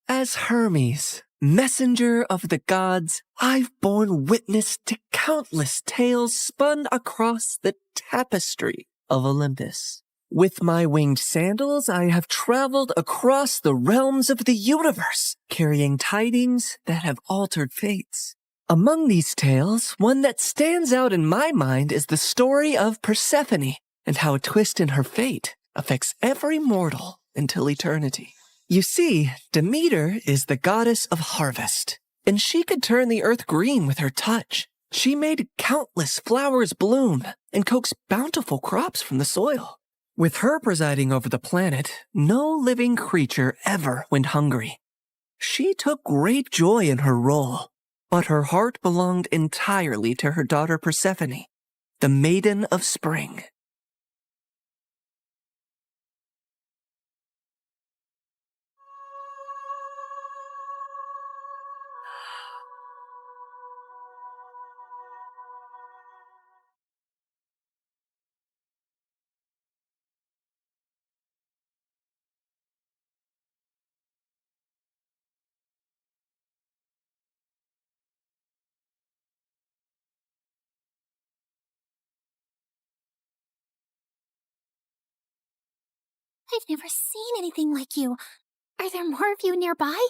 As Hermes, messenger of the gods, I've borne witness to countless tales spun across the tapestry of Olympus. With my winged sandals, I have traveled across the realms of the universe, carrying tidings that have altered fates. Among these tales, one that stands out in my mind is the story of Persephone, and how a twist in her fate affects every mortal until eternity. You see, Demeter is the goddess of harvest, and she could turn the earth green with her touch. She made countless flowers bloom and coaxed bountiful crops from the soil. With her presiding over the planet, no living creature ever went hungry. She took great joy in her role, but her heart belonged entirely to her daughter Persephone, the Maiden of Spring. I've never seen anything like you. Are there more of you nearby?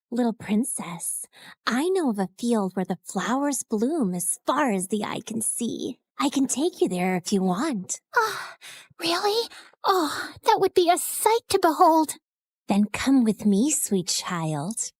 Little princess, I know of a field where the flowers bloom as far as the eye can see. I can take you there if you want. Really? Oh, that would be a sight to behold. Then come with me, sweet child.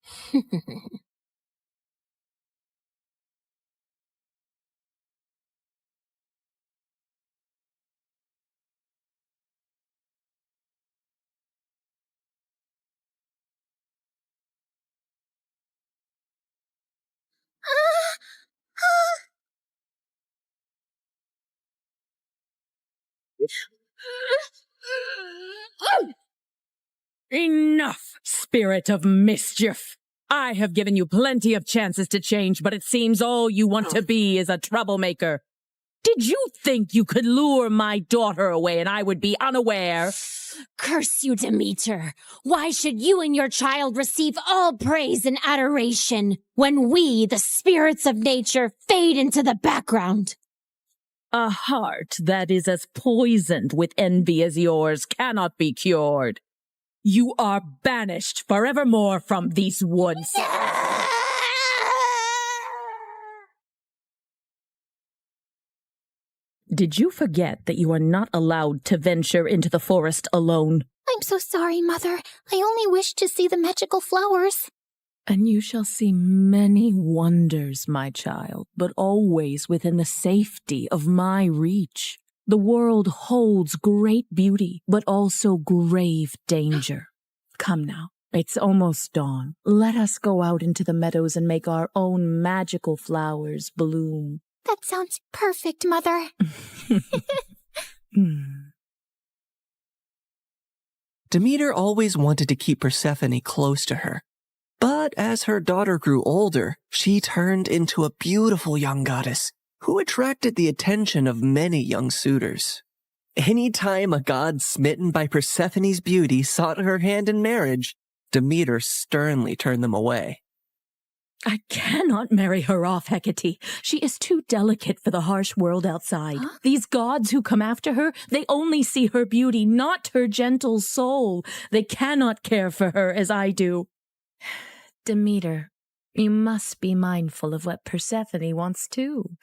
Enough, spirit of mischief! I have given you plenty of chances to change, but it seems all you want to be is a troublemaker. Did you think you could lure my daughter away and I would be unaware? Curse you, Demeter! Why should you and your child receive all praise and adoration when we, the spirits of nature, fade into the background? A heart that is as poisoned with envy as yours cannot be cured. You are banished forevermore from these woods. Did you forget that you are not allowed to venture into the forest alone? I'm so sorry, Mother. I only wished to see the magical flowers. And you shall see many wonders, my child, but always within the safety of my reach. The world holds great beauty, but also grave danger. Come now, it's almost dawn. Let us go out into the meadows and make our own magical flowers bloom. That sounds perfect, Mother. Demeter always wanted to keep Persephone close to her. But as her daughter grew older, she turned into a beautiful young goddess who attracted the attention of many young suitors. Anytime a god smitten by Persephone's beauty sought her hand in marriage, Demeter sternly turned them away. I cannot marry her off, Hecate. She is too delicate for the harsh world outside. Huh? These gods who come after her, they only see her beauty, not her gentle soul. They cannot care for her as I do. Demeter, you must be mindful of what Persephone wants too,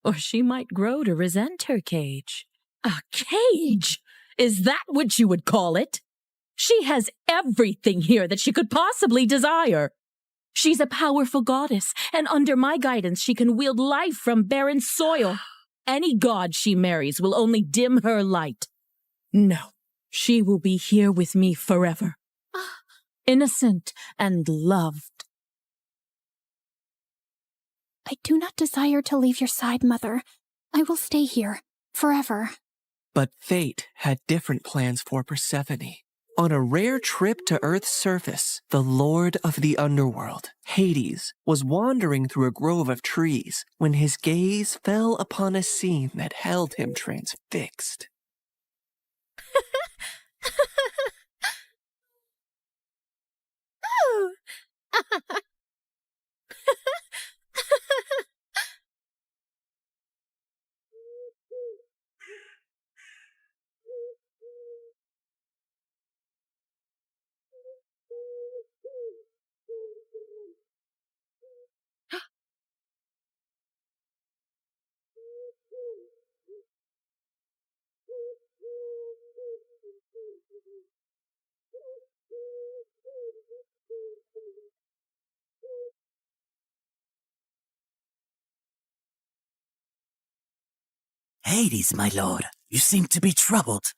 or she might grow to resent her cage. A cage? Is that what you would call it? She has everything here that she could possibly desire. She's a powerful goddess, and under my guidance she can wield life from barren soil. Any god she marries will only dim her light. No, she will be here with me forever. Innocent and loved. I do not desire to leave your side, Mother. I will stay here, forever. But fate had different plans for Persephone. On a rare trip to Earth's surface, the Lord of the Underworld, Hades, was wandering through a grove of trees when his gaze fell upon a scene that held him transfixed. Hades, my lord, you seem to be troubled.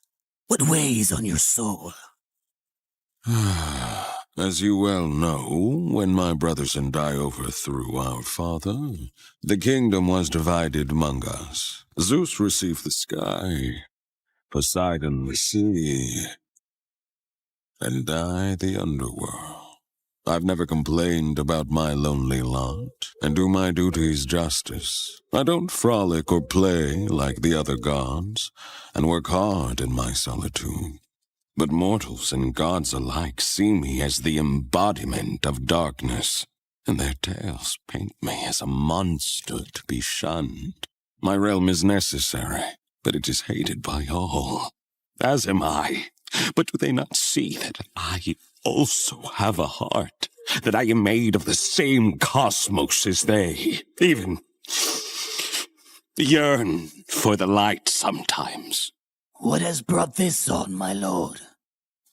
What weighs on your soul? As you well know, when my brothers and I overthrew our father, the kingdom was divided among us. Zeus received the sky, Poseidon the sea, and I the underworld. I've never complained about my lonely lot, and do my duties justice. I don't frolic or play like the other gods, and work hard in my solitude. But mortals and gods alike see me as the embodiment of darkness, and their tales paint me as a monster to be shunned. My realm is necessary, but it is hated by all, as am I. But do they not see that I also have a heart, that I am made of the same cosmos as they, even yearn for the light sometimes? What has brought this on, my lord?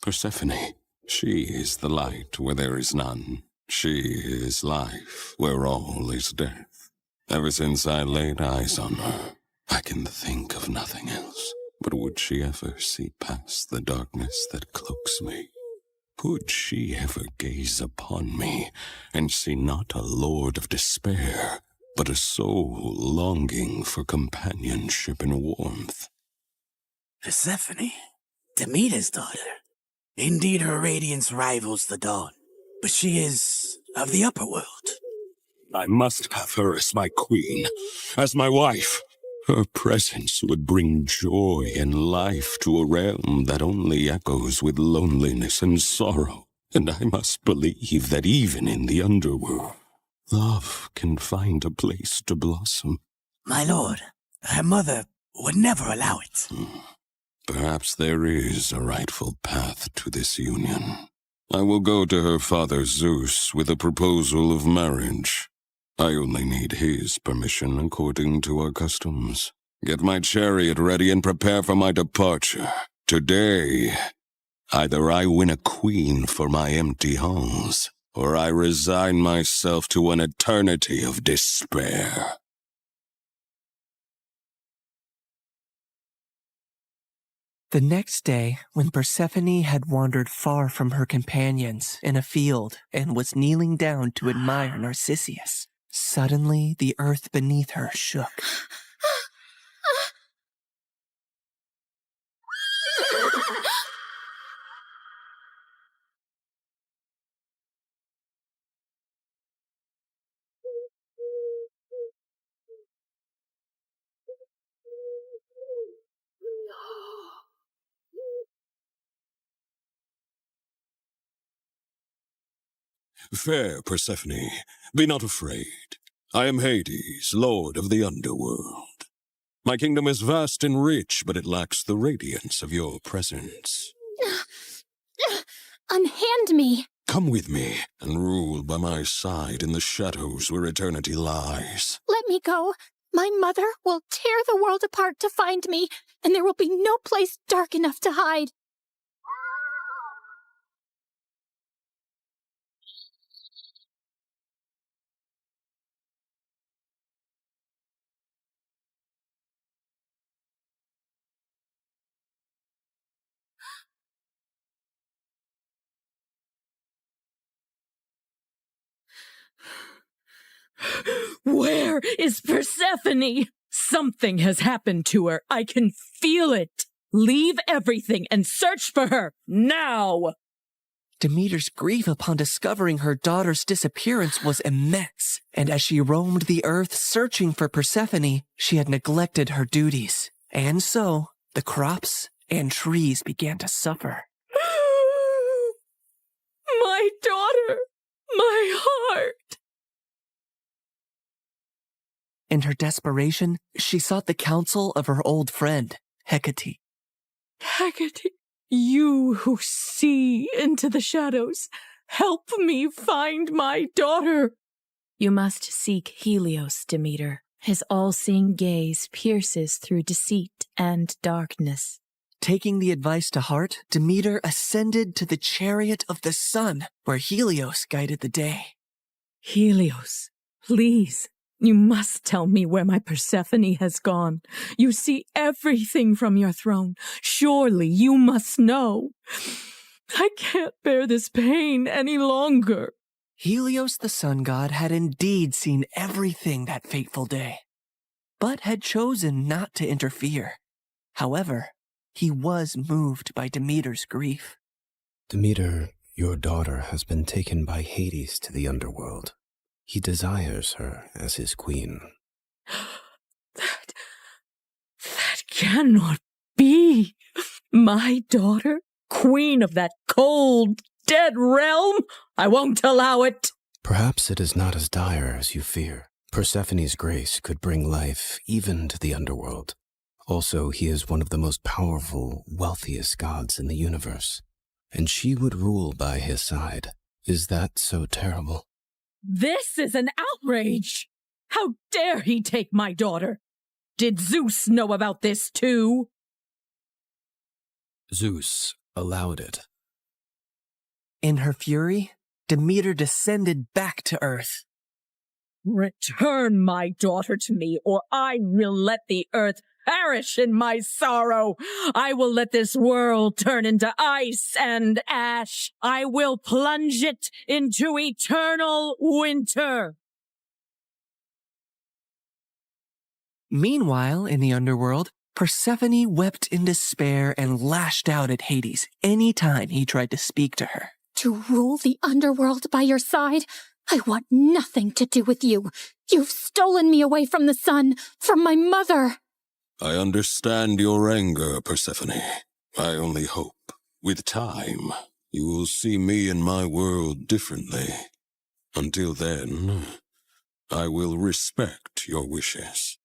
Persephone, she is the light where there is none. She is life where all is death. Ever since I laid eyes on her, I can think of nothing else. But would she ever see past the darkness that cloaks me? Could she ever gaze upon me and see not a lord of despair, but a soul longing for companionship and warmth? Persephone, Demeter's daughter. Indeed, her radiance rivals the dawn, but she is of the upper world. I must have her as my queen, as my wife. Her presence would bring joy and life to a realm that only echoes with loneliness and sorrow. And I must believe that even in the underworld, love can find a place to blossom. My lord, her mother would never allow it. Perhaps there is a rightful path to this union. I will go to her father Zeus with a proposal of marriage. I only need his permission according to our customs. Get my chariot ready and prepare for my departure. Today, either I win a queen for my empty halls, or I resign myself to an eternity of despair. The next day, when Persephone had wandered far from her companions in a field and was kneeling down to admire Narcissus, suddenly the earth beneath her shook. Fair Persephone, be not afraid. I am Hades, lord of the underworld. My kingdom is vast and rich, but it lacks the radiance of your presence. Unhand me! Come with me and rule by my side in the shadows where eternity lies. Let me go. My mother will tear the world apart to find me, and there will be no place dark enough to hide. Where is Persephone? Something has happened to her. I can feel it. Leave everything and search for her now. Demeter's grief upon discovering her daughter's disappearance was immense, and as she roamed the earth searching for Persephone, she had neglected her duties. And so, the crops and trees began to suffer. My daughter, my heart. In her desperation, she sought the counsel of her old friend, Hecate. Hecate, you who see into the shadows, help me find my daughter. You must seek Helios, Demeter. His all-seeing gaze pierces through deceit and darkness. Taking the advice to heart, Demeter ascended to the chariot of the sun, where Helios guided the day. Helios, please, You must tell me where my Persephone has gone. You see everything from your throne. Surely you must know. I can't bear this pain any longer. Helios the sun god had indeed seen everything that fateful day, but had chosen not to interfere. However, he was moved by Demeter's grief. Demeter, your daughter has been taken by Hades to the underworld. He desires her as his queen. That cannot be. My daughter, queen of that cold, dead realm? I won't allow it. Perhaps it is not as dire as you fear. Persephone's grace could bring life even to the underworld. Also, he is one of the most powerful, wealthiest gods in the universe, and she would rule by his side. Is that so terrible? This is an outrage! How dare he take my daughter? Did Zeus know about this too? Zeus allowed it. In her fury, Demeter descended back to earth. Return my daughter to me, or I will let the earth perish in my sorrow. I will let this world turn into ice and ash. I will plunge it into eternal winter. Meanwhile, in the underworld, Persephone wept in despair and lashed out at Hades any time he tried to speak to her. To rule the underworld by your side? I want nothing to do with you. You've stolen me away from the sun, from my mother. I understand your anger, Persephone. I only hope, with time, you will see me and my world differently. Until then, I will respect your wishes.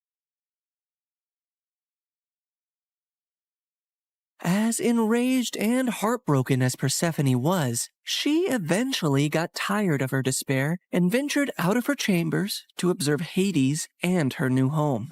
As enraged and heartbroken as Persephone was, she eventually got tired of her despair and ventured out of her chambers to observe Hades and her new home.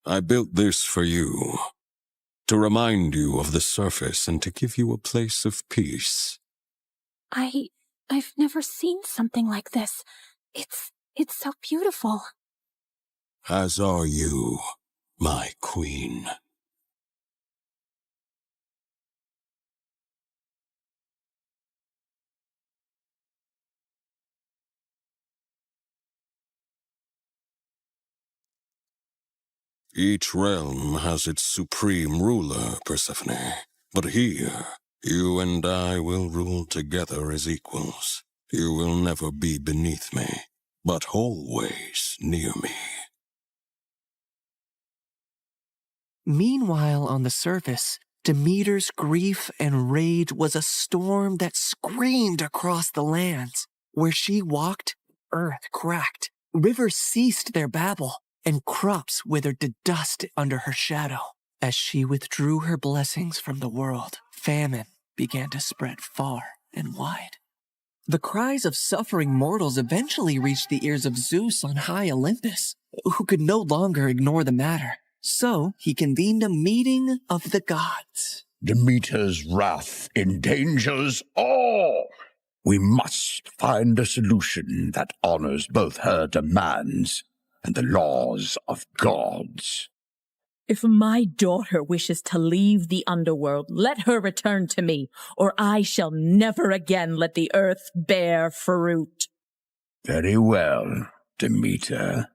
I built this for you, to remind you of the surface and to give you a place of peace. I've never seen something like this. It's so beautiful. As are you, my queen. Each realm has its supreme ruler, Persephone. But here, you and I will rule together as equals. You will never be beneath me, but always near me. Meanwhile, on the surface, Demeter's grief and rage was a storm that screamed across the lands. Where she walked, earth cracked, rivers ceased their babble, and crops withered to dust under her shadow. As she withdrew her blessings from the world, famine began to spread far and wide. The cries of suffering mortals eventually reached the ears of Zeus on high Olympus, who could no longer ignore the matter. So he convened a meeting of the gods. Demeter's wrath endangers all. We must find a solution that honors both her demands and the laws of gods. If my daughter wishes to leave the underworld, let her return to me, or I shall never again let the earth bear fruit. Very well, Demeter.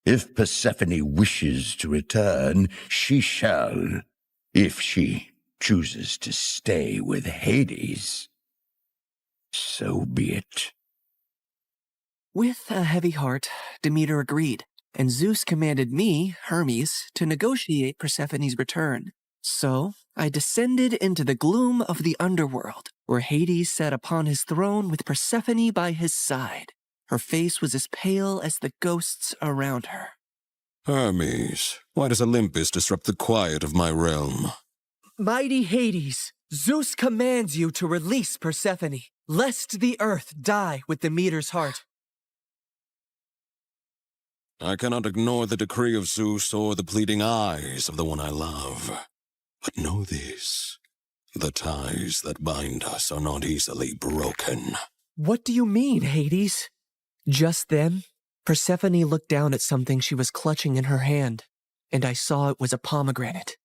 If Persephone wishes to return, she shall, if she chooses to stay with Hades. So be it. With a heavy heart, Demeter agreed, and Zeus commanded me, Hermes, to negotiate Persephone's return. So I descended into the gloom of the underworld, where Hades sat upon his throne with Persephone by his side. Her face was as pale as the ghosts around her. Hermes, why does Olympus disrupt the quiet of my realm? Mighty Hades, Zeus commands you to release Persephone, lest the earth die with Demeter's heart. I cannot ignore the decree of Zeus or the pleading eyes of the one I love. But know this, the ties that bind us are not easily broken. What do you mean, Hades? Just then, Persephone looked down at something she was clutching in her hand, and I saw it was a pomegranate.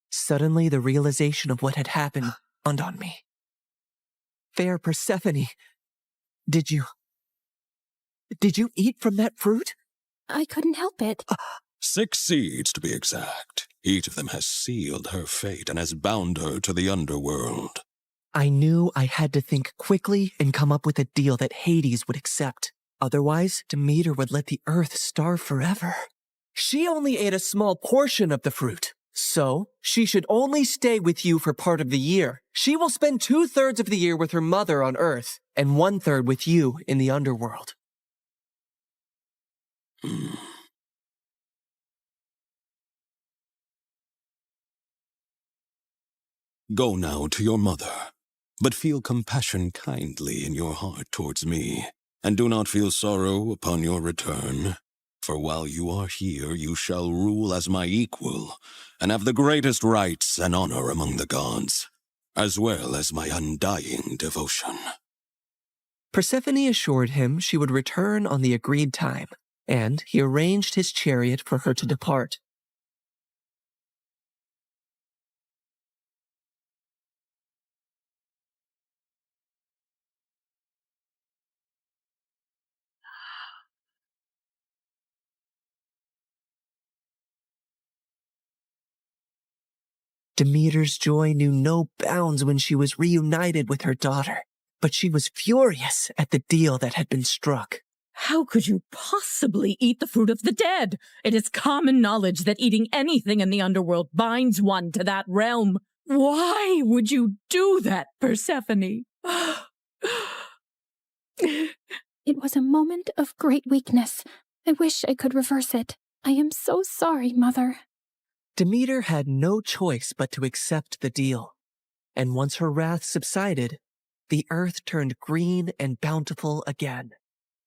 Suddenly, the realization of what had happened dawned on me. Fair Persephone, did you eat from that fruit? I couldn't help it. 6 seeds, to be exact. Each of them has sealed her fate and has bound her to the underworld. I knew I had to think quickly and come up with a deal that Hades would accept. Otherwise, Demeter would let the earth starve forever. She only ate a small portion of the fruit, so she should only stay with you for part of the year. She will spend 2/3 of the year with her mother on earth, and 1/3 with you in the underworld. Go now to your mother, but feel compassion kindly in your heart towards me, and do not feel sorrow upon your return. For while you are here, you shall rule as my equal, and have the greatest rights and honor among the gods, as well as my undying devotion. Persephone assured him she would return on the agreed time, and he arranged his chariot for her to depart. Demeter's joy knew no bounds when she was reunited with her daughter, but she was furious at the deal that had been struck. How could you possibly eat the fruit of the dead? It is common knowledge that eating anything in the underworld binds one to that realm. Why would you do that, Persephone? It was a moment of great weakness. I wish I could reverse it. I am so sorry, Mother. Demeter had no choice but to accept the deal, and once her wrath subsided, the earth turned green and bountiful again.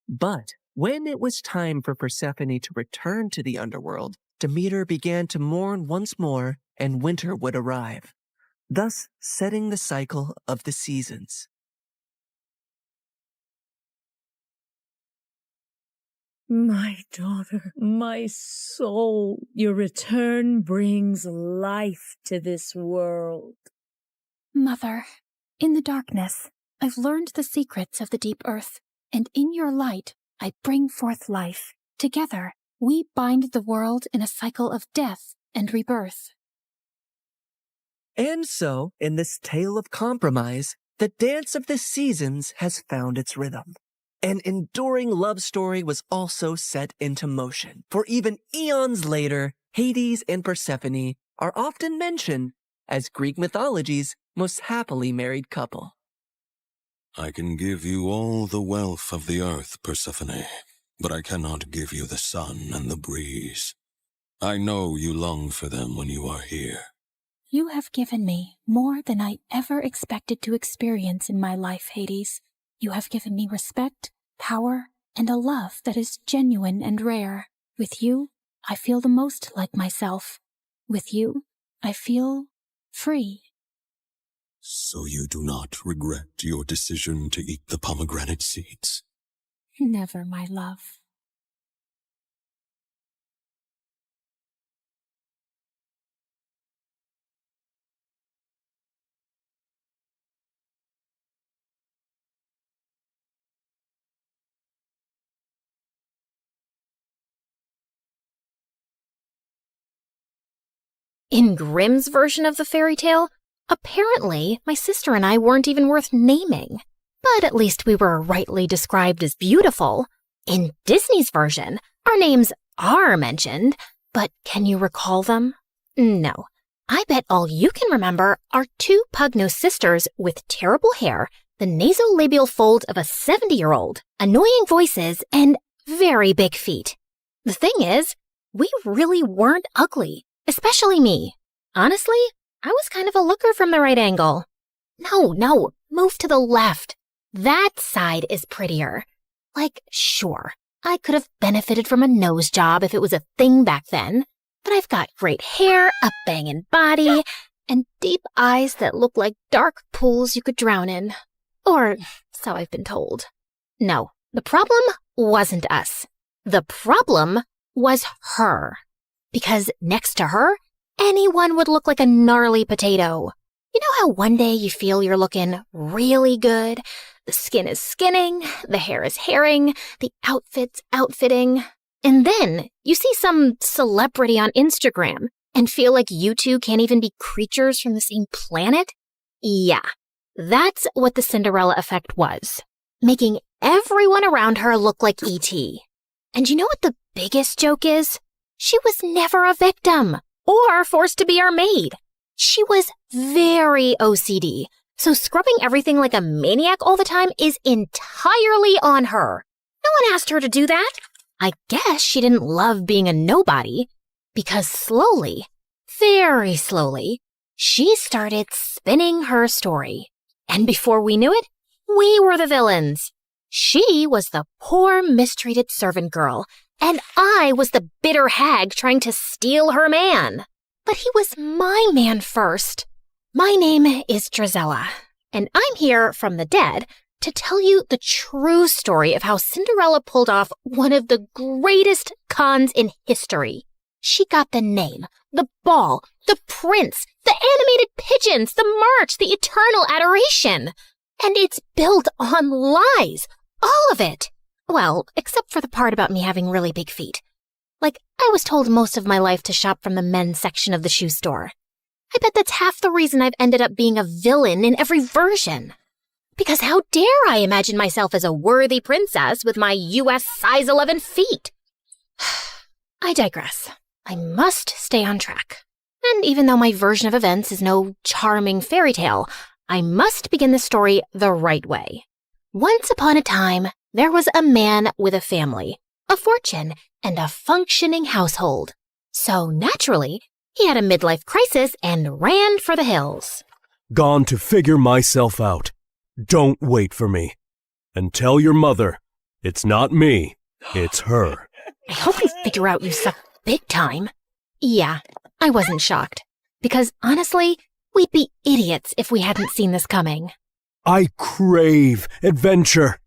But when it was time for Persephone to return to the underworld, Demeter began to mourn once more, and winter would arrive, thus setting the cycle of the seasons. My daughter, my soul, your return brings life to this world. Mother, in the darkness, I've learned the secrets of the deep earth, and in your light, I bring forth life. Together, we bind the world in a cycle of death and rebirth. And so, in this tale of compromise, the dance of the seasons has found its rhythm. An enduring love story was also set into motion, for even eons later, Hades and Persephone are often mentioned as Greek mythology's most happily married couple. I can give you all the wealth of the earth, Persephone, but I cannot give you the sun and the breeze. I know you long for them when you are here. You have given me more than I ever expected to experience in my life, Hades. You have given me respect, power, and a love that is genuine and rare. With you, I feel the most like myself. With you, I feel free. So you do not regret your decision to eat the pomegranate seeds? Never, my love. In Grimm's version of the fairy tale, apparently my sister and I weren't even worth naming. But at least we were rightly described as beautiful. In Disney's version, our names are mentioned, but can you recall them? No. I bet all you can remember are two pug-nosed sisters with terrible hair, the nasolabial fold of a 70-year-old, annoying voices, and very big feet. The thing is, we really weren't ugly. Especially me. Honestly, I was kind of a looker from the right angle. No, move to the left. That side is prettier. Like, sure, I could have benefited from a nose job if it was a thing back then, but I've got great hair, a bangin' body, and deep eyes that look like dark pools you could drown in. Or so I've been told. No, the problem wasn't us. The problem was her. Because next to her, anyone would look like a gnarly potato. You know how one day you feel you're looking really good? The skin is skinning, the hair is hairing, the outfit's outfitting. And then you see some celebrity on Instagram and feel like you two can't even be creatures from the same planet? Yeah, that's what the Cinderella effect was. Making everyone around her look like E.T. And you know what the biggest joke is? She was never a victim or forced to be our maid. She was very OCD, so scrubbing everything like a maniac all the time is entirely on her. No one asked her to do that. I guess she didn't love being a nobody, because slowly, very slowly, she started spinning her story. And before we knew it, we were the villains. She was the poor, mistreated servant girl, and I was the bitter hag trying to steal her man. But he was my man first. My name is Drizella, and I'm here from the dead to tell you the true story of how Cinderella pulled off one of the greatest cons in history. She got the name, the ball, the prince, the animated pigeons, the march, the eternal adoration. And it's built on lies, all of it. Well, except for the part about me having really big feet. Like, I was told most of my life to shop from the men's section of the shoe store. I bet that's half the reason I've ended up being a villain in every version. Because how dare I imagine myself as a worthy princess with my US size 11 feet? I digress. I must stay on track. And even though my version of events is no charming fairy tale, I must begin the story the right way. Once upon a time, there was a man with a family, a fortune, and a functioning household. So naturally, he had a midlife crisis and ran for the hills. Gone to figure myself out. Don't wait for me. And tell your mother, it's not me, it's her. I hope you figure out you suck big time. Yeah, I wasn't shocked. Because honestly, we'd be idiots if we hadn't seen this coming. I crave adventure.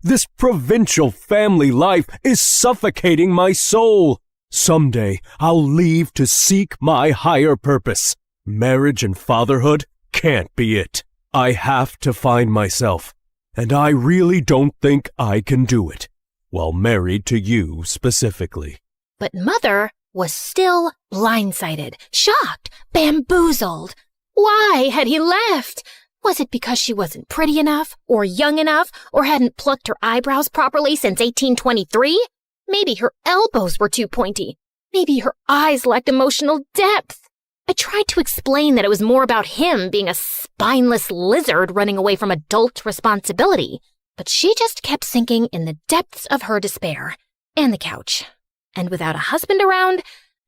This provincial family life is suffocating my soul. Someday I'll leave to seek my higher purpose. Marriage and fatherhood can't be it. I have to find myself, and I really don't think I can do it, while married to you specifically. But Mother was still blindsided, shocked, bamboozled. Why had he left? Was it because she wasn't pretty enough, or young enough, or hadn't plucked her eyebrows properly since 1823? Maybe her elbows were too pointy. Maybe her eyes lacked emotional depth. I tried to explain that it was more about him being a spineless lizard running away from adult responsibility, but she just kept sinking in the depths of her despair and the couch. And without a husband around,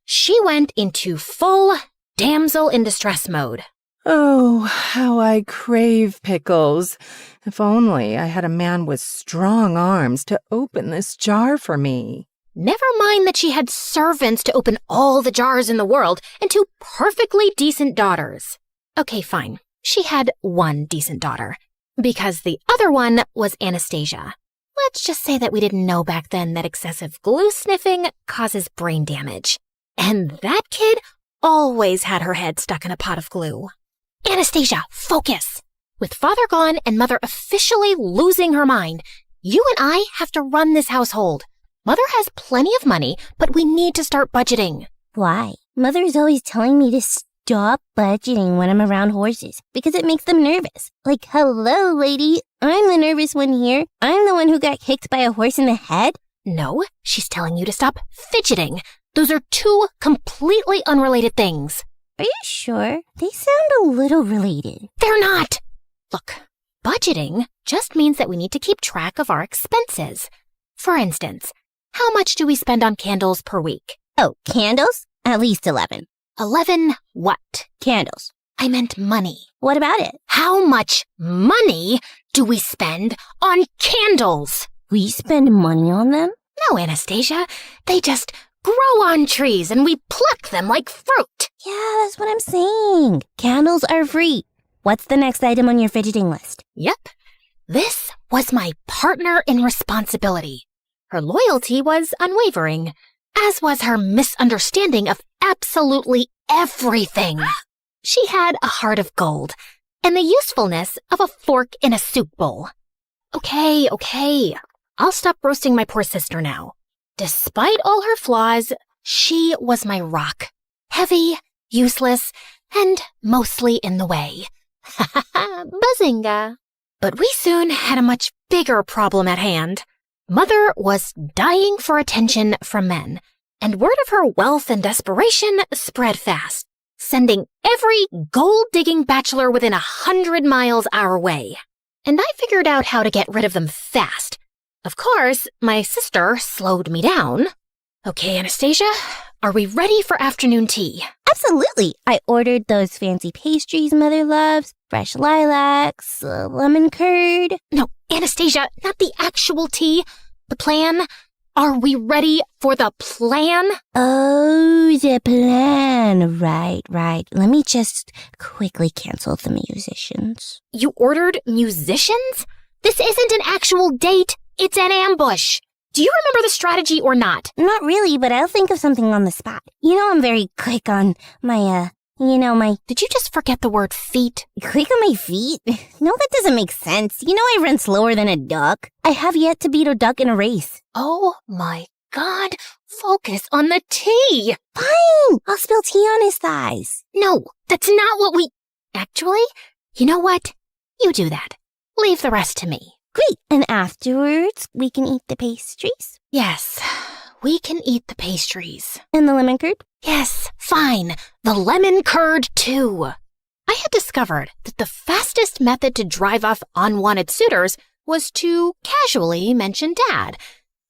she went into full damsel in distress mode. Oh, how I crave pickles. If only I had a man with strong arms to open this jar for me. Never mind that she had servants to open all the jars in the world and 2 perfectly decent daughters. Okay, fine. She had 1 decent daughter, because the other one was Anastasia. Let's just say that we didn't know back then that excessive glue sniffing causes brain damage. And that kid always had her head stuck in a pot of glue. Anastasia, focus! With father gone and mother officially losing her mind, you and I have to run this household. Mother has plenty of money, but we need to start budgeting. Why? Mother is always telling me to stop budgeting when I'm around horses because it makes them nervous. Like, hello, lady, I'm the nervous one here. I'm the one who got kicked by a horse in the head. No, she's telling you to stop fidgeting. Those are 2 completely unrelated things. Are you sure? They sound a little related. They're not! Look, budgeting just means that we need to keep track of our expenses. For instance, how much do we spend on candles per week? Oh, candles? At least 11. 11 what? Candles. I meant money. What about it? How much money do we spend on candles? We spend money on them? No, Anastasia. They just grow on trees and we pluck them like fruit. Yeah, that's what I'm saying. Candles are free. What's the next item on your fidgeting list? Yep. This was my partner in responsibility. Her loyalty was unwavering, as was her misunderstanding of absolutely everything. She had a heart of gold and the usefulness of a fork in a soup bowl. Okay. I'll stop roasting my poor sister now. Despite all her flaws, she was my rock. Heavy, useless, and mostly in the way. Ha ha ha, bazinga. But we soon had a much bigger problem at hand. Mother was dying for attention from men, and word of her wealth and desperation spread fast, sending every gold-digging bachelor within 100 miles our way. And I figured out how to get rid of them fast. Of course, my sister slowed me down. Okay, Anastasia, are we ready for afternoon tea? Absolutely. I ordered those fancy pastries Mother loves, fresh lilacs, lemon curd. No, Anastasia, not the actual tea. The plan. Are we ready for the plan? Oh, the plan. Right. Let me just quickly cancel the musicians. You ordered musicians? This isn't an actual date. It's an ambush. Do you remember the strategy or not? Not really, but I'll think of something on the spot. You know I'm very quick on my, Did you just forget the word feet? Quick on my feet? No, that doesn't make sense. You know I run slower than a duck. I have yet to beat a duck in a race. Oh my God. Focus on the tea. Fine. I'll spill tea on his thighs. No, that's not what we... Actually, you know what? You do that. Leave the rest to me. Great. And afterwards, we can eat the pastries? Yes, we can eat the pastries. And the lemon curd? Yes, fine. The lemon curd, too. I had discovered that the fastest method to drive off unwanted suitors was to casually mention Dad,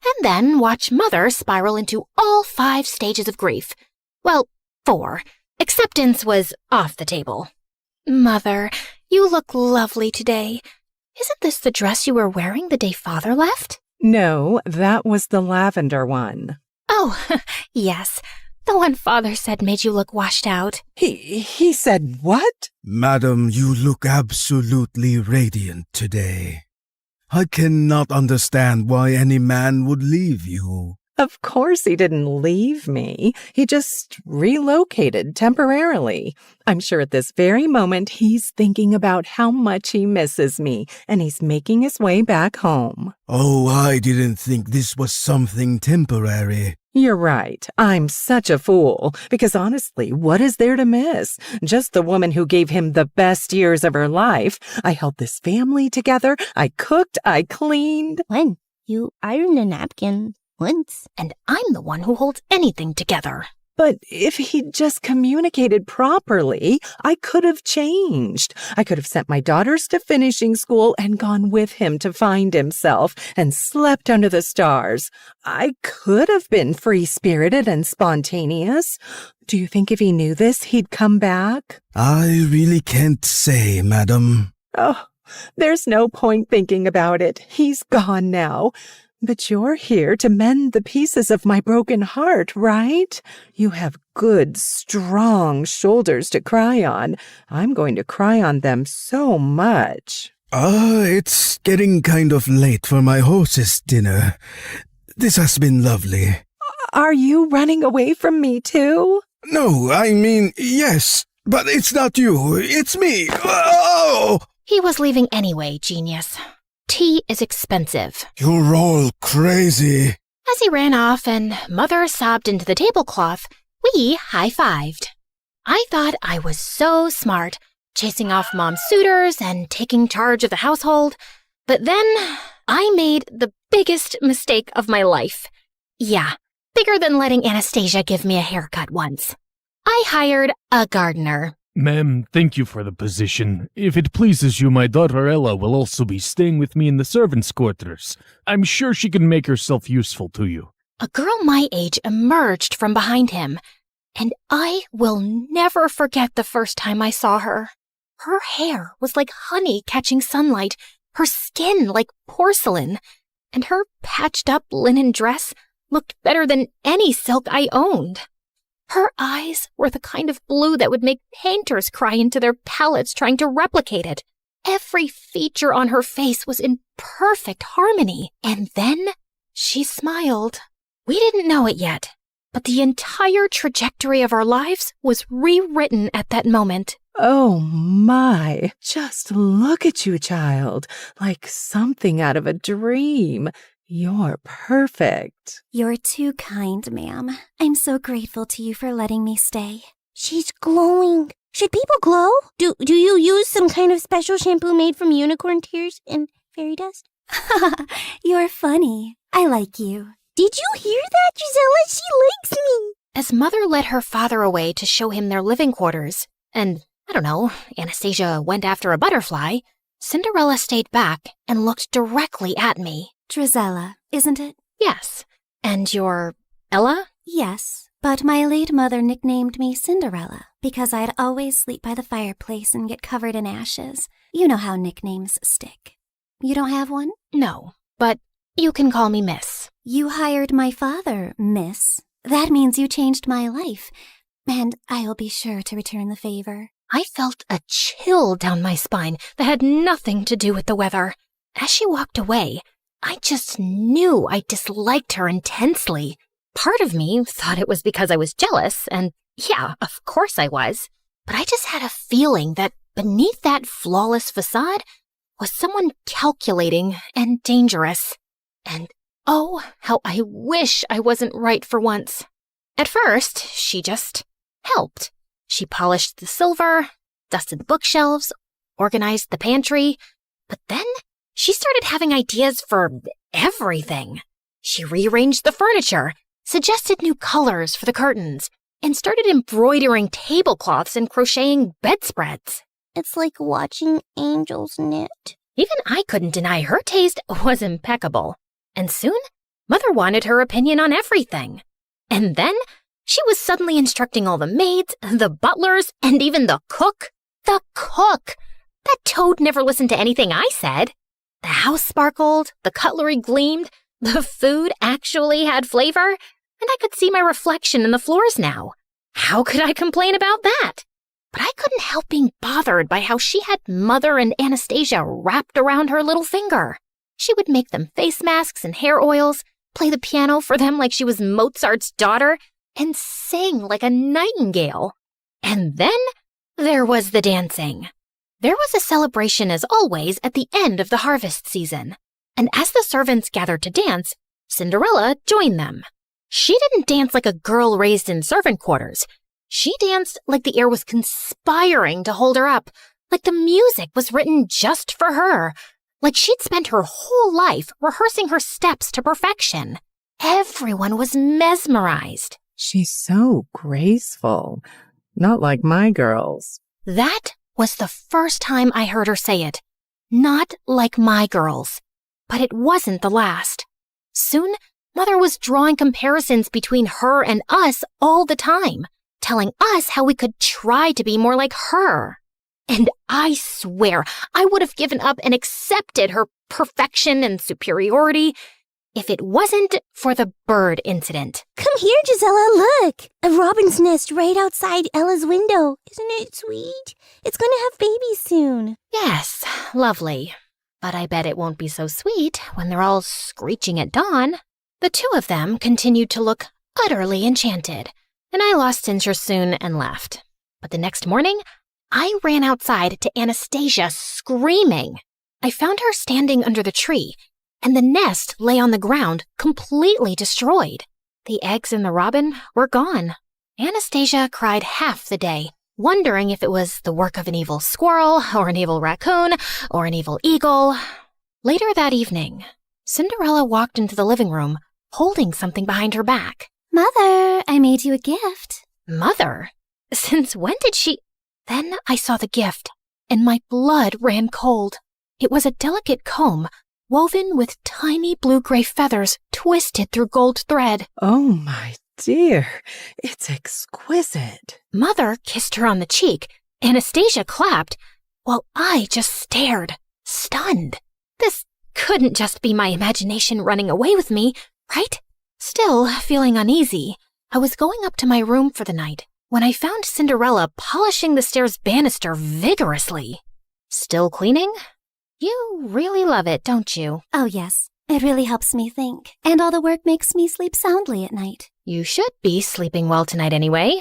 and then watch Mother spiral into all 5 stages of grief. Well, 4. Acceptance was off the table. Mother, you look lovely today. Isn't this the dress you were wearing the day Father left? No, that was the lavender one. Oh, yes. The one Father said made you look washed out. He said what? Madam, you look absolutely radiant today. I cannot understand why any man would leave you. Of course he didn't leave me. He just relocated temporarily. I'm sure at this very moment he's thinking about how much he misses me, and he's making his way back home. Oh, I didn't think this was something temporary. You're right. I'm such a fool, because honestly, what is there to miss? Just the woman who gave him the best years of her life. I held this family together. I cooked. I cleaned. When? You ironed a napkin. Once. And I'm the one who holds anything together. But if he'd just communicated properly, I could have changed. I could have sent my daughters to finishing school and gone with him to find himself and slept under the stars. I could have been free-spirited and spontaneous. Do you think if he knew this, he'd come back? I really can't say, madam. Oh, there's no point thinking about it. He's gone now. But you're here to mend the pieces of my broken heart, right? You have good, strong shoulders to cry on. I'm going to cry on them so much. It's getting kind of late for my hostess dinner. This has been lovely. Are you running away from me too? No, I mean, yes, but it's not you, it's me. Oh! He was leaving anyway, genius. Tea is expensive. You're all crazy. As he ran off and Mother sobbed into the tablecloth, we high-fived. I thought I was so smart, chasing off Mom's suitors and taking charge of the household. But then I made the biggest mistake of my life. Yeah, bigger than letting Anastasia give me a haircut once. I hired a gardener. Ma'am, thank you for the position. If it pleases you, my daughter Ella will also be staying with me in the servants' quarters. I'm sure she can make herself useful to you. A girl my age emerged from behind him, and I will never forget the first time I saw her. Her hair was like honey catching sunlight, her skin like porcelain, and her patched-up linen dress looked better than any silk I owned. Her eyes were the kind of blue that would make painters cry into their palettes trying to replicate it. Every feature on her face was in perfect harmony. And then she smiled. We didn't know it yet, but the entire trajectory of our lives was rewritten at that moment. Oh my, just look at you, child, like something out of a dream. You're perfect. You're too kind, ma'am. I'm so grateful to you for letting me stay. She's glowing. Should people glow? Do you use some kind of special shampoo made from unicorn tears and fairy dust? You're funny. I like you. Did you hear that, Gisela? She likes me. As Mother led her father away to show him their living quarters, and, I don't know, Anastasia went after a butterfly, Cinderella stayed back and looked directly at me. Drizella, isn't it? Yes. And you're Ella? Yes, but my late mother nicknamed me Cinderella because I'd always sleep by the fireplace and get covered in ashes. You know how nicknames stick. You don't have one? No, but you can call me Miss. You hired my father, Miss. That means you changed my life, and I'll be sure to return the favor. I felt a chill down my spine that had nothing to do with the weather. As she walked away, I just knew I disliked her intensely. Part of me thought it was because I was jealous, and yeah, of course I was. But I just had a feeling that beneath that flawless facade was someone calculating and dangerous. And oh, how I wish I wasn't right for once. At first, she just helped. She polished the silver, dusted the bookshelves, organized the pantry, but then she started having ideas for everything. She rearranged the furniture, suggested new colors for the curtains, and started embroidering tablecloths and crocheting bedspreads. It's like watching angels knit. Even I couldn't deny her taste was impeccable. And soon, Mother wanted her opinion on everything. And then she was suddenly instructing all the maids, the butlers, and even the cook. The cook! That toad never listened to anything I said. The house sparkled, the cutlery gleamed, the food actually had flavor, and I could see my reflection in the floors now. How could I complain about that? But I couldn't help being bothered by how she had Mother and Anastasia wrapped around her little finger. She would make them face masks and hair oils, play the piano for them like she was Mozart's daughter, and sing like a nightingale. And then there was the dancing. There was a celebration, as always, at the end of the harvest season. And as the servants gathered to dance, Cinderella joined them. She didn't dance like a girl raised in servant quarters. She danced like the air was conspiring to hold her up, like the music was written just for her, like she'd spent her whole life rehearsing her steps to perfection. Everyone was mesmerized. She's so graceful. Not like my girls. That was the first time I heard her say it. Not like my girls. But it wasn't the last. Soon, Mother was drawing comparisons between her and us all the time, telling us how we could try to be more like her. And I swear I would have given up and accepted her perfection and superiority if it wasn't for the bird incident. Come here, Gisela, look! A robin's nest right outside Ella's window. Isn't it sweet? It's going to have babies soon. Yes, lovely. But I bet it won't be so sweet when they're all screeching at dawn. The two of them continued to look utterly enchanted, and I lost interest soon and left. But the next morning, I ran outside to Anastasia screaming. I found her standing under the tree, and the nest lay on the ground, completely destroyed. The eggs and the robin were gone. Anastasia cried half the day, wondering if it was the work of an evil squirrel, or an evil raccoon, or an evil eagle. Later that evening, Cinderella walked into the living room, holding something behind her back. Mother, I made you a gift. Mother? Since when did she... Then I saw the gift, and my blood ran cold. It was a delicate comb, woven with tiny blue-gray feathers twisted through gold thread. Oh, my dear, it's exquisite. Mother kissed her on the cheek. Anastasia clapped, while I just stared, stunned. This couldn't just be my imagination running away with me, right? Still feeling uneasy, I was going up to my room for the night when I found Cinderella polishing the stairs banister vigorously. Still cleaning? You really love it, don't you? Oh, yes. It really helps me think. And all the work makes me sleep soundly at night. You should be sleeping well tonight anyway.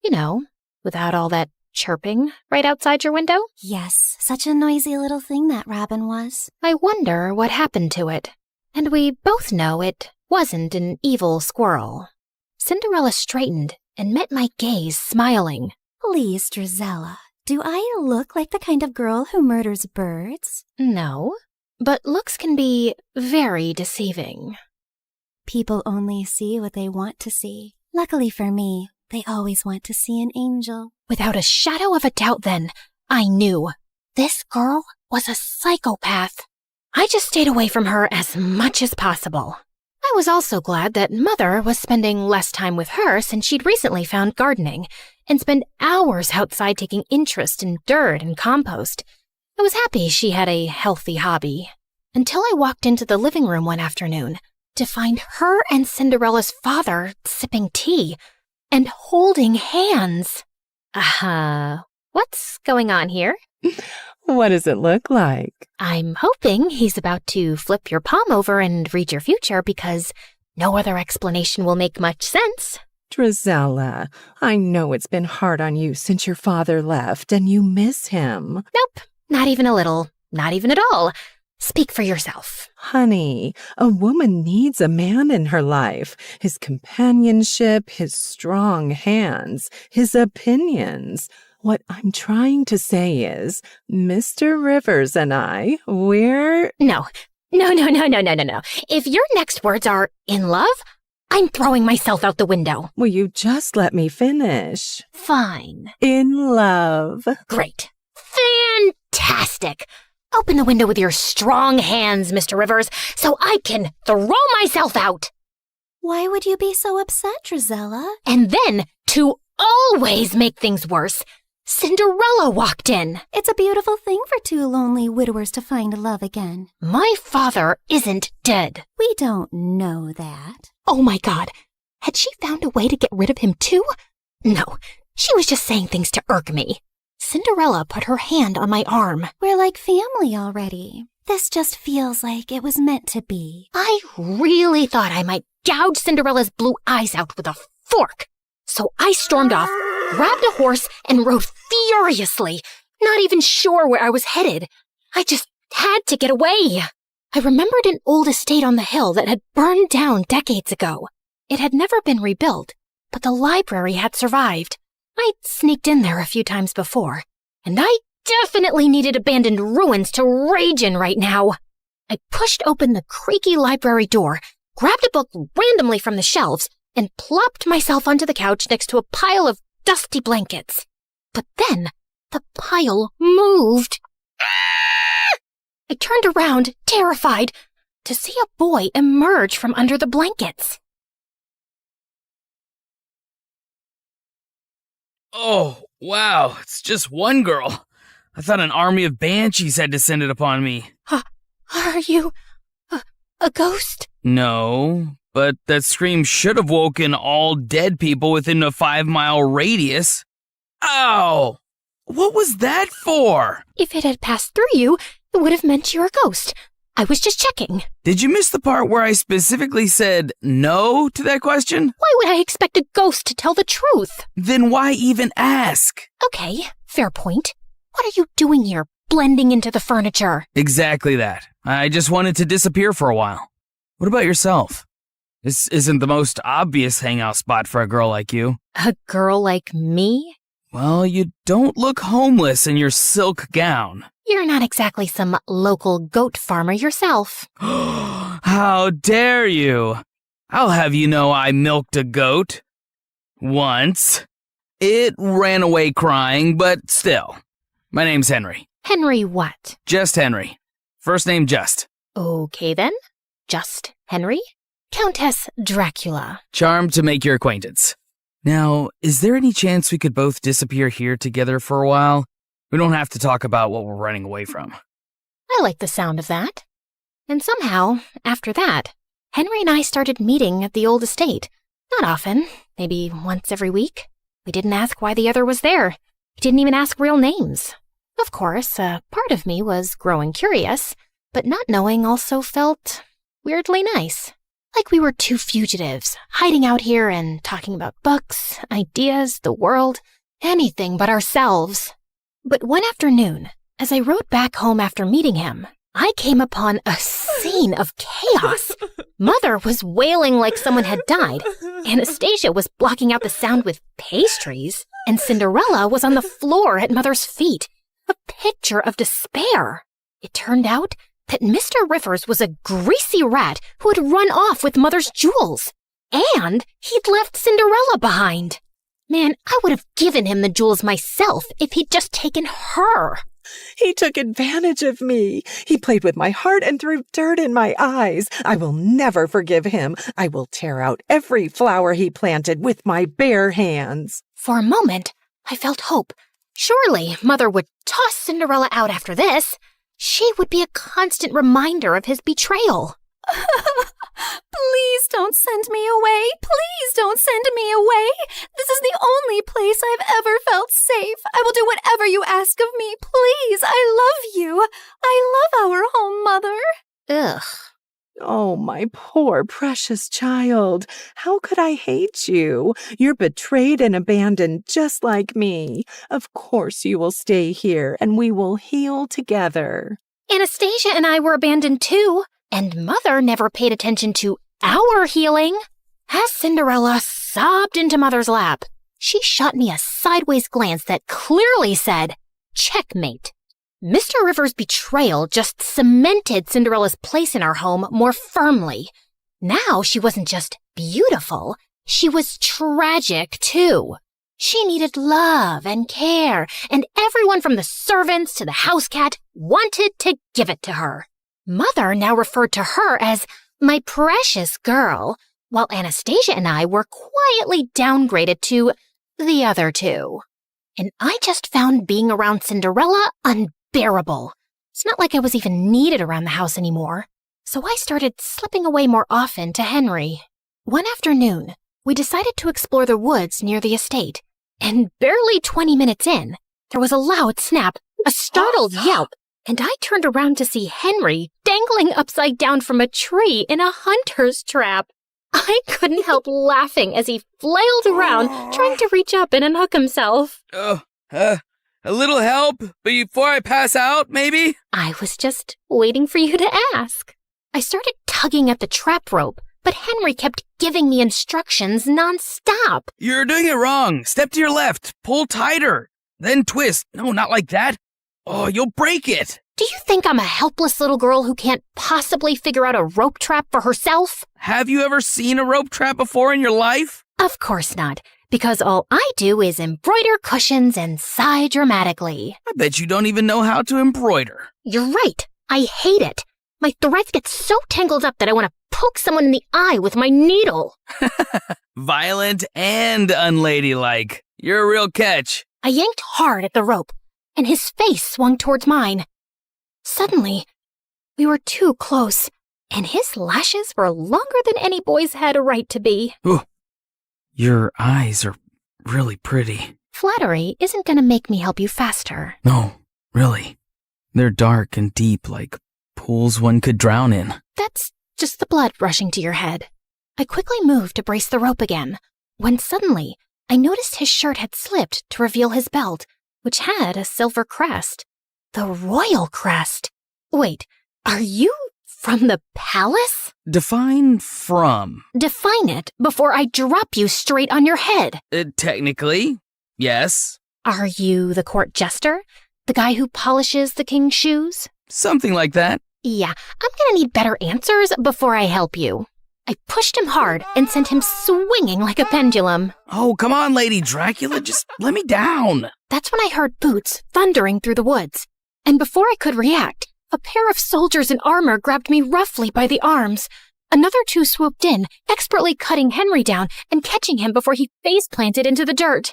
You know, without all that chirping right outside your window. Yes, such a noisy little thing that robin was. I wonder what happened to it. And we both know it wasn't an evil squirrel. Cinderella straightened and met my gaze, smiling. Please, Drizella, do I look like the kind of girl who murders birds? No, but looks can be very deceiving. People only see what they want to see. Luckily for me, they always want to see an angel. Without a shadow of a doubt then, I knew this girl was a psychopath. I just stayed away from her as much as possible. I was also glad that Mother was spending less time with her since she'd recently found gardening and spent hours outside taking interest in dirt and compost. I was happy she had a healthy hobby, until I walked into the living room one afternoon to find her and Cinderella's father sipping tea and holding hands. What's going on here? What does it look like? I'm hoping he's about to flip your palm over and read your future because no other explanation will make much sense. Drizella, I know it's been hard on you since your father left and you miss him. Nope, not even a little, not even at all. Speak for yourself. Honey, a woman needs a man in her life. His companionship, his strong hands, his opinions. What I'm trying to say is, Mr. Rivers and I, we're... No. If your next words are in love, I'm throwing myself out the window. Will you just let me finish? Fine. In love. Great. Fantastic. Open the window with your strong hands, Mr. Rivers, so I can throw myself out. Why would you be so upset, Drizella? And then, to always make things worse, Cinderella walked in. It's a beautiful thing for two lonely widowers to find love again. My father isn't dead. We don't know that. Oh my God. Had she found a way to get rid of him too? No, she was just saying things to irk me. Cinderella put her hand on my arm. We're like family already. This just feels like it was meant to be. I really thought I might gouge Cinderella's blue eyes out with a fork. So I stormed off, grabbed a horse, and rode furiously, not even sure where I was headed. I just had to get away. I remembered an old estate on the hill that had burned down decades ago. It had never been rebuilt, but the library had survived. I'd sneaked in there a few times before, and I definitely needed abandoned ruins to rage in right now. I pushed open the creaky library door, grabbed a book randomly from the shelves, and plopped myself onto the couch next to a pile of dusty blankets. But then the pile moved. I turned around, terrified, to see a boy emerge from under the blankets. Oh, wow, it's just one girl. I thought an army of banshees had descended upon me. Are you a ghost? No, but that scream should have woken all dead people within a 5-mile radius. Ow! What was that for? If it had passed through you, it would have meant you're a ghost. I was just checking. Did you miss the part where I specifically said no to that question? Why would I expect a ghost to tell the truth? Then why even ask? Okay, fair point. What are you doing here, blending into the furniture? Exactly that. I just wanted to disappear for a while. What about yourself? This isn't the most obvious hangout spot for a girl like you. A girl like me? Well, you don't look homeless in your silk gown. You're not exactly some local goat farmer yourself. How dare you? I'll have you know I milked a goat. Once. It ran away crying, but still. My name's Henry. Henry what? Just Henry. First name Just. Okay then. Just Henry. Countess Dracula. Charmed to make your acquaintance. Now, is there any chance we could both disappear here together for a while? We don't have to talk about what we're running away from. I like the sound of that. And somehow, after that, Henry and I started meeting at the old estate. Not often, maybe once every week. We didn't ask why the other was there. We didn't even ask real names. Of course, a part of me was growing curious, but not knowing also felt weirdly nice. Like we were two fugitives, hiding out here and talking about books, ideas, the world, anything but ourselves. But one afternoon, as I rode back home after meeting him, I came upon a scene of chaos. Mother was wailing like someone had died. Anastasia was blocking out the sound with pastries, and Cinderella was on the floor at Mother's feet, a picture of despair. It turned out that Mr. Rivers was a greasy rat who had run off with Mother's jewels, and he'd left Cinderella behind. Man, I would have given him the jewels myself if he'd just taken her. He took advantage of me. He played with my heart and threw dirt in my eyes. I will never forgive him. I will tear out every flower he planted with my bare hands. For a moment, I felt hope. Surely Mother would toss Cinderella out after this. She would be a constant reminder of his betrayal. Please don't send me away. Please don't send me away. This is the only place I've ever felt safe. I will do whatever you ask of me. Please, I love you. I love our home, Mother. Ugh. Oh, my poor precious child. How could I hate you? You're betrayed and abandoned just like me. Of course you will stay here and we will heal together. Anastasia and I were abandoned too, and Mother never paid attention to our healing. As Cinderella sobbed into Mother's lap, she shot me a sideways glance that clearly said, "Checkmate." Mr. Rivers' betrayal just cemented Cinderella's place in our home more firmly. Now she wasn't just beautiful, she was tragic too. She needed love and care, and everyone from the servants to the house cat wanted to give it to her. Mother now referred to her as my precious girl, while Anastasia and I were quietly downgraded to the other two. And I just found being around Cinderella unbearable. It's not like I was even needed around the house anymore. So I started slipping away more often to Henry. One afternoon, we decided to explore the woods near the estate. And barely 20 minutes in, there was a loud snap, a startled yelp, and I turned around to see Henry dangling upside down from a tree in a hunter's trap. I couldn't help laughing as he flailed around, trying to reach up and unhook himself. A little help before I pass out, maybe? I was just waiting for you to ask. I started tugging at the trap rope, but Henry kept giving me instructions nonstop. You're doing it wrong. Step to your left. Pull tighter. Then twist. No, not like that. Oh, you'll break it. Do you think I'm a helpless little girl who can't possibly figure out a rope trap for herself? Have you ever seen a rope trap before in your life? Of course not, because all I do is embroider cushions and sigh dramatically. I bet you don't even know how to embroider. You're right. I hate it. My threads get so tangled up that I want to poke someone in the eye with my needle. Violent and unladylike. You're a real catch. I yanked hard at the rope, and his face swung towards mine. Suddenly, we were too close, and his lashes were longer than any boy's had a right to be. Ooh, your eyes are really pretty. Flattery isn't going to make me help you faster. No, really. They're dark and deep, like pools one could drown in. That's just the blood rushing to your head. I quickly moved to brace the rope again, when suddenly I noticed his shirt had slipped to reveal his belt, which had a silver crest. The royal crest. Wait, are you from the palace? Define from. Define it before I drop you straight on your head. Technically, yes. Are you the court jester? The guy who polishes the king's shoes? Something like that. Yeah, I'm gonna need better answers before I help you. I pushed him hard and sent him swinging like a pendulum. Oh, come on, Lady Dracula, just let me down. That's when I heard boots thundering through the woods. And before I could react, a pair of soldiers in armor grabbed me roughly by the arms. Another two swooped in, expertly cutting Henry down and catching him before he face-planted into the dirt.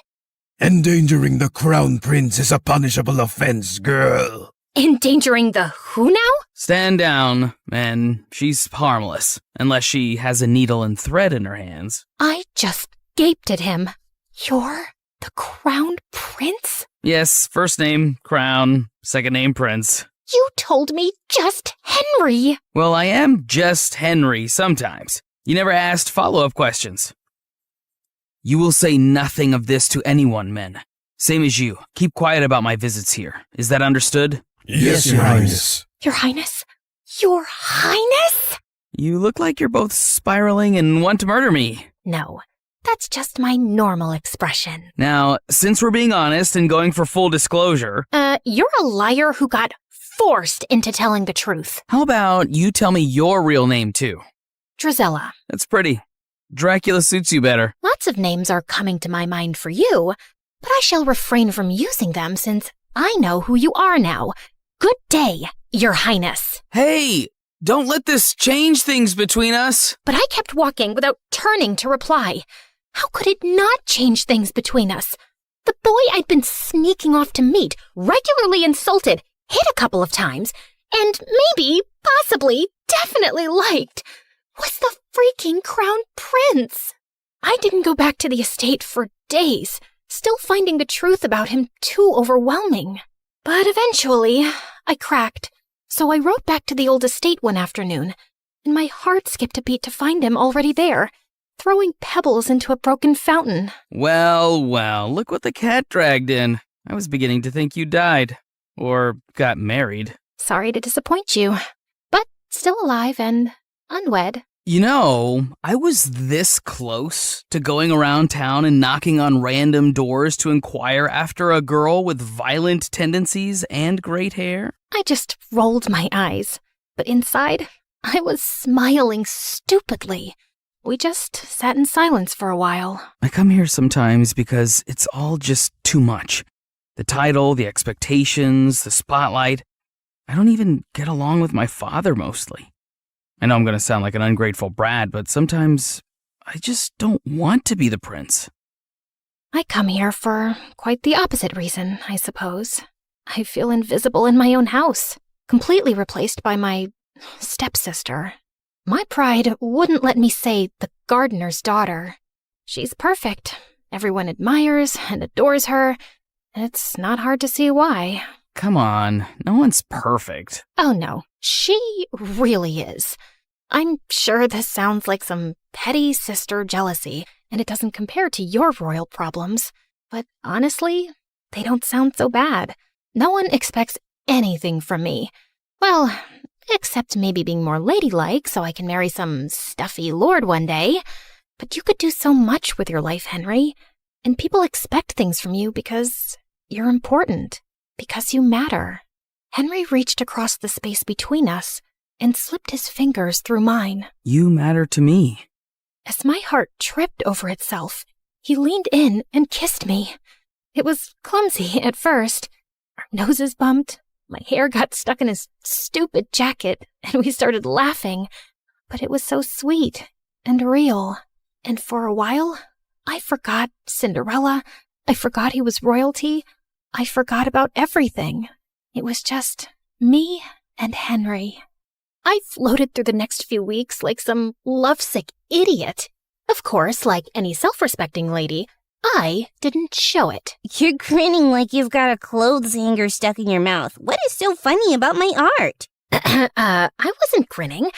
Endangering the crown prince is a punishable offense, girl. Endangering the who now? Stand down, and she's harmless, unless she has a needle and thread in her hands. I just gaped at him. You're the crown prince? Yes, first name, Crown, second name, Prince. You told me just Henry. Well, I am just Henry sometimes. You never asked follow-up questions. You will say nothing of this to anyone, men. Same as you. Keep quiet about my visits here. Is that understood? Yes, Your Highness. Your Highness? Your Highness? You look like you're both spiraling and want to murder me. No, that's just my normal expression. Now, since we're being honest and going for full disclosure... You're a liar who got forced into telling the truth. How about you tell me your real name, too? Drizella. That's pretty. Dracula suits you better. Lots of names are coming to my mind for you, but I shall refrain from using them since I know who you are now. Good day, Your Highness. Hey, don't let this change things between us. But I kept walking without turning to reply. How could it not change things between us? The boy I'd been sneaking off to meet, regularly insulted, hit a couple of times, and maybe, possibly, definitely liked, was the freaking crown prince. I didn't go back to the estate for days, still finding the truth about him too overwhelming. But eventually, I cracked, so I rode back to the old estate one afternoon, and my heart skipped a beat to find him already there, throwing pebbles into a broken fountain. Well, look what the cat dragged in. I was beginning to think you died. Or got married. Sorry to disappoint you, but still alive and unwed. You know, I was this close to going around town and knocking on random doors to inquire after a girl with violent tendencies and great hair. I just rolled my eyes, but inside, I was smiling stupidly. We just sat in silence for a while. I come here sometimes because it's all just too much. The title, the expectations, the spotlight. I don't even get along with my father mostly. I know I'm going to sound like an ungrateful brat, but sometimes I just don't want to be the prince. I come here for quite the opposite reason, I suppose. I feel invisible in my own house, completely replaced by my stepsister. My pride wouldn't let me say the gardener's daughter. She's perfect. Everyone admires and adores her. It's not hard to see why. Come on, no one's perfect. Oh no, she really is. I'm sure this sounds like some petty sister jealousy, and it doesn't compare to your royal problems. But honestly, they don't sound so bad. No one expects anything from me. Well, except maybe being more ladylike so I can marry some stuffy lord one day. But you could do so much with your life, Henry. And people expect things from you because you're important. Because you matter. Henry reached across the space between us and slipped his fingers through mine. You matter to me. As my heart tripped over itself, he leaned in and kissed me. It was clumsy at first. Our noses bumped, my hair got stuck in his stupid jacket, and we started laughing. But it was so sweet and real. And for a while, I forgot Cinderella. I forgot he was royalty. I forgot about everything. It was just me and Henry. I floated through the next few weeks like some lovesick idiot. Of course, like any self-respecting lady, I didn't show it. You're grinning like you've got a clothes hanger stuck in your mouth. What is so funny about my art? I wasn't grinning.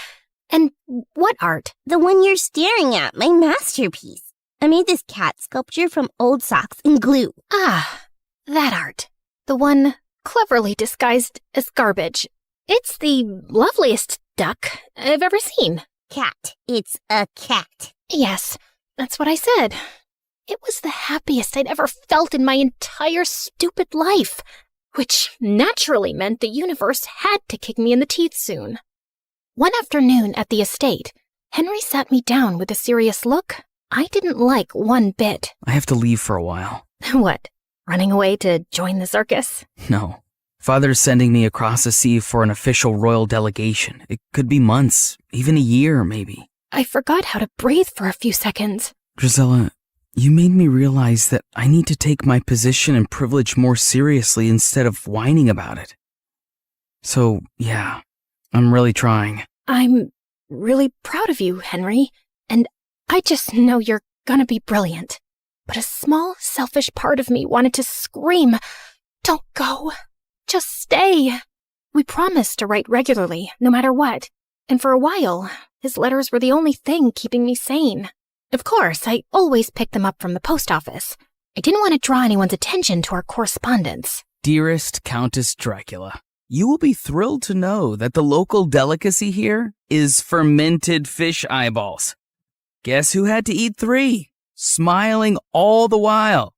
And what art? The one you're staring at, my masterpiece. I made this cat sculpture from old socks and glue. Ah, that art. The one cleverly disguised as garbage. It's the loveliest duck I've ever seen. Cat. It's a cat. Yes, that's what I said. It was the happiest I'd ever felt in my entire stupid life, which naturally meant the universe had to kick me in the teeth soon. One afternoon at the estate, Henry sat me down with a serious look I didn't like one bit. I have to leave for a while. What, running away to join the circus? No. Father's sending me across the sea for an official royal delegation. It could be months, even a year, maybe. I forgot how to breathe for a few seconds. Drizella, you made me realize that I need to take my position and privilege more seriously instead of whining about it. So, yeah, I'm really trying. I'm really proud of you, Henry, and I just know you're gonna be brilliant. But a small, selfish part of me wanted to scream, "Don't go! Just stay!" We promised to write regularly, no matter what, and for a while, his letters were the only thing keeping me sane. Of course, I always picked them up from the post office. I didn't want to draw anyone's attention to our correspondence. Dearest Countess Dracula, you will be thrilled to know that the local delicacy here is fermented fish eyeballs. Guess who had to eat 3? Smiling all the while.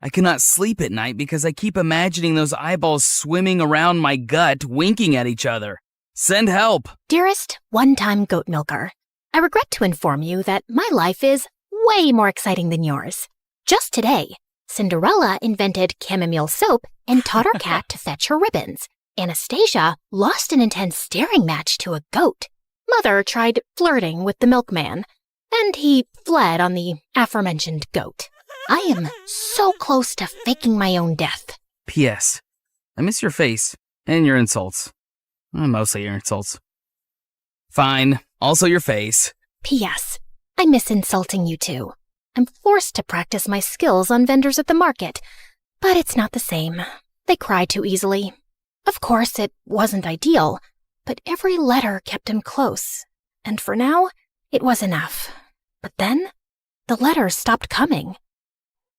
I cannot sleep at night because I keep imagining those eyeballs swimming around my gut, winking at each other. Send help. Dearest one-time goat milker, I regret to inform you that my life is way more exciting than yours. Just today, Cinderella invented chamomile soap and taught our cat to fetch her ribbons. Anastasia lost an intense staring match to a goat. Mother tried flirting with the milkman, and he fled on the aforementioned goat. I am so close to faking my own death. P.S. I miss your face and your insults. Mostly your insults. Fine. Also your face. P.S. I miss insulting you too. I'm forced to practice my skills on vendors at the market, but it's not the same. They cry too easily. Of course, it wasn't ideal, but every letter kept him close, and for now, it was enough. But then, the letters stopped coming.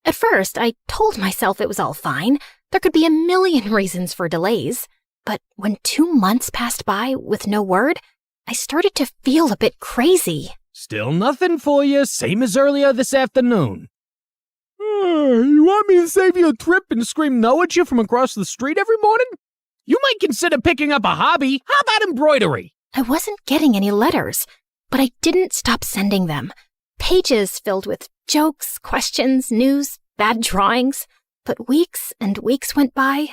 At first, I told myself it was all fine. There could be a million reasons for delays. But when 2 months passed by with no word, I started to feel a bit crazy. Still nothing for you, same as earlier this afternoon. You want me to save you a trip and scream no at you from across the street every morning? You might consider picking up a hobby. How about embroidery? I wasn't getting any letters, but I didn't stop sending them. Pages filled with jokes, questions, news, bad drawings. But weeks and weeks went by,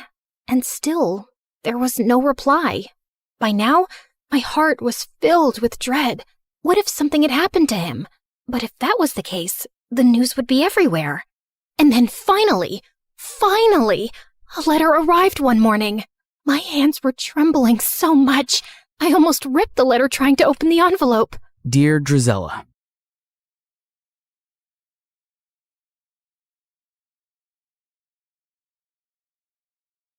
and still there was no reply. By now, my heart was filled with dread. What if something had happened to him? But if that was the case, the news would be everywhere. And then finally, a letter arrived one morning. My hands were trembling so much, I almost ripped the letter trying to open the envelope. Dear Drizella,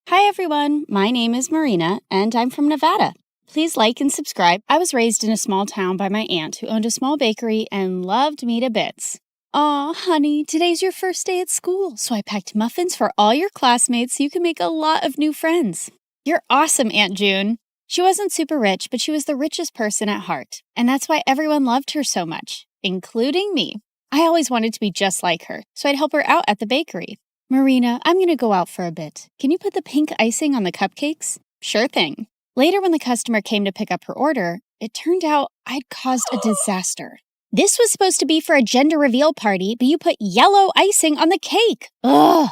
Hi everyone, my name is Marina, and I'm from Nevada. Please like and subscribe. I was raised in a small town by my aunt who owned a small bakery and loved me to bits. Aw, honey, today's your first day at school, so I packed muffins for all your classmates so you can make a lot of new friends. You're awesome, Aunt June. She wasn't super rich, but she was the richest person at heart, and that's why everyone loved her so much, including me. I always wanted to be just like her, so I'd help her out at the bakery. Marina, I'm going to go out for a bit. Can you put the pink icing on the cupcakes? Sure thing. Later, when the customer came to pick up her order, it turned out I'd caused a disaster. This was supposed to be for a gender reveal party, but you put yellow icing on the cake. Ugh!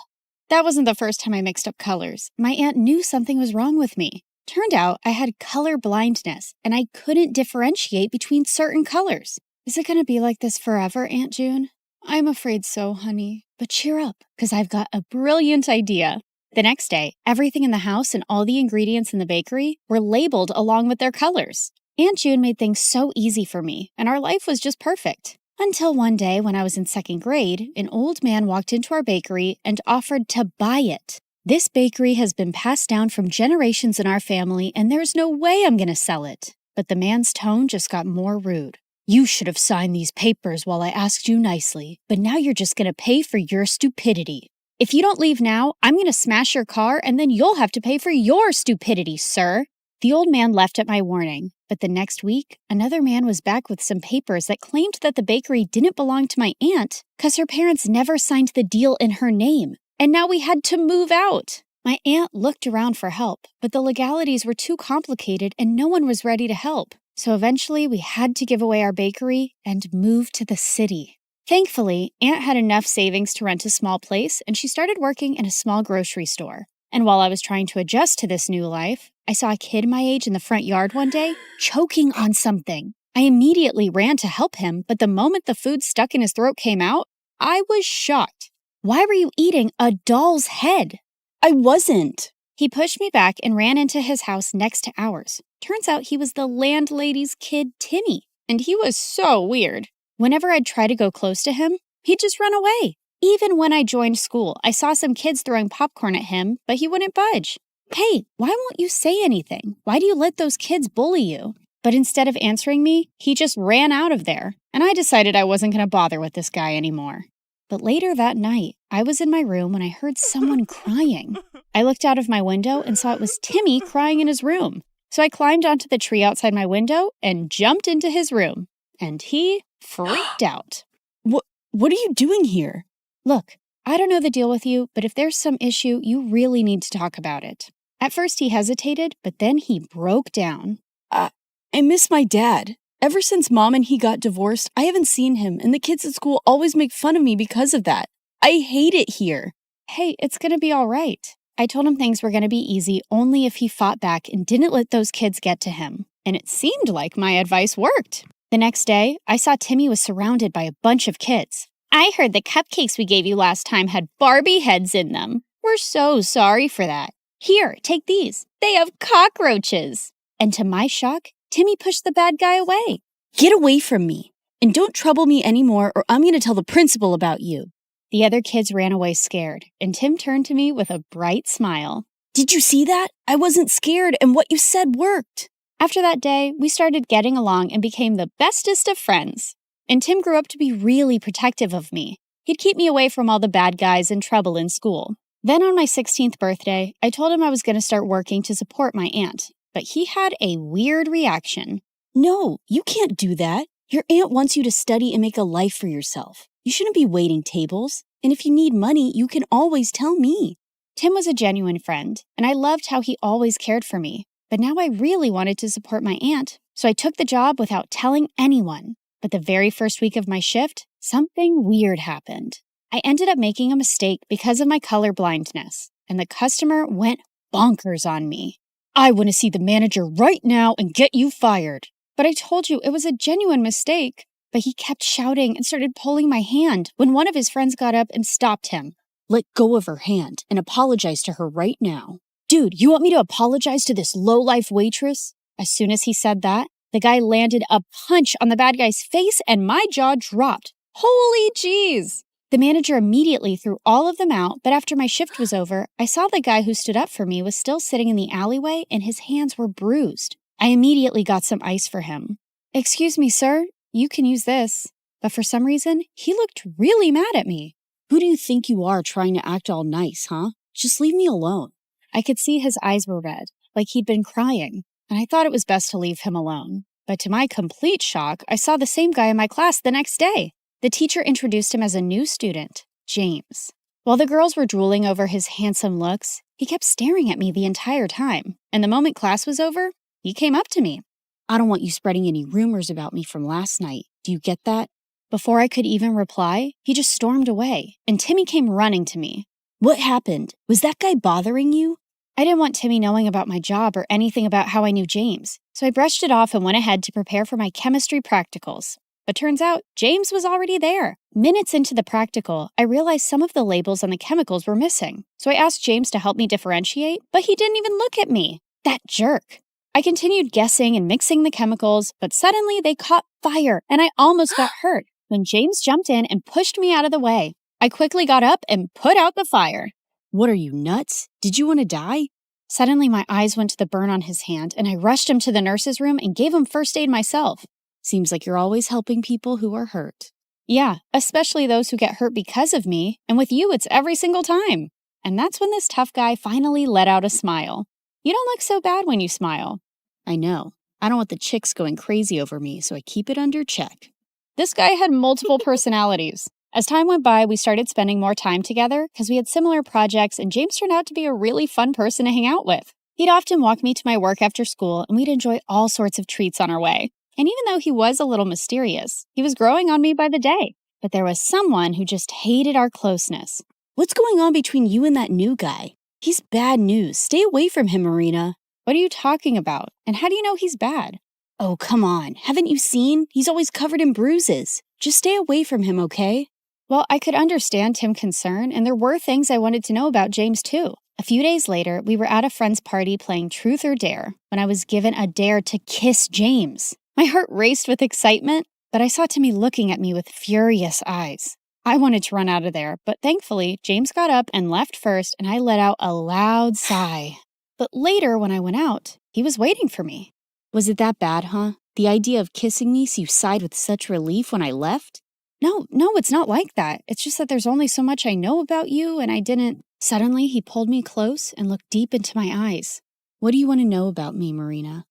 That wasn't the first time I mixed up colors. My aunt knew something was wrong with me. Turned out I had color blindness, and I couldn't differentiate between certain colors. Is it going to be like this forever, Aunt June? I'm afraid so, honey. But cheer up, because I've got a brilliant idea. The next day, everything in the house and all the ingredients in the bakery were labeled along with their colors. Aunt June made things so easy for me, and our life was just perfect. Until one day when I was in 2nd grade, an old man walked into our bakery and offered to buy it. This bakery has been passed down from generations in our family, and there's no way I'm going to sell it. But the man's tone just got more rude. You should have signed these papers while I asked you nicely, but now you're just going to pay for your stupidity. If you don't leave now, I'm going to smash your car, and then you'll have to pay for your stupidity, sir. The old man left at my warning, but the next week, another man was back with some papers that claimed that the bakery didn't belong to my aunt because her parents never signed the deal in her name, and now we had to move out. My aunt looked around for help, but the legalities were too complicated and no one was ready to help. So eventually we had to give away our bakery and move to the city. Thankfully, Aunt had enough savings to rent a small place, and she started working in a small grocery store. And while I was trying to adjust to this new life, I saw a kid my age in the front yard one day, choking on something. I immediately ran to help him, but the moment the food stuck in his throat came out, I was shocked. Why were you eating a doll's head? I wasn't. He pushed me back and ran into his house next to ours. Turns out he was the landlady's kid, Timmy, and he was so weird. Whenever I'd try to go close to him, he'd just run away. Even when I joined school, I saw some kids throwing popcorn at him, but he wouldn't budge. Hey, why won't you say anything? Why do you let those kids bully you? But instead of answering me, he just ran out of there, and I decided I wasn't going to bother with this guy anymore. But later that night, I was in my room when I heard someone crying. I looked out of my window and saw it was Timmy crying in his room. So I climbed onto the tree outside my window and jumped into his room. And he freaked out. What are you doing here? Look, I don't know the deal with you, but if there's some issue, you really need to talk about it. At first he hesitated, but then he broke down. I miss my dad. Ever since Mom and he got divorced, I haven't seen him, and the kids at school always make fun of me because of that. I hate it here. Hey, it's gonna be all right. I told him things were gonna be easy only if he fought back and didn't let those kids get to him. And it seemed like my advice worked. The next day, I saw Timmy was surrounded by a bunch of kids. I heard the cupcakes we gave you last time had Barbie heads in them. We're so sorry for that. Here, take these. They have cockroaches. And to my shock, Timmy pushed the bad guy away. Get away from me. And don't trouble me anymore or I'm going to tell the principal about you. The other kids ran away scared, and Tim turned to me with a bright smile. Did you see that? I wasn't scared, and what you said worked. After that day, we started getting along and became the bestest of friends. And Tim grew up to be really protective of me. He'd keep me away from all the bad guys and trouble in school. Then on my 16th birthday, I told him I was going to start working to support my aunt. But he had a weird reaction. No, you can't do that. Your aunt wants you to study and make a life for yourself. You shouldn't be waiting tables. And if you need money, you can always tell me. Tim was a genuine friend, and I loved how he always cared for me. But now I really wanted to support my aunt, so I took the job without telling anyone. But the very first week of my shift, something weird happened. I ended up making a mistake because of my color blindness, and the customer went bonkers on me. I want to see the manager right now and get you fired. But I told you it was a genuine mistake. But he kept shouting and started pulling my hand when one of his friends got up and stopped him. Let go of her hand and apologize to her right now. Dude, you want me to apologize to this low-life waitress? As soon as he said that, the guy landed a punch on the bad guy's face and my jaw dropped. Holy jeez! The manager immediately threw all of them out, but after my shift was over, I saw the guy who stood up for me was still sitting in the alleyway and his hands were bruised. I immediately got some ice for him. Excuse me, sir, you can use this. But for some reason, he looked really mad at me. Who do you think you are trying to act all nice, huh? Just leave me alone. I could see his eyes were red, like he'd been crying, and I thought it was best to leave him alone. But to my complete shock, I saw the same guy in my class the next day. The teacher introduced him as a new student, James. While the girls were drooling over his handsome looks, He kept staring at me the entire time, and the moment class was over, he came up to me. I don't want you spreading any rumors about me from last night. Do you get that? Before I could even reply, he just stormed away, and Timmy came running to me. What happened? Was that guy bothering you? I didn't want Timmy knowing about my job or anything about how I knew James, so I brushed it off and went ahead to prepare for my chemistry practicals. But turns out, James was already there. Minutes into the practical, I realized some of the labels on the chemicals were missing, so I asked James to help me differentiate, but he didn't even look at me. That jerk. I continued guessing and mixing the chemicals, but suddenly they caught fire, and I almost got hurt when James jumped in and pushed me out of the way. I quickly got up and put out the fire. What are you, nuts? Did you want to die? Suddenly, my eyes went to the burn on his hand, and I rushed him to the nurse's room and gave him first aid myself. Seems like you're always helping people who are hurt. Yeah, especially those who get hurt because of me, and with you, it's every single time. And that's when this tough guy finally let out a smile. You don't look so bad when you smile. I know. I don't want the chicks going crazy over me, so I keep it under check. This guy had multiple personalities. As time went by, we started spending more time together because we had similar projects, and James turned out to be a really fun person to hang out with. He'd often walk me to my work after school, and we'd enjoy all sorts of treats on our way. And even though he was a little mysterious, he was growing on me by the day. But there was someone who just hated our closeness. What's going on between you and that new guy? He's bad news. Stay away from him, Marina. What are you talking about? And how do you know he's bad? Oh, come on. Haven't you seen? He's always covered in bruises. Just stay away from him, okay? Well, I could understand Tim's concern, and there were things I wanted to know about James, too. A few days later, we were at a friend's party playing Truth or Dare when I was given a dare to kiss James. My heart raced with excitement, but I saw Timmy looking at me with furious eyes. I wanted to run out of there, but thankfully, James got up and left first, and I let out a loud sigh. But later, when I went out, he was waiting for me. Was it that bad, huh? The idea of kissing me so you sighed with such relief when I left? No, it's not like that. It's just that there's only so much I know about you, and I didn't... Suddenly, he pulled me close and looked deep into my eyes. What do you want to know about me, Marina?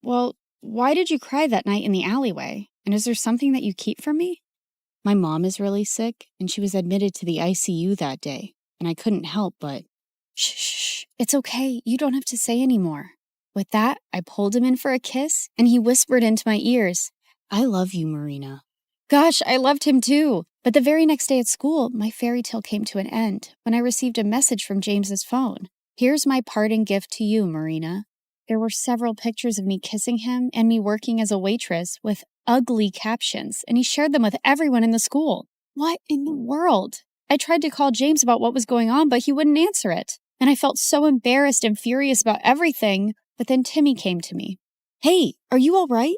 Well, why did you cry that night in the alleyway? And is there something that you keep from me? My mom is really sick, and she was admitted to the ICU that day, and I couldn't help but... Shh, it's okay. You don't have to say anymore. With that, I pulled him in for a kiss, and he whispered into my ears, I love you, Marina. Gosh, I loved him too. But the very next day at school, my fairy tale came to an end when I received a message from James's phone. Here's my parting gift to you, Marina. There were several pictures of me kissing him and me working as a waitress with ugly captions, and he shared them with everyone in the school. What in the world? I tried to call James about what was going on, but he wouldn't answer it. And I felt so embarrassed and furious about everything, but then Timmy came to me. Hey, are you all right?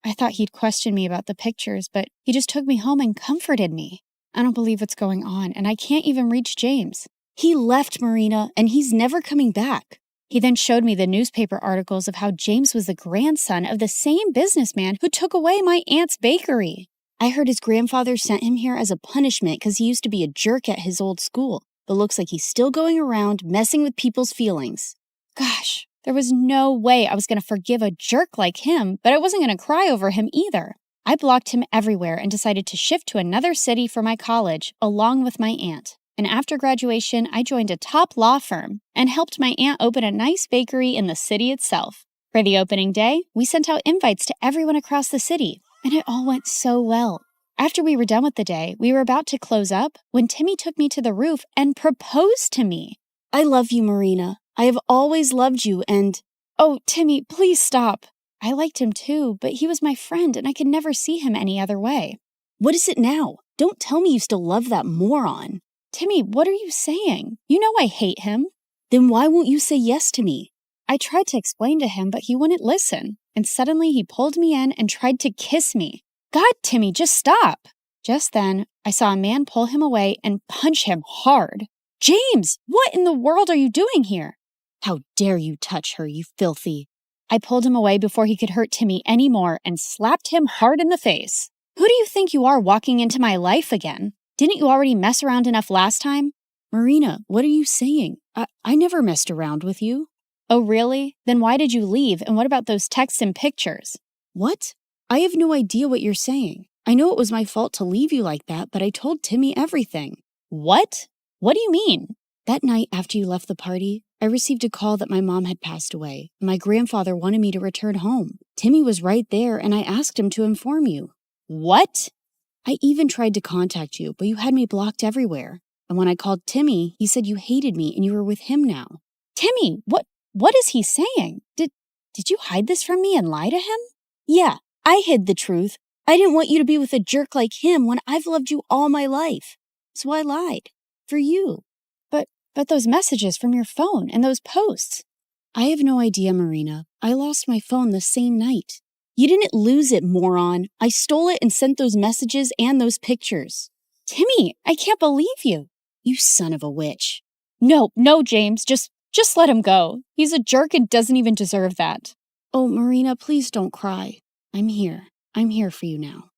I thought he'd question me about the pictures, but he just took me home and comforted me. I don't believe what's going on, and I can't even reach James. He left, Marina, and he's never coming back. He then showed me the newspaper articles of how James was the grandson of the same businessman who took away my aunt's bakery. I heard his grandfather sent him here as a punishment because he used to be a jerk at his old school, but looks like he's still going around messing with people's feelings. Gosh. There was no way I was going to forgive a jerk like him, but I wasn't going to cry over him either. I blocked him everywhere and decided to shift to another city for my college, along with my aunt. And after graduation, I joined a top law firm and helped my aunt open a nice bakery in the city itself. For the opening day, we sent out invites to everyone across the city, and it all went so well. After we were done with the day, we were about to close up when Timmy took me to the roof and proposed to me. I love you, Marina. I have always loved you and... Oh, Timmy, please stop. I liked him too, but he was my friend and I could never see him any other way. What is it now? Don't tell me you still love that moron. Timmy, what are you saying? You know I hate him. Then why won't you say yes to me? I tried to explain to him, but he wouldn't listen. And suddenly he pulled me in and tried to kiss me. God, Timmy, just stop. Just then, I saw a man pull him away and punch him hard. James, what in the world are you doing here? How dare you touch her, you filthy. I pulled him away before he could hurt Timmy anymore and slapped him hard in the face. Who do you think you are walking into my life again? Didn't you already mess around enough last time? Marina, what are you saying? I never messed around with you. Oh, really? Then why did you leave, and what about those texts and pictures? What? I have no idea what you're saying. I know it was my fault to leave you like that, but I told Timmy everything. What? What do you mean? That night after you left the party, I received a call that my mom had passed away. My grandfather wanted me to return home. Timmy was right there, and I asked him to inform you. What? I even tried to contact you, but you had me blocked everywhere. And when I called Timmy, he said you hated me and you were with him now. Timmy, what is he saying? Did you hide this from me and lie to him? Yeah, I hid the truth. I didn't want you to be with a jerk like him when I've loved you all my life. So I lied. For you. But those messages from your phone and those posts. I have no idea, Marina. I lost my phone the same night. You didn't lose it, moron. I stole it and sent those messages and those pictures. Timmy, I can't believe you. You son of a witch. No, James. Just let him go. He's a jerk and doesn't even deserve that. Oh, Marina, please don't cry. I'm here. I'm here for you now.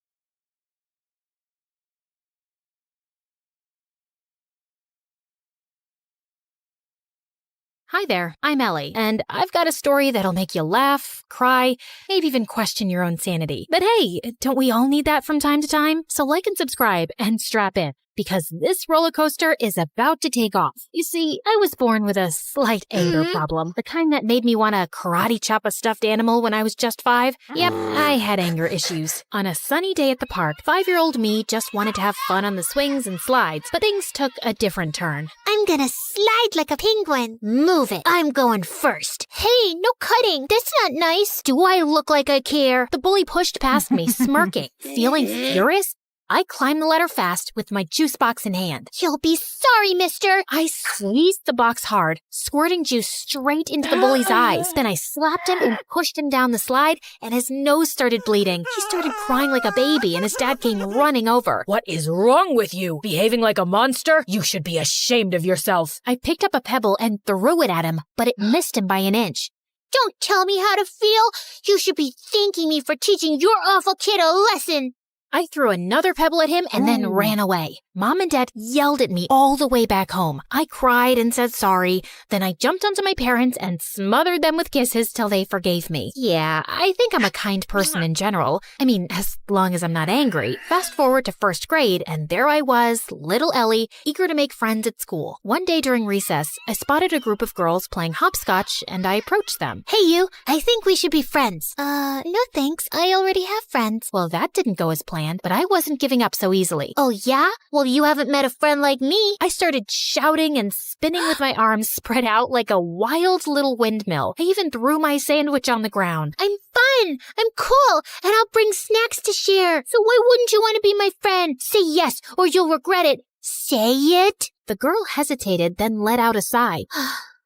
Hi there, I'm Ellie, and I've got a story that'll make you laugh, cry, maybe even question your own sanity. But hey, don't we all need that from time to time? So like and subscribe and strap in, because this roller coaster is about to take off. You see, I was born with a slight anger problem, the kind that made me want to karate chop a stuffed animal when I was just 5. Yep, I had anger issues. On a sunny day at the park, 5-year-old me just wanted to have fun on the swings and slides, but things took a different turn. I'm gonna slide like a penguin. Move it. I'm going first. Hey, no cutting. That's not nice. Do I look like I care? The bully pushed past me, smirking. Feeling furious, I climbed the ladder fast with my juice box in hand. You'll be sorry, mister. I squeezed the box hard, squirting juice straight into the bully's eyes. Then I slapped him and pushed him down the slide, and his nose started bleeding. He started crying like a baby, and his dad came running over. What is wrong with you? Behaving like a monster? You should be ashamed of yourself. I picked up a pebble and threw it at him, but it missed him by an inch. Don't tell me how to feel. You should be thanking me for teaching your awful kid a lesson. I threw another pebble at him and then ran away. Mom and Dad yelled at me all the way back home. I cried and said sorry. Then I jumped onto my parents and smothered them with kisses till they forgave me. Yeah, I think I'm a kind person in general. I mean, as long as I'm not angry. Fast forward to 1st grade, and there I was, little Ellie, eager to make friends at school. One day during recess, I spotted a group of girls playing hopscotch, and I approached them. Hey you, I think we should be friends. No thanks, I already have friends. Well, that didn't go as planned, but I wasn't giving up so easily. Oh yeah? Well, you haven't met a friend like me. I started shouting and spinning with my arms spread out like a wild little windmill. I even threw my sandwich on the ground. I'm fun, I'm cool, and I'll bring snacks to share. So why wouldn't you want to be my friend? Say yes, or you'll regret it. Say it. The girl hesitated, then let out a sigh.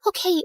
Okay,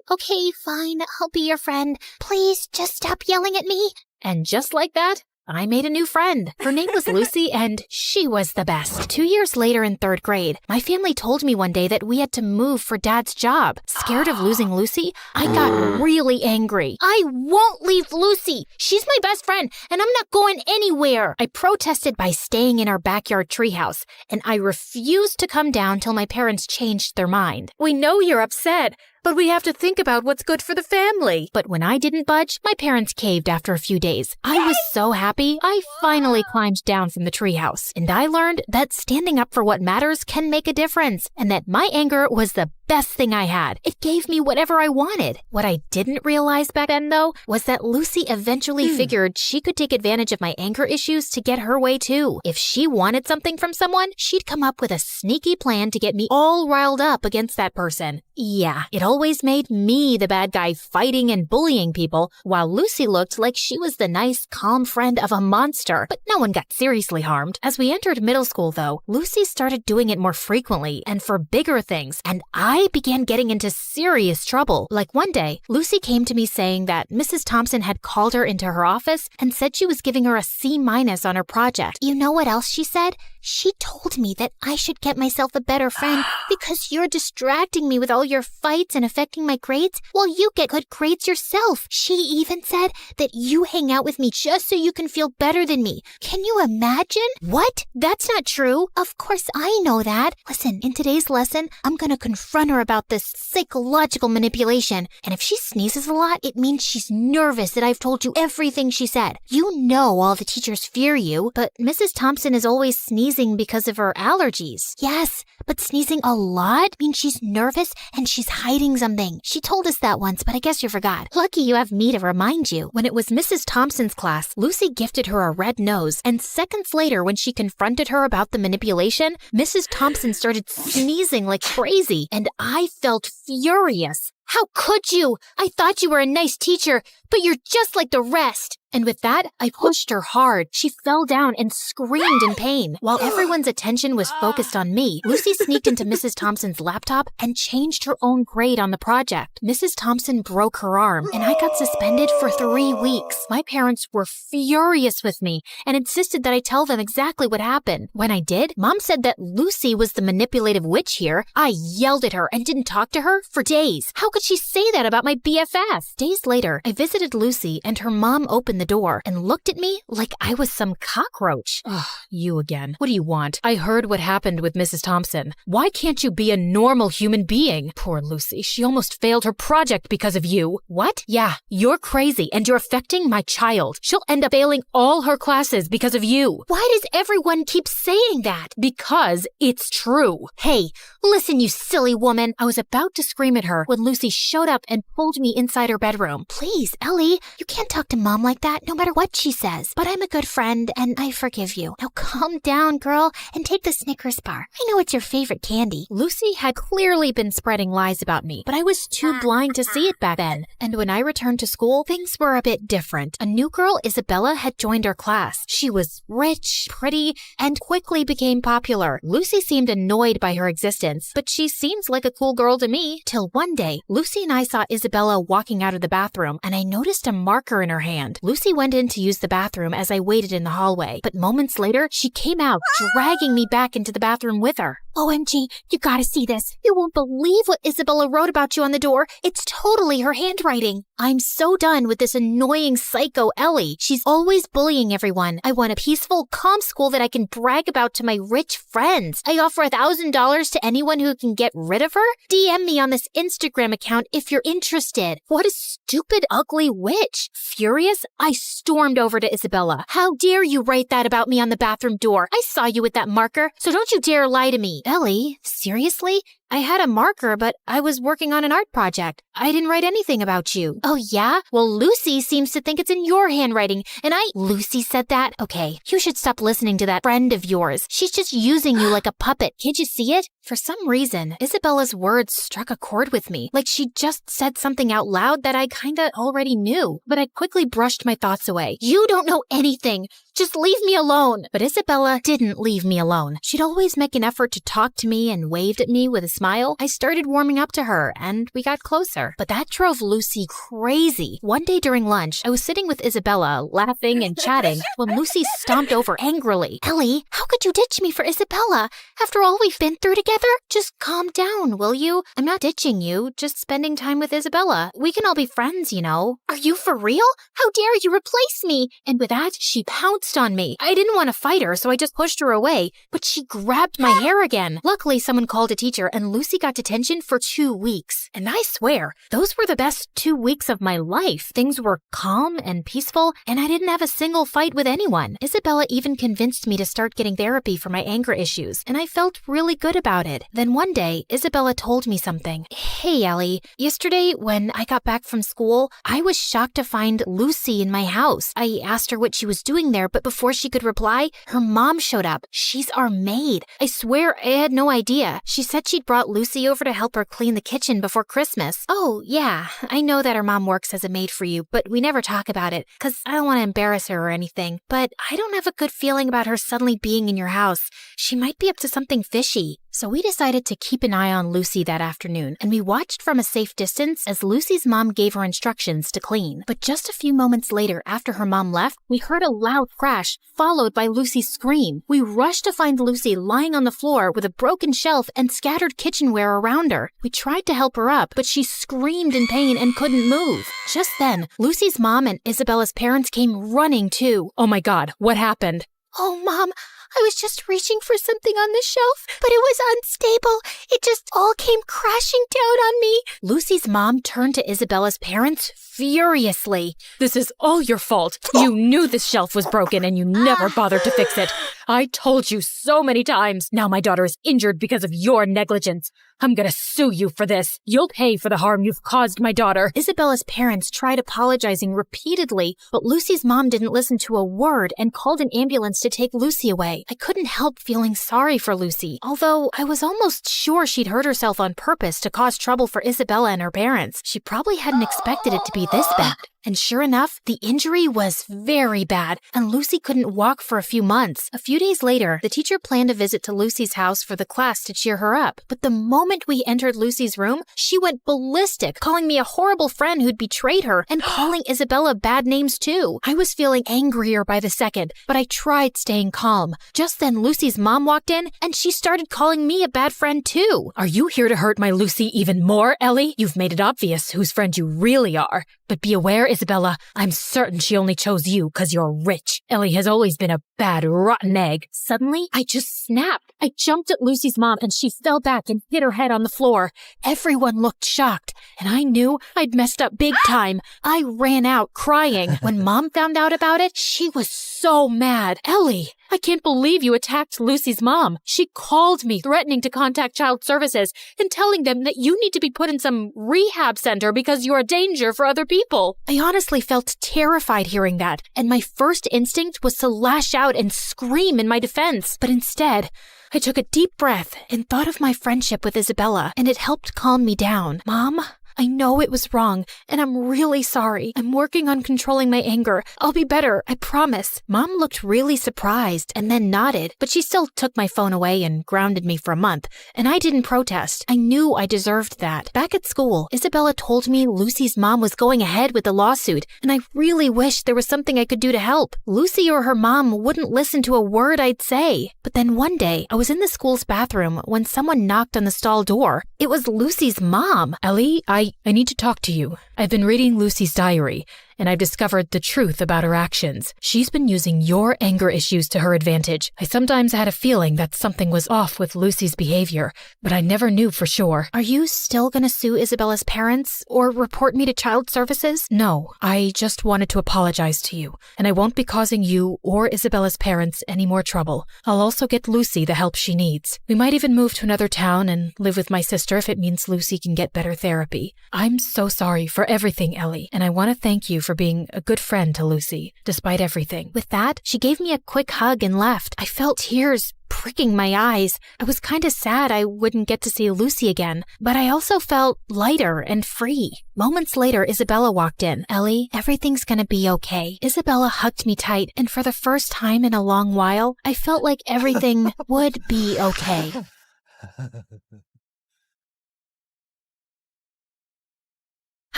fine, I'll be your friend. Please, just stop yelling at me. And just like that, I made a new friend. Her name was Lucy, and she was the best. 2 years later in 3rd grade, my family told me one day that we had to move for Dad's job. Scared of losing Lucy, I got really angry. I won't leave Lucy. She's my best friend, and I'm not going anywhere. I protested by staying in our backyard treehouse, and I refused to come down till my parents changed their mind. We know you're upset, but we have to think about what's good for the family. But when I didn't budge, my parents caved after a few days. I was so happy, I finally climbed down from the treehouse. And I learned that standing up for what matters can make a difference, and that my anger was the best thing I had. It gave me whatever I wanted. What I didn't realize back then, though, was that Lucy eventually figured she could take advantage of my anger issues to get her way, too. If she wanted something from someone, she'd come up with a sneaky plan to get me all riled up against that person. Yeah, it always made me the bad guy fighting and bullying people, while Lucy looked like she was the nice, calm friend of a monster. But no one got seriously harmed. As we entered middle school, though, Lucy started doing it more frequently and for bigger things, and I began getting into serious trouble. Like one day, Lucy came to me saying that Mrs. Thompson had called her into her office and said she was giving her a C- on her project. You know what else she said? She told me that I should get myself a better friend because you're distracting me with all your fights and affecting my grades while you get good grades yourself. She even said that you hang out with me just so you can feel better than me. Can you imagine? What? That's not true. Of course I know that. Listen, in today's lesson, I'm gonna confront on her about this psychological manipulation. And if she sneezes a lot, it means she's nervous that I've told you everything she said. You know all the teachers fear you, but Mrs. Thompson is always sneezing because of her allergies. Yes, but sneezing a lot means she's nervous and she's hiding something. She told us that once, but I guess you forgot. Lucky you have me to remind you. When it was Mrs. Thompson's class, Lucy gifted her a red nose, and seconds later when she confronted her about the manipulation, Mrs. Thompson started sneezing like crazy, and I felt furious. How could you? I thought you were a nice teacher, but you're just like the rest. And with that, I pushed her hard. She fell down and screamed in pain. While everyone's attention was focused on me, Lucy sneaked into Mrs. Thompson's laptop and changed her own grade on the project. Mrs. Thompson broke her arm, and I got suspended for 3 weeks. My parents were furious with me and insisted that I tell them exactly what happened. When I did, Mom said that Lucy was the manipulative witch here. I yelled at her and didn't talk to her for days. How could she say that about my BFF? Days later, I visited Lucy, and her mom opened the door and looked at me like I was some cockroach. Ugh, you again. What do you want? I heard what happened with Mrs. Thompson. Why can't you be a normal human being? Poor Lucy, she almost failed her project because of you. What? Yeah, you're crazy and you're affecting my child. She'll end up failing all her classes because of you. Why does everyone keep saying that? Because it's true. Hey, listen, you silly woman. I was about to scream at her when Lucy showed up and pulled me inside her bedroom. Please, Ellie, you can't talk to Mom like that no matter what she says. But I'm a good friend and I forgive you. Now calm down, girl, and take the Snickers bar. I know it's your favorite candy. Lucy had clearly been spreading lies about me, but I was too blind to see it back then. And when I returned to school, things were a bit different. A new girl, Isabella, had joined our class. She was rich, pretty, and quickly became popular. Lucy seemed annoyed by her existence, but she seems like a cool girl to me. Till one day, Lucy and I saw Isabella walking out of the bathroom, and I noticed a marker in her hand. Lucy went in to use the bathroom as I waited in the hallway, but moments later, she came out, dragging me back into the bathroom with her. OMG, you gotta see this. You won't believe what Isabella wrote about you on the door. It's totally her handwriting. I'm so done with this annoying psycho Ellie. She's always bullying everyone. I want a peaceful, calm school that I can brag about to my rich friends. I offer $1,000 to anyone who can get rid of her. DM me on this Instagram account if you're interested. What a stupid, ugly witch. Furious, I stormed over to Isabella. How dare you write that about me on the bathroom door? I saw you with that marker, so don't you dare lie to me. Ellie, seriously? I had a marker, but I was working on an art project. I didn't write anything about you. Oh, yeah? Well, Lucy seems to think it's in your handwriting, and Lucy said that? Okay, you should stop listening to that friend of yours. She's just using you like a puppet. Can't you see it? For some reason, Isabella's words struck a chord with me, like she just said something out loud that I kinda already knew. But I quickly brushed my thoughts away. You don't know anything. Just leave me alone. But Isabella didn't leave me alone. She'd always make an effort to talk to me and waved at me with a smile. I started warming up to her, and we got closer. But that drove Lucy crazy. One day during lunch, I was sitting with Isabella, laughing and chatting, when Lucy stomped over angrily. Ellie, how could you ditch me for Isabella? After all we've been through together? Just calm down, will you? I'm not ditching you, just spending time with Isabella. We can all be friends, you know. Are you for real? How dare you replace me? And with that, she pounced on me. I didn't want to fight her, so I just pushed her away, but she grabbed my hair again. Luckily, someone called a teacher, and Lucy got detention for 2 weeks. And I swear, those were the best 2 weeks of my life. Things were calm and peaceful, and I didn't have a single fight with anyone. Isabella even convinced me to start getting therapy for my anger issues, and I felt really good about it. Then one day, Isabella told me something. Hey, Ellie, yesterday when I got back from school, I was shocked to find Lucy in my house. I asked her what she was doing there, but before she could reply, her mom showed up. She's our maid. I swear I had no idea. She said she'd brought Lucy over to help her clean the kitchen before Christmas. Oh, yeah, I know that her mom works as a maid for you, but we never talk about it, because I don't want to embarrass her or anything. But I don't have a good feeling about her suddenly being in your house. She might be up to something fishy. So we decided to keep an eye on Lucy that afternoon, and we watched from a safe distance as Lucy's mom gave her instructions to clean. But just a few moments later, after her mom left, we heard a loud crash, followed by Lucy's scream. We rushed to find Lucy lying on the floor with a broken shelf and scattered kitchenware around her. We tried to help her up, but she screamed in pain and couldn't move. Just then, Lucy's mom and Isabella's parents came running too. Oh my God, what happened? Oh, Mom, I was just reaching for something on the shelf, but it was unstable. It just all came crashing down on me. Lucy's mom turned to Isabella's parents furiously. This is all your fault. You knew this shelf was broken and you never bothered to fix it. I told you so many times. Now my daughter is injured because of your negligence. I'm gonna sue you for this. You'll pay for the harm you've caused my daughter. Isabella's parents tried apologizing repeatedly, but Lucy's mom didn't listen to a word and called an ambulance to take Lucy away. I couldn't help feeling sorry for Lucy, although I was almost sure she'd hurt herself on purpose to cause trouble for Isabella and her parents. She probably hadn't expected it to be this bad. And sure enough, the injury was very bad, and Lucy couldn't walk for a few months. A few days later, the teacher planned a visit to Lucy's house for the class to cheer her up. But the moment we entered Lucy's room, she went ballistic, calling me a horrible friend who'd betrayed her, and calling Isabella bad names too. I was feeling angrier by the second, but I tried staying calm. Just then, Lucy's mom walked in, and she started calling me a bad friend too. Are you here to hurt my Lucy even more, Ellie? You've made it obvious whose friend you really are. But be aware, Isabella, I'm certain she only chose you because you're rich. Ellie has always been a bad, rotten egg. Suddenly, I just snapped. I jumped at Lucy's mom and she fell back and hit her head on the floor. Everyone looked shocked, and I knew I'd messed up big time. I ran out crying. When Mom found out about it, she was so mad. Ellie, I can't believe you attacked Lucy's mom. She called me, threatening to contact Child Services and telling them that you need to be put in some rehab center because you're a danger for other people. I honestly felt terrified hearing that, and my first instinct was to lash out and scream in my defense. But instead, I took a deep breath and thought of my friendship with Isabella, and it helped calm me down. Mom, I know it was wrong, and I'm really sorry. I'm working on controlling my anger. I'll be better, I promise. Mom looked really surprised and then nodded, but she still took my phone away and grounded me for a month, and I didn't protest. I knew I deserved that. Back at school, Isabella told me Lucy's mom was going ahead with the lawsuit, and I really wished there was something I could do to help. Lucy or her mom wouldn't listen to a word I'd say. But then one day, I was in the school's bathroom when someone knocked on the stall door. It was Lucy's mom. Ellie, I need to talk to you. I've been reading Lucy's diary, and I've discovered the truth about her actions. She's been using your anger issues to her advantage. I sometimes had a feeling that something was off with Lucy's behavior, but I never knew for sure. Are you still gonna sue Isabella's parents or report me to Child Services? No, I just wanted to apologize to you, and I won't be causing you or Isabella's parents any more trouble. I'll also get Lucy the help she needs. We might even move to another town and live with my sister if it means Lucy can get better therapy. I'm so sorry for everything, Ellie, and I want to thank you for being a good friend to Lucy, despite everything. With that, she gave me a quick hug and left. I felt tears pricking my eyes. I was kind of sad I wouldn't get to see Lucy again, but I also felt lighter and free. Moments later, Isabella walked in. Ellie, everything's gonna be okay. Isabella hugged me tight, and for the first time in a long while, I felt like everything would be okay.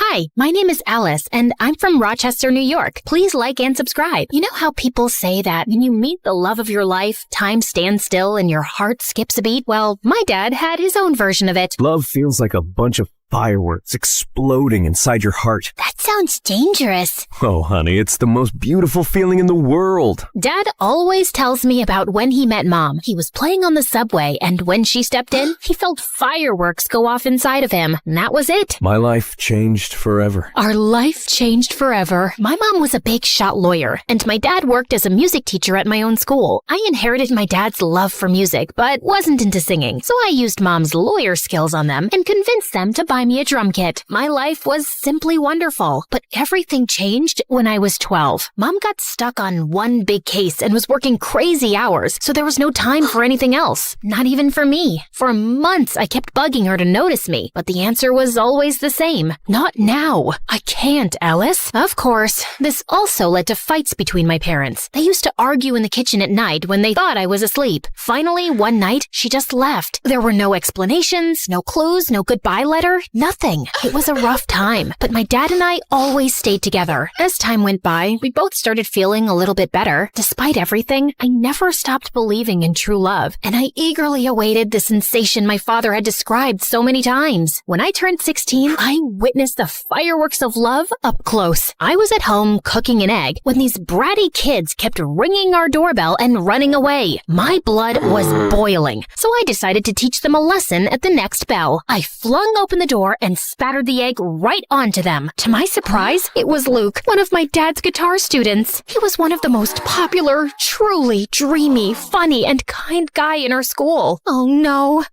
Hi, my name is Alice, and I'm from Rochester, New York. Please like and subscribe. You know how people say that when you meet the love of your life, time stands still and your heart skips a beat? Well, my dad had his own version of it. Love feels like a bunch of fireworks exploding inside your heart. That sounds dangerous. Oh, honey, it's the most beautiful feeling in the world. Dad always tells me about when he met Mom. He was playing on the subway, and when she stepped in, he felt fireworks go off inside of him. And that was it. My life changed forever. Our life changed forever. My mom was a big shot lawyer, and my dad worked as a music teacher at my own school. I inherited my dad's love for music, but wasn't into singing, so I used Mom's lawyer skills on them and convinced them to buy me a drum kit. My life was simply wonderful, but everything changed when I was 12. Mom got stuck on one big case and was working crazy hours, so there was no time for anything else. Not even for me. For months, I kept bugging her to notice me, but the answer was always the same. Not now. I can't, Alice. Of course, this also led to fights between my parents. They used to argue in the kitchen at night when they thought I was asleep. Finally, one night, she just left. There were no explanations, no clues, no goodbye letter, Nothing. It was a rough time, but my dad and I always stayed together. As time went by, we both started feeling a little bit better. Despite everything, I never stopped believing in true love, and I eagerly awaited the sensation my father had described so many times. When I turned 16, I witnessed the fireworks of love up close. I was at home cooking an egg when these bratty kids kept ringing our doorbell and running away. My blood was boiling, so I decided to teach them a lesson at the next bell. I flung open the door and spattered the egg right onto them. To my surprise, it was Luke, one of my dad's guitar students. He was one of the most popular, truly dreamy, funny, and kind guy in our school. Oh no.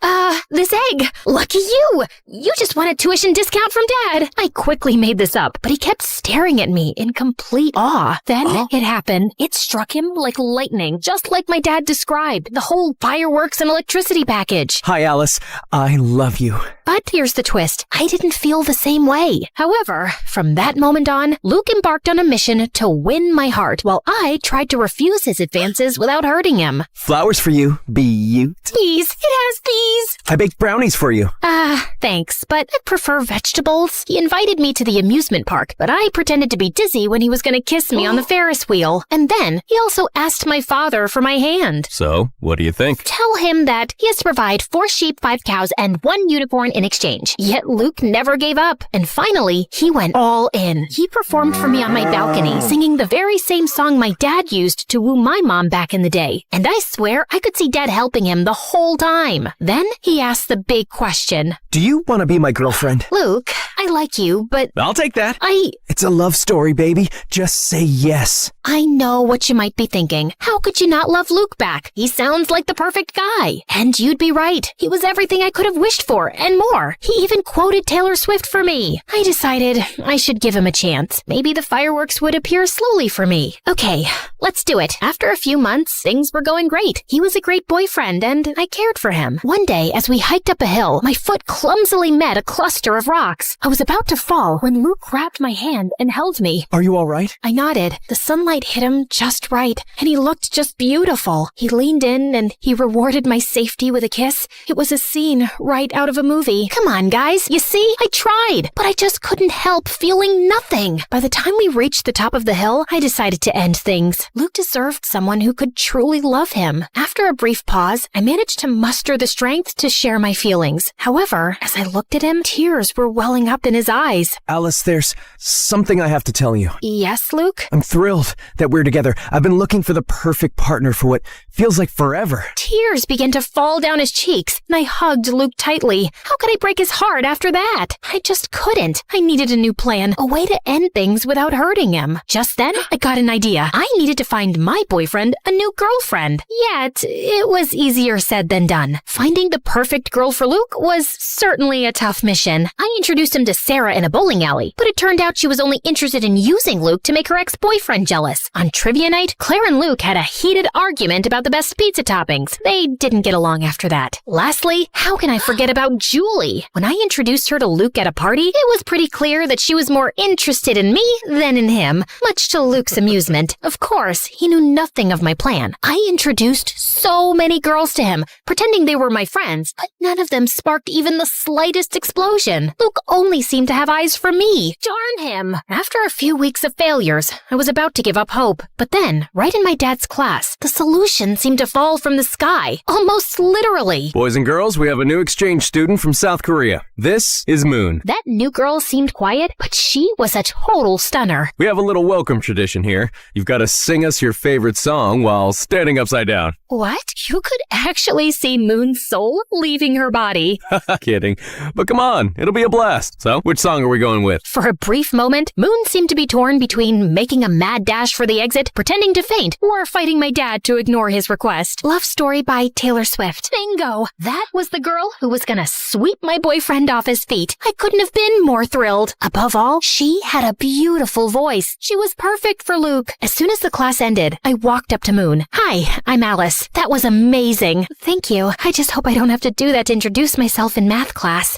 This egg. Lucky you. You just won a tuition discount from Dad. I quickly made this up, but he kept staring at me in complete awe. Then it happened. It struck him like lightning, just like my dad described. The whole fireworks and electricity package. Hi, Alice. I love you. But here's the twist. I didn't feel the same way. However, from that moment on, Luke embarked on a mission to win my heart, while I tried to refuse his advances without hurting him. Flowers for you, Beaut. Bees. It has bees. I baked brownies for you. Thanks, but I prefer vegetables. He invited me to the amusement park, but I pretended to be dizzy when he was going to kiss me on the Ferris wheel. And then he also asked my father for my hand. So, what do you think? Tell him that he has to provide 4 sheep, 5 cows, and 1 unicorn in exchange. Yet Luke never gave up. And finally, he went all in. He performed for me on my balcony, singing the very same song my dad used to woo my mom back in the day. And I swear I could see Dad helping him the whole time. Then he asked the big question. Do you want to be my girlfriend? Luke, I like you, but... I'll take that. I... It's a love story, baby. Just say yes. I know what you might be thinking. How could you not love Luke back? He sounds like the perfect guy. And you'd be right. He was everything I could have wished for, and more. He even quoted Taylor Swift for me. I decided I should give him a chance. Maybe the fireworks would appear slowly for me. Okay, let's do it. After a few months, things were going great. He was a great boyfriend, and I cared for him. One day, as we hiked up a hill, my foot clumsily met a cluster of rocks. I was about to fall when Luke grabbed my hand and held me. Are you all right? I nodded. The sunlight hit him just right, and he looked just beautiful. He leaned in, and he rewarded my safety with a kiss. It was a scene right out of a movie. Come on, guys. You see? I tried, but I just couldn't help feeling nothing. By the time we reached the top of the hill, I decided to end things. Luke deserved someone who could truly love him. After a brief pause, I managed to muster the strength to share my feelings. However, as I looked at him, tears were welling up in his eyes. Alice, there's something I have to tell you. Yes, Luke? I'm thrilled that we're together. I've been looking for the perfect partner for what feels like forever. Tears began to fall down his cheeks, and I hugged Luke tightly. How could I break his heart after that? I just couldn't. I needed a new plan, a way to end things without hurting him. Just then, I got an idea. I needed to find my boyfriend a new girlfriend. Yet, it was easier said than done. Finding the perfect girl for Luke was certainly a tough mission. I introduced him to Sarah in a bowling alley, but it turned out she was only interested in using Luke to make her ex-boyfriend jealous. On trivia night, Claire and Luke had a heated argument about the best pizza toppings. They didn't get along after that. Lastly, how can I forget about Julie? When I introduced her to Luke at a party, it was pretty clear that she was more interested in me than in him, much to Luke's amusement. Of course, he knew nothing of my plan. I introduced so many girls to him, pretending they were my friends, but none of them sparked even the slightest explosion. Luke only seemed to have eyes for me. Darn him! After a few weeks of failures, I was about to give up hope. But then, right in my dad's class, the solution seemed to fall from the sky, almost literally. Boys and girls, we have a new exchange student from South Korea. This is Moon. That new girl seemed quiet, but she was a total stunner. We have a little welcome tradition here. You've got to sing us your favorite song while standing upside down. What? You could actually see Moon's soul leaving her body. Kidding. But come on, it'll be a blast. So, which song are we going with? For a brief moment, Moon seemed to be torn between making a mad dash for the exit, pretending to faint, or fighting my dad to ignore his request. Love Story by Taylor Swift. Bingo! That was the girl who was gonna sweep my boyfriend off his feet. I couldn't have been more thrilled. Above all, she had a beautiful voice. She was perfect for Luke. As soon as the class ended, I walked up to Moon. Hi, I'm Alice. That was amazing. Thank you. I just hope I don't have to do that to introduce myself in math class.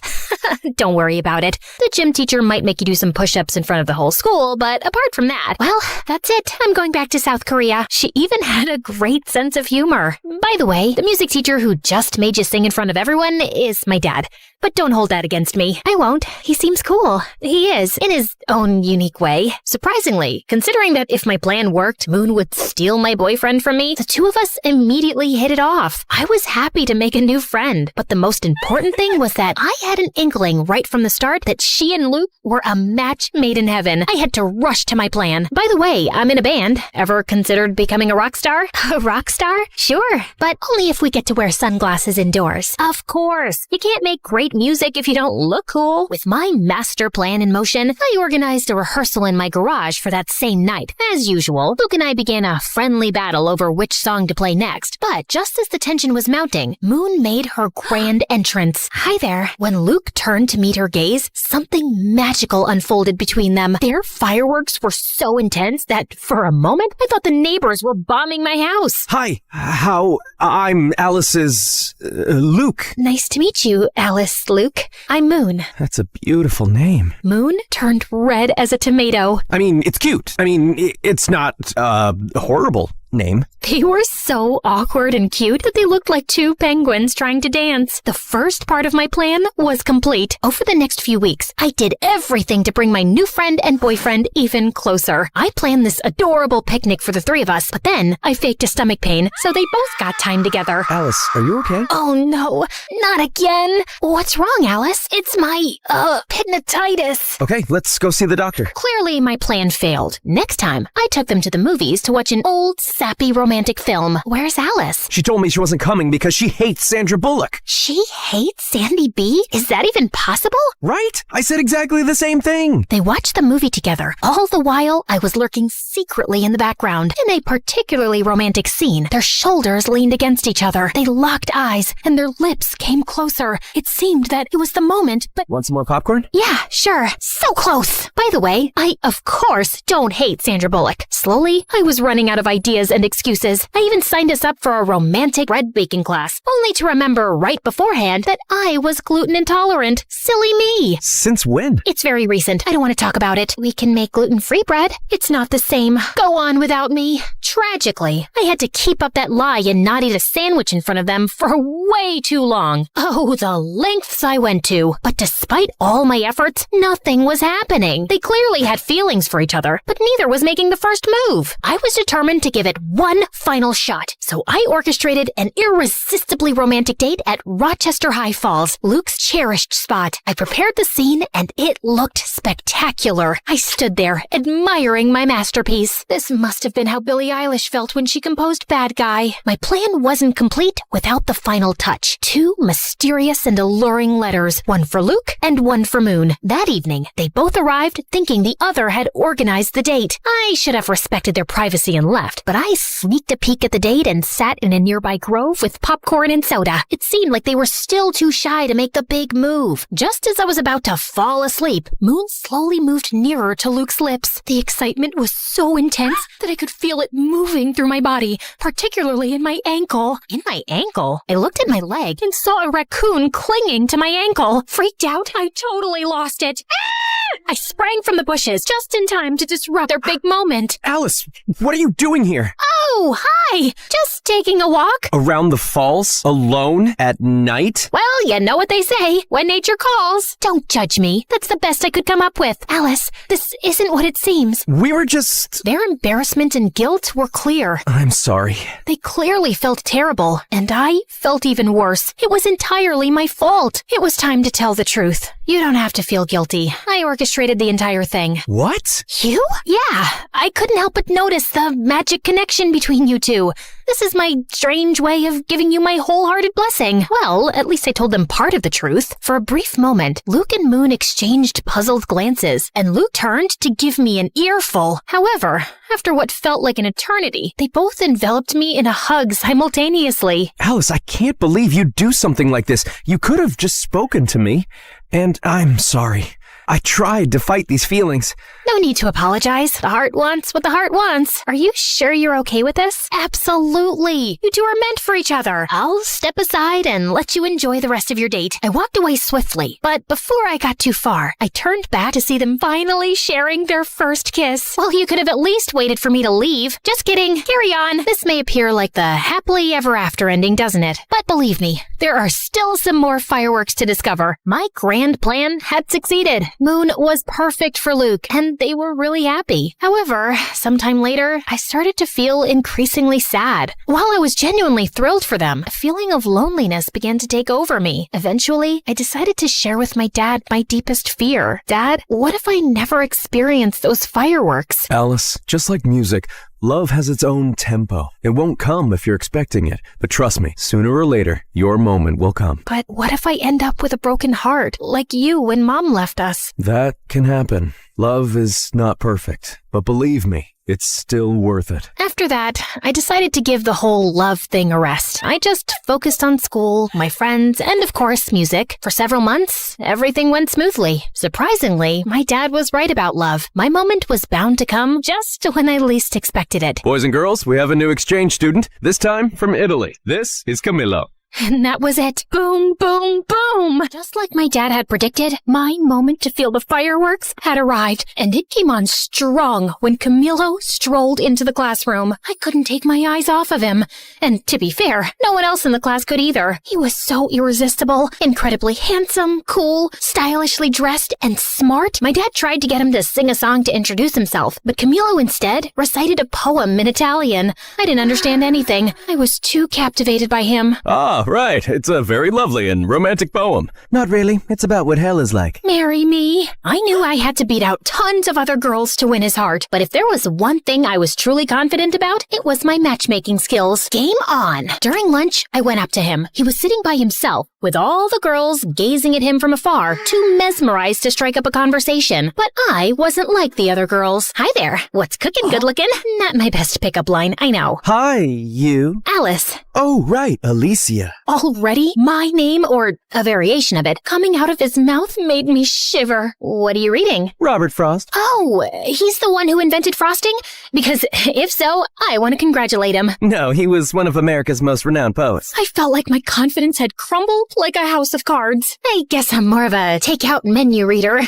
Don't worry about it. cute. The gym teacher might make you do some push-ups in front of the whole school, but apart from that, well, that's it. I'm going back to South Korea. She even had a great sense of humor. By the way, the music teacher who just made you sing in front of everyone is my dad. But don't hold that against me. I won't. He seems cool. He is, in his own unique way. Surprisingly, considering that if my plan worked, Moon would steal my boyfriend from me, the two of us immediately hit it off. I was happy to make a new friend, but the most important thing was that I had an inkling right from the start that she and Luke were a match made in heaven. I had to rush to my plan. By the way, I'm in a band. Ever considered becoming a rock star? A rock star? Sure, but only if we get to wear sunglasses indoors. Of course. You can't make great music if you don't look cool. With my master plan in motion, I organized a rehearsal in my garage for that same night. As usual, Luke and I began a friendly battle over which song to play next. But just as the tension was mounting, Moon made her grand entrance. Hi there. When Luke turned to meet her gaze, something magical unfolded between them. Their fireworks were so intense that for a moment, I thought the neighbors were bombing my house. Hi, I'm Alice's Luke. Nice to meet you, Alice, Luke. I'm Moon. That's a beautiful name. Moon turned red as a tomato. I mean, it's cute. I mean, it's not, horrible name. They were so awkward and cute that they looked like two penguins trying to dance. The first part of my plan was complete. Over the next few weeks, I did everything to bring my new friend and boyfriend even closer. I planned this adorable picnic for the three of us, but then I faked a stomach pain, so they both got time together. Alice, are you okay? Oh no, not again. What's wrong, Alice? It's my, pigmentitis. Okay, let's go see the doctor. Clearly, my plan failed. Next time, I took them to the movies to watch an old, sappy romantic film. Where's Alice? She told me she wasn't coming because she hates Sandra Bullock. She hates Sandy B? Is that even possible? Right? I said exactly the same thing. They watched the movie together. All the while, I was lurking secretly in the background. In a particularly romantic scene, their shoulders leaned against each other. They locked eyes, and their lips came closer. It seemed that it was the moment, but... Want some more popcorn? Yeah, sure. So close. By the way, I, of course, don't hate Sandra Bullock. Slowly, I was running out of ideas and excuses. I even signed us up for a romantic bread baking class, only to remember right beforehand that I was gluten intolerant. Silly me. Since when? It's very recent. I don't want to talk about it. We can make gluten-free bread. It's not the same. Go on without me. Tragically, I had to keep up that lie and not eat a sandwich in front of them for way too long. Oh, the lengths I went to. But despite all my efforts, nothing was happening. They clearly had feelings for each other, but neither was making the first move. I was determined to give it one final shot, so I orchestrated an irresistibly romantic date at Rochester High Falls, Luke's cherished spot. I prepared the scene, and it looked spectacular. I stood there, admiring my masterpiece. This must have been how Billie Eilish felt when she composed Bad Guy. My plan wasn't complete without the final touch. Two mysterious and alluring letters, one for Luke and one for Moon. That evening, they both arrived thinking the other had organized the date. I should have respected their privacy and left, but I sneaked a peek at the date and sat in a nearby grove with popcorn and soda. It seemed like they were still too shy to make the big move. Just as I was about to fall asleep, Moon slowly moved nearer to Luke's lips. The excitement was so intense that I could feel it moving through my body, particularly in my ankle. In my ankle? I looked at my leg and saw a raccoon clinging to my ankle. Freaked out, I totally lost it. I sprang from the bushes just in time to disrupt their big moment. Alice, what are you doing here? Oh, hi! Just taking a walk. Around the falls? Alone? At night? Well, you know what they say, when nature calls. Don't judge me. That's the best I could come up with. Alice, this isn't what it seems. We were just... Their embarrassment and guilt were clear. I'm sorry. They clearly felt terrible, and I felt even worse. It was entirely my fault. It was time to tell the truth. You don't have to feel guilty. I orchestrated the entire thing. What? You? Yeah. I couldn't help but notice the magic connection between you two. This is my strange way of giving you my wholehearted blessing. Well, at least I told them part of the truth. For a brief moment, Luke and Moon exchanged puzzled glances, and Luke turned to give me an earful. However, after what felt like an eternity, they both enveloped me in a hug simultaneously. Alice, I can't believe you'd do something like this. You could have just spoken to me. And I'm sorry. I tried to fight these feelings. No need to apologize. The heart wants what the heart wants. Are you sure you're okay with this? Absolutely. You two are meant for each other. I'll step aside and let you enjoy the rest of your date. I walked away swiftly, but before I got too far, I turned back to see them finally sharing their first kiss. Well, you could have at least waited for me to leave. Just kidding. Carry on. This may appear like the happily ever after ending, doesn't it? But believe me, there are still some more fireworks to discover. My grand plan had succeeded. Moon was perfect for Luke, and they were really happy. However, sometime later, I started to feel increasingly sad. While I was genuinely thrilled for them, a feeling of loneliness began to take over me. Eventually, I decided to share with my dad my deepest fear. Dad, what if I never experienced those fireworks? Alice, just like music, love has its own tempo. It won't come if you're expecting it. But trust me, sooner or later, your moment will come. But what if I end up with a broken heart, like you when Mom left us? That can happen. Love is not perfect. But believe me, it's still worth it. After that, I decided to give the whole love thing a rest. I just focused on school, my friends, and of course, music. For several months, everything went smoothly. Surprisingly, my dad was right about love. My moment was bound to come just when I least expected it. Boys and girls, we have a new exchange student, this time from Italy. This is Camillo. And that was it. Boom, boom, boom. Just like my dad had predicted, my moment to feel the fireworks had arrived, and it came on strong when Camillo strolled into the classroom. I couldn't take my eyes off of him. And to be fair, no one else in the class could either. He was so irresistible, incredibly handsome, cool, stylishly dressed, and smart. My dad tried to get him to sing a song to introduce himself, but Camillo instead recited a poem in Italian. I didn't understand anything. I was too captivated by him. Ah, right. It's a very lovely and romantic poem. Not really. It's about what hell is like. Marry me. I knew I had to beat out tons of other girls to win his heart, but if there was one thing I was truly confident about, it was my matchmaking skills. Game on. During lunch, I went up to him. He was sitting by himself, with all the girls gazing at him from afar, too mesmerized to strike up a conversation. But I wasn't like the other girls. Hi there. What's cooking, good looking? Not my best pickup line, I know. Hi, you. Alice. Oh, right, Alicia. Already? My name, or a variation of it, coming out of his mouth made me shiver. What are you reading? Robert Frost. Oh, he's the one who invented frosting? Because if so, I want to congratulate him. No, he was one of America's most renowned poets. I felt like my confidence had crumbled like a house of cards. I guess I'm more of a takeout menu reader.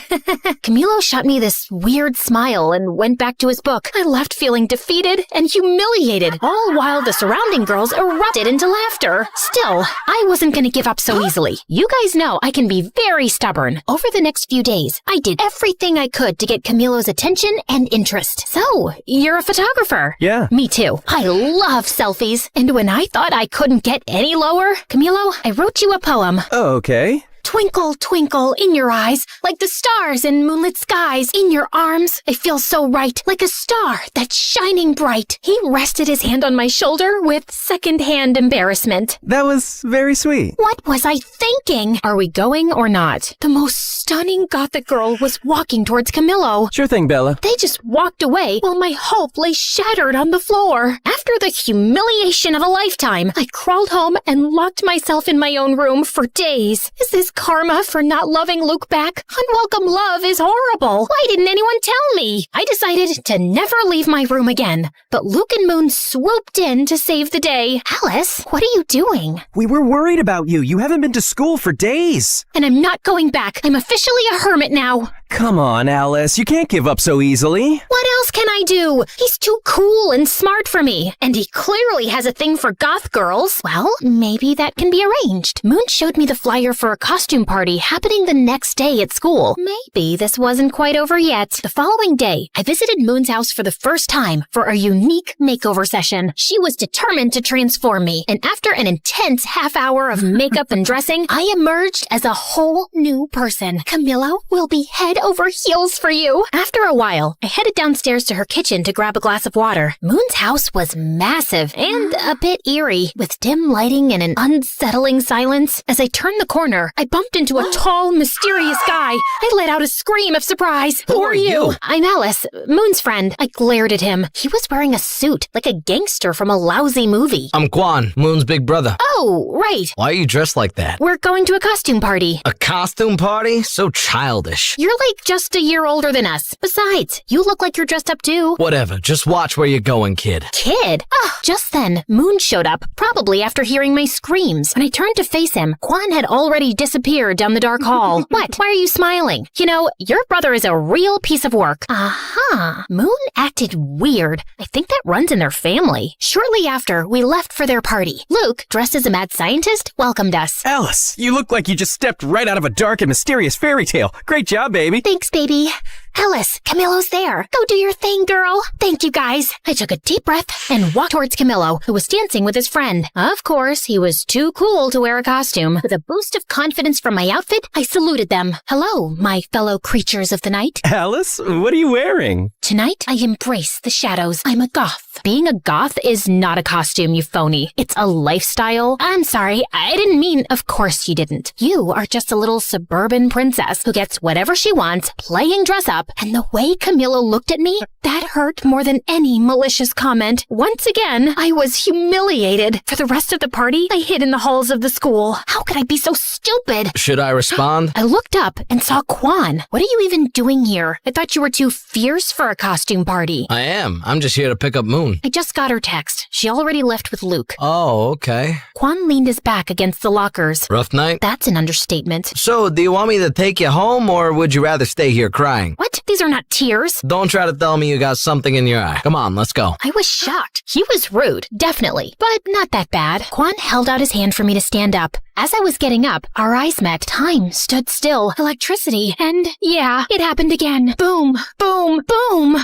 Camillo shot me this weird smile and went back to his book. I left feeling defeated and humiliated, all while the surrounding girls erupted into laughter. Still, I wasn't going to give up so easily. You guys know I can be very stubborn. Over the next few days, I did everything I could to get Camillo's attention and interest. So, you're a photographer? Yeah. Me too. I love selfies. And when I thought I couldn't get any lower, Camillo, I wrote you a poem. Oh, okay. Twinkle, twinkle in your eyes, like the stars in moonlit skies. In your arms, I feel so right, like a star that's shining bright. He rested his hand on my shoulder with second-hand embarrassment. That was very sweet. What was I thinking? Are we going or not? The most stunning gothic girl was walking towards Camillo. Sure thing, Bella. They just walked away while my hope lay shattered on the floor. After the humiliation of a lifetime, I crawled home and locked myself in my own room for days. Is this karma for not loving Luke back? Unwelcome love is horrible. Why didn't anyone tell me? I decided to never leave my room again. But Luke and Moon swooped in to save the day. Alice, what are you doing? We were worried about you. You haven't been to school for days. And I'm not going back. I'm officially a hermit now. Come on, Alice. You can't give up so easily. What else can I do? He's too cool and smart for me. And he clearly has a thing for goth girls. Well, maybe that can be arranged. Moon showed me the flyer for a costume party happening the next day at school. Maybe this wasn't quite over yet. The following day, I visited Moon's house for the first time for a unique makeover session. She was determined to transform me. And after an intense half hour of makeup and dressing, I emerged as a whole new person. Camillo will be head over heels for you. After a while, I headed downstairs to her kitchen to grab a glass of water. Moon's house was massive and a bit eerie, with dim lighting and an unsettling silence. As I turned the corner, I bumped into a tall, mysterious guy. I let out a scream of surprise. Who are you? I'm Alice, Moon's friend. I glared at him. He was wearing a suit, like a gangster from a lousy movie. I'm Quan, Moon's big brother. Oh, right. Why are you dressed like that? We're going to a costume party. A costume party? So childish. You're like just a year older than us. Besides, you look like you're dressed up too. Whatever, just watch where you're going, kid. Kid? Just then, Moon showed up, probably after hearing my screams. When I turned to face him, Quan had already disappeared down the dark hall. What? Why are you smiling? You know, your brother is a real piece of work. Aha. Moon acted weird. I think that runs in their family. Shortly after, we left for their party. Luke, dressed as a mad scientist, welcomed us. Alice, you look like you just stepped right out of a dark and mysterious fairy tale. Great job, baby. Thanks, baby. Alice, Camillo's there. Go do your thing, girl. Thank you, guys. I took a deep breath and walked towards Camillo, who was dancing with his friend. Of course, he was too cool to wear a costume. With a boost of confidence from my outfit, I saluted them. Hello, my fellow creatures of the night. Alice, what are you wearing? Tonight, I embrace the shadows. I'm a goth. Being a goth is not a costume, you phony. It's a lifestyle. I'm sorry, I didn't mean, of course you didn't. You are just a little suburban princess who gets whatever she wants, playing dress up, and the way Camillo looked at me, that hurt more than any malicious comment. Once again, I was humiliated. For the rest of the party, I hid in the halls of the school. How could I be so stupid? Should I respond? I looked up and saw Quan. What are you even doing here? I thought you were too fierce for a costume party. I am. I'm just here to pick up Moon. I just got her text. She already left with Luke. Oh, okay. Quan leaned his back against the lockers. Rough night? That's an understatement. So, do you want me to take you home, or would you rather stay here crying? What? These are not tears. Don't try to tell me you got something in your eye. Come on, let's go. I was shocked. He was rude, definitely, but not that bad. Quan held out his hand for me to stand up. As I was getting up, our eyes met. Time stood still. Electricity. And yeah, it happened again. Boom, boom, boom.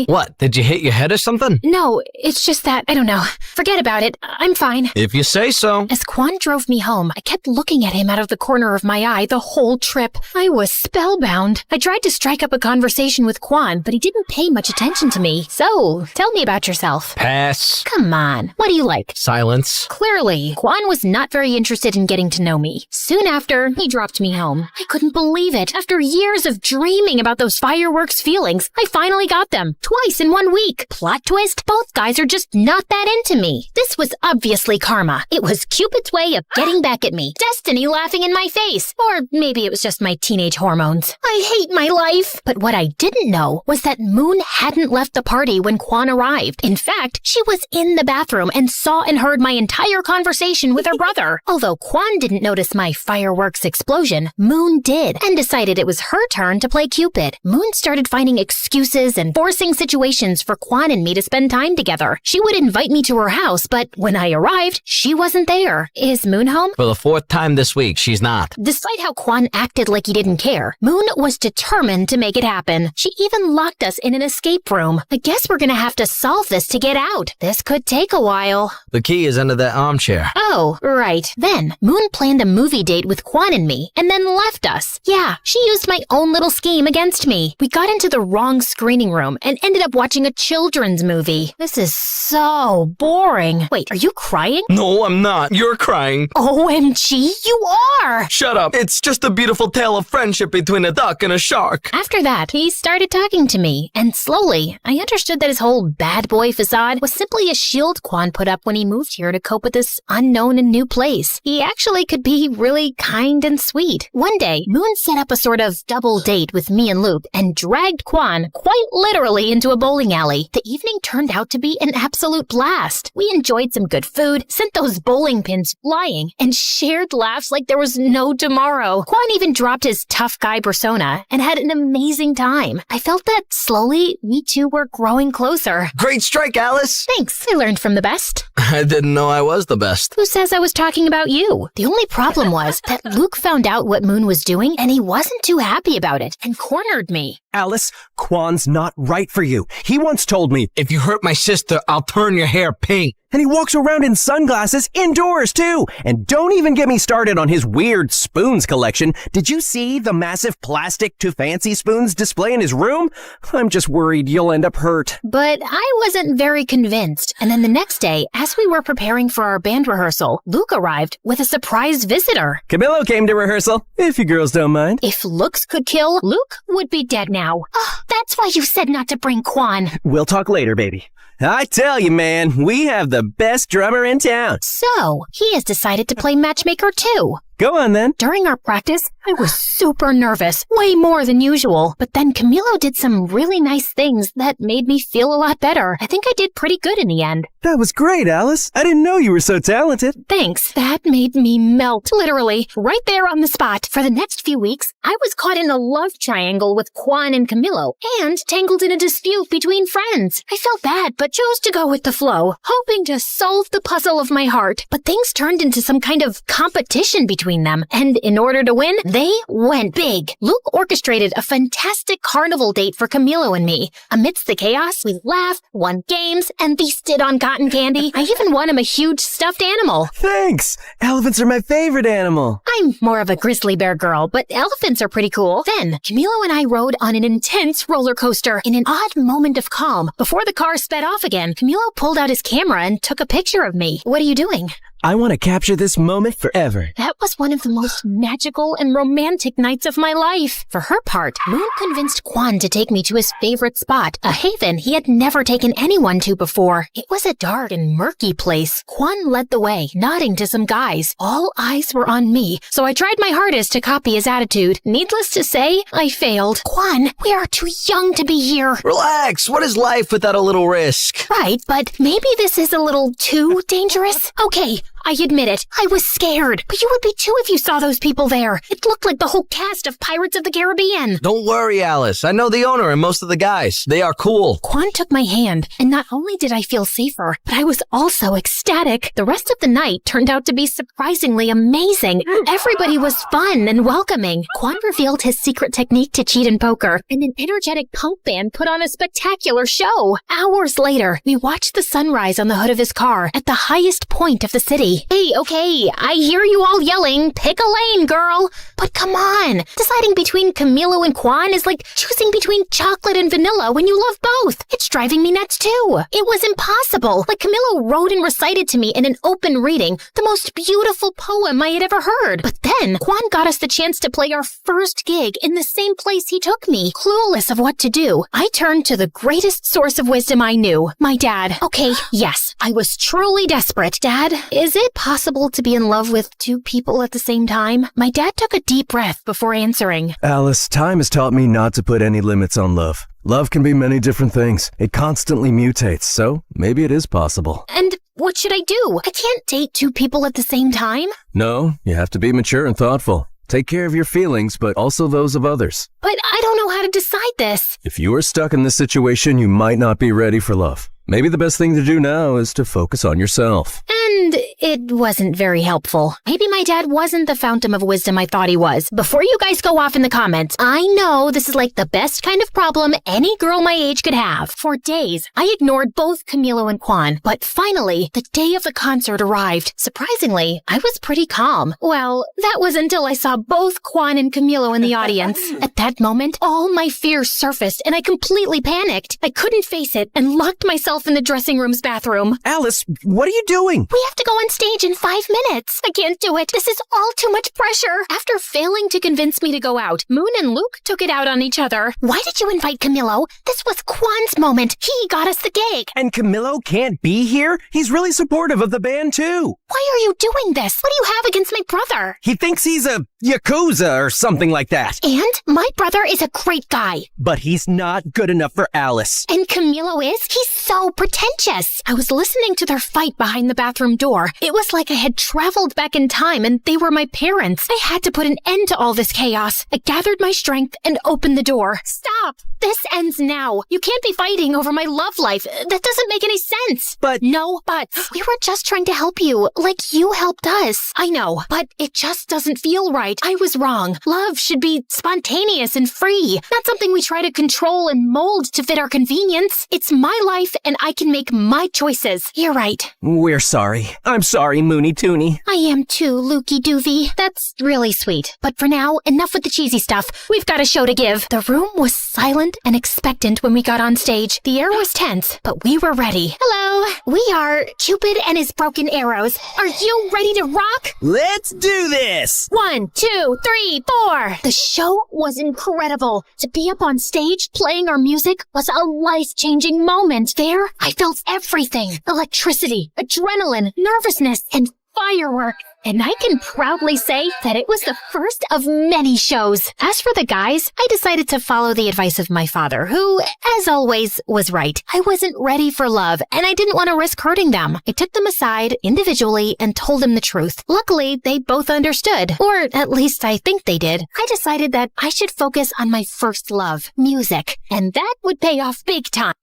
What? Did you hit your head or something? No, it's just that, I don't know. Forget about it. I'm fine. If you say so. As Quan drove me home, I kept looking at him out of the corner of my eye the whole trip. I was spellbound. I tried to strike up a conversation with Quan, but he didn't pay much attention to me. So, tell me about yourself. Pass. Come on. What do you like? Silence. Clearly, Quan was not very interested in getting to know me. Soon after, he dropped me home. I couldn't believe it. After years of dreaming about those fireworks feelings, I finally got them. Twice in 1 week. Plot twist? Both guys are just not that into me. This was obviously karma. It was Cupid's way of getting back at me. Destiny laughing in my face. Or maybe it was just my teenage hormones. I hate my life. But what I didn't know was that Moon hadn't left the party when Quan arrived. In fact, she was in the bathroom and saw and heard my entire conversation with her brother. Although Quan didn't notice my fireworks explosion, Moon did, and decided it was her turn to play Cupid. Moon started finding excuses and forcing situations for Quan and me to spend time together. She would invite me to her house, but when I arrived, she wasn't there. Is Moon home? For the 4th time this week, she's not. Despite how Quan acted like he didn't care, Moon was determined to make it happen. She even locked us in an escape room. I guess we're gonna have to solve this to get out. This could take a while. The key is under that armchair. Oh, right. Then, Moon planned a movie date with Quan and me, and then left us. Yeah, she used my own little scheme against me. We got into the wrong screening room and ended up watching a children's movie. This is so boring. Wait, are you crying? No, I'm not. You're crying. OMG, you are! Shut up. It's just a beautiful tale of friendship between a duck and a shark. After that, he started talking to me, and slowly, I understood that his whole bad boy facade was simply a shield Quan put up when he moved here to cope with this unknown and new place. He actually could be really kind and sweet. One day, Moon set up a sort of double date with me and Luke and dragged Quan quite literally into a bowling alley. The evening turned out to be an absolute blast. We enjoyed some good food, sent those bowling pins flying, and shared laughs like there was no tomorrow. Quan even dropped his tough guy persona and had an amazing time. I felt that slowly, we two were growing closer. Great strike, Alice. Thanks. I learned from the best. I didn't know I was the best. Who says I was talking about you? The only problem was that Luke found out what Moon was doing, and he wasn't too happy about it and cornered me. Alice, Quan's not right for you. He once told me, if you hurt my sister, I'll turn your hair pink. And he walks around in sunglasses indoors, too. And don't even get me started on his weird spoons collection. Did you see the massive plastic to fancy spoons display in his room? I'm just worried you'll end up hurt. But I wasn't very convinced. And then the next day, as we were preparing for our band rehearsal, Luke arrived with a surprise visitor. Camillo came to rehearsal, if you girls don't mind. If looks could kill, Luke would be dead now. Oh, that's why you said not to bring Quan. We'll talk later, baby. I tell you, man, we have the best drummer in town. So, he has decided to play matchmaker too. Go on then. During our practice, I was super nervous, way more than usual. But then Camilo did some really nice things that made me feel a lot better. I think I did pretty good in the end. That was great, Alice. I didn't know you were so talented. Thanks. That made me melt, literally, right there on the spot. For the next few weeks, I was caught in a love triangle with Quan and Camilo, and tangled in a dispute between friends. I felt bad, but chose to go with the flow, hoping to solve the puzzle of my heart. But things turned into some kind of competition between them, and in order to win, they went big. Luke orchestrated a fantastic carnival date for Camilo and me. Amidst the chaos, we laughed, won games, and feasted on cotton candy. I even won him a huge stuffed animal. Thanks! Elephants are my favorite animal. I'm more of a grizzly bear girl, but elephants are pretty cool. Then, Camilo and I rode on an intense roller coaster in an odd moment of calm. Before the car sped off again, Camilo pulled out his camera and took a picture of me. What are you doing? I want to capture this moment forever. That was one of the most magical and romantic nights of my life. For her part, Moon convinced Quan to take me to his favorite spot, a haven he had never taken anyone to before. It was a dark and murky place. Quan led the way, nodding to some guys. All eyes were on me, so I tried my hardest to copy his attitude. Needless to say, I failed. Quan, we are too young to be here. Relax, what is life without a little risk? Right, but maybe this is a little too dangerous. Okay, I admit it. I was scared. But you would be too if you saw those people there. It looked like the whole cast of Pirates of the Caribbean. Don't worry, Alice. I know the owner and most of the guys. They are cool. Quan took my hand, and not only did I feel safer, but I was also ecstatic. The rest of the night turned out to be surprisingly amazing. Everybody was fun and welcoming. Quan revealed his secret technique to cheat in poker, and an energetic punk band put on a spectacular show. Hours later, we watched the sunrise on the hood of his car at the highest point of the city. Hey, okay, I hear you all yelling, pick a lane, girl. But come on, deciding between Camilo and Quan is like choosing between chocolate and vanilla when you love both. It's driving me nuts too. It was impossible. Like Camilo wrote and recited to me in an open reading the most beautiful poem I had ever heard. But then Quan got us the chance to play our first gig in the same place he took me. Clueless of what to do, I turned to the greatest source of wisdom I knew, my dad. Okay, yes, I was truly desperate. Dad, is it possible to be in love with two people at the same time? My dad took a deep breath before answering. Alice, time has taught me not to put any limits on love. Love can be many different things. It constantly mutates, so maybe it is possible. And what should I do? I can't date two people at the same time. No, you have to be mature and thoughtful. Take care of your feelings, but also those of others. But I don't know how to decide this. If you are stuck in this situation, you might not be ready for love. Maybe the best thing to do now is to focus on yourself. And it wasn't very helpful. Maybe my dad wasn't the fountain of wisdom I thought he was. Before you guys go off in the comments, I know this is like the best kind of problem any girl my age could have. For days, I ignored both Camilo and Quan, but finally, the day of the concert arrived. Surprisingly, I was pretty calm. Well, that was until I saw both Quan and Camilo in the audience. At that moment, all my fears surfaced and I completely panicked. I couldn't face it and locked myself in the dressing room's bathroom. Alice, what are you doing? We have to go on stage in 5 minutes. I can't do it. This is all too much pressure. After failing to convince me to go out, Moon and Luke took it out on each other. Why did you invite Camilo? This was Quan's moment. He got us the gig. And Camilo can't be here? He's really supportive of the band too. Why are you doing this? What do you have against my brother? He thinks he's a Yakuza or something like that. And my brother is a great guy. But he's not good enough for Alice. And Camilo is? He's so pretentious. I was listening to their fight behind the bathroom door. It was like I had traveled back in time and they were my parents. I had to put an end to all this chaos. I gathered my strength and opened the door. Stop! This ends now. You can't be fighting over my love life. That doesn't make any sense. But... No buts. We were just trying to help you, like you helped us. I know, but it just doesn't feel right. I was wrong. Love should be spontaneous and free, not something we try to control and mold to fit our convenience. It's my life and I can make my choices. You're right. We're sorry. I'm sorry, Moony Toony. I am too, Lukey Doovie. That's really sweet. But for now, enough with the cheesy stuff. We've got a show to give. The room was silent and expectant when we got on stage. The air was tense, but we were ready. Hello. We are Cupid and his broken arrows. Are you ready to rock? Let's do this! 1, 2, 3, 4. The show was incredible. To be up on stage playing our music was a life-changing moment. There, I felt everything. Electricity, adrenaline, nervousness, and firework. And I can proudly say that it was the first of many shows. As for the guys, I decided to follow the advice of my father, who, as always, was right. I wasn't ready for love, and I didn't want to risk hurting them. I took them aside individually and told them the truth. Luckily, they both understood, or at least I think they did. I decided that I should focus on my first love, music, and that would pay off big time.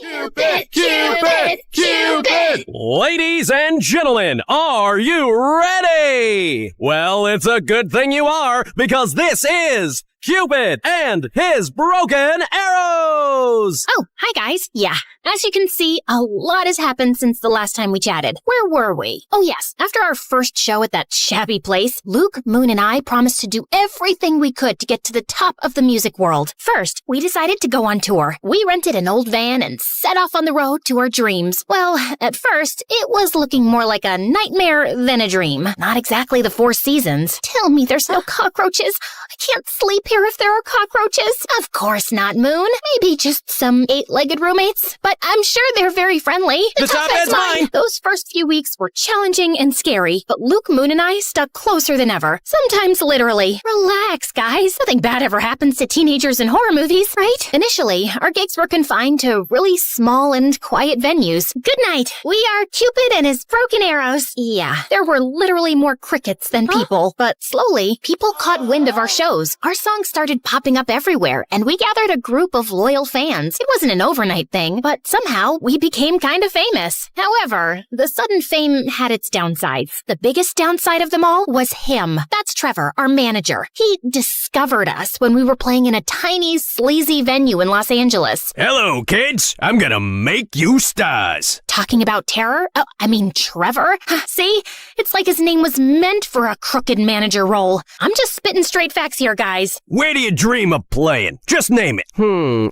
Cupid! Cupid! Cupid! Ladies and gentlemen, are you ready? Well, it's a good thing you are, because this is Cupid and his broken arrows! Oh, hi guys. Yeah, as you can see, a lot has happened since the last time we chatted. Where were we? Oh yes, after our first show at that shabby place, Luke, Moon, and I promised to do everything we could to get to the top of the music world. First, we decided to go on tour. We rented an old van and set off on the road to our dreams. Well, at first, it was looking more like a nightmare than a dream. Not exactly the Four Seasons. Tell me there's no cockroaches. I can't sleep here if there are cockroaches. Of course not, Moon. Maybe just some 8-legged roommates, but I'm sure they're very friendly. The top bed's mine. Those first few weeks were challenging and scary, but Luke, Moon, and I stuck closer than ever. Sometimes literally. Relax, guys. Nothing bad ever happens to teenagers in horror movies, right? Initially, our gigs were confined to really small and quiet venues. Good night. We are Cupid and his broken arrows. Yeah, there were literally more crickets than people, but slowly, people caught wind of our shows. Our songs started popping up everywhere, and we gathered a group of loyal fans. It wasn't an overnight thing, but somehow we became kind of famous. However, the sudden fame had its downsides. The biggest downside of them all was him. That's Trevor, our manager. He discovered us when we were playing in a tiny, sleazy venue in Los Angeles. Hello, kids. I'm gonna make you stars. Talking about terror? Oh, I mean Trevor? See? It's like his name was meant for a crooked manager role. I'm just spitting straight facts here, guys. Where do you dream of playing? Just name it.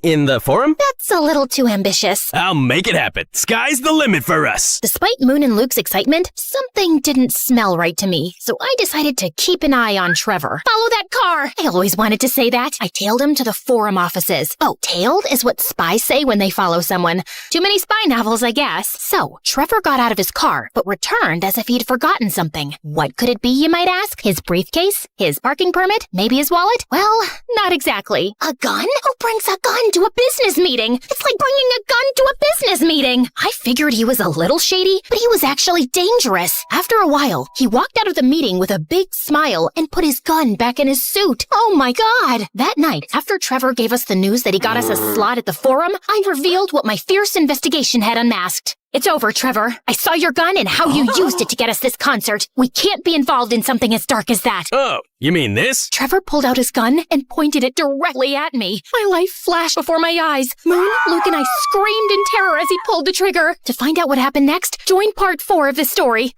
In the forum? That's a little too ambitious. I'll make it happen. Sky's the limit for us. Despite Moon and Luke's excitement, something didn't smell right to me, so I decided to keep an eye on Trevor. Follow that car! I always wanted to say that. I tailed him to the forum offices. Oh, tailed is what spies say when they follow someone. Too many spy novels, I guess. So, Trevor got out of his car, but returned as if he'd forgotten something. What could it be, you might ask? His briefcase? His parking permit? Maybe his wallet? Well, not exactly. A gun? Who brings a gun to a business meeting? It's like bringing a gun to a business meeting. I figured he was a little shady, but he was actually dangerous. After a while, he walked out of the meeting with a big smile and put his gun back in his suit. Oh my God! That night, after Trevor gave us the news that he got us a slot at the forum, I revealed what my fierce investigation had unmasked. It's over, Trevor. I saw your gun and how you used it to get us this concert. We can't be involved in something as dark as that. Oh, you mean this? Trevor pulled out his gun and pointed it directly at me. My life flashed before my eyes. Moon, Luke, and I screamed in terror as he pulled the trigger. To find out what happened next, join part 4 of this story.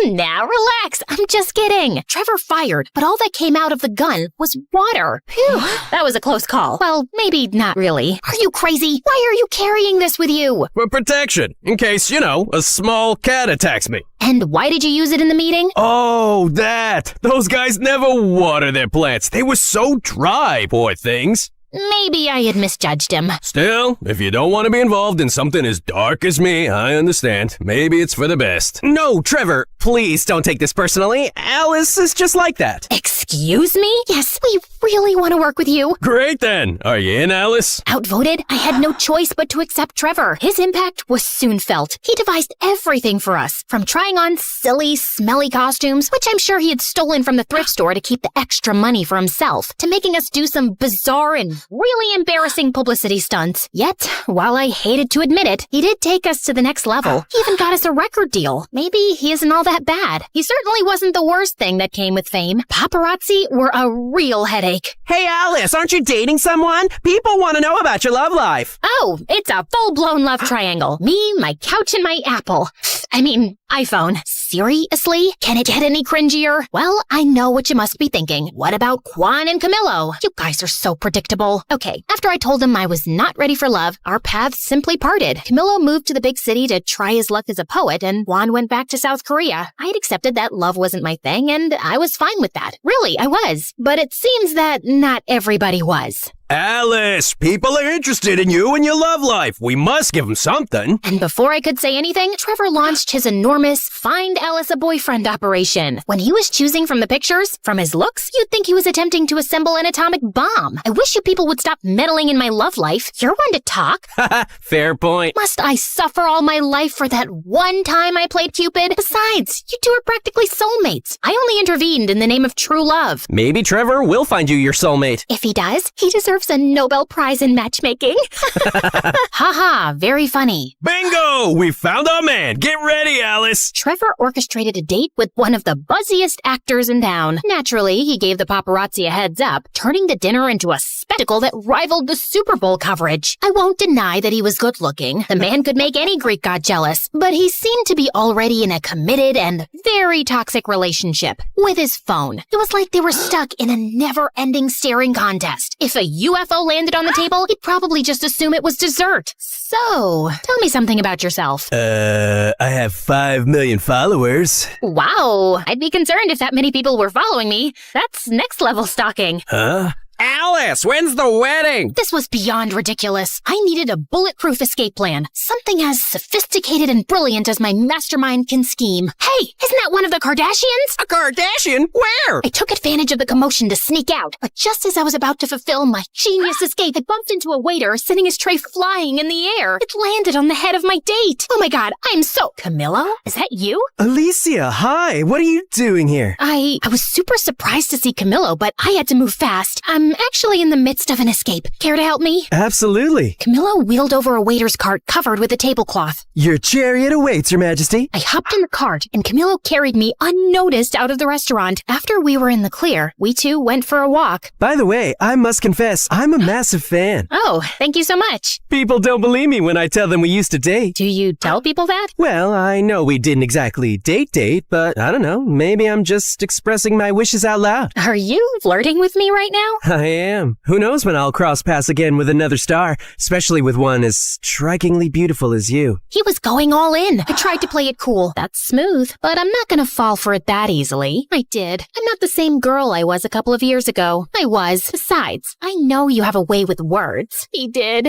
Now relax, I'm just kidding. Trevor fired, but all that came out of the gun was water. Phew, that was a close call. Well, maybe not really. Are you crazy? Why are you carrying this with you? For protection, in case, a small cat attacks me. And why did you use it in the meeting? Oh, that! Those guys never water their plants. They were so dry, poor things. Maybe I had misjudged him. Still, if you don't want to be involved in something as dark as me, I understand. Maybe it's for the best. No, Trevor, please don't take this personally. Alice is just like that. Excuse me? Yes, we really want to work with you. Great then. Are you in, Alice? Outvoted, I had no choice but to accept Trevor. His impact was soon felt. He devised everything for us, from trying on silly, smelly costumes, which I'm sure he had stolen from the thrift store to keep the extra money for himself, to making us do some bizarre and really embarrassing publicity stunts. Yet, while I hated to admit it, he did take us to the next level. He even got us a record deal. Maybe he isn't all that bad. He certainly wasn't the worst thing that came with fame. Paparazzi were a real headache. Hey, Alice, aren't you dating someone? People want to know about your love life. Oh, it's a full-blown love triangle. Me, my couch, and my Apple. I mean, iPhone. Seriously? Can it get any cringier? Well, I know what you must be thinking. What about Quan and Camillo? You guys are so predictable. Okay, after I told him I was not ready for love, our paths simply parted. Camillo moved to the big city to try his luck as a poet, and Quan went back to South Korea. I had accepted that love wasn't my thing, and I was fine with that. Really, I was. But it seems that not everybody was. Alice, people are interested in you and your love life. We must give them something. And before I could say anything, Trevor launched his enormous Find Alice a Boyfriend operation. When he was choosing from the pictures, from his looks, you'd think he was attempting to assemble an atomic bomb. I wish you people would stop meddling in my love life. You're one to talk. Fair point. Must I suffer all my life for that one time I played Cupid? Besides, you two are practically soulmates. I only intervened in the name of true love. Maybe Trevor will find you your soulmate. If he does, he deserves a Nobel Prize in matchmaking. Haha, very funny. Bingo! We found our man. Get ready, Alice. Trevor orchestrated a date with one of the buzziest actors in town. Naturally, he gave the paparazzi a heads up, turning the dinner into a spectacle that rivaled the Super Bowl coverage. I won't deny that he was good looking. The man could make any Greek god jealous, but he seemed to be already in a committed and very toxic relationship with his phone. It was like they were stuck in a never-ending staring contest. If a UFO landed on the table, he'd probably just assume it was dessert. So, tell me something about yourself. I have 5 million followers. Wow, I'd be concerned if that many people were following me. That's next level stalking. Huh? Alice, when's the wedding? This was beyond ridiculous. I needed a bulletproof escape plan. Something as sophisticated and brilliant as my mastermind can scheme. Hey, isn't that one of the Kardashians? A Kardashian? Where? I took advantage of the commotion to sneak out, but just as I was about to fulfill my genius escape, I bumped into a waiter sending his tray flying in the air. It landed on the head of my date. Oh my god, I'm so... Camillo? Is that you? Alicia, hi. What are you doing here? I was super surprised to see Camillo, but I had to move fast. I'm actually in the midst of an escape. Care to help me? Absolutely. Camillo wheeled over a waiter's cart covered with a tablecloth. Your chariot awaits, Your Majesty. I hopped in the cart, and Camillo carried me unnoticed out of the restaurant. After we were in the clear, we two went for a walk. By the way, I must confess, I'm a massive fan. Oh, thank you so much. People don't believe me when I tell them we used to date. Do you tell people that? Well, I know we didn't exactly date, but I don't know. Maybe I'm just expressing my wishes out loud. Are you flirting with me right now? I am. Who knows when I'll cross paths again with another star, especially with one as strikingly beautiful as you. He was going all in. I tried to play it cool. That's smooth, but I'm not gonna fall for it that easily. I did. I'm not the same girl I was a couple of years ago. I was. Besides, I know you have a way with words. He did.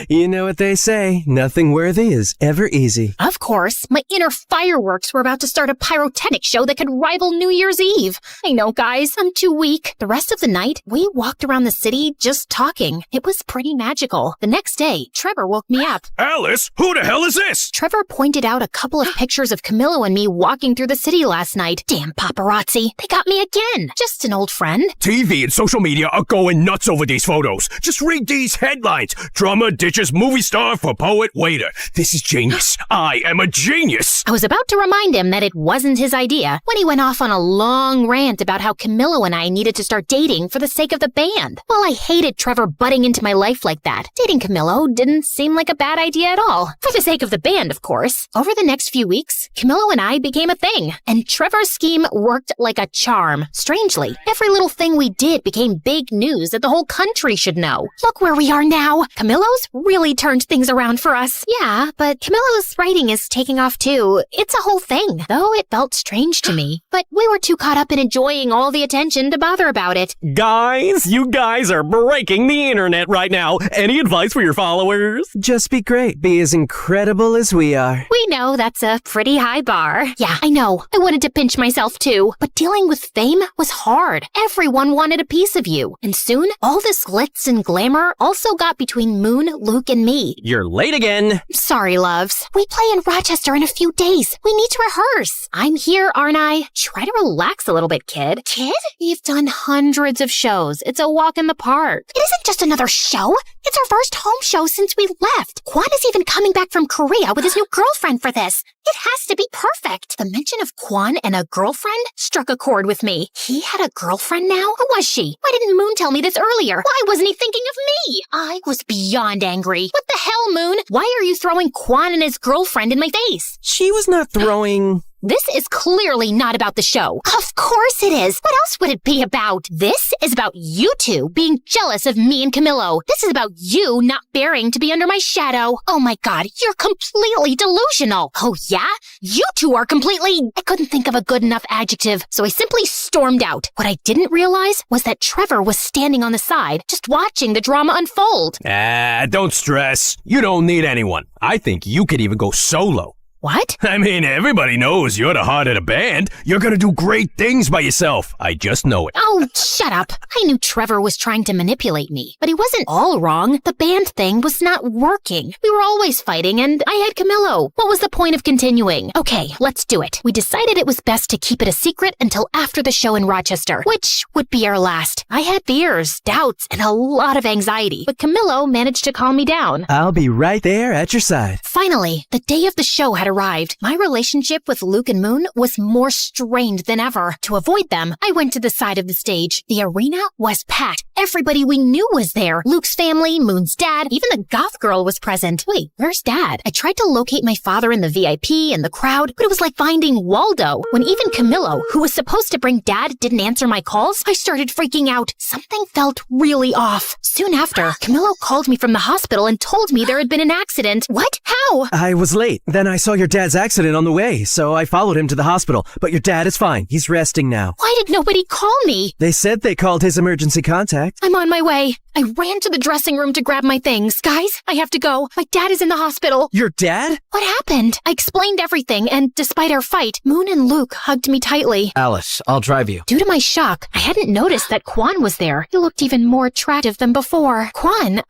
You know what they say, nothing worthy is ever easy. Of course. My inner fireworks were about to start a pyrotechnic show that could rival New Year's Eve. I know, guys. I'm too weak. The rest of the night, we walked around the city just talking. It was pretty magical. The next day, Trevor woke me up. Alice, who the hell is this? Trevor pointed out a couple of pictures of Camillo and me walking through the city last night. Damn paparazzi. They got me again. Just an old friend. TV and social media are going nuts over these photos. Just read these headlines. Drummer ditches movie star for poet waiter. This is genius. I am a genius. I was about to remind him that it wasn't his idea when he went off on a long rant about how Camillo and I needed to start dating for the sake of the band. Well, I hated Trevor butting into my life like that. Dating Camillo didn't seem like a bad idea at all. For the sake of the band, of course. Over the next few weeks, Camillo and I became a thing, and Trevor's scheme worked like a charm. Strangely, every little thing we did became big news that the whole country should know. Look where we are now. Camillo's really turned things around for us. Yeah, but Camillo's writing is taking off too. It's a whole thing, though it felt strange to me. But we were too caught up in enjoying all the attention to bother about it. Guys, you guys are breaking the internet right now. Any advice for your followers? Just be great. Be as incredible as we are. We know that's a pretty high bar. Yeah, I know. I wanted to pinch myself too. But dealing with fame was hard. Everyone wanted a piece of you. And soon, all this glitz and glamour also got between Moon, Luke, and me. You're late again. Sorry, loves. We play in Rochester in a few days. We need to rehearse. I'm here, aren't I? Try to relax a little bit, kid. Kid? You've done hundreds of shows. It's a walk in the park. It isn't just another show. It's our first home show since we left. Quan is even coming back from Korea with his new girlfriend for this. It has to be perfect. The mention of Quan and a girlfriend struck a chord with me. He had a girlfriend now? Who was she? Why didn't Moon tell me this earlier? Why wasn't he thinking of me? I was beyond angry. What the hell, Moon? Why are you throwing Quan and his girlfriend in my face? She was not throwing This is clearly not about the show. Of course it is. What else would it be about? This is about you two being jealous of me and Camillo. This is about you not bearing to be under my shadow. Oh my God, you're completely delusional. Oh yeah? You two are completely... I couldn't think of a good enough adjective, so I simply stormed out. What I didn't realize was that Trevor was standing on the side, just watching the drama unfold. Don't stress. You don't need anyone. I think you could even go solo. What? I mean, everybody knows you're the heart of the band. You're gonna do great things by yourself. I just know it. Oh, shut up. I knew Trevor was trying to manipulate me, but he wasn't all wrong. The band thing was not working. We were always fighting, and I had Camillo. What was the point of continuing? Okay, let's do it. We decided it was best to keep it a secret until after the show in Rochester, which would be our last. I had fears, doubts, and a lot of anxiety, but Camillo managed to calm me down. I'll be right there at your side. Finally, the day of the show had arrived. My relationship with Luke and Moon was more strained than ever. To avoid them, I went to the side of the stage. The arena was packed. Everybody we knew was there. Luke's family, Moon's dad, even the goth girl was present. Wait, where's Dad? I tried to locate my father in the VIP and the crowd, but it was like finding Waldo. When even Camillo, who was supposed to bring Dad, didn't answer my calls, I started freaking out. Something felt really off. Soon after, Camillo called me from the hospital and told me there had been an accident. What? How? I was late. Then I saw your dad's accident on the way, so I followed him to the hospital. But your dad is fine. He's resting now. Why did nobody call me? They said they called his emergency contact. I'm on my way. I ran to the dressing room to grab my things. Guys, I have to go. My dad is in the hospital. Your dad? What happened? I explained everything, and despite our fight, Moon and Luke hugged me tightly. Alice, I'll drive you. Due to my shock, I hadn't noticed that Quan was there. He looked even more attractive than before. Quan,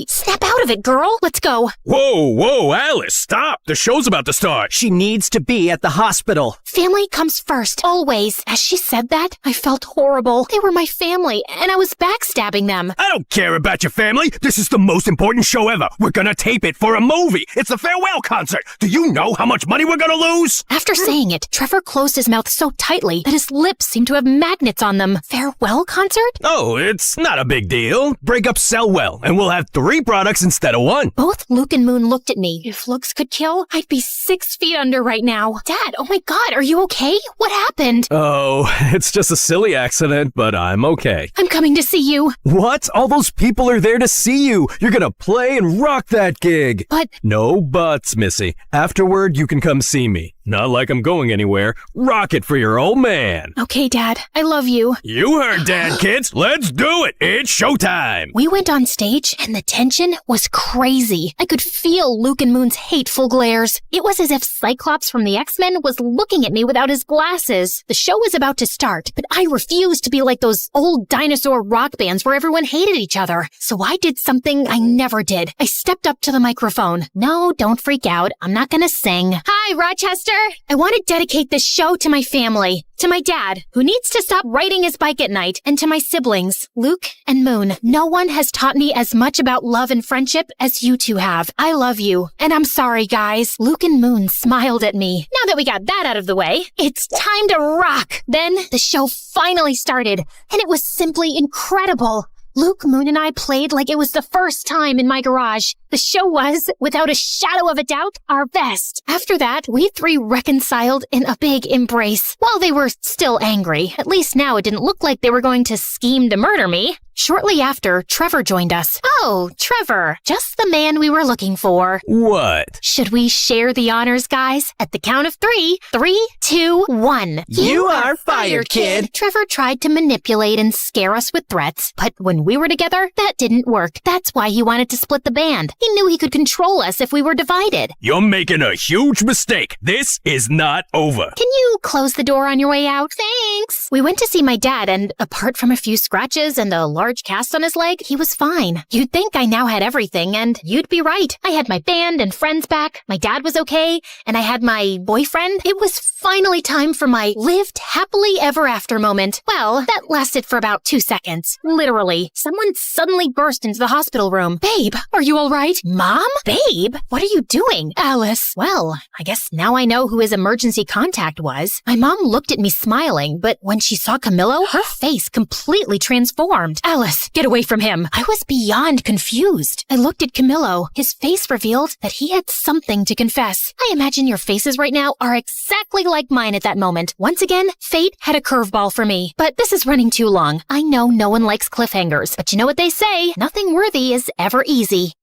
Snap out of it, girl. Let's go. Whoa, Alice, stop. The show's about to start. She needs to be at the hospital. Family comes first, always. As she said that, I felt horrible. They were my family, and I was backstabbing them. I don't care about your family. This is the most important show ever. We're gonna tape it for a movie. It's the farewell concert. Do you know how much money we're gonna lose? After saying it, Trevor closed his mouth so tightly that his lips seemed to have magnets on them. Farewell concert? Oh, it's not a big deal. Breakups sell well, and we'll have 3 products instead of 1. Both Luke and Moon looked at me. If looks could kill, I'd be 6 feet under right now. Dad, oh my God, are you okay? What happened? Oh, it's just a silly accident, but I'm okay. I'm coming to see you. What? All those people are there to see you. You're gonna play and rock that gig. But... No buts, Missy. Afterward, you can come see me. Not like I'm going anywhere. Rock it for your old man. Okay, Dad. I love you. You heard Dad, kids. Let's do it. It's showtime. We went on stage, and the tension was crazy. I could feel Luke and Moon's hateful glares. It was as if Cyclops from the X-Men was looking at me without his glasses. The show was about to start, but I refused to be like those old dinosaur rock bands where everyone hated each other. So I did something I never did. I stepped up to the microphone. No, don't freak out. I'm not gonna sing. Hi, Rochester. I want to dedicate this show to my family. To my dad, who needs to stop riding his bike at night, and to my siblings, Luke and Moon. No one has taught me as much about love and friendship as you two have. I love you, and I'm sorry, guys. Luke and Moon smiled at me. Now that we got that out of the way, it's time to rock. Then the show finally started, and it was simply incredible. Luke, Moon, and I played like it was the first time in my garage. The show was, without a shadow of a doubt, our best. After that, we 3 reconciled in a big embrace. While they were still angry, at least now it didn't look like they were going to scheme to murder me. Shortly after, Trevor joined us. Oh, Trevor, just the man we were looking for. What? Should we share the honors, guys? At the count of 3. 3, 2, 1. You are fired, kid. Trevor tried to manipulate and scare us with threats, but when we were together, that didn't work. That's why he wanted to split the band. He knew he could control us if we were divided. You're making a huge mistake. This is not over. Can you close the door on your way out? Thanks. We went to see my dad, and apart from a few scratches and a large cast on his leg, he was fine. You'd think I now had everything, and you'd be right. I had my band and friends back, my dad was okay, and I had my boyfriend. It was finally time for my lived happily ever after moment. Well, that lasted for about 2 seconds. Literally. Someone suddenly burst into the hospital room. Babe, are you all right? Mom? Babe? What are you doing? Alice. Well, I guess now I know who his emergency contact was. My mom looked at me smiling, but when she saw Camillo, her face completely transformed. Alice, get away from him. I was beyond confused. I looked at Camillo. His face revealed that he had something to confess. I imagine your faces right now are exactly like mine at that moment. Once again, fate had a curveball for me. But this is running too long. I know no one likes cliffhangers, but you know what they say? Nothing worthy is ever easy.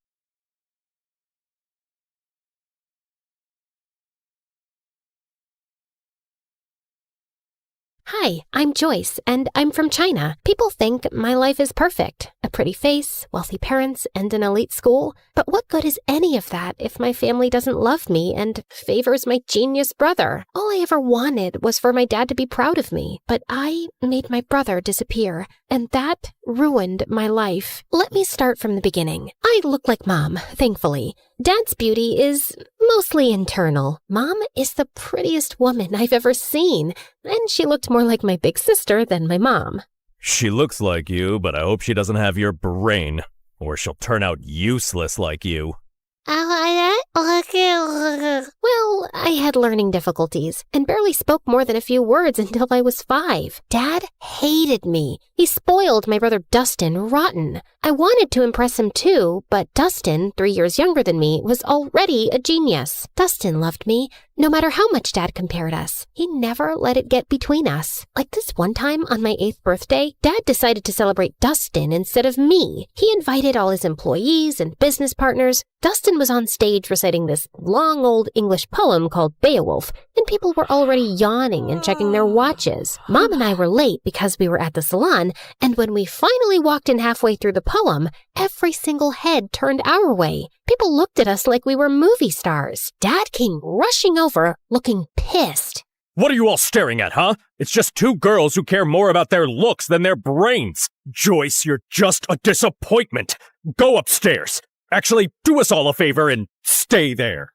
Hi, I'm Joyce, and I'm from China. People think my life is perfect. A pretty face, wealthy parents, and an elite school. But what good is any of that if my family doesn't love me and favors my genius brother? All I ever wanted was for my dad to be proud of me. But I made my brother disappear, and that ruined my life. Let me start from the beginning. I look like Mom, thankfully. Dad's beauty is mostly internal. Mom is the prettiest woman I've ever seen, and she looked more like my big sister than my mom. She looks like you, but I hope she doesn't have your brain, or she'll turn out useless like you. Well, I had learning difficulties and barely spoke more than a few words until I was 5. Dad hated me. He spoiled my brother Dustin rotten. I wanted to impress him too, but Dustin, 3 years younger than me, was already a genius. Dustin loved me, no matter how much Dad compared us. He never let it get between us. Like this one time on my 8th birthday, Dad decided to celebrate Dustin instead of me. He invited all his employees and business partners. Dustin was on stage reciting this long old English poem called Beowulf, and people were already yawning and checking their watches. Mom and I were late because we were at the salon, and when we finally walked in halfway through the poem, every single head turned our way. People looked at us like we were movie stars. Dad came rushing over, looking pissed. What are you all staring at, huh? It's just 2 girls who care more about their looks than their brains. Joyce, you're just a disappointment. Go upstairs. Actually, do us all a favor and stay there.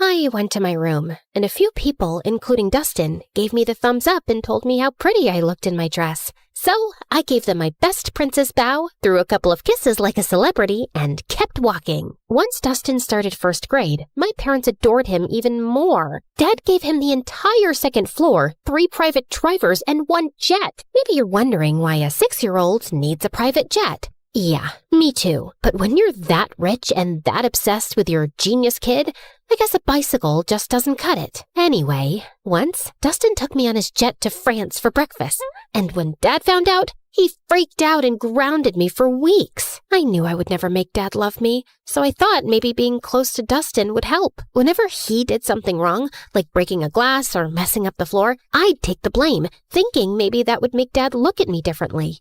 I went to my room, and a few people, including Dustin, gave me the thumbs up and told me how pretty I looked in my dress. So I gave them my best princess bow, threw a couple of kisses like a celebrity, and kept walking. Once Dustin started 1st grade, my parents adored him even more. Dad gave him the entire 2nd floor, 3 private drivers, and 1 jet. Maybe you're wondering why a 6-year-old needs a private jet. Yeah, me too. But when you're that rich and that obsessed with your genius kid, I guess a bicycle just doesn't cut it. Anyway, once, Dustin took me on his jet to France for breakfast. And when Dad found out, he freaked out and grounded me for weeks. I knew I would never make Dad love me, so I thought maybe being close to Dustin would help. Whenever he did something wrong, like breaking a glass or messing up the floor, I'd take the blame, thinking maybe that would make Dad look at me differently.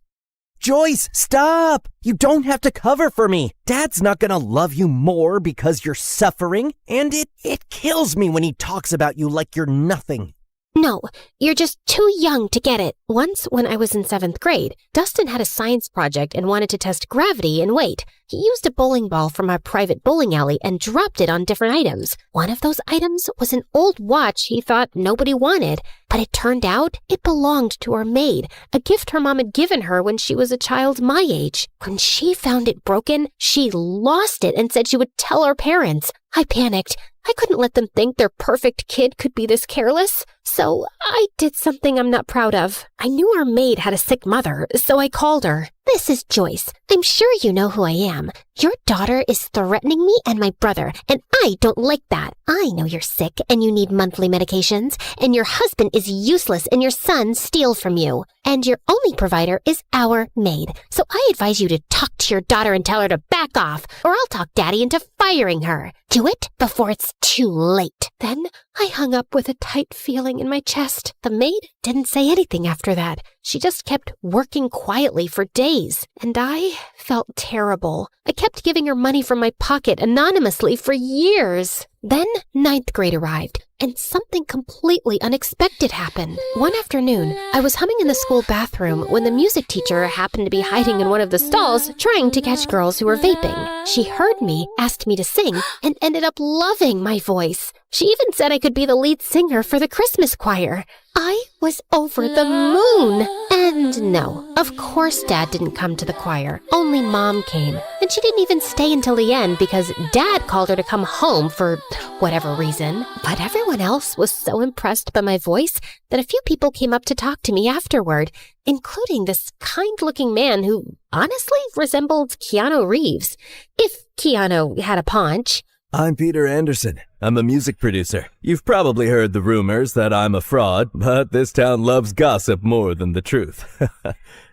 Joyce, stop! You don't have to cover for me. Dad's not gonna love you more because you're suffering, and it kills me when he talks about you like you're nothing. No, you're just too young to get it. Once, when I was in 7th grade, Dustin had a science project and wanted to test gravity and weight. He used a bowling ball from our private bowling alley and dropped it on different items. One of those items was an old watch he thought nobody wanted, but it turned out it belonged to our maid, a gift her mom had given her when she was a child my age. When she found it broken, she lost it and said she would tell our parents. I panicked. I couldn't let them think their perfect kid could be this careless. So I did something I'm not proud of. I knew our maid had a sick mother, so I called her. This is Joyce. I'm sure you know who I am. Your daughter is threatening me and my brother, and I don't like that. I know you're sick and you need monthly medications, and your husband is useless and your son steals from you. And your only provider is our maid. So I advise you to talk to your daughter and tell her to back off, or I'll talk Daddy into firing her. Do it before it's too late. Then I hung up with a tight feeling in my chest. The maid didn't say anything after that. She just kept working quietly for days, and I felt terrible. I kept giving her money from my pocket anonymously for years. Then 9th grade arrived, and something completely unexpected happened. One afternoon, I was humming in the school bathroom when the music teacher happened to be hiding in one of the stalls trying to catch girls who were vaping. She heard me, asked me to sing, and ended up loving my voice. She even said I could be the lead singer for the Christmas choir. I was over the moon. And And no, of course Dad didn't come to the choir. Only Mom came. And she didn't even stay until the end because Dad called her to come home for whatever reason. But everyone else was so impressed by my voice that a few people came up to talk to me afterward, including this kind-looking man who honestly resembled Keanu Reeves, if Keanu had a paunch. I'm Peter Anderson. I'm a music producer. You've probably heard the rumors that I'm a fraud, but this town loves gossip more than the truth.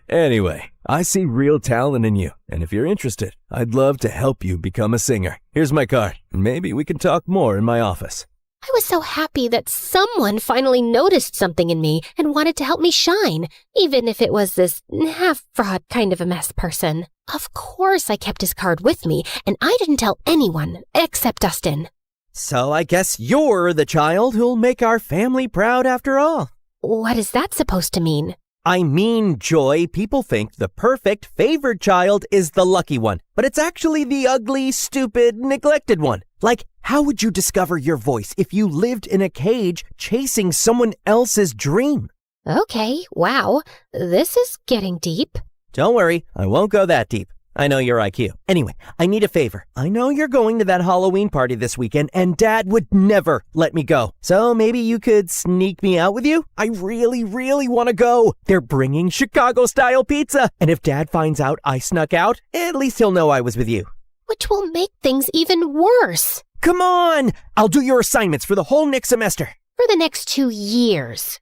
Anyway, I see real talent in you, and if you're interested, I'd love to help you become a singer. Here's my card. Maybe we can talk more in my office. I was so happy that someone finally noticed something in me and wanted to help me shine, even if it was this half-fraud kind of a mess person. Of course I kept his card with me, and I didn't tell anyone except Dustin. So I guess you're the child who'll make our family proud after all. What is that supposed to mean? I mean, Joy, people think the perfect favored child is the lucky one, but it's actually the ugly, stupid, neglected one. Like, how would you discover your voice if you lived in a cage chasing someone else's dream? Okay, wow, this is getting deep. Don't worry, I won't go that deep. I know your IQ. Anyway, I need a favor. I know you're going to that Halloween party this weekend, and Dad would never let me go. So maybe you could sneak me out with you? I really, really want to go. They're bringing Chicago-style pizza. And if Dad finds out I snuck out, at least he'll know I was with you. Which will make things even worse. Come on! I'll do your assignments for the whole next semester. For the next 2 years.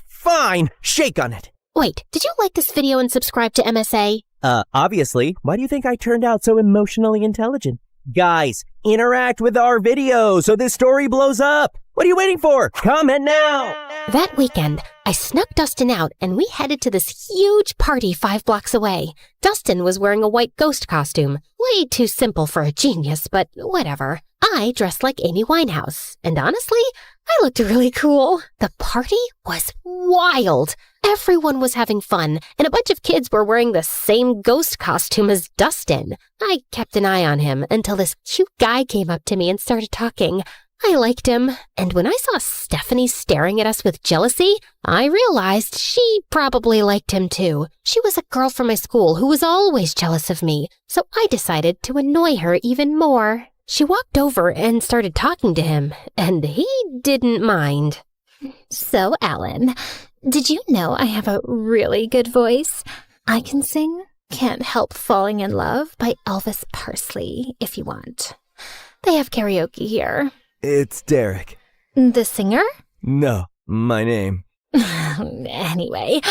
Fine. Shake on it. Wait, did you like this video and subscribe to MSA? Obviously. Why do you think I turned out so emotionally intelligent? Guys, interact with our video so this story blows up. What are you waiting for? Comment now! That weekend, I snuck Dustin out and we headed to this huge party 5 blocks away. Dustin was wearing a white ghost costume. Way too simple for a genius, but whatever. I dressed like Amy Winehouse, and honestly, I looked really cool. The party was wild. Everyone was having fun, and a bunch of kids were wearing the same ghost costume as Dustin. I kept an eye on him until this cute guy came up to me and started talking. I liked him, and when I saw Stephanie staring at us with jealousy, I realized she probably liked him too. She was a girl from my school who was always jealous of me, so I decided to annoy her even more. She walked over and started talking to him, and he didn't mind. So, Alan, did you know I have a really good voice? I can sing Can't Help Falling in Love by Elvis Presley, if you want. They have karaoke here. It's Derek. The singer? No, my name. Anyway,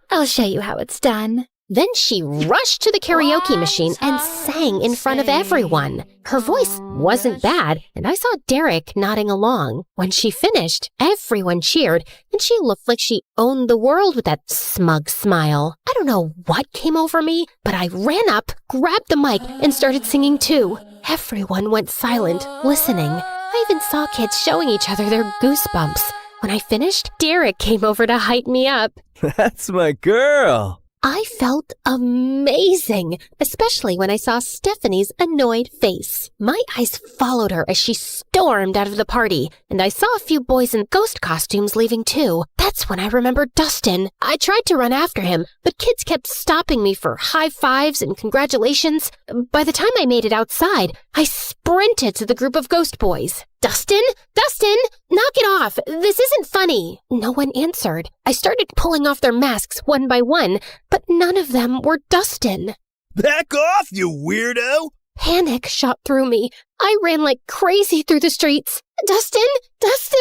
I'll show you how it's done. Then she rushed to the karaoke machine and sang in front of everyone. Her voice wasn't bad, and I saw Derek nodding along. When she finished, everyone cheered, and she looked like she owned the world with that smug smile. I don't know what came over me, but I ran up, grabbed the mic, and started singing too. Everyone went silent, listening. I even saw kids showing each other their goosebumps. When I finished, Derek came over to hype me up. That's my girl. I felt amazing, especially when I saw Stephanie's annoyed face. My eyes followed her as she stormed out of the party, and I saw a few boys in ghost costumes leaving too. That's when I remembered Dustin. I tried to run after him, but kids kept stopping me for high fives and congratulations. By the time I made it outside, I sprinted to the group of ghost boys. Dustin? Dustin! Knock it off! This isn't funny! No one answered. I started pulling off their masks one by one, but none of them were Dustin. Back off, you weirdo! Panic shot through me. I ran like crazy through the streets. Dustin! Dustin!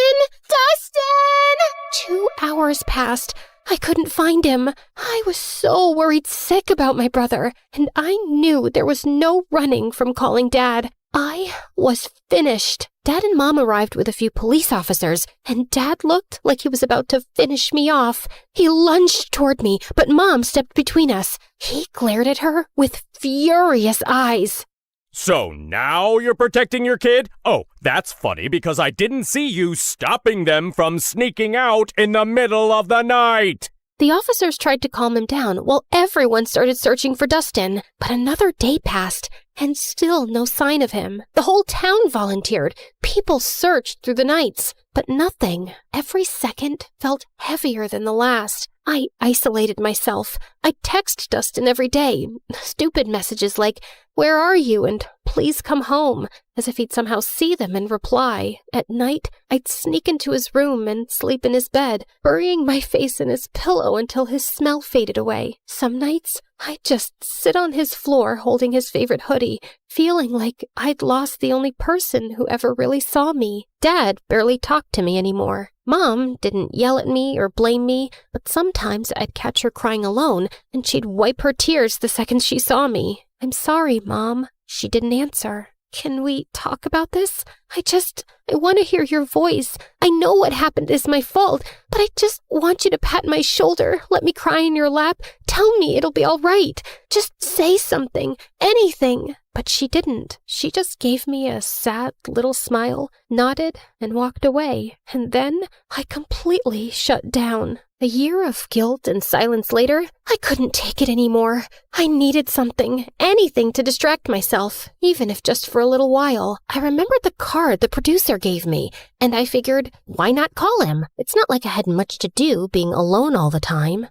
Dustin! 2 hours passed. I couldn't find him. I was so worried sick about my brother, and I knew there was no running from calling Dad. I was finished. Dad and Mom arrived with a few police officers, and Dad looked like he was about to finish me off. He lunged toward me, but Mom stepped between us. He glared at her with furious eyes. So now you're protecting your kid? Oh, that's funny because I didn't see you stopping them from sneaking out in the middle of the night. The officers tried to calm him down while everyone started searching for Dustin. But another day passed, and still no sign of him. The whole town volunteered. People searched through the nights, but nothing. Every second felt heavier than the last. I isolated myself. I text Dustin every day. Stupid messages like, "Where are you?" and "Please come home," as if he'd somehow see them and reply. At night, I'd sneak into his room and sleep in his bed, burying my face in his pillow until his smell faded away. Some nights, I'd just sit on his floor holding his favorite hoodie, feeling like I'd lost the only person who ever really saw me. Dad barely talked to me anymore. Mom didn't yell at me or blame me, but sometimes I'd catch her crying alone, and she'd wipe her tears the second she saw me. "I'm sorry, Mom." She didn't answer. "Can we talk about this? I want to hear your voice. I know what happened is my fault, but I just want you to pat my shoulder, let me cry in your lap, tell me it'll be all right. Just say something, anything." But she didn't. She just gave me a sad little smile, nodded, and walked away. And then I completely shut down. A year of guilt and silence later, I couldn't take it anymore. I needed something, anything to distract myself, even if just for a little while. I remembered the card the producer gave me, and I figured, why not call him? It's not like I had much to do being alone all the time.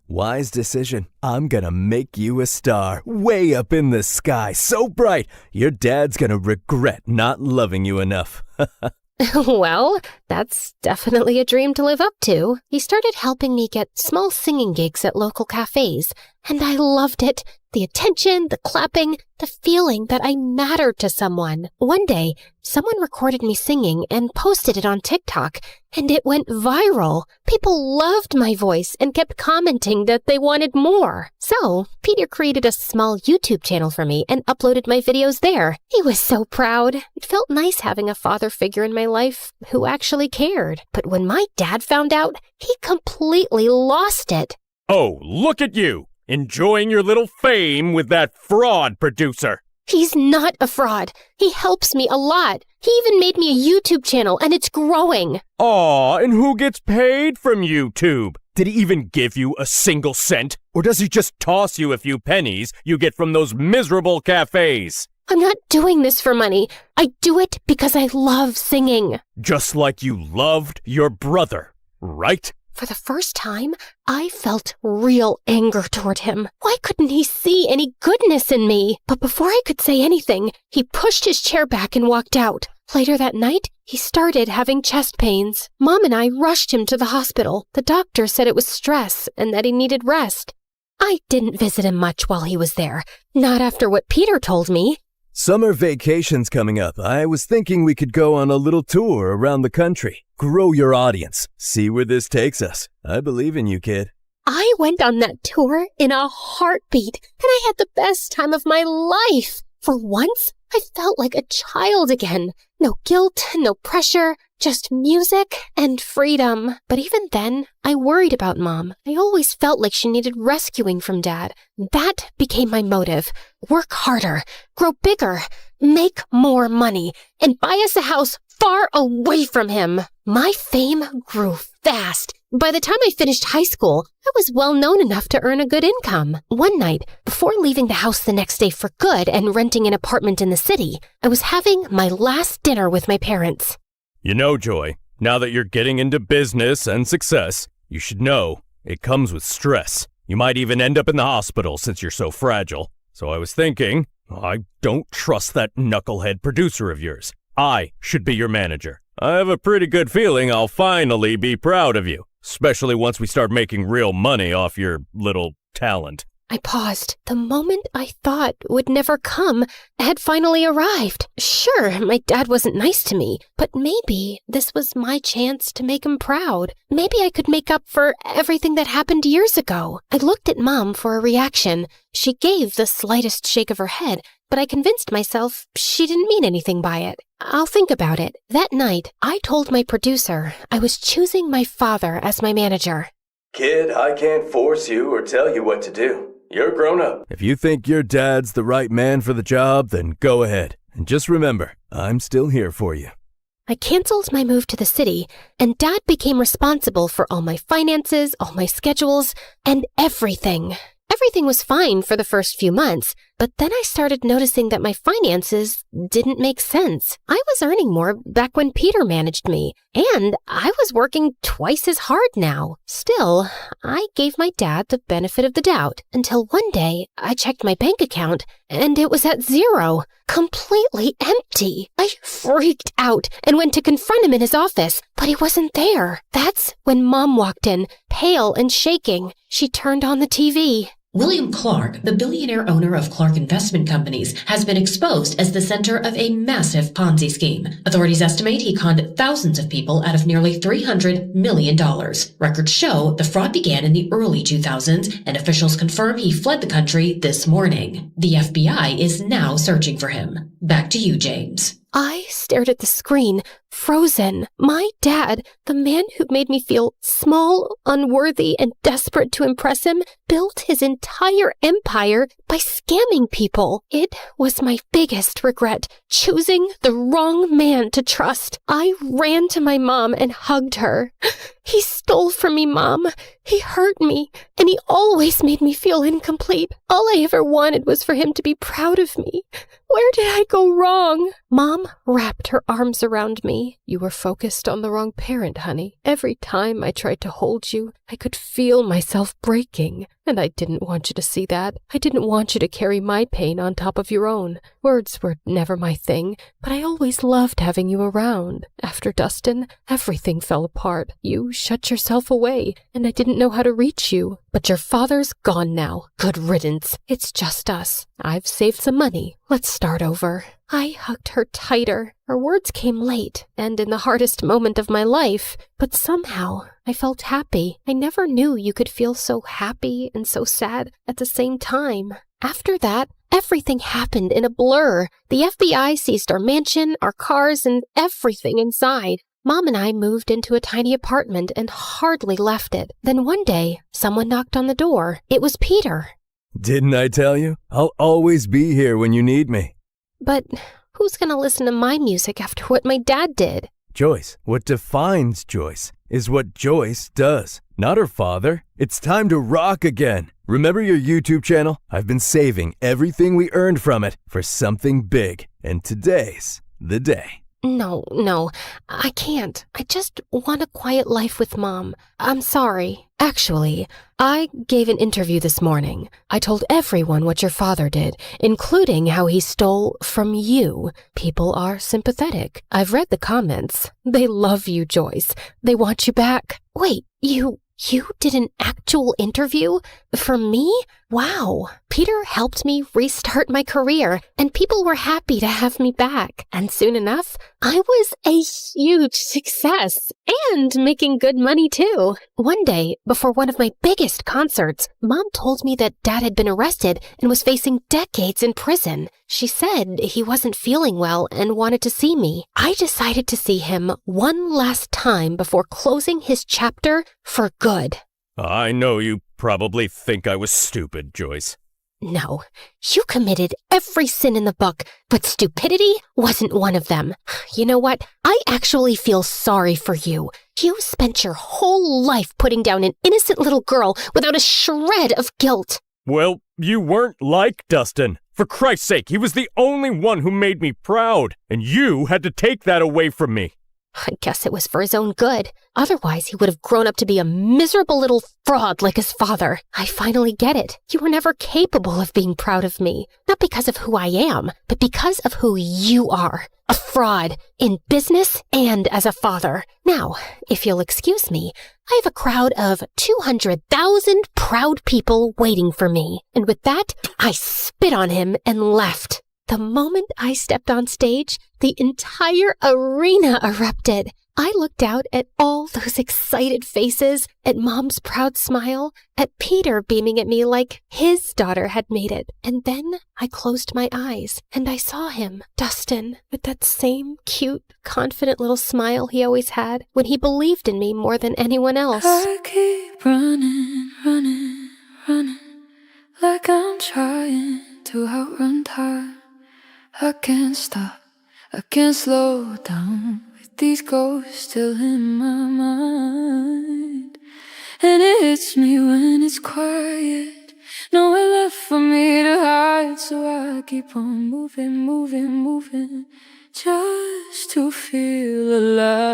Wise decision. I'm gonna make you a star, way up in the sky, so bright, your dad's gonna regret not loving you enough. Well, that's definitely a dream to live up to. He started helping me get small singing gigs at local cafes, and I loved it. The attention, the clapping, the feeling that I mattered to someone. One day, someone recorded me singing and posted it on TikTok, and it went viral. People loved my voice and kept commenting that they wanted more. So, Peter created a small YouTube channel for me and uploaded my videos there. He was so proud. It felt nice having a father figure in my life who actually cared. But when my dad found out, he completely lost it. Oh, look at you! Enjoying your little fame with that fraud producer. He's not a fraud. He helps me a lot. He even made me a YouTube channel, and it's growing. Aw, and who gets paid from YouTube? Did he even give you a single cent? Or does he just toss you a few pennies you get from those miserable cafes? I'm not doing this for money. I do it because I love singing. Just like you loved your brother, right? For the first time, I felt real anger toward him. Why couldn't he see any goodness in me? But before I could say anything, he pushed his chair back and walked out. Later that night, he started having chest pains. Mom and I rushed him to the hospital. The doctor said it was stress and that he needed rest. I didn't visit him much while he was there. Not after what Peter told me. Summer vacation's coming up. I was thinking we could go on a little tour around the country. Grow your audience. See where this takes us. I believe in you, kid. I went on that tour in a heartbeat, and I had the best time of my life. For once, I felt like a child again. No guilt, no pressure, just music and freedom. But even then, I worried about Mom. I always felt like she needed rescuing from Dad. That became my motive. Work harder, grow bigger, make more money, and buy us a house far away from him. My fame grew fast. By the time I finished high school, I was well known enough to earn a good income. One night, before leaving the house the next day for good and renting an apartment in the city, I was having my last dinner with my parents. You know, Joy, now that you're getting into business and success, you should know it comes with stress. You might even end up in the hospital since you're so fragile. So I was thinking, I don't trust that knucklehead producer of yours. I should be your manager. I have a pretty good feeling I'll finally be proud of you, especially once we start making real money off your little talent. I paused. The moment I thought would never come had finally arrived. Sure, my dad wasn't nice to me, but maybe this was my chance to make him proud. Maybe I could make up for everything that happened years ago. I looked at Mom for a reaction. She gave the slightest shake of her head, but I convinced myself she didn't mean anything by it. I'll think about it. That night, I told my producer I was choosing my father as my manager. Kid, I can't force you or tell you what to do. You're grown up. If you think your dad's the right man for the job, then go ahead. And just remember, I'm still here for you. I canceled my move to the city, and Dad became responsible for all my finances, all my schedules, and everything. Everything was fine for the first few months, But then I started noticing that my finances didn't make sense. I was earning more back when Peter managed me, and I was working twice as hard now. Still, I gave my dad the benefit of the doubt until one day I checked my bank account and it was at zero, completely empty. I freaked out and went to confront him in his office, but he wasn't there. That's when Mom walked in, pale and shaking. She turned on the TV. William Clark, the billionaire owner of Clark Investment Companies, has been exposed as the center of a massive Ponzi scheme. Authorities estimate he conned thousands of people out of nearly $300 million. Records show the fraud began in the early 2000s, and officials confirm he fled the country this morning. The FBI is now searching for him. Back to you, James. I stared at the screen, frozen. My dad, the man who made me feel small, unworthy, and desperate to impress him, built his entire empire by scamming people. It was my biggest regret, choosing the wrong man to trust. I ran to my mom and hugged her. He stole from me, Mom. He hurt me, and he always made me feel incomplete. All I ever wanted was for him to be proud of me. Where did I go wrong? Mom wrapped her arms around me. You were focused on the wrong parent, honey. Every time I tried to hold you, I could feel myself breaking. And I didn't want you to see that. I didn't want you to carry my pain on top of your own. Words were never my thing, but I always loved having you around. After Dustin, everything fell apart. You shut yourself away, and I didn't know how to reach you. But your father's gone now. Good riddance. It's just us. I've saved some money. Let's start over. I hugged her tighter. Her words came late, and in the hardest moment of my life, but somehow I felt happy. I never knew you could feel so happy and so sad at the same time. After that, everything happened in a blur. The FBI seized our mansion, our cars, and everything inside. Mom and I moved into a tiny apartment and hardly left it. Then one day, someone knocked on the door. It was Peter. Didn't I tell you? I'll always be here when you need me. But who's gonna listen to my music after what my dad did? Joyce, what defines Joyce is what Joyce does, not her father. It's time to rock again. Remember your YouTube channel? I've been saving everything we earned from it for something big, and today's the day. No, I can't. I just want a quiet life with Mom. I'm sorry. Actually, I gave an interview this morning. I told everyone what your father did, including how he stole from you. People are sympathetic. I've read the comments. They love you, Joyce. They want you back. Wait, you did an actual interview? For me? Wow. Peter helped me restart my career, and people were happy to have me back. And soon enough, I was a huge success and making good money too. One day, before one of my biggest concerts, Mom told me that Dad had been arrested and was facing decades in prison. She said he wasn't feeling well and wanted to see me. I decided to see him one last time before closing his chapter for good. I know you probably think I was stupid, Joyce. No, you committed every sin in the book, but stupidity wasn't one of them. You know what? I actually feel sorry for you. You spent your whole life putting down an innocent little girl without a shred of guilt. Well, you weren't like Dustin. For Christ's sake, he was the only one who made me proud, and you had to take that away from me. I guess it was for his own good. Otherwise, he would have grown up to be a miserable little fraud like his father. I finally get it. You were never capable of being proud of me. Not because of who I am, but because of who you are. A fraud, in business and as a father. Now, if you'll excuse me, I have a crowd of 200,000 proud people waiting for me. And with that, I spit on him and left. The moment I stepped on stage, the entire arena erupted. I looked out at all those excited faces, at Mom's proud smile, at Peter beaming at me like his daughter had made it. And then I closed my eyes, and I saw him, Dustin, with that same cute, confident little smile he always had when he believed in me more than anyone else. I keep running, like I'm trying to outrun time. I can't stop, I can't slow down with these ghosts still in my mind. And it hits me when it's quiet, nowhere left for me to hide, so keep on moving, moving, moving, just to feel alive.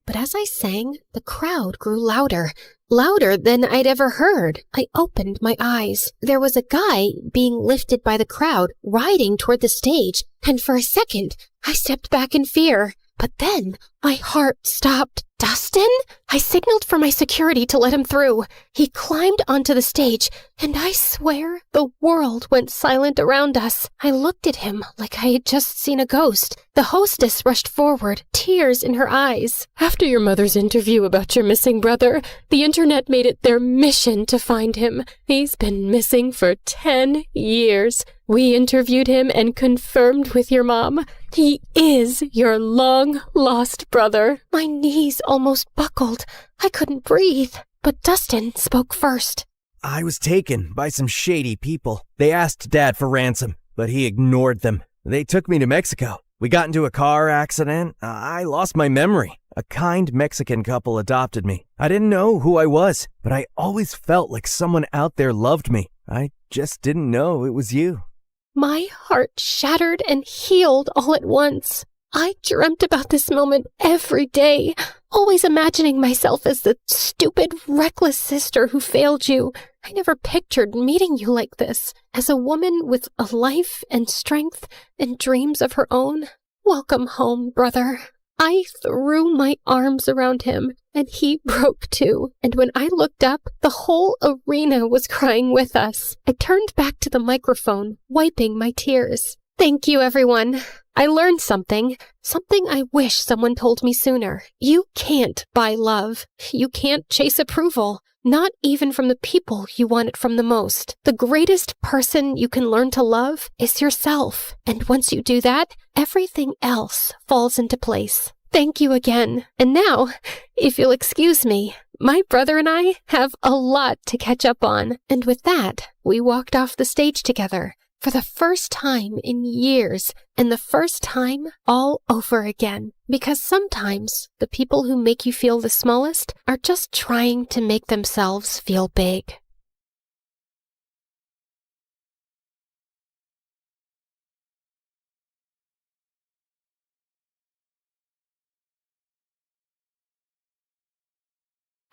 But as I sang, the crowd grew louder, louder than I'd ever heard. I opened my eyes. There was a guy being lifted by the crowd, riding toward the stage, and for a second, I stepped back in fear. But then, my heart stopped. Dustin? I signaled for my security to let him through. He climbed onto the stage, and I swear the world went silent around us. I looked at him like I had just seen a ghost. The hostess rushed forward, tears in her eyes. After your mother's interview about your missing brother, the internet made it their mission to find him. He's been missing for 10 years. We interviewed him and confirmed with your mom. He is your long-lost brother. My knees almost buckled. I couldn't breathe. But Dustin spoke first. I was taken by some shady people. They asked Dad for ransom, but he ignored them. They took me to Mexico. We got into a car accident. I lost my memory. A kind Mexican couple adopted me. I didn't know who I was, but I always felt like someone out there loved me. I just didn't know it was you. My heart shattered and healed all at once. I dreamt about this moment every day, always imagining myself as the stupid, reckless sister who failed you. I never pictured meeting you like this, as a woman with a life and strength and dreams of her own. Welcome home, brother. I threw my arms around him, and he broke too. And when I looked up, the whole arena was crying with us. I turned back to the microphone, wiping my tears. Thank you, everyone. I learned something I wish someone told me sooner. You can't buy love. You can't chase approval. Not even from the people you want it from the most. The greatest person you can learn to love is yourself. And once you do that, everything else falls into place. Thank you again. And now, if you'll excuse me, my brother and I have a lot to catch up on. And with that, we walked off the stage together. For the first time in years, and the first time all over again. Because sometimes the people who make you feel the smallest are just trying to make themselves feel big.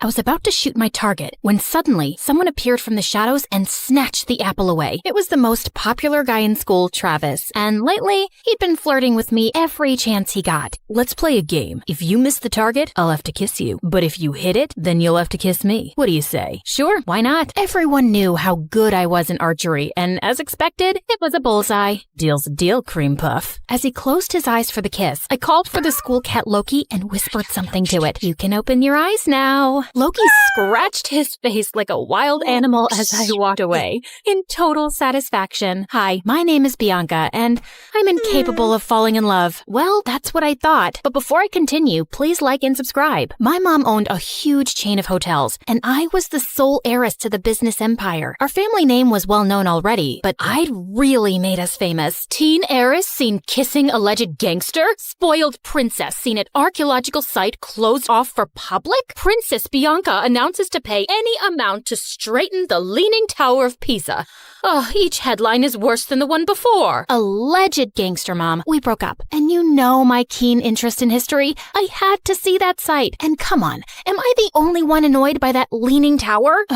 I was about to shoot my target when suddenly someone appeared from the shadows and snatched the apple away. It was the most popular guy in school, Travis, and lately he'd been flirting with me every chance he got. Let's play a game. If you miss the target, I'll have to kiss you. But if you hit it, then you'll have to kiss me. What do you say? Sure, why not? Everyone knew how good I was in archery, and as expected, it was a bullseye. Deal's a deal, cream puff. As he closed his eyes for the kiss, I called for the school cat Loki and whispered something to it. You can open your eyes now. Loki scratched his face like a wild animal as I walked away, in total satisfaction. Hi, my name is Bianca, and I'm incapable of falling in love. Well, that's what I thought. But before I continue, please like and subscribe. My mom owned a huge chain of hotels, and I was the sole heiress to the business empire. Our family name was well known already, but I'd really made us famous. Teen heiress seen kissing alleged gangster? Spoiled princess seen at archaeological site closed off for public? Princess Bianca announces to pay any amount to straighten the Leaning Tower of Pisa. Oh, each headline is worse than the one before. Alleged gangster, Mom. We broke up. And you know my keen interest in history. I had to see that site. And come on, am I the only one annoyed by that Leaning Tower?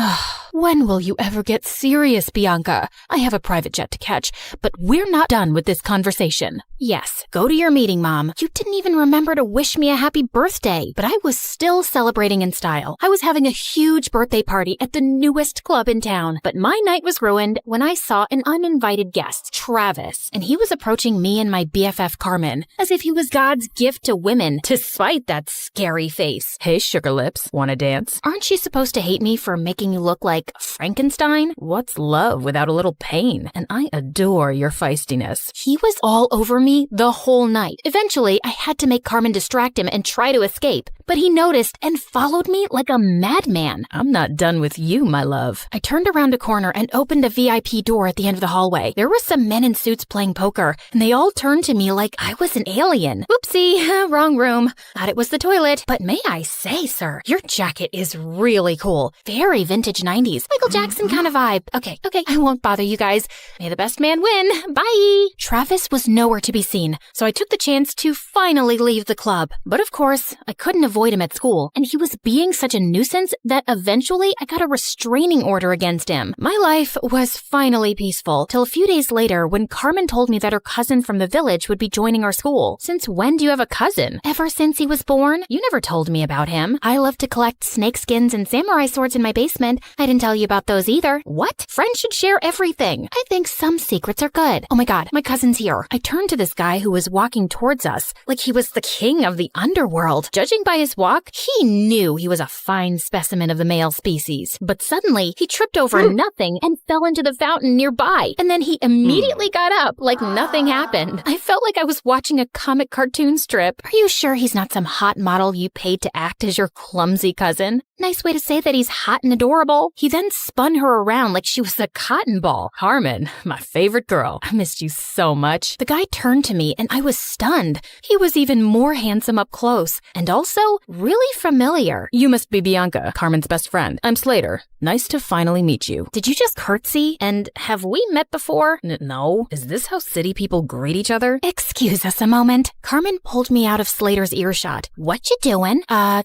When will you ever get serious, Bianca? I have a private jet to catch, but we're not done with this conversation. Yes, go to your meeting, Mom. You didn't even remember to wish me a happy birthday, but I was still celebrating in style. I was having a huge birthday party at the newest club in town, but my night was ruined when I saw an uninvited guest, Travis, and he was approaching me and my BFF Carmen as if he was God's gift to women, despite that scary face. Hey, sugar lips, wanna dance? Aren't you supposed to hate me for making you look like Frankenstein? What's love without a little pain? And I adore your feistiness. He was all over me the whole night. Eventually, I had to make Carmen distract him and try to escape, but he noticed and followed me like a madman. I'm not done with you, my love. I turned around a corner and opened a VIP door at the end of the hallway. There were some men in suits playing poker, and they all turned to me like I was an alien. Oopsie, wrong room. Thought it was the toilet. But may I say, sir, your jacket is really cool. Very vintage 90s. 80s. Michael Jackson kind of vibe. Okay, I won't bother you guys. May the best man win. Bye. Travis was nowhere to be seen, so I took the chance to finally leave the club. But of course, I couldn't avoid him at school, and he was being such a nuisance that eventually I got a restraining order against him. My life was finally peaceful, till a few days later when Carmen told me that her cousin from the village would be joining our school. Since when do you have a cousin? Ever since he was born? You never told me about him. I love to collect snake skins and samurai swords in my basement. I didn't tell you about those either. What? Friends should share everything. I think some secrets are good. Oh my god, my cousin's here. I turned to this guy who was walking towards us like he was the king of the underworld. Judging by his walk, he knew he was a fine specimen of the male species. But suddenly, he tripped over nothing and fell into the fountain nearby. And then he immediately got up like nothing happened. I felt like I was watching a comic cartoon strip. Are you sure he's not some hot model you paid to act as your clumsy cousin? Nice way to say that he's hot and adorable. He then spun her around like she was a cotton ball. Carmen, my favorite girl. I missed you so much. The guy turned to me and I was stunned. He was even more handsome up close and also really familiar. You must be Bianca, Carmen's best friend. I'm Slater. Nice to finally meet you. Did you just curtsy? And have we met before? No. Is this how city people greet each other? Excuse us a moment. Carmen pulled me out of Slater's earshot. What you doing?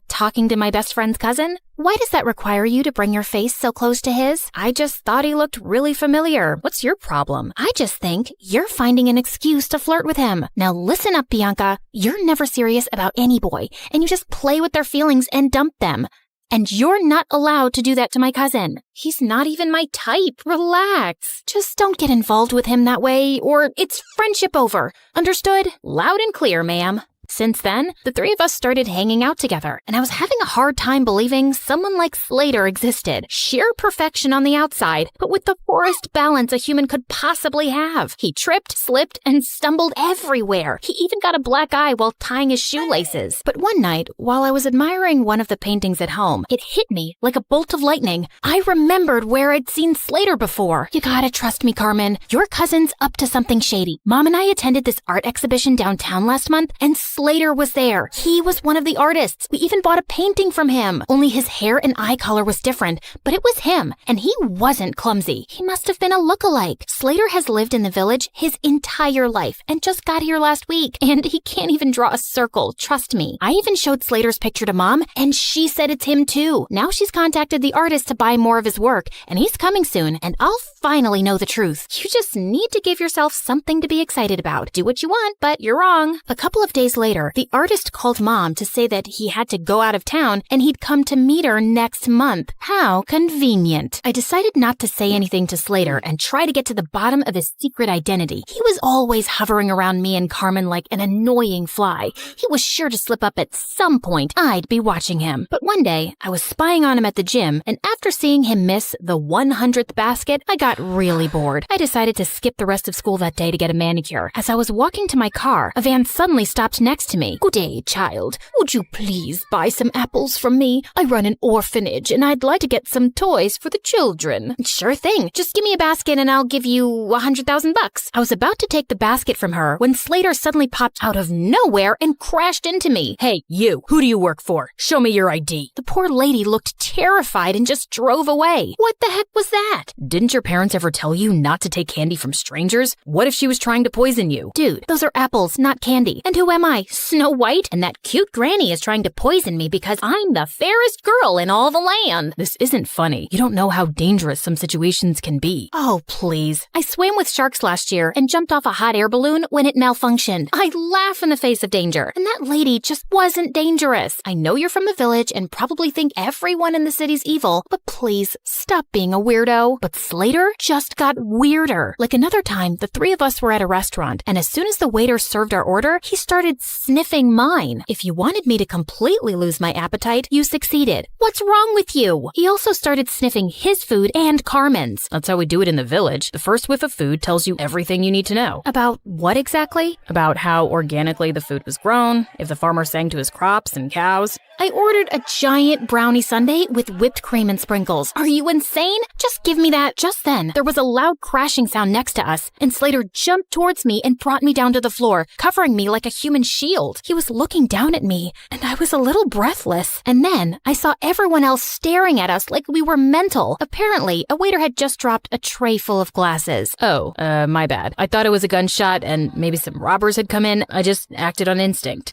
Talking to my best friend's cousin? Why does that require you to bring your face so close to his? I just thought he looked really familiar. What's your problem? I just think you're finding an excuse to flirt with him. Now listen up, Bianca. You're never serious about any boy, and you just play with their feelings and dump them. And you're not allowed to do that to my cousin. He's not even my type. Relax. Just don't get involved with him that way, or it's friendship over. Understood? Loud and clear, ma'am. Since then, the three of us started hanging out together, and I was having a hard time believing someone like Slater existed. Sheer perfection on the outside, but with the poorest balance a human could possibly have. He tripped, slipped, and stumbled everywhere. He even got a black eye while tying his shoelaces. But one night, while I was admiring one of the paintings at home, it hit me like a bolt of lightning. I remembered where I'd seen Slater before. You gotta trust me, Carmen. Your cousin's up to something shady. Mom and I attended this art exhibition downtown last month, and Slater was there. He was one of the artists. We even bought a painting from him. Only his hair and eye color was different, but it was him, and he wasn't clumsy. He must have been a look-alike. Slater has lived in the village his entire life and just got here last week, and he can't even draw a circle, trust me. I even showed Slater's picture to Mom, and she said it's him too. Now she's contacted the artist to buy more of his work, and he's coming soon, and I'll finally know the truth. You just need to give yourself something to be excited about. Do what you want, but you're wrong. A couple of days later, the artist called Mom to say that he had to go out of town and he'd come to meet her next month. How convenient. I decided not to say anything to Slater and try to get to the bottom of his secret identity. He was always hovering around me and Carmen like an annoying fly. He was sure to slip up at some point. I'd be watching him. But one day, I was spying on him at the gym, and after seeing him miss the 100th basket, I got really bored. I decided to skip the rest of school that day to get a manicure. As I was walking to my car, a van suddenly stopped next to me. Good day, child. Would you please buy some apples from me? I run an orphanage, and I'd like to get some toys for the children. Sure thing. Just give me a basket and I'll give you $100,000. I was about to take the basket from her when Slater suddenly popped out of nowhere and crashed into me. Hey, you. Who do you work for? Show me your ID. The poor lady looked terrified and just drove away. What the heck was that? Didn't your parents ever tell you not to take candy from strangers? What if she was trying to poison you? Dude, those are apples, not candy. And who am I? Snow White? And that cute granny is trying to poison me because I'm the fairest girl in all the land. This isn't funny. You don't know how dangerous some situations can be. Oh, please. I swam with sharks last year and jumped off a hot air balloon when it malfunctioned. I laugh in the face of danger. And that lady just wasn't dangerous. I know you're from the village and probably think everyone in the city's evil, but please stop being a weirdo. But Slater just got weirder. Like another time, the three of us were at a restaurant, and as soon as the waiter served our order, he started sniffing mine. If you wanted me to completely lose my appetite, you succeeded. What's wrong with you? He also started sniffing his food and Carmen's. That's how we do it in the village. The first whiff of food tells you everything you need to know. About what exactly? About how organically the food was grown, if the farmer sang to his crops and cows. I ordered a giant brownie sundae with whipped cream and sprinkles. Are you insane? Just give me that. Just then, there was a loud crashing sound next to us, and Slater jumped towards me and brought me down to the floor, covering me like a human shield. He was looking down at me, and I was a little breathless. And then I saw everyone else staring at us like we were mental. Apparently, a waiter had just dropped a tray full of glasses. Oh, my bad. I thought it was a gunshot and maybe some robbers had come in. I just acted on instinct.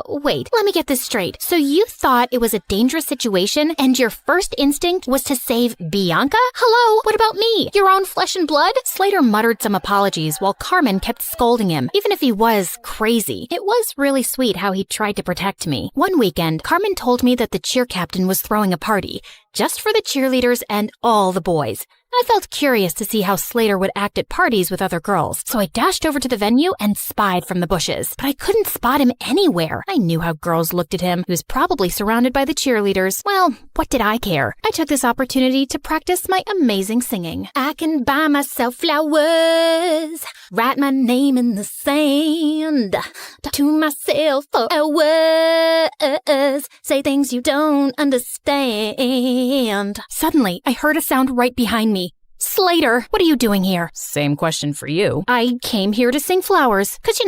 Wait, let me get this straight. So you thought it was a dangerous situation and your first instinct was to save Bianca? Hello, what about me? Your own flesh and blood? Slater muttered some apologies while Carmen kept scolding him, even if he was crazy. It was really sweet how he tried to protect me. One weekend, Carmen told me that the cheer captain was throwing a party, just for the cheerleaders and all the boys. I felt curious to see how Slater would act at parties with other girls, so I dashed over to the venue and spied from the bushes. But I couldn't spot him anywhere. I knew how girls looked at him. He was probably surrounded by the cheerleaders. Well, what did I care? I took this opportunity to practice my amazing singing. I can buy myself flowers, write my name in the sand, talk to myself for hours, say things you don't understand. Suddenly, I heard a sound right behind me. Slater, what are you doing here? Same question for you. I came here to sing flowers, 'cause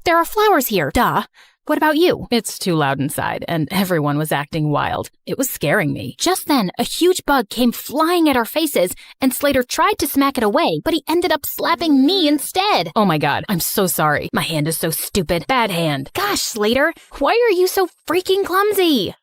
there are flowers here. Duh. What about you? It's too loud inside, and everyone was acting wild. It was scaring me. Just then, a huge bug came flying at our faces, and Slater tried to smack it away, but he ended up slapping me instead. Oh my god, I'm so sorry. My hand is so stupid. Bad hand. Gosh, Slater, why are you so freaking clumsy?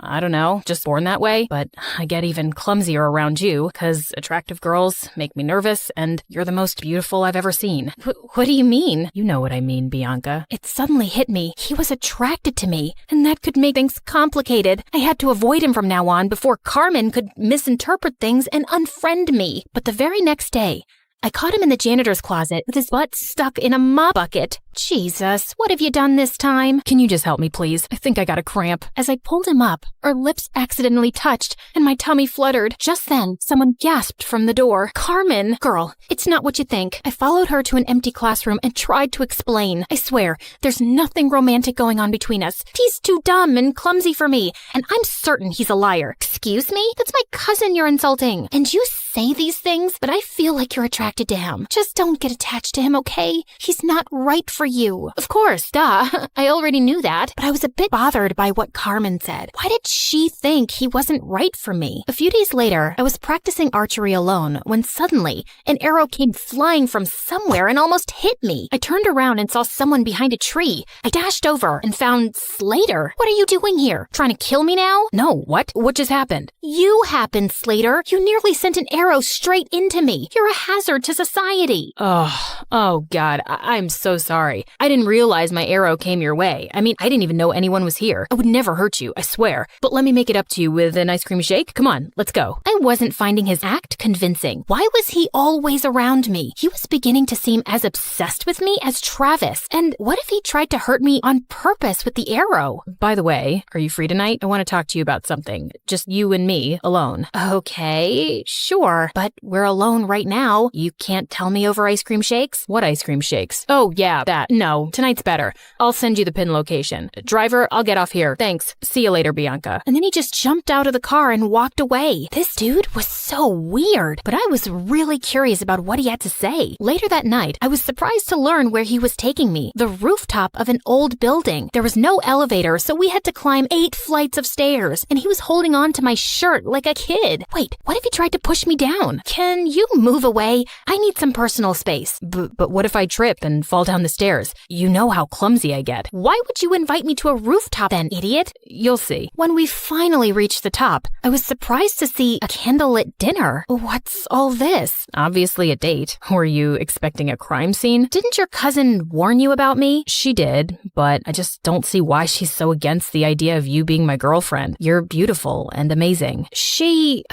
I don't know, just born that way, but I get even clumsier around you, 'cause attractive girls make me nervous, and you're the most beautiful I've ever seen. What do you mean? You know what I mean, Bianca. It suddenly hit me. He was attracted to me, and that could make things complicated. I had to avoid him from now on before Carmen could misinterpret things and unfriend me. But the very next day, I caught him in the janitor's closet with his butt stuck in a mop bucket. Jesus, what have you done this time? Can you just help me, please? I think I got a cramp. As I pulled him up, our lips accidentally touched, and my tummy fluttered. Just then, someone gasped from the door. Carmen! Girl, it's not what you think. I followed her to an empty classroom and tried to explain. I swear, there's nothing romantic going on between us. He's too dumb and clumsy for me, and I'm certain he's a liar. Excuse me? That's my cousin you're insulting. And you say these things, but I feel like you're attracted to him. Just don't get attached to him, okay? He's not right for you. Of course, duh. I already knew that, but I was a bit bothered by what Carmen said. Why did she think he wasn't right for me? A few days later, I was practicing archery alone when suddenly an arrow came flying from somewhere and almost hit me. I turned around and saw someone behind a tree. I dashed over and found Slater. What are you doing here? Trying to kill me now? No, what? What just happened? You happened, Slater. You nearly sent an arrow straight into me. You're a hazard to society. Oh God, I'm so sorry. I didn't realize my arrow came your way. I mean, I didn't even know anyone was here. I would never hurt you, I swear. But let me make it up to you with an ice cream shake. Come on, let's go. I wasn't finding his act convincing. Why was he always around me? He was beginning to seem as obsessed with me as Travis. And what if he tried to hurt me on purpose with the arrow? By the way, are you free tonight? I want to talk to you about something. Just you and me, alone. Okay, sure. But we're alone right now. You can't tell me over ice cream shakes? What ice cream shakes? Oh, yeah, that. No, tonight's better. I'll send you the pin location. Driver, I'll get off here. Thanks. See you later, Bianca. And then he just jumped out of the car and walked away. This dude was so weird, but I was really curious about what he had to say. Later that night, I was surprised to learn where he was taking me. The rooftop of an old building. There was no elevator, so we had to climb 8 flights of stairs, and he was holding on to my shirt like a kid. Wait, what if he tried to push me down? Can you move away? I need some personal space. But what if I trip and fall down the stairs? You know how clumsy I get. Why would you invite me to a rooftop then, idiot? You'll see. When we finally reached the top, I was surprised to see a candlelit dinner. What's all this? Obviously a date. Were you expecting a crime scene? Didn't your cousin warn you about me? She did, but I just don't see why she's so against the idea of you being my girlfriend. You're beautiful and amazing. She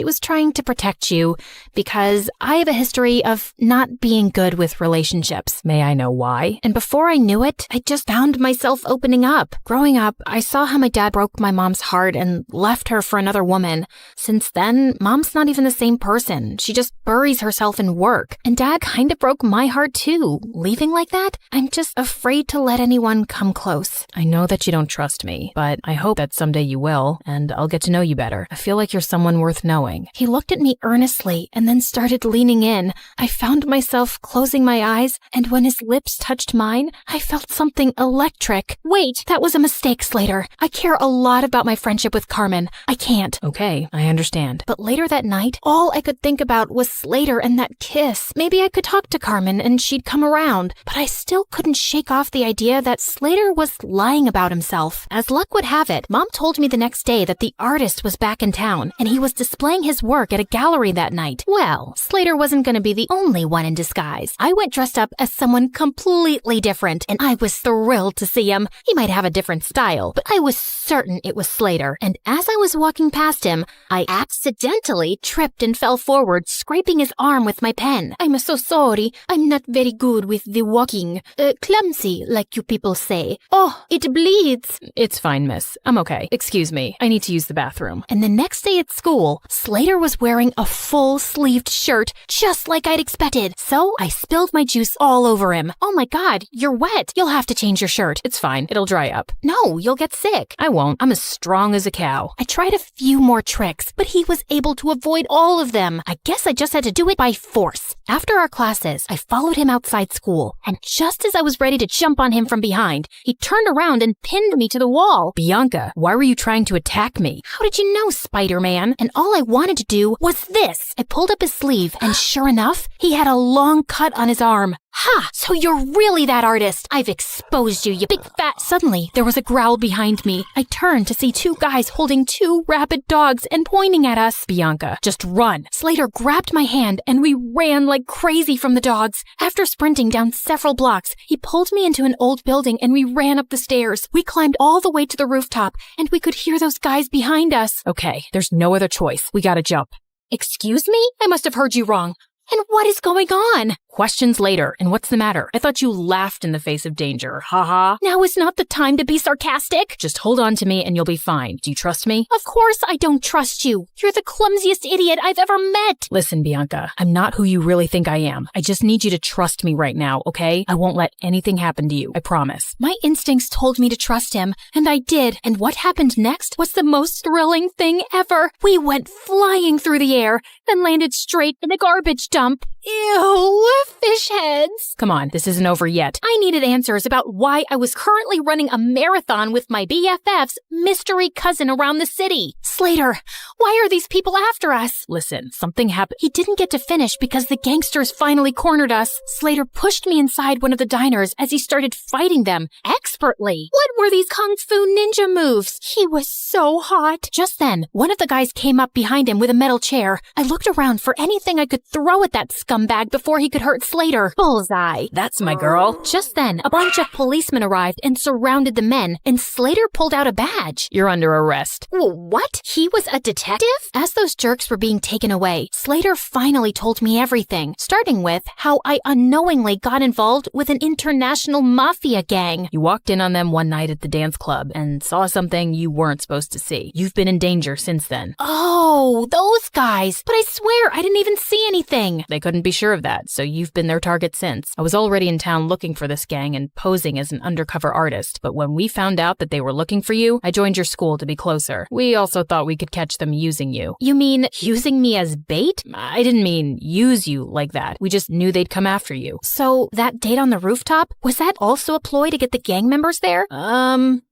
was trying to protect you because I have a history of not being good with relationships. May I know why? And before I knew it, I just found myself opening up. Growing up, I saw how my dad broke my mom's heart and left her for another woman. Since then, mom's not even the same person. She just buries herself in work. And dad kind of broke my heart too. Leaving like that, I'm just afraid to let anyone come close. I know that you don't trust me, but I hope that someday you will, and I'll get to know you better. I feel like you're someone worth knowing. knowing. He looked at me earnestly and then started leaning in. I found myself closing my eyes, and when his lips touched mine, I felt something electric. Wait, that was a mistake, Slater. I care a lot about my friendship with Carmen. I can't. Okay, I understand. But later that night, all I could think about was Slater and that kiss. Maybe I could talk to Carmen and she'd come around, but I still couldn't shake off the idea that Slater was lying about himself. As luck would have it, Mom told me the next day that the artist was back in town, and he was displaying his work at a gallery that night. Well, Slater wasn't going to be the only one in disguise. I went dressed up as someone completely different, and I was thrilled to see him. He might have a different style, but I was certain it was Slater, and as I was walking past him, I accidentally tripped and fell forward, scraping his arm with my pen. I'm so sorry. I'm not very good with the walking. Clumsy, like you people say. Oh, it bleeds. It's fine, miss. I'm okay. Excuse me. I need to use the bathroom. And the next day at school, Slater was wearing a full-sleeved shirt, just like I'd expected. So I spilled my juice all over him. Oh my God, you're wet. You'll have to change your shirt. It's fine. It'll dry up. No, you'll get sick. I won't. I'm as strong as a cow. I tried a few more tricks, but he was able to avoid all of them. I guess I just had to do it by force. After our classes, I followed him outside school, and just as I was ready to jump on him from behind, he turned around and pinned me to the wall. Bianca, why were you trying to attack me? How did you know, Spider-Man? And all I wanted to do was this. I pulled up his sleeve, and sure enough, he had a long cut on his arm. Ha! So you're really that artist. I've exposed you, you big fat... Suddenly, there was a growl behind me. I turned to see two guys holding two rabid dogs and pointing at us. Bianca, just run. Slater grabbed my hand, and we ran like crazy from the dogs. After sprinting down several blocks, he pulled me into an old building, and we ran up the stairs. We climbed all the way to the rooftop, and we could hear those guys behind us. Okay, there's no other choice. We gotta jump. Excuse me? I must have heard you wrong. And what is going on? Questions later. And what's the matter? I thought you laughed in the face of danger. Ha. Now is not the time to be sarcastic. Just hold on to me and you'll be fine. Do you trust me? Of course I don't trust you. You're the clumsiest idiot I've ever met. Listen, Bianca, I'm not who you really think I am. I just need you to trust me right now, okay? I won't let anything happen to you. I promise. My instincts told me to trust him, and I did. And what happened next was the most thrilling thing ever. We went flying through the air, then landed straight in a garbage dump. Ew, fish heads. Come on, this isn't over yet. I needed answers about why I was currently running a marathon with my BFF's mystery cousin around the city. Slater, why are these people after us? Listen, something happened. He didn't get to finish because the gangsters finally cornered us. Slater pushed me inside one of the diners as he started fighting them expertly. What were these kung fu ninja moves? He was so hot. Just then, one of the guys came up behind him with a metal chair. I looked around for anything I could throw at that scumbag before he could hurt Slater. Bullseye. That's my girl. Just then, a bunch of policemen arrived and surrounded the men, and Slater pulled out a badge. You're under arrest. What? He was a detective? As those jerks were being taken away, Slater finally told me everything, starting with how I unknowingly got involved with an international mafia gang. You walked in on them one night at the dance club and saw something you weren't supposed to see. You've been in danger since then. Oh, those guys. But I swear I didn't even see anything. They couldn't be sure of that, so you've been their target since. I was already in town looking for this gang and posing as an undercover artist, but when we found out that they were looking for you, I joined your school to be closer. We also thought we could catch them using you. You mean using me as bait? I didn't mean use you like that. We just knew they'd come after you. So that date on the rooftop, was that also a ploy to get the gang members there?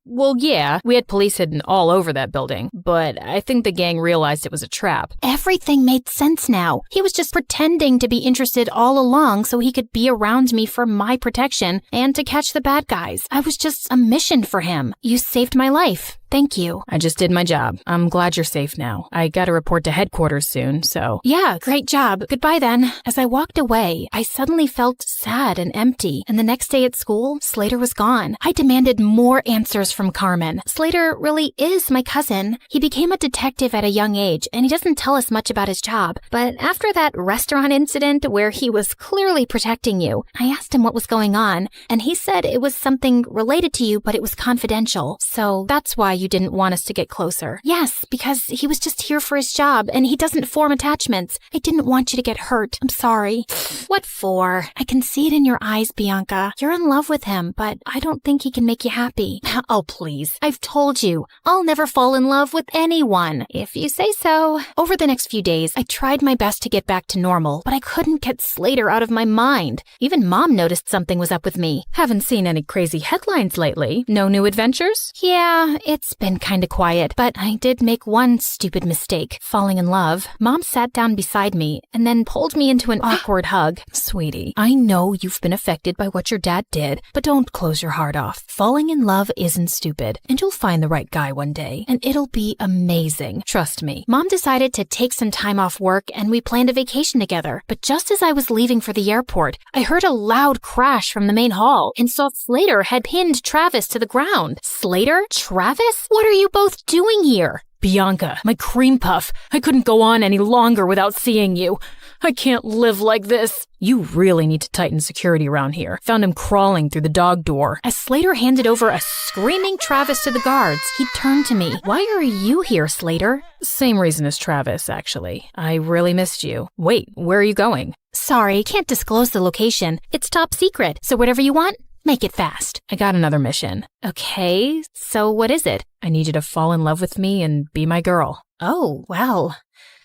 Well, yeah, we had police hidden all over that building, but I think the gang realized it was a trap. Everything made sense now. He was just pretending to be interested all along so he could be around me for my protection and to catch the bad guys. I was just a mission for him. You saved my life. Thank you. I just did my job. I'm glad you're safe now. I gotta report to headquarters soon, so... Yeah, great job. Goodbye then. As I walked away, I suddenly felt sad and empty, and the next day at school, Slater was gone. I demanded more answers from Carmen. Slater really is my cousin. He became a detective at a young age, and he doesn't tell us much about his job. But after that restaurant incident where he was clearly protecting you, I asked him what was going on, and he said it was something related to you, but it was confidential. So that's why you didn't want us to get closer. Yes, because he was just here for his job, and he doesn't form attachments. I didn't want you to get hurt. I'm sorry. What for? I can see it in your eyes, Bianca. You're in love with him, but I don't think he can make you happy. Oh, please. I've told you, I'll never fall in love with anyone, if you say so. Over the next few days, I tried my best to get back to normal, but I couldn't get Slater out of my mind. Even Mom noticed something was up with me. Haven't seen any crazy headlines lately. No new adventures? Yeah, it's been kinda quiet, but I did make one stupid mistake, falling in love. Mom sat down beside me and then pulled me into an awkward hug. Sweetie, I know you've been affected by what your dad did, but don't close your heart off. Falling in love isn't stupid, and you'll find the right guy one day, and it'll be amazing. Trust me. Mom decided to take some time off work, and we planned a vacation together. But just as I was leaving for the airport, I heard a loud crash from the main hall and saw Slater had pinned Travis to the ground. Slater? Travis? What are you both doing here? Bianca, my cream puff, I couldn't go on any longer without seeing you. I can't live like this. You really need to tighten security around here. Found him crawling through the dog door. As Slater handed over a screaming Travis to the guards, he turned to me. Why are you here, Slater? Same reason as Travis, actually. I really missed you. Wait, where are you going? Sorry, can't disclose the location. It's top secret, so whatever you want, make it fast. I got another mission. Okay, so what is it? I need you to fall in love with me and be my girl. Oh, well,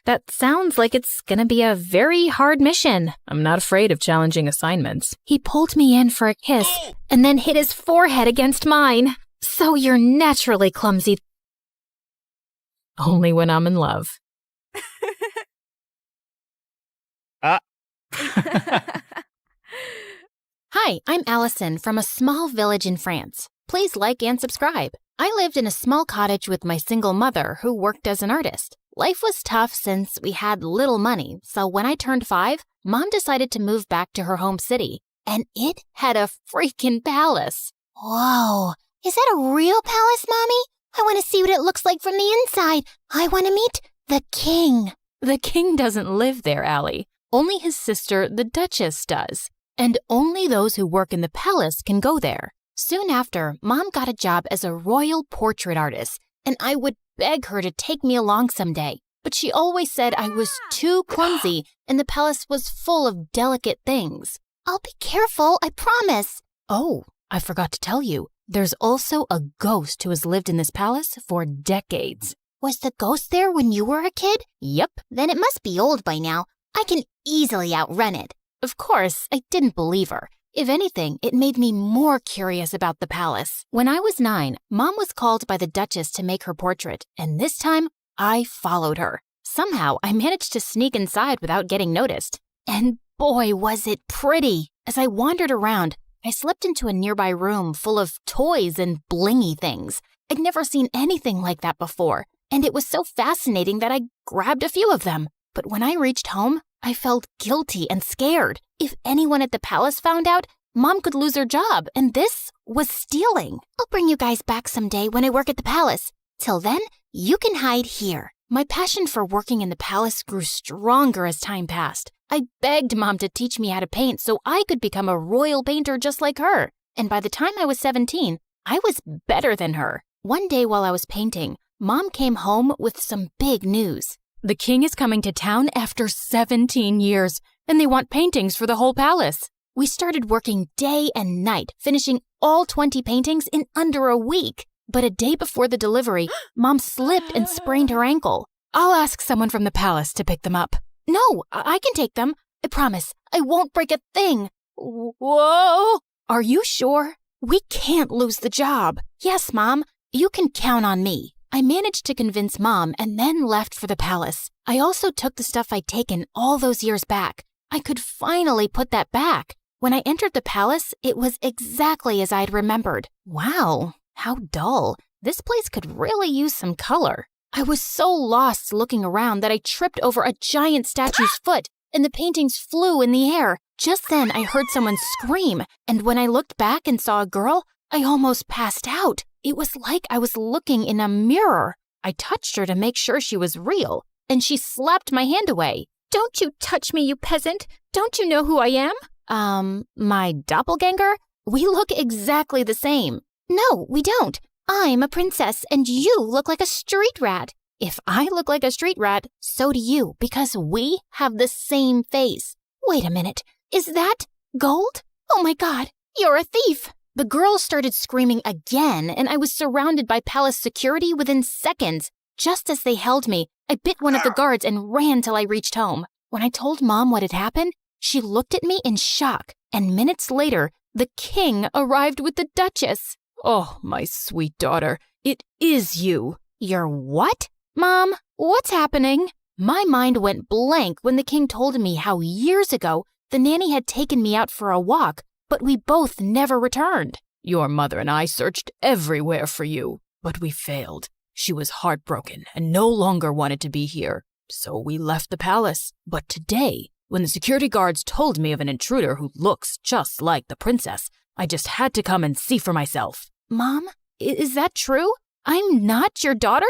that sounds like it's gonna be a very hard mission. I'm not afraid of challenging assignments. He pulled me in for a kiss and then hit his forehead against mine. So you're naturally clumsy. Only when I'm in love. Hi, I'm Allison from a small village in France. Please like and subscribe. I lived in a small cottage with my single mother who worked as an artist. Life was tough since we had little money, so when I turned 5, Mom decided to move back to her home city, and it had a freaking palace. Whoa, is that a real palace, Mommy? I want to see what it looks like from the inside. I want to meet the king. The king doesn't live there, Allie. Only his sister, the Duchess, does. And only those who work in the palace can go there. Soon after, Mom got a job as a royal portrait artist, and I would beg her to take me along someday. But she always said I was too clumsy, and the palace was full of delicate things. I'll be careful, I promise. Oh, I forgot to tell you. There's also a ghost who has lived in this palace for decades. Was the ghost there when you were a kid? Yep. Then it must be old by now. I can easily outrun it. Of course, I didn't believe her. If anything, it made me more curious about the palace. When I was 9, Mom was called by the Duchess to make her portrait, and this time, I followed her. Somehow, I managed to sneak inside without getting noticed. And boy, was it pretty! As I wandered around, I slipped into a nearby room full of toys and blingy things. I'd never seen anything like that before, and it was so fascinating that I grabbed a few of them. But when I reached home, I felt guilty and scared. If anyone at the palace found out, Mom could lose her job, and this was stealing. I'll bring you guys back someday when I work at the palace. Till then, you can hide here. My passion for working in the palace grew stronger as time passed. I begged Mom to teach me how to paint so I could become a royal painter just like her. And by the time I was 17, I was better than her. One day while I was painting, Mom came home with some big news. The king is coming to town after 17 years, and they want paintings for the whole palace. We started working day and night, finishing all 20 paintings in under a week. But a day before the delivery, Mom slipped and sprained her ankle. I'll ask someone from the palace to pick them up. No, I can take them. I promise. I won't break a thing. Whoa! Are you sure? We can't lose the job. Yes, Mom. You can count on me. I managed to convince Mom and then left for the palace. I also took the stuff I'd taken all those years back. I could finally put that back. When I entered the palace, it was exactly as I'd remembered. Wow, how dull. This place could really use some color. I was so lost looking around that I tripped over a giant statue's foot, and the paintings flew in the air. Just then, I heard someone scream, and when I looked back and saw a girl, I almost passed out. It was like I was looking in a mirror. I touched her to make sure she was real, and she slapped my hand away. Don't you touch me, you peasant. Don't you know who I am? My doppelganger? We look exactly the same. No, we don't. I'm a princess and you look like a street rat. If I look like a street rat, so do you, because we have the same face. Wait a minute. Is that gold? Oh my God, you're a thief. The girls started screaming again, and I was surrounded by palace security within seconds. Just as they held me, I bit one of the guards and ran till I reached home. When I told Mom what had happened, she looked at me in shock, and minutes later, the king arrived with the Duchess. Oh, my sweet daughter, it is you. You're what? Mom, what's happening? My mind went blank when the king told me how years ago the nanny had taken me out for a walk, but we both never returned. Your mother and I searched everywhere for you, but we failed. She was heartbroken and no longer wanted to be here, so we left the palace. But today, when the security guards told me of an intruder who looks just like the princess, I just had to come and see for myself. Mom, is that true? I'm not your daughter?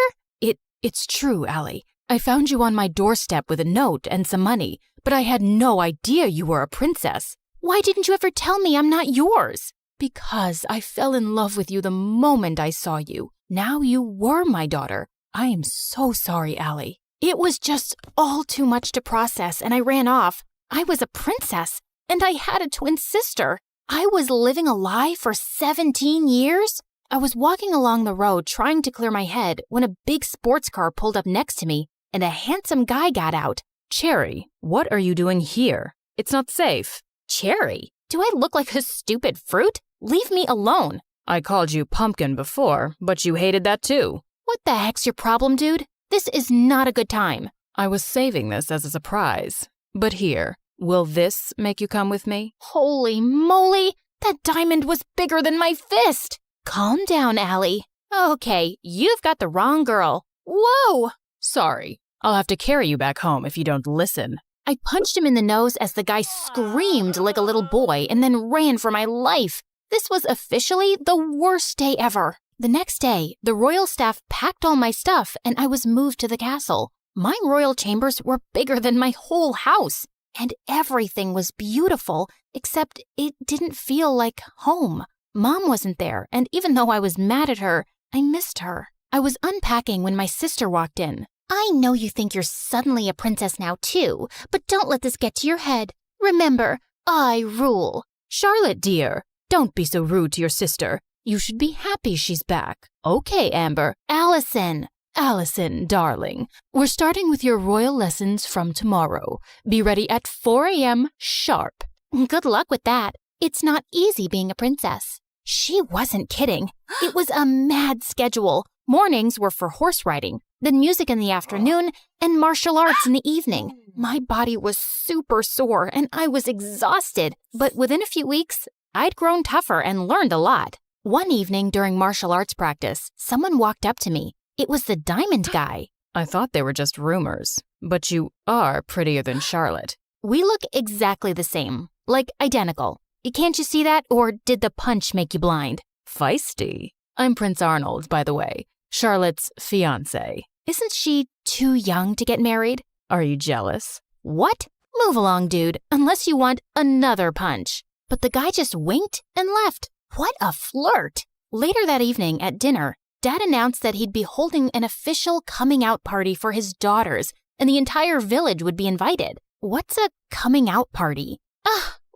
It's true, Allie. I found you on my doorstep with a note and some money, but I had no idea you were a princess. Why didn't you ever tell me I'm not yours? Because I fell in love with you the moment I saw you. Now you were my daughter. I am so sorry, Allie. It was just all too much to process, and I ran off. I was a princess, and I had a twin sister. I was living a lie for 17 years? I was walking along the road trying to clear my head when a big sports car pulled up next to me, and a handsome guy got out. Cherry, what are you doing here? It's not safe. Cherry? Do I look like a stupid fruit? Leave me alone. I called you pumpkin before, but you hated that too. What the heck's your problem, dude? This is not a good time. I was saving this as a surprise. But here, will this make you come with me? Holy moly! That diamond was bigger than my fist! Calm down, Allie. Okay, you've got the wrong girl. Whoa! Sorry, I'll have to carry you back home if you don't listen. I punched him in the nose as the guy screamed like a little boy and then ran for my life. This was officially the worst day ever. The next day, the royal staff packed all my stuff and I was moved to the castle. My royal chambers were bigger than my whole house, and everything was beautiful, except it didn't feel like home. Mom wasn't there, and even though I was mad at her, I missed her. I was unpacking when my sister walked in. I know you think you're suddenly a princess now too, but don't let this get to your head. Remember, I rule. Charlotte, dear, don't be so rude to your sister. You should be happy she's back. Okay, Amber. Allison. Allison, darling, we're starting with your royal lessons from tomorrow. Be ready at 4 a.m. sharp. Good luck with that. It's not easy being a princess. She wasn't kidding. It was a mad schedule. Mornings were for horse riding, then music in the afternoon, and martial arts in the evening. My body was super sore, and I was exhausted. But within a few weeks, I'd grown tougher and learned a lot. One evening during martial arts practice, someone walked up to me. It was the diamond guy. I thought they were just rumors, but you are prettier than Charlotte. We look exactly the same, like identical. Can't you see that, or did the punch make you blind? Feisty. I'm Prince Arnold, by the way, Charlotte's fiancé. Isn't she too young to get married? Are you jealous? What? Move along, dude, unless you want another punch. But the guy just winked and left. What a flirt. Later that evening at dinner, Dad announced that he'd be holding an official coming out party for his daughters, and the entire village would be invited. What's a coming out party?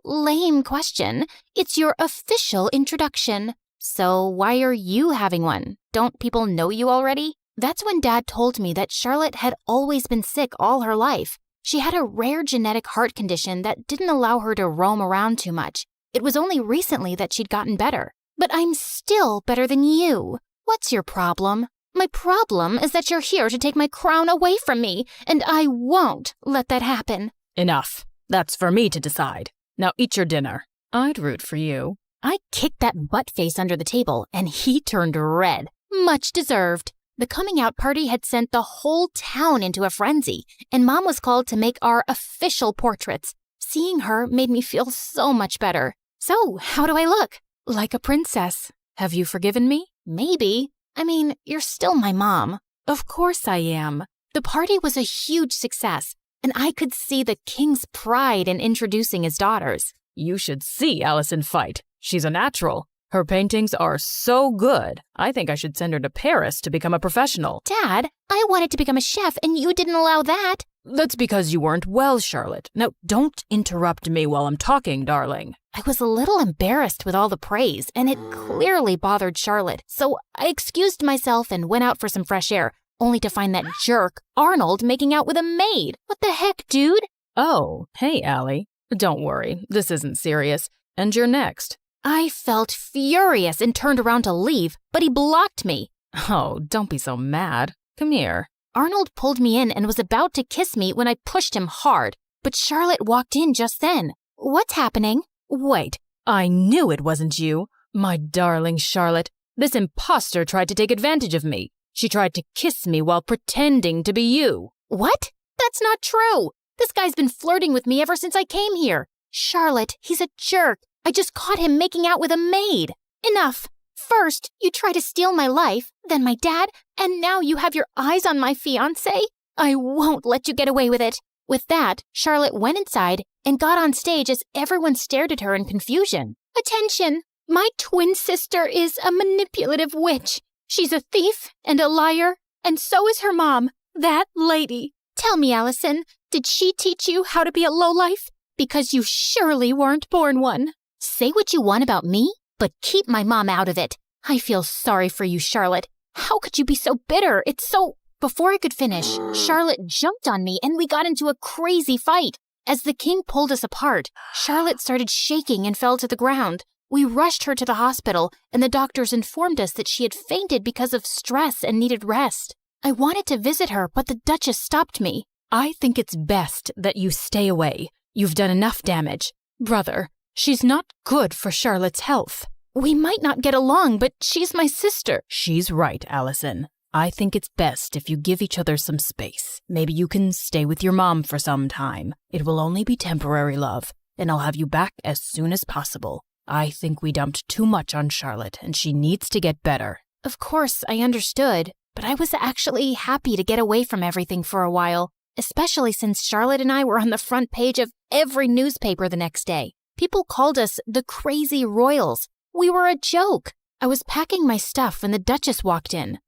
Lame question. It's your official introduction. So why are you having one? Don't people know you already? That's when Dad told me that Charlotte had always been sick all her life. She had a rare genetic heart condition that didn't allow her to roam around too much. It was only recently that she'd gotten better. But I'm still better than you. What's your problem? My problem is that you're here to take my crown away from me, and I won't let that happen. Enough. That's for me to decide. Now eat your dinner. I'd root for you. I kicked that butt-face under the table, and he turned red. Much deserved. The coming out party had sent the whole town into a frenzy, and Mom was called to make our official portraits. Seeing her made me feel so much better. So, how do I look? Like a princess. Have you forgiven me? Maybe. I mean, you're still my mom. Of course I am. The party was a huge success, and I could see the king's pride in introducing his daughters. You should see Allison fight. She's a natural. Her paintings are so good. I think I should send her to Paris to become a professional. Dad, I wanted to become a chef and you didn't allow that. That's because you weren't well, Charlotte. Now, don't interrupt me while I'm talking, darling. I was a little embarrassed with all the praise, and it clearly bothered Charlotte, so I excused myself and went out for some fresh air, only to find that jerk, Arnold, making out with a maid. What the heck, dude? Oh, hey, Allie. Don't worry, this isn't serious. And you're next. I felt furious and turned around to leave, but he blocked me. Oh, don't be so mad. Come here. Arnold pulled me in and was about to kiss me when I pushed him hard, but Charlotte walked in just then. What's happening? Wait, I knew it wasn't you. My darling Charlotte, this imposter tried to take advantage of me. She tried to kiss me while pretending to be you. What? That's not true. This guy's been flirting with me ever since I came here. Charlotte, he's a jerk. I just caught him making out with a maid. Enough. First, you try to steal my life, then my dad, and now you have your eyes on my fiancé? I won't let you get away with it. With that, Charlotte went inside and got on stage as everyone stared at her in confusion. Attention! My twin sister is a manipulative witch. She's a thief and a liar, and so is her mom, that lady. Tell me, Allison, did she teach you how to be a lowlife? Because you surely weren't born one. Say what you want about me, but keep my mom out of it. I feel sorry for you, Charlotte. How could you be so bitter? It's so... Before I could finish, Charlotte jumped on me and we got into a crazy fight. As the king pulled us apart, Charlotte started shaking and fell to the ground. We rushed her to the hospital, and the doctors informed us that she had fainted because of stress and needed rest. I wanted to visit her, but the Duchess stopped me. I think it's best that you stay away. You've done enough damage. Brother, she's not good for Charlotte's health. We might not get along, but she's my sister. She's right, Allison. I think it's best if you give each other some space. Maybe you can stay with your mom for some time. It will only be temporary, love, and I'll have you back as soon as possible. I think we dumped too much on Charlotte, and she needs to get better. Of course, I understood, but I was actually happy to get away from everything for a while, especially since Charlotte and I were on the front page of every newspaper the next day. People called us the Crazy Royals. We were a joke. I was packing my stuff when the Duchess walked in.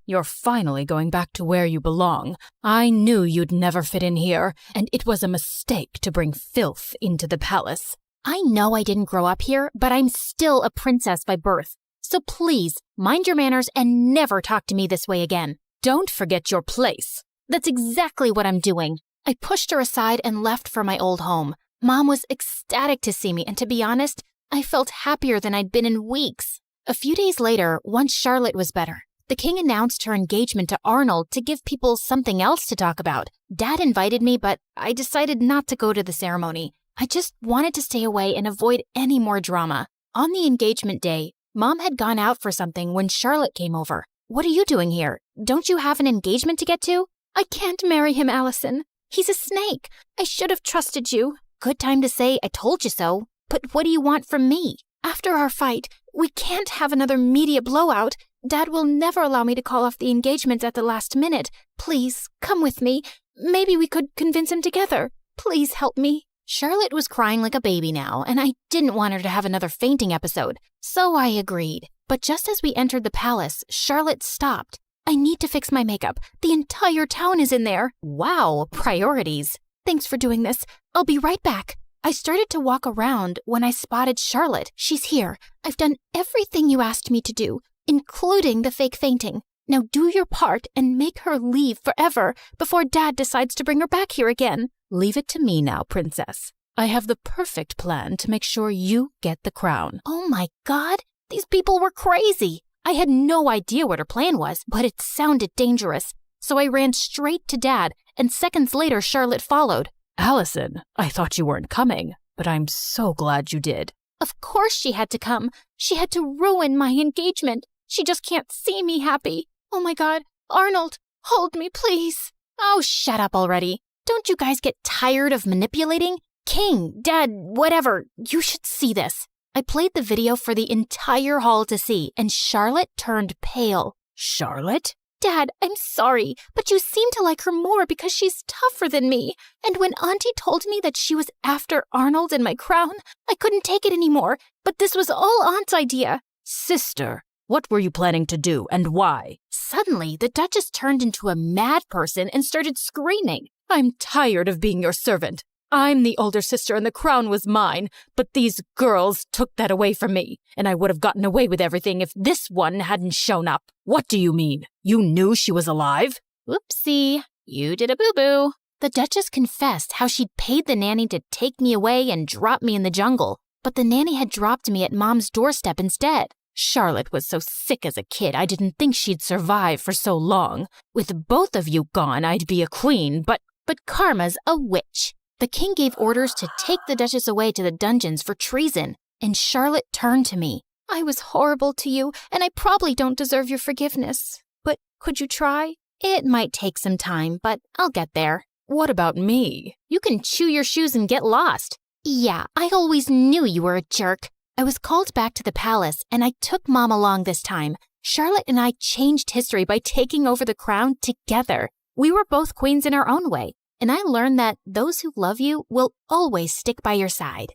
You're finally going back to where you belong. I knew you'd never fit in here, and it was a mistake to bring filth into the palace. I know I didn't grow up here, but I'm still a princess by birth. So please, mind your manners and never talk to me this way again. Don't forget your place. That's exactly what I'm doing. I pushed her aside and left for my old home. Mom was ecstatic to see me, and to be honest, I felt happier than I'd been in weeks. A few days later, once Charlotte was better, the king announced her engagement to Arnold to give people something else to talk about. Dad invited me, but I decided not to go to the ceremony. I just wanted to stay away and avoid any more drama. On the engagement day, Mom had gone out for something when Charlotte came over. What are you doing here? Don't you have an engagement to get to? I can't marry him, Allison. He's a snake. I should have trusted you. Good time to say I told you so. But what do you want from me? After our fight, we can't have another media blowout. Dad will never allow me to call off the engagement at the last minute. Please, come with me. Maybe we could convince him together. Please help me. Charlotte was crying like a baby now, and I didn't want her to have another fainting episode. So I agreed. But just as we entered the palace, Charlotte stopped. I need to fix my makeup. The entire town is in there. Wow, priorities. Thanks for doing this. I'll be right back. I started to walk around when I spotted Charlotte. She's here. I've done everything you asked me to do, including the fake fainting. Now do your part and make her leave forever before Dad decides to bring her back here again. Leave it to me now, princess. I have the perfect plan to make sure you get the crown. Oh my God, these people were crazy. I had no idea what her plan was, but it sounded dangerous. So I ran straight to Dad, and seconds later Charlotte followed. Allison, I thought you weren't coming, but I'm so glad you did. Of course she had to come. She had to ruin my engagement. She just can't see me happy. Oh my God, Arnold, hold me, please. Oh, shut up already. Don't you guys get tired of manipulating? King, Dad, whatever, you should see this. I played the video for the entire hall to see, and Charlotte turned pale. Charlotte? Dad, I'm sorry, but you seem to like her more because she's tougher than me. And when Auntie told me that she was after Arnold and my crown, I couldn't take it anymore. But this was all Aunt's idea. Sister, what were you planning to do and why? Suddenly, the Duchess turned into a mad person and started screaming. I'm tired of being your servant. I'm the older sister and the crown was mine, but these girls took that away from me, and I would have gotten away with everything if this one hadn't shown up. What do you mean? You knew she was alive? Whoopsie, you did a boo-boo. The Duchess confessed how she'd paid the nanny to take me away and drop me in the jungle, but the nanny had dropped me at Mom's doorstep instead. Charlotte was so sick as a kid, I didn't think she'd survive for so long. With both of you gone, I'd be a queen, but Karma's a witch. The king gave orders to take the Duchess away to the dungeons for treason, and Charlotte turned to me. I was horrible to you, and I probably don't deserve your forgiveness. But could you try? It might take some time, but I'll get there. What about me? You can chew your shoes and get lost. Yeah, I always knew you were a jerk. I was called back to the palace, and I took Mom along this time. Charlotte and I changed history by taking over the crown together. We were both queens in our own way. And I learned that those who love you will always stick by your side.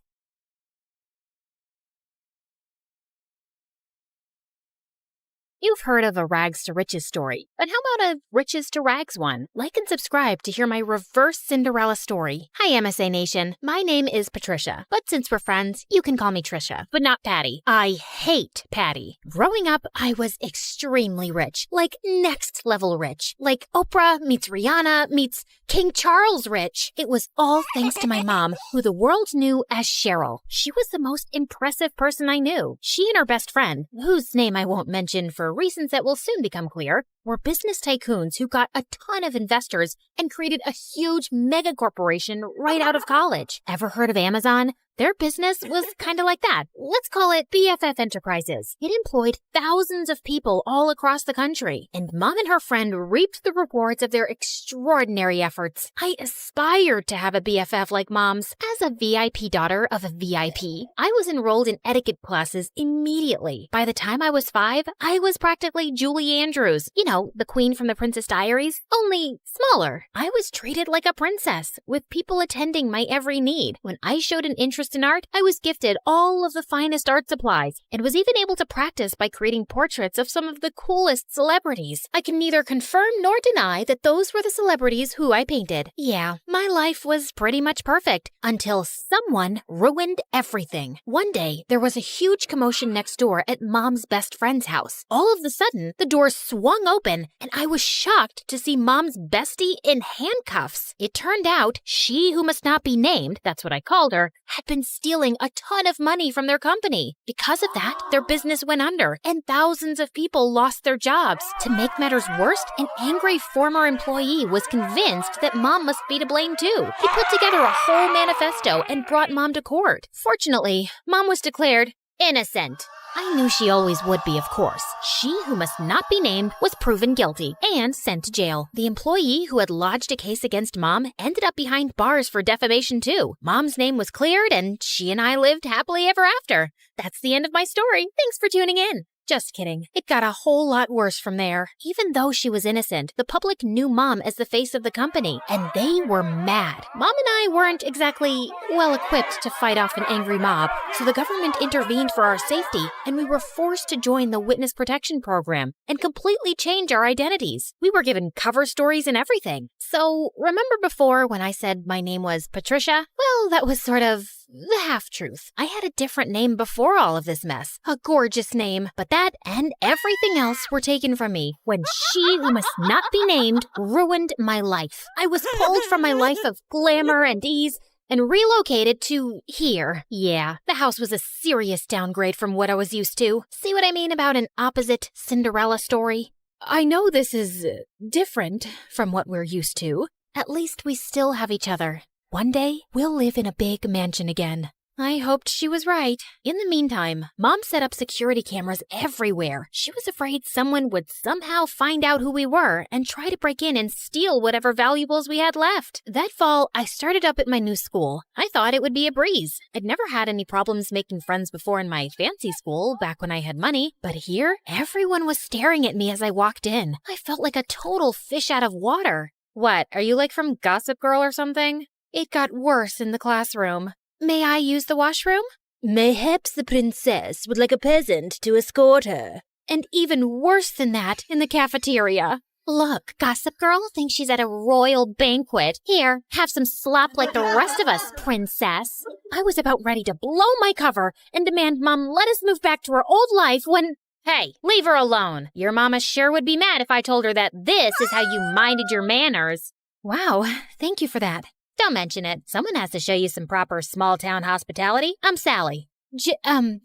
You've heard of a rags to riches story, but how about a riches to rags one? Like and subscribe to hear my reverse Cinderella story. Hi, MSA Nation. My name is Patricia, but since we're friends, you can call me Trisha, but not Patty. I hate Patty. Growing up, I was extremely rich, like next level rich, like Oprah meets Rihanna meets King Charles rich. It was all thanks to my mom, who the world knew as Cheryl. She was the most impressive person I knew. She and her best friend, whose name I won't mention for reasons that will soon become clear, were business tycoons who got a ton of investors and created a huge mega corporation right out of college. Ever heard of Amazon? Their business was kind of like that. Let's call it BFF Enterprises. It employed thousands of people all across the country, and Mom and her friend reaped the rewards of their extraordinary efforts. I aspired to have a BFF like Mom's. As a VIP daughter of a VIP, I was enrolled in etiquette classes immediately. By the time I was 5, I was practically Julie Andrews. You know, the queen from the Princess Diaries, only smaller. I was treated like a princess, with people attending my every need. When I showed an interest in art, I was gifted all of the finest art supplies and was even able to practice by creating portraits of some of the coolest celebrities. I can neither confirm nor deny that those were the celebrities who I painted. Yeah, my life was pretty much perfect until someone ruined everything. One day, there was a huge commotion next door at Mom's best friend's house. All of a sudden, the door swung open and I was shocked to see Mom's bestie in handcuffs. It turned out she who must not be named, that's what I called her, had been stealing a ton of money from their company. Because of that, their business went under and thousands of people lost their jobs. To make matters worse, an angry former employee was convinced that Mom must be to blame too. He put together a whole manifesto and brought Mom to court. Fortunately, Mom was declared innocent. I knew she always would be, of course. She who must not be named was proven guilty and sent to jail. The employee who had lodged a case against Mom ended up behind bars for defamation too. Mom's name was cleared and she and I lived happily ever after. That's the end of my story. Thanks for tuning in. Just kidding. It got a whole lot worse from there. Even though she was innocent, the public knew Mom as the face of the company, and they were mad. Mom and I weren't exactly well-equipped to fight off an angry mob, so the government intervened for our safety, and we were forced to join the Witness Protection Program and completely change our identities. We were given cover stories and everything. So, remember before when I said my name was Patricia? Well, that was sort of the half-truth. I had a different name before all of this mess. A gorgeous name. But that and everything else were taken from me when she who must not be named ruined my life. I was pulled from my life of glamour and ease and relocated to here. Yeah, the house was a serious downgrade from what I was used to. See what I mean about an opposite Cinderella story? I know this is different from what we're used to. At least we still have each other. One day, we'll live in a big mansion again. I hoped she was right. In the meantime, Mom set up security cameras everywhere. She was afraid someone would somehow find out who we were and try to break in and steal whatever valuables we had left. That fall, I started up at my new school. I thought it would be a breeze. I'd never had any problems making friends before in my fancy school, back when I had money. But here, everyone was staring at me as I walked in. I felt like a total fish out of water. What, are you like from Gossip Girl or something? It got worse in the classroom. May I use the washroom? Mayhaps the princess would like a peasant to escort her. And even worse than that, in the cafeteria. Look, Gossip Girl thinks she's at a royal banquet. Here, have some slop like the rest of us, princess. I was about ready to blow my cover and demand Mom let us move back to our old life when... Hey, leave her alone. Your mama sure would be mad if I told her that this is how you minded your manners. Wow, thank you for that. Don't mention it. Someone has to show you some proper small-town hospitality. I'm Sally.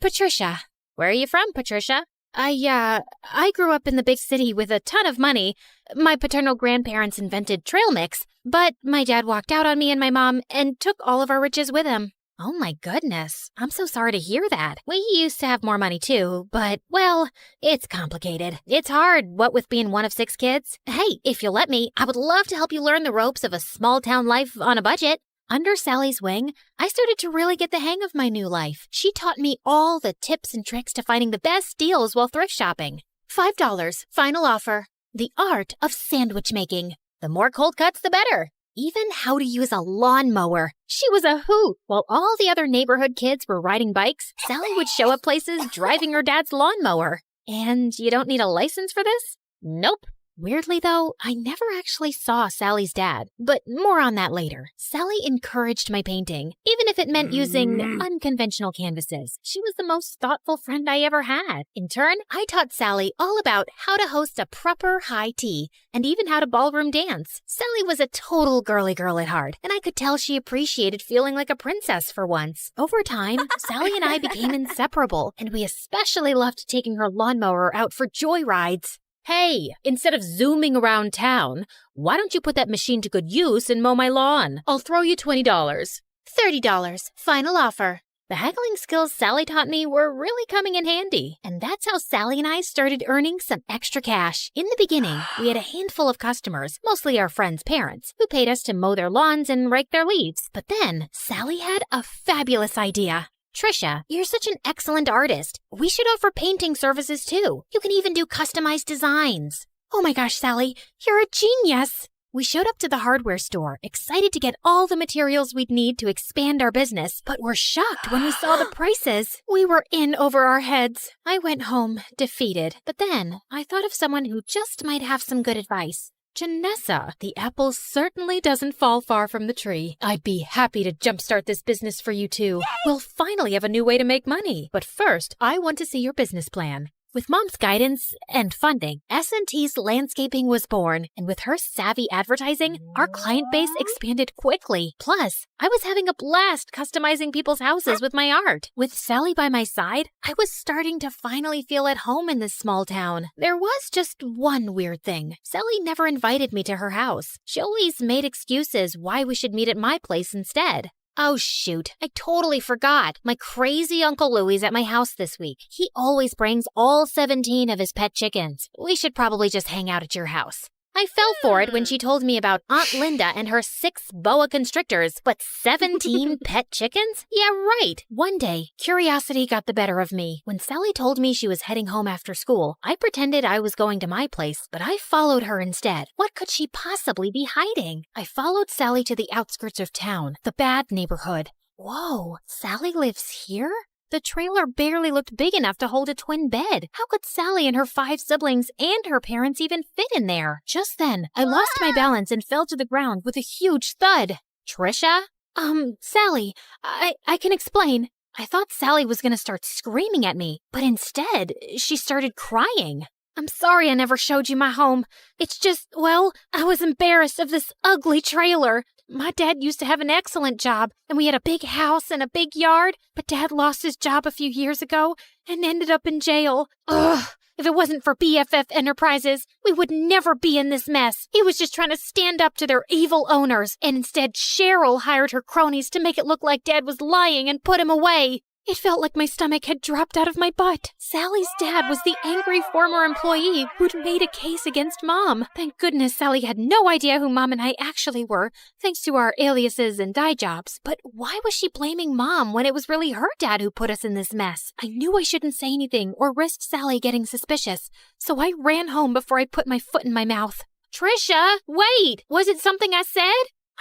Patricia. Where are you from, Patricia? I grew up in the big city with a ton of money. My paternal grandparents invented trail mix, but my dad walked out on me and my mom and took all of our riches with him. Oh my goodness. I'm so sorry to hear that. We used to have more money too, but, well, it's complicated. It's hard, what with being one of 6 kids. Hey, if you'll let me, I would love to help you learn the ropes of a small-town life on a budget. Under Sally's wing, I started to really get the hang of my new life. She taught me all the tips and tricks to finding the best deals while thrift shopping. $5, final offer. The art of sandwich making. The more cold cuts, the better. Even how to use a lawnmower. She was a hoot. While all the other neighborhood kids were riding bikes, Sally would show up places driving her dad's lawnmower. And you don't need a license for this? Nope. Weirdly, though, I never actually saw Sally's dad, but more on that later. Sally encouraged my painting, even if it meant using unconventional canvases. She was the most thoughtful friend I ever had. In turn, I taught Sally all about how to host a proper high tea, and even how to ballroom dance. Sally was a total girly girl at heart, and I could tell she appreciated feeling like a princess for once. Over time, Sally and I became inseparable, and we especially loved taking her lawnmower out for joyrides. Hey, instead of zooming around town, why don't you put that machine to good use and mow my lawn? I'll throw you $20. $30, final offer. The haggling skills Sally taught me were really coming in handy, and that's how Sally and I started earning some extra cash. In the beginning, we had a handful of customers, mostly our friends' parents, who paid us to mow their lawns and rake their leaves. But then, Sally had a fabulous idea. Trisha, you're such an excellent artist. We should offer painting services too. You can even do customized designs. Oh my gosh, Sally, you're a genius. We showed up to the hardware store, excited to get all the materials we'd need to expand our business, but were shocked when we saw the prices. We were in over our heads. I went home, defeated, but then I thought of someone who just might have some good advice. Janessa, the apple certainly doesn't fall far from the tree. I'd be happy to jumpstart this business for you too. We'll finally have a new way to make money. But first, I want to see your business plan. With Mom's guidance and funding, S&T's Landscaping was born, and with her savvy advertising, our client base expanded quickly. Plus, I was having a blast customizing people's houses with my art. With Sally by my side, I was starting to finally feel at home in this small town. There was just one weird thing. Sally never invited me to her house. She always made excuses why we should meet at my place instead. Oh shoot, I totally forgot. My crazy Uncle Louie's at my house this week. He always brings all 17 of his pet chickens. We should probably just hang out at your house. I fell for it when she told me about Aunt Linda and her 6 boa constrictors, but 17 pet chickens? Yeah, right. One day, curiosity got the better of me. When Sally told me she was heading home after school, I pretended I was going to my place, but I followed her instead. What could she possibly be hiding? I followed Sally to the outskirts of town, the bad neighborhood. Whoa, Sally lives here? The trailer barely looked big enough to hold a twin bed. How could Sally and her 5 siblings and her parents even fit in there? Just then, I lost my balance and fell to the ground with a huge thud. Trisha? Sally, I can explain. I thought Sally was gonna start screaming at me, but instead, she started crying. I'm sorry I never showed you my home. It's just, well, I was embarrassed of this ugly trailer. My dad used to have an excellent job, and we had a big house and a big yard, but Dad lost his job a few years ago and ended up in jail. Ugh, If it wasn't for BFF Enterprises, we would never be in this mess. He was just trying to stand up to their evil owners, and instead Cheryl hired her cronies to make it look like Dad was lying and put him away. It felt like my stomach had dropped out of my butt. Sally's dad was the angry former employee who'd made a case against Mom. Thank goodness Sally had no idea who Mom and I actually were, thanks to our aliases and dye jobs. But why was she blaming Mom when it was really her dad who put us in this mess? I knew I shouldn't say anything or risk Sally getting suspicious, so I ran home before I put my foot in my mouth. Trisha, wait! Was it something I said?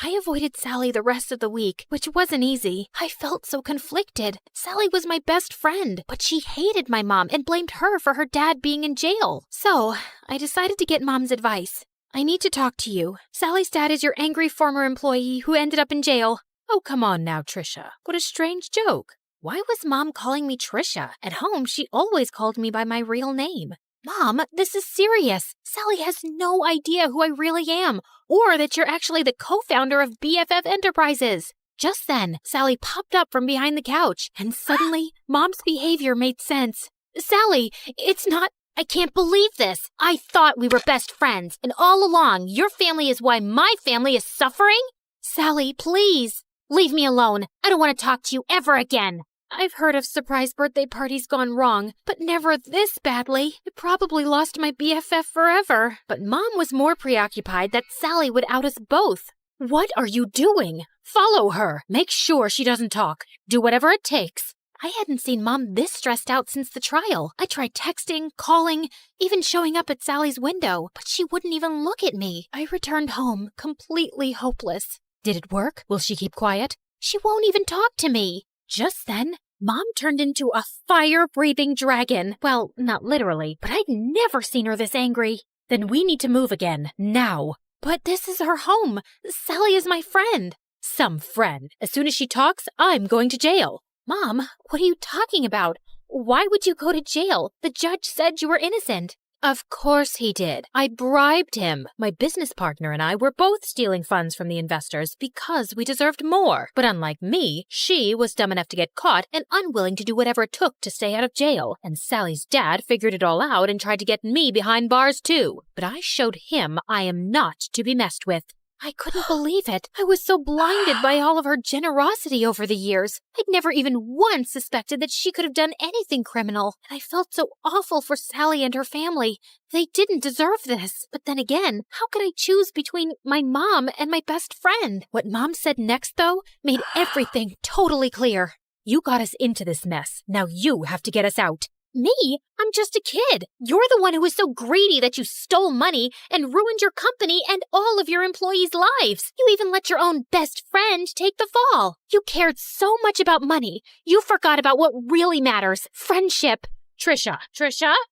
I avoided Sally the rest of the week, which wasn't easy. I felt so conflicted. Sally was my best friend, but she hated my mom and blamed her for her dad being in jail. So, I decided to get Mom's advice. I need to talk to you. Sally's dad is your angry former employee who ended up in jail. Oh, come on now, Trisha. What a strange joke. Why was Mom calling me Trisha? At home, she always called me by my real name. Mom, this is serious. Sally has no idea who I really am, or that you're actually the co-founder of BFF Enterprises. Just then, Sally popped up from behind the couch, and suddenly, Mom's behavior made sense. Sally, it's not... I can't believe this. I thought we were best friends, and all along, your family is why my family is suffering? Sally, please, leave me alone. I don't want to talk to you ever again. I've heard of surprise birthday parties gone wrong, but never this badly. I probably lost my BFF forever. But Mom was more preoccupied that Sally would out us both. What are you doing? Follow her. Make sure she doesn't talk. Do whatever it takes. I hadn't seen Mom this stressed out since the trial. I tried texting, calling, even showing up at Sally's window, but she wouldn't even look at me. I returned home, completely hopeless. Did it work? Will she keep quiet? She won't even talk to me. Just then, Mom turned into a fire-breathing dragon. Well, not literally, but I'd never seen her this angry. Then we need to move again, now. But this is her home. Sally is my friend. Some friend. As soon as she talks, I'm going to jail. Mom, what are you talking about? Why would you go to jail? The judge said you were innocent. Of course he did. I bribed him. My business partner and I were both stealing funds from the investors because we deserved more. But unlike me, she was dumb enough to get caught and unwilling to do whatever it took to stay out of jail. And Sally's dad figured it all out and tried to get me behind bars too. But I showed him I am not to be messed with. I couldn't believe it. I was so blinded by all of her generosity over the years. I'd never even once suspected that she could have done anything criminal. And I felt so awful for Sally and her family. They didn't deserve this. But then again, how could I choose between my mom and my best friend? What Mom said next, though, made everything totally clear. You got us into this mess. Now you have to get us out. Me? I'm just a kid. You're the one who was so greedy that you stole money and ruined your company and all of your employees' lives. You even let your own best friend take the fall. You cared so much about money, you forgot about what really matters, friendship. Trisha,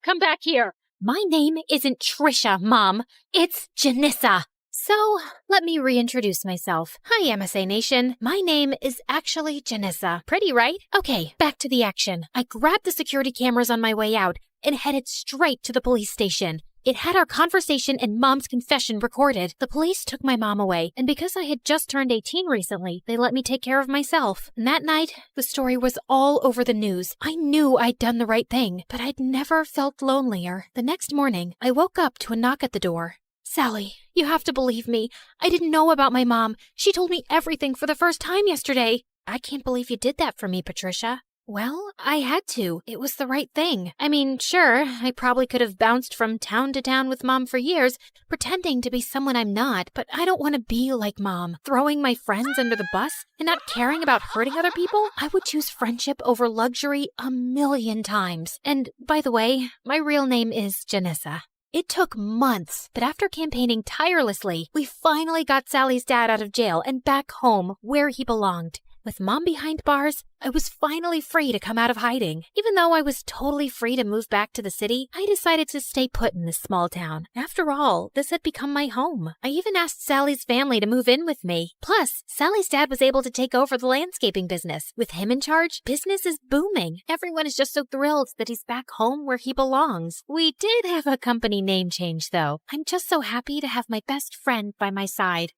come back here. My name isn't Trisha, Mom. It's Janissa. So, let me reintroduce myself. Hi, MSA Nation. My name is actually Janissa. Pretty, right? Okay, back to the action. I grabbed the security cameras on my way out and headed straight to the police station. It had our conversation and Mom's confession recorded. The police took my mom away, and because I had just turned 18 recently, they let me take care of myself. And that night, the story was all over the news. I knew I'd done the right thing, but I'd never felt lonelier. The next morning, I woke up to a knock at the door. Sally, you have to believe me. I didn't know about my mom. She told me everything for the first time yesterday. I can't believe you did that for me, Patricia. Well, I had to. It was the right thing. I mean, sure, I probably could have bounced from town to town with Mom for years, pretending to be someone I'm not, but I don't want to be like Mom, throwing my friends under the bus and not caring about hurting other people. I would choose friendship over luxury 1,000,000 times. And, by the way, my real name is Janissa. It took months, but after campaigning tirelessly, we finally got Sally's dad out of jail and back home where he belonged. With Mom behind bars, I was finally free to come out of hiding. Even though I was totally free to move back to the city, I decided to stay put in this small town. After all, this had become my home. I even asked Sally's family to move in with me. Plus, Sally's dad was able to take over the landscaping business. With him in charge, business is booming. Everyone is just so thrilled that he's back home where he belongs. We did have a company name change, though. I'm just so happy to have my best friend by my side.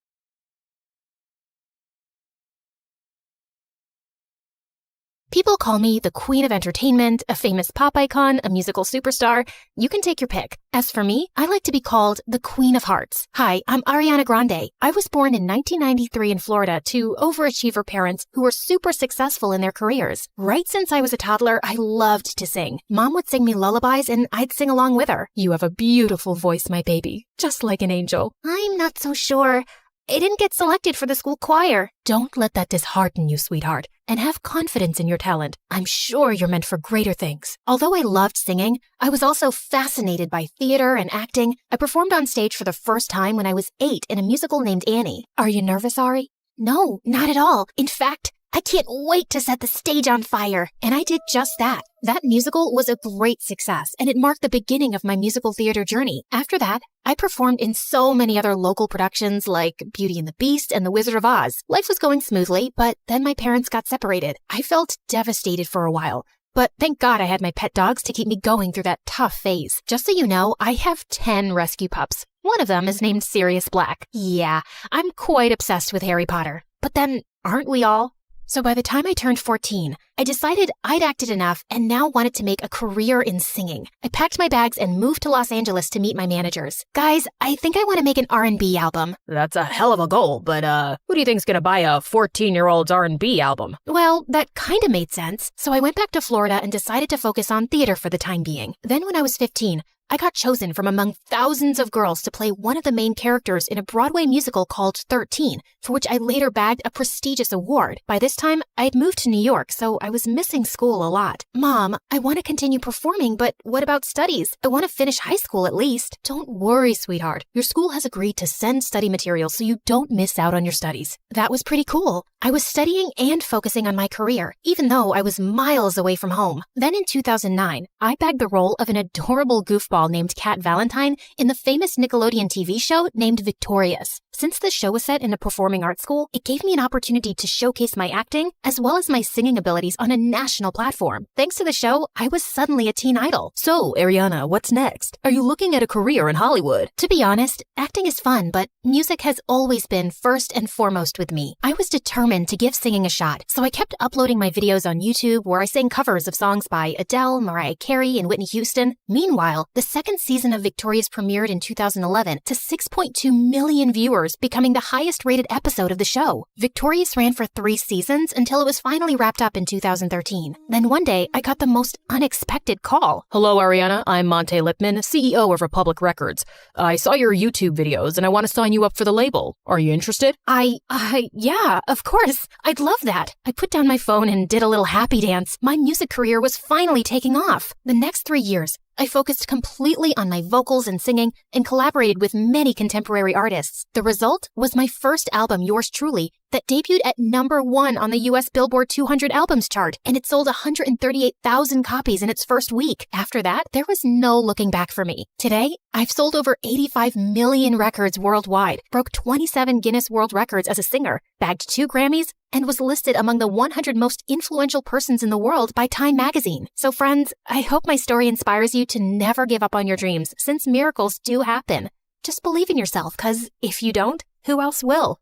People call me the queen of entertainment, a famous pop icon, a musical superstar. You can take your pick. As for me, I like to be called the Queen of Hearts. Hi, I'm Ariana Grande. I was born in 1993 in Florida to overachiever parents who were super successful in their careers. Right since I was a toddler, I loved to sing. Mom would sing me lullabies and I'd sing along with her. You have a beautiful voice, my baby, just like an angel. I'm not so sure. I didn't get selected for the school choir. Don't let that dishearten you, sweetheart, and have confidence in your talent. I'm sure you're meant for greater things. Although I loved singing, I was also fascinated by theater and acting. I performed on stage for the first time when I was 8 in a musical named Annie. Are you nervous, Ari? No, not at all. In fact, I can't wait to set the stage on fire. And I did just that. That musical was a great success, and it marked the beginning of my musical theater journey. After that, I performed in so many other local productions like Beauty and the Beast and The Wizard of Oz. Life was going smoothly, but then my parents got separated. I felt devastated for a while. But thank God I had my pet dogs to keep me going through that tough phase. Just so you know, I have 10 rescue pups. One of them is named Sirius Black. Yeah, I'm quite obsessed with Harry Potter. But then, aren't we all? So by the time I turned 14, I decided I'd acted enough and now wanted to make a career in singing. I packed my bags and moved to Los Angeles to meet my managers. Guys, I think I want to make an R&B album. That's a hell of a goal, but who do you think's gonna buy a 14-year-old's R&B album? Well, that kind of made sense. So I went back to Florida and decided to focus on theater for the time being. Then when I was 15, I got chosen from among thousands of girls to play one of the main characters in a Broadway musical called 13, for which I later bagged a prestigious award. By this time, I had moved to New York, so I was missing school a lot. Mom, I want to continue performing, but what about studies? I want to finish high school at least. Don't worry, sweetheart. Your school has agreed to send study materials so you don't miss out on your studies. That was pretty cool. I was studying and focusing on my career, even though I was miles away from home. Then in 2009, I bagged the role of an adorable goofball named Cat Valentine in the famous Nickelodeon TV show named Victorious. Since the show was set in a performing arts school, it gave me an opportunity to showcase my acting as well as my singing abilities on a national platform. Thanks to the show, I was suddenly a teen idol. So, Ariana, what's next? Are you looking at a career in Hollywood? To be honest, acting is fun, but music has always been first and foremost with me. I was determined to give singing a shot, so I kept uploading my videos on YouTube where I sang covers of songs by Adele, Mariah Carey, and Whitney Houston. Meanwhile, the second season of Victorious premiered in 2011 to 6.2 million viewers, becoming the highest rated episode of the show. Victorious ran for 3 seasons until it was finally wrapped up in 2013. Then one day, I got the most unexpected call. Hello, Ariana. I'm Monte Lipman, CEO of Republic Records. I saw your YouTube videos and I want to sign you up for the label. Are you interested? Yeah, of course. I'd love that. I put down my phone and did a little happy dance. My music career was finally taking off. The next 3 years, I focused completely on my vocals and singing and collaborated with many contemporary artists. The result was my first album, Yours Truly, that debuted at #1 on the US Billboard 200 albums chart, and it sold 138,000 copies in its first week. After that, there was no looking back for me. Today, I've sold over 85 million records worldwide, broke 27 Guinness World Records as a singer, bagged 2 Grammys, and was listed among the 100 most influential persons in the world by Time magazine. So friends, I hope my story inspires you to never give up on your dreams, since miracles do happen. Just believe in yourself, because if you don't, who else will?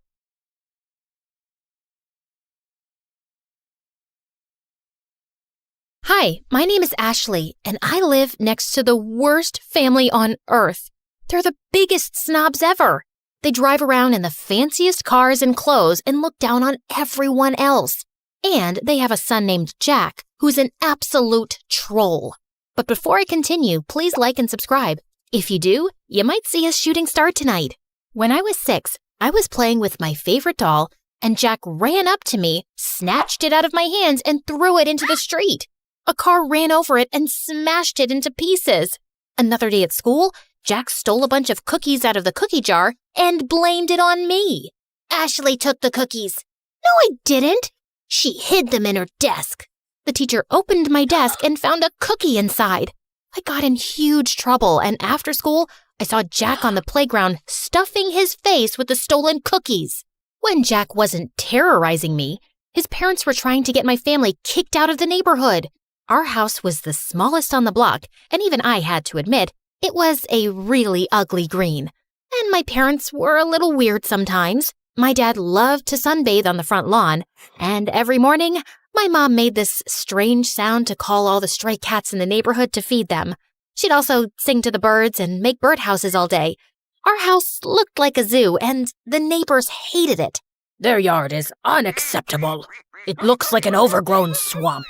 Hi, my name is Ashley, and I live next to the worst family on earth. They're the biggest snobs ever. They drive around in the fanciest cars and clothes and look down on everyone else. And they have a son named Jack, who's an absolute troll. But before I continue, please like and subscribe. If you do, you might see a shooting star tonight. When I was 6, I was playing with my favorite doll, and Jack ran up to me, snatched it out of my hands, and threw it into the street. A car ran over it and smashed it into pieces. Another day at school, Jack stole a bunch of cookies out of the cookie jar and blamed it on me. Ashley took the cookies. No, I didn't. She hid them in her desk. The teacher opened my desk and found a cookie inside. I got in huge trouble, and after school, I saw Jack on the playground stuffing his face with the stolen cookies. When Jack wasn't terrorizing me, his parents were trying to get my family kicked out of the neighborhood. Our house was the smallest on the block, and even I had to admit, it was a really ugly green. And my parents were a little weird sometimes. My dad loved to sunbathe on the front lawn, and every morning, My mom made this strange sound to call all the stray cats in the neighborhood to feed them. She'd also sing to the birds and make birdhouses all day. Our house looked like a zoo, and the neighbors hated it. Their yard is unacceptable. It looks like an overgrown swamp.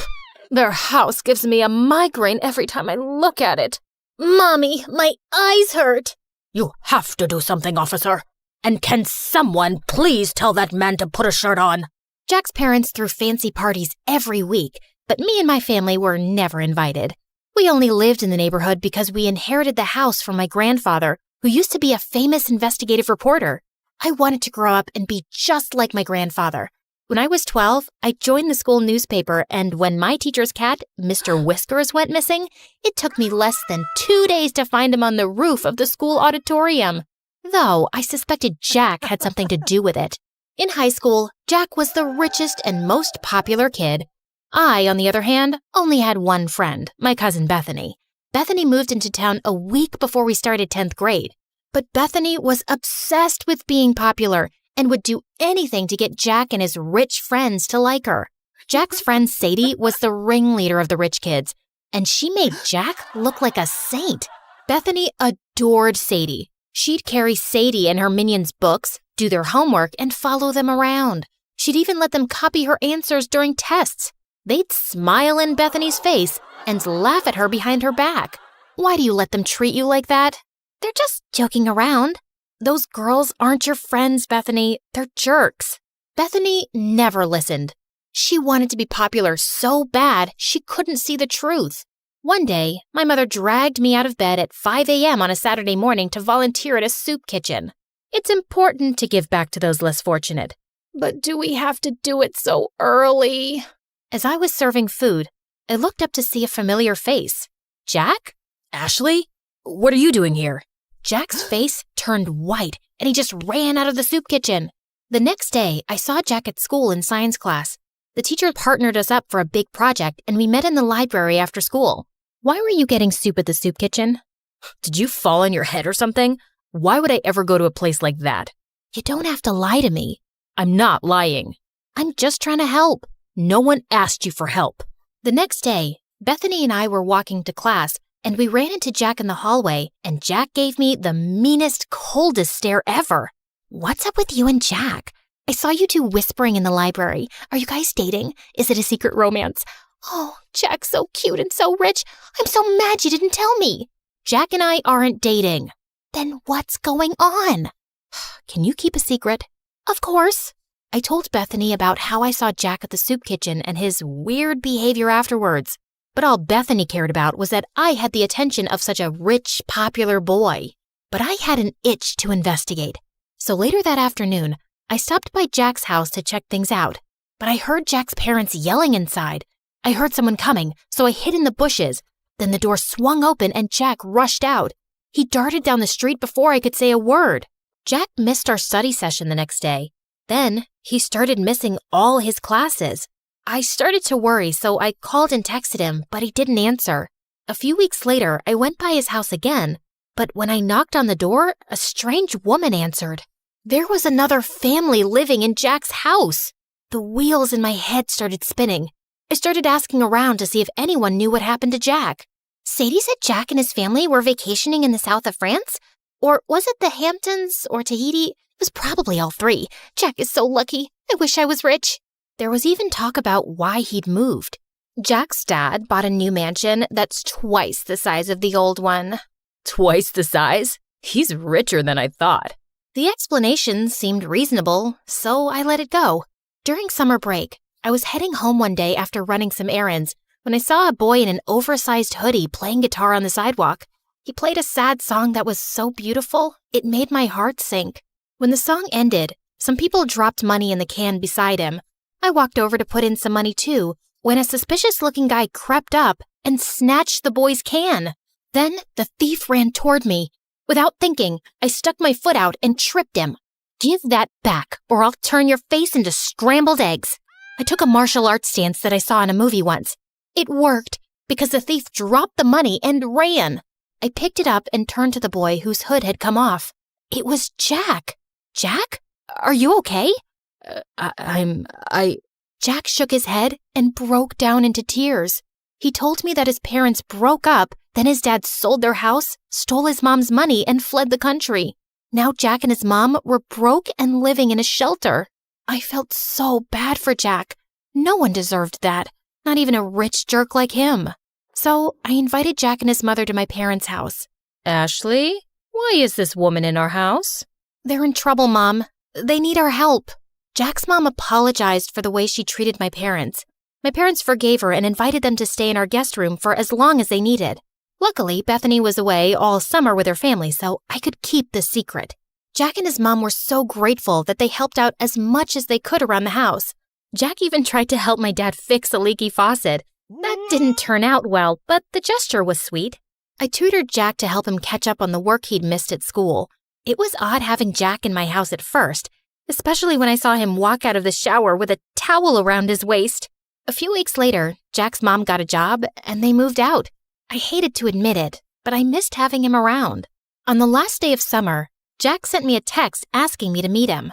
Their house gives me a migraine every time I look at it. Mommy, my eyes hurt. You have to do something, officer. And can someone please tell that man to put a shirt on? Jack's parents threw fancy parties every week, but me and my family were never invited. We only lived in the neighborhood because we inherited the house from my grandfather, who used to be a famous investigative reporter. I wanted to grow up and be just like my grandfather. When I was 12, I joined the school newspaper, and when my teacher's cat, Mr. Whiskers, went missing, it took me less than 2 days to find him on the roof of the school auditorium. Though I suspected Jack had something to do with it. In high school, Jack was the richest and most popular kid. I, on the other hand, only had one friend, my cousin Bethany. Bethany moved into town a week before we started 10th grade. But Bethany was obsessed with being popular and would do anything to get Jack and his rich friends to like her. Jack's friend Sadie was the ringleader of the rich kids, and she made Jack look like a saint. Bethany adored Sadie. She'd carry Sadie and her minions' books, do their homework, and follow them around. She'd even let them copy her answers during tests. They'd smile in Bethany's face and laugh at her behind her back. Why do you let them treat you like that? They're just joking around. Those girls aren't your friends, Bethany. They're jerks. Bethany never listened. She wanted to be popular so bad she couldn't see the truth. One day, my mother dragged me out of bed at 5 a.m. on a Saturday morning to volunteer at a soup kitchen. It's important to give back to those less fortunate. But do we have to do it so early? As I was serving food, I looked up to see a familiar face. Jack? Ashley? What are you doing here? Jack's face turned white, and he just ran out of the soup kitchen. The next day, I saw Jack at school in science class. The teacher partnered us up for a big project, and we met in the library after school. Why were you getting soup at the soup kitchen? Did you fall on your head or something? Why would I ever go to a place like that? You don't have to lie to me. I'm not lying. I'm just trying to help. No one asked you for help. The next day, Bethany and I were walking to class, and we ran into Jack in the hallway, and Jack gave me the meanest, coldest stare ever. What's up with you and Jack? I saw you two whispering in the library. Are you guys dating? Is it a secret romance? Oh, Jack's so cute and so rich. I'm so mad you didn't tell me. Jack and I aren't dating. Then what's going on? Can you keep a secret? Of course. I told Bethany about how I saw Jack at the soup kitchen and his weird behavior afterwards. But all Bethany cared about was that I had the attention of such a rich, popular boy. But I had an itch to investigate. So later that afternoon, I stopped by Jack's house to check things out. But I heard Jack's parents yelling inside. I heard someone coming, so I hid in the bushes. Then the door swung open and Jack rushed out. He darted down the street before I could say a word. Jack missed our study session the next day. Then he started missing all his classes. I started to worry, so I called and texted him, but he didn't answer. A few weeks later, I went by his house again, but when I knocked on the door, a strange woman answered. There was another family living in Jack's house. The wheels in my head started spinning. I started asking around to see if anyone knew what happened to Jack. Sadie said Jack and his family were vacationing in the south of France? Or was it the Hamptons or Tahiti? It was probably all three. Jack is so lucky. I wish I was rich. There was even talk about why he'd moved. Jack's dad bought a new mansion that's twice the size of the old one. Twice the size? He's richer than I thought. The explanation seemed reasonable, so I let it go. During summer break, I was heading home one day after running some errands when I saw a boy in an oversized hoodie playing guitar on the sidewalk. He played a sad song that was so beautiful, it made my heart sink. When the song ended, some people dropped money in the can beside him. I walked over to put in some money too, when a suspicious-looking guy crept up and snatched the boy's can. Then the thief ran toward me. Without thinking, I stuck my foot out and tripped him. Give that back, or I'll turn your face into scrambled eggs. I took a martial arts stance that I saw in a movie once. It worked, because the thief dropped the money and ran. I picked it up and turned to the boy whose hood had come off. It was Jack. Jack? Are you okay? Jack shook his head and broke down into tears. He told me that his parents broke up, then his dad sold their house, stole his mom's money, and fled the country. Now Jack and his mom were broke and living in a shelter. I felt so bad for Jack. No one deserved that, not even a rich jerk like him. So I invited Jack and his mother to my parents' house. Ashley, why is this woman in our house? They're in trouble, Mom. They need our help. Jack's mom apologized for the way she treated my parents. My parents forgave her and invited them to stay in our guest room for as long as they needed. Luckily, Bethany was away all summer with her family, so I could keep the secret. Jack and his mom were so grateful that they helped out as much as they could around the house. Jack even tried to help my dad fix a leaky faucet. That didn't turn out well, but the gesture was sweet. I tutored Jack to help him catch up on the work he'd missed at school. It was odd having Jack in my house at first, especially when I saw him walk out of the shower with a towel around his waist. A few weeks later, Jack's mom got a job and they moved out. I hated to admit it, but I missed having him around. On the last day of summer, Jack sent me a text asking me to meet him.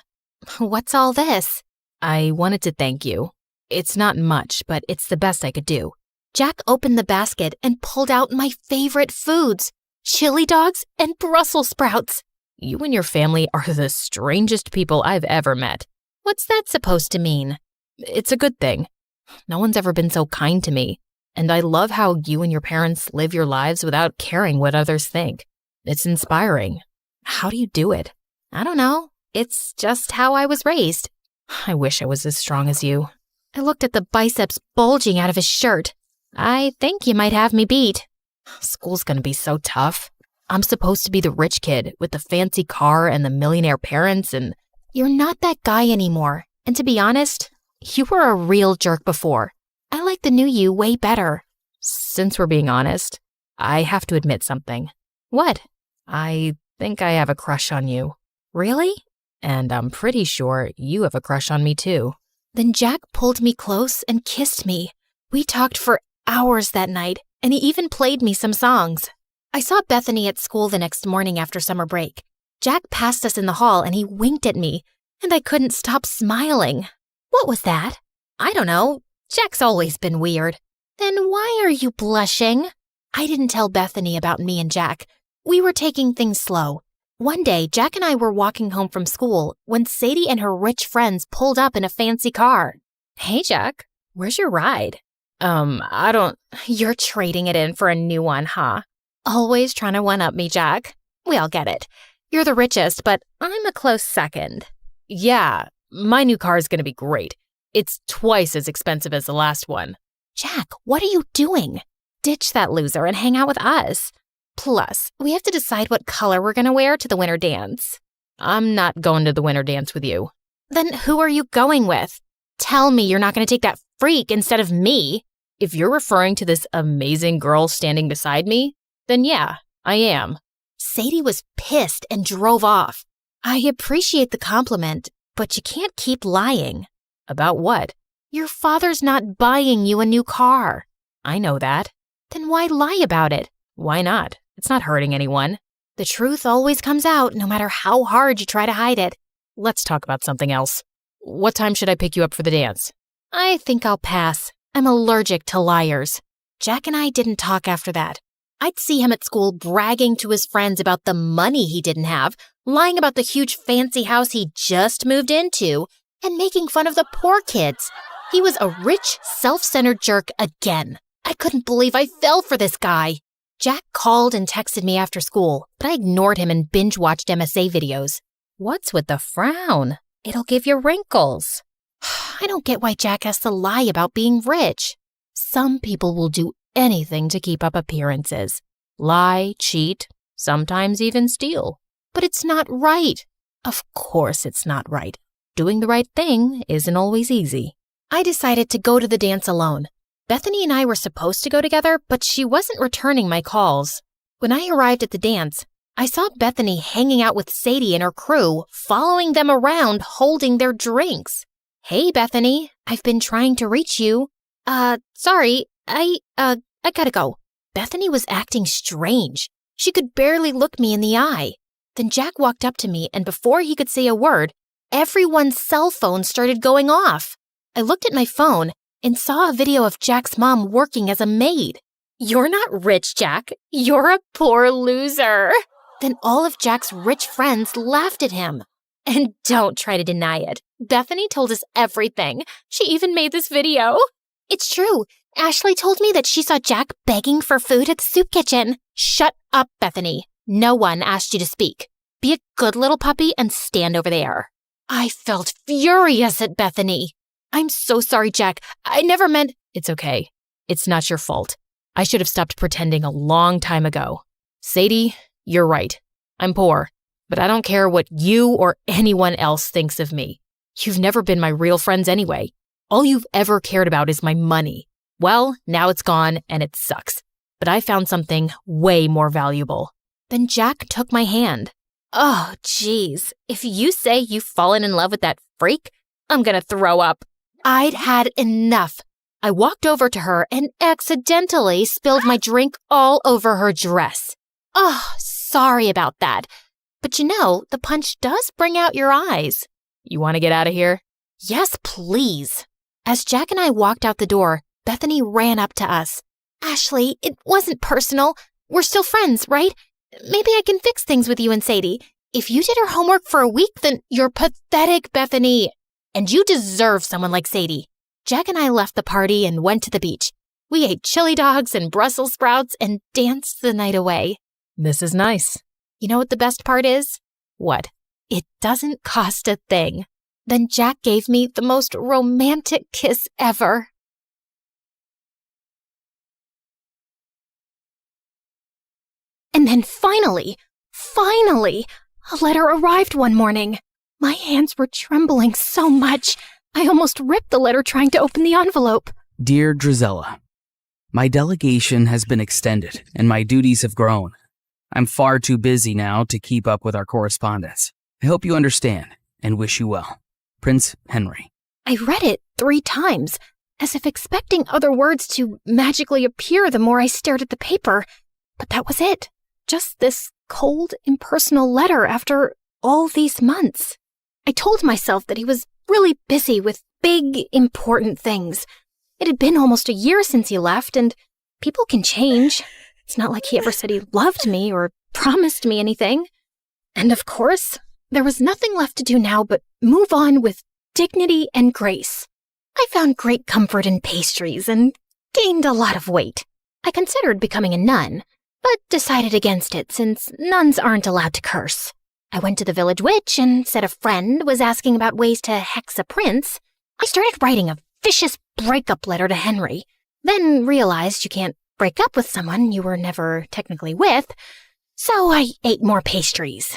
What's all this? I wanted to thank you. It's not much, but it's the best I could do. Jack opened the basket and pulled out my favorite foods, chili dogs and Brussels sprouts. You and your family are the strangest people I've ever met. What's that supposed to mean? It's a good thing. No one's ever been so kind to me, and I love how you and your parents live your lives without caring what others think. It's inspiring. How do you do it? I don't know. It's just how I was raised. I wish I was as strong as you. I looked at the biceps bulging out of his shirt. I think you might have me beat. School's gonna be so tough. I'm supposed to be the rich kid with the fancy car and the millionaire parents and... You're not that guy anymore. And to be honest, you were a real jerk before. I like the new you way better. Since we're being honest, I have to admit something. What? I think I have a crush on you. Really? And I'm pretty sure you have a crush on me too. Then Jack pulled me close and kissed me. We talked for hours that night, and he even played me some songs. I saw Bethany at school the next morning after summer break. Jack passed us in the hall and he winked at me, and I couldn't stop smiling. What was that? I don't know. Jack's always been weird. Then why are you blushing? I didn't tell Bethany about me and Jack. We were taking things slow. One day, Jack and I were walking home from school when Sadie and her rich friends pulled up in a fancy car. Hey, Jack, where's your ride? I don't... You're trading it in for a new one, huh? Always trying to one-up me, Jack. We all get it. You're the richest, but I'm a close second. Yeah, my new car is going to be great. It's twice as expensive as the last one. Jack, what are you doing? Ditch that loser and hang out with us. Plus, we have to decide what color we're going to wear to the winter dance. I'm not going to the winter dance with you. Then who are you going with? Tell me you're not going to take that freak instead of me. If you're referring to this amazing girl standing beside me, then yeah, I am. Sadie was pissed and drove off. I appreciate the compliment, but you can't keep lying. About what? Your father's not buying you a new car. I know that. Then why lie about it? Why not? It's not hurting anyone. The truth always comes out, no matter how hard you try to hide it. Let's talk about something else. What time should I pick you up for the dance? I think I'll pass. I'm allergic to liars. Jack and I didn't talk after that. I'd see him at school bragging to his friends about the money he didn't have, lying about the huge fancy house he just moved into, and making fun of the poor kids. He was a rich, self-centered jerk again. I couldn't believe I fell for this guy. Jack called and texted me after school, but I ignored him and binge-watched MSA videos. What's with the frown? It'll give you wrinkles. I don't get why Jack has to lie about being rich. Some people will do anything to keep up appearances. Lie, cheat, sometimes even steal. But it's not right. Of course it's not right. Doing the right thing isn't always easy. I decided to go to the dance alone. Bethany and I were supposed to go together, but she wasn't returning my calls. When I arrived at the dance, I saw Bethany hanging out with Sadie and her crew, following them around, holding their drinks. Hey, Bethany, I've been trying to reach you. Sorry, I gotta go. Bethany was acting strange. She could barely look me in the eye. Then Jack walked up to me, and before he could say a word, everyone's cell phone started going off. I looked at my phone and saw a video of Jack's mom working as a maid. "You're not rich, Jack. You're a poor loser." Then all of Jack's rich friends laughed at him. And don't try to deny it. Bethany told us everything. She even made this video. It's true. Ashley told me that she saw Jack begging for food at the soup kitchen. Shut up, Bethany. No one asked you to speak. Be a good little puppy and stand over there. I felt furious at Bethany. I'm so sorry, Jack. I never meant... It's okay. It's not your fault. I should have stopped pretending a long time ago. Sadie, you're right. I'm poor, but I don't care what you or anyone else thinks of me. You've never been my real friends anyway. All you've ever cared about is my money. Well, now it's gone and it sucks. But I found something way more valuable. Then Jack took my hand. Oh, geez. If you say you've fallen in love with that freak, I'm gonna throw up. I'd had enough. I walked over to her and accidentally spilled my drink all over her dress. Oh, sorry about that. But you know, the punch does bring out your eyes. You want to get out of here? Yes, please. As Jack and I walked out the door, Bethany ran up to us. Ashley, it wasn't personal. We're still friends, right? Maybe I can fix things with you and Sadie. If you did her homework for a week, then you're pathetic, Bethany. And you deserve someone like Sadie. Jack and I left the party and went to the beach. We ate chili dogs and Brussels sprouts and danced the night away. This is nice. You know what the best part is? What? It doesn't cost a thing. Then Jack gave me the most romantic kiss ever. And then finally, a letter arrived one morning. My hands were trembling so much, I almost ripped the letter trying to open the envelope. Dear Drizella, my delegation has been extended and my duties have grown. I'm far too busy now to keep up with our correspondence. I hope you understand and wish you well. Prince Henry. I read it 3 times, as if expecting other words to magically appear the more I stared at the paper. But that was it. Just this cold, impersonal letter after all these months. I told myself that he was really busy with big, important things. It had been almost a year since he left, and people can change. It's not like he ever said he loved me or promised me anything. And of course, there was nothing left to do now but move on with dignity and grace. I found great comfort in pastries and gained a lot of weight. I considered becoming a nun, but decided against it since nuns aren't allowed to curse. I went to the village witch and said a friend was asking about ways to hex a prince. I started writing a vicious breakup letter to Henry, then realized you can't break up with someone you were never technically with, so I ate more pastries.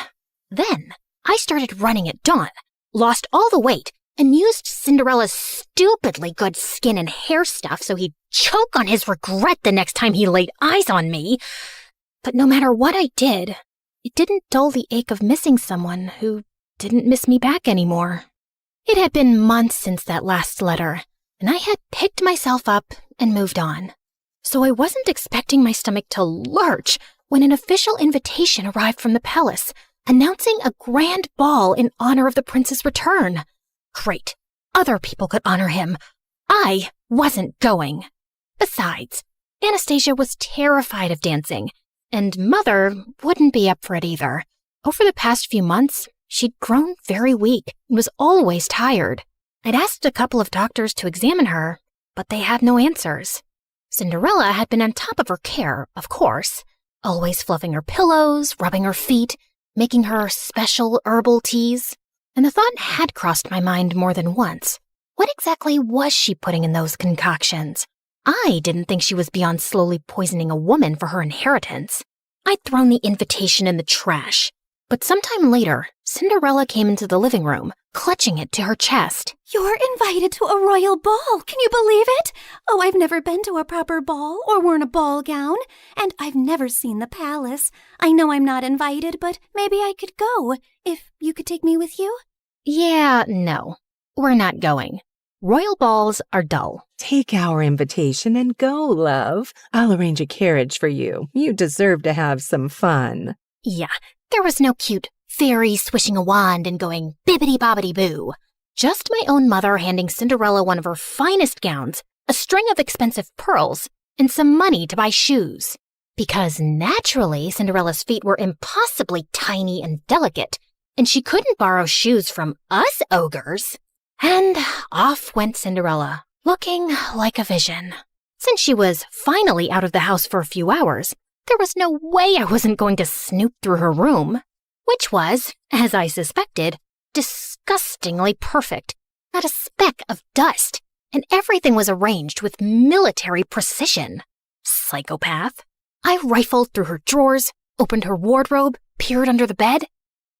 Then I started running at dawn, lost all the weight, and used Cinderella's stupidly good skin and hair stuff so he'd choke on his regret the next time he laid eyes on me. But no matter what I did, it didn't dull the ache of missing someone who didn't miss me back anymore. It had been months since that last letter, and I had picked myself up and moved on. So I wasn't expecting my stomach to lurch when an official invitation arrived from the palace, announcing a grand ball in honor of the prince's return. Great. Other people could honor him. I wasn't going. Besides, Anastasia was terrified of dancing, and Mother wouldn't be up for it either. Over the past few months, she'd grown very weak and was always tired. I'd asked a couple of doctors to examine her, but they had no answers. Cinderella had been on top of her care, of course, always fluffing her pillows, rubbing her feet, making her special herbal teas. And the thought had crossed my mind more than once. What exactly was she putting in those concoctions? I didn't think she was beyond slowly poisoning a woman for her inheritance. I'd thrown the invitation in the trash. But sometime later, Cinderella came into the living room, clutching it to her chest. You're invited to a royal ball. Can you believe it? Oh, I've never been to a proper ball or worn a ball gown, and I've never seen the palace. I know I'm not invited, but maybe I could go, if you could take me with you. Yeah, no, we're not going. Royal balls are dull. Take our invitation and go, love. I'll arrange a carriage for you. You deserve to have some fun. Yeah, there was no cute fairy swishing a wand and going bibbidi-bobbidi-boo. just my own mother handing Cinderella one of her finest gowns, a string of expensive pearls, and some money to buy shoes. Because naturally, Cinderella's feet were impossibly tiny and delicate, and she couldn't borrow shoes from us ogres. And off went Cinderella, looking like a vision. Since she was finally out of the house for a few hours, there was no way I wasn't going to snoop through her room, which was, as I suspected, disgustingly perfect. Not a speck of dust, and everything was arranged with military precision. Psychopath. I rifled through her drawers, opened her wardrobe, peered under the bed.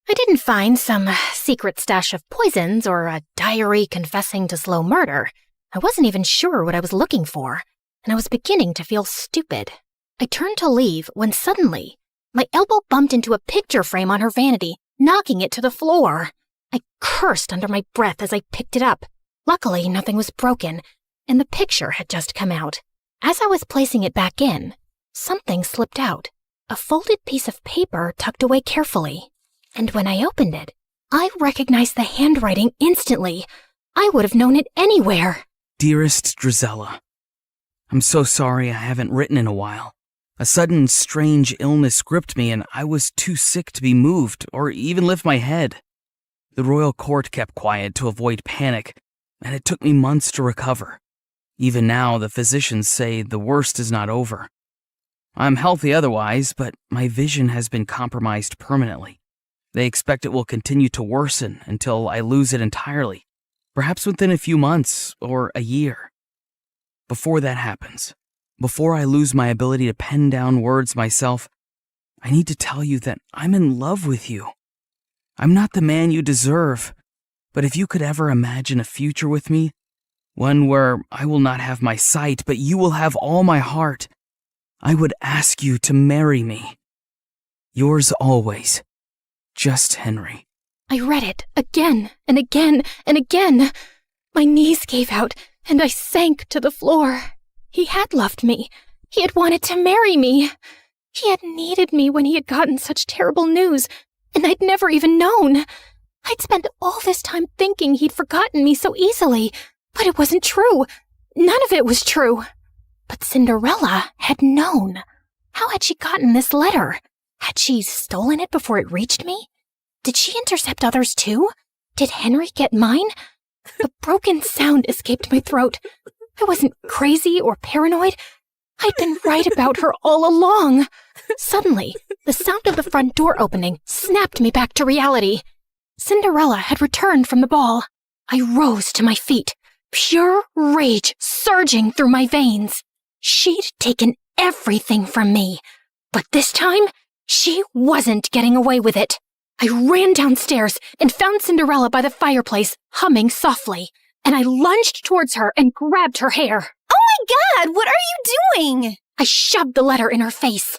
I didn't find some secret stash of poisons or a diary confessing to slow murder. I wasn't even sure what I was looking for, and I was beginning to feel stupid. I turned to leave when suddenly, my elbow bumped into a picture frame on her vanity, knocking it to the floor. I cursed under my breath as I picked it up. Luckily, nothing was broken, and the picture had just come out. As I was placing it back in, something slipped out, a folded piece of paper tucked away carefully. And when I opened it, I recognized the handwriting instantly. I would have known it anywhere. Dearest Drizella, I'm so sorry I haven't written in a while. A sudden, strange illness gripped me and I was too sick to be moved or even lift my head. The royal court kept quiet to avoid panic, and it took me months to recover. Even now, the physicians say the worst is not over. I'm healthy otherwise, but my vision has been compromised permanently. They expect it will continue to worsen until I lose it entirely, perhaps within a few months or a year. Before that happens, before I lose my ability to pen down words myself, I need to tell you that I'm in love with you. I'm not the man you deserve, but if you could ever imagine a future with me, one where I will not have my sight, but you will have all my heart, I would ask you to marry me. Yours always, Just Henry. I read it again and again and again. My knees gave out and I sank to the floor. He had loved me. He had wanted to marry me. He had needed me when he had gotten such terrible news, and I'd never even known. I'd spent all this time thinking he'd forgotten me so easily, but it wasn't true. None of it was true. But Cinderella had known. How had she gotten this letter? Had she stolen it before it reached me? Did she intercept others too? Did Henry get mine? A broken sound escaped my throat. I wasn't crazy or paranoid. I'd been right about her all along. Suddenly, the sound of the front door opening snapped me back to reality. Cinderella had returned from the ball. I rose to my feet, pure rage surging through my veins. She'd taken everything from me, but this time, she wasn't getting away with it. I ran downstairs and found Cinderella by the fireplace, humming softly, and I lunged towards her and grabbed her hair. Oh my God, what are you doing? I shoved the letter in her face.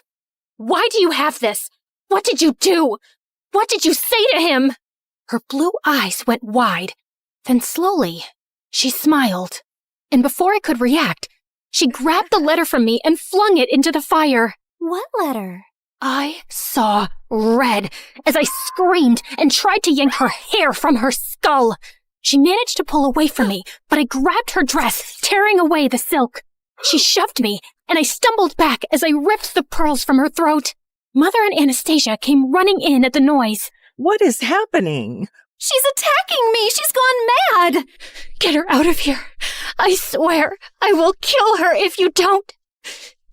Why do you have this? What did you do? What did you say to him? Her blue eyes went wide. Then slowly, she smiled. And before I could react, she grabbed the letter from me and flung it into the fire. What letter? I saw red as I screamed and tried to yank her hair from her skull. She managed to pull away from me, but I grabbed her dress, tearing away the silk. She shoved me, and I stumbled back as I ripped the pearls from her throat. Mother and Anastasia came running in at the noise. What is happening? She's attacking me! She's gone mad! Get her out of here. I swear I will kill her if you don't.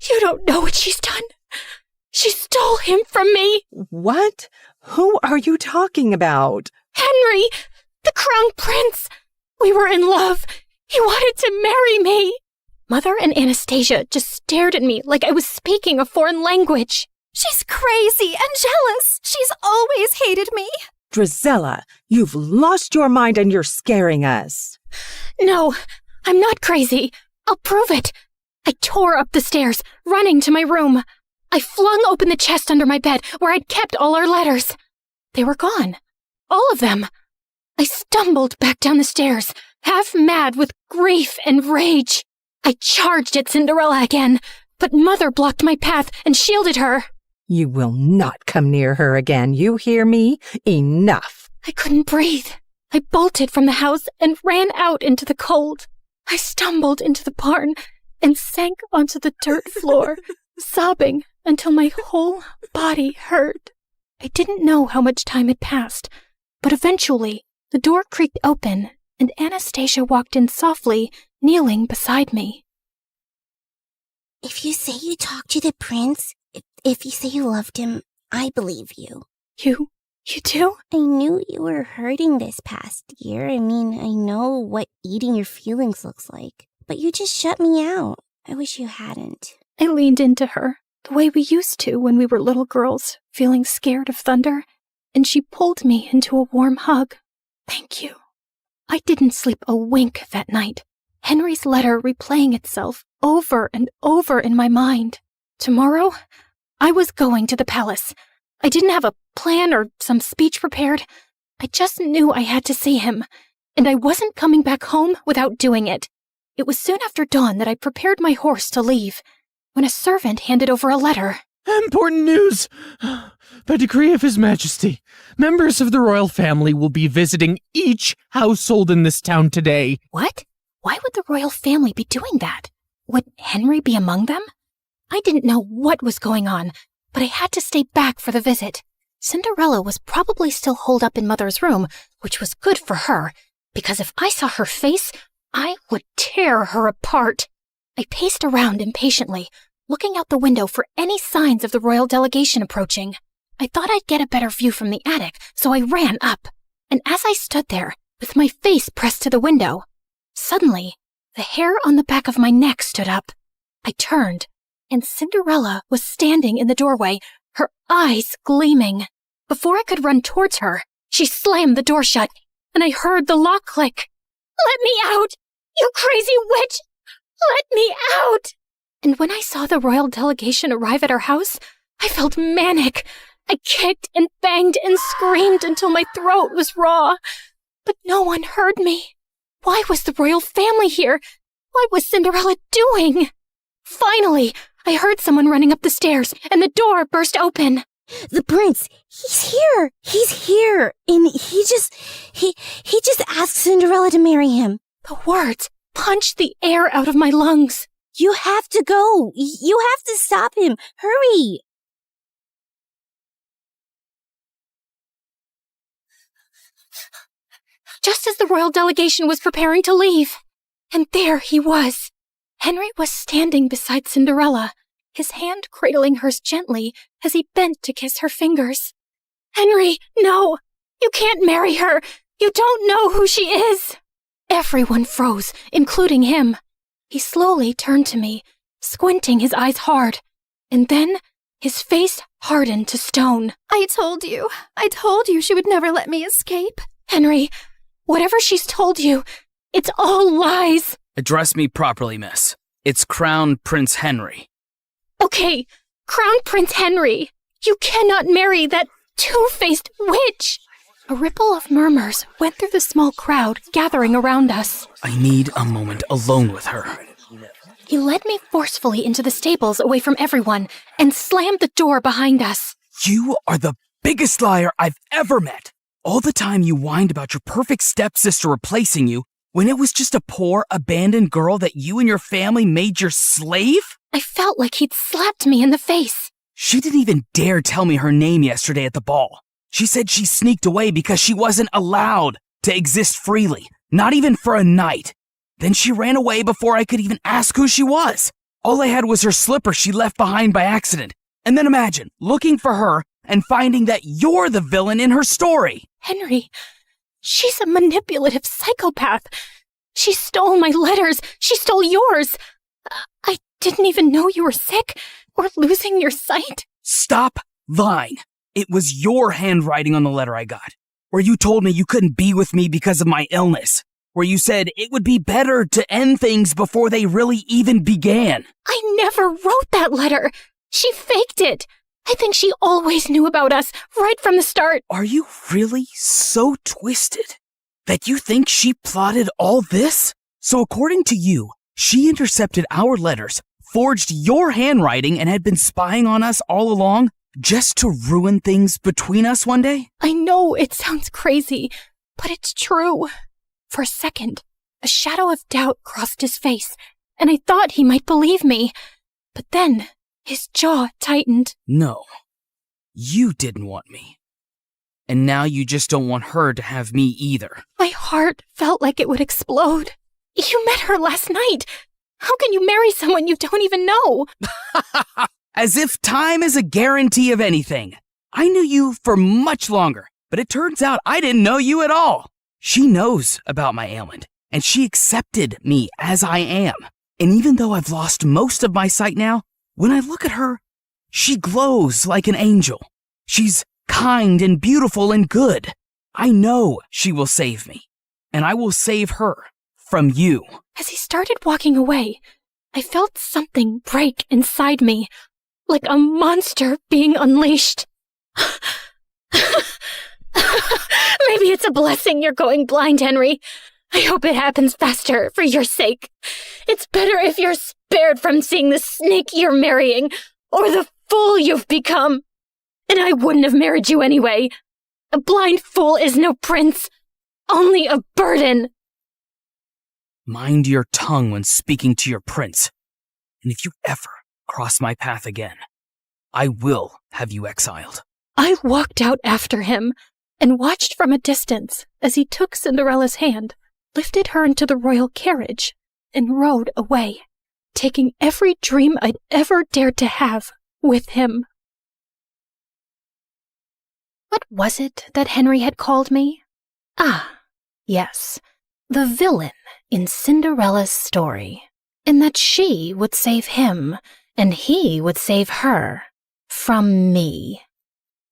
You don't know what she's done. She stole him from me. What? Who are you talking about? Henry, the crown prince. We were in love. He wanted to marry me. Mother and Anastasia just stared at me like I was speaking a foreign language. She's crazy and jealous. She's always hated me. Drizella, you've lost your mind and you're scaring us. No, I'm not crazy. I'll prove it. I tore up the stairs, running to my room. I flung open the chest under my bed where I'd kept all our letters. They were gone. All of them. I stumbled back down the stairs, half mad with grief and rage. I charged at Cinderella again, but Mother blocked my path and shielded her. You will not come near her again, you hear me? Enough. I couldn't breathe. I bolted from the house and ran out into the cold. I stumbled into the barn and sank onto the dirt floor, sobbing until my whole body hurt. I didn't know how much time had passed, but eventually the door creaked open and Anastasia walked in softly, kneeling beside me. If you say you talked to the prince, if you say you loved him, I believe you. You do? I knew you were hurting this past year. I mean, I know what eating your feelings looks like. But you just shut me out. I wish you hadn't. I leaned into her, the way we used to when we were little girls, feeling scared of thunder, and she pulled me into a warm hug. Thank you. I didn't sleep a wink that night, Henry's letter replaying itself over and over in my mind. Tomorrow, I was going to the palace. I didn't have a plan or some speech prepared. I just knew I had to see him, and I wasn't coming back home without doing it. It was soon after dawn that I prepared my horse to leave, when a servant handed over a letter. Important news! By decree of His Majesty, members of the royal family will be visiting each household in this town today. What? Why would the royal family be doing that? Would Henry be among them? I didn't know what was going on, but I had to stay back for the visit. Cinderella was probably still holed up in Mother's room, which was good for her, because if I saw her face, I would tear her apart. I paced around impatiently, looking out the window for any signs of the royal delegation approaching. I thought I'd get a better view from the attic, so I ran up. And as I stood there, with my face pressed to the window, suddenly, the hair on the back of my neck stood up. I turned, and Cinderella was standing in the doorway, her eyes gleaming. Before I could run towards her, she slammed the door shut, and I heard the lock click. "Let me out! You crazy witch! Let me out!" And when I saw the royal delegation arrive at our house, I felt manic. I kicked and banged and screamed until my throat was raw. But no one heard me. Why was the royal family here? What was Cinderella doing? Finally, I heard someone running up the stairs, and the door burst open. The prince, he's here. He's here. And he just asked Cinderella to marry him. The words punched the air out of my lungs. You have to go. You have to stop him. Hurry. Just as the royal delegation was preparing to leave. And there he was. Henry was standing beside Cinderella, his hand cradling hers gently as he bent to kiss her fingers. "Henry, no! You can't marry her! You don't know who she is!" Everyone froze, including him. He slowly turned to me, squinting his eyes hard, and then his face hardened to stone. I told you she would never let me escape. Henry, whatever she's told you, it's all lies. Address me properly, miss. It's Crown Prince Henry. Okay, Crown Prince Henry. You cannot marry that two-faced witch. A ripple of murmurs went through the small crowd gathering around us. I need a moment alone with her. He led me forcefully into the stables away from everyone and slammed the door behind us. You are the biggest liar I've ever met. All the time you whined about your perfect stepsister replacing you when it was just a poor, abandoned girl that you and your family made your slave? I felt like he'd slapped me in the face. She didn't even dare tell me her name yesterday at the ball. She said she sneaked away because she wasn't allowed to exist freely, not even for a night. Then she ran away before I could even ask who she was. All I had was her slipper she left behind by accident. And then imagine looking for her and finding that you're the villain in her story. Henry, she's a manipulative psychopath. She stole my letters. She stole yours. I didn't even know you were sick or losing your sight. Stop lying. It was your handwriting on the letter I got, where you told me you couldn't be with me because of my illness, where you said it would be better to end things before they really even began. I never wrote that letter. She faked it. I think she always knew about us right from the start. Are you really so twisted that you think she plotted all this? So according to you, she intercepted our letters, forged your handwriting, and had been spying on us all along just to ruin things between us one day? I know it sounds crazy, But it's true. For a second, a shadow of doubt crossed his face, and I thought he might believe me. But then, his jaw tightened. No, you didn't want me. And now you just don't want her to have me either. My heart felt like it would explode. You met her last night. How can you marry someone you don't even know? As if time is a guarantee of anything. I knew you for much longer, but it turns out I didn't know you at all. She knows about my ailment, and she accepted me as I am. And even though I've lost most of my sight now, when I look at her, she glows like an angel. She's kind and beautiful and good. I know she will save me, and I will save her from you. As he started walking away, I felt something break inside me, like a monster being unleashed. Maybe it's a blessing you're going blind, Henry. I hope it happens faster for your sake. It's better if you're spared from seeing the snake you're marrying, or the fool you've become. And I wouldn't have married you anyway. A blind fool is no prince, only a burden. Mind your tongue when speaking to your prince. And if you ever cross my path again, I will have you exiled. I walked out after him and watched from a distance as he took Cinderella's hand, lifted her into the royal carriage, and rode away, taking every dream I'd ever dared to have with him. What was it that Henry had called me? Ah, yes, the villain in Cinderella's story, in that she would save him and he would save her from me.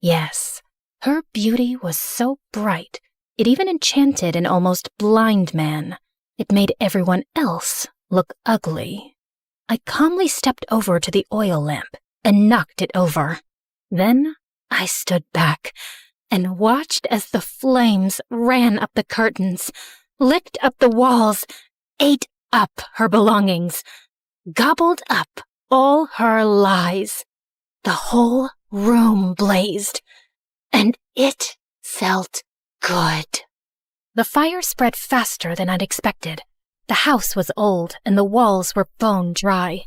Yes, her beauty was so bright, it even enchanted an almost blind man. It made everyone else look ugly. I calmly stepped over to the oil lamp and knocked it over. Then I stood back and watched as the flames ran up the curtains, licked up the walls, ate up her belongings, gobbled up all her lies. The whole room blazed, and it felt good. The fire spread faster than I'd expected. The house was old, and the walls were bone dry.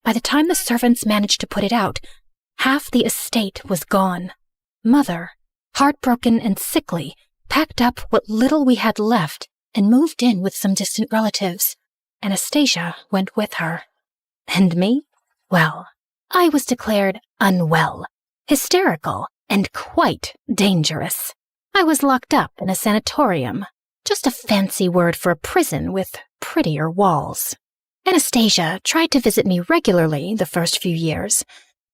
By the time the servants managed to put it out, half the estate was gone. Mother, heartbroken and sickly, packed up what little we had left and moved in with some distant relatives. Anastasia went with her. And me? Well, I was declared unwell, hysterical, and quite dangerous. I was locked up in a sanatorium, just a fancy word for a prison with prettier walls. Anastasia tried to visit me regularly the first few years,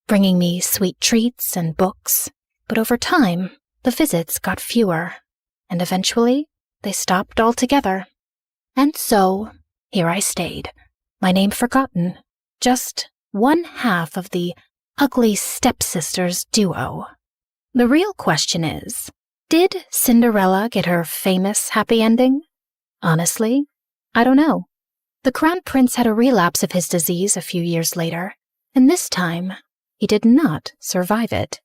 bringing me sweet treats and books. But over time, the visits got fewer, and eventually they stopped altogether. And so, here I stayed, my name forgotten, just one half of the ugly stepsisters duo. The real question is, did Cinderella get her famous happy ending? Honestly, I don't know. The Crown Prince had a relapse of his disease a few years later, and this time, he did not survive it.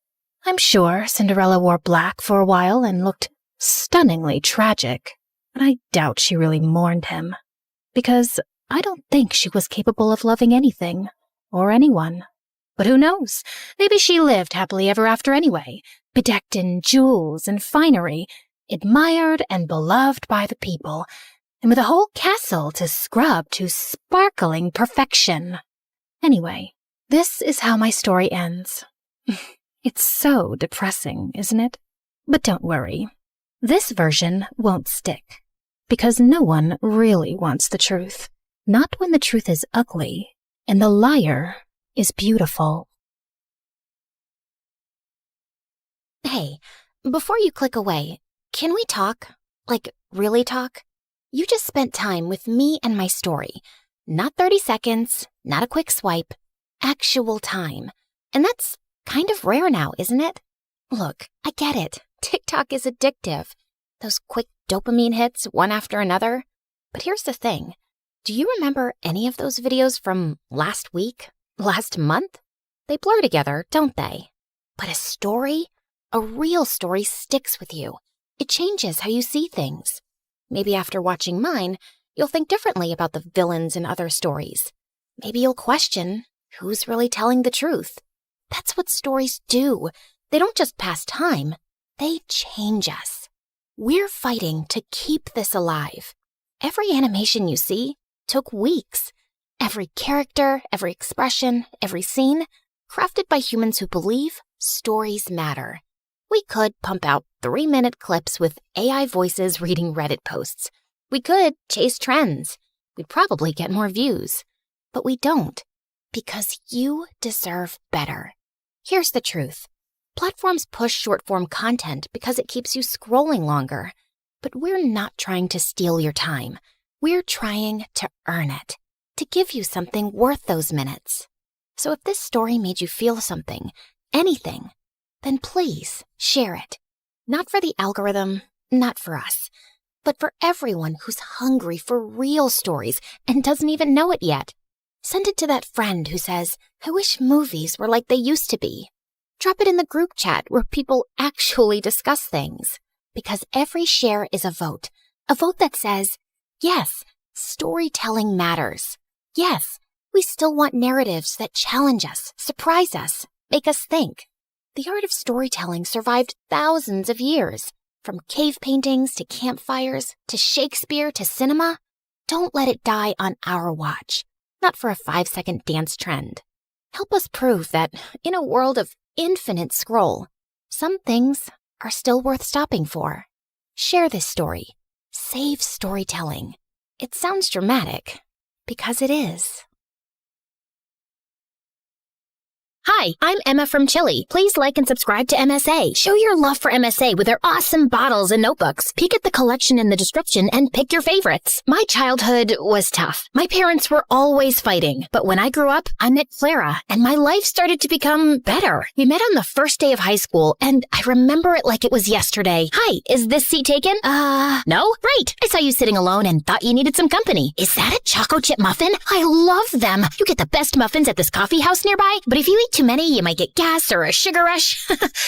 I'm sure Cinderella wore black for a while and looked stunningly tragic, but I doubt she really mourned him, because I don't think she was capable of loving anything or anyone. But who knows? Maybe she lived happily ever after anyway, bedecked in jewels and finery, admired and beloved by the people, and with a whole castle to scrub to sparkling perfection. Anyway, this is how my story ends. It's so depressing, isn't it? But don't worry. This version won't stick, because no one really wants the truth. Not when the truth is ugly, and the liar is beautiful. Hey, before you click away, can we talk? Like, really talk? You just spent time with me and my story. Not 30 seconds, not a quick swipe, actual time. And that's kind of rare now, isn't it? Look, I get it. TikTok is addictive. Those quick dopamine hits, one after another. But here's the thing. Do you remember any of those videos from last week? Last month? They blur together, don't they? But a story? A real story sticks with you. It changes how you see things. Maybe after watching mine, you'll think differently about the villains in other stories. Maybe you'll question who's really telling the truth. That's what stories do. They don't just pass time, they change us. We're fighting to keep this alive. Every animation you see took weeks. Every character, every expression, every scene, crafted by humans who believe stories matter. We could pump out 3-minute clips with AI voices reading Reddit posts. We could chase trends. We'd probably get more views. But we don't, because you deserve better. Here's the truth. Platforms push short-form content because it keeps you scrolling longer. But we're not trying to steal your time. We're trying to earn it, to give you something worth those minutes. So if this story made you feel something, anything, then please share it. Not for the algorithm, not for us, but for everyone who's hungry for real stories and doesn't even know it yet. Send it to that friend who says, I wish movies were like they used to be. Drop it in the group chat where people actually discuss things. Because every share is a vote that says, yes, storytelling matters. Yes, we still want narratives that challenge us, surprise us, make us think. The art of storytelling survived thousands of years. From cave paintings to campfires to Shakespeare to cinema. Don't let it die on our watch. Not for a 5-second dance trend. Help us prove that in a world of infinite scroll, some things are still worth stopping for. Share this story. Save storytelling. It sounds dramatic, because it is. Hi, I'm Emma from Chile. Please like and subscribe to MSA. Show your love for MSA with their awesome bottles and notebooks. Peek at the collection in the description and pick your favorites. My childhood was tough. My parents were always fighting. But when I grew up, I met Clara, and my life started to become better. We met on the first day of high school, and I remember it like it was yesterday. Hi, is this seat taken? No? Great. I saw you sitting alone and thought you needed some company. Is that a choco chip muffin? I love them. You get the best muffins at this coffee house nearby, but if you eat too many, you might get gas or a sugar rush.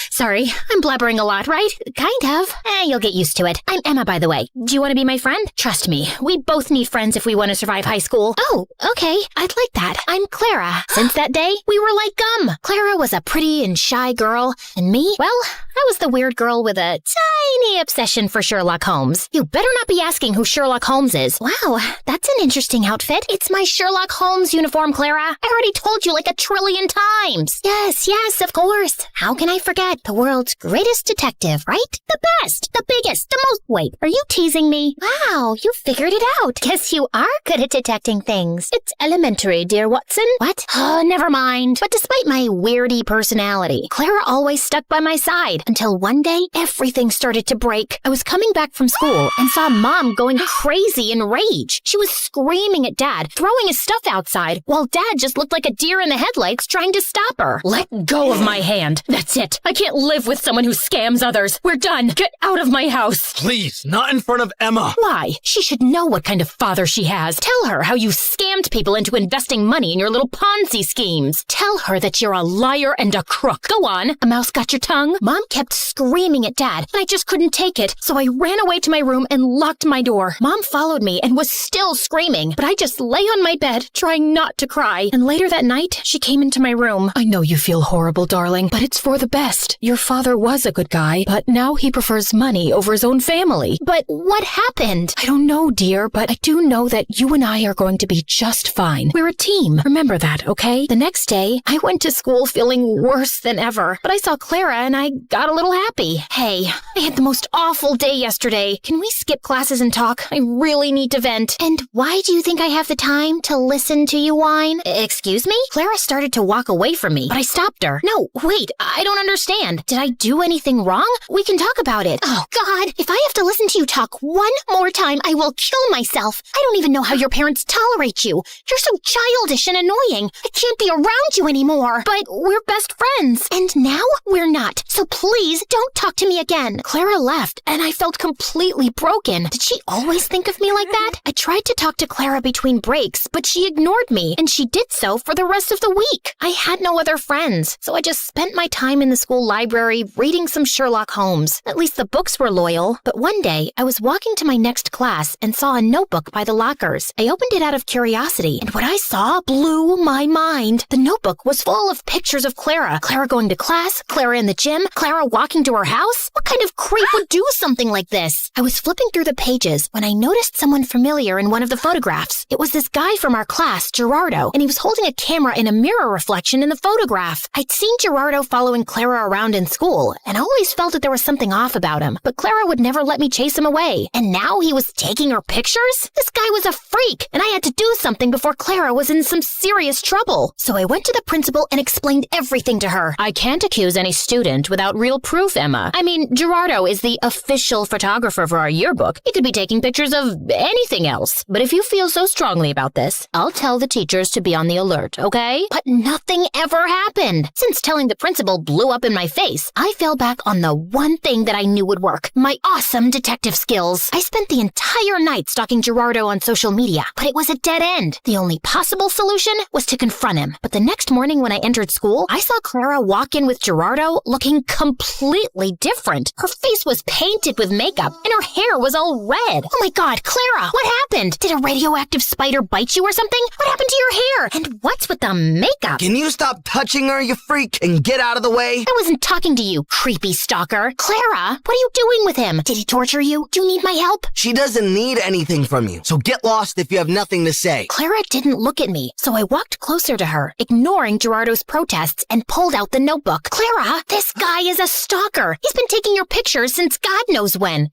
Sorry, I'm blabbering a lot, right? Kind of. You'll get used to it. I'm Emma, by the way. Do you want to be my friend? Trust me, we both need friends if we want to survive high school. Oh, okay. I'd like that. I'm Clara. Since that day, we were like gum. Clara was a pretty and shy girl, and me, well, I was the weird girl with a tiny obsession for Sherlock Holmes. You better not be asking who Sherlock Holmes is. Wow, that's an interesting outfit. It's my Sherlock Holmes uniform, Clara. I already told you like 1 trillion times. Yes, of course. How can I forget? The world's greatest detective, right? The best, the biggest, the most... Wait, are you teasing me? Wow, you figured it out. Guess you are good at detecting things. It's elementary, dear Watson. What? Oh, never mind. But despite my weirdy personality, Clara always stuck by my side until one day, everything started to break. I was coming back from school and saw Mom going crazy in rage. She was screaming at Dad, throwing his stuff outside, while Dad just looked like a deer in the headlights trying to stop her. Let go of my hand. That's it. I can't live with someone who scams others. We're done. Get out of my house. Please, not in front of Emma. Why? She should know what kind of father she has. Tell her how you scammed people into investing money in your little Ponzi schemes. Tell her that you're a liar and a crook. Go on. A mouse got your tongue? Mom kept screaming at Dad, and I just couldn't take it. So I ran away to my room and locked my door. Mom followed me and was still screaming, but I just lay on my bed, trying not to cry. And later that night, she came into my room. I know you feel horrible, darling, but it's for the best. Your father was a good guy, but now he prefers money over his own family. But what happened? I don't know, dear, but I do know that you and I are going to be just fine. We're a team. Remember that, okay? The next day, I went to school feeling worse than ever, but I saw Clara and I got a little happy. Hey, I had the most awful day yesterday. Can we skip classes and talk? I really need to vent. And why do you think I have the time to listen to you whine? Excuse me? Clara started to walk away from me, but I stopped her. No, wait, I don't understand. Did I do anything wrong? We can talk about it. Oh, God, if I have to listen to you talk one more time, I will kill myself. I don't even know how your parents tolerate you. You're so childish and annoying. I can't be around you anymore. But we're best friends. And now we're not. So please Please, don't talk to me again. Clara left, and I felt completely broken. Did she always think of me like that? I tried to talk to Clara between breaks, but she ignored me, and she did so for the rest of the week. I had no other friends, so I just spent my time in the school library reading some Sherlock Holmes. At least the books were loyal. But one day, I was walking to my next class and saw a notebook by the lockers. I opened it out of curiosity, and what I saw blew my mind. The notebook was full of pictures of Clara. Clara going to class, Clara in the gym, Clara walking to her house. What kind of creep would do something like this? I was flipping through the pages when I noticed someone familiar in one of the photographs. It was this guy from our class, Gerardo, and he was holding a camera in a mirror reflection in the photograph. I'd seen Gerardo following Clara around in school, and I always felt that there was something off about him, but Clara would never let me chase him away. And now he was taking her pictures? This guy was a freak, and I had to do something before Clara was in some serious trouble. So I went to the principal and explained everything to her. I can't accuse any student without real proof, Emma. I mean, Gerardo is the official photographer for our yearbook. He could be taking pictures of anything else. But if you feel so strongly about this, I'll tell the teachers to be on the alert, okay? But nothing ever happened. Since telling the principal blew up in my face, I fell back on the one thing that I knew would work. My awesome detective skills. I spent the entire night stalking Gerardo on social media, but it was a dead end. The only possible solution was to confront him. But the next morning when I entered school, I saw Clara walk in with Gerardo looking completely different. Her face was painted with makeup, and her hair was all red. Oh my God, Clara, what happened? Did a radioactive spider bite you or something? What happened to your hair? And what's with the makeup? Can you stop touching her, you freak, and get out of the way? I wasn't talking to you, creepy stalker. Clara, what are you doing with him? Did he torture you? Do you need my help? She doesn't need anything from you, so get lost if you have nothing to say. Clara didn't look at me, so I walked closer to her, ignoring Gerardo's protests, and pulled out the notebook. Clara, this guy is a stalker. He's been taking your pictures since God knows when.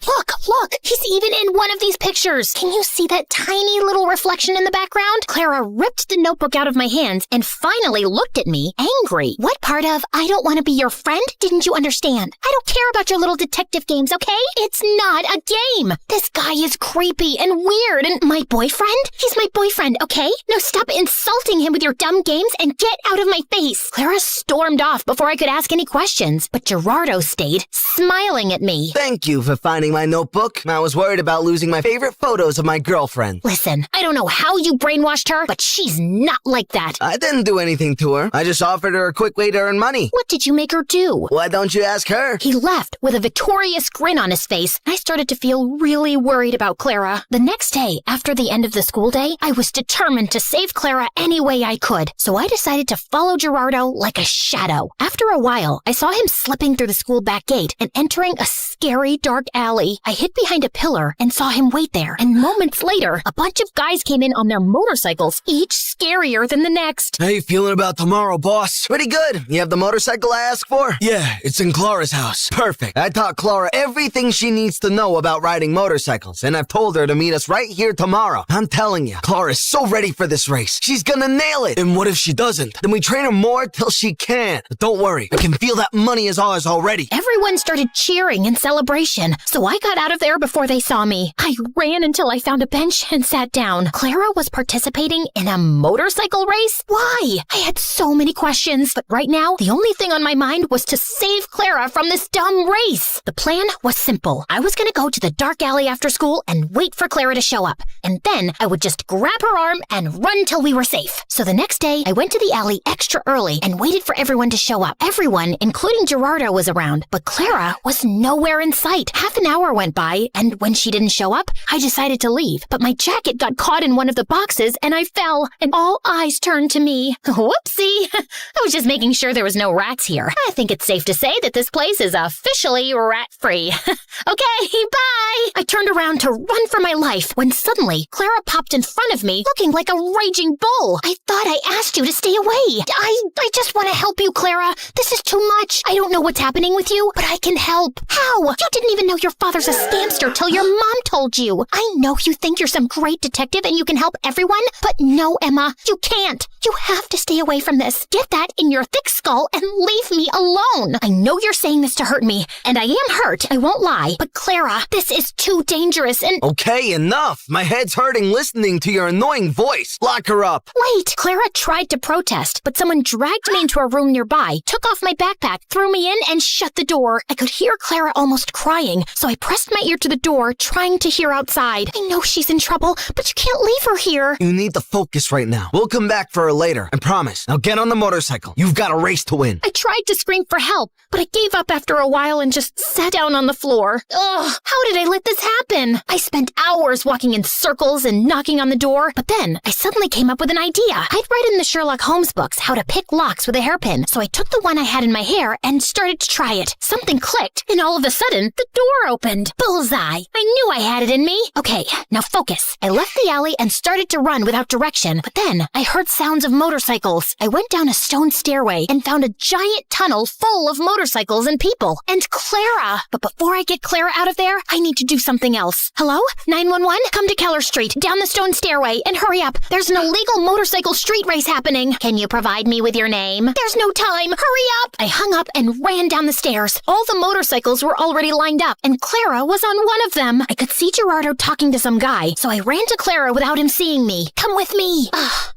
Look, he's even in one of these pictures. Can you see that tiny little reflection in the background? Clara ripped the notebook out of my hands and finally looked at me, angry. What part of I don't want to be your friend didn't you understand? I don't care about your little detective games, okay? It's not a game. This guy is creepy and weird, and my boyfriend? He's my boyfriend, okay? Now stop insulting him with your dumb games and get out of my face. Clara stormed off before I could ask any questions, but Gerardo stayed, smiling at me. Thank you for finding my notebook. I was worried about losing my favorite photos of my girlfriend. Listen, I don't know how you brainwashed her, but she's not like that. I didn't do anything to her. I just offered her a quick way to earn money. What did you make her do? Why don't you ask her? He left with a victorious grin on his face. I started to feel really worried about Clara. The next day, after the end of the school day, I was determined to save Clara any way I could. So I decided to follow Gerardo like a shadow. After a while, I saw him slipping through the school back gate and entering a scary dark alley. I hid behind a pillar and saw him wait there. And moments later, a bunch of guys came in on their motorcycles, each scarier than the next. How you feeling about tomorrow, boss? Pretty good. You have the motorcycle I asked for? Yeah, it's in Clara's house. Perfect. I taught Clara everything she needs to know about riding motorcycles, and I've told her to meet us right here tomorrow. I'm telling you, Clara's so ready for this race. She's gonna nail it. And what if she doesn't? Then we train her more till she can. But don't worry, I can feel that money is ours already. Everyone started cheering in celebration, so I got out of there before they saw me. I ran until I found a bench and sat down. Clara was participating in a motorcycle race? Why? I had so many questions, but right now, the only thing on my mind was to save Clara from this dumb race. The plan was simple. I was gonna go to the dark alley after school and wait for Clara to show up, and then I would just grab her arm and run till we were safe. So the next day, I went to the alley extra early and waited for everyone to show up. Everyone, including Gerardo, was around, but Clara was nowhere in sight. Half an hour went by, and when she didn't show up, I decided to leave. But my jacket got caught in one of the boxes, and I fell, and all eyes turned to me. Whoopsie! I was just making sure there was no rats here. I think it's safe to say that this place is officially rat-free. Okay, bye! I turned around to run for my life when suddenly Clara popped in front of me, looking like a raging bull. I thought I asked you to stay away. I just want to help you, Clara. This is too much. I don't know what's happening with you, but I can help. How? You didn't even know your father's a scamster till your mom told you. I know you think you're some great detective and you can help everyone, but no, Emma, you can't. You have to stay away from this. Get that in your thick skull and leave me alone. I know you're saying this to hurt me, and I am hurt, I won't lie. But Clara, this is too dangerous and— Okay, enough. My head's hurting listening to your annoying voice. Lock her up. Wait, Clara tried to protest, but someone dragged me into a room nearby, took off my backpack, threw me in, and shut the door. I could hear Clara almost crying, so I pressed my ear to the door, trying to hear outside. I know she's in trouble, but you can't leave her here. You need to focus right now. We'll come back for her later, I promise. Now get on the motorcycle. You've got a race to win. I tried to scream for help, but I gave up after a while and just sat down on the floor. Ugh, how did I let this happen? I spent hours walking in circles and knocking on the door, but then I suddenly came up with an idea. I'd read in the Sherlock Holmes books how to pick locks with a hairpin, so I took the one I had in my hair and started to try it. Something clicked, and all of a sudden, the door opened. Bullseye! I knew I had it in me. Okay, now focus. I left the alley and started to run without direction, but then I heard sounds of motorcycles. I went down a stone stairway and found a giant tunnel full of motorcycles and people. And Clara! But before I get Clara out of there, I need to do something else. Hello? 911? Come to Keller Street, down the stone stairway, and hurry up. There's an illegal motorcycle street race happening. Can you provide me with your name? There's no time. Hurry up! I hung up and ran down the stairs. All the motorcycles were already lined up, and Clara was on one of them. I could see Gerardo talking to some guy, so I ran to Clara without him seeing me. Come with me.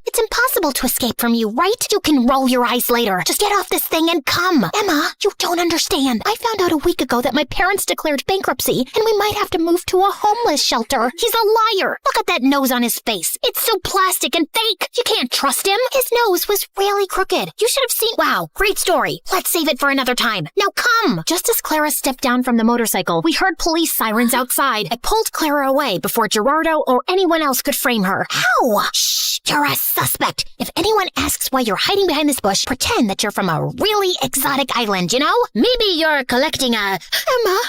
It's impossible to escape from you, right? You can roll your eyes later. Just get off this thing and come. Emma, you don't understand. I found out a week ago that my parents declared bankruptcy, and we might have to move to a homeless shelter. He's a liar. Look at that nose on his face. It's so plastic and fake. You can't trust him. His nose was really crooked. You should have seen. Wow, great story. Let's save it for another time. Now come. Just as Clara stepped down from the motorcycle, we heard police sirens outside. I pulled Clara away before Gerardo or anyone else could frame her. How? Shh, you're a suspect. If anyone asks why you're hiding behind this bush, pretend that you're from a really exotic island, you know? Maybe you're collecting a... Emma,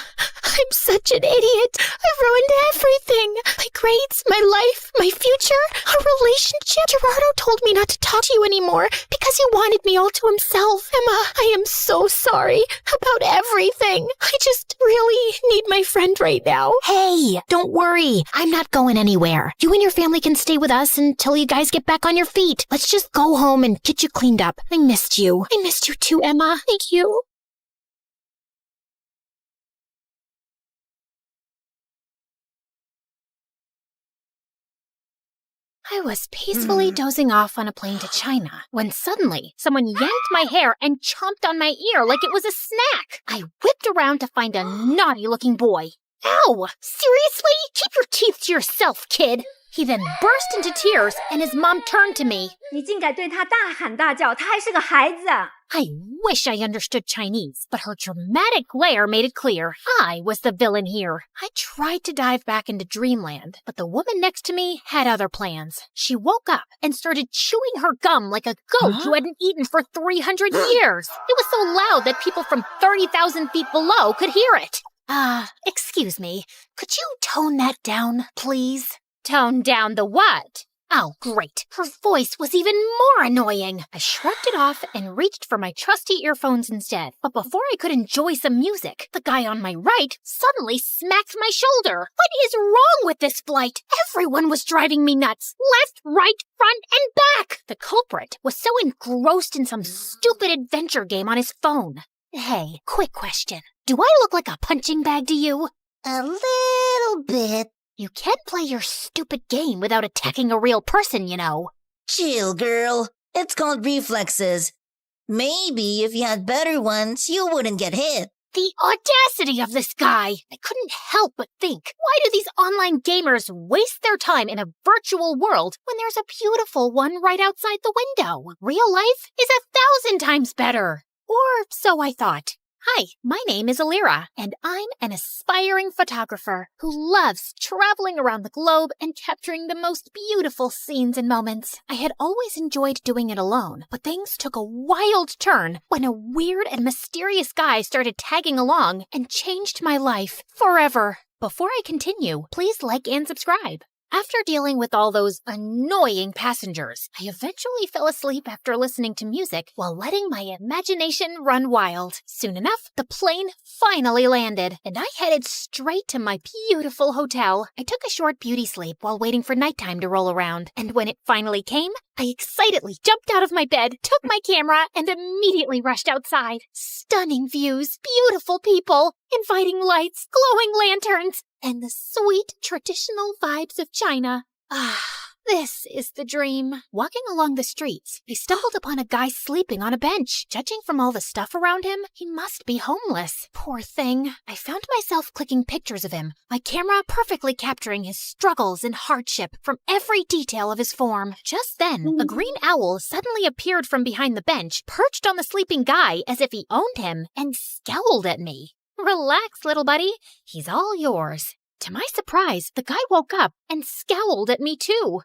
I'm such an idiot. I've ruined everything. My grades, my life, my future, our relationship. Gerardo told me not to talk to you anymore because he wanted me all to himself. Emma, I am so sorry about everything. I just really need my friend right now. Hey, don't worry. I'm not going anywhere. You and your family can stay with us until you guys get back on your feet. Let's just go home and get you cleaned up. I missed you. I missed you too, Emma. Thank you. I was peacefully dozing off on a plane to China when suddenly someone yanked my hair and chomped on my ear like it was a snack. I whipped around to find a naughty-looking boy. Ow! Seriously? Keep your teeth to yourself, kid. He then burst into tears and his mom turned to me. 你竟敢对他大喊大叫，他还是个孩子。 I wish I understood Chinese, but her dramatic glare made it clear I was the villain here. I tried to dive back into dreamland, but the woman next to me had other plans. She woke up and started chewing her gum like a goat who hadn't eaten for 300 years. It was so loud that people from 30,000 feet below could hear it. Excuse me, could you tone that down, please? Tone down the what? Oh, great. Her voice was even more annoying. I shrugged it off and reached for my trusty earphones instead. But before I could enjoy some music, the guy on my right suddenly smacked my shoulder. What is wrong with this flight? Everyone was driving me nuts. Left, right, front, and back. The culprit was so engrossed in some stupid adventure game on his phone. Hey, quick question. Do I look like a punching bag to you? A little bit. You can't play your stupid game without attacking a real person, you know. Chill, girl. It's called reflexes. Maybe if you had better ones, you wouldn't get hit. The audacity of this guy! I couldn't help but think, why do these online gamers waste their time in a virtual world when there's a beautiful one right outside the window? Real life is 1,000 times better. Or so I thought. Hi, my name is Alira, and I'm an aspiring photographer who loves traveling around the globe and capturing the most beautiful scenes and moments. I had always enjoyed doing it alone, but things took a wild turn when a weird and mysterious guy started tagging along and changed my life forever. Before I continue, please like and subscribe. After dealing with all those annoying passengers, I eventually fell asleep after listening to music while letting my imagination run wild. Soon enough, the plane finally landed, and I headed straight to my beautiful hotel. I took a short beauty sleep while waiting for nighttime to roll around, and when it finally came, I excitedly jumped out of my bed, took my camera, and immediately rushed outside. Stunning views, beautiful people, inviting lights, glowing lanterns, and the sweet traditional vibes of China. This is the dream. Walking along the streets, I stumbled upon a guy sleeping on a bench. Judging from all the stuff around him, he must be homeless. Poor thing. I found myself clicking pictures of him, my camera perfectly capturing his struggles and hardship from every detail of his form. Just then, a green owl suddenly appeared from behind the bench, perched on the sleeping guy as if he owned him, and scowled at me. Relax, little buddy. He's all yours. To my surprise, the guy woke up and scowled at me too.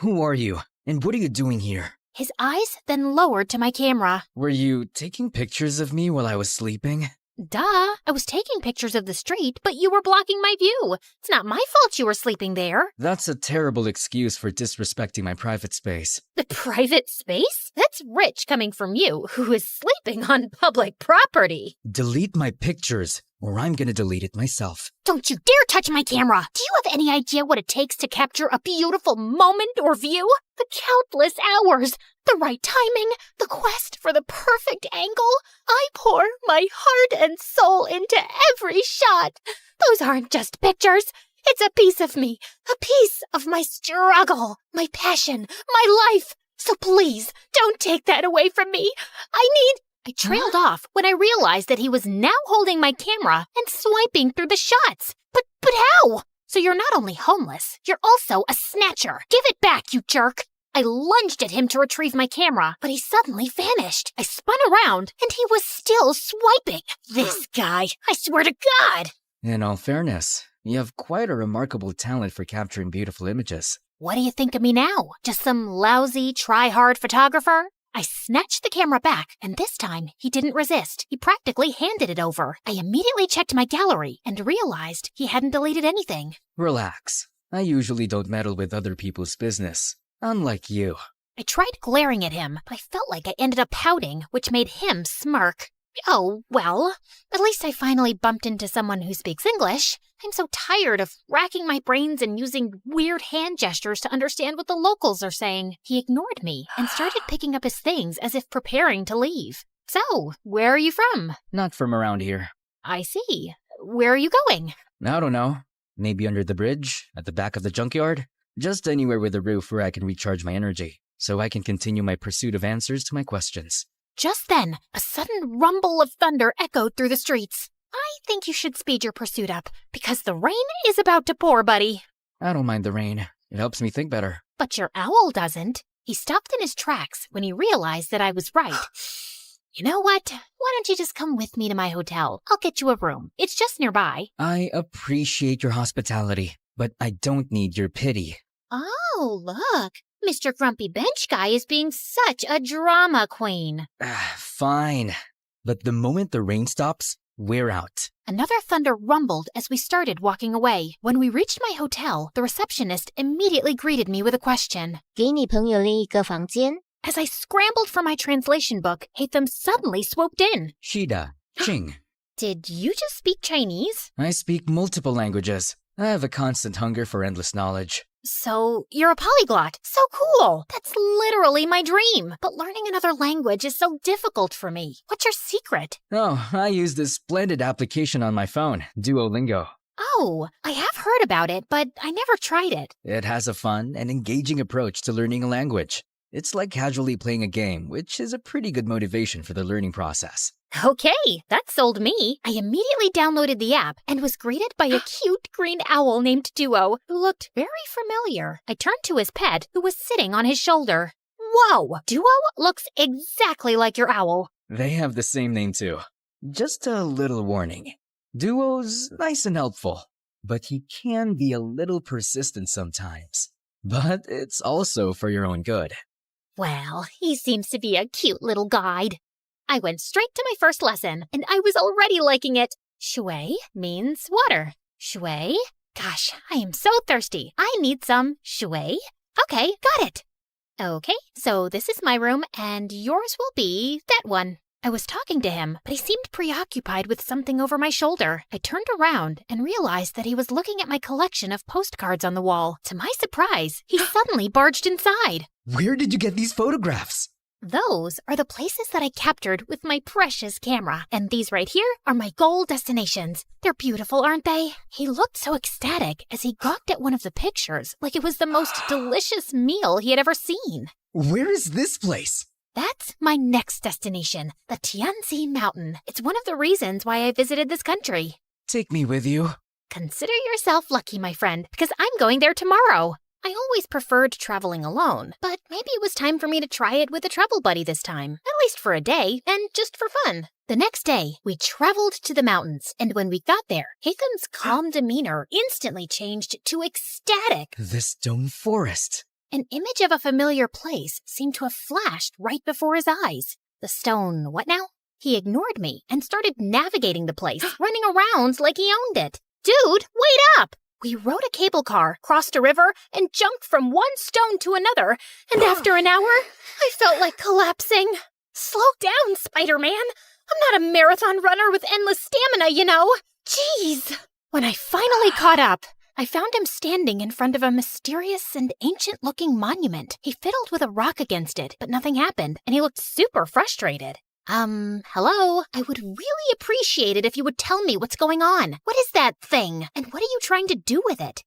Who are you? And what are you doing here? His eyes then lowered to my camera. Were you taking pictures of me while I was sleeping? Duh, I was taking pictures of the street, but you were blocking my view. It's not my fault you were sleeping there. That's a terrible excuse for disrespecting my private space. The private space? That's rich coming from you, who is sleeping on public property. Delete my pictures, or I'm gonna delete it myself. Don't you dare touch my camera! Do you have any idea what it takes to capture a beautiful moment or view? The countless hours, the right timing, the quest for the perfect angle. I pour my heart and soul into every shot. Those aren't just pictures. It's a piece of me, a piece of my struggle, my passion, my life. So please, don't take that away from me. I trailed off when I realized that he was now holding my camera and swiping through the shots. But how? So you're not only homeless, you're also a snatcher. Give it back, you jerk. I lunged at him to retrieve my camera, but he suddenly vanished. I spun around, and he was still swiping. This guy, I swear to God. In all fairness, you have quite a remarkable talent for capturing beautiful images. What do you think of me now? Just some lousy, try-hard photographer? I snatched the camera back, and this time he didn't resist. He practically handed it over. I immediately checked my gallery and realized he hadn't deleted anything. Relax. I usually don't meddle with other people's business. Unlike you. I tried glaring at him, but I felt like I ended up pouting, which made him smirk. Oh, well, at least I finally bumped into someone who speaks English. I'm so tired of racking my brains and using weird hand gestures to understand what the locals are saying. He ignored me and started picking up his things as if preparing to leave. So, where are you from? Not from around here. I see. Where are you going? I don't know. Maybe under the bridge? At the back of the junkyard? Just anywhere with a roof where I can recharge my energy, so I can continue my pursuit of answers to my questions. Just then, a sudden rumble of thunder echoed through the streets. I think you should speed your pursuit up, because the rain is about to pour, buddy. I don't mind the rain. It helps me think better. But your owl doesn't. He stopped in his tracks when he realized that I was right. You know what? Why don't you just come with me to my hotel? I'll get you a room. It's just nearby. I appreciate your hospitality, but I don't need your pity. Oh, look. Mr. Grumpy Bench Guy is being such a drama queen. Fine. But the moment the rain stops, we're out. Another thunder rumbled as we started walking away. When we reached my hotel, the receptionist immediately greeted me with a question. 给你朋友另一个房间? As I scrambled for my translation book, Hatham suddenly swooped in. Shida, Ching. Did you just speak Chinese? I speak multiple languages. I have a constant hunger for endless knowledge. So, you're a polyglot. So cool. That's literally my dream. But learning another language is so difficult for me. What's your secret? Oh, I use this splendid application on my phone, Duolingo. Oh, I have heard about it, but I never tried it. It has a fun and engaging approach to learning a language. It's like casually playing a game, which is a pretty good motivation for the learning process. Okay, that sold me. I immediately downloaded the app and was greeted by a cute green owl named Duo, who looked very familiar. I turned to his pet, who was sitting on his shoulder. Whoa, Duo looks exactly like your owl. They have the same name too. Just a little warning. Duo's nice and helpful, but he can be a little persistent sometimes. But it's also for your own good. Well, he seems to be a cute little guide. I went straight to my first lesson, and I was already liking it. Shui means water. Shui? Gosh, I am so thirsty. I need some shui. Okay, got it. Okay, so this is my room, and yours will be that one. I was talking to him, but he seemed preoccupied with something over my shoulder. I turned around and realized that he was looking at my collection of postcards on the wall. To my surprise, he suddenly barged inside. Where did you get these photographs? Those are the places that I captured with my precious camera. And these right here are my goal destinations. They're beautiful, aren't they? He looked so ecstatic as he gawked at one of the pictures, like it was the most delicious meal he had ever seen. Where is this place? That's my next destination, the Tianzi Mountain. It's one of the reasons why I visited this country. Take me with you. Consider yourself lucky, my friend, because I'm going there tomorrow. I always preferred traveling alone, but maybe it was time for me to try it with a travel buddy this time, at least for a day, and just for fun. The next day, we traveled to the mountains, and when we got there, Haytham's calm demeanor instantly changed to ecstatic. The stone forest. An image of a familiar place seemed to have flashed right before his eyes. The stone, what now? He ignored me and started navigating the place, running around like he owned it. Dude, wait up! We rode a cable car, crossed a river, and jumped from one stone to another, and after an hour, I felt like collapsing. Slow down, Spider-Man. I'm not a marathon runner with endless stamina, you know. Jeez. When I finally caught up, I found him standing in front of a mysterious and ancient-looking monument. He fiddled with a rock against it, but nothing happened, and he looked super frustrated. Hello? I would really appreciate it if you would tell me what's going on. What is that thing? And what are you trying to do with it?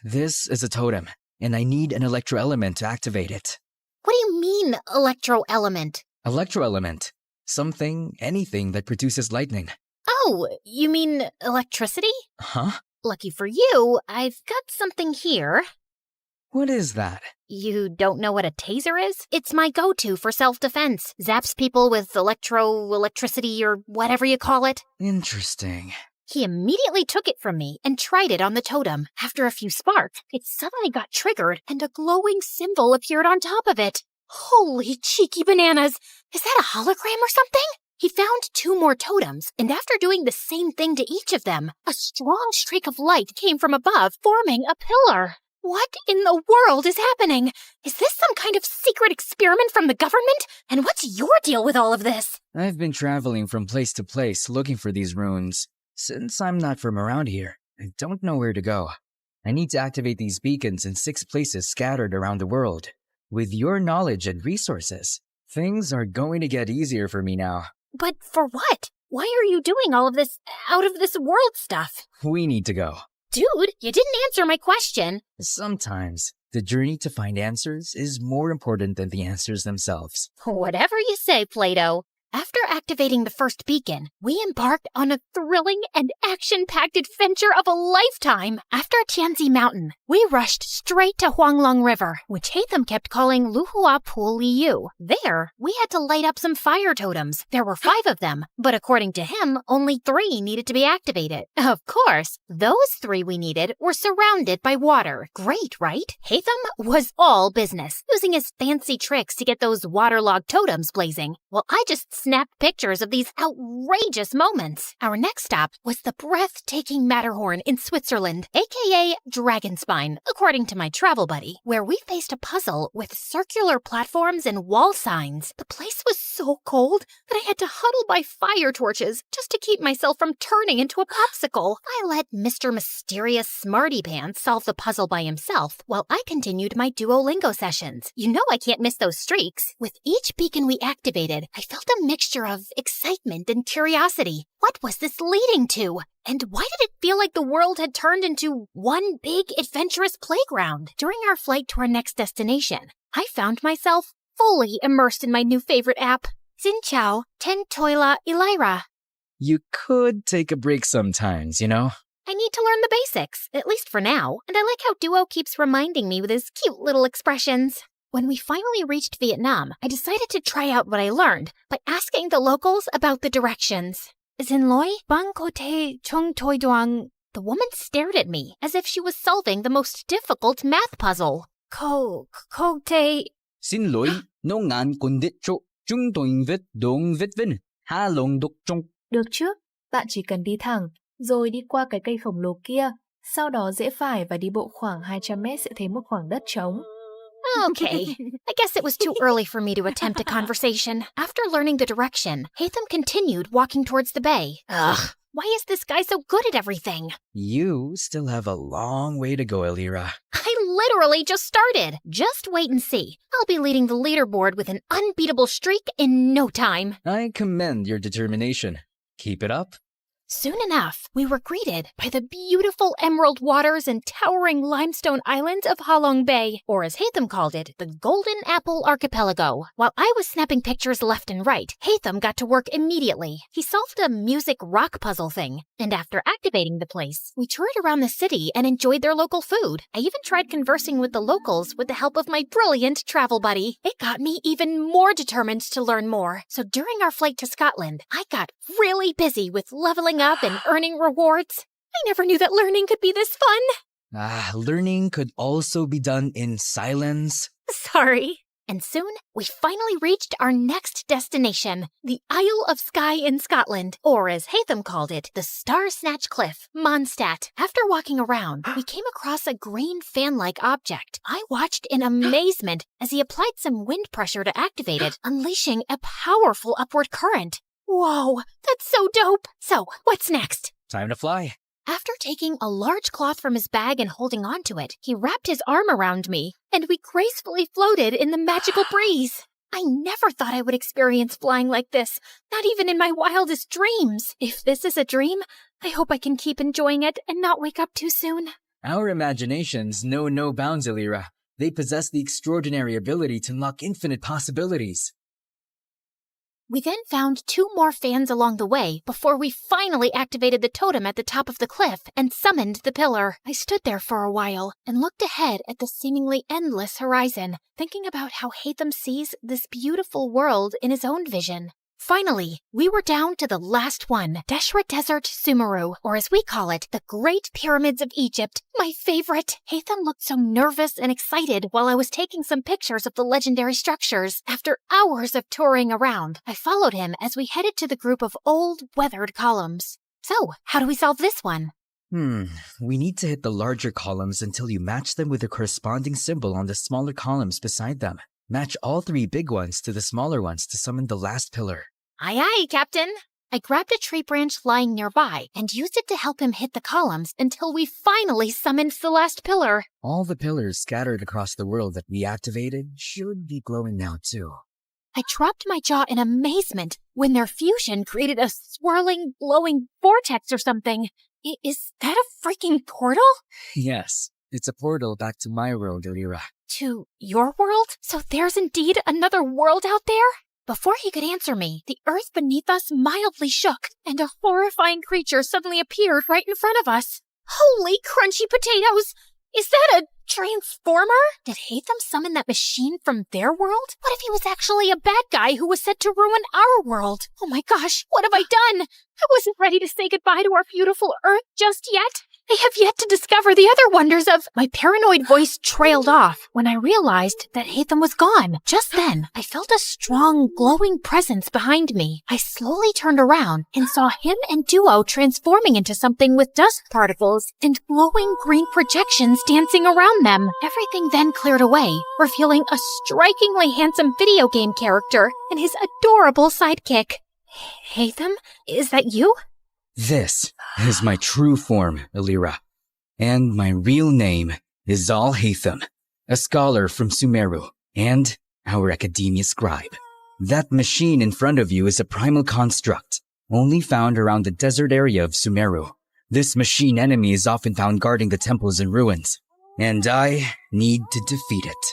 This is a totem, and I need an electroelement to activate it. What do you mean, electroelement? Electroelement. Something, anything that produces lightning. Oh, you mean electricity? Huh? Lucky for you, I've got something here. What is that? You don't know what a taser is? It's my go-to for self-defense. Zaps people with electricity or whatever you call it. Interesting. He immediately took it from me and tried it on the totem. After a few sparks, it suddenly got triggered and a glowing symbol appeared on top of it. Holy cheeky bananas! Is that a hologram or something? He found 2 more totems, and after doing the same thing to each of them, a strong streak of light came from above, forming a pillar. What in the world is happening? Is this some kind of secret experiment from the government? And what's your deal with all of this? I've been traveling from place to place looking for these runes. Since I'm not from around here, I don't know where to go. I need to activate these beacons in 6 places scattered around the world. With your knowledge and resources, things are going to get easier for me now. But for what? Why are you doing all of this out-of-this-world stuff? We need to go. Dude, you didn't answer my question. Sometimes, the journey to find answers is more important than the answers themselves. Whatever you say, Plato. After activating the first beacon, we embarked on a thrilling and action-packed adventure of a lifetime. After Tianzi Mountain, we rushed straight to Huanglong River, which Haytham kept calling Luhua Pool Liu. There, we had to light up some fire totems. There were 5 of them, but according to him, only 3 needed to be activated. Of course, those 3 we needed were surrounded by water. Great, right? Haytham was all business, using his fancy tricks to get those waterlogged totems blazing, while I just snapped pictures of these outrageous moments. Our next stop was the breathtaking Matterhorn in Switzerland, aka Dragonspine, according to my travel buddy, where we faced a puzzle with circular platforms and wall signs. The place was so cold that I had to huddle by fire torches just to keep myself from turning into a popsicle. I let Mr. Mysterious Smarty Pants solve the puzzle by himself, while I continued my Duolingo sessions. You know I can't miss those streaks. With each beacon we activated, I felt a mixture of excitement and curiosity. What was this leading to? And why did it feel like the world had turned into one big adventurous playground? During our flight to our next destination, I found myself fully immersed in my new favorite app, Xin Ten Toila Elira. You could take a break sometimes, you know? I need to learn the basics, at least for now, and I like how Duo keeps reminding me with his cute little expressions. When we finally reached Vietnam, I decided to try out what I learned by asking the locals about the directions. Zinloi, Bang Kote, Chung Toi Duang. The woman stared at me as if she was solving the most difficult math puzzle. Kote. Xin lỗi, nó ngàn con đít chỗ, chúng tôi viết đúng viết vinh, ha lồng đục trong. Được chứ, bạn chỉ cần đi thẳng, rồi đi qua cái cây khổng lồ kia, sau đó rẽ phải và đi bộ khoảng 200 mét sẽ thấy một khoảng đất trống. Okay, I guess it was too early for me to attempt a conversation. After learning the direction, Haytham continued walking towards the bay. Ugh, Why is this guy so good at everything? You still have a long way to go, Elira. I literally just started. Just wait and see. I'll be leading the leaderboard with an unbeatable streak in no time. I commend your determination. Keep it up. Soon enough, we were greeted by the beautiful emerald waters and towering limestone islands of Halong Bay, or as Hatham called it, the Golden Apple Archipelago. While I was snapping pictures left and right, Hatham got to work immediately. He solved a music rock puzzle thing, and after activating the place, we toured around the city and enjoyed their local food. I even tried conversing with the locals with the help of my brilliant travel buddy. It got me even more determined to learn more, so during our flight to Scotland, I got really busy with leveling up and earning rewards. I never knew that learning could be this fun. Learning could also be done in silence. Sorry. And soon, we finally reached our next destination, the Isle of Skye in Scotland, or as Hatham called it, the Star Snatch Cliff, Mondstadt. After walking around, we came across a green fan-like object. I watched in amazement as he applied some wind pressure to activate it, unleashing a powerful upward current. Whoa, that's so dope! So, what's next? Time to fly. After taking a large cloth from his bag and holding onto it, he wrapped his arm around me, and we gracefully floated in the magical breeze. I never thought I would experience flying like this, not even in my wildest dreams. If this is a dream, I hope I can keep enjoying it and not wake up too soon. Our imaginations know no bounds, Elira. They possess the extraordinary ability to unlock infinite possibilities. We then found 2 more fans along the way before we finally activated the totem at the top of the cliff and summoned the pillar. I stood there for a while and looked ahead at the seemingly endless horizon, thinking about how Hatham sees this beautiful world in his own vision. Finally, we were down to the last one, Deshra Desert Sumeru, or as we call it, the Great Pyramids of Egypt, my favorite. Hatham looked so nervous and excited while I was taking some pictures of the legendary structures. After hours of touring around, I followed him as we headed to the group of old, weathered columns. So, how do we solve this one? We need to hit the larger columns until you match them with the corresponding symbol on the smaller columns beside them. Match all 3 big ones to the smaller ones to summon the last pillar. Aye, aye, Captain. I grabbed a tree branch lying nearby and used it to help him hit the columns until we finally summoned the last pillar. All the pillars scattered across the world that we activated should be glowing now too. I dropped my jaw in amazement when their fusion created a swirling, glowing vortex or something. Is that a freaking portal? Yes, it's a portal back to my world, Elira. To your world? So there's indeed another world out there? Before he could answer me, the earth beneath us mildly shook, and a horrifying creature suddenly appeared right in front of us. Holy crunchy potatoes! Is that a transformer? Did Hatham summon that machine from their world? What if he was actually a bad guy who was set to ruin our world? Oh my gosh, what have I done? I wasn't ready to say goodbye to our beautiful earth just yet. I have yet to discover the other wonders of... My paranoid voice trailed off when I realized that Hatham was gone. Just then, I felt a strong, glowing presence behind me. I slowly turned around and saw him and Duo transforming into something with dust particles and glowing green projections dancing around them. Everything then cleared away, revealing a strikingly handsome video game character and his adorable sidekick. Hatham, is that you? This is my true form, Elira. And my real name is Zal Hatham, a scholar from Sumeru, and our academia scribe. That machine in front of you is a primal construct, only found around the desert area of Sumeru. This machine enemy is often found guarding the temples and ruins, and I need to defeat it.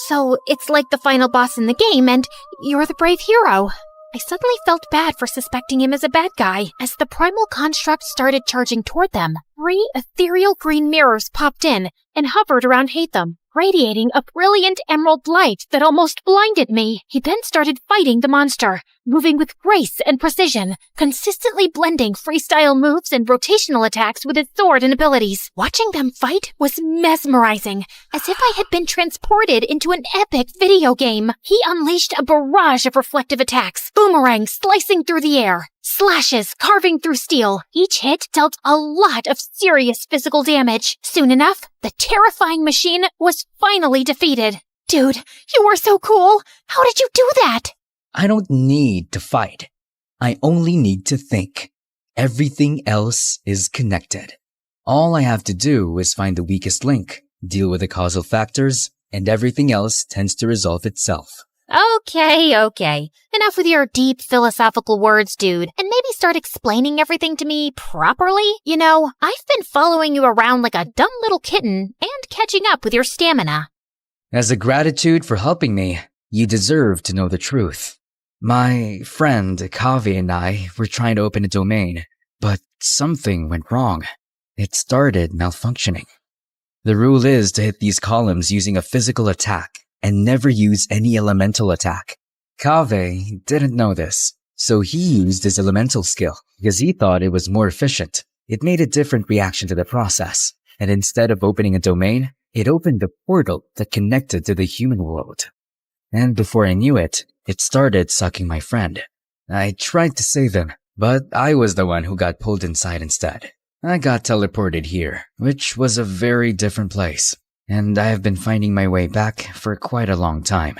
So it's like the final boss in the game, and you're the brave hero. I suddenly felt bad for suspecting him as a bad guy. As the primal construct started charging toward them, 3 ethereal green mirrors popped in and hovered around Hatham, radiating a brilliant emerald light that almost blinded me. He then started fighting the monster, moving with grace and precision, consistently blending freestyle moves and rotational attacks with his sword and abilities. Watching them fight was mesmerizing, as if I had been transported into an epic video game. He unleashed a barrage of reflective attacks, boomerangs slicing through the air, slashes carving through steel. Each hit dealt a lot of serious physical damage. Soon enough, the terrifying machine was finally defeated. Dude, you were so cool! How did you do that? I don't need to fight. I only need to think. Everything else is connected. All I have to do is find the weakest link, deal with the causal factors, and everything else tends to resolve itself. Okay. Enough with your deep philosophical words, dude, and maybe start explaining everything to me properly. You know, I've been following you around like a dumb little kitten and catching up with your stamina. As a gratitude for helping me, you deserve to know the truth. My friend Kaveh and I were trying to open a domain, but something went wrong. It started malfunctioning. The rule is to hit these columns using a physical attack and never use any elemental attack. Kaveh didn't know this, so he used his elemental skill because he thought it was more efficient. It made a different reaction to the process, and instead of opening a domain, it opened a portal that connected to the human world. And before I knew it, it started sucking my friend. I tried to save him, but I was the one who got pulled inside instead. I got teleported here, which was a very different place, and I have been finding my way back for quite a long time.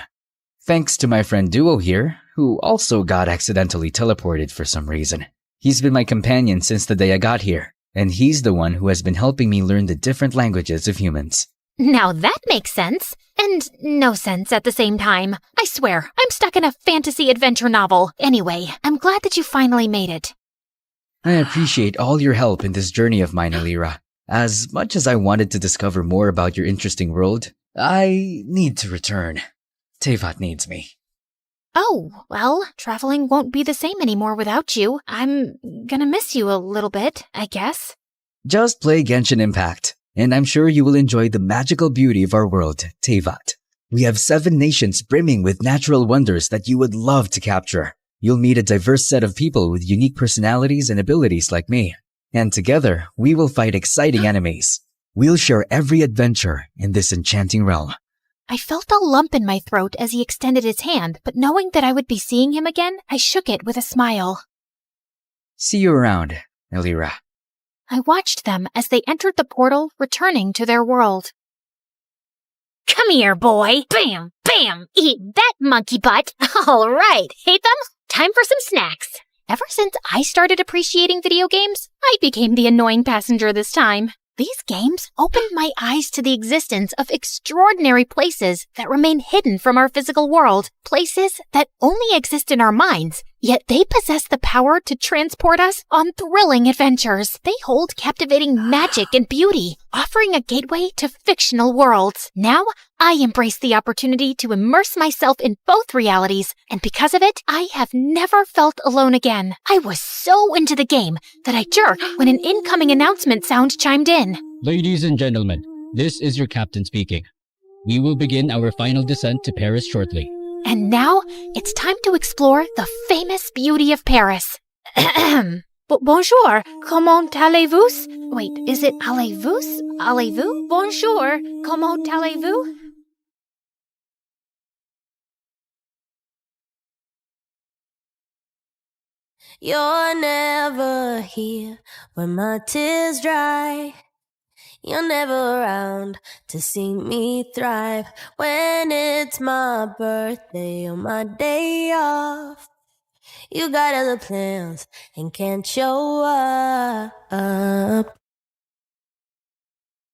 Thanks to my friend Duo here, who also got accidentally teleported for some reason. He's been my companion since the day I got here, and he's the one who has been helping me learn the different languages of humans. Now that makes sense, and no sense at the same time. I swear, I'm stuck in a fantasy adventure novel. Anyway, I'm glad that you finally made it. I appreciate all your help in this journey of mine, Alira. As much as I wanted to discover more about your interesting world, I need to return. Tevat needs me. Oh, well, traveling won't be the same anymore without you. I'm gonna miss you a little bit, I guess. Just play Genshin Impact, and I'm sure you will enjoy the magical beauty of our world, Tevat. We have 7 nations brimming with natural wonders that you would love to capture. You'll meet a diverse set of people with unique personalities and abilities like me. And together, we will fight exciting enemies. We'll share every adventure in this enchanting realm. I felt a lump in my throat as he extended his hand, but knowing that I would be seeing him again, I shook it with a smile. See you around, Alira. I watched them as they entered the portal, returning to their world. Come here, boy. Bam, bam. Eat that, monkey butt. All right, hate them? Time for some snacks. Ever since I started appreciating video games, I became the annoying passenger this time. These games opened my eyes to the existence of extraordinary places that remain hidden from our physical world. Places that only exist in our minds, yet they possess the power to transport us on thrilling adventures. They hold captivating magic and beauty, offering a gateway to fictional worlds. Now, I embrace the opportunity to immerse myself in both realities, and because of it, I have never felt alone again. I was so into the game that I jerked when an incoming announcement sound chimed in. Ladies and gentlemen, this is your captain speaking. We will begin our final descent to Paris shortly. And now, it's time to explore the famous beauty of Paris. Bonjour, comment allez-vous? Wait, is it allez-vous? Allez-vous? Bonjour, comment allez-vous? You're never here when my tears dry. You're never around to see me thrive. When it's my birthday or my day off, you got other plans and can't show up.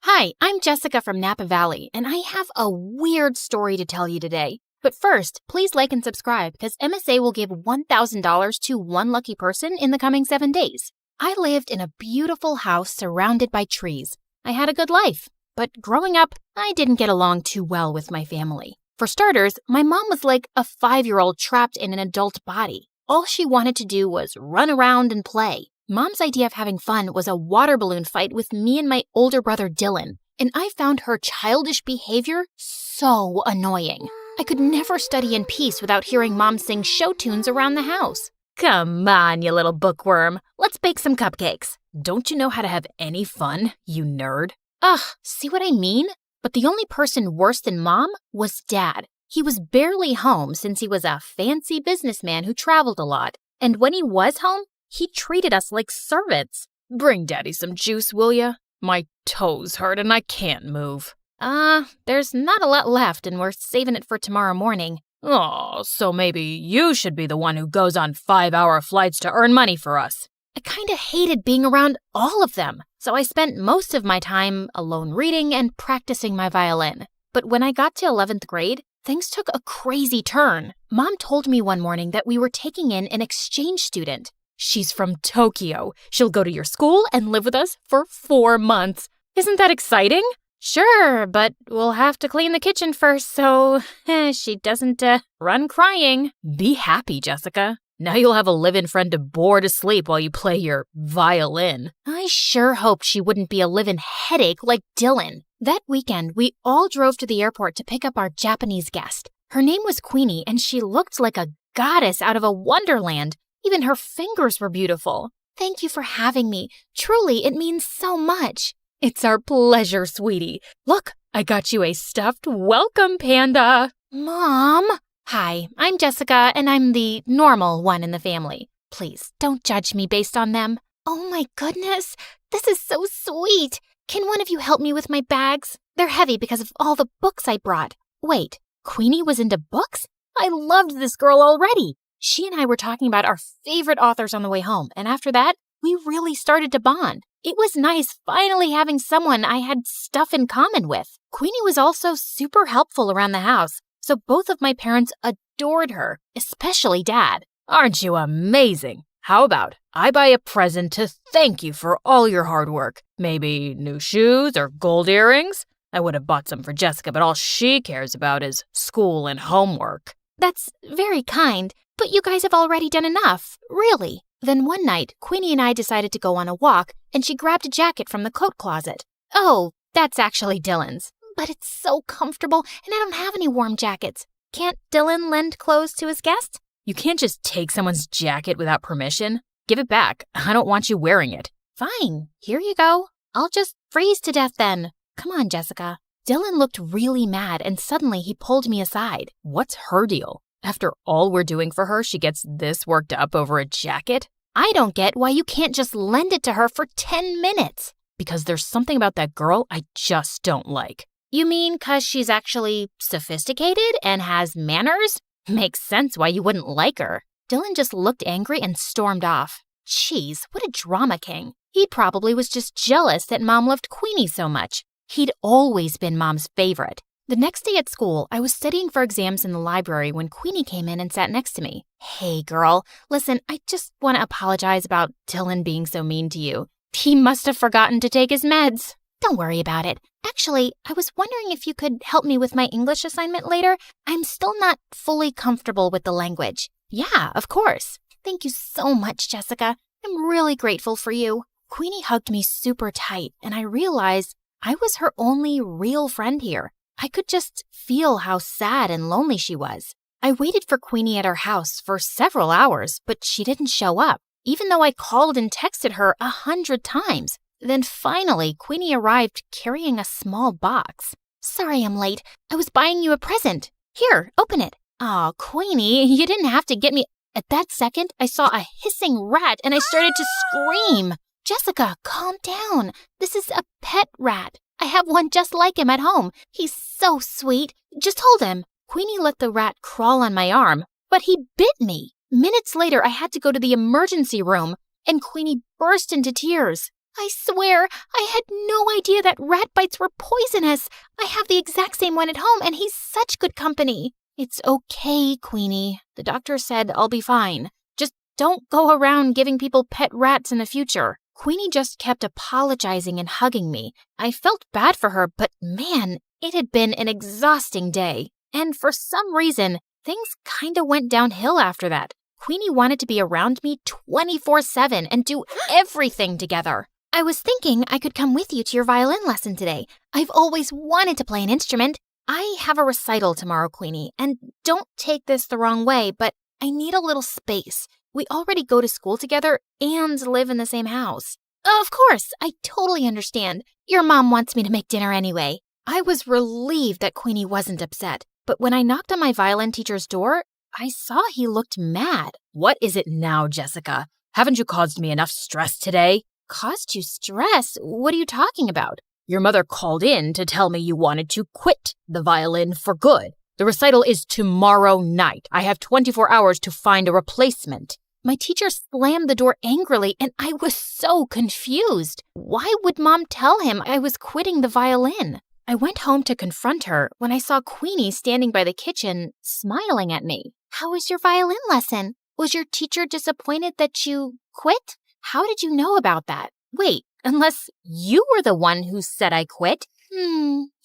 Hi, I'm Jessica from Napa Valley, and I have a weird story to tell you today. But first, please like and subscribe, because MSA will give $1,000 to one lucky person in the coming 7 days. I lived in a beautiful house surrounded by trees. I had a good life, but growing up, I didn't get along too well with my family. For starters, my mom was like a 5-year-old trapped in an adult body. All she wanted to do was run around and play. Mom's idea of having fun was a water balloon fight with me and my older brother Dylan, and I found her childish behavior so annoying. I could never study in peace without hearing Mom sing show tunes around the house. Come on, you little bookworm. Let's bake some cupcakes. Don't you know how to have any fun, you nerd? Ugh, see what I mean? But the only person worse than Mom was Dad. He was barely home since he was a fancy businessman who traveled a lot. And when he was home, he treated us like servants. Bring Daddy some juice, will ya? My toes hurt and I can't move. There's not a lot left and we're saving it for tomorrow morning. Oh, so maybe you should be the one who goes on 5-hour flights to earn money for us. I kind of hated being around all of them, so I spent most of my time alone reading and practicing my violin. But when I got to 11th grade, things took a crazy turn. Mom told me one morning that we were taking in an exchange student. She's from Tokyo. She'll go to your school and live with us for 4 months. Isn't that exciting? Sure, but we'll have to clean the kitchen first, so she doesn't run crying. Be happy, Jessica. Now you'll have a live-in friend to bore to sleep while you play your violin. I sure hoped she wouldn't be a live-in headache like Dylan. That weekend, we all drove to the airport to pick up our Japanese guest. Her name was Queenie, and she looked like a goddess out of a wonderland. Even her fingers were beautiful. Thank you for having me. Truly, it means so much. It's our pleasure, sweetie. Look, I got you a stuffed welcome panda. Mom? Hi, I'm Jessica, and I'm the normal one in the family. Please, don't judge me based on them. Oh my goodness, this is so sweet. Can one of you help me with my bags? They're heavy because of all the books I brought. Wait, Queenie was into books? I loved this girl already. She and I were talking about our favorite authors on the way home, and after that, we really started to bond. It was nice finally having someone I had stuff in common with. Queenie was also super helpful around the house, so both of my parents adored her, especially Dad. Aren't you amazing? How about I buy a present to thank you for all your hard work? Maybe new shoes or gold earrings? I would have bought some for Jessica, but all she cares about is school and homework. That's very kind, but you guys have already done enough, really. Then one night, Queenie and I decided to go on a walk, and she grabbed a jacket from the coat closet. Oh, that's actually Dylan's. But it's so comfortable, and I don't have any warm jackets. Can't Dylan lend clothes to his guests? You can't just take someone's jacket without permission. Give it back. I don't want you wearing it. Fine, here you go. I'll just freeze to death then. Come on, Jessica. Dylan looked really mad, and suddenly he pulled me aside. What's her deal? After all we're doing for her, she gets this worked up over a jacket? I don't get why you can't just lend it to her for 10 minutes. Because there's something about that girl I just don't like. You mean 'cause she's actually sophisticated and has manners? Makes sense why you wouldn't like her. Dylan just looked angry and stormed off. Jeez, what a drama king. He probably was just jealous that Mom loved Queenie so much. He'd always been Mom's favorite. The next day at school, I was studying for exams in the library when Queenie came in and sat next to me. Hey, girl, listen, I just want to apologize about Dylan being so mean to you. He must have forgotten to take his meds. Don't worry about it. Actually, I was wondering if you could help me with my English assignment later. I'm still not fully comfortable with the language. Yeah, of course. Thank you so much, Jessica. I'm really grateful for you. Queenie hugged me super tight, and I realized I was her only real friend here. I could just feel how sad and lonely she was. I waited for Queenie at her house for several hours, but she didn't show up, even though I called and texted her 100 times. Then finally, Queenie arrived carrying a small box. Sorry I'm late. I was buying you a present. Here, open it. Aw, Queenie, you didn't have to get me. At that second, I saw a hissing rat and I started to scream. Jessica, calm down. This is a pet rat. I have one just like him at home. He's so sweet. Just hold him. Queenie let the rat crawl on my arm, but he bit me. Minutes later, I had to go to the emergency room, and Queenie burst into tears. I swear, I had no idea that rat bites were poisonous. I have the exact same one at home, and he's such good company. It's okay, Queenie. The doctor said I'll be fine. Just don't go around giving people pet rats in the future. Queenie just kept apologizing and hugging me. I felt bad for her, but man, it had been an exhausting day. And for some reason, things kinda went downhill after that. Queenie wanted to be around me 24/7 and do everything together. I was thinking I could come with you to your violin lesson today. I've always wanted to play an instrument. I have a recital tomorrow, Queenie, and don't take this the wrong way, but I need a little space. We already go to school together and live in the same house. Of course, I totally understand. Your mom wants me to make dinner anyway. I was relieved that Queenie wasn't upset, but when I knocked on my violin teacher's door, I saw he looked mad. What is it now, Jessica? Haven't you caused me enough stress today? Caused you stress? What are you talking about? Your mother called in to tell me you wanted to quit the violin for good. The recital is tomorrow night. I have 24 hours to find a replacement. My teacher slammed the door angrily, and I was so confused. Why would Mom tell him I was quitting the violin? I went home to confront her when I saw Queenie standing by the kitchen, smiling at me. How was your violin lesson? Was your teacher disappointed that you quit? How did you know about that? Wait, unless you were the one who said I quit.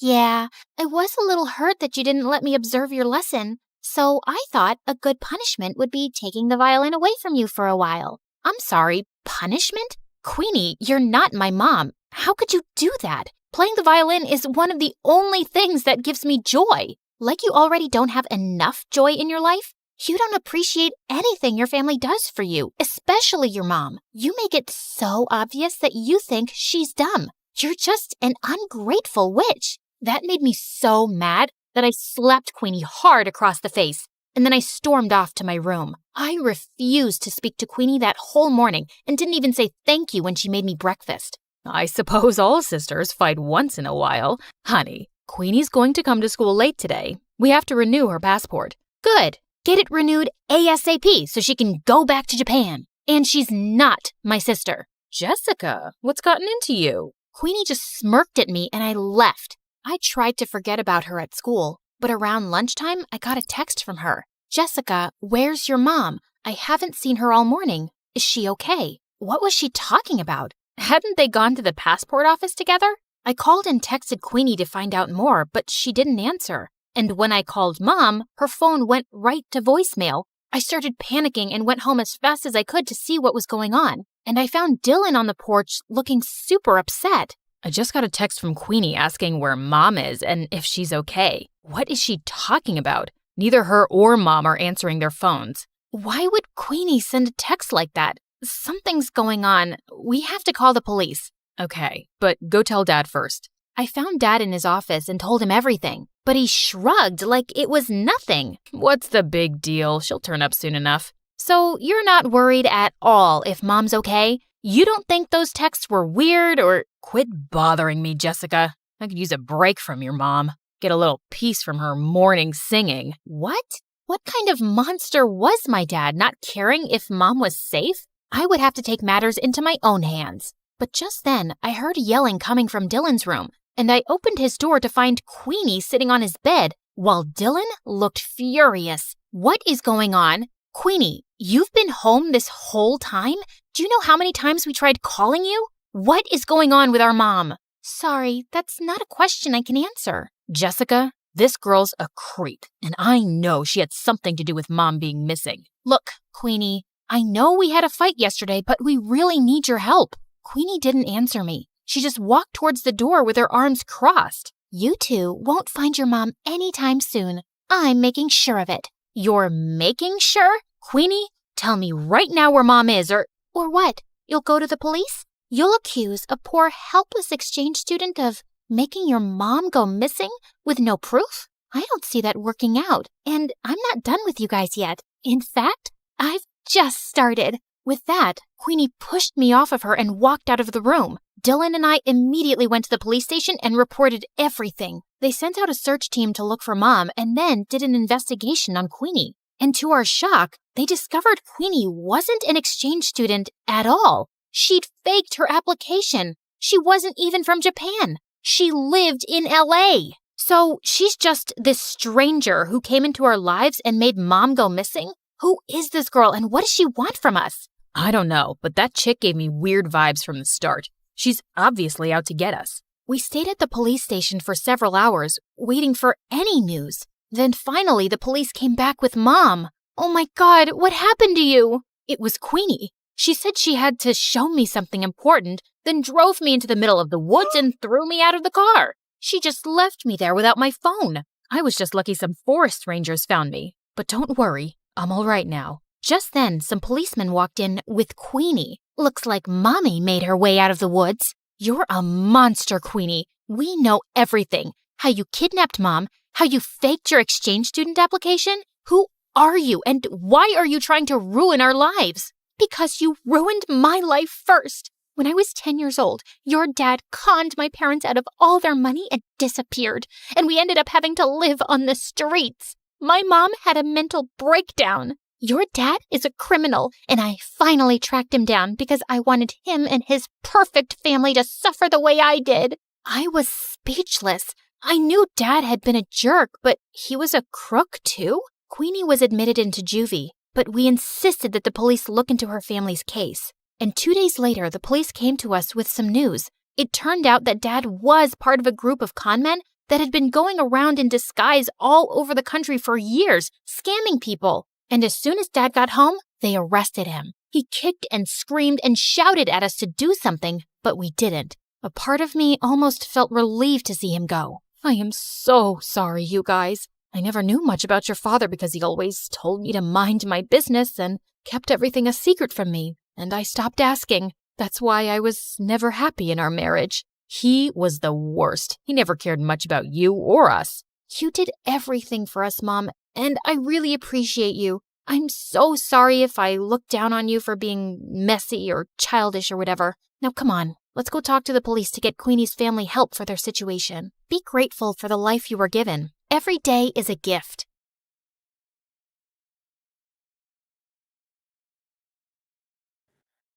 Yeah, I was a little hurt that you didn't let me observe your lesson. So I thought a good punishment would be taking the violin away from you for a while. I'm sorry, punishment? Queenie, you're not my mom. How could you do that? Playing the violin is one of the only things that gives me joy. Like you already don't have enough joy in your life? You don't appreciate anything your family does for you, especially your mom. You make it so obvious that you think she's dumb. You're just an ungrateful witch. That made me so mad that I slapped Queenie hard across the face, and then I stormed off to my room. I refused to speak to Queenie that whole morning and didn't even say thank you when she made me breakfast. I suppose all sisters fight once in a while. Honey, Queenie's going to come to school late today. We have to renew her passport. Good. Get it renewed ASAP so she can go back to Japan. And she's not my sister. Jessica, what's gotten into you? Queenie just smirked at me and I left. I tried to forget about her at school, but around lunchtime, I got a text from her. Jessica, where's your mom? I haven't seen her all morning. Is she okay? What was she talking about? Hadn't they gone to the passport office together? I called and texted Queenie to find out more, but she didn't answer. And when I called Mom, her phone went right to voicemail. I started panicking and went home as fast as I could to see what was going on. And I found Dylan on the porch looking super upset. I just got a text from Queenie asking where Mom is and if she's okay. What is she talking about? Neither her or Mom are answering their phones. Why would Queenie send a text like that? Something's going on. We have to call the police. Okay, but go tell Dad first. I found Dad in his office and told him everything, but he shrugged like it was nothing. What's the big deal? She'll turn up soon enough. So you're not worried at all if Mom's okay? You don't think those texts were weird or... Quit bothering me, Jessica. I could use a break from your mom. Get a little peace from her morning singing. What? What kind of monster was my dad, not caring if Mom was safe? I would have to take matters into my own hands. But just then, I heard yelling coming from Dylan's room, and I opened his door to find Queenie sitting on his bed, while Dylan looked furious. What is going on? Queenie, you've been home this whole time? Do you know how many times we tried calling you? What is going on with our mom? Sorry, that's not a question I can answer. Jessica, this girl's a creep, and I know she had something to do with Mom being missing. Look, Queenie, I know we had a fight yesterday, but we really need your help. Queenie didn't answer me. She just walked towards the door with her arms crossed. You two won't find your mom anytime soon. I'm making sure of it. You're making sure? Queenie, tell me right now where Mom is, or what? You'll go to the police? You'll accuse a poor, helpless exchange student of making your mom go missing with no proof? I don't see that working out, and I'm not done with you guys yet. In fact, I've just started. With that, Queenie pushed me off of her and walked out of the room. Dylan and I immediately went to the police station and reported everything. They sent out a search team to look for Mom and then did an investigation on Queenie. And to our shock, they discovered Queenie wasn't an exchange student at all. She'd faked her application. She wasn't even from Japan. She lived in LA. So she's just this stranger who came into our lives and made Mom go missing? Who is this girl and what does she want from us? I don't know, but that chick gave me weird vibes from the start. She's obviously out to get us. We stayed at the police station for several hours, waiting for any news. Then finally the police came back with Mom. Oh my God, what happened to you? It was Queenie. She said she had to show me something important, then drove me into the middle of the woods and threw me out of the car. She just left me there without my phone. I was just lucky some forest rangers found me. But don't worry, I'm all right now. Just then, some policemen walked in with Queenie. Looks like Mommy made her way out of the woods. You're a monster, Queenie. We know everything. How you kidnapped Mom, how you faked your exchange student application. Who are you and why are you trying to ruin our lives? Because you ruined my life first. When I was 10 years old, your dad conned my parents out of all their money and disappeared, and we ended up having to live on the streets. My mom had a mental breakdown. Your dad is a criminal, and I finally tracked him down because I wanted him and his perfect family to suffer the way I did. I was speechless. I knew Dad had been a jerk, but he was a crook too? Queenie was admitted into juvie, but we insisted that the police look into her family's case. And 2 days later, the police came to us with some news. It turned out that Dad was part of a group of con men that had been going around in disguise all over the country for years, scamming people. And as soon as Dad got home, they arrested him. He kicked and screamed and shouted at us to do something, but we didn't. A part of me almost felt relieved to see him go. I am so sorry, you guys. I never knew much about your father because he always told me to mind my business and kept everything a secret from me, and I stopped asking. That's why I was never happy in our marriage. He was the worst. He never cared much about you or us. You did everything for us, Mom, and I really appreciate you. I'm so sorry if I looked down on you for being messy or childish or whatever. Now come on, let's go talk to the police to get Queenie's family help for their situation. Be grateful for the life you were given. Every day is a gift.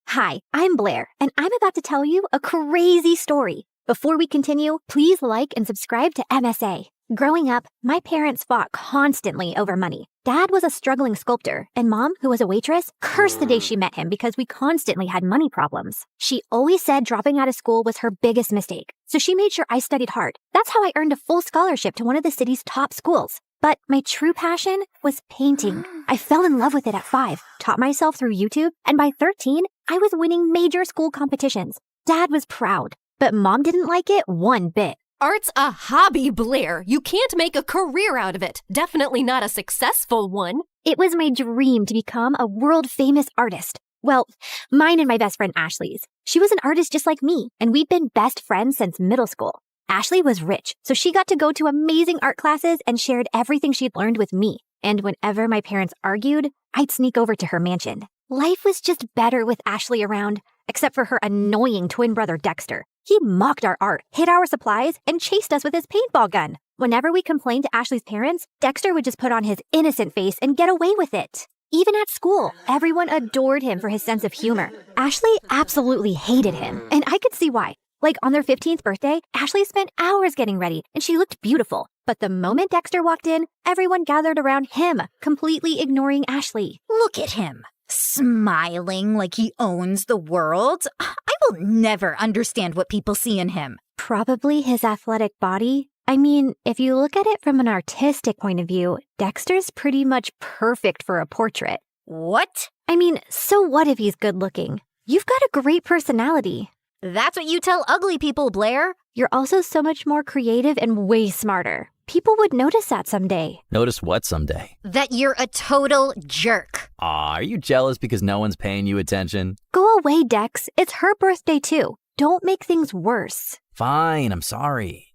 Hi, I'm Blair, and I'm about to tell you a crazy story. Before we continue, please like and subscribe to MSA. Growing up, my parents fought constantly over money. Dad was a struggling sculptor, and Mom, who was a waitress, cursed the day she met him because we constantly had money problems. She always said dropping out of school was her biggest mistake, so she made sure I studied hard. That's how I earned a full scholarship to one of the city's top schools. But my true passion was painting. I fell in love with it at 5, taught myself through YouTube, and by 13, I was winning major school competitions. Dad was proud, but Mom didn't like it one bit. Art's a hobby, Blair. You can't make a career out of it. Definitely not a successful one. It was my dream to become a world-famous artist. Well, mine and my best friend Ashley's. She was an artist just like me, and we'd been best friends since middle school. Ashley was rich, so she got to go to amazing art classes and shared everything she'd learned with me. And whenever my parents argued, I'd sneak over to her mansion. Life was just better with Ashley around, except for her annoying twin brother Dexter. He mocked our art, hid our supplies, and chased us with his paintball gun. Whenever we complained to Ashley's parents, Dexter would just put on his innocent face and get away with it. Even at school, everyone adored him for his sense of humor. Ashley absolutely hated him, and I could see why. Like on their 15th birthday, Ashley spent hours getting ready, and she looked beautiful. But the moment Dexter walked in, everyone gathered around him, completely ignoring Ashley. Look at him, smiling like he owns the world. I will never understand what people see in him. Probably his athletic body. I mean, if you look at it from an artistic point of view, Dexter's pretty much perfect for a portrait. What? I mean, so what if he's good looking? You've got a great personality. That's what you tell ugly people, Blair. You're also so much more creative and way smarter. People would notice that someday. Notice what someday? That you're a total jerk. Aw, are you jealous because no one's paying you attention? Go away, Dex. It's her birthday too. Don't make things worse. Fine, I'm sorry.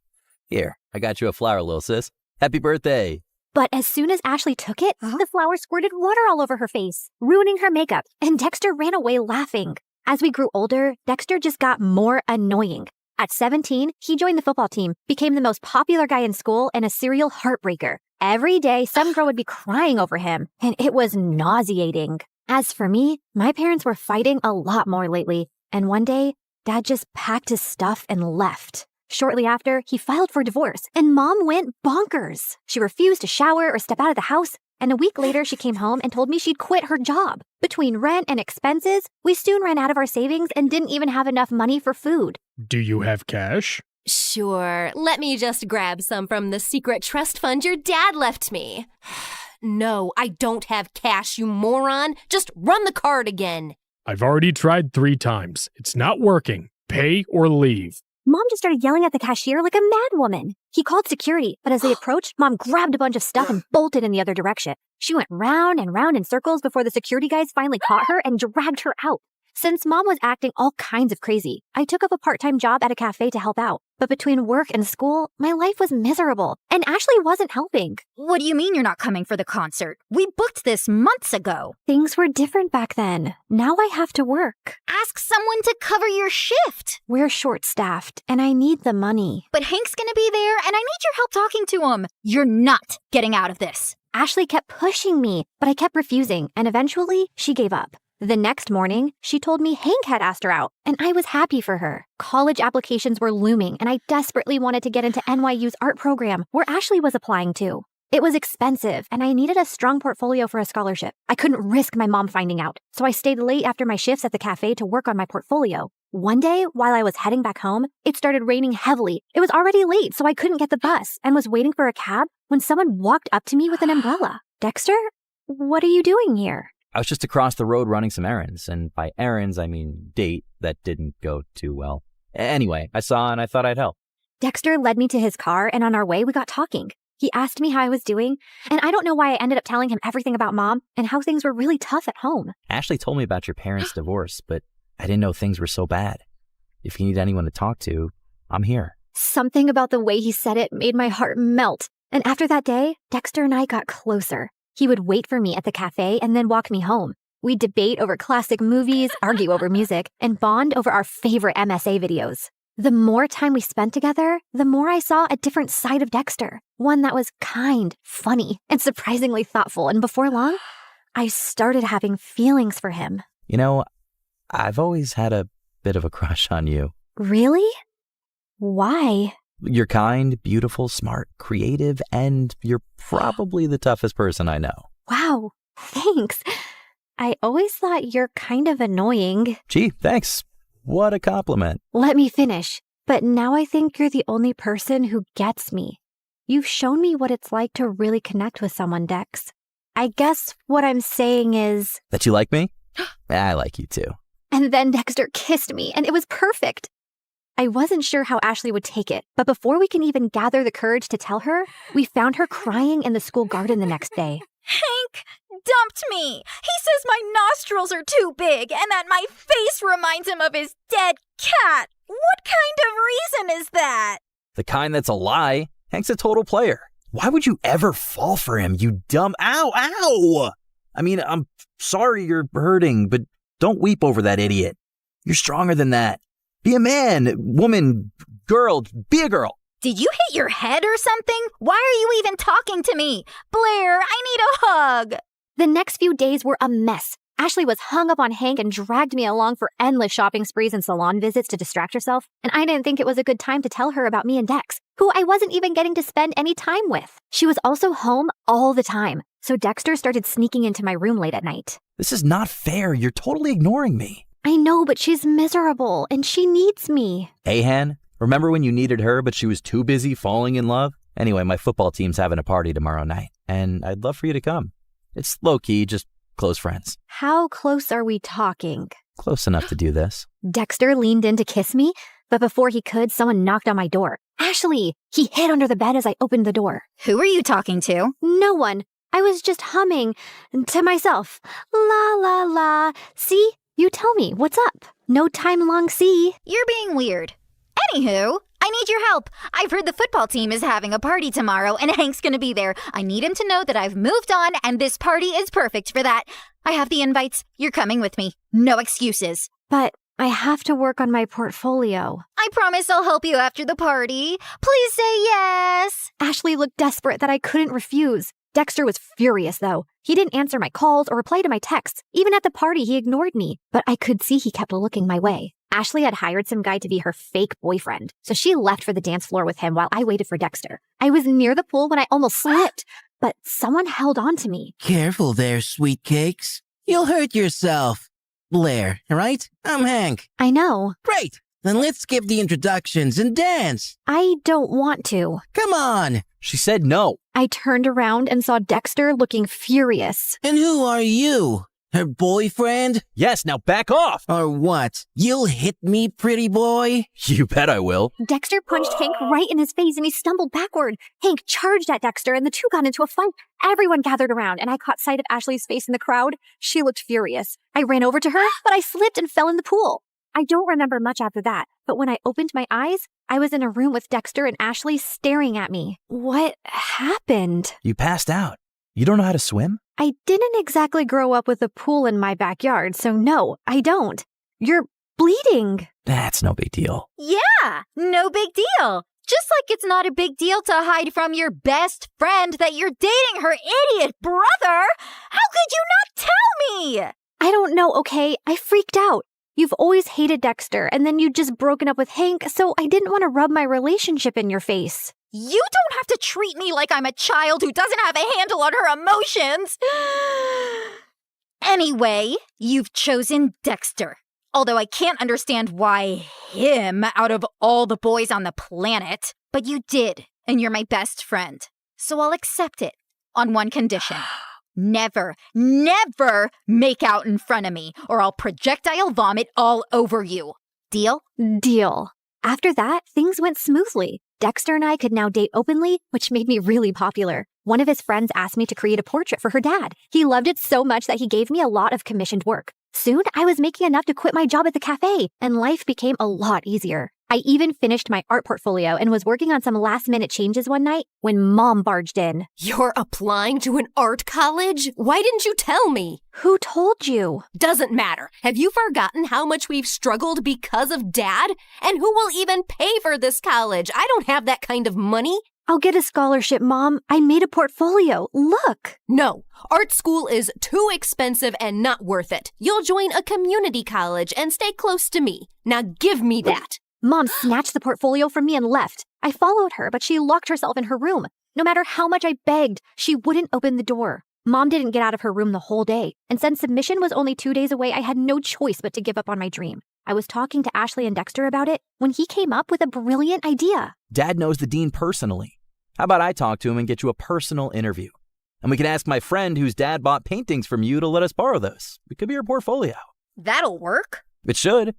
Here, I got you a flower, little sis. Happy birthday. But as soon as Ashley took it, the flower squirted water all over her face, ruining her makeup, and Dexter ran away laughing. As we grew older, Dexter just got more annoying. At 17, he joined the football team, became the most popular guy in school, and a serial heartbreaker. Every day, some girl would be crying over him, and it was nauseating. As for me, my parents were fighting a lot more lately, and one day, Dad just packed his stuff and left. Shortly after, he filed for divorce, and Mom went bonkers. She refused to shower or step out of the house, and a week later, she came home and told me she'd quit her job. Between rent and expenses, we soon ran out of our savings and didn't even have enough money for food. Do you have cash? Sure. Let me just grab some from the secret trust fund your dad left me. No, I don't have cash, you moron. Just run the card again. I've already tried 3 times. It's not working. Pay or leave. Mom just started yelling at the cashier like a madwoman. He called security, but as they approached, Mom grabbed a bunch of stuff and bolted in the other direction. She went round and round in circles before the security guys finally caught her and dragged her out. Since Mom was acting all kinds of crazy, I took up a part-time job at a cafe to help out. But between work and school, my life was miserable, and Ashley wasn't helping. What do you mean you're not coming for the concert? We booked this months ago. Things were different back then. Now I have to work. Ask someone to cover your shift. We're short-staffed, and I need the money. But Hank's gonna be there, and I need your help talking to him. You're not getting out of this. Ashley kept pushing me, but I kept refusing, and eventually she gave up. The next morning, she told me Hank had asked her out, and I was happy for her. College applications were looming, and I desperately wanted to get into NYU's art program, where Ashley was applying to. It was expensive, and I needed a strong portfolio for a scholarship. I couldn't risk my mom finding out, so I stayed late after my shifts at the cafe to work on my portfolio. One day, while I was heading back home, it started raining heavily. It was already late, so I couldn't get the bus, and was waiting for a cab when someone walked up to me with an umbrella. Dexter, what are you doing here? I was just across the road running some errands, and by errands, I mean date that didn't go too well. Anyway, I saw and I thought I'd help. Dexter led me to his car, and on our way, we got talking. He asked me how I was doing, and I don't know why I ended up telling him everything about Mom and how things were really tough at home. Ashley told me about your parents' divorce, but I didn't know things were so bad. If you need anyone to talk to, I'm here. Something about the way he said it made my heart melt. And after that day, Dexter and I got closer. He would wait for me at the cafe and then walk me home. We'd debate over classic movies, argue over music, and bond over our favorite MSA videos. The more time we spent together, the more I saw a different side of Dexter. One that was kind, funny, and surprisingly thoughtful. And before long, I started having feelings for him. You know, I've always had a bit of a crush on you. Really? Why? You're kind, beautiful, smart, creative, and you're probably the toughest person I know. Wow, thanks. I always thought you're kind of annoying. Gee, thanks. What a compliment. Let me finish. But now I think you're the only person who gets me. You've shown me what it's like to really connect with someone, Dex. I guess what I'm saying is... That you like me? I like you too. And then Dexter kissed me, and it was perfect. I wasn't sure how Ashley would take it, but before we can even gather the courage to tell her, we found her crying in the school garden the next day. Hank dumped me. He says my nostrils are too big and that my face reminds him of his dead cat. What kind of reason is that? The kind that's a lie. Hank's a total player. Why would you ever fall for him, you dumb... Ow! I mean, I'm sorry you're hurting, but don't weep over that idiot. You're stronger than that. Be a man, woman, girl, be a girl. Did you hit your head or something? Why are you even talking to me? Blair, I need a hug. The next few days were a mess. Ashley was hung up on Hank and dragged me along for endless shopping sprees and salon visits to distract herself, and I didn't think it was a good time to tell her about me and Dex, who I wasn't even getting to spend any time with. She was also home all the time, so Dexter started sneaking into my room late at night. This is not fair. You're totally ignoring me. I know, but she's miserable, and she needs me. Hey, Han, remember when you needed her, but she was too busy falling in love? Anyway, my football team's having a party tomorrow night, and I'd love for you to come. It's low-key, just close friends. How close are we talking? Close enough to do this. Dexter leaned in to kiss me, but before he could, someone knocked on my door. Ashley! He hid under the bed as I opened the door. Who are you talking to? No one. I was just humming to myself. La la la. See? You tell me, what's up? No time long see. You're being weird. Anywho, I need your help. I've heard the football team is having a party tomorrow and Hank's gonna be there. I need him to know that I've moved on and this party is perfect for that. I have the invites. You're coming with me. No excuses. But I have to work on my portfolio. I promise I'll help you after the party. Please say yes. Ashley looked desperate that I couldn't refuse. Dexter was furious, though. He didn't answer my calls or reply to my texts. Even at the party, he ignored me. But I could see he kept looking my way. Ashley had hired some guy to be her fake boyfriend, so she left for the dance floor with him while I waited for Dexter. I was near the pool when I almost slipped, but someone held on to me. Careful there, sweet cakes. You'll hurt yourself. Blair, right? I'm Hank. I know. Great. Then let's skip the introductions and dance. I don't want to. Come on. She said no. I turned around and saw Dexter looking furious. And who are you? Her boyfriend? Yes, now back off. Or what? You'll hit me, pretty boy? You bet I will. Dexter punched Hank right in his face and he stumbled backward. Hank charged at Dexter and the two got into a fight. Everyone gathered around and I caught sight of Ashley's face in the crowd. She looked furious. I ran over to her, but I slipped and fell in the pool. I don't remember much after that, but when I opened my eyes, I was in a room with Dexter and Ashley staring at me. What happened? You passed out. You don't know how to swim? I didn't exactly grow up with a pool in my backyard, so no, I don't. You're bleeding. That's no big deal. Yeah, no big deal. Just like it's not a big deal to hide from your best friend that you're dating her idiot brother. How could you not tell me? I don't know, okay? I freaked out. You've always hated Dexter, and then you'd just broken up with Hank, so I didn't want to rub my relationship in your face. You don't have to treat me like I'm a child who doesn't have a handle on her emotions. Anyway, you've chosen Dexter. Although I can't understand why him out of all the boys on the planet. But you did, and you're my best friend. So I'll accept it on one condition. Never, never make out in front of me, or I'll projectile vomit all over you. Deal? Deal. After that, things went smoothly. Dexter and I could now date openly, which made me really popular. One of his friends asked me to create a portrait for her dad. He loved it so much that he gave me a lot of commissioned work. Soon, I was making enough to quit my job at the cafe, and life became a lot easier. I even finished my art portfolio and was working on some last-minute changes one night when Mom barged in. You're applying to an art college? Why didn't you tell me? Who told you? Doesn't matter. Have you forgotten how much we've struggled because of Dad? And who will even pay for this college? I don't have that kind of money. I'll get a scholarship, Mom. I made a portfolio. Look. No, art school is too expensive and not worth it. You'll join a community college and stay close to me. Now give me that. Mom snatched the portfolio from me and left. I followed her, but she locked herself in her room. No matter how much I begged, she wouldn't open the door. Mom didn't get out of her room the whole day. And since submission was only 2 days away, I had no choice but to give up on my dream. I was talking to Ashley and Dexter about it when he came up with a brilliant idea. Dad knows the dean personally. How about I talk to him and get you a personal interview? And we can ask my friend whose dad bought paintings from you to let us borrow those. It could be your portfolio. That'll work. It should.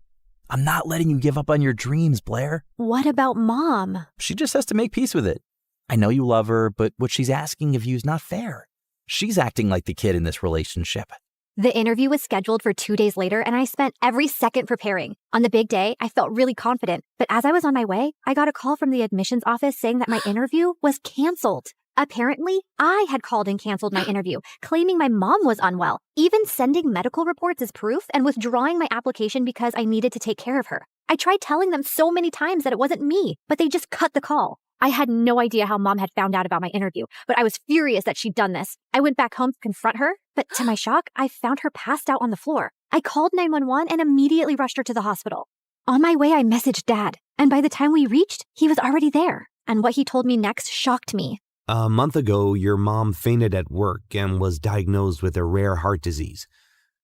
I'm not letting you give up on your dreams, Blair. What about Mom? She just has to make peace with it. I know you love her, but what she's asking of you is not fair. She's acting like the kid in this relationship. The interview was scheduled for 2 days later, and I spent every second preparing. On the big day, I felt really confident. But as I was on my way, I got a call from the admissions office saying that my interview was canceled. Apparently, I had called and canceled my interview, claiming my mom was unwell, even sending medical reports as proof and withdrawing my application because I needed to take care of her. I tried telling them so many times that it wasn't me, but they just cut the call. I had no idea how Mom had found out about my interview, but I was furious that she'd done this. I went back home to confront her, but to my shock, I found her passed out on the floor. I called 911 and immediately rushed her to the hospital. On my way, I messaged Dad, and by the time we reached, he was already there. And what he told me next shocked me. A month ago, your mom fainted at work and was diagnosed with a rare heart disease.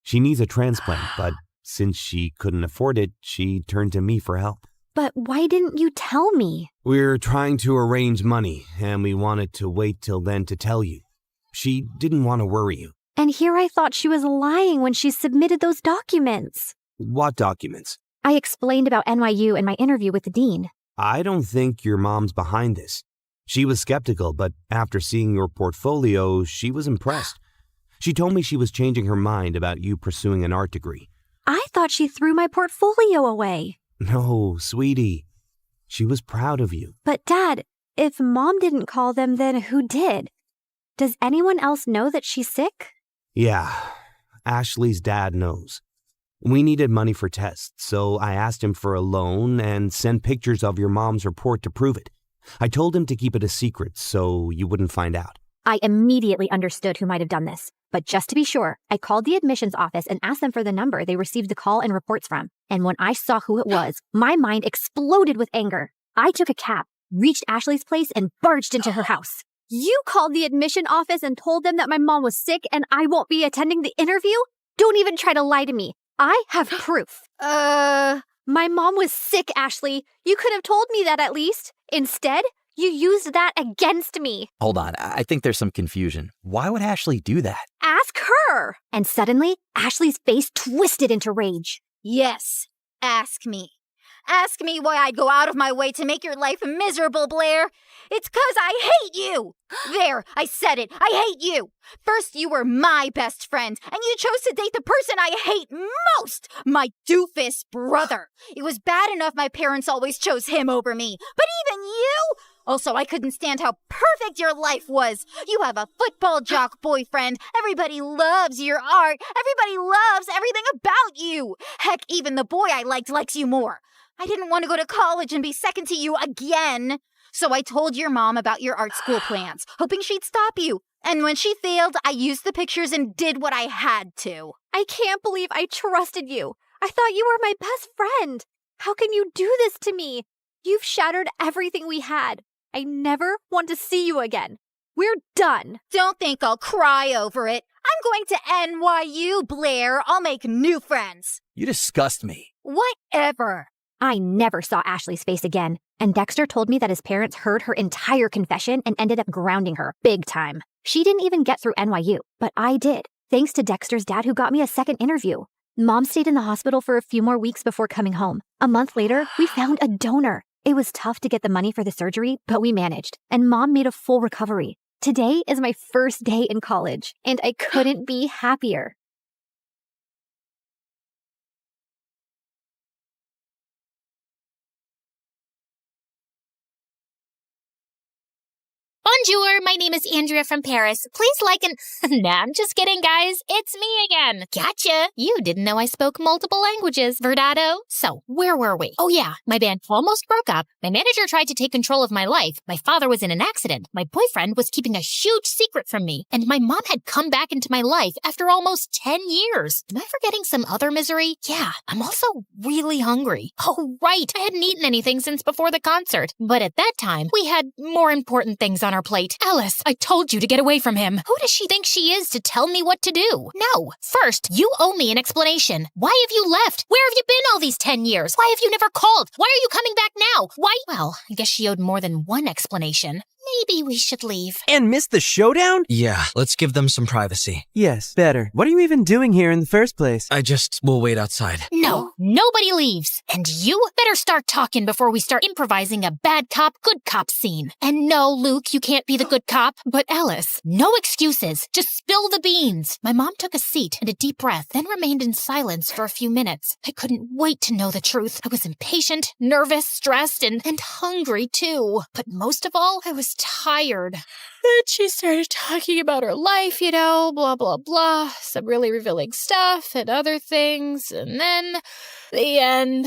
She needs a transplant, but since she couldn't afford it, she turned to me for help. But why didn't you tell me? We're trying to arrange money, and we wanted to wait till then to tell you. She didn't want to worry you. And here I thought she was lying when she submitted those documents. What documents? I explained about NYU and my interview with the dean. I don't think your mom's behind this. She was skeptical, but after seeing your portfolio, she was impressed. She told me she was changing her mind about you pursuing an art degree. I thought she threw my portfolio away. No, sweetie. She was proud of you. But Dad, if Mom didn't call them, then who did? Does anyone else know that she's sick? Yeah, Ashley's dad knows. We needed money for tests, so I asked him for a loan and sent pictures of your mom's report to prove it. I told him to keep it a secret so you wouldn't find out. I immediately understood who might have done this. But just to be sure, I called the admissions office and asked them for the number they received the call and reports from. And when I saw who it was, my mind exploded with anger. I took a cab, reached Ashley's place, and barged into her house. You called the admission office and told them that my mom was sick and I won't be attending the interview? Don't even try to lie to me. I have proof. My mom was sick, Ashley. You could have told me that at least. Instead, you used that against me. Hold on, I think there's some confusion. Why would Ashley do that? Ask her. And suddenly, Ashley's face twisted into rage. Yes, ask me. Ask me why I'd go out of my way to make your life miserable, Blair. It's 'cause I hate you. There, I said it. I hate you. First, you were my best friend, and you chose to date the person I hate most, my doofus brother. It was bad enough my parents always chose him over me, but even you? Also, I couldn't stand how perfect your life was. You have a football jock boyfriend. Everybody loves your art. Everybody loves everything about you. Heck, even the boy I liked likes you more. I didn't want to go to college and be second to you again. So I told your mom about your art school plans, hoping she'd stop you. And when she failed, I used the pictures and did what I had to. I can't believe I trusted you. I thought you were my best friend. How can you do this to me? You've shattered everything we had. I never want to see you again. We're done. Don't think I'll cry over it. I'm going to NYU, Blair. I'll make new friends. You disgust me. Whatever. I never saw Ashley's face again, and Dexter told me that his parents heard her entire confession and ended up grounding her big time. She didn't even get through NYU, but I did, thanks to Dexter's dad who got me a second interview. Mom stayed in the hospital for a few more weeks before coming home. A month later, we found a donor. It was tough to get the money for the surgery, but we managed, and Mom made a full recovery. Today is my first day in college, and I couldn't be happier. Bonjour, my name is Andrea from Paris. Please like and... Nah, I'm just kidding, guys. It's me again. Gotcha. You didn't know I spoke multiple languages, verdado? So, where were we? Oh yeah, my band almost broke up. My manager tried to take control of my life. My father was in an accident. My boyfriend was keeping a huge secret from me. And my mom had come back into my life after almost 10 years. Am I forgetting some other misery? Yeah, I'm also really hungry. Oh, right. I hadn't eaten anything since before the concert. But at that time, we had more important things on our plate. Alice, I told you to get away from him. Who does she think she is to tell me what to do? No. First, you owe me an explanation. Why have you left? Where have you been all these 10 years? Why have you never called? Why are you coming back now? Why? Well, I guess she owed more than one explanation. Maybe we should leave. And miss the showdown? Yeah, let's give them some privacy. Yes, better. What are you even doing here in the first place? We'll wait outside. No, nobody leaves. And you better start talking before we start improvising a bad cop, good cop scene. And no, Luke, you can't be the good cop. But Alice, no excuses. Just spill the beans. My mom took a seat and a deep breath, then remained in silence for a few minutes. I couldn't wait to know the truth. I was impatient, nervous, stressed, and hungry too. But most of all, I was tired. Then she started talking about her life, blah, blah, blah. Some really revealing stuff and other things. And then the end.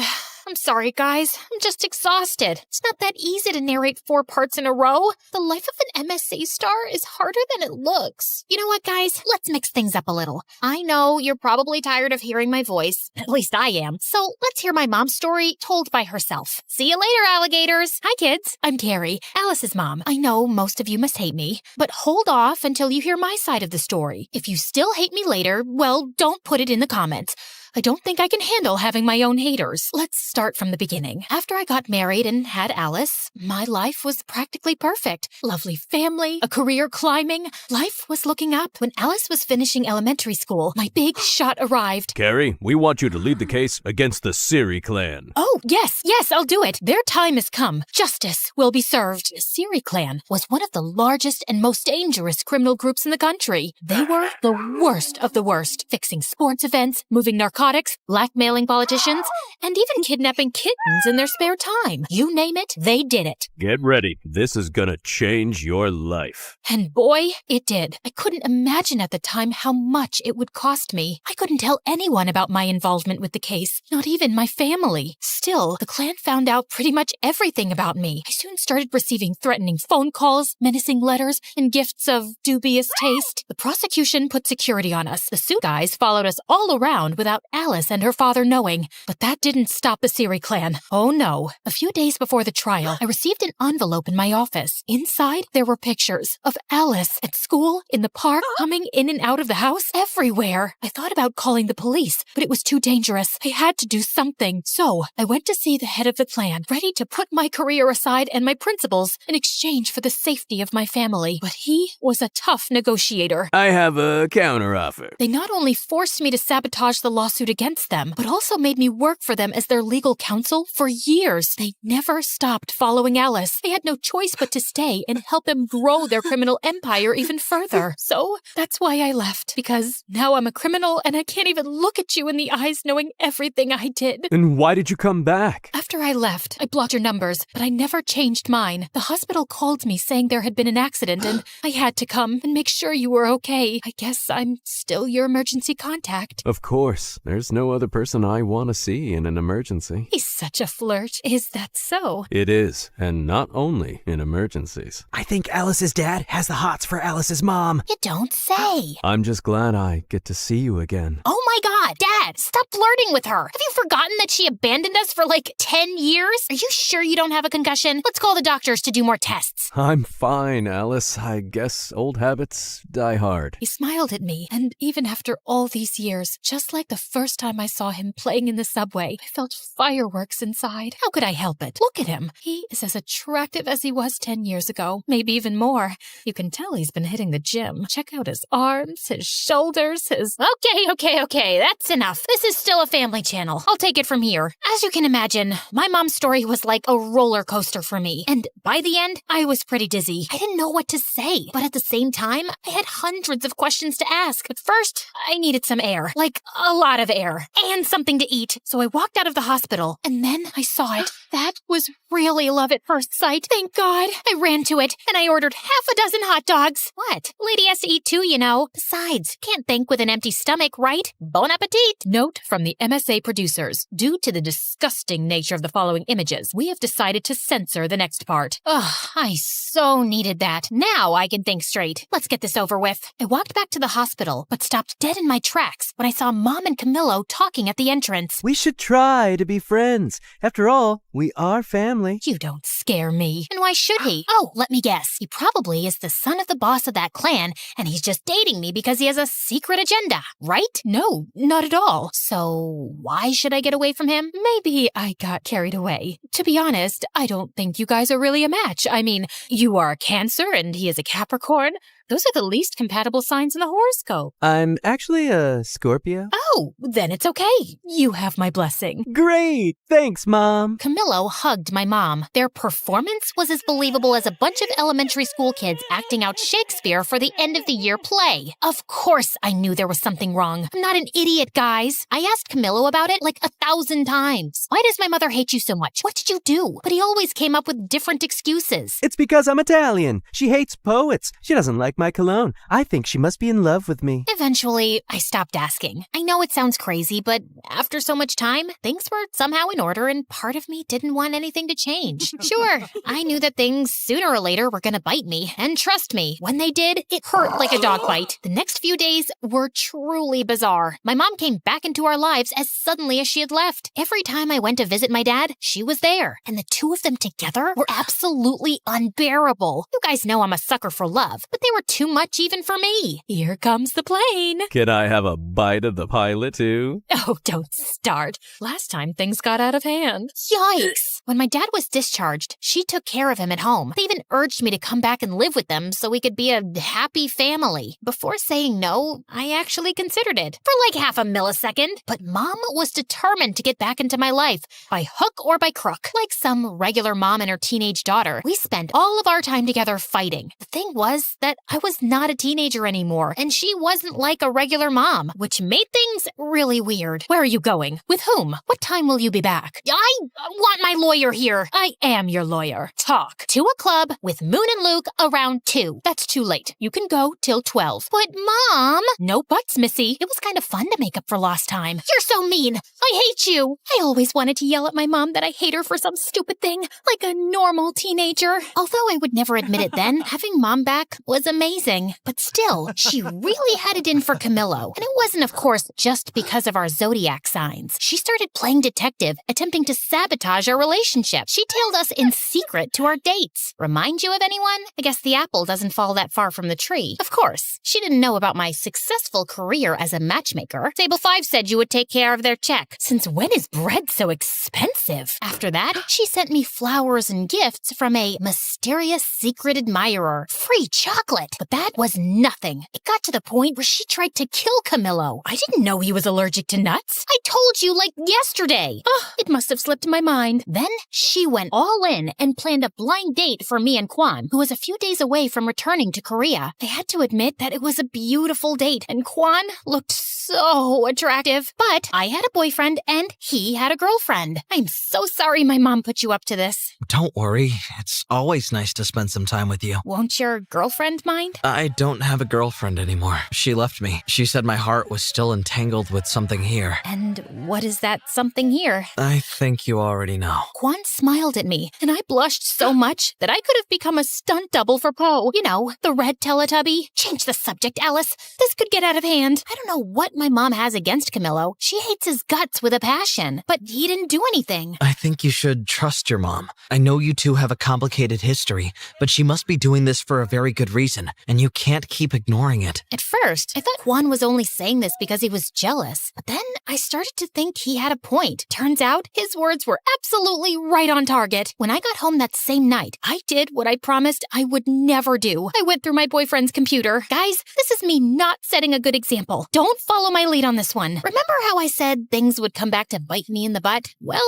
I'm sorry, guys. I'm just exhausted. It's not that easy to narrate 4 parts in a row. The life of an MSA star is harder than it looks. You know what, guys? Let's mix things up a little. I know you're probably tired of hearing my voice. At least I am. So let's hear my mom's story told by herself. See you later, alligators. Hi, kids. I'm Carrie, Alice's mom. I know most of you must hate me, but hold off until you hear my side of the story. If you still hate me later, well, don't put it in the comments. I don't think I can handle having my own haters. Let's start from the beginning. After I got married and had Alice, my life was practically perfect. Lovely family, a career climbing. Life was looking up. When Alice was finishing elementary school, my big shot arrived. Carrie, we want you to lead the case against the Siri clan. Oh, yes, I'll do it. Their time has come. Justice will be served. The Siri clan was one of the largest and most dangerous criminal groups in the country. They were the worst of the worst, fixing sports events, moving narcotics, blackmailing politicians, and even kidnapping kittens in their spare time. You name it, they did it. Get ready. This is gonna change your life. And boy, it did. I couldn't imagine at the time how much it would cost me. I couldn't tell anyone about my involvement with the case, not even my family. Still, the clan found out pretty much everything about me. I soon started receiving threatening phone calls, menacing letters, and gifts of dubious taste. The prosecution put security on us. The suit guys followed us all around without Alice and her father knowing. But that didn't stop the Siri clan. Oh no. A few days before the trial, I received an envelope in my office. Inside, there were pictures of Alice at school, in the park, coming in and out of the house, everywhere. I thought about calling the police, but it was too dangerous. I had to do something. So, I went to see the head of the clan, ready to put my career aside and my principles in exchange for the safety of my family. But he was a tough negotiator. I have a counteroffer. They not only forced me to sabotage the lawsuit against them, but also made me work for them as their legal counsel for years. They never stopped following Alice. I had no choice but to stay and help them grow their criminal empire even further. So that's why I left, because now I'm a criminal and I can't even look at you in the eyes knowing everything I did. And why did you come back? After I left, I blocked your numbers, but I never changed mine. The hospital called me saying there had been an accident and I had to come and make sure you were okay. I guess I'm still your emergency contact. Of course. There's no other person I want to see in an emergency. He's such a flirt. Is that so? It is, and not only in emergencies. I think Alice's dad has the hots for Alice's mom. You don't say. I'm just glad I get to see you again. Oh my god, Dad, stop flirting with her. Have you forgotten that she abandoned us for like 10 years? Are you sure you don't have a concussion? Let's call the doctors to do more tests. I'm fine, Alice. I guess old habits die hard. He smiled at me, and even after all these years, just like the first time I saw him playing in the subway, I felt fireworks inside. How could I help it? Look at him. He is as attractive as he was 10 years ago, maybe even more. You can tell he's been hitting the gym. Check out his arms, his shoulders, his... Okay, that's enough. This is still a family channel. I'll take it from here. As you can imagine, my mom's story was like a roller coaster for me, and by the end, I was pretty dizzy. I didn't know what to say, but at the same time, I had hundreds of questions to ask. But first, I needed some air, like a lot of air, and something to eat. So I walked out of the hospital, and then I saw it. That was really love at first sight. Thank God. I ran to it, and I ordered half a dozen hot dogs. What? Lady has to eat too, you know. Besides, can't think with an empty stomach, right? Bon appetit. Note from the MSA producers. Due to the disgusting nature of the following images, we have decided to censor the next part. Ugh, I so needed that. Now I can think straight. Let's get this over with. I walked back to the hospital, but stopped dead in my tracks when I saw Mom and Camillo talking at the entrance. We should try to be friends. After all, we are family. You don't scare me. And why should he? Oh, let me guess. He probably is the son of the boss of that clan, and he's just dating me because he has a secret agenda, right? No, not at all. So why should I get away from him? Maybe I got carried away. To be honest, I don't think you guys are really a match. I mean, you are a Cancer and he is a Capricorn. Those are the least compatible signs in the horoscope. I'm actually a Scorpio. Oh, then it's okay. You have my blessing. Great! Thanks, Mom. Camillo hugged my mom. Their performance was as believable as a bunch of elementary school kids acting out Shakespeare for the end of the year play. Of course I knew there was something wrong. I'm not an idiot, guys. I asked Camillo about it like 1,000 times. Why does my mother hate you so much? What did you do? But he always came up with different excuses. It's because I'm Italian. She hates poets. She doesn't like my cologne. I think she must be in love with me. Eventually, I stopped asking. I know it sounds crazy, but after so much time, things were somehow in order and part of me didn't want anything to change. Sure, I knew that things sooner or later were gonna bite me, and trust me, when they did, it hurt like a dog bite. The next few days were truly bizarre. My mom came back into our lives as suddenly as she had left. Every time I went to visit my dad, she was there, and the two of them together were absolutely unbearable. You guys know I'm a sucker for love, but they were too much even for me. Here comes the plane. Can I have a bite of the pilot, too? Oh, don't start. Last time things got out of hand. Yikes. When my dad was discharged, she took care of him at home. They even urged me to come back and live with them so we could be a happy family. Before saying no, I actually considered it. For like half a millisecond. But Mom was determined to get back into my life, by hook or by crook. Like some regular mom and her teenage daughter, we spent all of our time together fighting. The thing was that I was not a teenager anymore, and she wasn't like a regular mom, which made things really weird. Where are you going? With whom? What time will you be back? I want my lawyer here. I am your lawyer. Talk. To a club with Moon and Luke around 2. That's too late. You can go till 12. But Mom! No buts, Missy. It was kind of fun to make up for lost time. You're so mean. I hate you. I always wanted to yell at my mom that I hate her for some stupid thing, like a normal teenager. Although I would never admit it then, having Mom back was amazing. But still, she really had it in for Camillo. And it wasn't, of course, just because of our zodiac signs. She started playing detective, attempting to sabotage our relationship. She tailed us in secret to our dates. Remind you of anyone? I guess the apple doesn't fall that far from the tree. Of course, she didn't know about my successful career as a matchmaker. Table 5 said you would take care of their check. Since when is bread so expensive? After that, she sent me flowers and gifts from a mysterious secret admirer. Free chocolate. But that was nothing. It got to the point where she tried to kill Camillo. I didn't know he was allergic to nuts. I told you like yesterday. It must have slipped my mind. Then she went all in and planned a blind date for me and Kwan, who was a few days away from returning to Korea. I had to admit that it was a beautiful date, and Kwan looked so attractive. But I had a boyfriend and he had a girlfriend. I'm so sorry my mom put you up to this. Don't worry. It's always nice to spend some time with you. Won't your girlfriend mind? I don't have a girlfriend anymore. She left asked me. She said my heart was still entangled with something here. And what is that something here? I think you already know. Quan smiled at me, and I blushed so much that I could have become a stunt double for Poe. You know, the red Teletubby. Change the subject, Alice. This could get out of hand. I don't know what my mom has against Camillo. She hates his guts with a passion, but he didn't do anything. I think you should trust your mom. I know you two have a complicated history, but she must be doing this for a very good reason, and you can't keep ignoring it. At first, I thought Quan was only saying this because he was jealous. But then I started to think he had a point. Turns out, his words were absolutely right on target. When I got home that same night, I did what I promised I would never do. I went through my boyfriend's computer. Guys, this is me not setting a good example. Don't follow my lead on this one. Remember how I said things would come back to bite me in the butt? Well,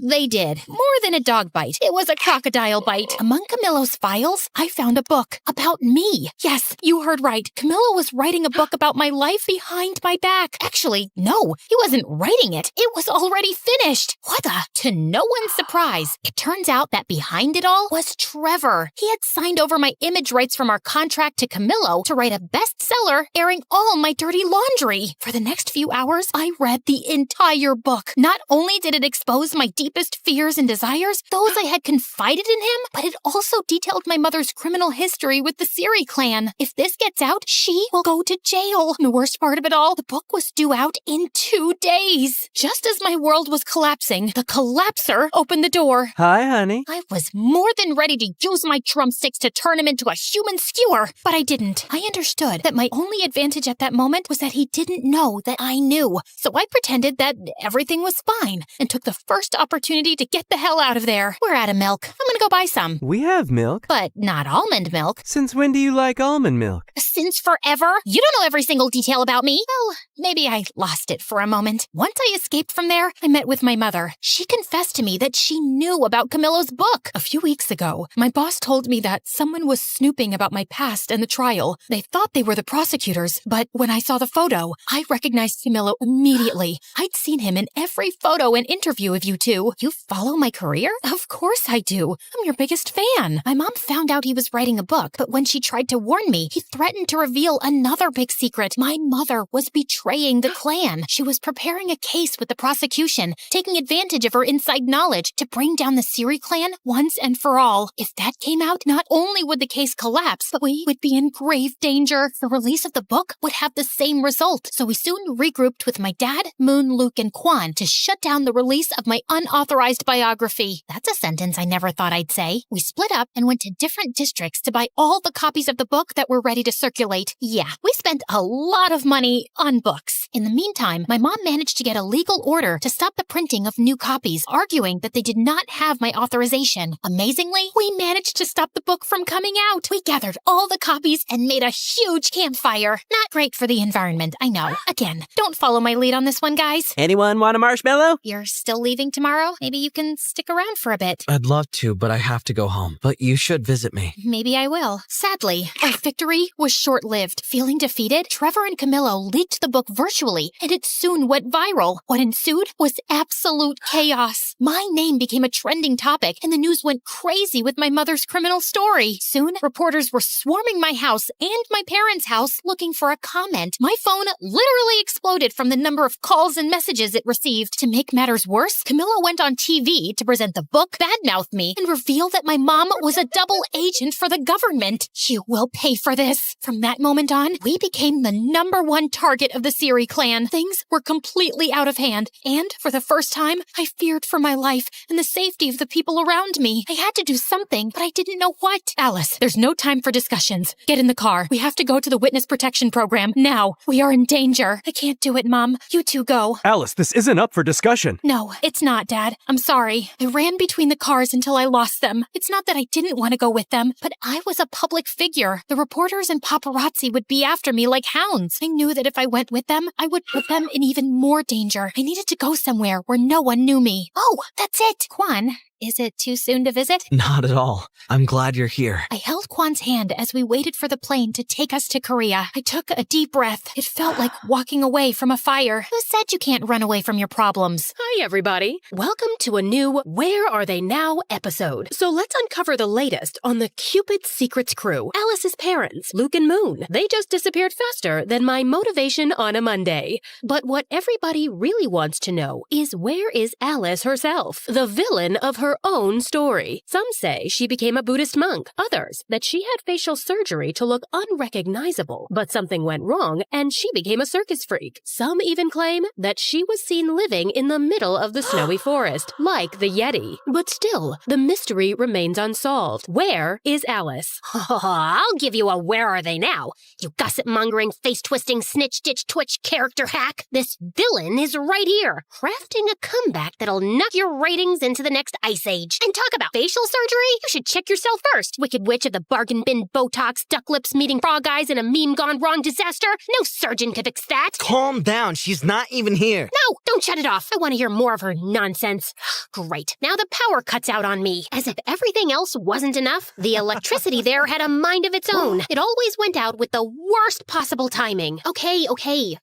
they did. More than a dog bite. It was a crocodile bite. Among Camillo's files, I found a book about me. Yes, you heard right. Camillo was writing a book about my life behind my back. Actually, no, he wasn't writing it. It was already finished. What the? To no one's surprise, it turns out that behind it all was Trevor. He had signed over my image rights from our contract to Camillo to write a bestseller airing all my dirty laundry. For the next few hours, I read the entire book. Not only did it expose my deepest fears and desires, those I had confided in him, but it also detailed my mother's criminal history with the Siri clan. If this gets out, she will go to jail. And the worst part of it all, the book was due out in 2 days. Just as my world was collapsing, the collapser opened the door. Hi, honey. I was more than ready to use my drumsticks to turn him into a human skewer, but I didn't. I understood that my only advantage at that moment was that he didn't know that I knew. So I pretended that everything was fine and took the first opportunity to get the hell out of there. We're out of milk. I'm gonna go buy some. We have milk. But not almond milk. Since when do you like almond milk? Since forever? You don't know every single detail about me. Well, maybe I lost it for a moment. Once I escaped from there, I met with my mother. She confessed to me that she knew about Camillo's book. A few weeks ago, my boss told me that someone was snooping about my past and the trial. They thought they were the prosecutors, but when I saw the photo, I recognized Camillo immediately. I'd seen him in every photo and interview of you two. You follow my career? Of course I do. I'm your biggest fan. My mom found out he was writing a book, but when she tried to warn me, he threatened to reveal another big secret. My mother was betraying the clan. She was preparing a case with the prosecution, taking advantage of her inside knowledge to bring down the Siri clan once and for all. If that came out, not only would the case collapse, but we would be in grave danger. The release of the book would have the same result. So we soon regrouped with my dad, Moon, Luke, and Quan to shut down the release of my unauthorized biography. That's a sentence I never thought I'd say. We split up and went to different districts to buy all the copies of the book that were ready to circulate. Yeah, we spent a lot of money on books. In the meantime, my mom managed to get a legal order to stop the printing of new copies, arguing that they did not have my authorization. Amazingly, we managed to stop the book from coming out. We gathered all the copies and made a huge campfire. Not great for the environment, I know. Again, don't follow my lead on this one, guys. Anyone want a marshmallow? You're still leaving tomorrow? Maybe you can stick around for a bit. I'd love to, but I have to go home. But you should visit me. Maybe I will. Sadly, our victory was short-lived. Feeling defeated, Trevor and Camillo leaked the book virtually, and it soon went viral. What ensued was absolute chaos. My name became a trending topic, and the news went crazy with my mother's criminal story. Soon, reporters were swarming my house and my parents' house looking for a comment. My phone literally exploded from the number of calls and messages it received. To make matters worse, Camillo went on TV to present the book, badmouth me, and reveal that my mom was a double agent for the government. You will pay for this. From that moment on, we became the #1 target of the Siri clan. Things were completely out of hand, and for the first time, I feared for my life and the safety of the people around me. I had to do something, but I didn't know what. Alice, there's no time for discussions. Get in the car. We have to go to the witness protection program now. We are in danger. I can't do it, Mom. You two go. Alice, this isn't up for discussion. No, it's not, Dad. I'm sorry. I ran between the cars until I lost them. It's not that I didn't want to go with them, but I was a public figure. The reporters and paparazzi would be after me like hounds. I knew that if I went with them, I would put them in even more danger. I needed to go somewhere where no one knew me. Oh, that's it. Quan, Is it too soon to visit? Not at all. I'm glad you're here. I held Kwan's hand as we waited for the plane to take us to Korea. I took a deep breath. It felt like walking away from a fire. Who said you can't run away from your problems? Hi, everybody. Welcome to a new Where Are They Now episode. So let's uncover the latest on the Cupid Secrets crew. Alice's parents, Luke and Moon. They just disappeared faster than my motivation on a Monday. But what everybody really wants to know is where is Alice herself, the villain of her own story? Some say she became a Buddhist monk. Others that she had facial surgery to look unrecognizable. But something went wrong and she became a circus freak. Some even claim that she was seen living in the middle of the snowy forest, like the Yeti. But still, the mystery remains unsolved. Where is Alice? I'll give you a where are they now, you gossip-mongering, face-twisting, snitch-ditch-twitch character hack. This villain is right here, crafting a comeback that'll knock your ratings into the next ice age. And talk about facial surgery? You should check yourself first. Wicked witch of the bargain bin Botox, duck lips meeting frog eyes in a meme gone wrong disaster. No surgeon could fix that. Calm down. She's not even here. No, don't shut it off. I want to hear more of her nonsense. Great. Now the power cuts out on me. As if everything else wasn't enough, the electricity there had a mind of its own. It always went out with the worst possible timing. Okay.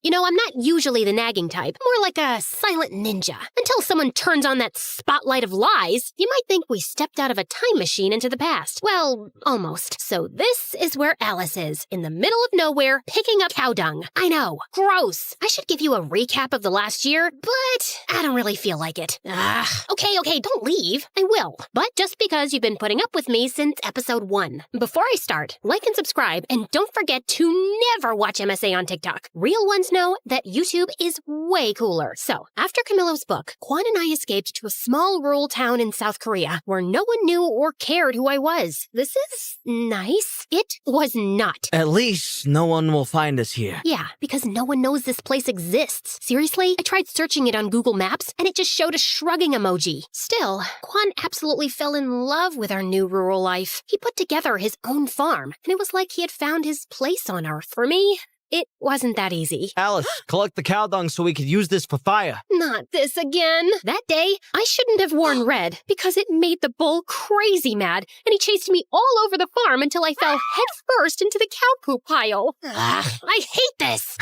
You know, I'm not usually the nagging type. More like a silent ninja. Until someone turns on that spotlight of lies, you might think we stepped out of a time machine into the past. Well, almost. So this is where Alice is, in the middle of nowhere, picking up cow dung. I know. Gross. I should give you a recap of the last year, but I don't really feel like it. Okay, don't leave. I will. But just because you've been putting up with me since episode 1. Before I start, like and subscribe, and don't forget to never watch MSA on TikTok. Real ones know that YouTube is way cooler. So, after Camillo's book, Kwan and I escaped to a small rural town in South Korea where no one knew or cared who I was. This is nice. It was not. At least no one will find us here. Yeah, because no one knows this place exists. Seriously, I tried searching it on Google Maps, and it just showed a shrugging emoji. Still, Kwan absolutely fell in love with our new rural life. He put together his own farm, and it was like he had found his place on Earth. For me, it wasn't that easy. Alice, collect the cow dung so we could use this for fire. Not this again. That day, I shouldn't have worn red because it made the bull crazy mad, and he chased me all over the farm until I fell headfirst into the cow poop pile. I hate this.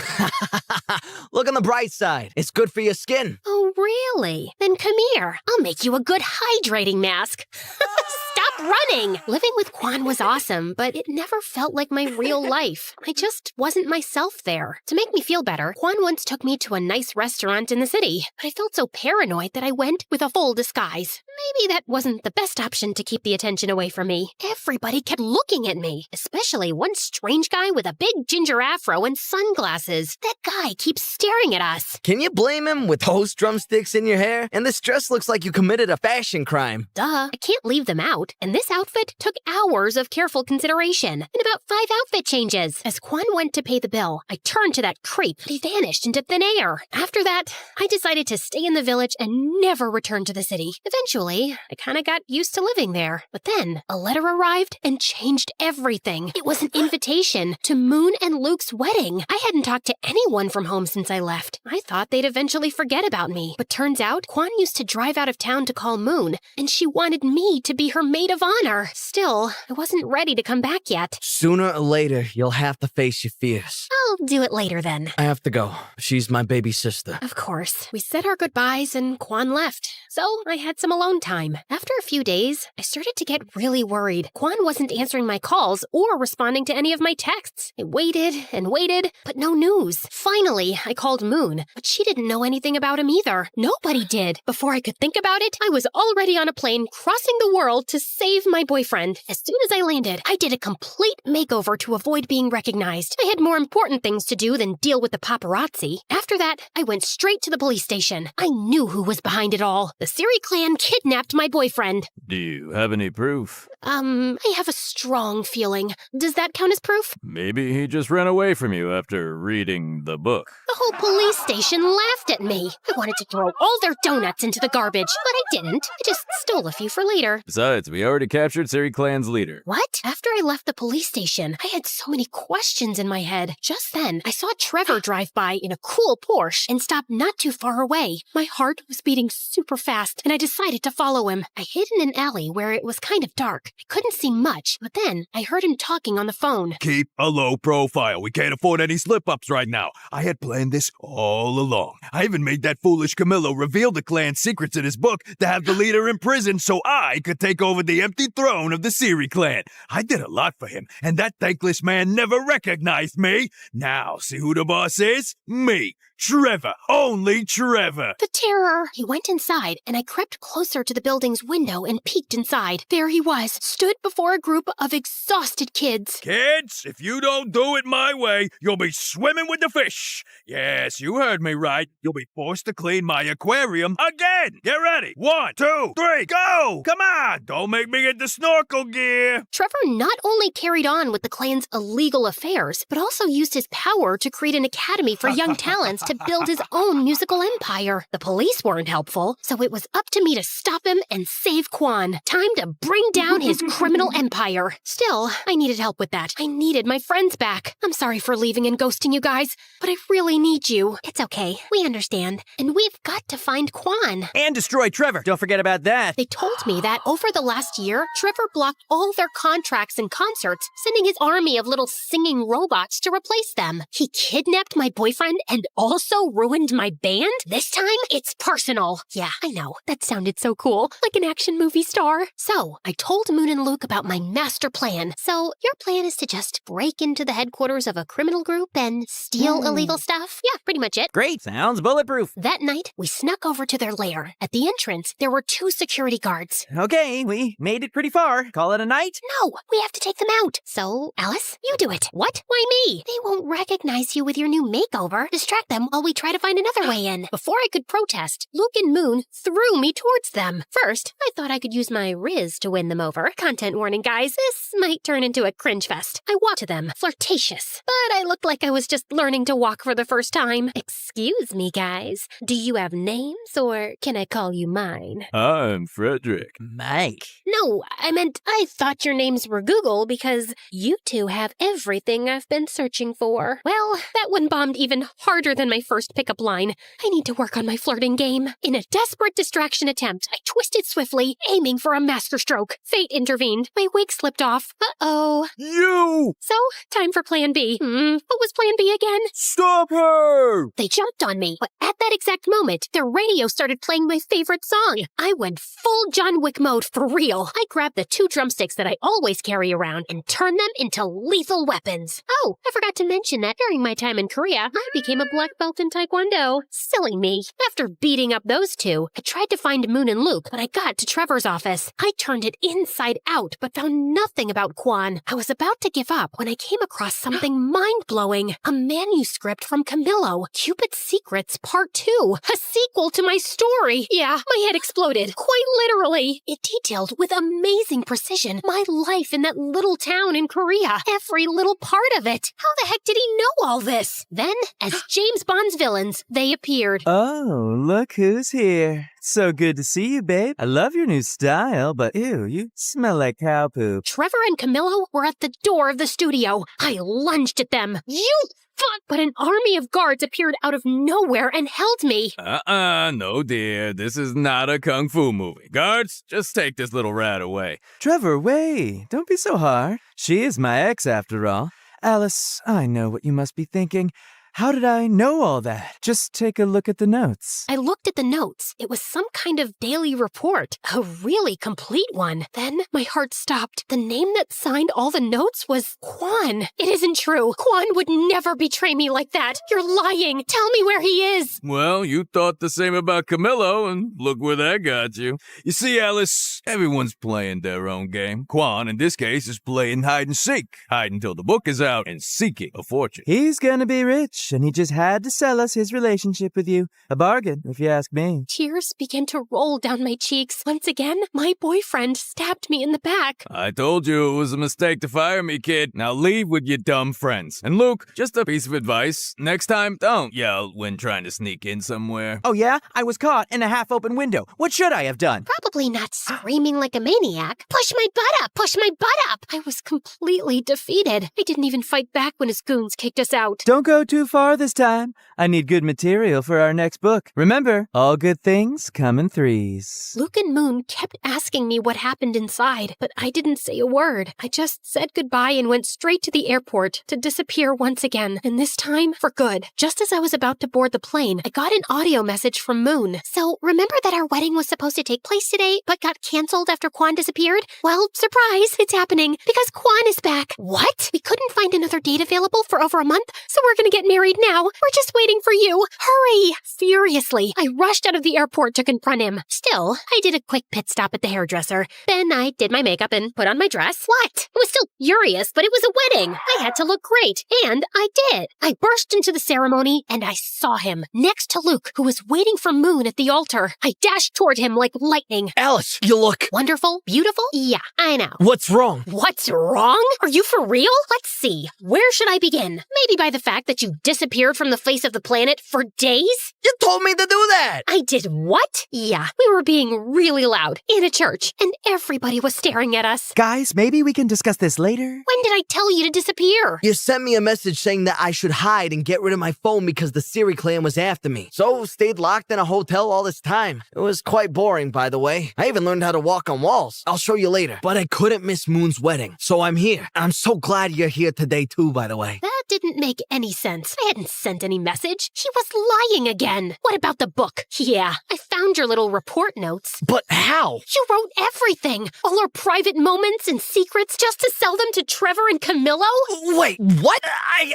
Look on the bright side. It's good for your skin. Oh, really? Then come here. I'll make you a good hydrating mask. Stop running! Living with Kwan was awesome, but it never felt like my real life. I just wasn't myself there. To make me feel better, Kwan once took me to a nice restaurant in the city, but I felt so paranoid that I went with a full disguise. Maybe that wasn't the best option to keep the attention away from me. Everybody kept looking at me, especially one strange guy with a big ginger afro and sunglasses. That guy keeps staring at us. Can you blame him with those drumsticks in your hair? And this dress looks like you committed a fashion crime. Duh, I can't leave them out. And this outfit took hours of careful consideration and about 5 outfit changes. As Kwan went to pay the bill, I turned to that creep, but he vanished into thin air. After that, I decided to stay in the village and never return to the city. Eventually, I kind of got used to living there. But then, a letter arrived and changed everything. It was an invitation to Moon and Luke's wedding. I hadn't talked to anyone from home since I left. I thought they'd eventually forget about me. But turns out, Kwan used to drive out of town to call Moon, and she wanted me to be her maid of honor. Still, I wasn't ready to come back yet. Sooner or later, you'll have to face your fears. I'll do it later then. I have to go. She's my baby sister. Of course. We said our goodbyes and Kwan left, so I had some alone time. After a few days, I started to get really worried. Kwan wasn't answering my calls or responding to any of my texts. I waited and waited, but no news. Finally, I called Moon, but she didn't know anything about him either. Nobody did. Before I could think about it, I was already on a plane crossing the world to save my boyfriend. As soon as I landed, I did a complete makeover to avoid being recognized. I had more important things to do than deal with the paparazzi. After that, I went straight to the police station. I knew who was behind it all. The Siri clan kidnapped my boyfriend. Do you have any proof? I have a strong feeling. Does that count as proof? Maybe he just ran away from you after reading the book. The whole police station laughed at me. I wanted to throw all their donuts into the garbage, but I didn't. I just stole a few for later. Besides, we already captured Siri Clan's leader. What? After I left the police station, I had so many questions in my head. Just then, I saw Trevor drive by in a cool Porsche and stop not too far away. My heart was beating super fast, and I decided to follow him. I hid in an alley where it was kind of dark. I couldn't see much, but then I heard him talking on the phone. Keep a low profile. We can't afford any slip-ups right now. I had planned this all along. I even made that foolish Camillo reveal the clan's secrets in his book to have the leader imprisoned so I could take over the empty throne of the Siri clan. I did a lot for him, and that thankless man never recognized me. Now, see who the boss is? Me. Trevor. Only Trevor. The terror! He went inside, and I crept closer to the building's window and peeked inside. There he was, stood before a group of exhausted kids. Kids, if you don't do it my way, you'll be swimming with the fish. Yes, you heard me right. You'll be forced to clean my aquarium again. Get ready. 1, 2, 3, go! Come on! Don't make me get the snorkel gear. Trevor not only carried on with the clan's illegal affairs, but also used his power to create an academy for young talents to build his own musical empire. The police weren't helpful, so it was up to me to stop him and save Quan. Time to bring down his criminal empire. Still, I needed help with that. I needed my friends back. I'm sorry for leaving and ghosting you guys, but I really need you. It's okay. We understand. And we've got to find Quan. And destroy Trevor. Don't forget about that. They told me that over the last year, Trevor blocked all their contracts and concerts, sending his army of little singing robots to replace them. He kidnapped my boyfriend and also ruined my band? This time, it's personal. Yeah, I know. That sounded so cool. Like an action movie star. So, I told Moon and Luke about my master plan. So, your plan is to just break into the headquarters of a criminal group and steal illegal stuff? Yeah, pretty much it. Great. Sounds bulletproof. That night, we snuck over to their lair. At the entrance, there were 2 security guards. Okay, we made it pretty far. Call it a night? No, we have to take them out. So, Alice, you do it. What? Why me? They won't recognize you with your new makeover. Distract them while we try to find another way in. Before I could protest, Luke and Moon threw me towards them. First, I thought I could use my Riz to win them over. Content warning, guys. This might turn into a cringe fest. I walked to them, flirtatious. But I looked like I was just learning to walk for the first time. Excuse me, guys. Do you have names, or can I call you mine? I'm Frederick. Mike. No, I meant I thought your names were Google because you two have everything I've been searching for. Well, that one bombed even harder than my first pickup line. I need to work on my flirting game. In a desperate distraction attempt, I twisted swiftly, aiming for a masterstroke. Fate intervened. My wig slipped off. Uh-oh. You! So, time for plan B. What was plan B again? Stop her! They jumped on me, but at that exact moment, their radio started playing my favorite song. I went full John Wick mode for real. I grabbed the 2 drumsticks that I always carry around and turned them into lethal weapons. Oh, I forgot to mention that during my time in Korea, I became a black belt in Taekwondo. Silly me. After beating up those 2, I tried to find Moon and Luke, but I got to Trevor's office. I turned it inside out, but found nothing about Quan. I was about to give up when I came across something mind-blowing. A manuscript from Camillo, Cupid's Secrets Part 2. A sequel to my story. Yeah, my head exploded. Quite literally. It detailed with amazing precision my life in that little town in Korea. Every little part of it. How the heck did he know all this? Then, as James Bond's villains, they appeared. Oh, look who's here. So good to see you, babe. I love your new style, but ew, you smell like cow poop. Trevor and Camillo were at the door of the studio. I lunged at them. You fuck! But an army of guards appeared out of nowhere and held me. No, dear. This is not a kung fu movie. Guards, just take this little rat away. Trevor, wait. Don't be so hard. She is my ex, after all. Alice, I know what you must be thinking. How did I know all that? Just take a look at the notes. I looked at the notes. It was some kind of daily report. A really complete one. Then my heart stopped. The name that signed all the notes was Quan. It isn't true. Quan would never betray me like that. You're lying. Tell me where he is. Well, you thought the same about Camillo, and look where that got you. You see, Alice, everyone's playing their own game. Quan, in this case, is playing hide and seek. Hide until the book is out and seeking a fortune. He's gonna be rich. And he just had to sell us his relationship with you. A bargain, if you ask me. Tears began to roll down my cheeks. Once again, my boyfriend stabbed me in the back. I told you it was a mistake to fire me, kid. Now leave with your dumb friends. And Luke, just a piece of advice. Next time, don't yell when trying to sneak in somewhere. Oh yeah? I was caught in a half-open window. What should I have done? Probably not screaming like a maniac. Push my butt up! Push my butt up! I was completely defeated. I didn't even fight back when his goons kicked us out. Don't go too far. far this time. I need good material for our next book. Remember, all good things come in threes. Luke and Moon kept asking me what happened inside, but I didn't say a word. I just said goodbye and went straight to the airport to disappear once again, and this time for good. Just as I was about to board the plane, I got an audio message from Moon. So, remember that our wedding was supposed to take place today, but got canceled after Quan disappeared? Well, surprise, it's happening, because Quan is back. What? We couldn't find another date available for over a month, so we're gonna get married now. We're just waiting for you. Hurry! Furiously, I rushed out of the airport to confront him. Still, I did a quick pit stop at the hairdresser. Then I did my makeup and put on my dress. What? I was still furious, but it was a wedding. I had to look great, and I did. I burst into the ceremony, and I saw him, next to Luke, who was waiting for Moon at the altar. I dashed toward him like lightning. Alice, you look... Wonderful? Beautiful? Yeah, I know. What's wrong? What's wrong? Are you for real? Let's see. Where should I begin? Maybe by the fact that you disappeared from the face of the planet for days? You told me to do that! I did what? Yeah, we were being really loud in a church, and everybody was staring at us. Guys, maybe we can discuss this later. When did I tell you to disappear? You sent me a message saying that I should hide and get rid of my phone because the Siri clan was after me. So stayed locked in a hotel all this time. It was quite boring, by the way. I even learned how to walk on walls. I'll show you later. But I couldn't miss Moon's wedding, so I'm here. I'm so glad you're here today too, by the way. That didn't make any sense. I hadn't sent any message. He was lying again. What about the book? Yeah, I found your little report notes. But how? You wrote everything. All our private moments and secrets just to sell them to Trevor and Camillo? Wait, what?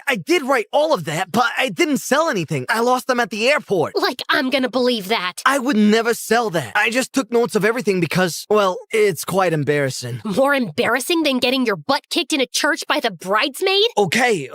I did write all of that, but I didn't sell anything. I lost them at the airport. Like I'm gonna believe that. I would never sell that. I just took notes of everything because, well, it's quite embarrassing. More embarrassing than getting your butt kicked in a church by the bridesmaid? Okay.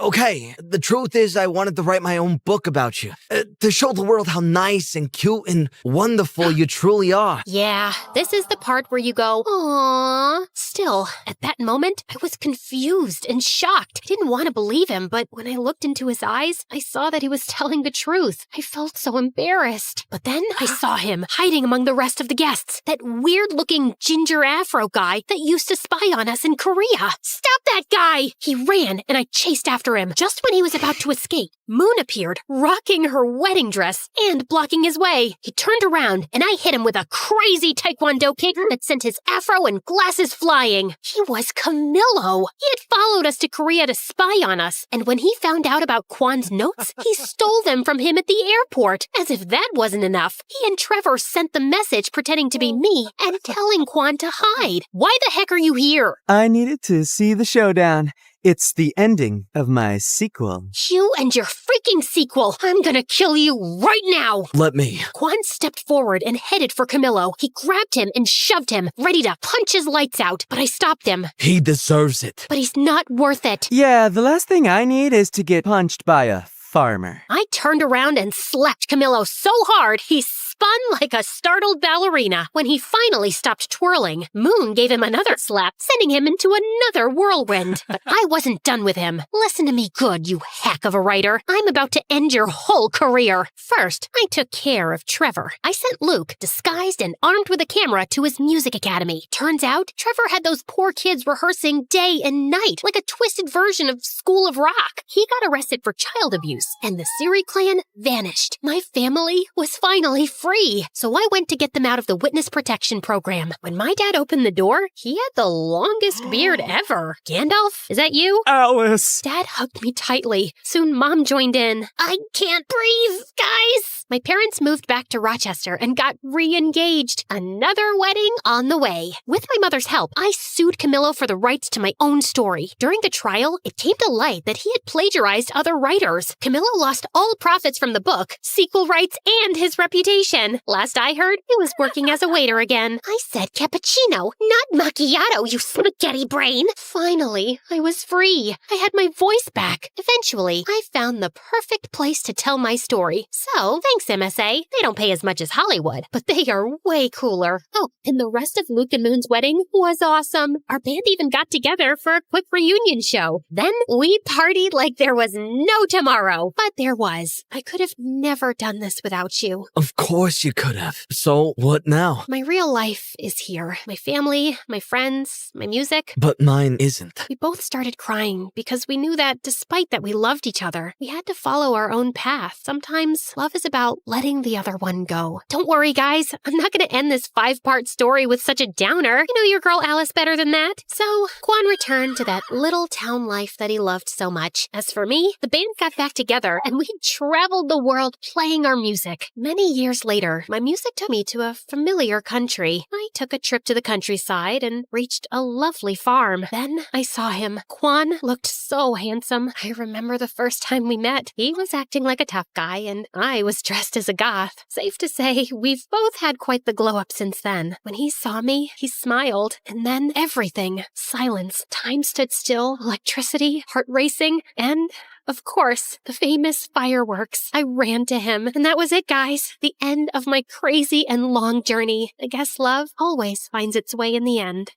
The truth is I wanted to write my own book about you. To show the world how nice and cute and wonderful you truly are. Yeah, this is the part where you go, aww. Still, at that moment, I was confused and shocked. I didn't want to believe him, but when I looked into his eyes, I saw that he was telling the truth. I felt so embarrassed. But then I saw him hiding among the rest of the guests. That weird-looking ginger afro guy that used to spy on us in Korea. Stop that guy! He ran, and I chased after him. Just when he was about to escape, Moon appeared, rocking her wedding dress and blocking his way. He turned around, and I hit him with a crazy taekwondo kick that sent his afro and glasses flying. He was Camillo. He had followed us to Korea to spy on us, and when he found out about Kwan's notes, he stole them from him at the airport. As if that wasn't enough, he and Trevor sent the message pretending to be me and telling Kwan to hide. Why the heck are you here? I needed to see the showdown. It's the ending of my sequel. You and your freaking sequel. I'm gonna kill you right now. Let me. Kwan stepped forward and headed for Camillo. He grabbed him and shoved him, ready to punch his lights out, but I stopped him. He deserves it. But he's not worth it. Yeah, the last thing I need is to get punched by a farmer. I turned around and slapped Camillo so hard he spun like a startled ballerina. When he finally stopped twirling, Moon gave him another slap, sending him into another whirlwind. But I wasn't done with him. Listen to me good, you hack of a writer. I'm about to end your whole career. First, I took care of Trevor. I sent Luke, disguised and armed with a camera, to his music academy. Turns out, Trevor had those poor kids rehearsing day and night, like a twisted version of School of Rock. He got arrested for child abuse, and the Siri clan vanished. My family was finally free, so I went to get them out of the witness protection program. When my dad opened the door, he had the longest beard ever. Gandalf, is that you? Alice! Dad hugged me tightly. Soon Mom joined in. I can't breathe, guys! My parents moved back to Rochester and got re-engaged. Another wedding on the way. With my mother's help, I sued Camillo for the rights to my own story. During the trial, it came to light that he had plagiarized other writers. Camillo lost all profits from the book, sequel rights, and his reputation. Last I heard, he was working as a waiter again. I said cappuccino, not macchiato, you spaghetti brain. Finally, I was free. I had my voice back. Eventually, I found the perfect place to tell my story. So, Thanks, MSA. They don't pay as much as Hollywood, but they are way cooler. Oh, and the rest of Luke and Moon's wedding was awesome. Our band even got together for a quick reunion show. Then we partied like there was no tomorrow. But there was. I could have never done this without you. Of course you could have. So, what now? My real life is here. My family, my friends, my music. But mine isn't. We both started crying because we knew that despite that we loved each other, we had to follow our own path. Sometimes love is about letting the other one go. Don't worry, guys. I'm not going to end this 5-part story with such a downer. You know your girl Alice better than that. So, Quan returned to that little town life that he loved so much. As for me, the band got back together and we traveled the world playing our music. Many years later, my music took me to a familiar country. I took a trip to the countryside and reached a lovely farm. Then I saw him. Quan looked so handsome. I remember the first time we met. He was acting like a tough guy and I was dressed as a goth. Safe to say, we've both had quite the glow up since then. When he saw me, he smiled, and then everything. Silence. Time stood still. Electricity. Heart racing. And of course, the famous fireworks. I ran to him, and that was it, guys. The end of my crazy and long journey. I guess love always finds its way in the end.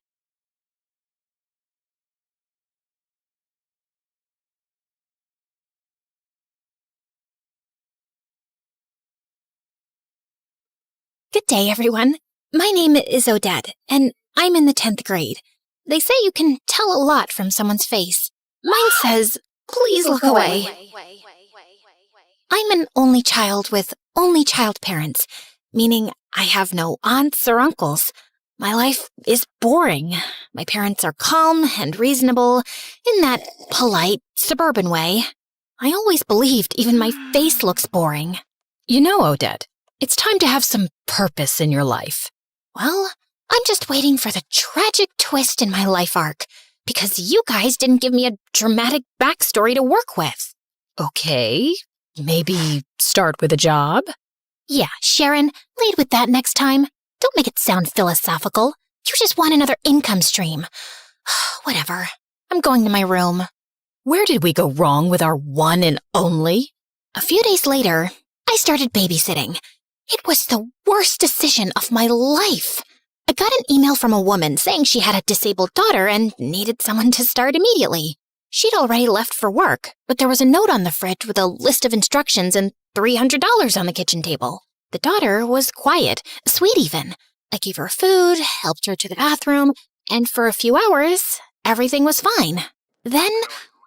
Good day, everyone. My name is Odette, and I'm in the 10th grade. They say you can tell a lot from someone's face. Mine says, "Please look away." I'm an only child with only child parents, meaning I have no aunts or uncles. My life is boring. My parents are calm and reasonable in that polite, suburban way. I always believed even my face looks boring. You know, Odette, it's time to have some purpose in your life. Well, I'm just waiting for the tragic twist in my life arc, because you guys didn't give me a dramatic backstory to work with. Okay, maybe start with a job? Yeah, Sharon, lead with that next time. Don't make it sound philosophical. You just want another income stream. Whatever. I'm going to my room. Where did we go wrong with our one and only? A few days later, I started babysitting. It was the worst decision of my life. I got an email from a woman saying she had a disabled daughter and needed someone to start immediately. She'd already left for work, but there was a note on the fridge with a list of instructions and $300 on the kitchen table. The daughter was quiet, sweet even. I gave her food, helped her to the bathroom, and for a few hours, everything was fine. Then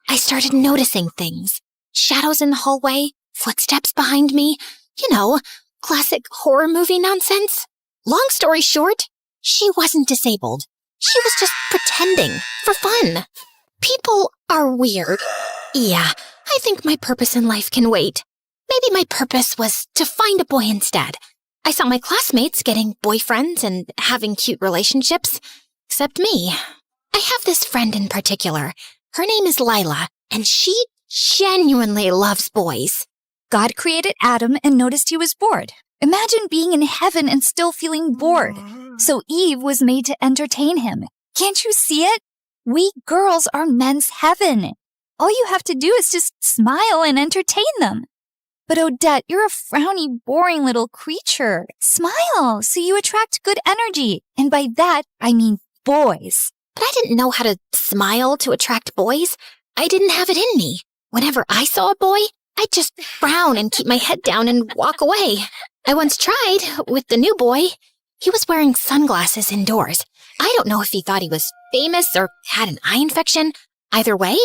I started noticing things. Shadows in the hallway, footsteps behind me. You know, classic horror movie nonsense. Long story short, she wasn't disabled. She was just pretending, for fun. People are weird. Yeah, I think my purpose in life can wait. Maybe my purpose was to find a boy instead. I saw my classmates getting boyfriends and having cute relationships. Except me. I have this friend in particular. Her name is Lila, and she genuinely loves boys. God created Adam and noticed he was bored. Imagine being in heaven and still feeling bored. So Eve was made to entertain him. Can't you see it? We girls are men's heaven. All you have to do is just smile and entertain them. But Odette, you're a frowny, boring little creature. Smile so you attract good energy. And by that, I mean boys. But I didn't know how to smile to attract boys. I didn't have it in me. Whenever I saw a boy, I'd just frown and keep my head down and walk away. I once tried with the new boy. He was wearing sunglasses indoors. I don't know if he thought he was famous or had an eye infection. Either way,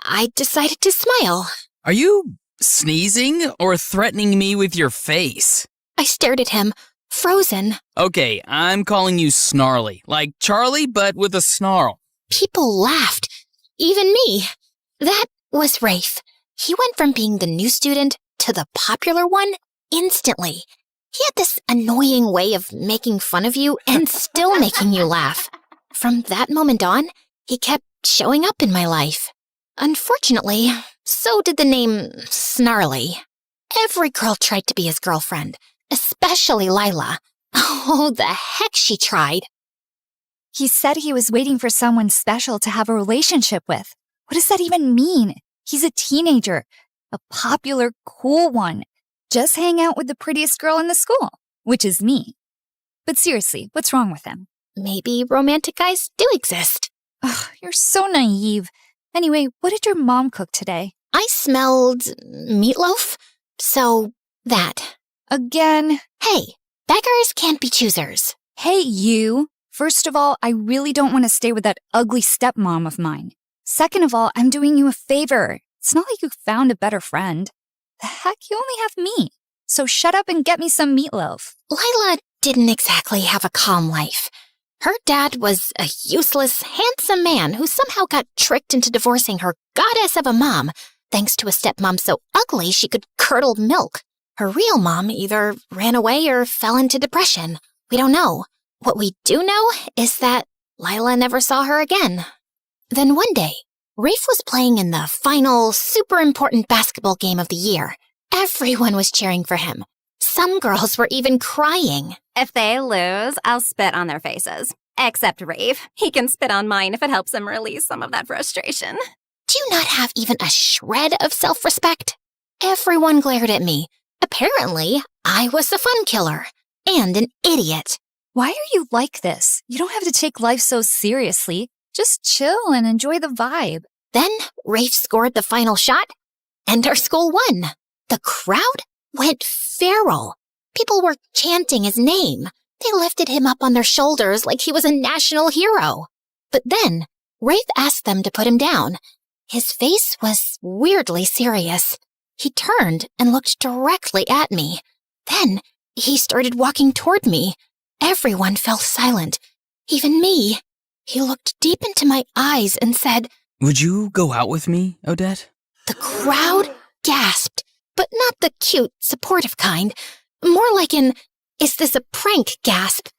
I decided to smile. Are you sneezing or threatening me with your face? I stared at him, frozen. Okay, I'm calling you Snarly, like Charlie, but with a snarl. People laughed, even me. That was Rafe. He went from being the new student to the popular one instantly. He had this annoying way of making fun of you and still making you laugh. From that moment on, he kept showing up in my life. Unfortunately, so did the name Snarly. Every girl tried to be his girlfriend, especially Lila. Oh, the heck she tried. He said he was waiting for someone special to have a relationship with. What does that even mean? He's a teenager, a popular, cool one. Just hang out with the prettiest girl in the school, which is me. But seriously, what's wrong with him? Maybe romantic guys do exist. Ugh, you're so naive. Anyway, what did your mom cook today? I smelled meatloaf, so that. Again? Hey, beggars can't be choosers. Hey, you. First of all, I really don't want to stay with that ugly stepmom of mine. Second of all, I'm doing you a favor. It's not like you found a better friend. The heck, you only have me. So shut up and get me some meatloaf. Lila didn't exactly have a calm life. Her dad was a useless, handsome man who somehow got tricked into divorcing her goddess of a mom, thanks to a stepmom so ugly she could curdle milk. Her real mom either ran away or fell into depression. We don't know. What we do know is that Lila never saw her again. Then one day, Rafe was playing in the final, super important basketball game of the year. Everyone was cheering for him. Some girls were even crying. If they lose, I'll spit on their faces. Except Rafe. He can spit on mine if it helps him release some of that frustration. Do you not have even a shred of self-respect? Everyone glared at me. Apparently, I was the fun killer. And an idiot. Why are you like this? You don't have to take life so seriously. Just chill and enjoy the vibe. Then Rafe scored the final shot, and our school won. The crowd went feral. People were chanting his name. They lifted him up on their shoulders like he was a national hero. But then, Rafe asked them to put him down. His face was weirdly serious. He turned and looked directly at me. Then, he started walking toward me. Everyone fell silent, even me. He looked deep into my eyes and said, "Would you go out with me, Odette?" The crowd gasped, but not the cute, supportive kind. More like an, "Is this a prank?" gasp.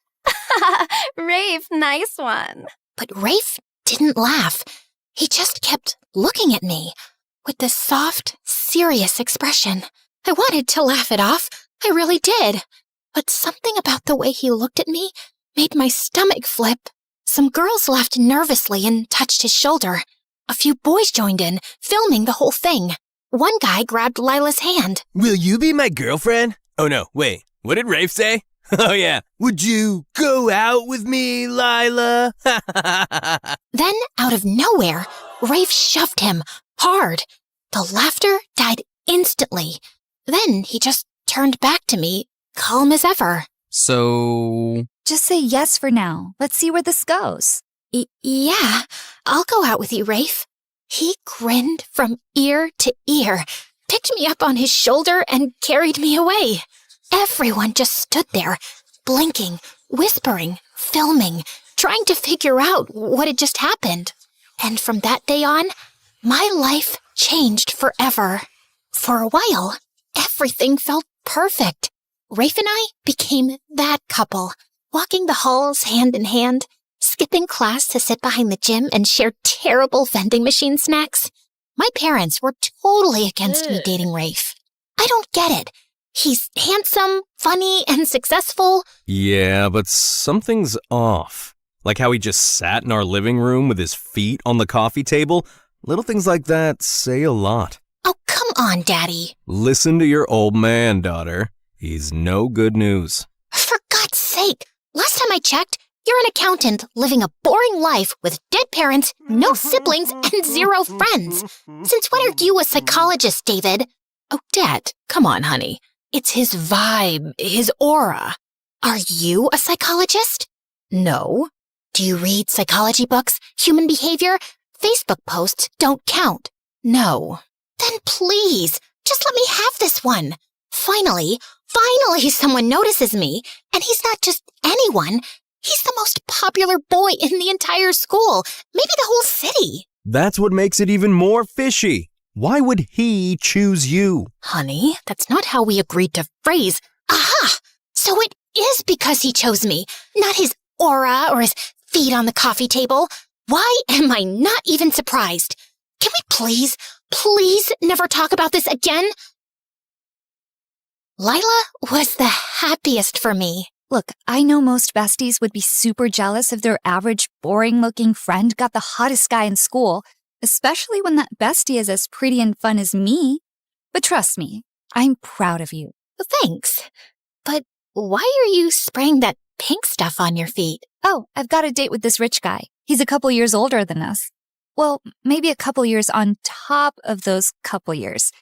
Rafe, nice one. But Rafe didn't laugh. He just kept looking at me with this soft, serious expression. I wanted to laugh it off. I really did. But something about the way he looked at me made my stomach flip. Some girls laughed nervously and touched his shoulder. A few boys joined in, filming the whole thing. One guy grabbed Lila's hand. "Will you be my girlfriend?" Oh no, wait, what did Rafe say? Oh yeah, "Would you go out with me, Lila?" Then, out of nowhere, Rafe shoved him hard. The laughter died instantly. Then he just turned back to me, calm as ever. So... Just say yes for now. Let's see where this goes. Yeah, I'll go out with you, Rafe. He grinned from ear to ear, picked me up on his shoulder, and carried me away. Everyone just stood there, blinking, whispering, filming, trying to figure out what had just happened. And from that day on, my life changed forever. For a while, everything felt perfect. Rafe and I became that couple, walking the halls hand in hand, skipping class to sit behind the gym and share terrible vending machine snacks. My parents were totally against me dating Rafe. I don't get it. He's handsome, funny, and successful. Yeah, but something's off. Like how he just sat in our living room with his feet on the coffee table. Little things like that say a lot. Oh, come on, Daddy. Listen to your old man, daughter. He's no good news. For God's sake, last time I checked, you're an accountant living a boring life with dead parents, no siblings, and 0 friends. Since when are you a psychologist, David? Oh, Dad, come on, honey. It's his vibe, his aura. Are you a psychologist? No. Do you read psychology books, human behavior? Facebook posts don't count. No. Then please, just let me have this one. Finally someone notices me, and he's not just anyone. He's the most popular boy in the entire school, maybe the whole city. That's what makes it even more fishy. Why would he choose you? Honey, that's not how we agreed to phrase. Aha! So it is because he chose me, not his aura or his feet on the coffee table. Why am I not even surprised? Can we please never talk about this again? Lila was the happiest for me. Look, I know most besties would be super jealous if their average, boring-looking friend got the hottest guy in school, especially when that bestie is as pretty and fun as me. But trust me, I'm proud of you. Thanks. But why are you spraying that pink stuff on your feet? Oh, I've got a date with this rich guy. He's a couple years older than us. Well, maybe a couple years on top of those couple years.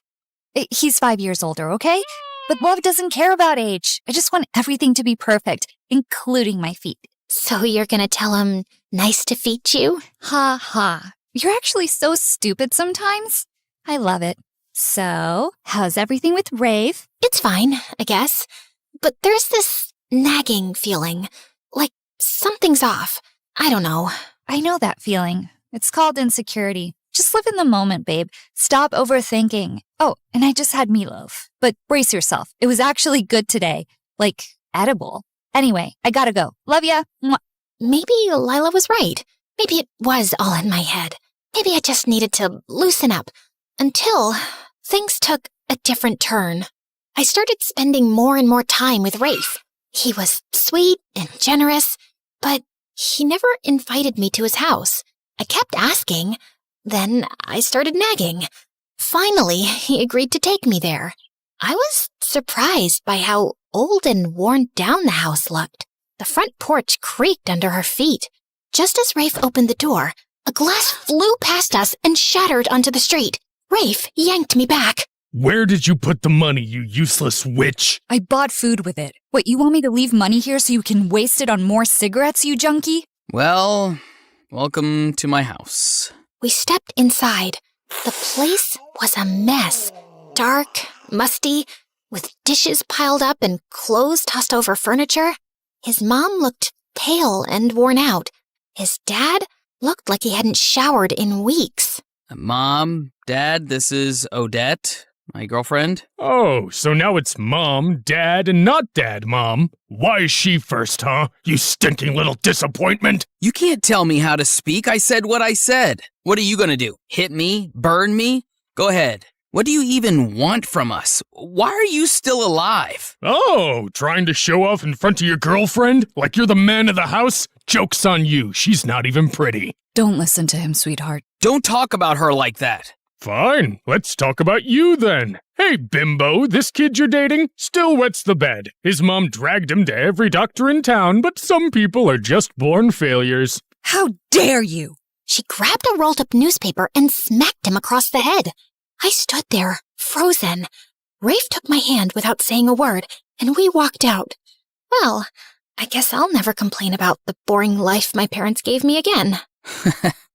He's 5 years older, okay? But love doesn't care about age. I just want everything to be perfect, including my feet. So you're gonna tell him nice to feet you? Ha ha. You're actually so stupid sometimes. I love it. So, how's everything with Rave? It's fine, I guess. But there's this nagging feeling. Like something's off. I don't know. I know that feeling. It's called insecurity. Just live in the moment, babe. Stop overthinking. Oh, and I just had meatloaf. But brace yourself. It was actually good today. Like, edible. Anyway, I gotta go. Love ya. Mwah. Maybe Lila was right. Maybe it was all in my head. Maybe I just needed to loosen up. Until things took a different turn. I started spending more and more time with Rafe. He was sweet and generous, but he never invited me to his house. I kept asking. Then I started nagging. Finally, he agreed to take me there. I was surprised by how old and worn down the house looked. The front porch creaked under her feet. Just as Rafe opened the door, a glass flew past us and shattered onto the street. Rafe yanked me back. Where did you put the money, you useless witch? I bought food with it. What, you want me to leave money here so you can waste it on more cigarettes, you junkie? Well, welcome to my house. We stepped inside. The place was a mess. Dark, musty, with dishes piled up and clothes tossed over furniture. His mom looked pale and worn out. His dad looked like he hadn't showered in weeks. Mom, Dad, this is Odette, my girlfriend. Oh, so now it's Mom, Dad, and not Dad, Mom. Why is she first, huh? You stinking little disappointment. You can't tell me how to speak. I said what I said. What are you gonna do? Hit me? Burn me? Go ahead. What do you even want from us? Why are you still alive? Oh, trying to show off in front of your girlfriend? Like you're the man of the house? Joke's on you. She's not even pretty. Don't listen to him, sweetheart. Don't talk about her like that. Fine, let's talk about you then. Hey, bimbo, this kid you're dating still wets the bed. His mom dragged him to every doctor in town, but some people are just born failures. How dare you? She grabbed a rolled-up newspaper and smacked him across the head. I stood there, frozen. Rafe took my hand without saying a word, and we walked out. Well, I guess I'll never complain about the boring life my parents gave me again.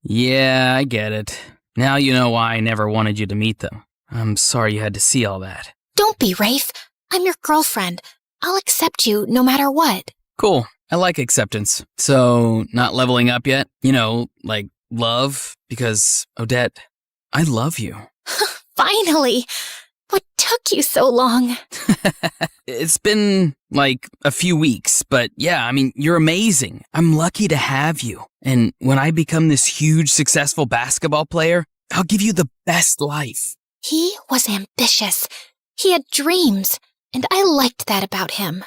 Yeah, I get it. Now you know why I never wanted you to meet them. I'm sorry you had to see all that. Don't be, Rafe. I'm your girlfriend. I'll accept you no matter what. Cool. I like acceptance. So, not leveling up yet? You know, like love? Because, Odette, I love you. Finally! What took you so long? It's been, like, a few weeks, but yeah, I mean, you're amazing. I'm lucky to have you. And when I become this huge, successful basketball player, I'll give you the best life. He was ambitious. He had dreams, and I liked that about him.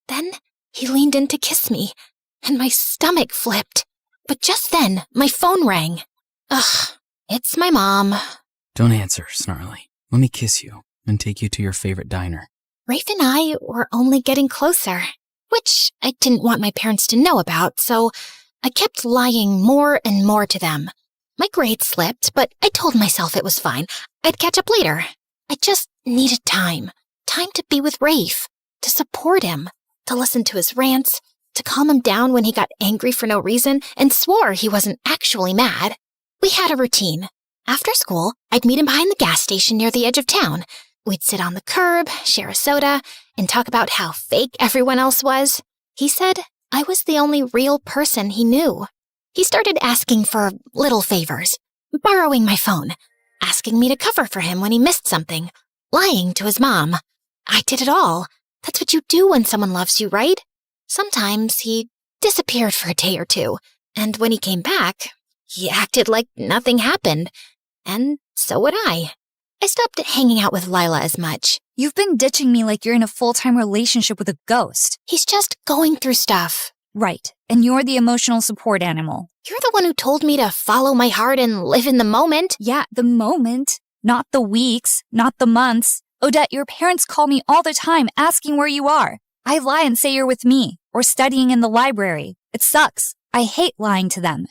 Then he leaned in to kiss me, and my stomach flipped. But just then, my phone rang. Ugh, it's my mom. Don't answer, Snarly. Let me kiss you and take you to your favorite diner. Rafe and I were only getting closer, which I didn't want my parents to know about, so I kept lying more and more to them. My grades slipped, but I told myself it was fine. I'd catch up later. I just needed time. Time to be with Rafe, to support him, to listen to his rants, to calm him down when he got angry for no reason and swore he wasn't actually mad. We had a routine. After school, I'd meet him behind the gas station near the edge of town. We'd sit on the curb, share a soda, and talk about how fake everyone else was. He said I was the only real person he knew. He started asking for little favors, borrowing my phone, asking me to cover for him when he missed something, lying to his mom. I did it all. That's what you do when someone loves you, right? Sometimes he disappeared for a day or two, and when he came back, he acted like nothing happened. And so would I. I stopped hanging out with Lila as much. You've been ditching me like you're in a full-time relationship with a ghost. He's just going through stuff. Right, and you're the emotional support animal. You're the one who told me to follow my heart and live in the moment. Yeah, the moment. Not the weeks, not the months, Odette, your parents call me all the time asking where you are. I lie and say you're with me or studying in the library. It sucks. I hate lying to them.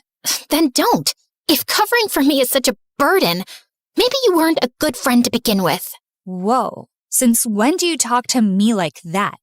Then don't. If covering for me is such a burden, maybe you weren't a good friend to begin with. Whoa. Since when do you talk to me like that?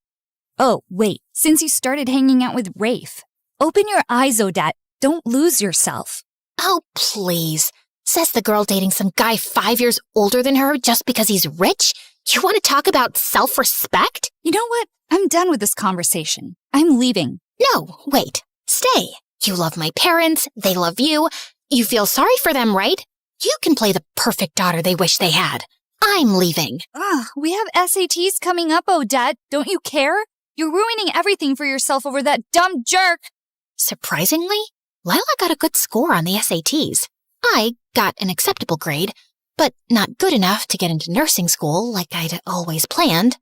Oh, wait. Since you started hanging out with Rafe. Open your eyes, Odette. Don't lose yourself. Oh, please. Says the girl dating some guy 5 years older than her just because he's rich? You want to talk about self-respect? You know what? I'm done with this conversation. I'm leaving. No, wait. Stay. You love my parents. They love you. You feel sorry for them, right? You can play the perfect daughter they wish they had. I'm leaving. We have SATs coming up, Odette. Don't you care? You're ruining everything for yourself over that dumb jerk. Surprisingly, Lila got a good score on the SATs. I got an acceptable grade, but not good enough to get into nursing school like I'd always planned.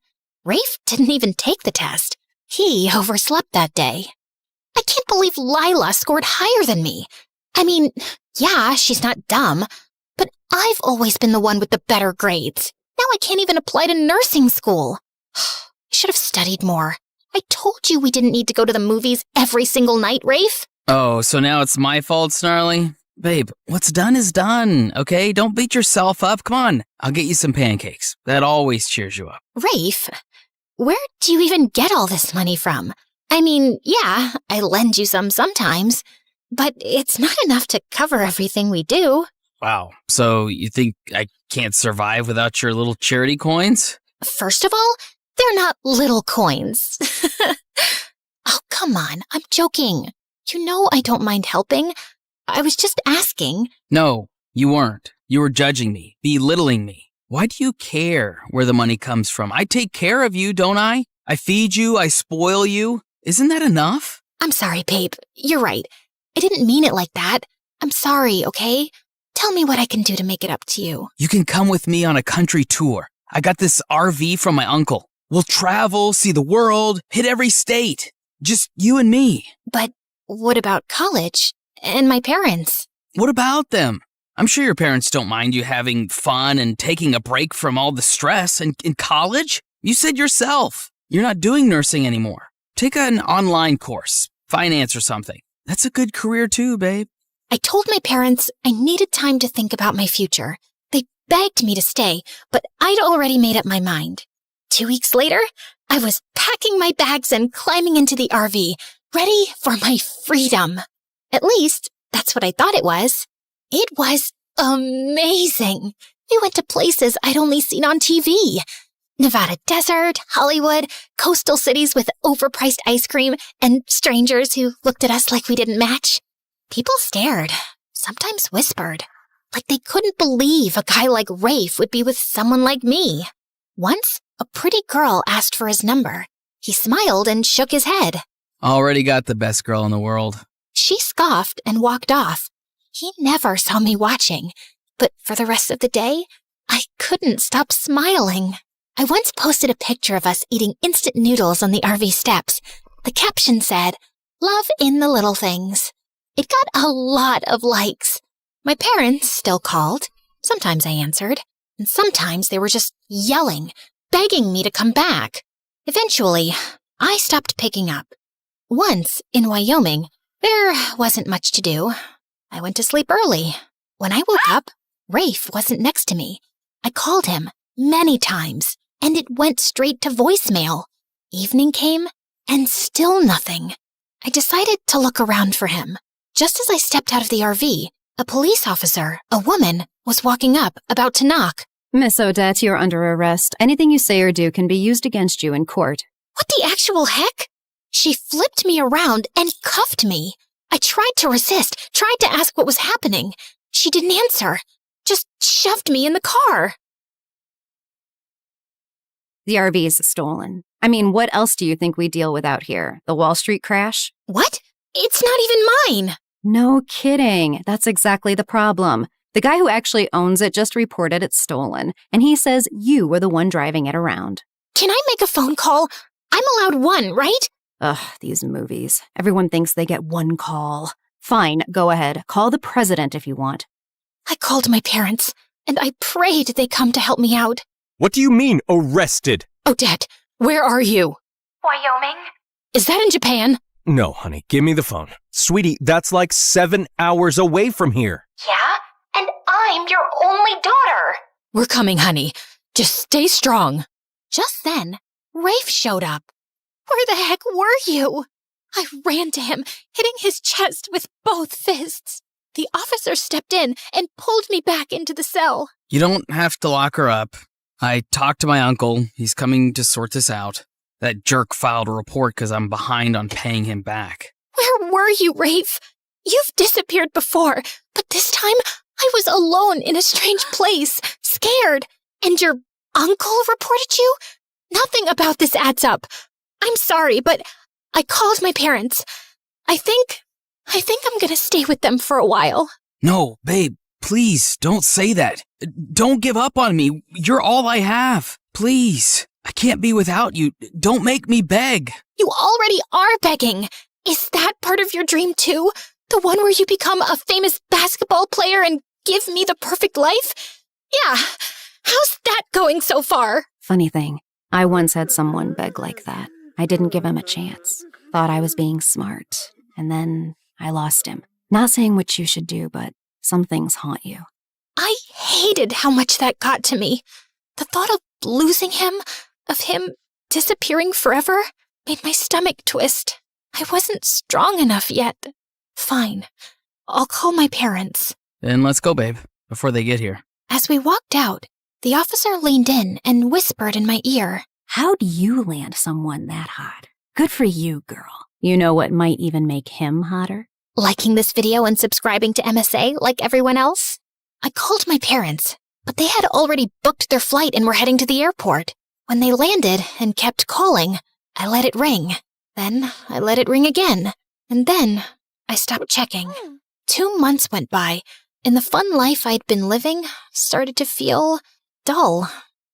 Rafe didn't even take the test. He overslept that day. I can't believe Lila scored higher than me. I mean, yeah, she's not dumb, but I've always been the one with the better grades. Now I can't even apply to nursing school. I should have studied more. I told you we didn't need to go to the movies every single night, Rafe. Oh, so now it's my fault, Snarly? Babe, what's done is done, okay? Don't beat yourself up. Come on, I'll get you some pancakes. That always cheers you up. Rafe, where do you even get all this money from? I mean, yeah, I lend you some sometimes, but it's not enough to cover everything we do. Wow. So you think I can't survive without your little charity coins? First of all, they're not little coins. Oh, come on, I'm joking. You know I don't mind helping. I was just asking. No, you weren't. You were judging me, belittling me. Why do you care where the money comes from? I take care of you, don't I? I feed you, I spoil you. Isn't that enough? I'm sorry, babe. You're right. I didn't mean it like that. I'm sorry, okay? Tell me what I can do to make it up to you. You can come with me on a country tour. I got this RV from my uncle. We'll travel, see the world, hit every state. Just you and me. But what about college? And my parents? What about them? I'm sure your parents don't mind you having fun and taking a break from all the stress. And in college, you said yourself, you're not doing nursing anymore. Take an online course, finance or something. That's a good career too, babe. I told my parents I needed time to think about my future. They begged me to stay, but I'd already made up my mind. 2 weeks later, I was packing my bags and climbing into the RV, ready for my freedom. At least, that's what I thought it was. It was amazing. We went to places I'd only seen on TV. Nevada desert, Hollywood, coastal cities with overpriced ice cream, and strangers who looked at us like we didn't match. People stared, sometimes whispered, like they couldn't believe a guy like Rafe would be with someone like me. Once, a pretty girl asked for his number. He smiled and shook his head. Already got the best girl in the world. She scoffed and walked off. He never saw me watching, but for the rest of the day, I couldn't stop smiling. I once posted a picture of us eating instant noodles on the RV steps. The caption said, "Love in the little things." It got a lot of likes. My parents still called. Sometimes I answered, and sometimes they were just yelling, begging me to come back. Eventually, I stopped picking up. Once, in Wyoming, there wasn't much to do. I went to sleep early. When I woke up, Rafe wasn't next to me. I called him many times, and it went straight to voicemail. Evening came, and still nothing. I decided to look around for him. Just as I stepped out of the RV, a police officer, a woman, was walking up, about to knock. Miss Odette, you're under arrest. Anything you say or do can be used against you in court. What the actual heck? She flipped me around and cuffed me. I tried to resist, tried to ask what was happening. She didn't answer, just shoved me in the car. The RV is stolen. I mean, what else do you think we deal with out here? The Wall Street crash? What? It's not even mine. No kidding. That's exactly the problem. The guy who actually owns it just reported it's stolen, and he says you were the one driving it around. Can I make a phone call? I'm allowed one, right? Ugh, these movies. Everyone thinks they get one call. Fine, go ahead. Call the president if you want. I called my parents, and I prayed they'd come to help me out. What do you mean, arrested? Odette, where are you? Wyoming? Is that in Japan? No, honey, give me the phone. Sweetie, that's like 7 hours away from here. Yeah? And I'm your only daughter. We're coming, honey. Just stay strong. Just then, Rafe showed up. Where the heck were you? I ran to him, hitting his chest with both fists. The officer stepped in and pulled me back into the cell. You don't have to lock her up. I talked to my uncle. He's coming to sort this out. That jerk filed a report because I'm behind on paying him back. Where were you, Rafe? You've disappeared before, but this time I was alone in a strange place, scared. And your uncle reported you? Nothing about this adds up. I'm sorry, but I called my parents. I think I'm gonna stay with them for a while. No, babe, please don't say that. Don't give up on me. You're all I have. Please. I can't be without you. Don't make me beg. You already are begging. Is that part of your dream too? The one where you become a famous basketball player and give me the perfect life? Yeah. How's that going so far? Funny thing, I once had someone beg like that. I didn't give him a chance. Thought I was being smart. And then I lost him. Not saying what you should do, but some things haunt you. I hated how much that got to me. The thought of losing him, of him disappearing forever, made my stomach twist. I wasn't strong enough yet. Fine. I'll call my parents. Then let's go, babe, before they get here. As we walked out, the officer leaned in and whispered in my ear. How'd you land someone that hot? Good for you, girl. You know what might even make him hotter? Liking this video and subscribing to MSA like everyone else? I called my parents, but they had already booked their flight and were heading to the airport. When they landed and kept calling, I let it ring. Then I let it ring again. And then I stopped checking. 2 months went by, and the fun life I'd been living started to feel dull.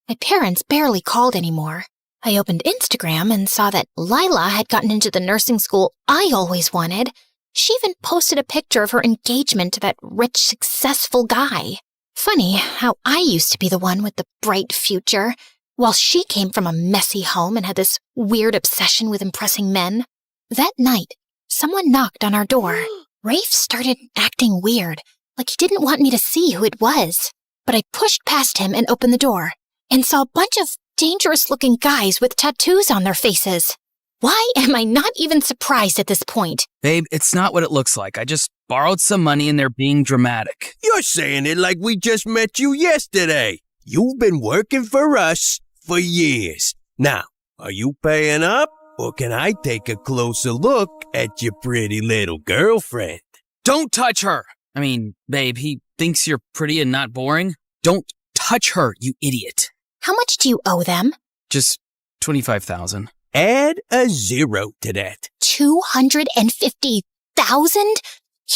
My parents barely called anymore. I opened Instagram and saw that Lila had gotten into the nursing school I always wanted. She even posted a picture of her engagement to that rich, successful guy. Funny how I used to be the one with the bright future, while she came from a messy home and had this weird obsession with impressing men. That night, someone knocked on our door. Rafe started acting weird, like he didn't want me to see who it was. But I pushed past him and opened the door, and saw a bunch of dangerous-looking guys with tattoos on their faces. Why am I not even surprised at this point? Babe, it's not what it looks like. I just borrowed some money and they're being dramatic. You're saying it like we just met you yesterday. You've been working for us for years. Now, are you paying up, or can I take a closer look at your pretty little girlfriend? Don't touch her! I mean, babe, he thinks you're pretty and not boring. Don't touch her, you idiot. How much do you owe them? Just $25,000. Add a zero to that. 250,000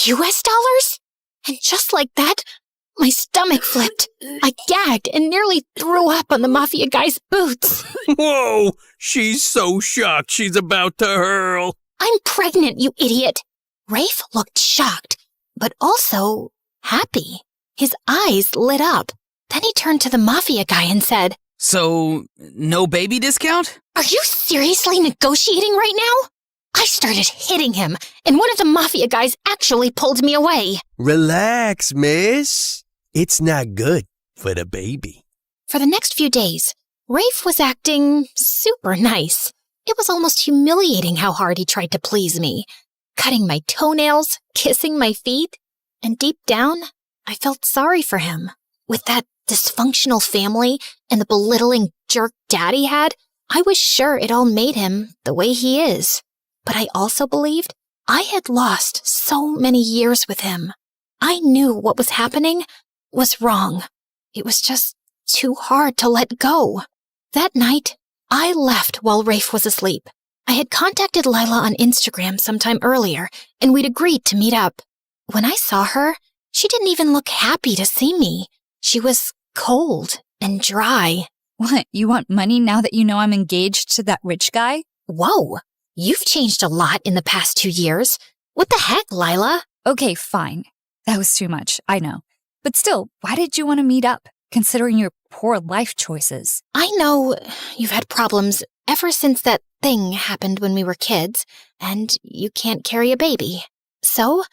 US dollars? And just like that, my stomach flipped. I gagged and nearly threw up on the mafia guy's boots. Whoa! She's so shocked she's about to hurl. I'm pregnant, you idiot. Rafe looked shocked, but also happy. His eyes lit up. Then he turned to the mafia guy and said, So, no baby discount? Are you seriously negotiating right now? I started hitting him, and one of the mafia guys actually pulled me away. Relax, miss. It's not good for the baby. For the next few days, Rafe was acting super nice. It was almost humiliating how hard he tried to please me, cutting my toenails, kissing my feet, and deep down, I felt sorry for him. With that dysfunctional family and the belittling jerk dad he had, I was sure it all made him the way he is. But I also believed I had lost so many years with him. I knew what was happening was wrong. It was just too hard to let go. That night, I left while Rafe was asleep. I had contacted Lila on Instagram sometime earlier, and we'd agreed to meet up. When I saw her, she didn't even look happy to see me. She was cold and dry. What, you want money now that you know I'm engaged to that rich guy? Whoa, you've changed a lot in the past 2 years. What the heck, Lila? Okay, fine. That was too much, I know. But still, why did you want to meet up, considering you're poor life choices. I know you've had problems ever since that thing happened when we were kids, and you can't carry a baby. So,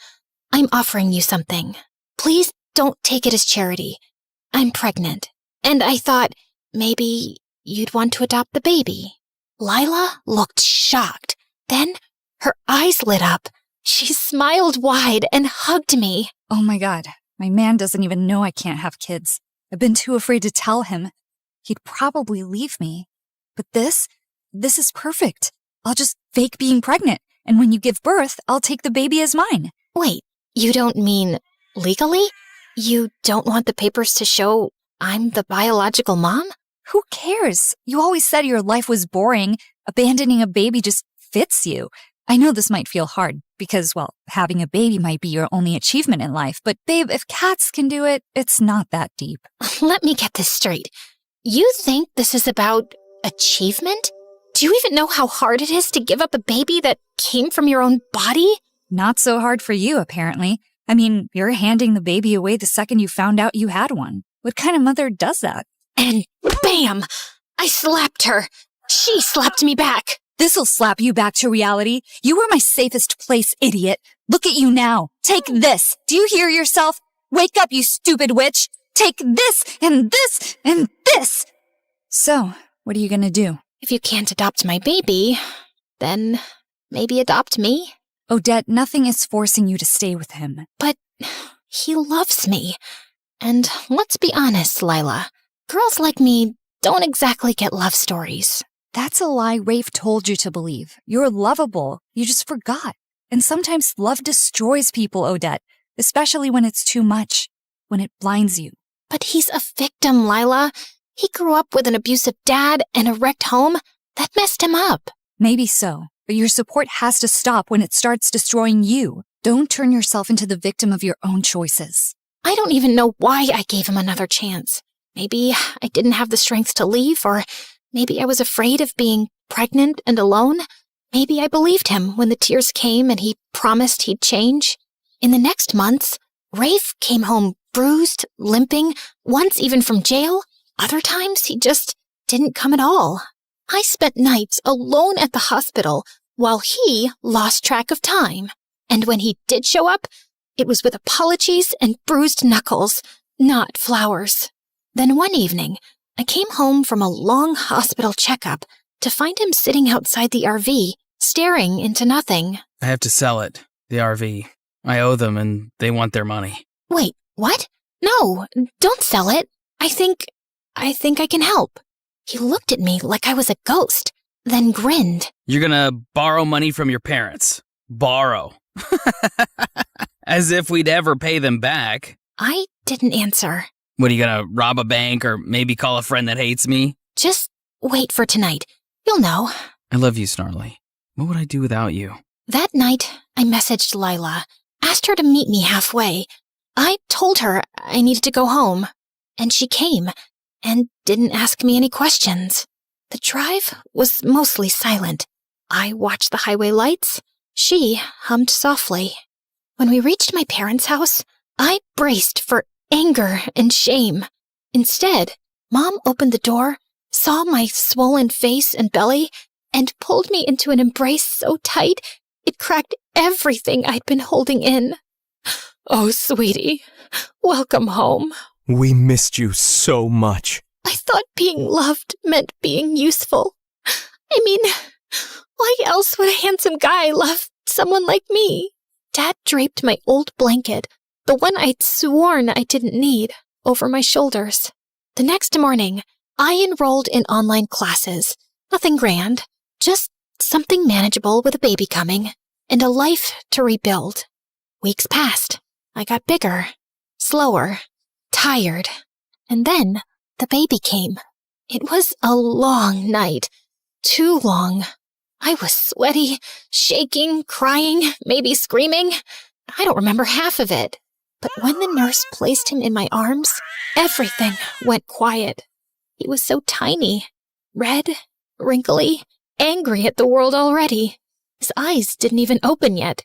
I'm offering you something. Please don't take it as charity. I'm pregnant, and I thought maybe you'd want to adopt the baby. Lila looked shocked. Then her eyes lit up. She smiled wide and hugged me. Oh my God, my man doesn't even know I can't have kids. I've been too afraid to tell him. He'd probably leave me. But this is perfect. I'll just fake being pregnant, and when you give birth, I'll take the baby as mine. Wait, you don't mean legally? You don't want the papers to show I'm the biological mom? Who cares? You always said your life was boring. Abandoning a baby just fits you. I know this might feel hard because, well, having a baby might be your only achievement in life, but babe, if cats can do it, it's not that deep. Let me get this straight. You think this is about achievement? Do you even know how hard it is to give up a baby that came from your own body? Not so hard for you, apparently. I mean, you're handing the baby away the second you found out you had one. What kind of mother does that? And bam! I slapped her. She slapped me back. This'll slap you back to reality. You were my safest place, idiot. Look at you now. Take this. Do you hear yourself? Wake up, you stupid witch. Take this and this and this. So, what are you gonna do? If you can't adopt my baby, then maybe adopt me. Odette, nothing is forcing you to stay with him. But he loves me. And let's be honest, Lila. Girls like me don't exactly get love stories. That's a lie Rafe told you to believe. You're lovable. You just forgot. And sometimes love destroys people, Odette, especially when it's too much, when it blinds you. But he's a victim, Lila. He grew up with an abusive dad and a wrecked home. That messed him up. Maybe so, but your support has to stop when it starts destroying you. Don't turn yourself into the victim of your own choices. I don't even know why I gave him another chance. Maybe I didn't have the strength to leave, or maybe I was afraid of being pregnant and alone. Maybe I believed him when the tears came and he promised he'd change. In the next months, Rafe came home bruised, limping, once even from jail. Other times, he just didn't come at all. I spent nights alone at the hospital while he lost track of time. And when he did show up, it was with apologies and bruised knuckles, not flowers. Then one evening, I came home from a long hospital checkup to find him sitting outside the RV, staring into nothing. I have to sell it, the RV. I owe them and they want their money. Wait, what? No, don't sell it. I think I can help. He looked at me like I was a ghost, then grinned. You're gonna borrow money from your parents. Borrow. As if we'd ever pay them back. I didn't answer. What, are you gonna rob a bank or maybe call a friend that hates me? Just wait for tonight. You'll know. I love you, Snarly. What would I do without you? That night, I messaged Lila, asked her to meet me halfway. I told her I needed to go home, and she came and didn't ask me any questions. The drive was mostly silent. I watched the highway lights. She hummed softly. When we reached my parents' house, I braced for anger and shame. Instead, Mom opened the door, saw my swollen face and belly, and pulled me into an embrace so tight it cracked everything I'd been holding in. Oh, sweetie, welcome home. We missed you so much. I thought being loved meant being useful. I mean, why else would a handsome guy love someone like me? Dad draped my old blanket, the one I'd sworn I didn't need, over my shoulders. The next morning, I enrolled in online classes. Nothing grand, just something manageable with a baby coming, and a life to rebuild. Weeks passed. I got bigger, slower, tired, and then the baby came. It was a long night, too long. I was sweaty, shaking, crying, maybe screaming. I don't remember half of it. But when the nurse placed him in my arms, everything went quiet. He was so tiny, red, wrinkly, angry at the world already. His eyes didn't even open yet,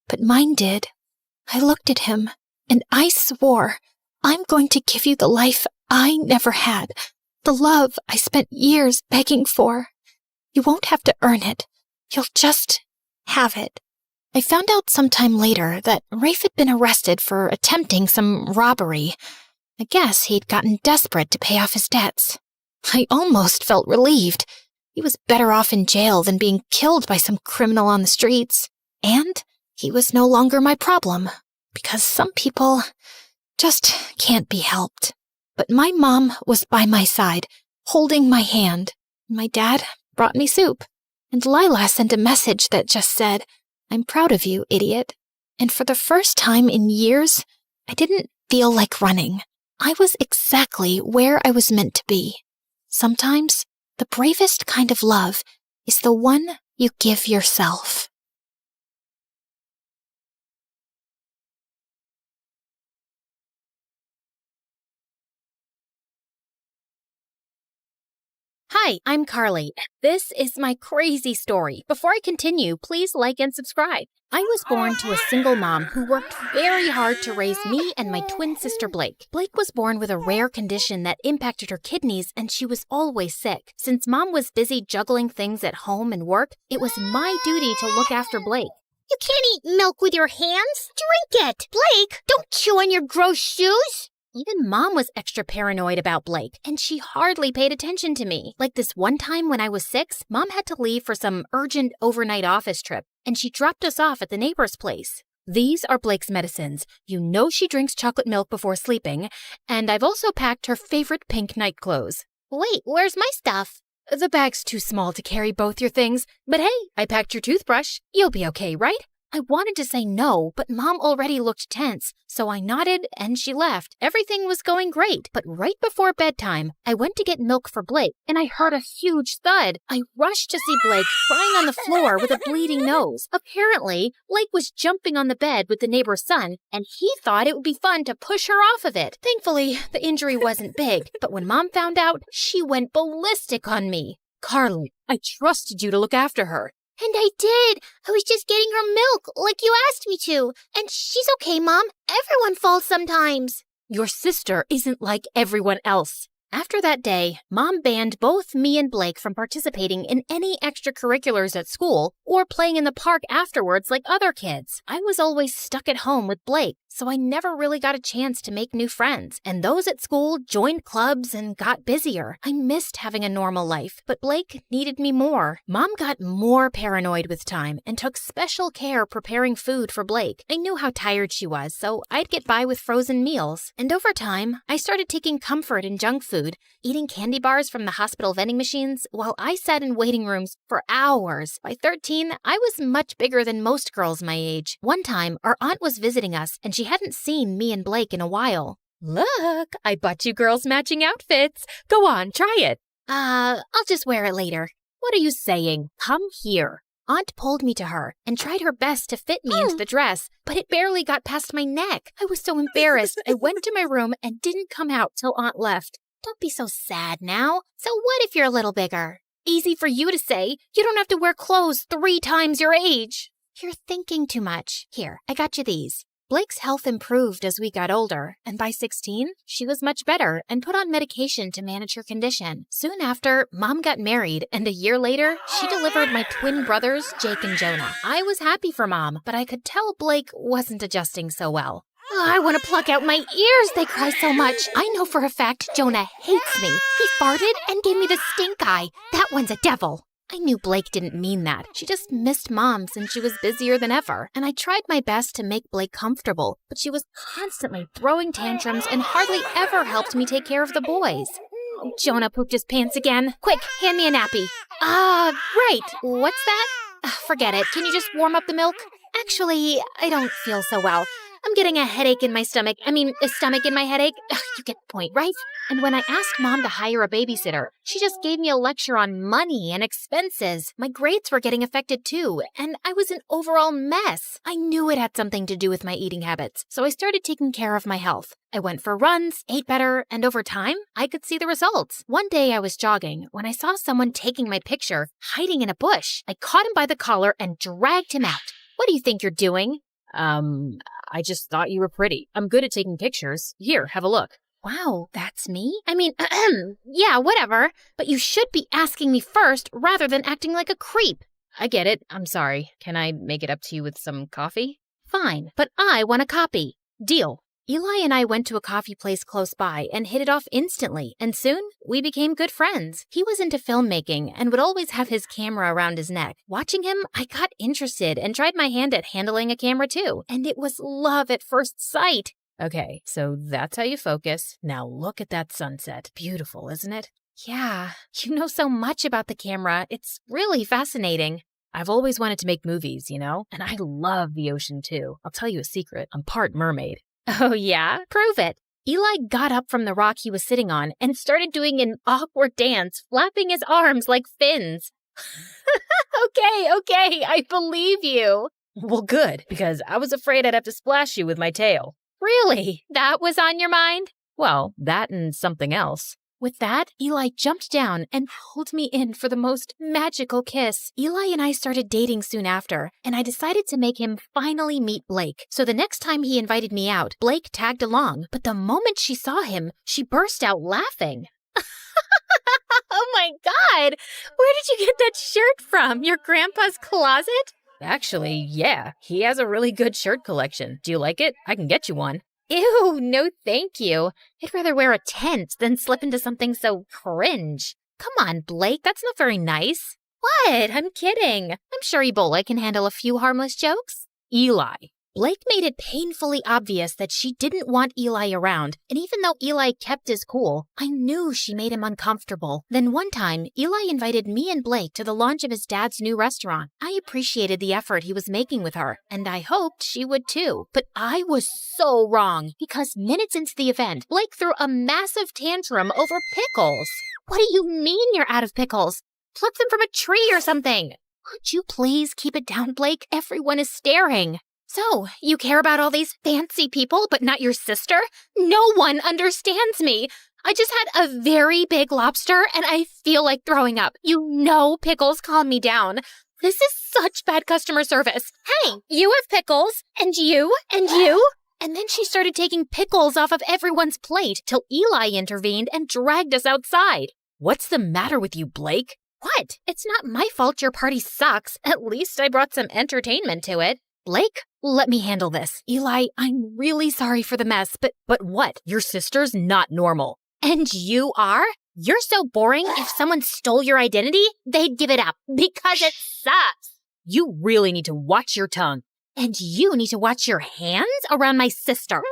but mine did. I looked at him, and I swore, I'm going to give you the life I never had the love I spent years begging for. You won't have to earn it. You'll just have it. I found out sometime later that Rafe had been arrested for attempting some robbery. I guess he'd gotten desperate to pay off his debts. I almost felt relieved. He was better off in jail than being killed by some criminal on the streets. And he was no longer my problem, because some people just can't be helped. But my mom was by my side, holding my hand. My dad brought me soup, and Lila sent a message that just said, "I'm proud of you, idiot." And for the first time in years, I didn't feel like running. I was exactly where I was meant to be. Sometimes, the bravest kind of love is the one you give yourself. Hi, I'm Carly. This is my crazy story. Before I continue, please like and subscribe. I was born to a single mom who worked very hard to raise me and my twin sister Blake. Blake was born with a rare condition that impacted her kidneys, and she was always sick. Since Mom was busy juggling things at home and work, it was my duty to look after Blake. You can't eat milk with your hands. Drink it. Blake, don't chew on your gross shoes. Even Mom was extra paranoid about Blake, and she hardly paid attention to me. Like this one time when I was 6, Mom had to leave for some urgent overnight office trip, and she dropped us off at the neighbor's place. These are Blake's medicines. You know she drinks chocolate milk before sleeping, and I've also packed her favorite pink night clothes. Wait, where's my stuff? The bag's too small to carry both your things, but hey, I packed your toothbrush. You'll be okay, right? I wanted to say no, but Mom already looked tense, so I nodded and she left. Everything was going great, but right before bedtime, I went to get milk for Blake, and I heard a huge thud. I rushed to see Blake crying on the floor with a bleeding nose. Apparently, Blake was jumping on the bed with the neighbor's son, and he thought it would be fun to push her off of it. Thankfully, the injury wasn't big, but when Mom found out, she went ballistic on me. Carly, I trusted you to look after her. And I did. I was just getting her milk, like you asked me to. And she's okay, Mom. Everyone falls sometimes. Your sister isn't like everyone else. After that day, Mom banned both me and Blake from participating in any extracurriculars at school or playing in the park afterwards like other kids. I was always stuck at home with Blake, so I never really got a chance to make new friends. And those at school joined clubs and got busier. I missed having a normal life, but Blake needed me more. Mom got more paranoid with time and took special care preparing food for Blake. I knew how tired she was, so I'd get by with frozen meals. And over time, I started taking comfort in junk food, eating candy bars from the hospital vending machines while I sat in waiting rooms for hours. By 13, I was much bigger than most girls my age. One time, our aunt was visiting us, and she hadn't seen me and Blake in a while. Look, I bought you girls matching outfits. Go on, try it. I'll just wear it later. What are you saying? Come here. Aunt pulled me to her and tried her best to fit me into the dress, but it barely got past my neck. I was so embarrassed, I went to my room and didn't come out till Aunt left. Don't be so sad now. So what if you're a little bigger? Easy for you to say. You don't have to wear clothes 3 times your age. You're thinking too much. Here, I got you these. Blake's health improved as we got older, and by 16, she was much better and put on medication to manage her condition. Soon after, Mom got married, and a year later, she delivered my twin brothers, Jake and Jonah. I was happy for Mom, but I could tell Blake wasn't adjusting so well. Oh, I want to pluck out my ears. They cry so much. I know for a fact Jonah hates me. He farted and gave me the stink eye. That one's a devil. I knew Blake didn't mean that. She just missed Mom since she was busier than ever. And I tried my best to make Blake comfortable, but she was constantly throwing tantrums and hardly ever helped me take care of the boys. Oh, Jonah pooped his pants again. Quick, hand me a nappy. Right. What's that? Forget it. Can you just warm up the milk? Actually, I don't feel so well. I'm getting a headache in my stomach. A stomach in my headache. You get the point, right? And when I asked Mom to hire a babysitter, she just gave me a lecture on money and expenses. My grades were getting affected too, and I was an overall mess. I knew it had something to do with my eating habits, so I started taking care of my health. I went for runs, ate better, and over time, I could see the results. One day I was jogging when I saw someone taking my picture, hiding in a bush. I caught him by the collar and dragged him out. What do you think you're doing? I just thought you were pretty. I'm good at taking pictures. Here, have a look. Wow, that's me? I mean, yeah, whatever. But you should be asking me first rather than acting like a creep. I get it. I'm sorry. Can I make it up to you with some coffee? Fine, but I want a copy. Deal. Eli and I went to a coffee place close by and hit it off instantly, and soon we became good friends. He was into filmmaking and would always have his camera around his neck. Watching him, I got interested and tried my hand at handling a camera too, and it was love at first sight. Okay, so that's how you focus. Now look at that sunset. Beautiful, isn't it? Yeah, you know so much about the camera. It's really fascinating. I've always wanted to make movies, you know? And I love the ocean too. I'll tell you a secret. I'm part mermaid. Oh yeah? Prove it. Eli got up from the rock he was sitting on and started doing an awkward dance, flapping his arms like fins. Okay, I believe you. Well, good, because I was afraid I'd have to splash you with my tail. Really? That was on your mind? Well, that and something else. With that, Eli jumped down and pulled me in for the most magical kiss. Eli and I started dating soon after, and I decided to make him finally meet Blake. So the next time he invited me out, Blake tagged along, but the moment she saw him, she burst out laughing. Oh my God! Where did you get that shirt from? Your grandpa's closet? Actually, yeah, he has a really good shirt collection. Do you like it? I can get you one. Ew, no thank you. I'd rather wear a tent than slip into something so cringe. Come on, Blake, that's not very nice. What? I'm kidding. I'm sure Ebola can handle a few harmless jokes. Eli. Blake made it painfully obvious that she didn't want Eli around, and even though Eli kept his cool, I knew she made him uncomfortable. Then one time, Eli invited me and Blake to the launch of his dad's new restaurant. I appreciated the effort he was making with her, and I hoped she would too. But I was so wrong, because minutes into the event, Blake threw a massive tantrum over pickles. What do you mean you're out of pickles? Pluck them from a tree or something. Could you please keep it down, Blake? Everyone is staring. So, you care about all these fancy people, but not your sister? No one understands me. I just had a very big lobster, and I feel like throwing up. You know pickles calm me down. This is such bad customer service. Hey, you have pickles, and you, and you. And then she started taking pickles off of everyone's plate till Eli intervened and dragged us outside. What's the matter with you, Blake? What? It's not my fault your party sucks. At least I brought some entertainment to it. Blake, let me handle this. Eli, I'm really sorry for the mess, but what? Your sister's not normal. And you are? You're so boring, if someone stole your identity, they'd give it up, because it sucks. You really need to watch your tongue. And you need to watch your hands around my sister.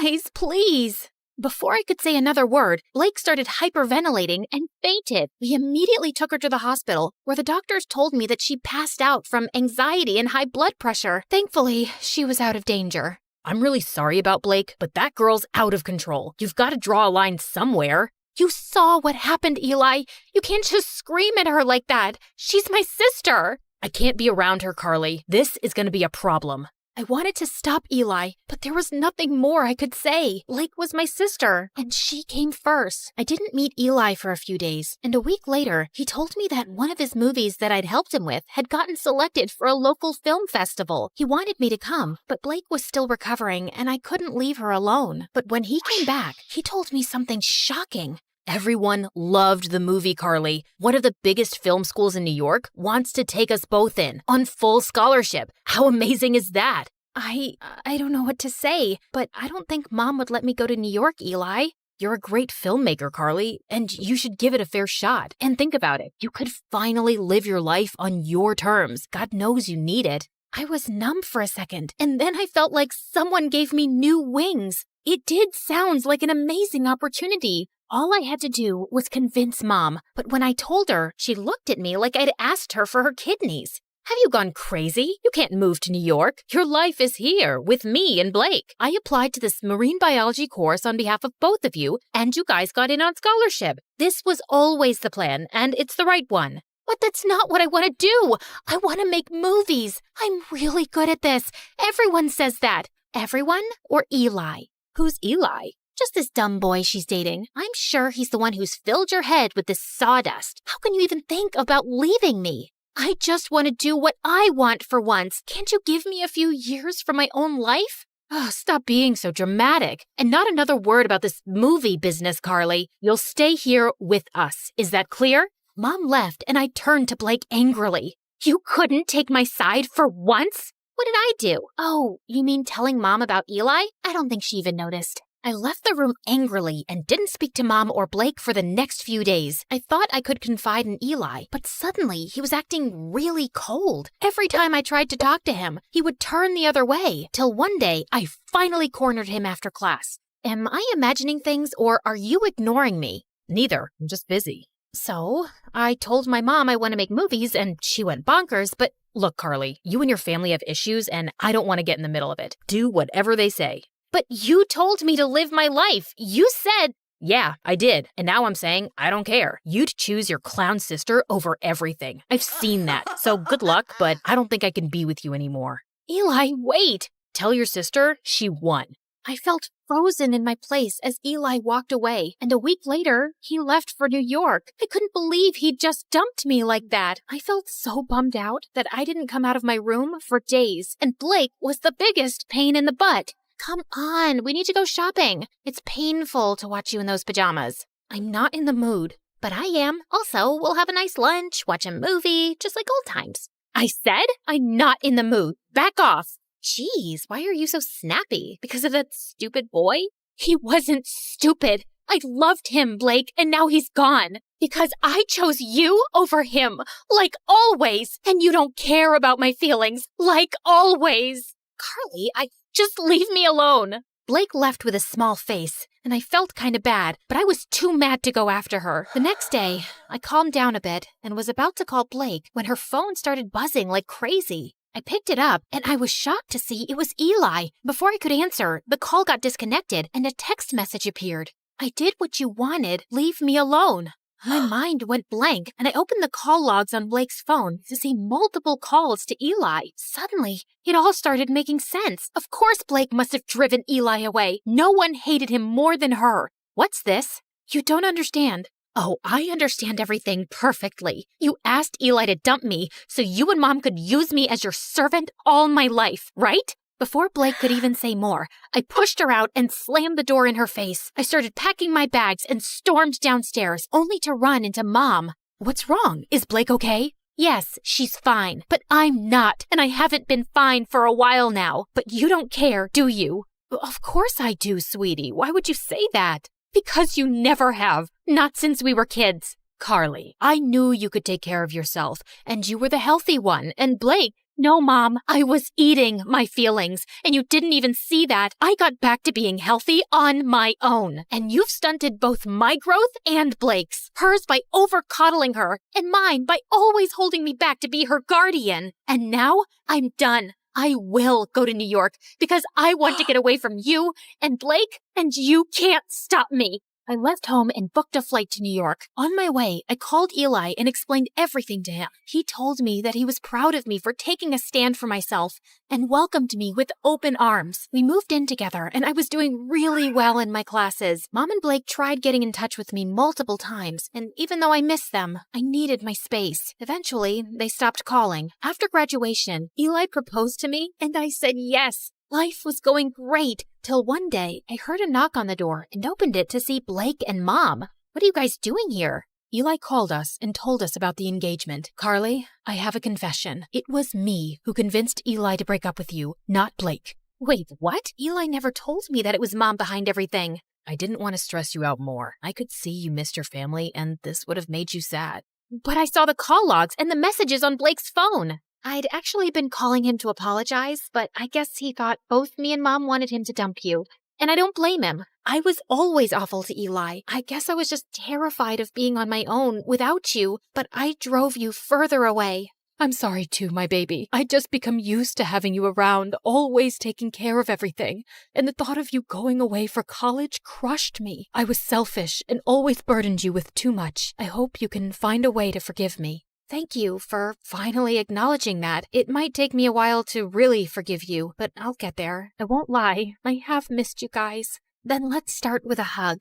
Guys, please. Before I could say another word, Blake started hyperventilating and fainted. We immediately took her to the hospital, where the doctors told me that she passed out from anxiety and high blood pressure. Thankfully, she was out of danger. I'm really sorry about Blake, but that girl's out of control. You've got to draw a line somewhere. You saw what happened, Eli. You can't just scream at her like that. She's my sister. I can't be around her, Carly. This is going to be a problem. I wanted to stop Eli, but there was nothing more I could say. Blake was my sister, and she came first. I didn't meet Eli for a few days, and a week later, he told me that one of his movies that I'd helped him with had gotten selected for a local film festival. He wanted me to come, but Blake was still recovering, and I couldn't leave her alone. But when he came back, he told me something shocking. Everyone loved the movie, Carly. One of the biggest film schools in New York wants to take us both in on full scholarship. How amazing is that? I don't know what to say, but I don't think Mom would let me go to New York, Eli. You're a great filmmaker, Carly, and you should give it a fair shot. And think about it. You could finally live your life on your terms. God knows you need it. I was numb for a second, and then I felt like someone gave me new wings. It did sound like an amazing opportunity. All I had to do was convince Mom, but when I told her, she looked at me like I'd asked her for her kidneys. Have you gone crazy? You can't move to New York. Your life is here with me and Blake. I applied to this marine biology course on behalf of both of you, and you guys got in on scholarship. This was always the plan, and it's the right one. But that's not what I want to do. I want to make movies. I'm really good at this. Everyone says that. Everyone or Eli? Who's Eli? Just this dumb boy she's dating. I'm sure he's the one who's filled your head with this sawdust. How can you even think about leaving me? I just want to do what I want for once. Can't you give me a few years for my own life? Oh, stop being so dramatic. And not another word about this movie business, Carly. You'll stay here with us. Is that clear? Mom left, and I turned to Blake angrily. You couldn't take my side for once? What did I do? Oh, you mean telling Mom about Eli? I don't think she even noticed. I left the room angrily and didn't speak to Mom or Blake for the next few days. I thought I could confide in Eli, but suddenly he was acting really cold. Every time I tried to talk to him, he would turn the other way, till one day I finally cornered him after class. Am I imagining things, or are you ignoring me? Neither. I'm just busy. So, I told my mom I want to make movies, and she went bonkers, but look, Carly, you and your family have issues, and I don't want to get in the middle of it. Do whatever they say. But you told me to live my life. You said... Yeah, I did. And now I'm saying I don't care. You'd choose your clown sister over everything. I've seen that. So good luck, but I don't think I can be with you anymore. Eli, wait. Tell your sister she won. I felt frozen in my place as Eli walked away, and a week later, he left for New York. I couldn't believe he'd just dumped me like that. I felt so bummed out that I didn't come out of my room for days, and Blake was the biggest pain in the butt. Come on, we need to go shopping. It's painful to watch you in those pajamas. I'm not in the mood, but I am. Also, we'll have a nice lunch, watch a movie, just like old times. I said I'm not in the mood. Back off. Jeez, why are you so snappy? Because of that stupid boy? He wasn't stupid. I loved him, Blake, and now he's gone. Because I chose you over him, like always, and you don't care about my feelings, like always. Carly, just leave me alone. Blake left with a small face, and I felt kind of bad, but I was too mad to go after her. The next day, I calmed down a bit and was about to call Blake when her phone started buzzing like crazy. I picked it up, and I was shocked to see it was Eli. Before I could answer, the call got disconnected, and a text message appeared. I did what you wanted. Leave me alone. My mind went blank, and I opened the call logs on Blake's phone to see multiple calls to Eli. Suddenly, it all started making sense. Of course Blake must have driven Eli away. No one hated him more than her. What's this? You don't understand. Oh, I understand everything perfectly. You asked Eli to dump me so you and Mom could use me as your servant all my life, right? Before Blake could even say more, I pushed her out and slammed the door in her face. I started packing my bags and stormed downstairs, only to run into Mom. What's wrong? Is Blake okay? Yes, she's fine, but I'm not, and I haven't been fine for a while now. But you don't care, do you? Of course I do, sweetie. Why would you say that? Because you never have. Not since we were kids. Carly, I knew you could take care of yourself, and you were the healthy one, and Blake... No, Mom, I was eating my feelings, and you didn't even see that. I got back to being healthy on my own, and you've stunted both my growth and Blake's. Hers by over-coddling her, and mine by always holding me back to be her guardian. And now, I'm done. I will go to New York, because I want to get away from you and Blake, and you can't stop me. I left home and booked a flight to New York. On my way, I called Eli and explained everything to him. He told me that he was proud of me for taking a stand for myself and welcomed me with open arms. We moved in together, and I was doing really well in my classes. Mom and Blake tried getting in touch with me multiple times, and even though I missed them, I needed my space. Eventually, they stopped calling. After graduation, Eli proposed to me, and I said yes. Life was going great, till one day I heard a knock on the door and opened it to see Blake and Mom. What are you guys doing here? Eli called us and told us about the engagement. Carly, I have a confession. It was me who convinced Eli to break up with you, not Blake. Wait, what? Eli never told me that it was Mom behind everything. I didn't want to stress you out more. I could see you missed your family, and this would have made you sad. But I saw the call logs and the messages on Blake's phone. I'd actually been calling him to apologize, but I guess he thought both me and Mom wanted him to dump you. And I don't blame him. I was always awful to Eli. I guess I was just terrified of being on my own without you, but I drove you further away. I'm sorry too, my baby. I'd just become used to having you around, always taking care of everything. And the thought of you going away for college crushed me. I was selfish and always burdened you with too much. I hope you can find a way to forgive me. Thank you for finally acknowledging that. It might take me a while to really forgive you, but I'll get there. I won't lie. I have missed you guys. Then let's start with a hug.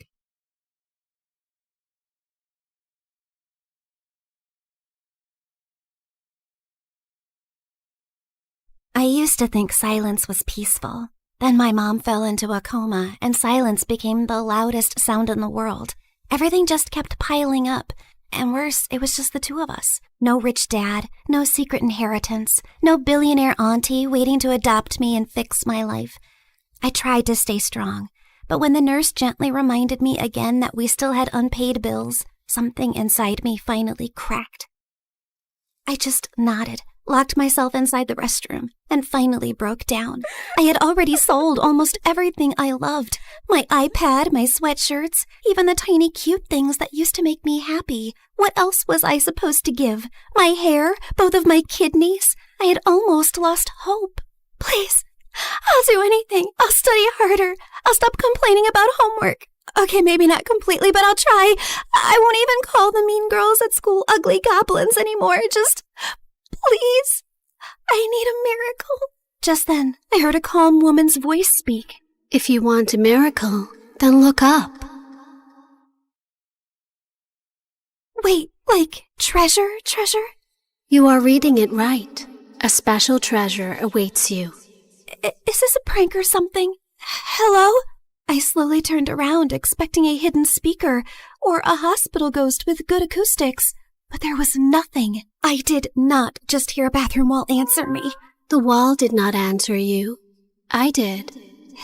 I used to think silence was peaceful, Then my mom fell into a coma, and silence became the loudest sound in the world. Everything just kept piling up. And worse, it was just the two of us. No rich dad, no secret inheritance, no billionaire auntie waiting to adopt me and fix my life. I tried to stay strong, but when the nurse gently reminded me again that we still had unpaid bills, something inside me finally cracked. I just nodded, locked myself inside the restroom, and finally broke down. I had already sold almost everything I loved. My iPad, my sweatshirts, even the tiny cute things that used to make me happy. What else was I supposed to give? My hair? Both of my kidneys? I had almost lost hope. Please, I'll do anything. I'll study harder. I'll stop complaining about homework. Okay, maybe not completely, but I'll try. I won't even call the mean girls at school ugly goblins anymore. Just, please, I need a miracle. Just then, I heard a calm woman's voice speak. If you want a miracle, then look up. Wait, like treasure? You are reading it right. A special treasure awaits you. Is this a prank or something? Hello? I slowly turned around, expecting a hidden speaker or a hospital ghost with good acoustics, but there was nothing. I did not just hear a bathroom wall answer me. The wall did not answer you. I did.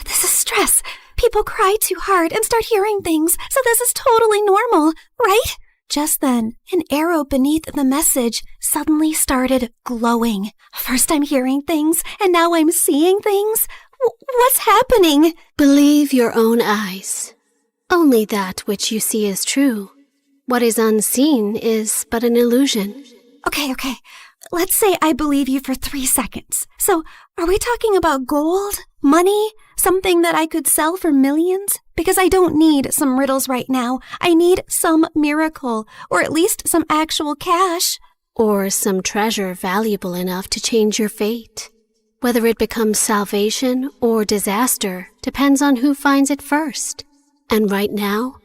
This is stress. People cry too hard and start hearing things, so this is totally normal, right? Just then, an arrow beneath the message suddenly started glowing. First I'm hearing things, and now I'm seeing things. What's happening? Believe your own eyes. Only that which you see is true. What is unseen is but an illusion. Okay. Let's say I believe you for 3 seconds. So, are we talking about gold? Money? Something that I could sell for millions? Because I don't need some riddles right now. I need some miracle, or at least some actual cash. Or some treasure valuable enough to change your fate. Whether it becomes salvation or disaster depends on who finds it first. And right now,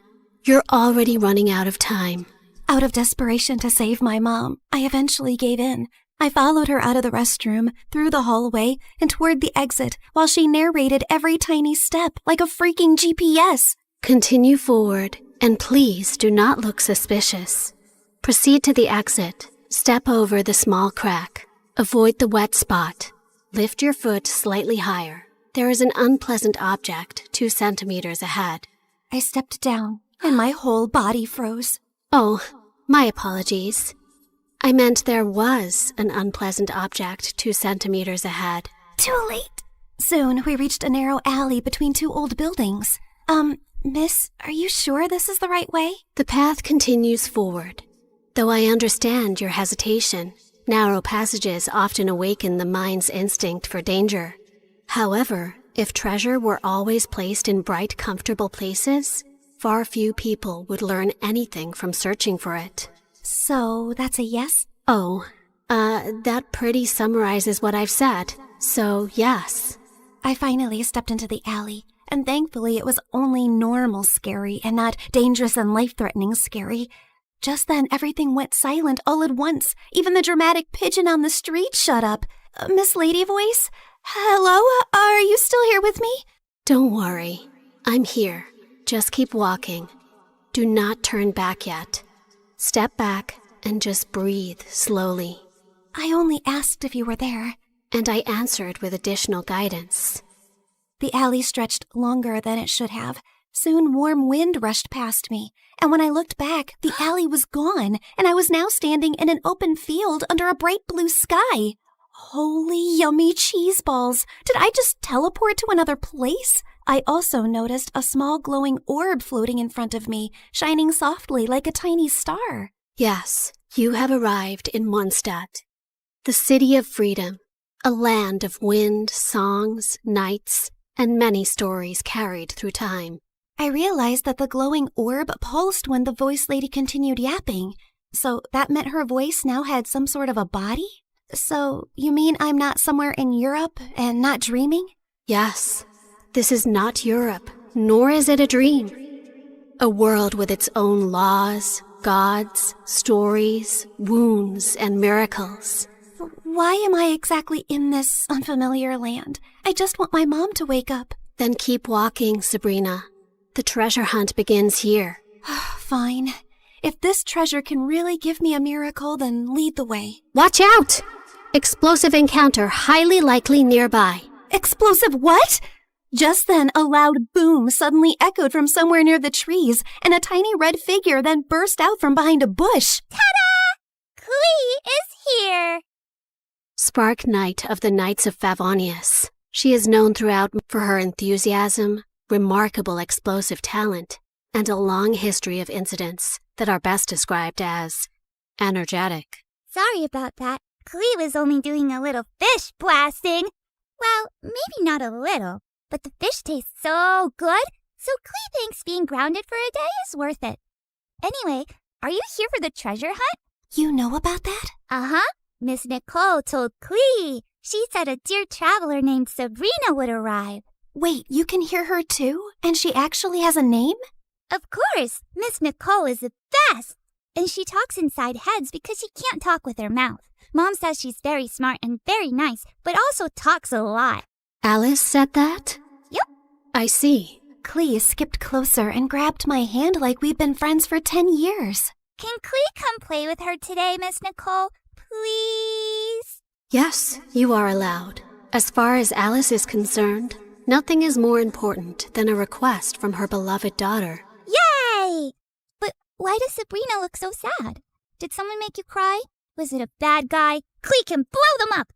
you're already running out of time. Out of desperation to save my mom, I eventually gave in. I followed her out of the restroom, through the hallway, and toward the exit while she narrated every tiny step like a freaking GPS. Continue forward, and please do not look suspicious. Proceed to the exit. Step over the small crack. Avoid the wet spot. Lift your foot slightly higher. There is an unpleasant object 2 centimeters ahead. I stepped down, and my whole body froze. Oh, my apologies. I meant there was an unpleasant object 2 centimeters ahead. Too late. Soon, we reached a narrow alley between 2 old buildings. Miss, are you sure this is the right way? The path continues forward. Though I understand your hesitation, narrow passages often awaken the mind's instinct for danger. However, if treasure were always placed in bright, comfortable places, far few people would learn anything from searching for it. So, that's a yes? Oh, that pretty summarizes what I've said. So, yes. I finally stepped into the alley, and thankfully it was only normal scary and not dangerous and life-threatening scary. Just then, everything went silent all at once. Even the dramatic pigeon on the street shut up. Miss Lady Voice? Hello? Are you still here with me? Don't worry. I'm here. Just keep walking. Do not turn back yet. Step back and just breathe slowly. I only asked if you were there. And I answered with additional guidance. The alley stretched longer than it should have. Soon warm wind rushed past me, and when I looked back, the alley was gone, and I was now standing in an open field under a bright blue sky. Holy yummy cheese balls! Did I just teleport to another place? I also noticed a small glowing orb floating in front of me, shining softly like a tiny star. Yes, you have arrived in Mondstadt, the city of freedom, a land of wind, songs, nights, and many stories carried through time. I realized that the glowing orb pulsed when the voice lady continued yapping. So that meant her voice now had some sort of a body? So you mean I'm not somewhere in Europe and not dreaming? Yes. This is not Europe, nor is it a dream. A world with its own laws, gods, stories, wounds, and miracles. Why am I exactly in this unfamiliar land? I just want my mom to wake up. Then keep walking, Sabrina. The treasure hunt begins here. Fine. If this treasure can really give me a miracle, then lead the way. Watch out! Explosive encounter highly likely nearby. Explosive what? Just then, a loud boom suddenly echoed from somewhere near the trees, and a tiny red figure then burst out from behind a bush. Ta-da! Clee is here! Spark Knight of the Knights of Favonius. She is known throughout for her enthusiasm, remarkable explosive talent, and a long history of incidents that are best described as energetic. Sorry about that. Clee was only doing a little fish blasting. Well, maybe not a little, but the fish tastes so good, so Clee thinks being grounded for a day is worth it. Anyway, are you here for the treasure hunt? You know about that? Uh-huh. Miss Nicole told Clee. She said a dear traveler named Sabrina would arrive. Wait, you can hear her too? And she actually has a name? Of course. Miss Nicole is the best. And she talks inside heads because she can't talk with her mouth. Mom says she's very smart and very nice, but also talks a lot. Alice said that? Yep. I see. Clee skipped closer and grabbed my hand like we've been friends for 10 years. Can Clee come play with her today, Miss Nicole? Please? Yes, you are allowed. As far as Alice is concerned, nothing is more important than a request from her beloved daughter. Yay! But why does Sabrina look so sad? Did someone make you cry? Was it a bad guy? Clee can blow them up!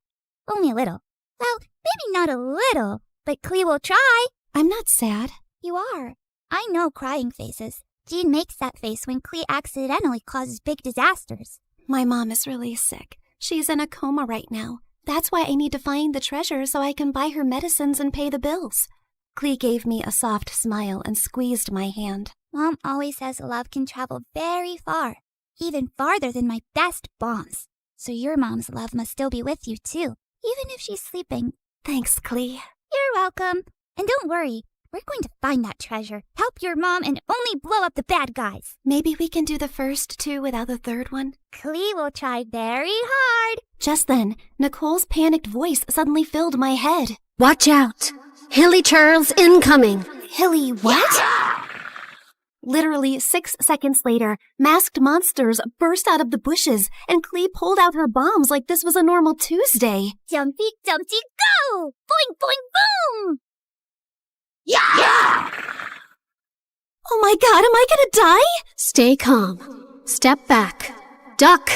Only a little. Well, maybe not a little, but Clee will try. I'm not sad. You are. I know crying faces. Jean makes that face when Clee accidentally causes big disasters. My mom is really sick. She's in a coma right now. That's why I need to find the treasure so I can buy her medicines and pay the bills. Clee gave me a soft smile and squeezed my hand. Mom always says love can travel very far, even farther than my best bombs. So your mom's love must still be with you too, even if she's sleeping. Thanks, Clee. You're welcome. And don't worry, we're going to find that treasure, help your mom, and only blow up the bad guys. Maybe we can do the first two without the third one? Clee will try very hard. Just then, Nicole's panicked voice suddenly filled my head. Watch out! Hilly Charles incoming! Hilly what? Literally 6 seconds later, masked monsters burst out of the bushes, and Clee pulled out her bombs like this was a normal Tuesday. Jumpy, jumpy, go! Boing, boing, boom! Yeah! Oh my god, am I gonna die? Stay calm. Step back. Duck!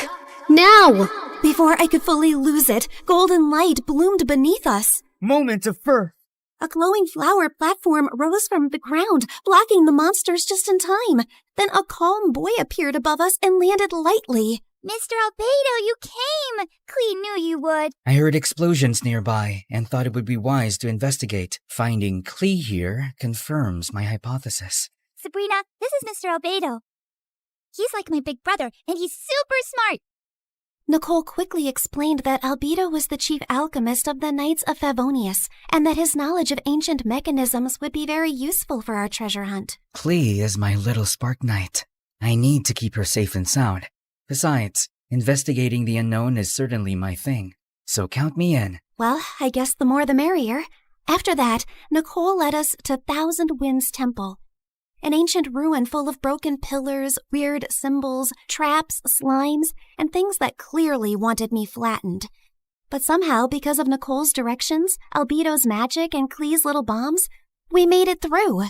Now! Before I could fully lose it, golden light bloomed beneath us. Moment of birth. A glowing flower platform rose from the ground, blocking the monsters just in time. Then a calm boy appeared above us and landed lightly. Mr. Albedo, you came! Clee knew you would. I heard explosions nearby and thought it would be wise to investigate. Finding Clee here confirms my hypothesis. Sabrina, this is Mr. Albedo. He's like my big brother, and he's super smart. Nicole quickly explained that Albedo was the chief alchemist of the Knights of Favonius, and that his knowledge of ancient mechanisms would be very useful for our treasure hunt. Clee is my little spark knight. I need to keep her safe and sound. Besides, investigating the unknown is certainly my thing, so count me in. Well, I guess the more the merrier. After that, Nicole led us to Thousand Winds Temple, an ancient ruin full of broken pillars, weird symbols, traps, slimes, and things that clearly wanted me flattened. But somehow, because of Nicole's directions, Albedo's magic, and Clee's little bombs, we made it through.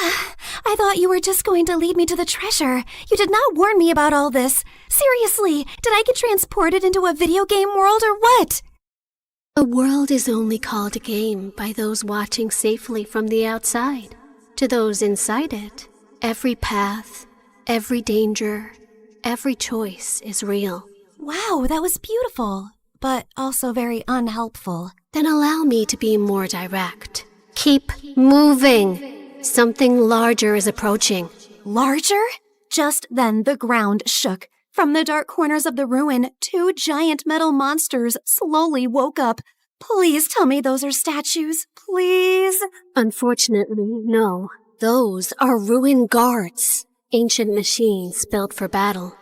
I thought you were just going to lead me to the treasure. You did not warn me about all this. Seriously, did I get transported into a video game world or what? A world is only called a game by those watching safely from the outside. To those inside it, every path, every danger, every choice is real. Wow, that was beautiful, but also very unhelpful. Then allow me to be more direct. Keep moving. Something larger is approaching. Larger? Just then the ground shook. From the dark corners of the ruin, 2 giant metal monsters slowly woke up. Please tell me those are statues. Please. Unfortunately, no. Those are ruin guards. Ancient machines built for battle.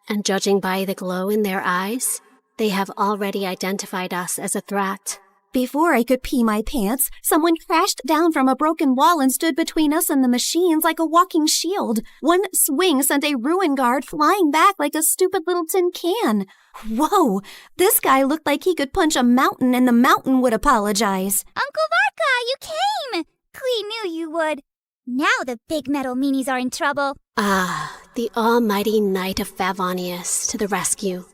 and judging by the glow in their eyes, they have already identified us as a threat. Before I could pee my pants, someone crashed down from a broken wall and stood between us and the machines like a walking shield. One swing sent a ruin guard flying back like a stupid little tin can. Whoa, this guy looked like he could punch a mountain and the mountain would apologize. Uncle Varka, you came! Klee knew you would. Now the big metal meanies are in trouble. Ah, the almighty Knight of Favonius to the rescue.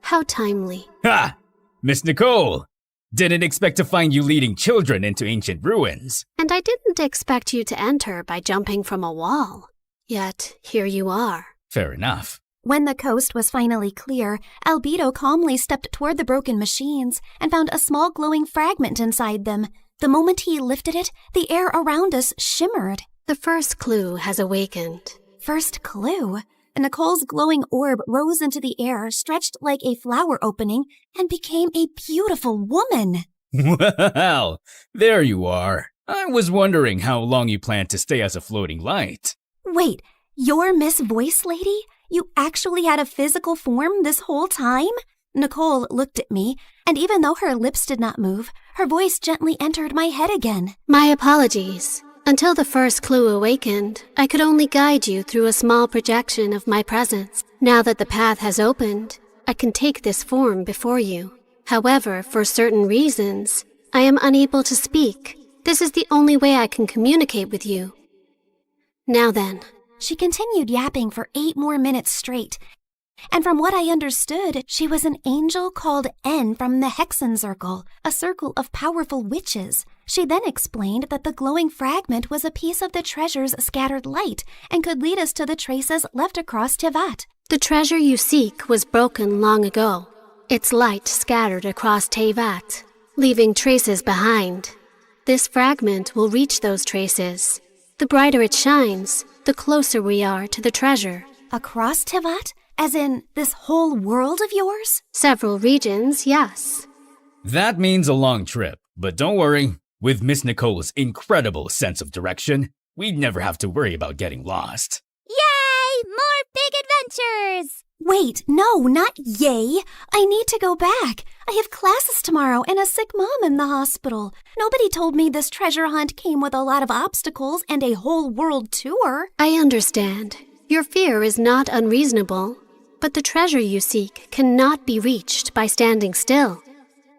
How timely. Ha! Miss Nicole! Didn't expect to find you leading children into ancient ruins. And I didn't expect you to enter by jumping from a wall. Yet, here you are. Fair enough. When the coast was finally clear, Albedo calmly stepped toward the broken machines and found a small glowing fragment inside them. The moment he lifted it, the air around us shimmered. The first clue has awakened. First clue? Nicole's glowing orb rose into the air, stretched like a flower opening, and became a beautiful woman. Well, there you are. I was wondering how long you planned to stay as a floating light. Wait, you're Miss Voice Lady? You actually had a physical form this whole time? Nicole looked at me, and even though her lips did not move, her voice gently entered my head again. My apologies. Until the first clue awakened, I could only guide you through a small projection of my presence. Now that the path has opened, I can take this form before you. However, for certain reasons, I am unable to speak. This is the only way I can communicate with you. Now then. She continued yapping for 8 more minutes straight. And from what I understood, she was an angel called N from the Hexen Circle, a circle of powerful witches. She then explained that the glowing fragment was a piece of the treasure's scattered light and could lead us to the traces left across Tevat. The treasure you seek was broken long ago. Its light scattered across Tevat, leaving traces behind. This fragment will reach those traces. The brighter it shines, the closer we are to the treasure. Across Tevat? As in, this whole world of yours? Several regions, yes. That means a long trip, but don't worry. With Miss Nicole's incredible sense of direction, we'd never have to worry about getting lost. Yay! More big adventures! Wait, no, not yay. I need to go back. I have classes tomorrow and a sick mom in the hospital. Nobody told me this treasure hunt came with a lot of obstacles and a whole world tour. I understand. Your fear is not unreasonable, but the treasure you seek cannot be reached by standing still.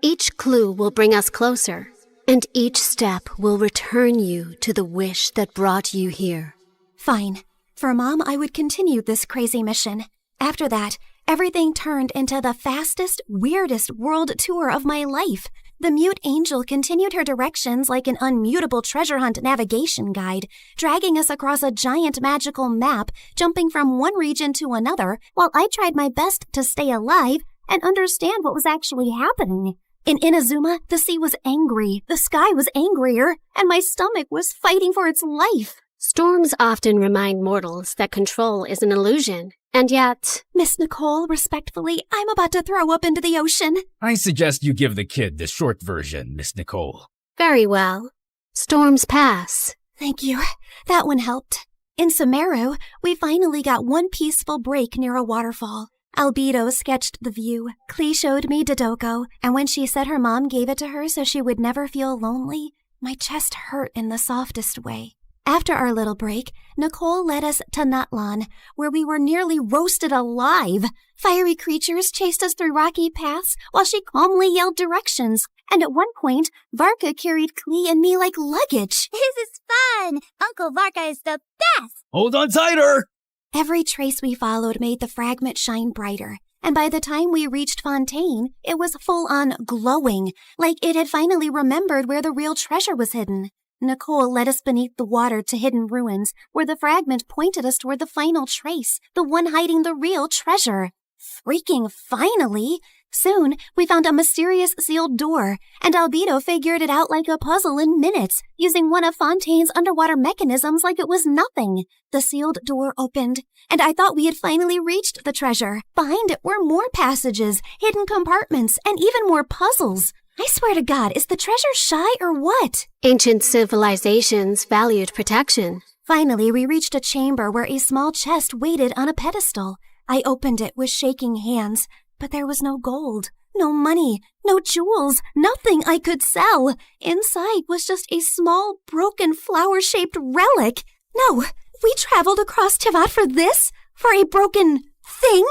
Each clue will bring us closer, and each step will return you to the wish that brought you here. Fine. For Mom, I would continue this crazy mission. After that, everything turned into the fastest, weirdest world tour of my life. The mute angel continued her directions like an unmutable treasure hunt navigation guide, dragging us across a giant magical map, jumping from one region to another, while I tried my best to stay alive and understand what was actually happening. In Inazuma, the sea was angry, the sky was angrier, and my stomach was fighting for its life. Storms often remind mortals that control is an illusion, and yet... Miss Nicole, respectfully, I'm about to throw up into the ocean. I suggest you give the kid the short version, Miss Nicole. Very well. Storms pass. Thank you. That one helped. In Sumeru, we finally got one peaceful break near a waterfall. Albedo sketched the view. Klee showed me Dodoko, and when she said her mom gave it to her so she would never feel lonely, my chest hurt in the softest way. After our little break, Nicole led us to Natlan, where we were nearly roasted alive. Fiery creatures chased us through rocky paths while she calmly yelled directions. And at one point, Varka carried Klee and me like luggage. This is fun! Uncle Varka is the best! Hold on tighter! Every trace we followed made the fragment shine brighter. And by the time we reached Fontaine, it was full-on glowing, like it had finally remembered where the real treasure was hidden. Nicole led us beneath the water to hidden ruins, where the fragment pointed us toward the final trace, the one hiding the real treasure. Freaking finally! Soon, we found a mysterious sealed door, and Albedo figured it out like a puzzle in minutes, using one of Fontaine's underwater mechanisms like it was nothing. The sealed door opened, and I thought we had finally reached the treasure. Behind it were more passages, hidden compartments, and even more puzzles. I swear to God, is the treasure shy or what? Ancient civilizations valued protection. Finally, we reached a chamber where a small chest waited on a pedestal. I opened it with shaking hands, but there was no gold, no money, no jewels, nothing I could sell. Inside was just a small, broken, flower-shaped relic. No, we traveled across Tivat for this? For a broken thing?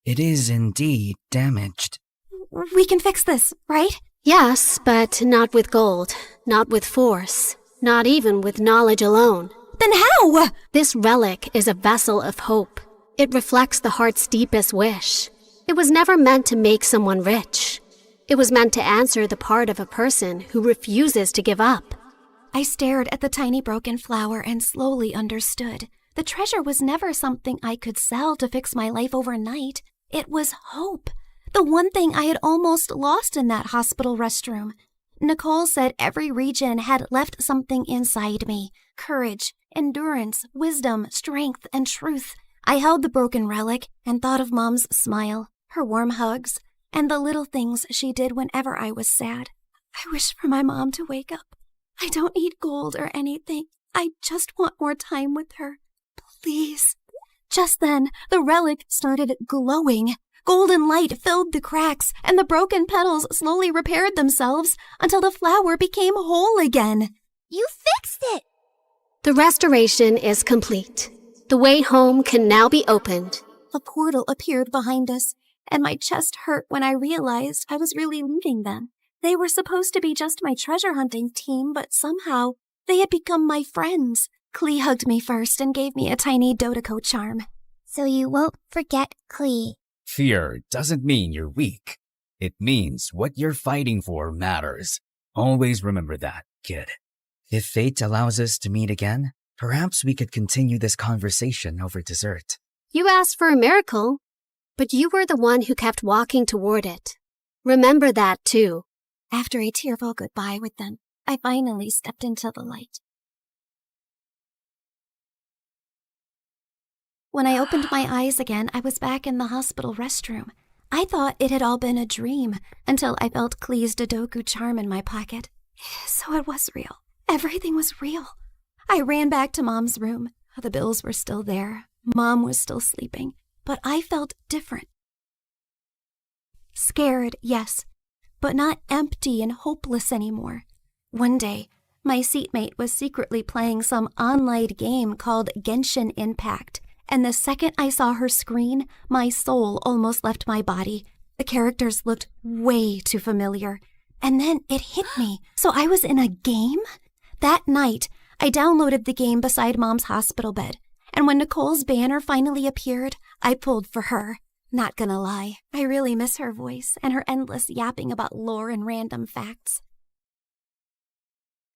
It is indeed damaged. We can fix this, right? Yes, but not with gold, not with force, not even with knowledge alone. Then how? This relic is a vessel of hope. It reflects the heart's deepest wish. It was never meant to make someone rich. It was meant to answer the part of a person who refuses to give up. I stared at the tiny broken flower and slowly understood. The treasure was never something I could sell to fix my life overnight. It was hope. The one thing I had almost lost in that hospital restroom. Nicole said every region had left something inside me. Courage, endurance, wisdom, strength, and truth. I held the broken relic and thought of Mom's smile, her warm hugs, and the little things she did whenever I was sad. I wish for my mom to wake up. I don't need gold or anything. I just want more time with her. Please. Just then, the relic started glowing. Golden light filled the cracks, and the broken petals slowly repaired themselves until the flower became whole again. You fixed it! The restoration is complete. The way home can now be opened. A portal appeared behind us, and my chest hurt when I realized I was really leaving them. They were supposed to be just my treasure hunting team, but somehow they had become my friends. Klee hugged me first and gave me a tiny Dodeko charm. So you won't forget Klee. Fear doesn't mean you're weak. It means what you're fighting for matters. Always remember that, kid. If fate allows us to meet again, perhaps we could continue this conversation over dessert. You asked for a miracle, but you were the one who kept walking toward it. Remember that, too. After a tearful goodbye with them, I finally stepped into the light. When I opened my eyes again, I was back in the hospital restroom. I thought it had all been a dream until I felt Klee's Dodoku charm in my pocket. So it was real. Everything was real. I ran back to Mom's room. The bills were still there. Mom was still sleeping. But I felt different. Scared, yes, but not empty and hopeless anymore. One day, my seatmate was secretly playing some online game called Genshin Impact. And the second I saw her screen, my soul almost left my body. The characters looked way too familiar. And then it hit me. So I was in a game? That night, I downloaded the game beside Mom's hospital bed. And when Nicole's banner finally appeared, I pulled for her. Not gonna lie, I really miss her voice and her endless yapping about lore and random facts.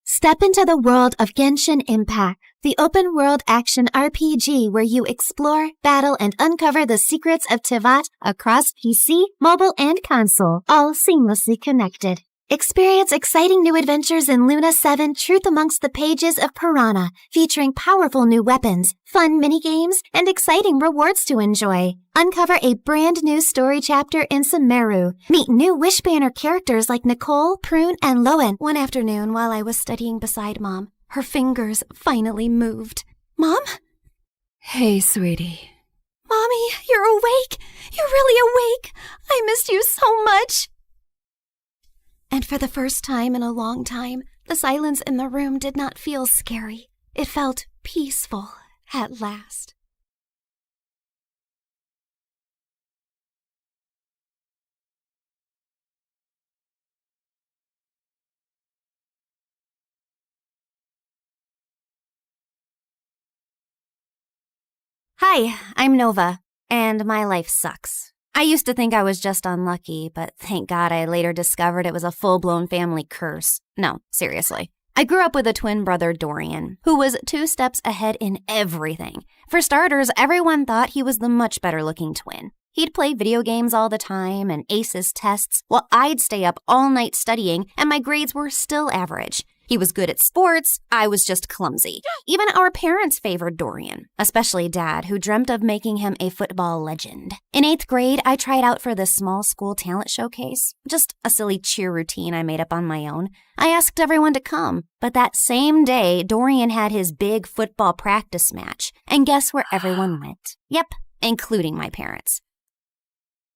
Step into the world of Genshin Impact, the open-world action RPG where you explore, battle, and uncover the secrets of Tivat across PC, mobile, and console, all seamlessly connected. Experience exciting new adventures in Luna 7 Truth Amongst the Pages of Piranha, featuring powerful new weapons, fun minigames, and exciting rewards to enjoy. Uncover a brand new story chapter in Sumeru. Meet new Wishbanner characters like Nicole, Prune, and Lowen. One afternoon while I was studying beside Mom, her fingers finally moved. Mom? Hey, sweetie. Mommy, you're awake. You're really awake. I missed you so much. And for the first time in a long time, the silence in the room did not feel scary. It felt peaceful at last. Hi, I'm Nova, and my life sucks. I used to think I was just unlucky, but thank God I later discovered it was a full-blown family curse. No, seriously. I grew up with a twin brother, Dorian, who was 2 steps ahead in everything. For starters, everyone thought he was the much better-looking twin. He'd play video games all the time and ace his tests, while I'd stay up all night studying, and my grades were still average. He was good at sports, I was just clumsy. Even our parents favored Dorian, especially Dad, who dreamt of making him a football legend. In 8th grade, I tried out for the small school talent showcase, just a silly cheer routine I made up on my own. I asked everyone to come, but that same day, Dorian had his big football practice match, and guess where everyone went? Yep, including my parents.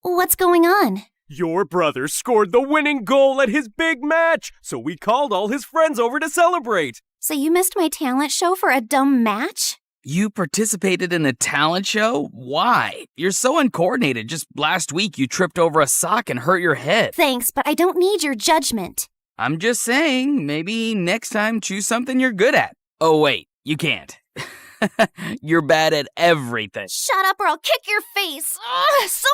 What's going on? Your brother scored the winning goal at his big match, so we called all his friends over to celebrate. So you missed my talent show for a dumb match? You participated in a talent show? Why? You're so uncoordinated. Just last week you tripped over a sock and hurt your head. Thanks, but I don't need your judgment. I'm just saying, maybe next time choose something you're good at. Oh wait, you can't. You're bad at everything. Shut up or I'll kick your face. Ugh, so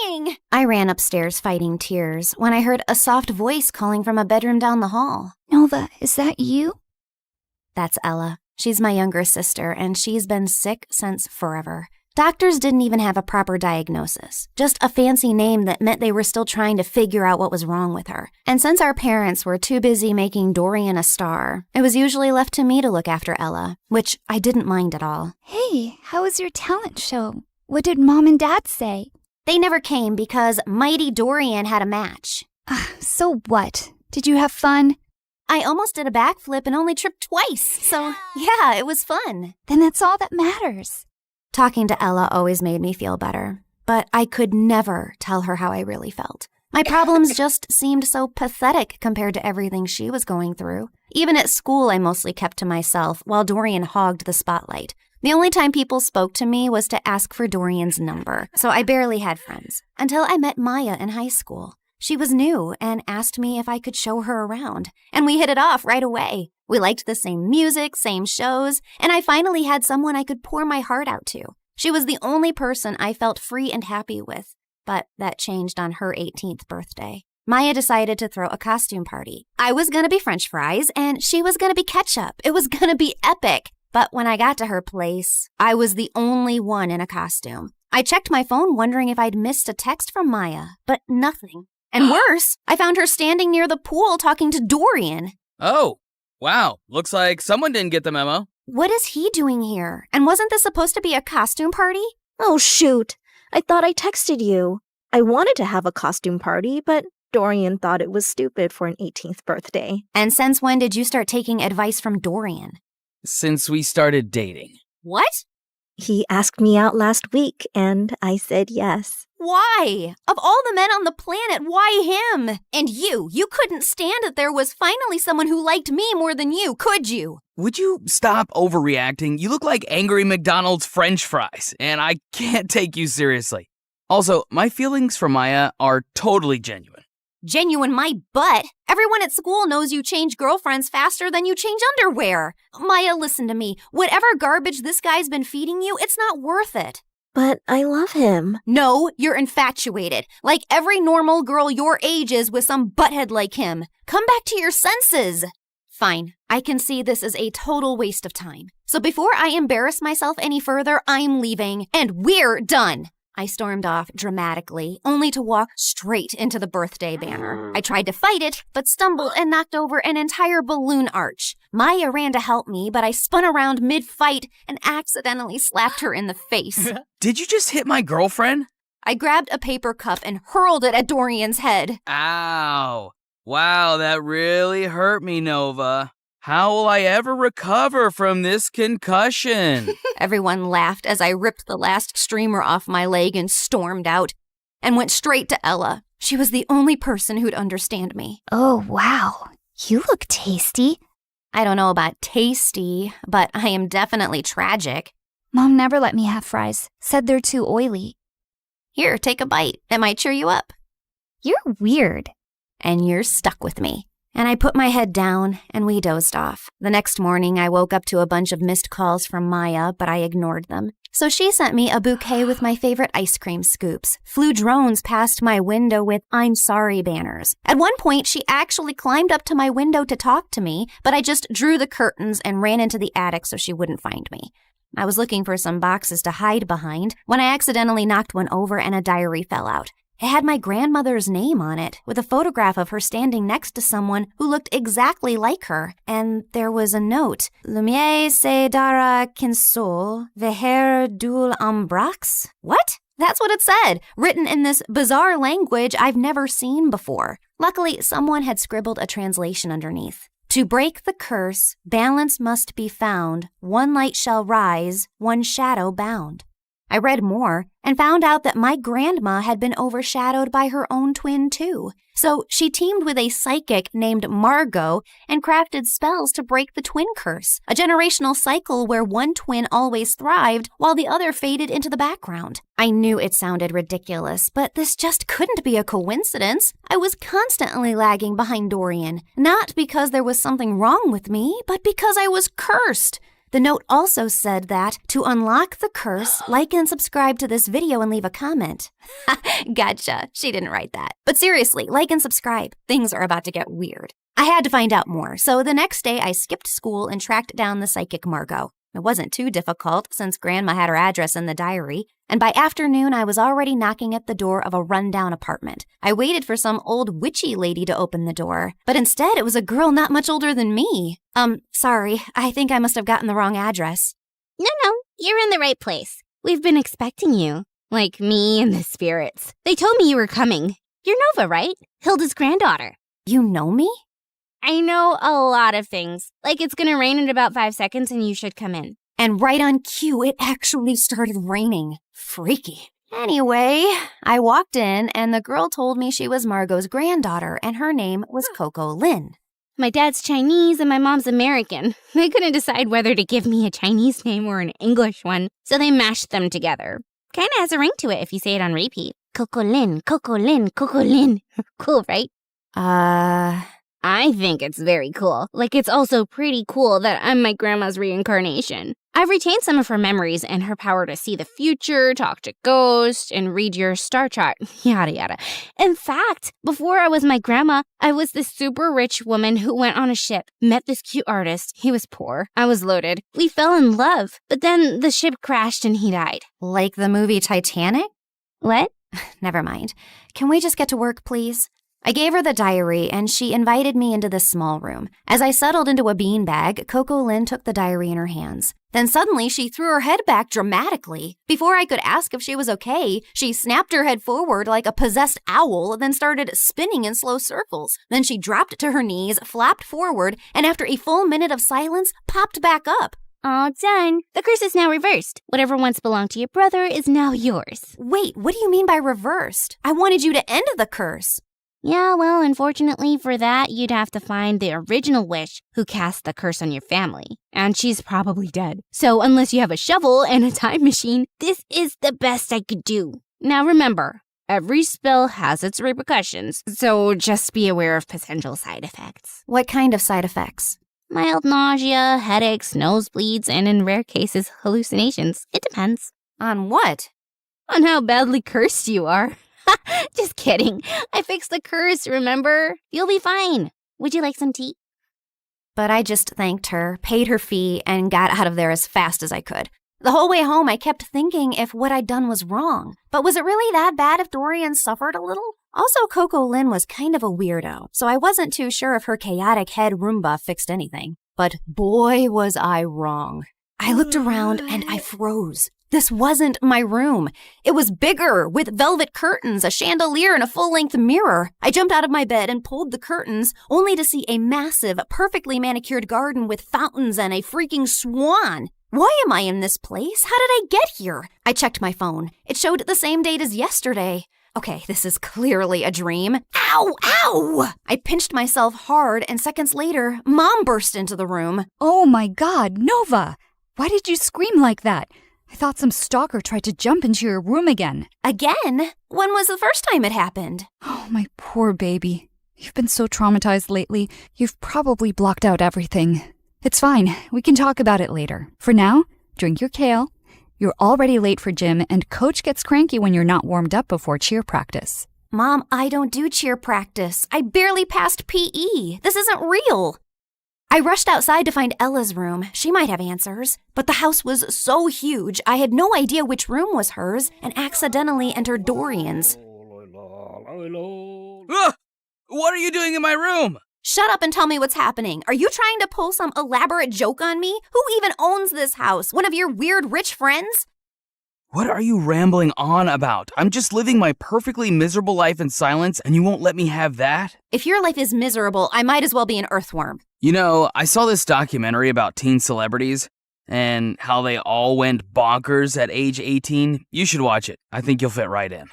annoying. I ran upstairs fighting tears when I heard a soft voice calling from a bedroom down the hall. Nova, is that you? That's Ella. She's my younger sister, and she's been sick since forever. Doctors didn't even have a proper diagnosis, just a fancy name that meant they were still trying to figure out what was wrong with her. And since our parents were too busy making Dorian a star, it was usually left to me to look after Ella, which I didn't mind at all. Hey, how was your talent show? What did Mom and Dad say? They never came because Mighty Dorian had a match. So what? Did you have fun? I almost did a backflip and only tripped twice, so yeah, it was fun. Then that's all that matters. Talking to Ella always made me feel better, but I could never tell her how I really felt. My problems just seemed so pathetic compared to everything she was going through. Even at school, I mostly kept to myself while Dorian hogged the spotlight. The only time people spoke to me was to ask for Dorian's number, so I barely had friends. Until I met Maya in high school. She was new and asked me if I could show her around, and we hit it off right away. We liked the same music, same shows, and I finally had someone I could pour my heart out to. She was the only person I felt free and happy with, but that changed on her 18th birthday. Maya decided to throw a costume party. I was gonna be French fries, and she was gonna be ketchup. It was gonna be epic. But when I got to her place, I was the only one in a costume. I checked my phone wondering if I'd missed a text from Maya, but nothing. And worse, I found her standing near the pool talking to Dorian. Oh, wow. Looks like someone didn't get the memo. What is he doing here? And wasn't this supposed to be a costume party? Oh, shoot. I thought I texted you. I wanted to have a costume party, but Dorian thought it was stupid for an 18th birthday. And since when did you start taking advice from Dorian? Since we started dating. What? He asked me out last week, and I said yes. Why? Of all the men on the planet, why him? And you couldn't stand that there was finally someone who liked me more than you, could you? Would you stop overreacting? You look like angry McDonald's French fries, and I can't take you seriously. Also, my feelings for Maya are totally genuine. Genuine my butt. Everyone at school knows you change girlfriends faster than you change underwear. Maya, listen to me. Whatever garbage this guy's been feeding you, it's not worth it. But I love him. No, you're infatuated. Like every normal girl your age is with some butthead like him. Come back to your senses. Fine, I can see this is a total waste of time. So before I embarrass myself any further, I'm leaving, and we're done. I stormed off dramatically, only to walk straight into the birthday banner. I tried to fight it, but stumbled and knocked over an entire balloon arch. Maya ran to help me, but I spun around mid-fight and accidentally slapped her in the face. Did you just hit my girlfriend? I grabbed a paper cup and hurled it at Dorian's head. Ow. Wow, that really hurt me, Nova. How will I ever recover from this concussion? Everyone laughed as I ripped the last streamer off my leg and stormed out, and went straight to Ella. She was the only person who'd understand me. Oh, wow. You look tasty. I don't know about tasty, but I am definitely tragic. Mom never let me have fries. Said they're too oily. Here, take a bite. It might cheer you up. You're weird. And you're stuck with me. And I put my head down, and we dozed off. The next morning, I woke up to a bunch of missed calls from Maya, but I ignored them. So she sent me a bouquet with my favorite ice cream scoops, flew drones past my window with I'm sorry banners. At one point, she actually climbed up to my window to talk to me, but I just drew the curtains and ran into the attic so she wouldn't find me. I was looking for some boxes to hide behind when I accidentally knocked one over and a diary fell out. It had my grandmother's name on it, with a photograph of her standing next to someone who looked exactly like her. And there was a note. Lumiere se dara kinsol, veher dul ambrax? What? That's what it said, written in this bizarre language I've never seen before. Luckily, someone had scribbled a translation underneath. To break the curse, balance must be found. One light shall rise, one shadow bound. I read more and found out that my grandma had been overshadowed by her own twin, too. So she teamed with a psychic named Margot and crafted spells to break the twin curse, a generational cycle where one twin always thrived while the other faded into the background. I knew it sounded ridiculous, but this just couldn't be a coincidence. I was constantly lagging behind Dorian, not because there was something wrong with me, but because I was cursed. The note also said that to unlock the curse, like and subscribe to this video and leave a comment. Gotcha. She didn't write that. But seriously, like and subscribe. Things are about to get weird. I had to find out more, so the next day I skipped school and tracked down the psychic Margot. It wasn't too difficult since Grandma had her address in the diary, and by afternoon I was already knocking at the door of a rundown apartment. I waited for some old witchy lady to open the door, but instead it was a girl not much older than me. Sorry, I think I must have gotten the wrong address. No, you're in the right place. We've been expecting you. Like me and the spirits. They told me you were coming. You're Nova, right? Hilda's granddaughter. You know me? I know a lot of things. Like it's gonna rain in about 5 seconds and you should come in. And right on cue, it actually started raining. Freaky. Anyway, I walked in and the girl told me she was Margot's granddaughter and her name was Coco Lin. My dad's Chinese and my mom's American. They couldn't decide whether to give me a Chinese name or an English one, so they mashed them together. Kinda has a ring to it if you say it on repeat. Coco Lin, Coco Lin, Coco Lin. Cool, right? I think it's very cool. Like, it's also pretty cool that I'm my grandma's reincarnation. I've retained some of her memories and her power to see the future, talk to ghosts, and read your star chart, yada yada. In fact, before I was my grandma, I was this super rich woman who went on a ship, met this cute artist. He was poor. I was loaded. We fell in love, but then the ship crashed and he died. Like the movie Titanic? What? Never mind. Can we just get to work, please? I gave her the diary, and she invited me into this small room. As I settled into a beanbag, Coco Lin took the diary in her hands. Then suddenly, she threw her head back dramatically. Before I could ask if she was okay, she snapped her head forward like a possessed owl, then started spinning in slow circles. Then she dropped to her knees, flapped forward, and after a full minute of silence, popped back up. All done. The curse is now reversed. Whatever once belonged to your brother is now yours. Wait, what do you mean by reversed? I wanted you to end the curse. Yeah, well, unfortunately for that, you'd have to find the original witch who cast the curse on your family. And she's probably dead. So unless you have a shovel and a time machine, this is the best I could do. Now remember, every spell has its repercussions, so just be aware of potential side effects. What kind of side effects? Mild nausea, headaches, nosebleeds, and in rare cases, hallucinations. It depends. On what? On how badly cursed you are. Just kidding. I fixed the curse, remember? You'll be fine. Would you like some tea? But I just thanked her, paid her fee, and got out of there as fast as I could. The whole way home, I kept thinking if what I'd done was wrong. But was it really that bad if Dorian suffered a little? Also, Coco Lin was kind of a weirdo, so I wasn't too sure if her chaotic head Roomba fixed anything. But boy, was I wrong. I looked around and I froze. This wasn't my room. It was bigger, with velvet curtains, a chandelier, and a full-length mirror. I jumped out of my bed and pulled the curtains, only to see a massive, perfectly manicured garden with fountains and a freaking swan. Why am I in this place? How did I get here? I checked my phone. It showed the same date as yesterday. Okay, this is clearly a dream. Ow! Ow! I pinched myself hard, and seconds later, Mom burst into the room. Oh my God, Nova! Why did you scream like that? I thought some stalker tried to jump into your room again. Again? When was the first time it happened? Oh, my poor baby. You've been so traumatized lately, you've probably blocked out everything. It's fine. We can talk about it later. For now, drink your kale. You're already late for gym, and Coach gets cranky when you're not warmed up before cheer practice. Mom, I don't do cheer practice. I barely passed PE. This isn't real. I rushed outside to find Ella's room. She might have answers. But the house was so huge, I had no idea which room was hers and accidentally entered Dorian's. Ah! What are you doing in my room? Shut up and tell me what's happening. Are you trying to pull some elaborate joke on me? Who even owns this house? One of your weird rich friends? What are you rambling on about? I'm just living my perfectly miserable life in silence, and you won't let me have that? If your life is miserable, I might as well be an earthworm. You know, I saw this documentary about teen celebrities, and how they all went bonkers at age 18, you should watch it. I think you'll fit right in.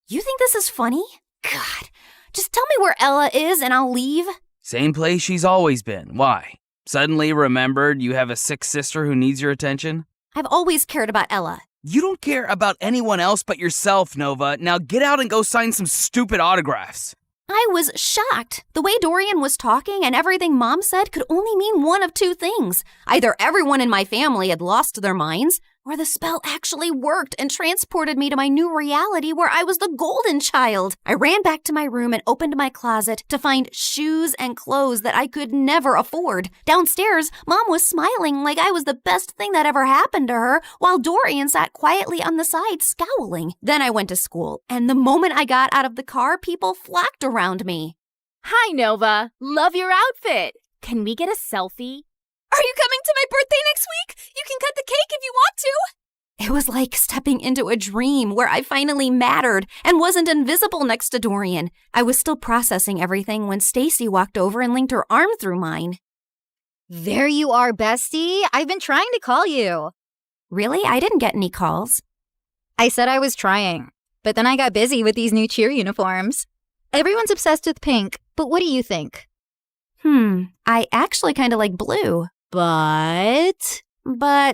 You think this is funny? God, just tell me where Ella is and I'll leave. Same place she's always been. Why? Suddenly remembered you have a sick sister who needs your attention? I've always cared about Ella. You don't care about anyone else but yourself, Nova. Now get out and go sign some stupid autographs. I was shocked. The way Dorian was talking and everything Mom said could only mean one of two things. Either everyone in my family had lost their minds, or the spell actually worked and transported me to my new reality where I was the golden child. I ran back to my room and opened my closet to find shoes and clothes that I could never afford. Downstairs, Mom was smiling like I was the best thing that ever happened to her, while Dorian sat quietly on the side scowling. Then I went to school, and the moment I got out of the car, people flocked around me. Hi, Nova. Love your outfit. Can we get a selfie? Are you coming to my birthday next week? You can cut the cake if you want to. It was like stepping into a dream where I finally mattered and wasn't invisible next to Dorian. I was still processing everything when Stacy walked over and linked her arm through mine. There you are, bestie. I've been trying to call you. Really? I didn't get any calls. I said I was trying, but then I got busy with these new cheer uniforms. Everyone's obsessed with pink, but what do you think? I actually kind of like blue. But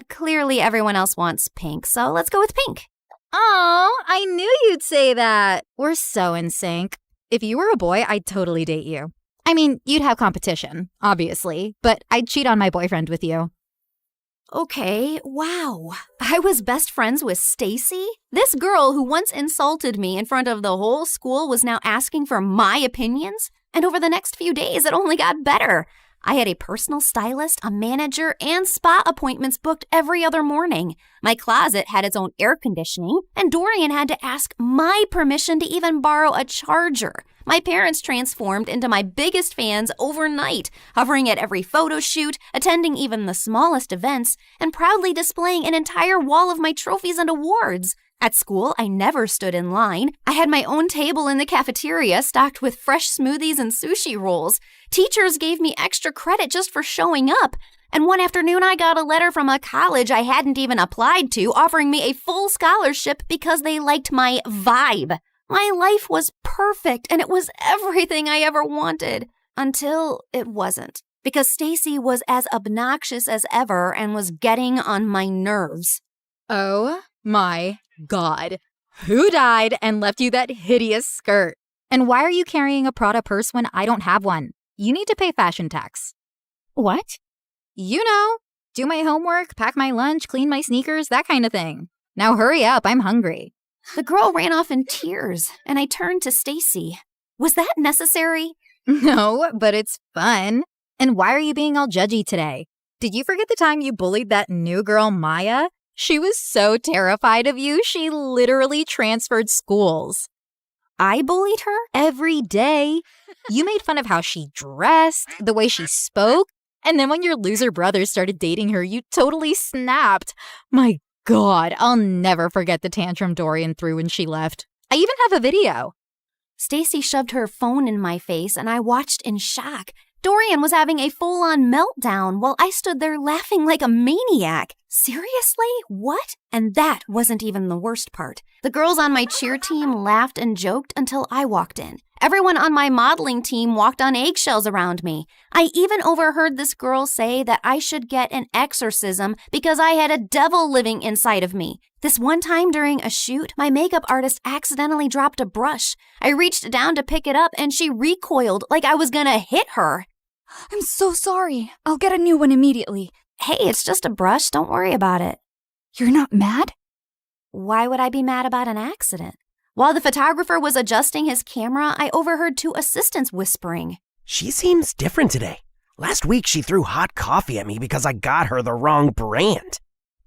clearly everyone else wants pink, so let's go with pink. Oh, I knew you'd say that. We're so in sync. If you were a boy, I'd totally date you. I mean, you'd have competition, obviously, but I'd cheat on my boyfriend with you. Okay, wow. I was best friends with Stacy? This girl who once insulted me in front of the whole school was now asking for my opinions? And over the next few days, it only got better. I had a personal stylist, a manager, and spa appointments booked every other morning. My closet had its own air conditioning, and Dorian had to ask my permission to even borrow a charger. My parents transformed into my biggest fans overnight, hovering at every photo shoot, attending even the smallest events, and proudly displaying an entire wall of my trophies and awards. At school, I never stood in line. I had my own table in the cafeteria stocked with fresh smoothies and sushi rolls. Teachers gave me extra credit just for showing up. And one afternoon, I got a letter from a college I hadn't even applied to offering me a full scholarship because they liked my vibe. My life was perfect, and it was everything I ever wanted. Until it wasn't. Because Stacy was as obnoxious as ever and was getting on my nerves. Oh my God. Who died and left you that hideous skirt? And why are you carrying a Prada purse when I don't have one? You need to pay fashion tax. What? You know, do my homework, pack my lunch, clean my sneakers, that kind of thing. Now hurry up, I'm hungry. The girl ran off in tears, and I turned to Stacy. Was that necessary? No, but it's fun. And why are you being all judgy today? Did you forget the time you bullied that new girl, Maya? She was so terrified of you, she literally transferred schools. I bullied her? Every day. You made fun of how she dressed, the way she spoke, and then when your loser brother started dating her, you totally snapped. My God, I'll never forget the tantrum Dorian threw when she left. I even have a video. Stacy shoved her phone in my face, and I watched in shock. Dorian was having a full-on meltdown while I stood there laughing like a maniac. Seriously? What? And that wasn't even the worst part. The girls on my cheer team laughed and joked until I walked in. Everyone on my modeling team walked on eggshells around me. I even overheard this girl say that I should get an exorcism because I had a devil living inside of me. This one time during a shoot, my makeup artist accidentally dropped a brush. I reached down to pick it up and she recoiled like I was gonna hit her. I'm so sorry. I'll get a new one immediately. Hey, it's just a brush. Don't worry about it. You're not mad? Why would I be mad about an accident? While the photographer was adjusting his camera, I overheard two assistants whispering. She seems different today. Last week she threw hot coffee at me because I got her the wrong brand.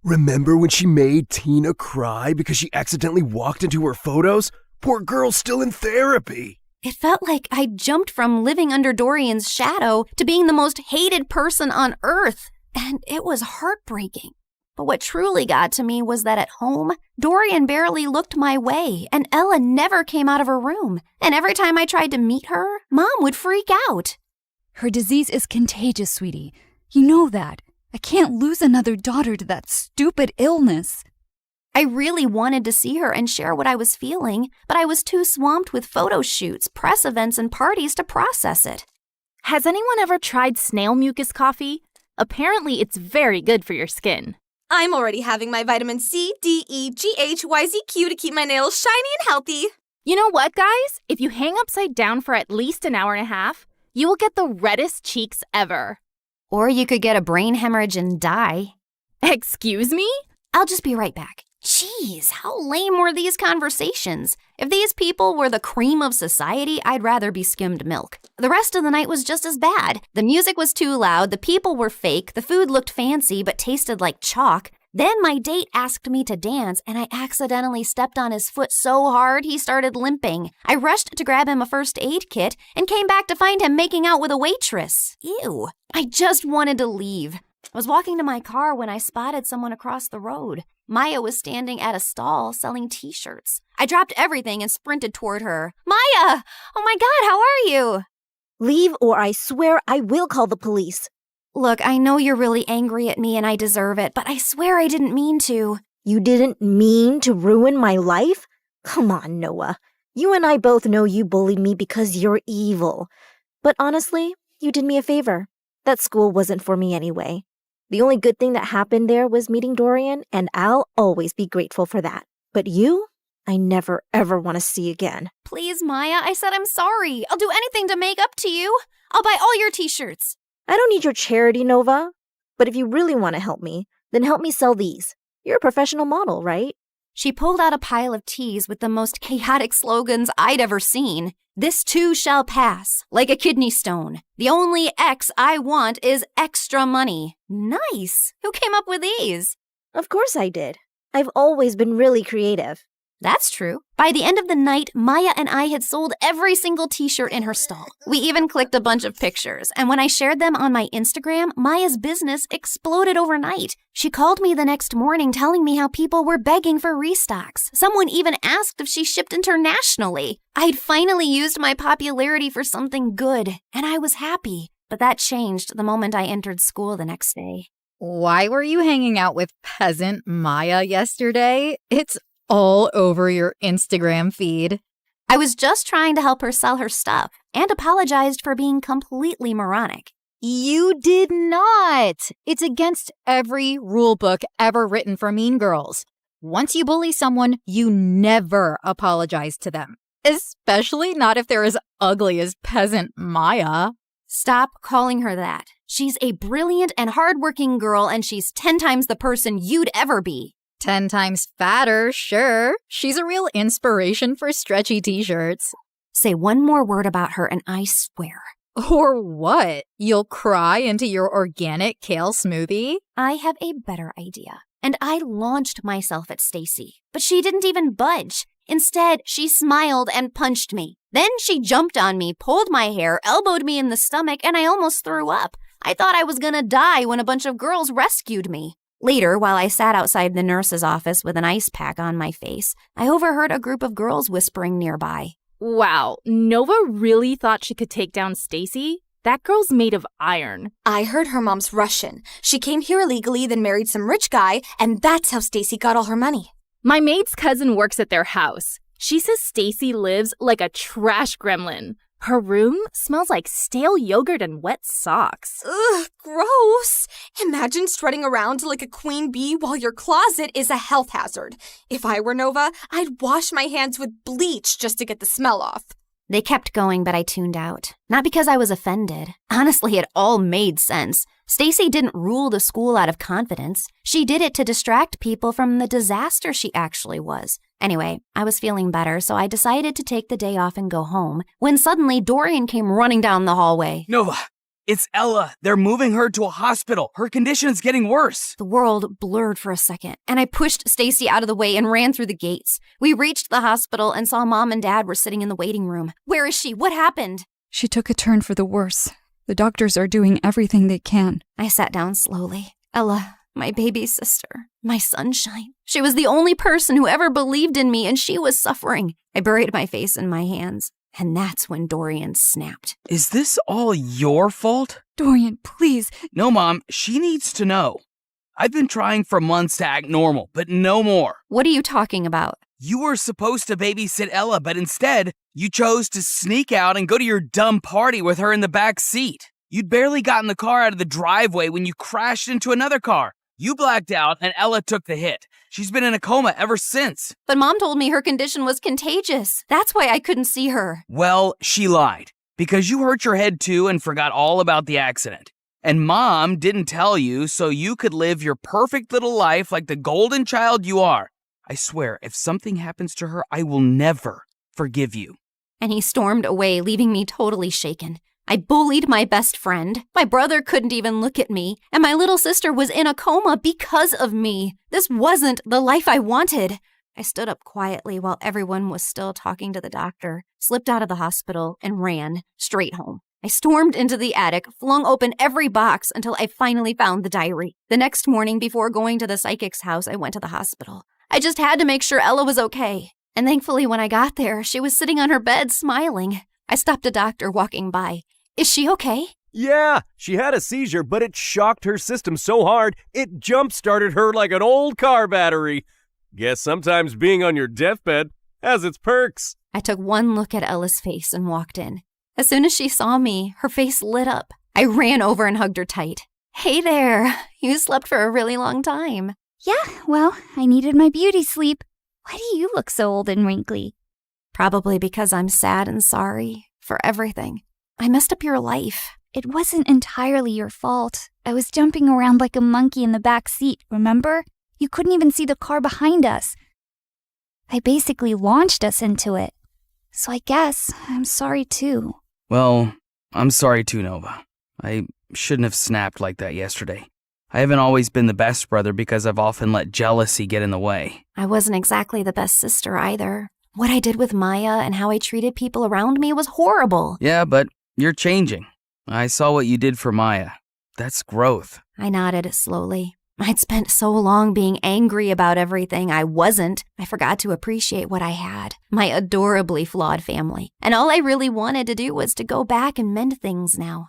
Remember when she made Tina cry because she accidentally walked into her photos? Poor girl's still in therapy. It felt like I jumped from living under Dorian's shadow to being the most hated person on earth. And it was heartbreaking. But what truly got to me was that at home, Dorian barely looked my way, and Ella never came out of her room. And every time I tried to meet her, Mom would freak out. Her disease is contagious, sweetie. You know that. I can't lose another daughter to that stupid illness. I really wanted to see her and share what I was feeling, but I was too swamped with photo shoots, press events, and parties to process it. Has anyone ever tried snail mucus coffee? Apparently, it's very good for your skin. I'm already having my vitamin C, D, E, G, H, Y, Z, Q to keep my nails shiny and healthy. You know what, guys? If you hang upside down for at least an hour and a half, you will get the reddest cheeks ever. Or you could get a brain hemorrhage and die. Excuse me? I'll just be right back. Jeez, how lame were these conversations? If these people were the cream of society, I'd rather be skimmed milk. The rest of the night was just as bad. The music was too loud, the people were fake, the food looked fancy but tasted like chalk. Then my date asked me to dance, and I accidentally stepped on his foot so hard he started limping. I rushed to grab him a first aid kit and came back to find him making out with a waitress. Ew. I just wanted to leave. I was walking to my car when I spotted someone across the road. Maya was standing at a stall selling t-shirts. I dropped everything and sprinted toward her. Maya! Oh my God, how are you? Leave or I swear I will call the police. Look, I know you're really angry at me and I deserve it, but I swear I didn't mean to. You didn't mean to ruin my life? Come on, Noah. You and I both know you bullied me because you're evil. But honestly, you did me a favor. That school wasn't for me anyway. The only good thing that happened there was meeting Dorian, and I'll always be grateful for that. But you, I never ever want to see again. Please, Maya, I said I'm sorry. I'll do anything to make up to you. I'll buy all your t-shirts. I don't need your charity, Nova. But if you really want to help me, then help me sell these. You're a professional model, right? She pulled out a pile of tees with the most chaotic slogans I'd ever seen. This too shall pass, like a kidney stone. The only X I want is extra money. Nice. Who came up with these? Of course I did. I've always been really creative. That's true. By the end of the night, Maya and I had sold every single t-shirt in her stall. We even clicked a bunch of pictures, and when I shared them on my Instagram, Maya's business exploded overnight. She called me the next morning telling me how people were begging for restocks. Someone even asked if she shipped internationally. I'd finally used my popularity for something good, and I was happy. But that changed the moment I entered school the next day. Why were you hanging out with peasant Maya yesterday? It's all over your Instagram feed. I was just trying to help her sell her stuff and apologized for being completely moronic. You did not. It's against every rule book ever written for mean girls. Once you bully someone, you never apologize to them, especially not if they're as ugly as peasant Maya. Stop calling her that. She's a brilliant and hardworking girl, and she's 10 times the person you'd ever be. 10 times fatter, sure. She's a real inspiration for stretchy t-shirts. Say one more word about her and I swear. Or what? You'll cry into your organic kale smoothie? I have a better idea. And I launched myself at Stacy, but she didn't even budge. Instead, she smiled and punched me. Then she jumped on me, pulled my hair, elbowed me in the stomach, and I almost threw up. I thought I was gonna die when a bunch of girls rescued me. Later, while I sat outside the nurse's office with an ice pack on my face, I overheard a group of girls whispering nearby. Wow, Nova really thought she could take down Stacy? That girl's made of iron. I heard her mom's Russian. She came here illegally, then married some rich guy, and that's how Stacy got all her money. My maid's cousin works at their house. She says Stacy lives like a trash gremlin. Her room smells like stale yogurt and wet socks. Ugh, gross. Imagine strutting around like a queen bee while your closet is a health hazard. If I were Nova, I'd wash my hands with bleach just to get the smell off. They kept going, but I tuned out. Not because I was offended. Honestly, it all made sense. Stacy didn't rule the school out of confidence. She did it to distract people from the disaster she actually was. Anyway, I was feeling better, so I decided to take the day off and go home, when suddenly Dorian came running down the hallway. Nova, it's Ella. They're moving her to a hospital. Her condition's getting worse. The world blurred for a second, and I pushed Stacy out of the way and ran through the gates. We reached the hospital and saw Mom and Dad were sitting in the waiting room. Where is she? What happened? She took a turn for the worse. The doctors are doing everything they can. I sat down slowly. Ella, my baby sister, my sunshine. She was the only person who ever believed in me, and she was suffering. I buried my face in my hands. And that's when Dorian snapped. Is this all your fault? Dorian, please. No, Mom, she needs to know. I've been trying for months to act normal, but no more. What are you talking about? You were supposed to babysit Ella, but instead, you chose to sneak out and go to your dumb party with her in the back seat. You'd barely gotten the car out of the driveway when you crashed into another car. You blacked out and Ella took the hit. She's been in a coma ever since. But Mom told me her condition was contagious. That's why I couldn't see her. Well, she lied. Because you hurt your head too and forgot all about the accident. And Mom didn't tell you so you could live your perfect little life like the golden child you are. I swear, if something happens to her, I will never forgive you. And he stormed away, leaving me totally shaken. I bullied my best friend. My brother couldn't even look at me. And my little sister was in a coma because of me. This wasn't the life I wanted. I stood up quietly while everyone was still talking to the doctor, slipped out of the hospital, and ran straight home. I stormed into the attic, flung open every box until I finally found the diary. The next morning, before going to the psychic's house, I went to the hospital. I just had to make sure Ella was okay. And thankfully, when I got there, she was sitting on her bed smiling. I stopped a doctor walking by. Is she okay? Yeah, she had a seizure, but it shocked her system so hard, it jump-started her like an old car battery. Guess sometimes being on your deathbed has its perks. I took one look at Ella's face and walked in. As soon as she saw me, her face lit up. I ran over and hugged her tight. Hey there, you slept for a really long time. Yeah, well, I needed my beauty sleep. Why do you look so old and wrinkly? Probably because I'm sad and sorry for everything. I messed up your life. It wasn't entirely your fault. I was jumping around like a monkey in the back seat, remember? You couldn't even see the car behind us. I basically launched us into it. So I guess I'm sorry too. Well, I'm sorry too, Nova. I shouldn't have snapped like that yesterday. I haven't always been the best brother because I've often let jealousy get in the way. I wasn't exactly the best sister either. What I did with Maya and how I treated people around me was horrible. Yeah, but you're changing. I saw what you did for Maya. That's growth. I nodded slowly. I'd spent so long being angry about everything I wasn't. I forgot to appreciate what I had. My adorably flawed family. And all I really wanted to do was to go back and mend things now.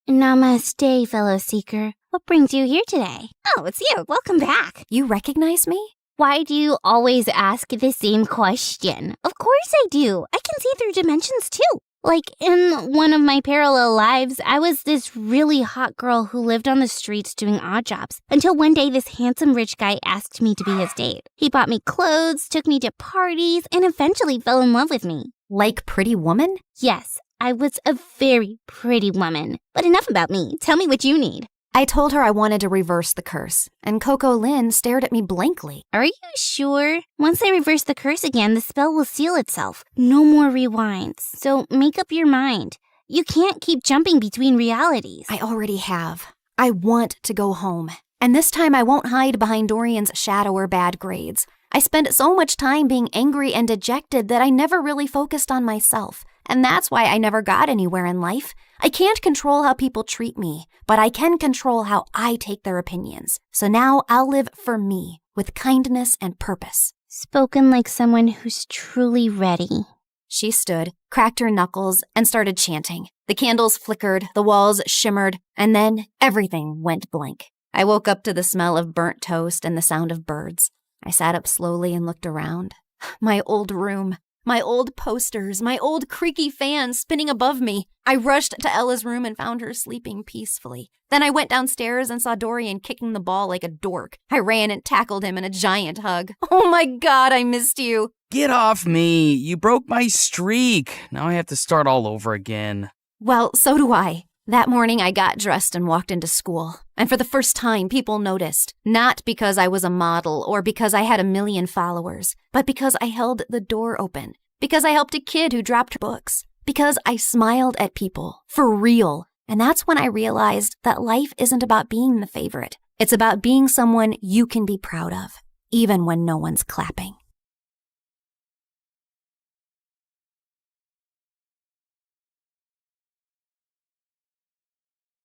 Namaste, fellow seeker. What brings you here today? Oh, it's you. Welcome back. You recognize me? Why do you always ask the same question? Of course I do. I can see through dimensions too. Like, in one of my parallel lives, I was this really hot girl who lived on the streets doing odd jobs. Until one day, this handsome rich guy asked me to be his date. He bought me clothes, took me to parties, and eventually fell in love with me. Like Pretty Woman? Yes, I was a very pretty woman. But enough about me. Tell me what you need. I told her I wanted to reverse the curse, and Coco Lynn stared at me blankly. Are you sure? Once I reverse the curse again, the spell will seal itself. No more rewinds. So make up your mind. You can't keep jumping between realities. I already have. I want to go home. And this time I won't hide behind Dorian's shadow or bad grades. I spent so much time being angry and dejected that I never really focused on myself. And that's why I never got anywhere in life. I can't control how people treat me, but I can control how I take their opinions. So now I'll live for me, with kindness and purpose. Spoken like someone who's truly ready. She stood, cracked her knuckles, and started chanting. The candles flickered, the walls shimmered, and then everything went blank. I woke up to the smell of burnt toast and the sound of birds. I sat up slowly and looked around. My old room. My old posters, my old creaky fans spinning above me. I rushed to Ella's room and found her sleeping peacefully. Then I went downstairs and saw Dorian kicking the ball like a dork. I ran and tackled him in a giant hug. Oh my God, I missed you. Get off me. You broke my streak. Now I have to start all over again. Well, so do I. That morning, I got dressed and walked into school. And for the first time, people noticed. Not because I was a model or because I had 1 million followers, but because I held the door open. Because I helped a kid who dropped books. Because I smiled at people. For real. And that's when I realized that life isn't about being the favorite. It's about being someone you can be proud of, even when no one's clapping.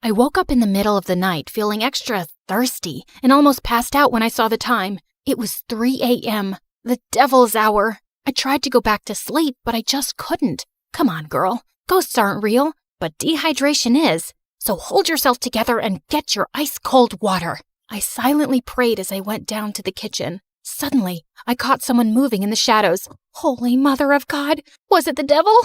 I woke up in the middle of the night feeling extra thirsty and almost passed out when I saw the time. It was 3 a.m., the devil's hour. I tried to go back to sleep, but I just couldn't. Come on, girl. Ghosts aren't real, but dehydration is. So hold yourself together and get your ice-cold water. I silently prayed as I went down to the kitchen. Suddenly, I caught someone moving in the shadows. Holy Mother of God! Was it the devil?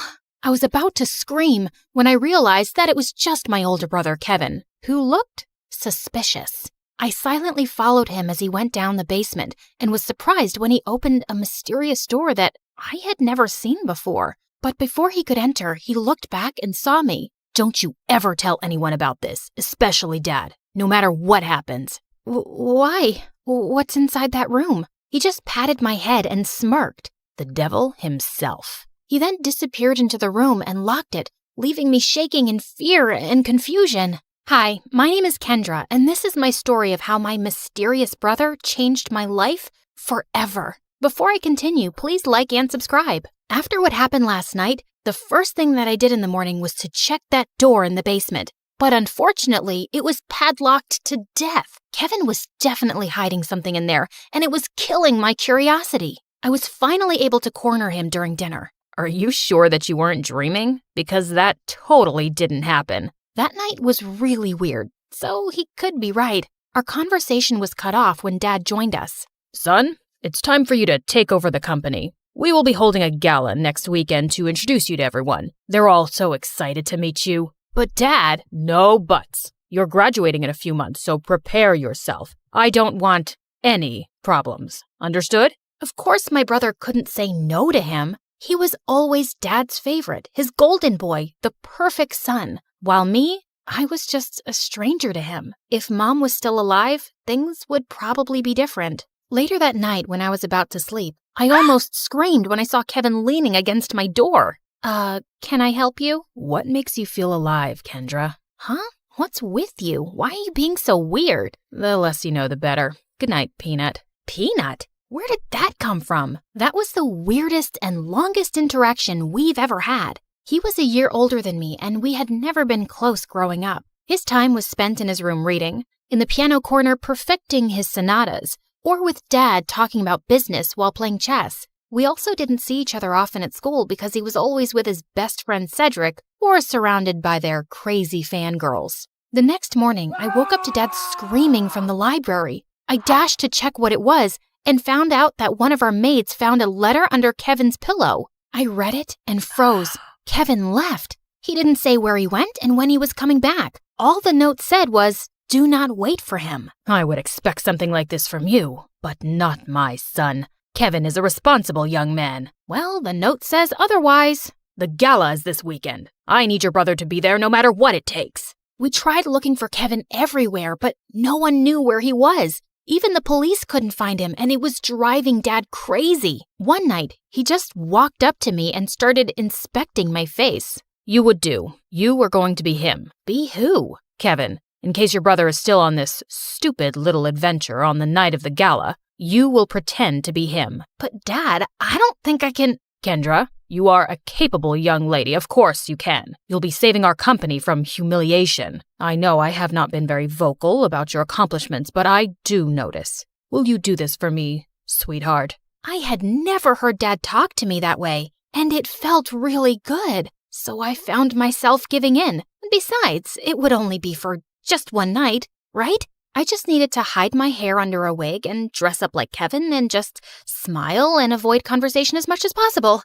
I was about to scream when I realized that it was just my older brother, Kevin, who looked suspicious. I silently followed him as he went down the basement and was surprised when he opened a mysterious door that I had never seen before. But before he could enter, he looked back and saw me. Don't you ever tell anyone about this, especially Dad, no matter what happens. Why? What's inside that room? He just patted my head and smirked. The devil himself. He then disappeared into the room and locked it, leaving me shaking in fear and confusion. Hi, my name is Kendra, and this is my story of how my mysterious brother changed my life forever. Before I continue, please like and subscribe. After what happened last night, the first thing that I did in the morning was to check that door in the basement. But unfortunately, it was padlocked to death. Kevin was definitely hiding something in there, and it was killing my curiosity. I was finally able to corner him during dinner. Are you sure that you weren't dreaming? Because that totally didn't happen. That night was really weird, so he could be right. Our conversation was cut off when Dad joined us. Son, it's time for you to take over the company. We will be holding a gala next weekend to introduce you to everyone. They're all so excited to meet you. But Dad, no buts. You're graduating in a few months, so prepare yourself. I don't want any problems. Understood? Of course, my brother couldn't say no to him. He was always Dad's favorite, his golden boy, the perfect son. While me, I was just a stranger to him. If Mom was still alive, things would probably be different. Later that night, when I was about to sleep, I almost screamed when I saw Kevin leaning against my door. Can I help you? What makes you feel alive, Kendra? Huh? What's with you? Why are you being so weird? The less you know, the better. Good night, Peanut. Peanut? Where did that come from? That was the weirdest and longest interaction we've ever had. He was a year older than me, and we had never been close growing up. His time was spent in his room reading, in the piano corner perfecting his sonatas, or with Dad talking about business while playing chess. We also didn't see each other often at school because he was always with his best friend Cedric or surrounded by their crazy fangirls. The next morning, I woke up to Dad screaming from the library. I dashed to check what it was and found out that one of our maids found a letter under Kevin's pillow. I read it and froze. Kevin left. He didn't say where he went and when he was coming back. All the note said was, "Do not wait for him." I would expect something like this from you, but not my son. Kevin is a responsible young man. Well, the note says otherwise. The gala is this weekend. I need your brother to be there no matter what it takes. We tried looking for Kevin everywhere, but no one knew where he was. Even the police couldn't find him, and it was driving Dad crazy. One night, he just walked up to me and started inspecting my face. You would do. You were going to be him. Be who? Kevin. In case your brother is still on this stupid little adventure on the night of the gala, you will pretend to be him. But Dad, I don't think I can... Kendra, you are a capable young lady. Of course you can. You'll be saving our company from humiliation. I know I have not been very vocal about your accomplishments, but I do notice. Will you do this for me, sweetheart? I had never heard Dad talk to me that way, and it felt really good. So I found myself giving in. Besides, it would only be for just one night, right? I just needed to hide my hair under a wig and dress up like Kevin and just smile and avoid conversation as much as possible.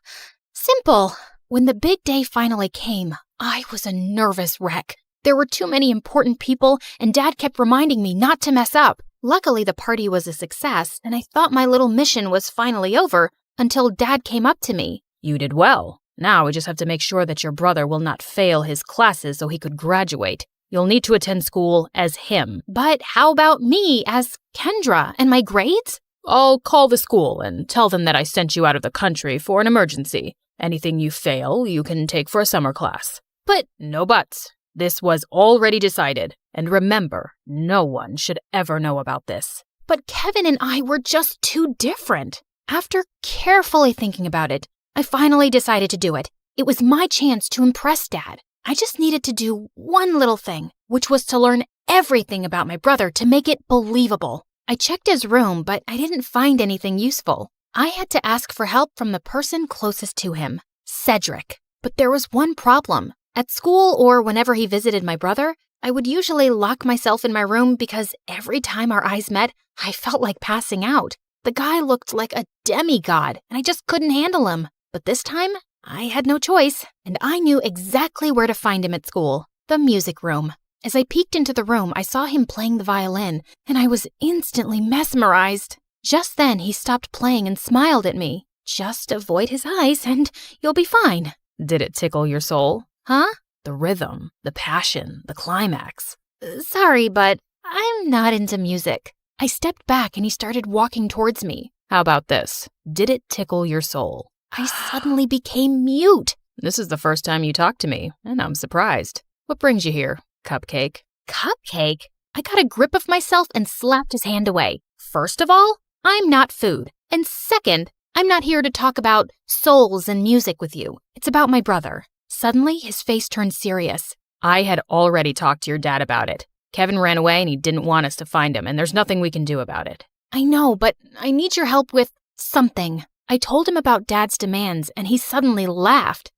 Simple. When the big day finally came, I was a nervous wreck. There were too many important people, and Dad kept reminding me not to mess up. Luckily, the party was a success, and I thought my little mission was finally over until Dad came up to me. You did well. Now we just have to make sure that your brother will not fail his classes so he could graduate. You'll need to attend school as him. But how about me as Kendra and my grades? I'll call the school and tell them that I sent you out of the country for an emergency. Anything you fail, you can take for a summer class. But no buts. This was already decided. And remember, no one should ever know about this. But Kevin and I were just too different. After carefully thinking about it, I finally decided to do it. It was my chance to impress Dad. I just needed to do one little thing, which was to learn everything about my brother to make it believable. I checked his room, but I didn't find anything useful. I had to ask for help from the person closest to him, Cedric. But there was one problem. At school or whenever he visited my brother, I would usually lock myself in my room because every time our eyes met, I felt like passing out. The guy looked like a demigod, and I just couldn't handle him. But this time, I had no choice, and I knew exactly where to find him at school, the music room. As I peeked into the room, I saw him playing the violin, and I was instantly mesmerized. Just then, he stopped playing and smiled at me. Just avoid his eyes, and you'll be fine. Did it tickle your soul? Huh? The rhythm, the passion, the climax. Sorry, but I'm not into music. I stepped back and he started walking towards me. How about this? Did it tickle your soul? I suddenly became mute. This is the first time you talked to me, and I'm surprised. What brings you here, Cupcake? Cupcake? I got a grip of myself and slapped his hand away. First of all, I'm not food. And second, I'm not here to talk about souls and music with you. It's about my brother. Suddenly, his face turned serious. I had already talked to your dad about it. Kevin ran away and he didn't want us to find him, and there's nothing we can do about it. I know, but I need your help with something. I told him about Dad's demands, and he suddenly laughed.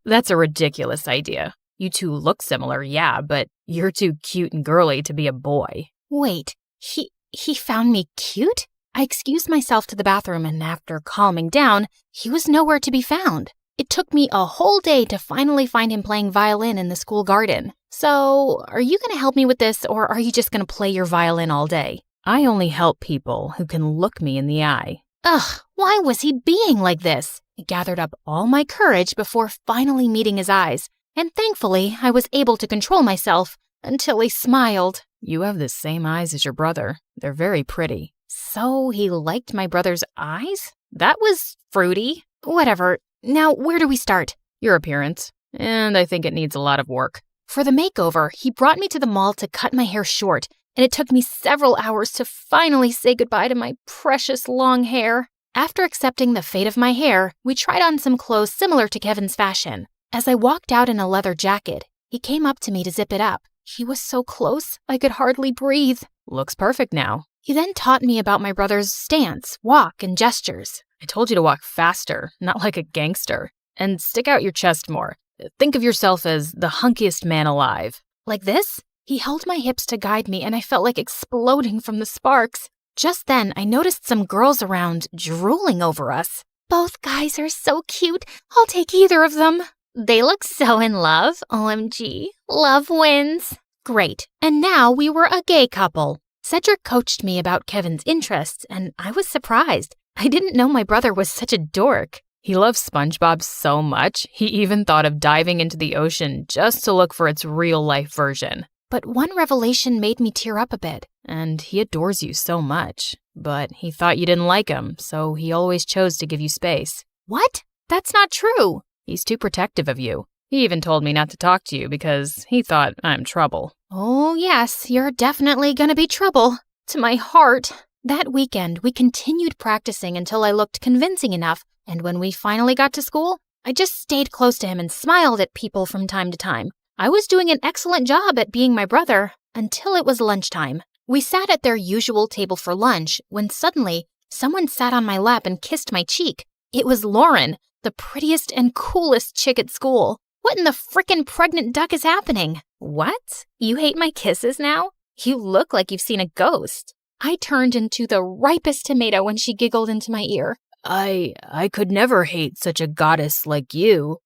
That's a ridiculous idea. You two look similar, yeah, but you're too cute and girly to be a boy. Wait, he found me cute? I excused myself to the bathroom, and after calming down, he was nowhere to be found. It took me a whole day to finally find him playing violin in the school garden. So, are you going to help me with this, or are you just going to play your violin all day? I only help people who can look me in the eye. Ugh, why was he being like this? I gathered up all my courage before finally meeting his eyes, and thankfully I was able to control myself until he smiled. You have the same eyes as your brother. They're very pretty. So he liked my brother's eyes? That was fruity. Whatever. Now, where do we start? Your appearance. And I think it needs a lot of work. For the makeover, he brought me to the mall to cut my hair short, and it took me several hours to finally say goodbye to my precious long hair. After accepting the fate of my hair, we tried on some clothes similar to Kevin's fashion. As I walked out in a leather jacket, he came up to me to zip it up. He was so close, I could hardly breathe. Looks perfect now. He then taught me about my brother's stance, walk, and gestures. I told you to walk faster, not like a gangster. And stick out your chest more. Think of yourself as the hunkiest man alive. Like this? He held my hips to guide me, and I felt like exploding from the sparks. Just then, I noticed some girls around drooling over us. Both guys are so cute. I'll take either of them. They look so in love. OMG. Love wins. Great. And now we were a gay couple. Cedric coached me about Kevin's interests, and I was surprised. I didn't know my brother was such a dork. He loves SpongeBob so much, he even thought of diving into the ocean just to look for its real-life version. But one revelation made me tear up a bit, and he adores you so much. But he thought you didn't like him, so he always chose to give you space. What? That's not true. He's too protective of you. He even told me not to talk to you because he thought I'm trouble. Oh, yes, you're definitely gonna be trouble. To my heart. That weekend, we continued practicing until I looked convincing enough, and when we finally got to school, I just stayed close to him and smiled at people from time to time. I was doing an excellent job at being my brother until it was lunchtime. We sat at their usual table for lunch when suddenly someone sat on my lap and kissed my cheek. It was Lauren, the prettiest and coolest chick at school. What in the frickin' pregnant duck is happening? What? You hate my kisses now? You look like you've seen a ghost. I turned into the ripest tomato when she giggled into my ear. I could never hate such a goddess like you.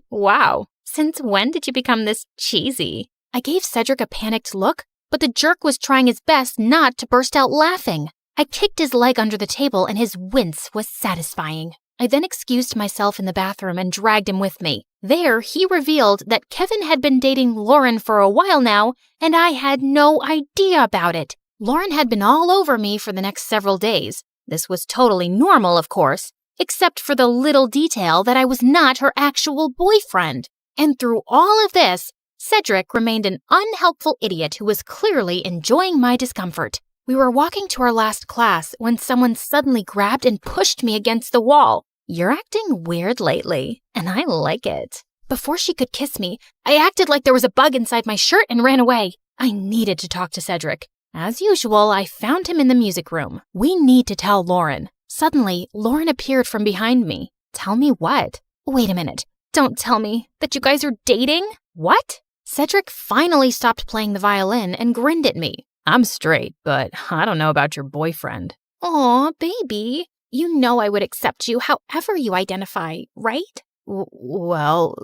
Wow. Since when did you become this cheesy? I gave Cedric a panicked look, but the jerk was trying his best not to burst out laughing. I kicked his leg under the table and his wince was satisfying. I then excused myself in the bathroom and dragged him with me. There, he revealed that Kevin had been dating Lauren for a while now, and I had no idea about it. Lauren had been all over me for the next several days. This was totally normal, of course, except for the little detail that I was not her actual boyfriend. And through all of this, Cedric remained an unhelpful idiot who was clearly enjoying my discomfort. We were walking to our last class when someone suddenly grabbed and pushed me against the wall. You're acting weird lately, and I like it. Before she could kiss me, I acted like there was a bug inside my shirt and ran away. I needed to talk to Cedric. As usual, I found him in the music room. We need to tell Lauren. Suddenly, Lauren appeared from behind me. Tell me what? Wait a minute. Don't tell me that you guys are dating? What? Cedric finally stopped playing the violin and grinned at me. I'm straight, but I don't know about your boyfriend. Aw, baby. You know I would accept you however you identify, right? Well,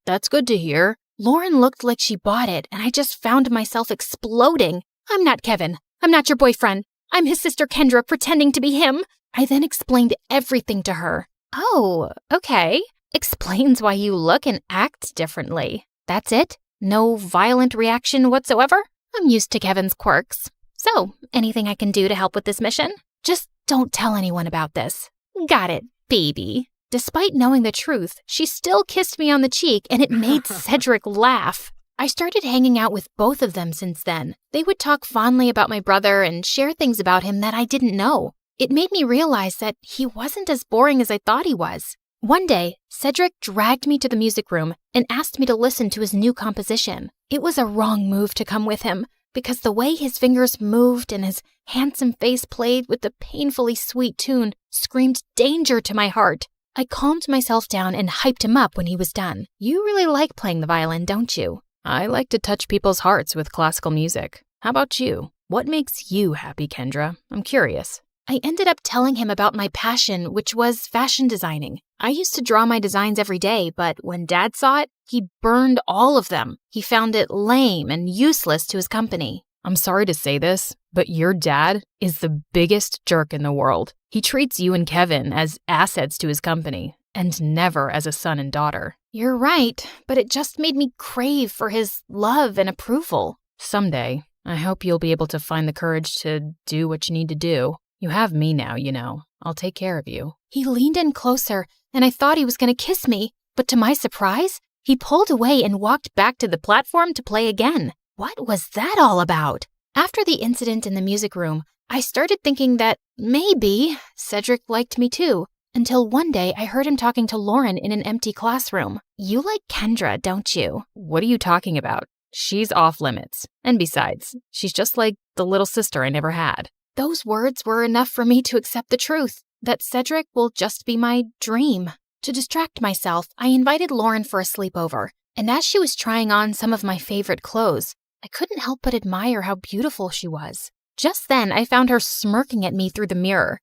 that's good to hear. Lauren looked like she bought it, and I just found myself exploding. I'm not Kevin. I'm not your boyfriend. I'm his sister Kendra pretending to be him. I then explained everything to her. Oh, okay. Explains why you look and act differently. That's it? No violent reaction whatsoever? I'm used to Kevin's quirks. So, anything I can do to help with this mission? Just don't tell anyone about this. Got it, baby. Despite knowing the truth, she still kissed me on the cheek, and it made Cedric laugh. I started hanging out with both of them since then. They would talk fondly about my brother and share things about him that I didn't know. It made me realize that he wasn't as boring as I thought he was. One day, Cedric dragged me to the music room and asked me to listen to his new composition. It was a wrong move to come with him, because the way his fingers moved and his handsome face played with the painfully sweet tune screamed danger to my heart. I calmed myself down and hyped him up when he was done. You really like playing the violin, don't you? I like to touch people's hearts with classical music. How about you? What makes you happy, Kendra? I'm curious. I ended up telling him about my passion, which was fashion designing. I used to draw my designs every day, but when Dad saw it, he burned all of them. He found it lame and useless to his company. I'm sorry to say this, but your dad is the biggest jerk in the world. He treats you and Kevin as assets to his company, and never as a son and daughter. You're right, but it just made me crave for his love and approval. Someday, I hope you'll be able to find the courage to do what you need to do. You have me now, you know. I'll take care of you. He leaned in closer, and I thought he was going to kiss me, but to my surprise, he pulled away and walked back to the platform to play again. What was that all about? After the incident in the music room, I started thinking that maybe Cedric liked me too, until one day I heard him talking to Lauren in an empty classroom. You like Kendra, don't you? What are you talking about? She's off limits. And besides, she's just like the little sister I never had. Those words were enough for me to accept the truth, that Cedric will just be my dream. To distract myself, I invited Lauren for a sleepover, and as she was trying on some of my favorite clothes, I couldn't help but admire how beautiful she was. Just then, I found her smirking at me through the mirror.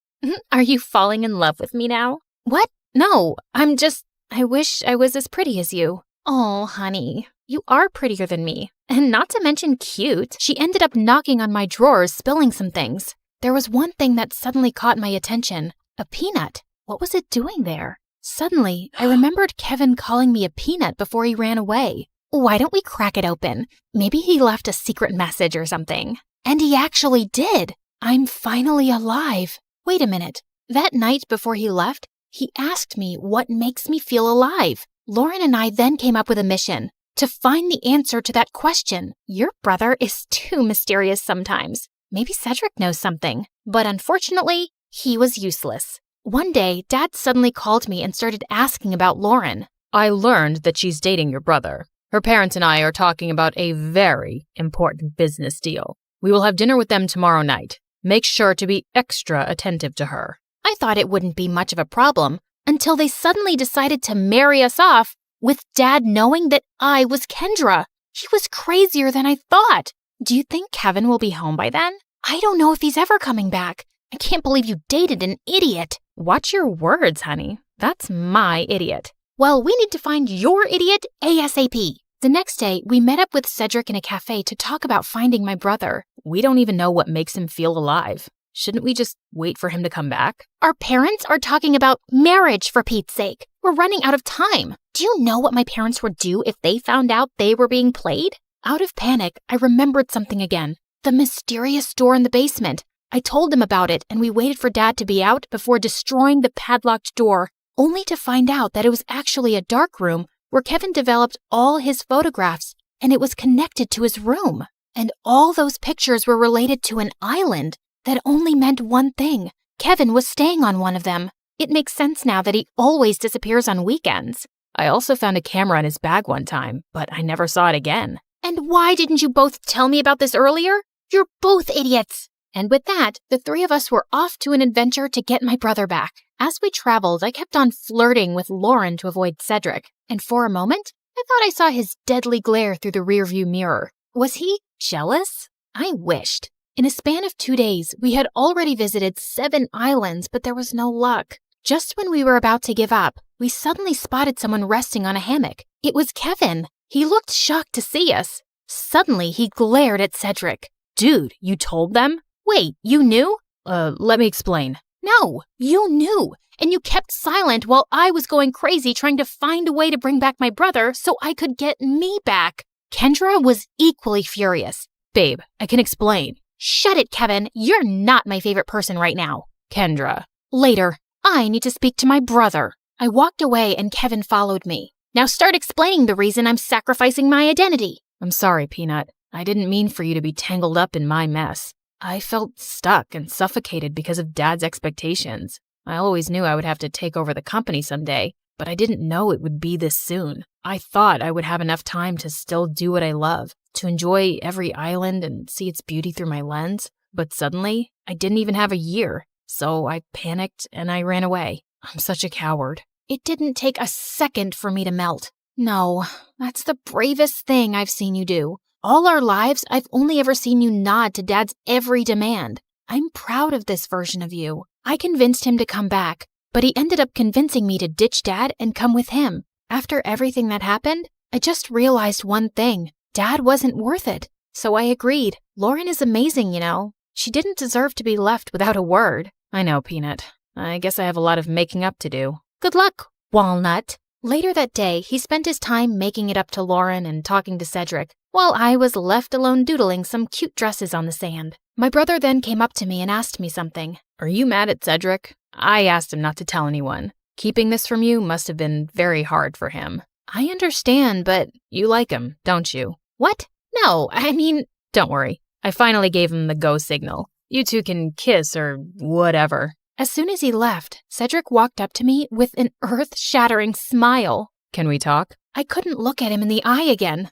Are you falling in love with me now? What? No, I wish I was as pretty as you. Oh, honey, you are prettier than me, and not to mention cute. She ended up knocking on my drawers, spilling some things. There was one thing that suddenly caught my attention. A peanut. What was it doing there? Suddenly, I remembered Kevin calling me a peanut before he ran away. Why don't we crack it open? Maybe he left a secret message or something. And he actually did. I'm finally alive. Wait a minute. That night before he left, he asked me what makes me feel alive. Lauren and I then came up with a mission to find the answer to that question. Your brother is too mysterious sometimes. Maybe Cedric knows something. But unfortunately, he was useless. One day, Dad suddenly called me and started asking about Lauren. I learned that she's dating your brother. Her parents and I are talking about a very important business deal. We will have dinner with them tomorrow night. Make sure to be extra attentive to her. I thought it wouldn't be much of a problem until they suddenly decided to marry us off with Dad knowing that I was Kendra. He was crazier than I thought. Do you think Kevin will be home by then? I don't know if he's ever coming back. I can't believe you dated an idiot. Watch your words, honey. That's my idiot. Well, we need to find your idiot ASAP. The next day, we met up with Cedric in a cafe to talk about finding my brother. We don't even know what makes him feel alive. Shouldn't we just wait for him to come back? Our parents are talking about marriage, for Pete's sake. We're running out of time. Do you know what my parents would do if they found out they were being played? Out of panic, I remembered something again. The mysterious door in the basement. I told them about it, and we waited for Dad to be out before destroying the padlocked door, only to find out that it was actually a dark room where Kevin developed all his photographs, and it was connected to his room. And all those pictures were related to an island that only meant one thing. Kevin was staying on one of them. It makes sense now that he always disappears on weekends. I also found a camera in his bag one time, but I never saw it again. And why didn't you both tell me about this earlier? You're both idiots. And with that, the three of us were off to an adventure to get my brother back. As we traveled, I kept on flirting with Lauren to avoid Cedric. and for a moment, I thought I saw his deadly glare through the rearview mirror. Was he jealous? I wished. In a span of 2 days, we had already visited 7 islands, but there was no luck. Just when we were about to give up, we suddenly spotted someone resting on a hammock. It was Kevin. He looked shocked to see us. Suddenly, he glared at Cedric. Dude, you told them? Wait, you knew? Let me explain. No, you knew. And you kept silent while I was going crazy trying to find a way to bring back my brother so I could get me back. Kendra was equally furious. Babe, I can explain. Shut it, Kevin. You're not my favorite person right now. Kendra. Later. I need to speak to my brother. I walked away and Kevin followed me. Now start explaining the reason I'm sacrificing my identity. I'm sorry, Peanut. I didn't mean for you to be tangled up in my mess. I felt stuck and suffocated because of Dad's expectations. I always knew I would have to take over the company someday, but I didn't know it would be this soon. I thought I would have enough time to still do what I love, to enjoy every island and see its beauty through my lens. But suddenly, I didn't even have a year, so I panicked and I ran away. I'm such a coward. It didn't take a second for me to melt. No, that's the bravest thing I've seen you do. All our lives, I've only ever seen you nod to Dad's every demand. I'm proud of this version of you. I convinced him to come back, but he ended up convincing me to ditch Dad and come with him. After everything that happened, I just realized one thing. Dad wasn't worth it. So I agreed. Lauren is amazing, you know. She didn't deserve to be left without a word. I know, Peanut. I guess I have a lot of making up to do. Good luck, Walnut. Later that day, he spent his time making it up to Lauren and talking to Cedric, while I was left alone doodling some cute dresses on the sand. My brother then came up to me and asked me something. Are you mad at Cedric? I asked him not to tell anyone. Keeping this from you must have been very hard for him. I understand, but you like him, don't you? What? No, I mean, don't worry. I finally gave him the go signal. You two can kiss or whatever. As soon as he left, Cedric walked up to me with an earth-shattering smile. Can we talk? I couldn't look at him in the eye again.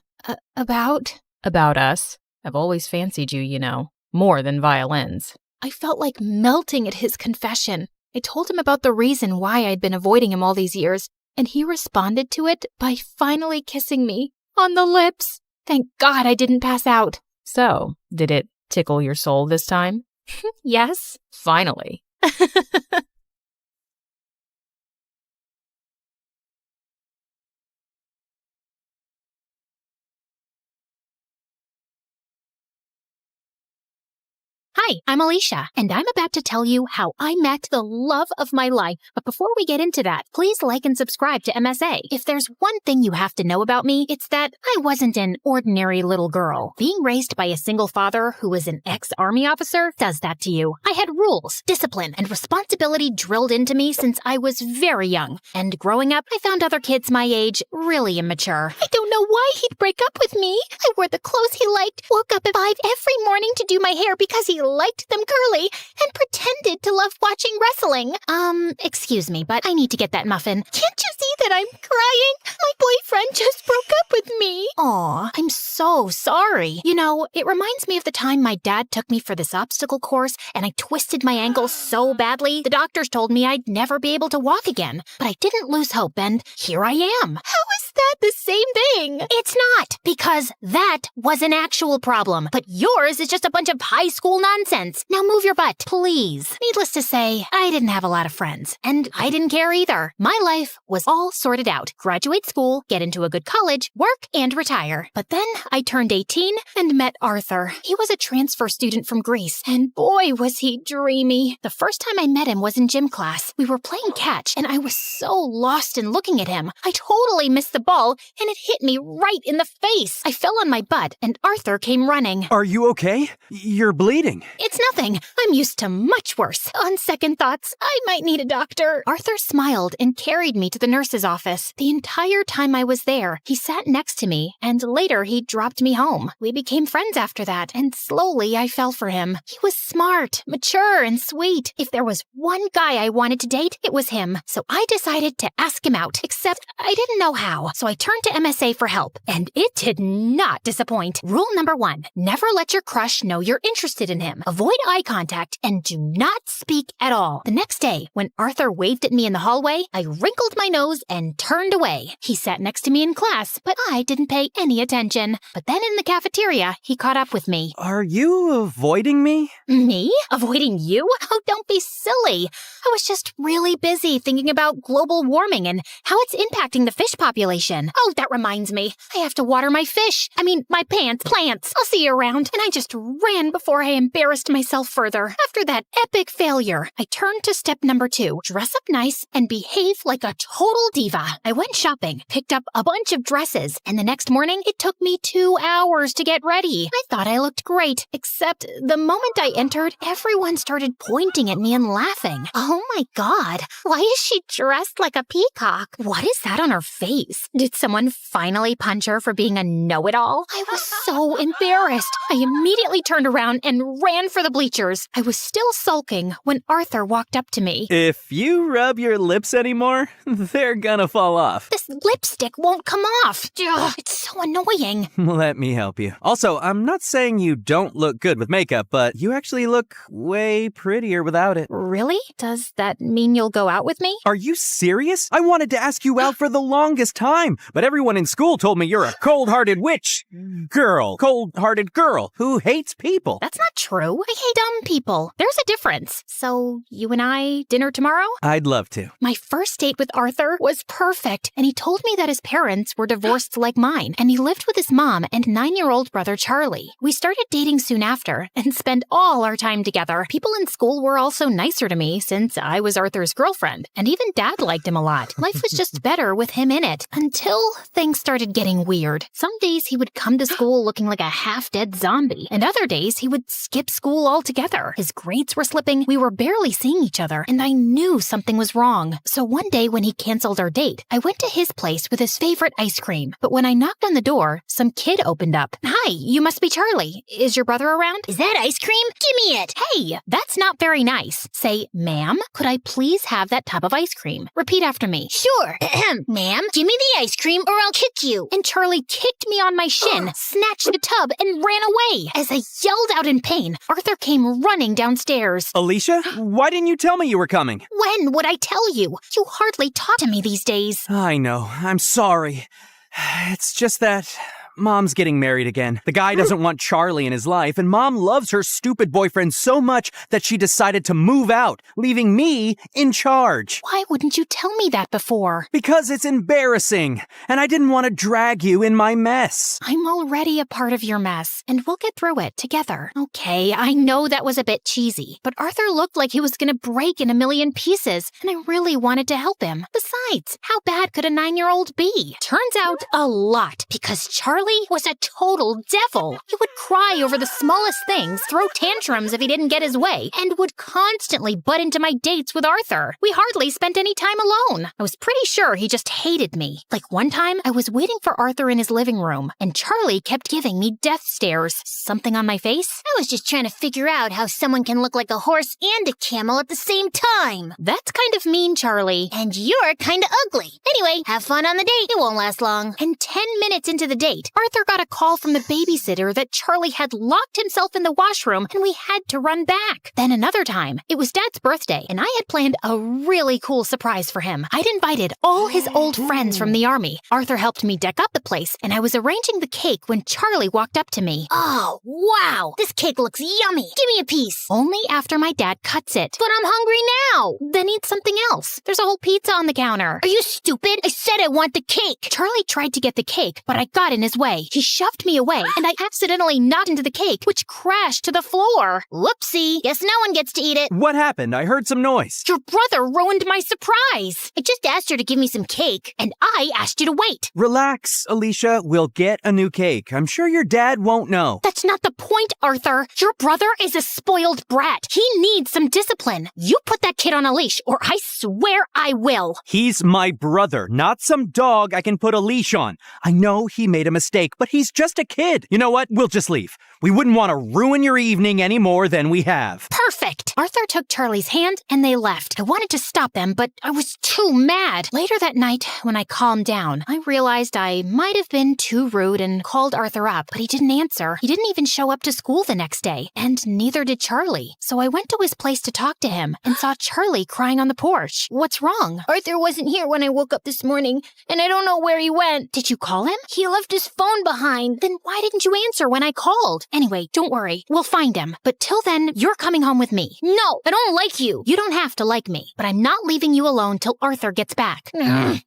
About us. I've always fancied you, you know, more than violins. I felt like melting at his confession. I told him about the reason why I'd been avoiding him all these years, and he responded to it by finally kissing me on the lips. Thank God I didn't pass out. So, did it tickle your soul this time? Yes. Finally. Hi, I'm Alicia, and I'm about to tell you how I met the love of my life. But before we get into that, please like and subscribe to MSA. If there's one thing you have to know about me, it's that I wasn't an ordinary little girl. Being raised by a single father who was an ex-army officer does that to you. I had rules, discipline, and responsibility drilled into me since I was very young. And growing up, I found other kids my age really immature. I don't know why he'd break up with me. I wore the clothes he liked, woke up at 5 every morning to do my hair because he liked them curly, and pretended to love watching wrestling. Excuse me, but I need to get that muffin. Can't you see that I'm crying? My boyfriend just broke up with me. Aw, I'm so sorry. You know, it reminds me of the time my dad took me for this obstacle course, and I twisted my ankle so badly, the doctors told me I'd never be able to walk again. But I didn't lose hope, and here I am. How is that the same thing? It's not, because that was an actual problem. But yours is just a bunch of high school nonsense. Now move your butt, please. Needless to say, I didn't have a lot of friends, and I didn't care either. My life was all sorted out. Graduate school, get into a good college, work, and retire. But then I turned 18 and met Arthur. He was a transfer student from Greece, and boy, was he dreamy. The first time I met him was in gym class. We were playing catch, and I was so lost in looking at him. I totally missed the ball, and it hit me right in the face. I fell on my butt, and Arthur came running. Are you okay? You're bleeding. It's nothing. I'm used to much worse. On second thoughts, I might need a doctor. Arthur smiled and carried me to the nurse's office. The entire time I was there, he sat next to me, and later he dropped me home. We became friends after that, and slowly I fell for him. He was smart, mature, and sweet. If there was one guy I wanted to date, it was him. So I decided to ask him out, except I didn't know how. so I turned to MSA for help, and it did not disappoint. Rule number 1, never let your crush know you're interested in him. Avoid eye contact and do not speak at all. The next day, when Arthur waved at me in the hallway, I wrinkled my nose and turned away. He sat next to me in class, but I didn't pay any attention. But then in the cafeteria, he caught up with me. Are you avoiding me? Me? Avoiding you? Oh, don't be silly. I was just really busy thinking about global warming and how it's impacting the fish population. Oh, that reminds me. I have to water my fish. My plants. I'll see you around. And I just ran before I embarrassed myself further. After that epic failure, I turned to step number 2. Dress up nice and behave like a total diva. I went shopping, picked up a bunch of dresses, and the next morning it took me 2 hours to get ready. I thought I looked great, except the moment I entered, everyone started pointing at me and laughing. Oh my god, why is she dressed like a peacock? What is that on her face? Did someone finally punch her for being a know-it-all? I was so embarrassed. I immediately turned around and ran for the bleachers. I was still sulking when Arthur walked up to me. If you rub your lips anymore, they're gonna fall off. This lipstick won't come off. Ugh, it's so annoying. Let me help you. Also, I'm not saying you don't look good with makeup, but you actually look way prettier without it. Really? Does that mean you'll go out with me? Are you serious? I wanted to ask you out for the longest time, but everyone in school told me you're a cold-hearted cold-hearted girl who hates people. That's not true. I hate dumb people. There's a difference. So, you and I, dinner tomorrow? I'd love to. My first date with Arthur was perfect, and he told me that his parents were divorced like mine, and he lived with his mom and 9-year-old brother Charlie. We started dating soon after, and spent all our time together. People in school were also nicer to me since I was Arthur's girlfriend, and even Dad liked him a lot. Life was just better with him in it, until things started getting weird. Some days he would come to school looking like a half-dead zombie, and other days he would skip school altogether. His grades were slipping, we were barely seeing each other, and I knew something was wrong. So one day when he canceled our date, I went to his place with his favorite ice cream. But when I knocked on the door, some kid opened up. Hi, you must be Charlie. Is your brother around? Is that ice cream? Give me it. Hey, that's not very nice. Say, ma'am, could I please have that tub of ice cream? Repeat after me. Sure. Ma'am, give me the ice cream or I'll kick you. And Charlie kicked me on my shin, snatched the tub, and ran away. As I yelled out in pain, Arthur came running downstairs. Alicia, why didn't you tell me you were coming? When would I tell you? You hardly talk to me these days. I know. I'm sorry. It's just that Mom's getting married again. The guy doesn't want Charlie in his life, and Mom loves her stupid boyfriend so much that she decided to move out, leaving me in charge. Why wouldn't you tell me that before? Because it's embarrassing, and I didn't want to drag you in my mess. I'm already a part of your mess, and we'll get through it together. Okay, I know that was a bit cheesy, but Arthur looked like he was gonna break in a million pieces, and I really wanted to help him. Besides, how bad could a 9-year-old be? Turns out a lot, because Charlie was a total devil. He would cry over the smallest things, throw tantrums if he didn't get his way, and would constantly butt into my dates with Arthur. We hardly spent any time alone. I was pretty sure he just hated me. Like one time, I was waiting for Arthur in his living room, and Charlie kept giving me death stares. Something on my face? I was just trying to figure out how someone can look like a horse and a camel at the same time. That's kind of mean, Charlie. And you're kind of ugly. Anyway, have fun on the date. It won't last long. And 10 minutes into the date, Arthur got a call from the babysitter that Charlie had locked himself in the washroom and we had to run back. Then another time, it was Dad's birthday and I had planned a really cool surprise for him. I'd invited all his old friends from the army. Arthur helped me deck up the place and I was arranging the cake when Charlie walked up to me. Oh, wow! This cake looks yummy! Give me a piece! Only after my dad cuts it. But I'm hungry now! Then eat something else. There's a whole pizza on the counter. Are you stupid? I said I want the cake! Charlie tried to get the cake, but I got in his way. He shoved me away, and I accidentally knocked into the cake, which crashed to the floor. Whoopsie. Guess no one gets to eat it. What happened? I heard some noise. Your brother ruined my surprise. I just asked her to give me some cake. And I asked you to wait. Relax, Alicia. We'll get a new cake. I'm sure your dad won't know. That's That's not the point, Arthur. Your brother is a spoiled brat. He needs some discipline. You put that kid on a leash, or I swear I will. He's my brother, not some dog I can put a leash on. I know he made a mistake, but he's just a kid. You know what? We'll just leave. We wouldn't want to ruin your evening any more than we have. Perfect. Arthur took Charlie's hand and they left. I wanted to stop them, but I was too mad. Later that night, when I calmed down, I realized I might have been too rude and called Arthur up, but he didn't answer. He didn't even show up to school the next day, and neither did Charlie. So I went to his place to talk to him and saw Charlie crying on the porch. What's wrong? Arthur wasn't here when I woke up this morning, and I don't know where he went. Did you call him? He left his phone behind. Then why didn't you answer when I called? Anyway, don't worry. We'll find him. But till then, you're coming home with me. No, I don't like you. You don't have to like me, but I'm not leaving you alone till Arthur gets back.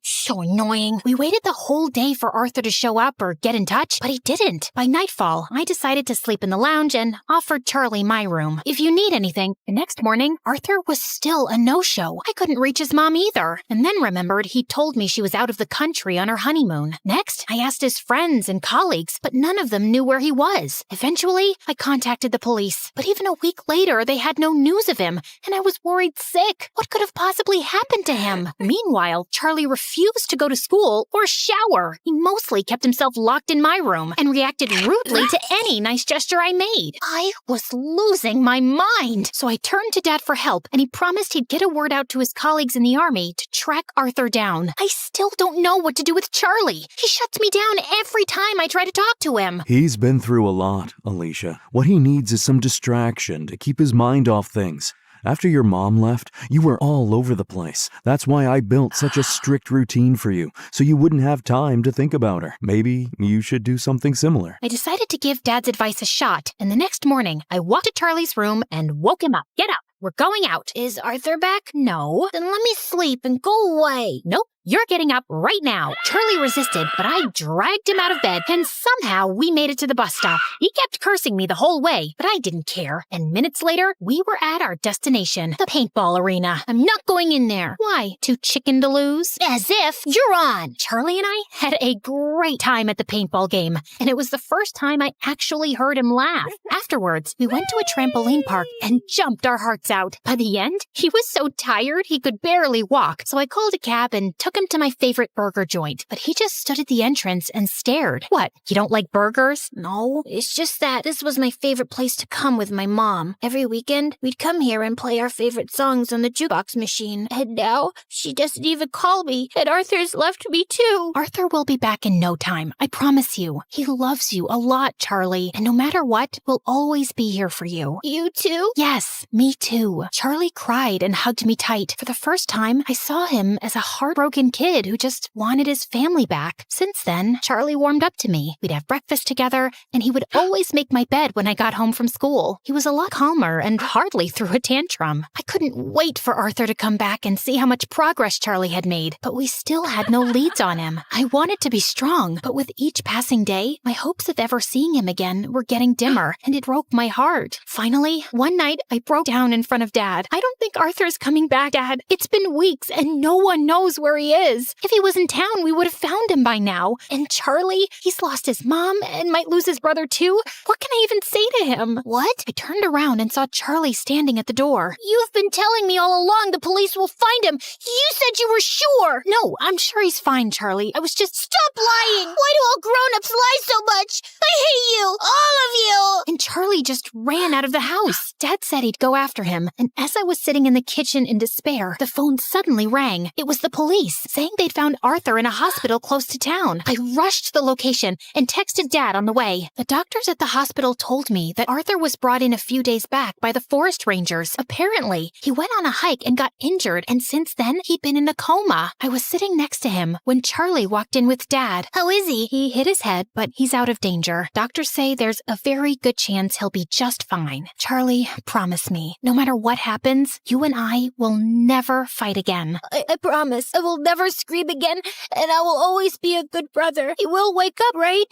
So annoying. We waited the whole day for Arthur to show up or get in touch, but he didn't. By nightfall, I decided to sleep in the lounge and offered Charlie my room. If you need anything. The next morning, Arthur was still a no-show. I couldn't reach his mom either, and then remembered he told me she was out of the country on her honeymoon. Next, I asked his friends and colleagues, but none of them knew where he was. Eventually, I contacted the police, but even a week later, they had no news of him, and I was worried sick. What could have possibly happened to him? Meanwhile, Charlie refused to go to school or shower. He mostly kept himself locked in my room and reacted rudely to any nice gesture I made. I was losing my mind. So I turned to Dad for help, and he promised he'd get a word out to his colleagues in the army to track Arthur down. I still don't know what to do with Charlie. He shuts me down every time I try to talk to him. He's been through a lot, Alicia. What he needs is some distraction to keep his mind off things. After your mom left, you were all over the place. That's why I built such a strict routine for you, so you wouldn't have time to think about her. Maybe you should do something similar. I decided to give Dad's advice a shot, and the next morning, I walked to Charlie's room and woke him up. Get up. We're going out. Is Arthur back? No. Then let me sleep and go away. Nope. You're getting up right now. Charlie resisted, but I dragged him out of bed, and somehow we made it to the bus stop. He kept cursing me the whole way, but I didn't care. And minutes later, we were at our destination, the paintball arena. I'm not going in there. Why? Too chicken to lose? As if you're on. Charlie and I had a great time at the paintball game, and it was the first time I actually heard him laugh. Afterwards, we went to a trampoline park and jumped our hearts out. By the end, he was so tired he could barely walk, so I called a cab and took him to my favorite burger joint, but he just stood at the entrance and stared. What, you don't like burgers? No, it's just that this was my favorite place to come with my mom. Every weekend, we'd come here and play our favorite songs on the jukebox machine. And now, she doesn't even call me, and Arthur's left me too. Arthur will be back in no time, I promise you. He loves you a lot, Charlie, and no matter what, we'll always be here for you. You too? Yes, me too. Charlie cried and hugged me tight. For the first time, I saw him as a heartbroken kid who just wanted his family back. Since then, Charlie warmed up to me. We'd have breakfast together, and he would always make my bed when I got home from school. He was a lot calmer and hardly threw a tantrum. I couldn't wait for Arthur to come back and see how much progress Charlie had made, but we still had no leads on him. I wanted to be strong, but with each passing day, my hopes of ever seeing him again were getting dimmer, and it broke my heart. Finally, one night, I broke down in front of Dad. I don't think Arthur's coming back, Dad. It's been weeks, and no one knows where he is. If he was in town, we would have found him by now. And Charlie, he's lost his mom and might lose his brother too. What can I even say to him? What? I turned around and saw Charlie standing at the door. You've been telling me all along the police will find him. You said you were sure. No, I'm sure he's fine, Charlie. I was just... Stop lying. Why do all grown-ups lie so much? I hate you. All of you. And Charlie just ran out of the house. Dad said he'd go after him. And as I was sitting in the kitchen in despair, the phone suddenly rang. It was the police, saying they'd found Arthur in a hospital close to town. I rushed to the location and texted Dad on the way. The doctors at the hospital told me that Arthur was brought in a few days back by the forest rangers. Apparently, he went on a hike and got injured, and since then, he'd been in a coma. I was sitting next to him when Charlie walked in with Dad. How is he? He hit his head, but he's out of danger. Doctors say there's a very good chance he'll be just fine. Charlie, promise me, no matter what happens, you and I will never fight again. I promise. I will never scream again, and I will always be a good brother. He will wake up, right?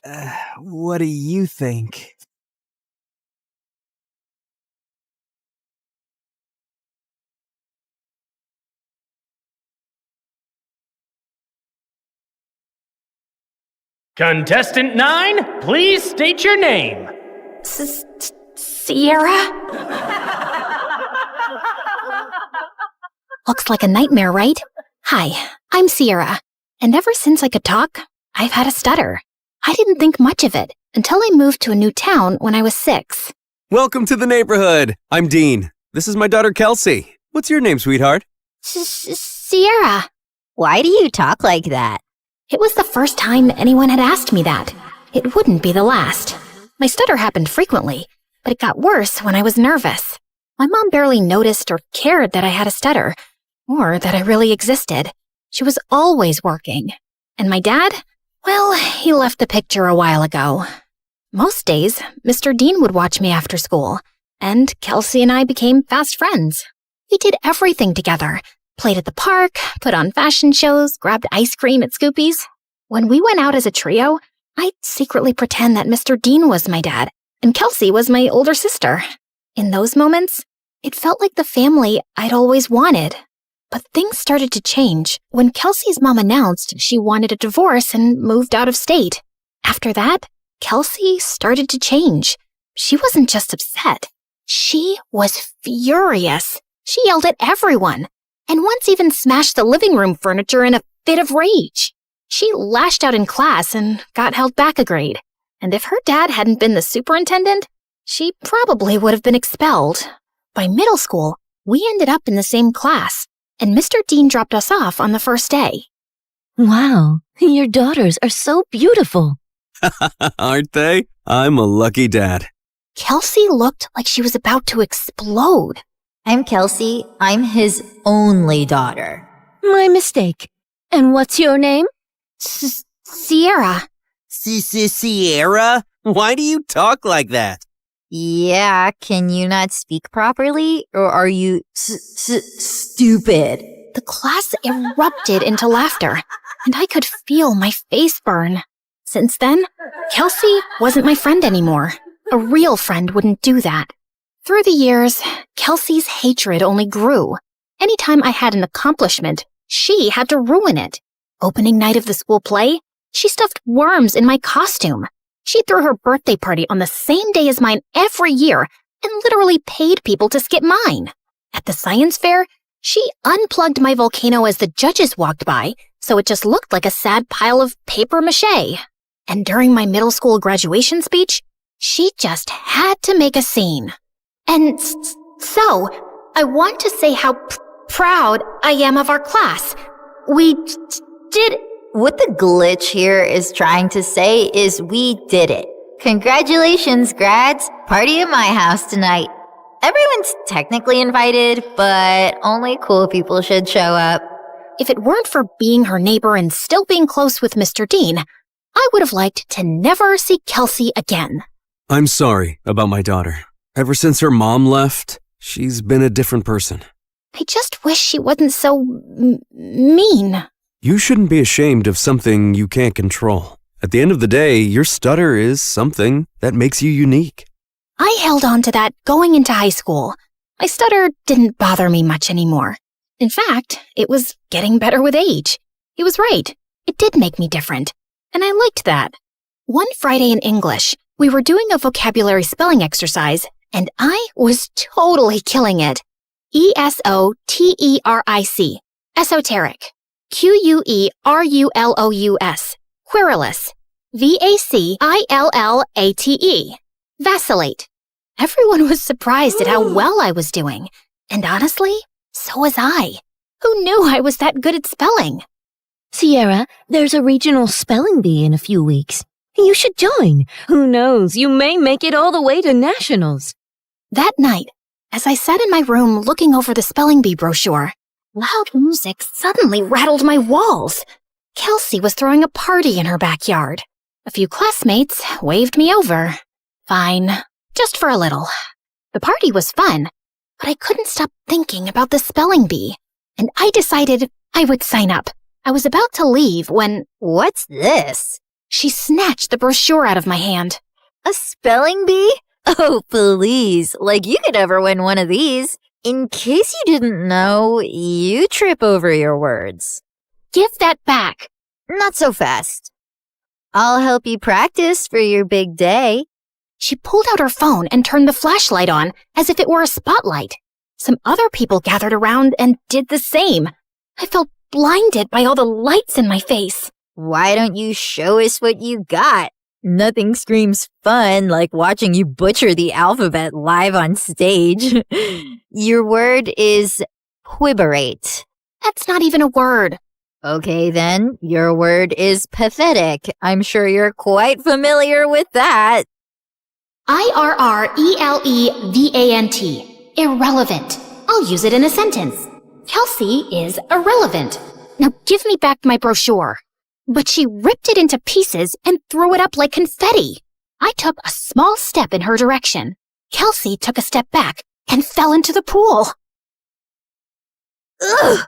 What do you think? Contestant 9, please state your name. Sierra? Looks like a nightmare, right? Hi, I'm Sierra, and ever since I could talk, I've had a stutter. I didn't think much of it until I moved to a new town when I was 6. Welcome to the neighborhood. I'm Dean. This is my daughter, Kelsey. What's your name, sweetheart? Sierra. Why do you talk like that? It was the first time anyone had asked me that. It wouldn't be the last. My stutter happened frequently, but it got worse when I was nervous. My mom barely noticed or cared that I had a stutter, or that I really existed. She was always working. And my dad? Well, he left the picture a while ago. Most days, Mr. Dean would watch me after school, and Kelsey and I became fast friends. We did everything together. Played at the park, put on fashion shows, grabbed ice cream at Scoopy's. When we went out as a trio, I'd secretly pretend that Mr. Dean was my dad, and Kelsey was my older sister. In those moments, it felt like the family I'd always wanted. But things started to change when Kelsey's mom announced she wanted a divorce and moved out of state. After that, Kelsey started to change. She wasn't just upset. She was furious. She yelled at everyone, and once even smashed the living room furniture in a fit of rage. She lashed out in class and got held back a grade. And if her dad hadn't been the superintendent, she probably would have been expelled. By middle school, we ended up in the same class, and Mr. Dean dropped us off on the first day. Wow, your daughters are so beautiful. Aren't they? I'm a lucky dad. Kelsey looked like she was about to explode. I'm Kelsey. I'm his only daughter. My mistake. And what's your name? Sierra. Sierra? Why do you talk like that? Yeah, can you not speak properly? Or are you stupid? The class erupted into laughter, and I could feel my face burn. Since then, Kelsey wasn't my friend anymore. A real friend wouldn't do that. Through the years, Kelsey's hatred only grew. Anytime I had an accomplishment, she had to ruin it. Opening night of the school play, she stuffed worms in my costume. She threw her birthday party on the same day as mine every year and literally paid people to skip mine. At the science fair, she unplugged my volcano as the judges walked by, so it just looked like a sad pile of paper mache. And during my middle school graduation speech, she just had to make a scene. And so, I want to say how proud I am of our class. We did... What the glitch here is trying to say is we did it. Congratulations, grads. Party at my house tonight. Everyone's technically invited, but only cool people should show up. If it weren't for being her neighbor and still being close with Mr. Dean, I would have liked to never see Kelsey again. I'm sorry about my daughter. Ever since her mom left, she's been a different person. I just wish she wasn't so mean. You shouldn't be ashamed of something you can't control. At the end of the day, your stutter is something that makes you unique. I held on to that going into high school. My stutter didn't bother me much anymore. In fact, it was getting better with age. He was right. It did make me different. And I liked that. One Friday in English, we were doing a vocabulary spelling exercise, and I was totally killing it. ESOTERIC. Esoteric. QUERULOUS. Querulous. VACILLATE. Vacillate. Everyone was surprised at how well I was doing. And honestly, so was I. Who knew I was that good at spelling? Sierra, there's a regional spelling bee in a few weeks. You should join. Who knows, you may make it all the way to nationals. That night, as I sat in my room looking over the spelling bee brochure, loud music suddenly rattled my walls. Kelsey was throwing a party in her backyard. A few classmates waved me over. Fine, just for a little. The party was fun, but I couldn't stop thinking about the spelling bee, and I decided I would sign up. I was about to leave when... What's this? She snatched the brochure out of my hand. A spelling bee? Oh, please. Like you could ever win one of these. In case you didn't know, you trip over your words. Give that back. Not so fast. I'll help you practice for your big day. She pulled out her phone and turned the flashlight on as if it were a spotlight. Some other people gathered around and did the same. I felt blinded by all the lights in my face. Why don't you show us what you got? Nothing screams fun like watching you butcher the alphabet live on stage. Your word is quiberate. That's not even a word. Okay then, your word is pathetic. I'm sure you're quite familiar with that. IRRELEVANT. Irrelevant. I'll use it in a sentence. Kelsey is irrelevant. Now give me back my brochure. But she ripped it into pieces and threw it up like confetti. I took a small step in her direction. Kelsey took a step back and fell into the pool. Ugh!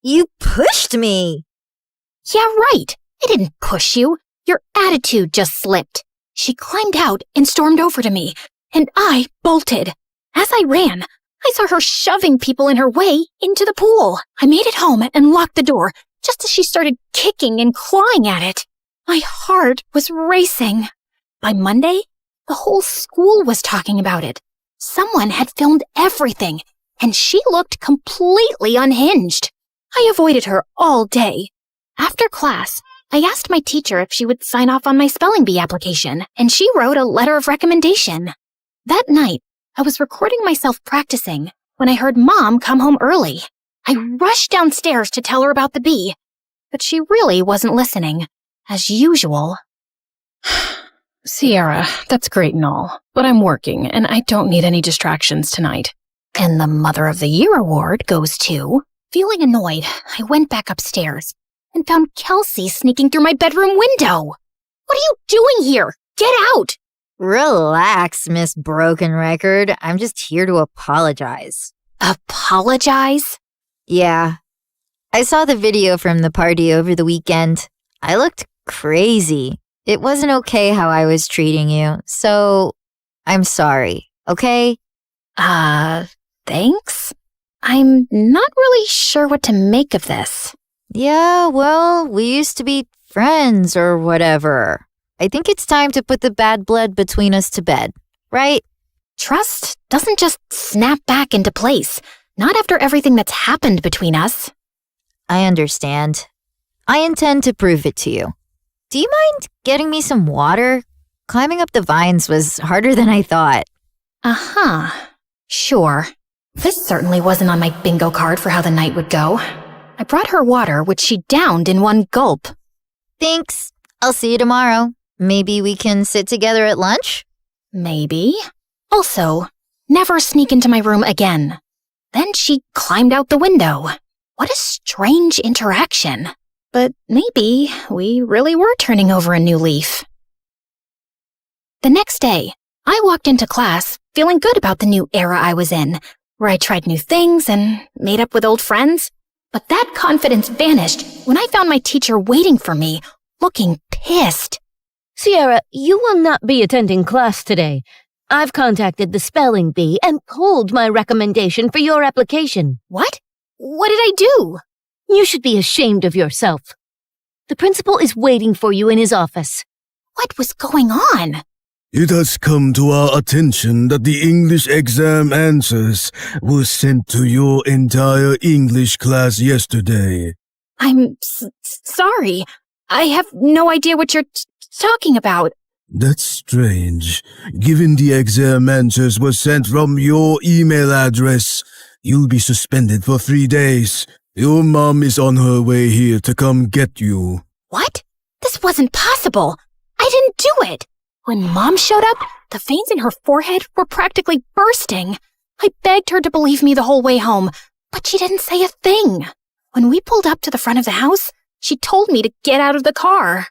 You pushed me! Yeah, right. I didn't push you. Your attitude just slipped. She climbed out and stormed over to me, and I bolted. As I ran, I saw her shoving people in her way into the pool. I made it home and locked the door just as she started kicking and clawing at it. My heart was racing. By Monday, the whole school was talking about it. Someone had filmed everything, and she looked completely unhinged. I avoided her all day. After class, I asked my teacher if she would sign off on my spelling bee application, and she wrote a letter of recommendation. That night, I was recording myself practicing when I heard Mom come home early. I rushed downstairs to tell her about the bee, but she really wasn't listening, as usual. Sierra, that's great and all, but I'm working and I don't need any distractions tonight. And the Mother of the Year award goes to... Feeling annoyed, I went back upstairs and found Kelsey sneaking through my bedroom window. What are you doing here? Get out! Relax, Miss Broken Record. I'm just here to apologize. Apologize? Yeah. I saw the video from the party over the weekend. I looked crazy. It wasn't okay how I was treating you, so I'm sorry, okay? Thanks? I'm not really sure what to make of this. Yeah, well, we used to be friends or whatever. I think it's time to put the bad blood between us to bed, right? Trust doesn't just snap back into place, not after everything that's happened between us. I understand. I intend to prove it to you. Do you mind getting me some water? Climbing up the vines was harder than I thought. Uh-huh. Sure. This certainly wasn't on my bingo card for how the night would go. I brought her water, which she downed in one gulp. Thanks. I'll see you tomorrow. Maybe we can sit together at lunch? Maybe. Also, never sneak into my room again. Then she climbed out the window. What a strange interaction. But maybe we really were turning over a new leaf. The next day, I walked into class feeling good about the new era I was in, where I tried new things and made up with old friends. But that confidence vanished when I found my teacher waiting for me, looking pissed. Sierra, you will not be attending class today. I've contacted the spelling bee and pulled my recommendation for your application. What? What did I do? You should be ashamed of yourself. The principal is waiting for you in his office. What was going on? It has come to our attention that the English exam answers were sent to your entire English class yesterday. I'm sorry. I have no idea what you're talking about. That's strange. Given the exam answers were sent from your email address, you'll be suspended for 3 days. Your mom is on her way here to come get you. What? This wasn't possible. I didn't do it. When Mom showed up, the veins in her forehead were practically bursting. I begged her to believe me the whole way home, but she didn't say a thing. When we pulled up to the front of the house, she told me to get out of the car.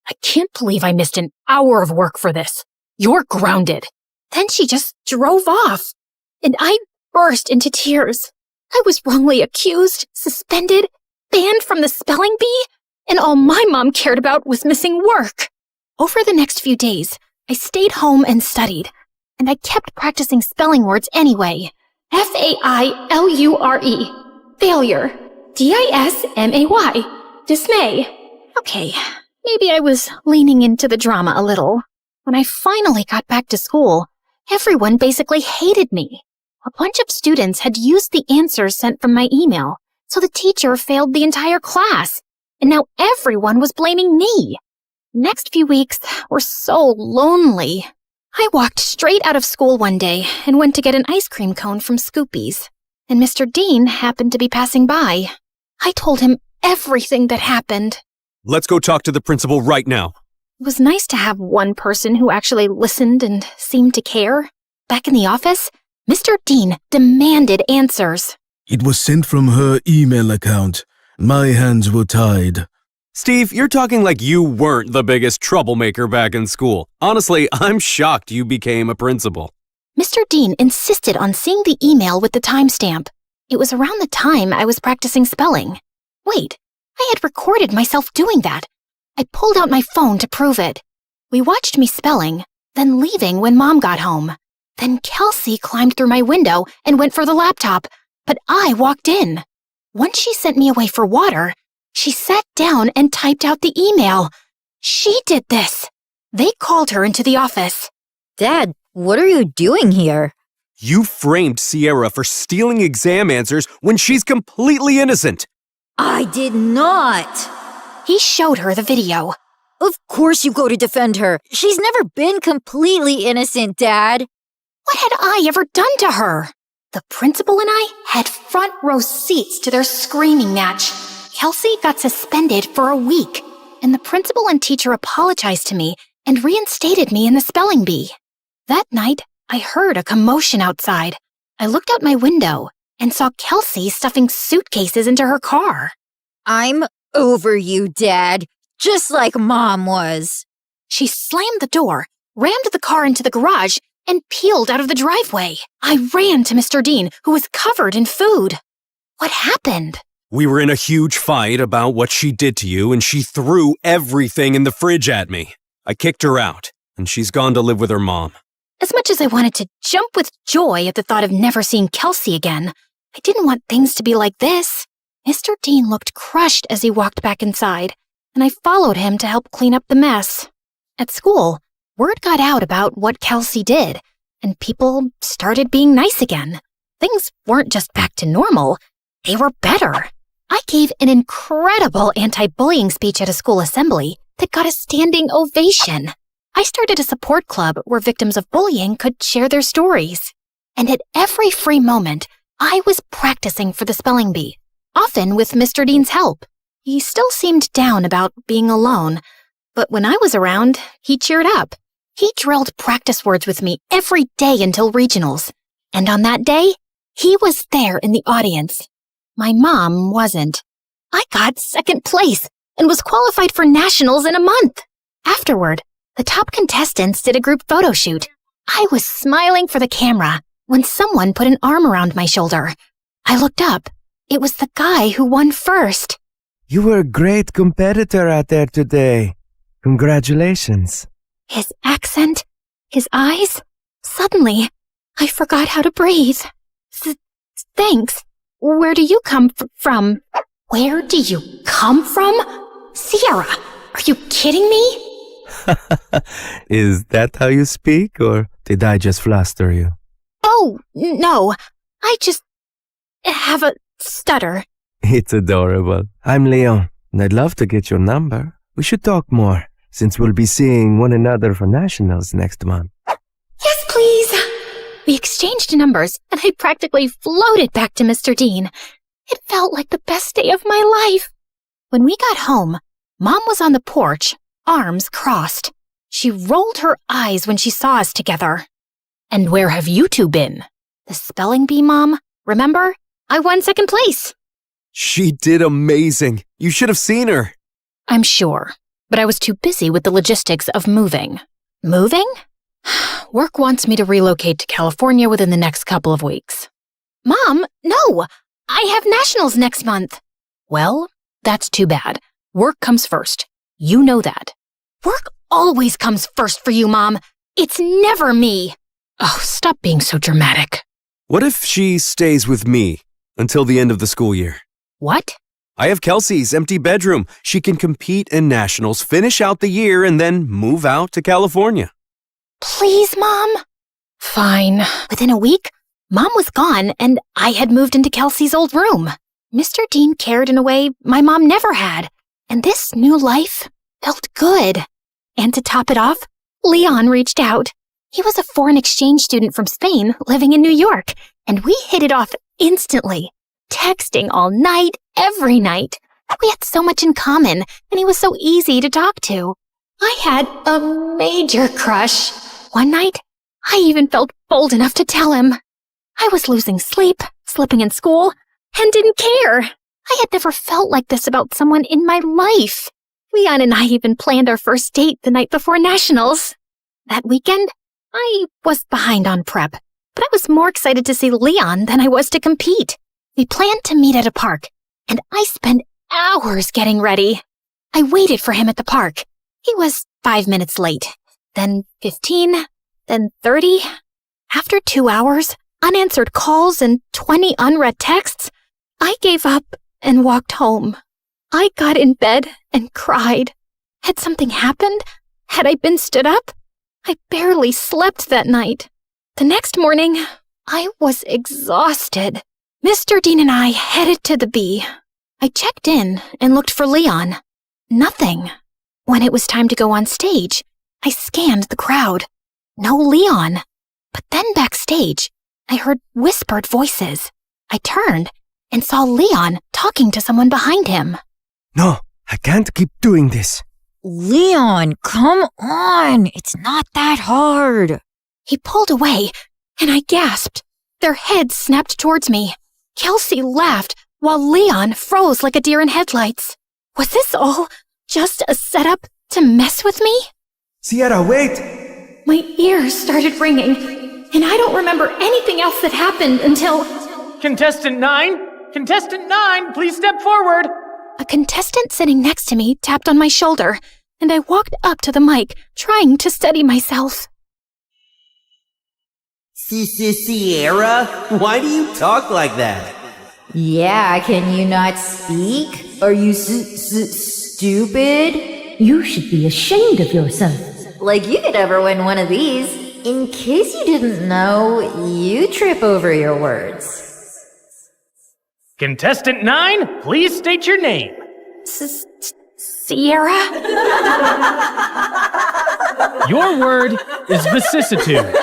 I can't believe I missed an hour of work for this. You're grounded. Then she just drove off, and I burst into tears. I was wrongly accused, suspended, banned from the spelling bee, and all my mom cared about was missing work. Over the next few days, I stayed home and studied, and I kept practicing spelling words anyway. Failure. Failure. Dismay. Dismay. Okay, maybe I was leaning into the drama a little. When I finally got back to school, everyone basically hated me. A bunch of students had used the answers sent from my email, so the teacher failed the entire class, and now everyone was blaming me. Next few weeks were so lonely. I walked straight out of school one day and went to get an ice cream cone from Scoopy's, and Mr. Dean happened to be passing by. I told him everything that happened. Let's go talk to the principal right now. It was nice to have one person who actually listened and seemed to care. Back in the office, Mr. Dean demanded answers. It was sent from her email account. My hands were tied. Steve, you're talking like you weren't the biggest troublemaker back in school. Honestly, I'm shocked you became a principal. Mr. Dean insisted on seeing the email with the timestamp. It was around the time I was practicing spelling. Wait, I had recorded myself doing that. I pulled out my phone to prove it. We watched me spelling, then leaving when Mom got home. Then Kelsey climbed through my window and went for the laptop, but I walked in. Once she sent me away for water, she sat down and typed out the email. She did this. They called her into the office. Dad, what are you doing here? You framed Sierra for stealing exam answers when she's completely innocent. I did not. He showed her the video. Of course you go to defend her. She's never been completely innocent, Dad. What had I ever done to her? The principal and I had front row seats to their screaming match. Kelsey got suspended for a week, and the principal and teacher apologized to me and reinstated me in the spelling bee. That night, I heard a commotion outside. I looked out my window and saw Kelsey stuffing suitcases into her car. I'm over you, Dad, just like Mom was. She slammed the door, rammed the car into the garage, and peeled out of the driveway. I ran to Mr. Dean, who was covered in food. What happened? We were in a huge fight about what she did to you, and she threw everything in the fridge at me. I kicked her out, and she's gone to live with her mom. As much as I wanted to jump with joy at the thought of never seeing Kelsey again, I didn't want things to be like this. Mr. Dean looked crushed as he walked back inside, and I followed him to help clean up the mess. At school, word got out about what Kelsey did, and people started being nice again. Things weren't just back to normal, they were better. I gave an incredible anti-bullying speech at a school assembly that got a standing ovation. I started a support club where victims of bullying could share their stories. And at every free moment, I was practicing for the spelling bee, often with Mr. Dean's help. He still seemed down about being alone, but when I was around, he cheered up. He drilled practice words with me every day until regionals. And on that day, he was there in the audience. My mom wasn't. I got second place and was qualified for nationals in a month. Afterward, the top contestants did a group photo shoot. I was smiling for the camera when someone put an arm around my shoulder. I looked up. It was the guy who won first. You were a great competitor out there today. Congratulations. His accent, his eyes. Suddenly, I forgot how to breathe. Thanks. Where do you come from? Where do you come from? Sierra, are you kidding me? Is that how you speak, or did I just fluster you? Oh, no. I just have a stutter. It's adorable. I'm Leon, and I'd love to get your number. We should talk more, since we'll be seeing one another for nationals next month. Yes, please. We exchanged numbers, and I practically floated back to Mr. Dean. It felt like the best day of my life. When we got home, Mom was on the porch, arms crossed. She rolled her eyes when she saw us together. And where have you two been? The spelling bee, Mom. Remember? I won second place. She did amazing. You should have seen her. I'm sure, but I was too busy with the logistics of moving. Moving? Work wants me to relocate to California within the next couple of weeks. Mom, no! I have nationals next month. Well, that's too bad. Work comes first. You know that. Work always comes first for you, Mom. It's never me. Oh, stop being so dramatic. What if she stays with me until the end of the school year? What? I have Kelsey's empty bedroom. She can compete in nationals, finish out the year, and then move out to California. Please, Mom? Fine. Within a week, Mom was gone and I had moved into Kelsey's old room. Mr. Dean cared in a way my mom never had, and this new life felt good. And to top it off, Leon reached out. He was a foreign exchange student from Spain living in New York, and we hit it off instantly, texting all night, every night. We had so much in common, and he was so easy to talk to. I had a major crush. One night, I even felt bold enough to tell him. I was losing sleep, slipping in school, and didn't care. I had never felt like this about someone in my life. Leon and I even planned our first date the night before nationals. That weekend, I was behind on prep, but I was more excited to see Leon than I was to compete. We planned to meet at a park, and I spent hours getting ready. I waited for him at the park. He was 5 minutes late, then 15, then 30. After 2 hours, unanswered calls, and 20 unread texts, I gave up and walked home. I got in bed and cried. Had something happened? Had I been stood up? I barely slept that night. The next morning, I was exhausted. Mr. Dean and I headed to the B. I checked in and looked for Leon. Nothing. When it was time to go on stage, I scanned the crowd. No Leon. But then backstage, I heard whispered voices. I turned and saw Leon talking to someone behind him. No, I can't keep doing this. Leon, come on. It's not that hard. He pulled away, and I gasped. Their heads snapped towards me. Kelsey laughed, while Leon froze like a deer in headlights. Was this all just a setup to mess with me? Sierra, wait! My ears started ringing, and I don't remember anything else that happened until... Contestant 9? Contestant 9, please step forward! A contestant sitting next to me tapped on my shoulder, and I walked up to the mic, trying to steady myself. Sierra, why do you talk like that? Yeah, can you not speak? Are you stupid? You should be ashamed of yourself. Like you could ever win one of these. In case you didn't know, you trip over your words. Contestant 9, please state your name. Sierra? Your word is vicissitude.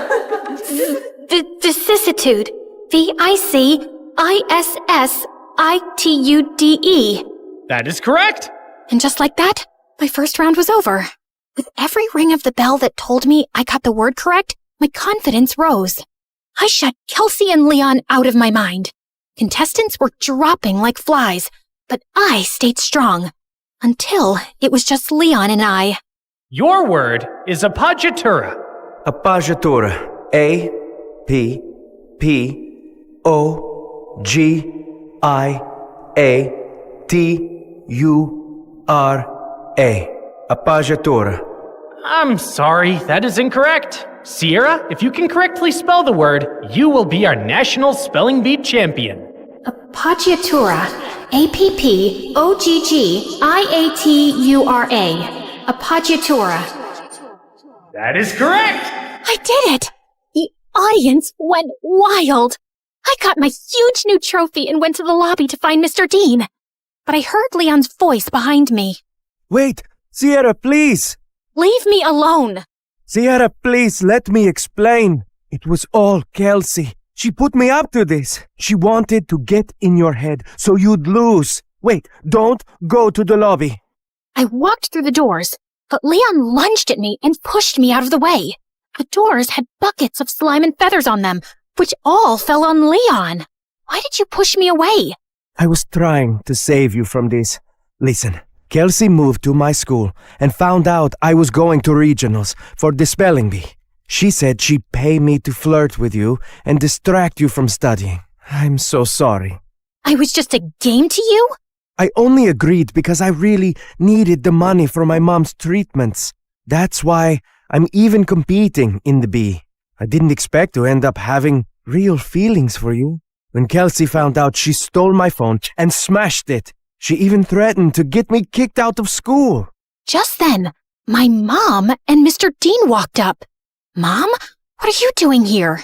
Vicissitude. VICISSITUDE. That is correct. And just like that, my first round was over. With every ring of the bell that told me I got the word correct, my confidence rose. I shut Kelsey and Leon out of my mind. Contestants were dropping like flies, but I stayed strong. Until it was just Leon and I. Your word is appoggiatura. Appoggiatura. A-P-P-O-G-I-A-T-U-R-A. Appoggiatura. I'm sorry, that is incorrect. Sierra, if you can correctly spell the word, you will be our national spelling bee champion. Appoggiatura. A-P-P-O-G-G-I-A-T-U-R-A. Appoggiatura. That is correct! I did it! The audience went wild. I got my huge new trophy and went to the lobby to find Mr. Dean. But I heard Leon's voice behind me. Wait, Sierra, please! Leave me alone! Sierra, please, let me explain. It was all Kelsey. She put me up to this. She wanted to get in your head so you'd lose. Wait, don't go to the lobby. I walked through the doors, but Leon lunged at me and pushed me out of the way. The doors had buckets of slime and feathers on them, which all fell on Leon. Why did you push me away? I was trying to save you from this. Listen, Kelsey moved to my school and found out I was going to regionals for the spelling bee. She said she'd pay me to flirt with you and distract you from studying. I'm so sorry. I was just a game to you? I only agreed because I really needed the money for my mom's treatments. That's why I'm even competing in the bee. I didn't expect to end up having real feelings for you. When Kelsey found out, she stole my phone and smashed it. She even threatened to get me kicked out of school. Just then, my mom and Mr. Dean walked up. Mom? What are you doing here?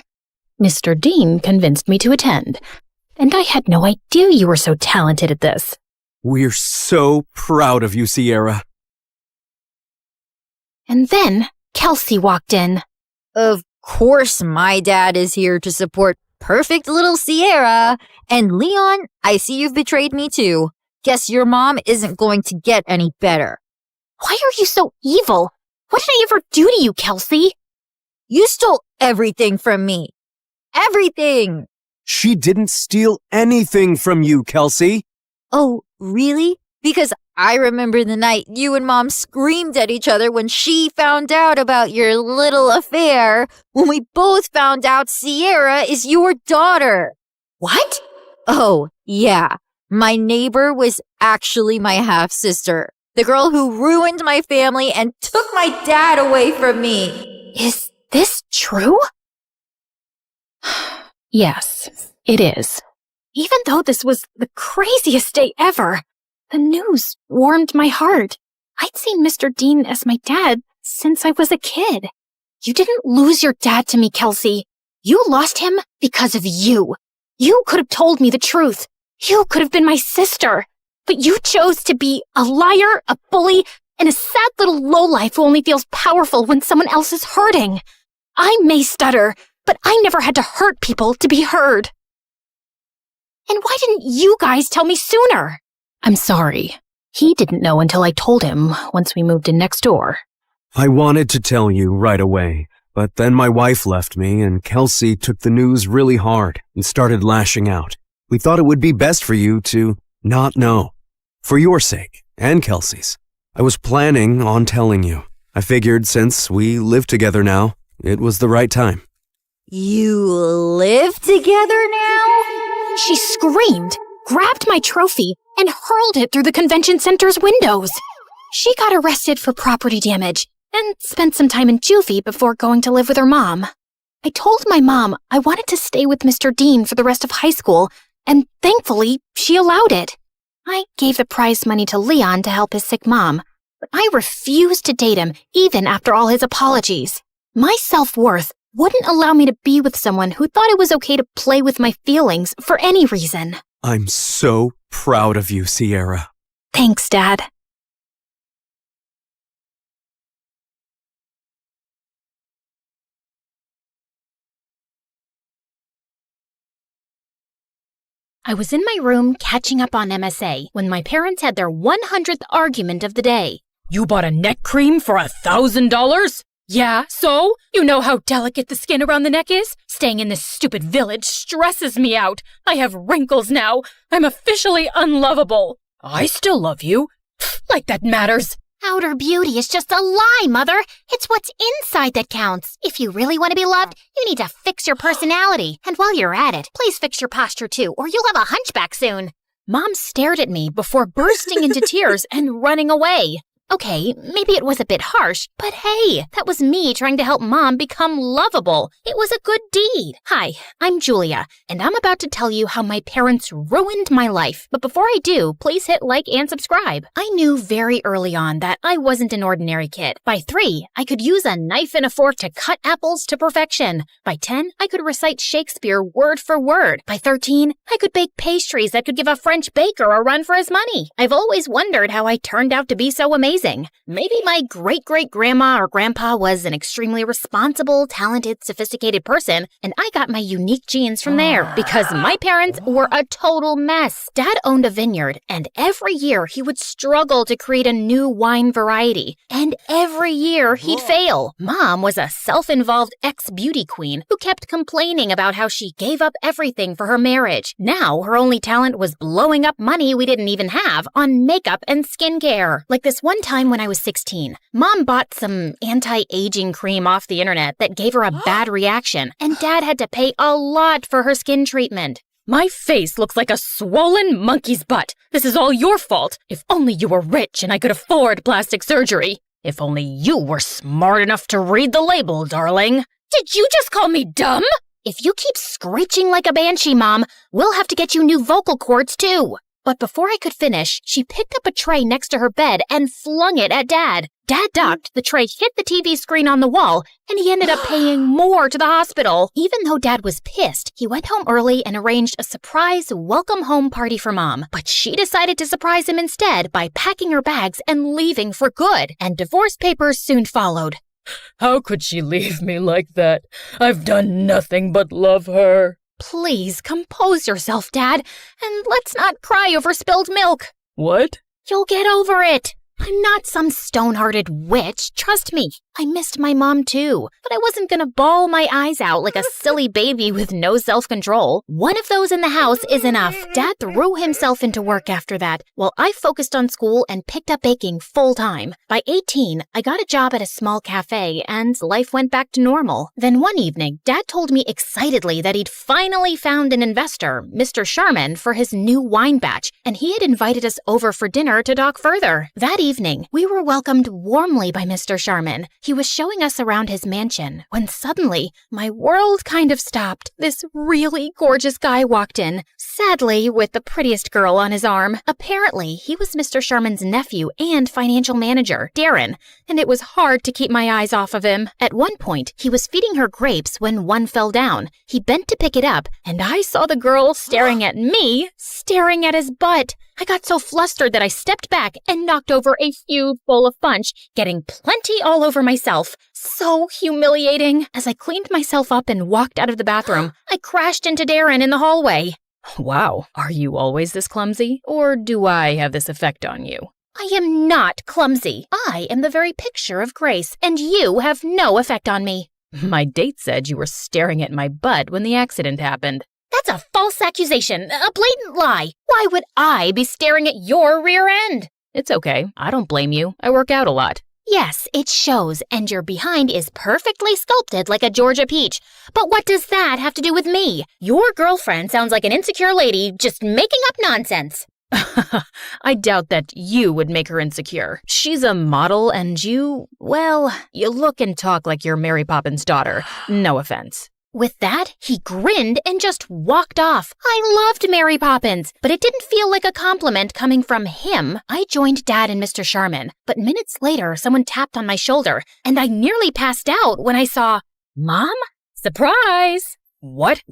Mr. Dean convinced me to attend, and I had no idea you were so talented at this. We're so proud of you, Sierra. And then Kelsey walked in. Of course my dad is here to support perfect little Sierra. And Leon, I see you've betrayed me too. Guess your mom isn't going to get any better. Why are you so evil? What did I ever do to you, Kelsey? You stole everything from me. Everything! She didn't steal anything from you, Kelsey. Oh, really? Because I remember the night you and Mom screamed at each other when she found out about your little affair, when we both found out Sierra is your daughter. What? Oh, yeah. My neighbor was actually my half-sister. The girl who ruined my family and took my dad away from me. Is this true? Yes, it is. Even though this was the craziest day ever, the news warmed my heart. I'd seen Mr. Dean as my dad since I was a kid. You didn't lose your dad to me, Kelsey. You lost him because of you. You could have told me the truth. You could have been my sister. But you chose to be a liar, a bully, and a sad little lowlife who only feels powerful when someone else is hurting. I may stutter, but I never had to hurt people to be heard. And why didn't you guys tell me sooner? I'm sorry. He didn't know until I told him once we moved in next door. I wanted to tell you right away, but then my wife left me and Kelsey took the news really hard and started lashing out. We thought it would be best for you to not know. For your sake, and Kelsey's. I was planning on telling you. I figured since we live together now, it was the right time. You live together now? She screamed, grabbed my trophy, and hurled it through the convention center's windows. She got arrested for property damage and spent some time in juvie before going to live with her mom. I told my mom I wanted to stay with Mr. Dean for the rest of high school, and thankfully, she allowed it. I gave the prize money to Leon to help his sick mom, but I refused to date him even after all his apologies. My self-worth wouldn't allow me to be with someone who thought it was okay to play with my feelings for any reason. I'm so proud of you, Sierra. Thanks, Dad. I was in my room catching up on MSA when my parents had their 100th argument of the day. You bought a neck cream for $1,000? Yeah, so? You know how delicate the skin around the neck is? Staying in this stupid village stresses me out. I have wrinkles now. I'm officially unlovable. I still love you. Like that matters. Outer beauty is just a lie, Mother. It's what's inside that counts. If you really want to be loved, you need to fix your personality. And while you're at it, please fix your posture too, or you'll have a hunchback soon. Mom stared at me before bursting into tears and running away. Okay, maybe it was a bit harsh, but hey, that was me trying to help Mom become lovable. It was a good deed. Hi, I'm Julia, and I'm about to tell you how my parents ruined my life. But before I do, please hit like and subscribe. I knew very early on that I wasn't an ordinary kid. By 3, I could use a knife and a fork to cut apples to perfection. By 10, I could recite Shakespeare word for word. By 13, I could bake pastries that could give a French baker a run for his money. I've always wondered how I turned out to be so amazing. Maybe my great-great-grandma or grandpa was an extremely responsible, talented, sophisticated person, and I got my unique genes from there because my parents were a total mess. Dad owned a vineyard, and every year he would struggle to create a new wine variety, and every year he'd fail. Mom was a self-involved ex-beauty queen who kept complaining about how she gave up everything for her marriage. Now her only talent was blowing up money we didn't even have on makeup and skincare. Like this one time when I was 16, Mom bought some anti-aging cream off the internet that gave her a bad reaction, and Dad had to pay a lot for her skin treatment. My face looks like a swollen monkey's butt. This is all your fault. If only you were rich and I could afford plastic surgery. If only you were smart enough to read the label, darling. Did you just call me dumb? If you keep screeching like a banshee, Mom, we'll have to get you new vocal cords too. But before I could finish, she picked up a tray next to her bed and flung it at Dad. Dad ducked, the tray hit the TV screen on the wall, and he ended up paying more to the hospital. Even though Dad was pissed, he went home early and arranged a surprise welcome home party for Mom. But she decided to surprise him instead by packing her bags and leaving for good, and divorce papers soon followed. How could she leave me like that? I've done nothing but love her. Please compose yourself, Dad, and let's not cry over spilled milk. What? You'll get over it. I'm not some stone-hearted witch, trust me. I missed my mom too, but I wasn't gonna bawl my eyes out like a silly baby with no self-control. One of those in the house is enough. Dad threw himself into work after that, while I focused on school and picked up baking full-time. By 18, I got a job at a small cafe, and life went back to normal. Then one evening, Dad told me excitedly that he'd finally found an investor, Mr. Sharman, for his new wine batch, and he had invited us over for dinner to talk further. That evening, we were welcomed warmly by Mr. Sharman. He was showing us around his mansion when suddenly my world kind of stopped. This really gorgeous guy walked in, sadly with the prettiest girl on his arm. Apparently, he was Mr. Sharman's nephew and financial manager, Darren, and it was hard to keep my eyes off of him. At one point, he was feeding her grapes when one fell down. He bent to pick it up, and I saw the girl staring at me, staring at his butt. I got so flustered that I stepped back and knocked over a huge bowl of punch, getting plenty all over myself. So humiliating. As I cleaned myself up and walked out of the bathroom, I crashed into Darren in the hallway. Wow, are you always this clumsy? Or do I have this effect on you? I am not clumsy. I am the very picture of grace, and you have no effect on me. My date said you were staring at my butt when the accident happened. That's a false accusation, a blatant lie. Why would I be staring at your rear end? It's okay. I don't blame you. I work out a lot. Yes, it shows, and your behind is perfectly sculpted like a Georgia peach. But what does that have to do with me? Your girlfriend sounds like an insecure lady just making up nonsense. I doubt that you would make her insecure. She's a model and you look and talk like you're Mary Poppins' daughter. No offense. With that, he grinned and just walked off. I loved Mary Poppins, but it didn't feel like a compliment coming from him. I joined Dad and Mr. Sharman, but minutes later, someone tapped on my shoulder, and I nearly passed out when I saw Mom? Surprise! What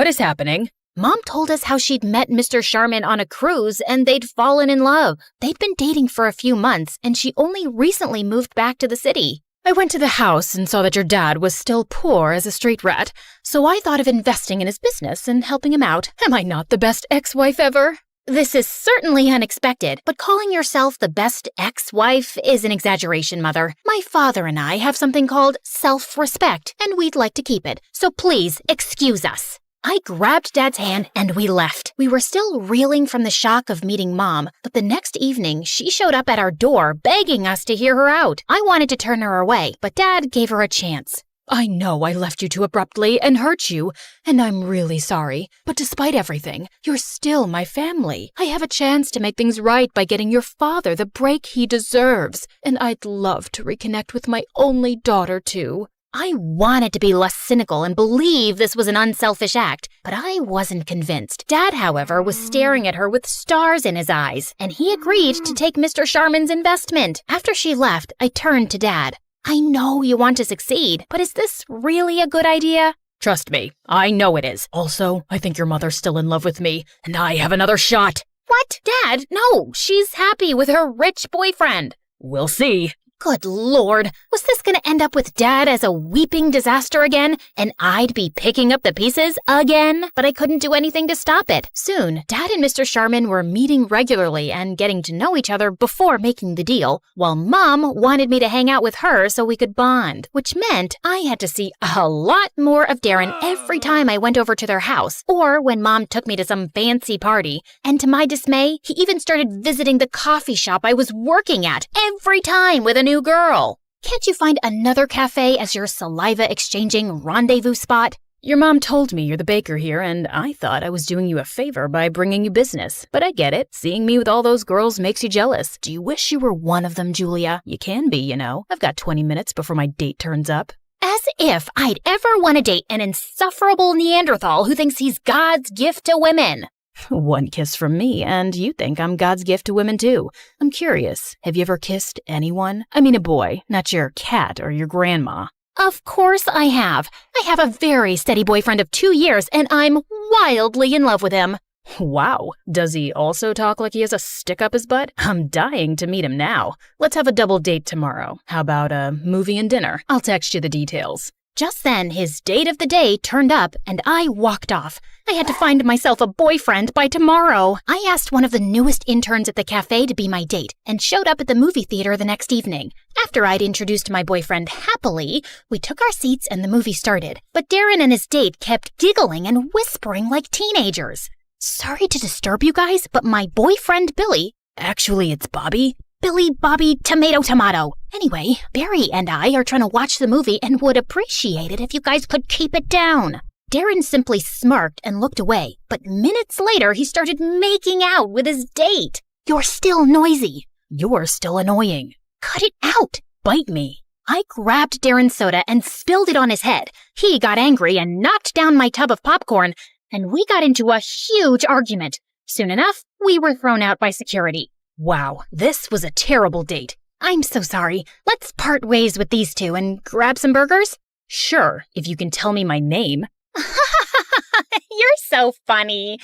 is happening? Mom told us how she'd met Mr. Sharman on a cruise and they'd fallen in love. They'd been dating for a few months, and she only recently moved back to the city. I went to the house and saw that your dad was still poor as a street rat, so I thought of investing in his business and helping him out. Am I not the best ex-wife ever? This is certainly unexpected, but calling yourself the best ex-wife is an exaggeration, Mother. My father and I have something called self-respect, and we'd like to keep it, so please excuse us. I grabbed Dad's hand and we left. We were still reeling from the shock of meeting Mom, but the next evening she showed up at our door begging us to hear her out. I wanted to turn her away, but Dad gave her a chance. I know I left you too abruptly and hurt you, and I'm really sorry. But despite everything, you're still my family. I have a chance to make things right by getting your father the break he deserves, and I'd love to reconnect with my only daughter too. I wanted to be less cynical and believe this was an unselfish act, but I wasn't convinced. Dad, however, was staring at her with stars in his eyes, and he agreed to take Mr. Sharman's investment. After she left, I turned to Dad. I know you want to succeed, but is this really a good idea? Trust me, I know it is. Also, I think your mother's still in love with me, and I have another shot. What? Dad? No, she's happy with her rich boyfriend. We'll see. Good Lord, was this gonna end up with Dad as a weeping disaster again, and I'd be picking up the pieces again? But I couldn't do anything to stop it. Soon, Dad and Mr. Sharman were meeting regularly and getting to know each other before making the deal, while Mom wanted me to hang out with her so we could bond, which meant I had to see a lot more of Darren every time I went over to their house, or when Mom took me to some fancy party. And to my dismay, he even started visiting the coffee shop I was working at every time with a new girl. Can't you find another cafe as your saliva-exchanging rendezvous spot? Your mom told me you're the baker here, and I thought I was doing you a favor by bringing you business. But I get it. Seeing me with all those girls makes you jealous. Do you wish you were one of them, Julia? You can be, you know. I've got 20 minutes before my date turns up. As if I'd ever want to date an insufferable Neanderthal who thinks he's God's gift to women. One kiss from me, and you think I'm God's gift to women too. I'm curious, have you ever kissed anyone? I mean a boy, not your cat or your grandma. Of course I have. I have a very steady boyfriend of 2 years, and I'm wildly in love with him. Wow, does he also talk like he has a stick up his butt? I'm dying to meet him now. Let's have a double date tomorrow. How about a movie and dinner? I'll text you the details. Just then, his date of the day turned up, and I walked off. I had to find myself a boyfriend by tomorrow. I asked one of the newest interns at the cafe to be my date, and showed up at the movie theater the next evening. After I'd introduced my boyfriend happily, we took our seats and the movie started. But Darren and his date kept giggling and whispering like teenagers. Sorry to disturb you guys, but my boyfriend Billy— Actually, it's Bobby. Billy, Bobby, tomato. Anyway, Barry and I are trying to watch the movie and would appreciate it if you guys could keep it down. Darren simply smirked and looked away, but minutes later he started making out with his date. You're still noisy. You're still annoying. Cut it out. Bite me. I grabbed Darren's soda and spilled it on his head. He got angry and knocked down my tub of popcorn, and we got into a huge argument. Soon enough, we were thrown out by security. Wow, this was a terrible date. I'm so sorry. Let's part ways with these two and grab some burgers? Sure, if you can tell me my name. You're so funny.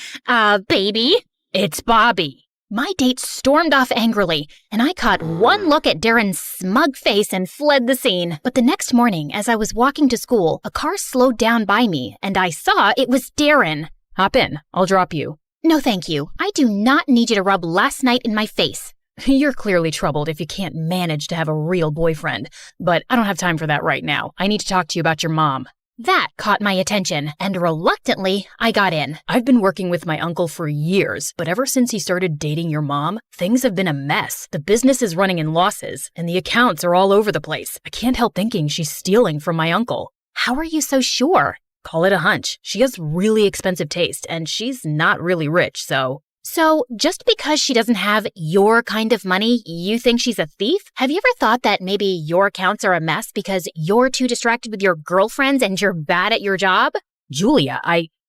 Baby. It's Bobby. My date stormed off angrily, and I caught one look at Darren's smug face and fled the scene. But the next morning, as I was walking to school, a car slowed down by me, and I saw it was Darren. Hop in. I'll drop you. No, thank you. I do not need you to rub last night in my face. You're clearly troubled if you can't manage to have a real boyfriend. But I don't have time for that right now. I need to talk to you about your mom. That caught my attention, and reluctantly, I got in. I've been working with my uncle for years, but ever since he started dating your mom, things have been a mess. The business is running in losses, and the accounts are all over the place. I can't help thinking she's stealing from my uncle. How are you so sure? Call it a hunch. She has really expensive taste, and she's not really rich, so... So, just because she doesn't have your kind of money, you think she's a thief? Have you ever thought that maybe your accounts are a mess because you're too distracted with your girlfriends and you're bad at your job? Julia,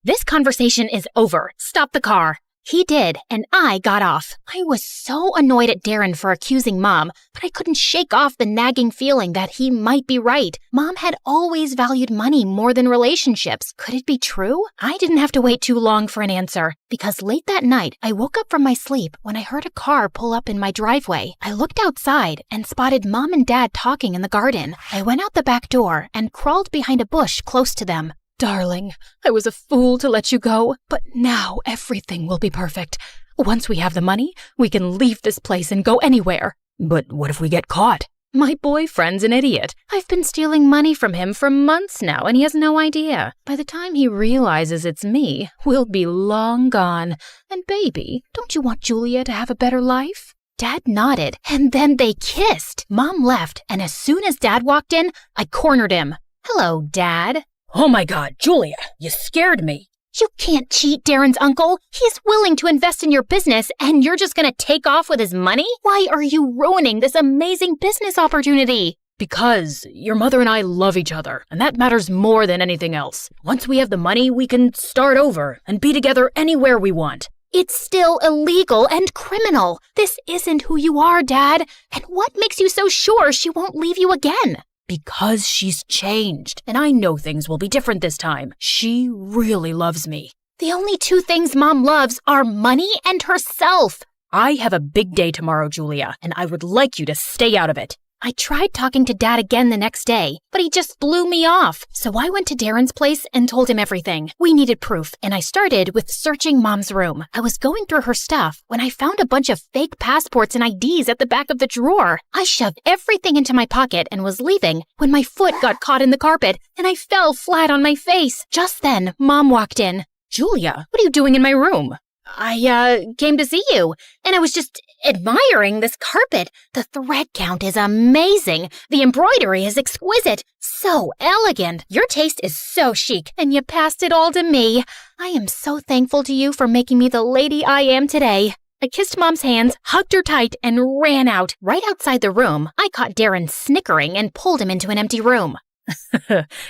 This conversation is over. Stop the car. He did, and I got off. I was so annoyed at Darren for accusing Mom, but I couldn't shake off the nagging feeling that he might be right. Mom had always valued money more than relationships. Could it be true? I didn't have to wait too long for an answer, because late that night, I woke up from my sleep when I heard a car pull up in my driveway. I looked outside and spotted Mom and Dad talking in the garden. I went out the back door and crawled behind a bush close to them. Darling, I was a fool to let you go, but now everything will be perfect. Once we have the money, we can leave this place and go anywhere. But what if we get caught? My boyfriend's an idiot. I've been stealing money from him for months now, and he has no idea. By the time he realizes it's me, we'll be long gone. And baby, don't you want Julia to have a better life? Dad nodded, and then they kissed. Mom left, and as soon as Dad walked in, I cornered him. Hello, Dad. Oh my God, Julia, you scared me. You can't cheat Darren's uncle. He's willing to invest in your business, and you're just gonna take off with his money? Why are you ruining this amazing business opportunity? Because your mother and I love each other, and that matters more than anything else. Once we have the money, we can start over and be together anywhere we want. It's still illegal and criminal. This isn't who you are, Dad. And what makes you so sure she won't leave you again? Because she's changed, and I know things will be different this time. She really loves me. The only two things Mom loves are money and herself. I have a big day tomorrow, Julia, and I would like you to stay out of it. I tried talking to Dad again the next day, but he just blew me off. So I went to Darren's place and told him everything. We needed proof, and I started with searching Mom's room. I was going through her stuff when I found a bunch of fake passports and IDs at the back of the drawer. I shoved everything into my pocket and was leaving when my foot got caught in the carpet and I fell flat on my face. Just then, Mom walked in. Julia, what are you doing in my room? I came to see you, and I was just admiring this carpet. The thread count is amazing. The embroidery is exquisite. So elegant. Your taste is so chic, and you passed it all to me. I am so thankful to you for making me the lady I am today. I kissed Mom's hands, hugged her tight, and ran out. Right outside the room, I caught Darren snickering and pulled him into an empty room.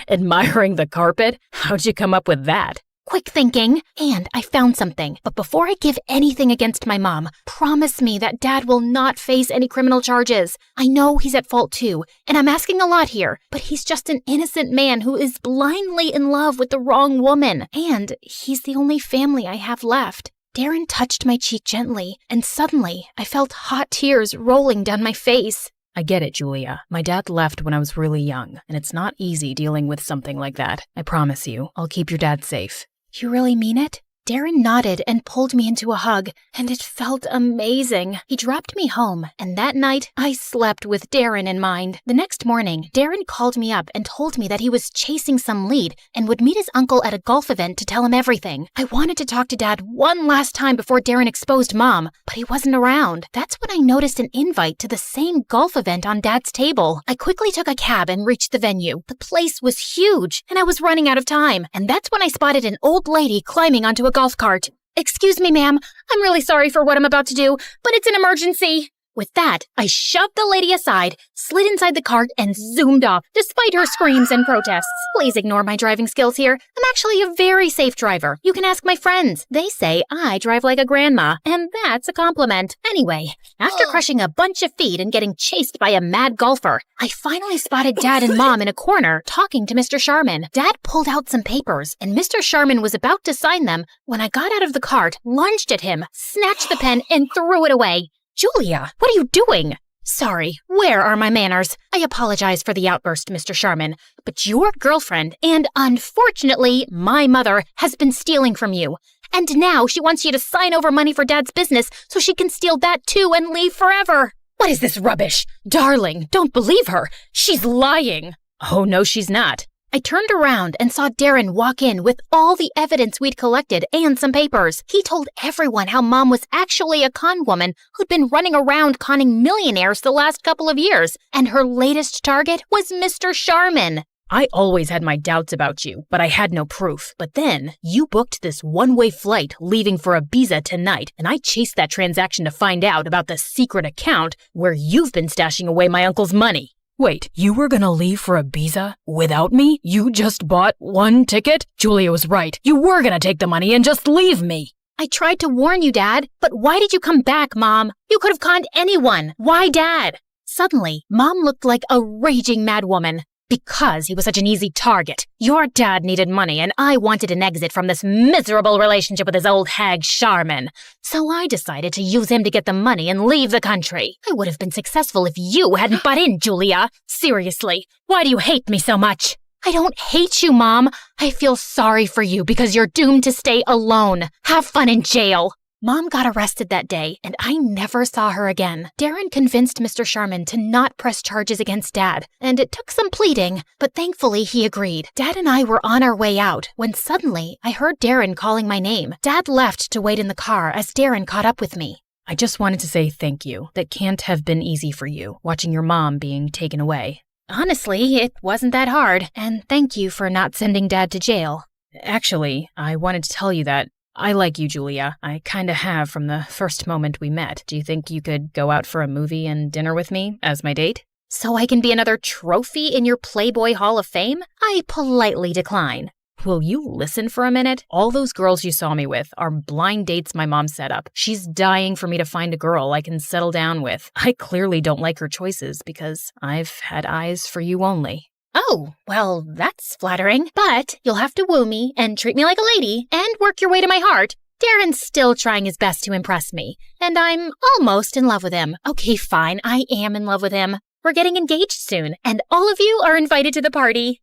Admiring the carpet? How'd you come up with that? quick thinking, and I found something. But before I give anything against my mom, promise me that Dad will not face any criminal charges. I know he's at fault too, and I'm asking a lot here, but he's just an innocent man who is blindly in love with the wrong woman, and he's the only family I have left. Darren touched my cheek gently, and suddenly I felt hot tears rolling down my face. I get it, Julia. My dad left when I was really young, and it's not easy dealing with something like that. I promise you, I'll keep your dad safe. You really mean it? Darren nodded and pulled me into a hug, and it felt amazing. He dropped me home, and that night, I slept with Darren in mind. The next morning, Darren called me up and told me that he was chasing some lead and would meet his uncle at a golf event to tell him everything. I wanted to talk to Dad one last time before Darren exposed Mom, but he wasn't around. That's when I noticed an invite to the same golf event on Dad's table. I quickly took a cab and reached the venue. The place was huge, and I was running out of time, and that's when I spotted an old lady climbing onto a golf cart. Excuse me, ma'am. I'm really sorry for what I'm about to do, but it's an emergency. With that, I shoved the lady aside, slid inside the cart, and zoomed off, despite her screams and protests. Please ignore my driving skills here. I'm actually a very safe driver. You can ask my friends. They say I drive like a grandma, and that's a compliment. Anyway, after crushing a bunch of feet and getting chased by a mad golfer, I finally spotted Dad and Mom in a corner talking to Mr. Sharman. Dad pulled out some papers, and Mr. Sharman was about to sign them when I got out of the cart, lunged at him, snatched the pen, and threw it away. Julia, what are you doing? Sorry, where are my manners? I apologize for the outburst, Mr. Sharman, but your girlfriend, and unfortunately, my mother, has been stealing from you. And now she wants you to sign over money for Dad's business so she can steal that too and leave forever. What is this rubbish? Darling, don't believe her. She's lying. Oh, no, she's not. I turned around and saw Darren walk in with all the evidence we'd collected and some papers. He told everyone how Mom was actually a con woman who'd been running around conning millionaires the last couple of years, and her latest target was Mr. Sharman. I always had my doubts about you, but I had no proof. But then, you booked this one-way flight leaving for Ibiza tonight, and I chased that transaction to find out about the secret account where you've been stashing away my uncle's money. Wait, you were gonna leave for Ibiza without me? You just bought one ticket? Julia was right. You were gonna take the money and just leave me. I tried to warn you, Dad, but why did you come back, Mom? You could have conned anyone. Why Dad? Suddenly, Mom looked like a raging madwoman. Because he was such an easy target. Your dad needed money, and I wanted an exit from this miserable relationship with his old hag Sharman. So I decided to use him to get the money and leave the country. I would have been successful if you hadn't butt in, Julia. Seriously, why do you hate me so much? I don't hate you, Mom. I feel sorry for you because you're doomed to stay alone. Have fun in jail. Mom got arrested that day, and I never saw her again. Darren convinced Mr. Sharman to not press charges against Dad, and it took some pleading, but thankfully he agreed. Dad and I were on our way out when suddenly I heard Darren calling my name. Dad left to wait in the car as Darren caught up with me. I just wanted to say thank you. That can't have been easy for you, watching your mom being taken away. Honestly, it wasn't that hard, and thank you for not sending Dad to jail. Actually, I wanted to tell you that I like you, Julia. I kinda have from the first moment we met. Do you think you could go out for a movie and dinner with me as my date? So I can be another trophy in your Playboy Hall of Fame? I politely decline. Will you listen for a minute? All those girls you saw me with are blind dates my mom set up. She's dying for me to find a girl I can settle down with. I clearly don't like her choices because I've had eyes for you only. Oh, well, that's flattering. But you'll have to woo me and treat me like a lady and work your way to my heart. Darren's still trying his best to impress me, and I'm almost in love with him. Okay, fine, I am in love with him. We're getting engaged soon, and all of you are invited to the party.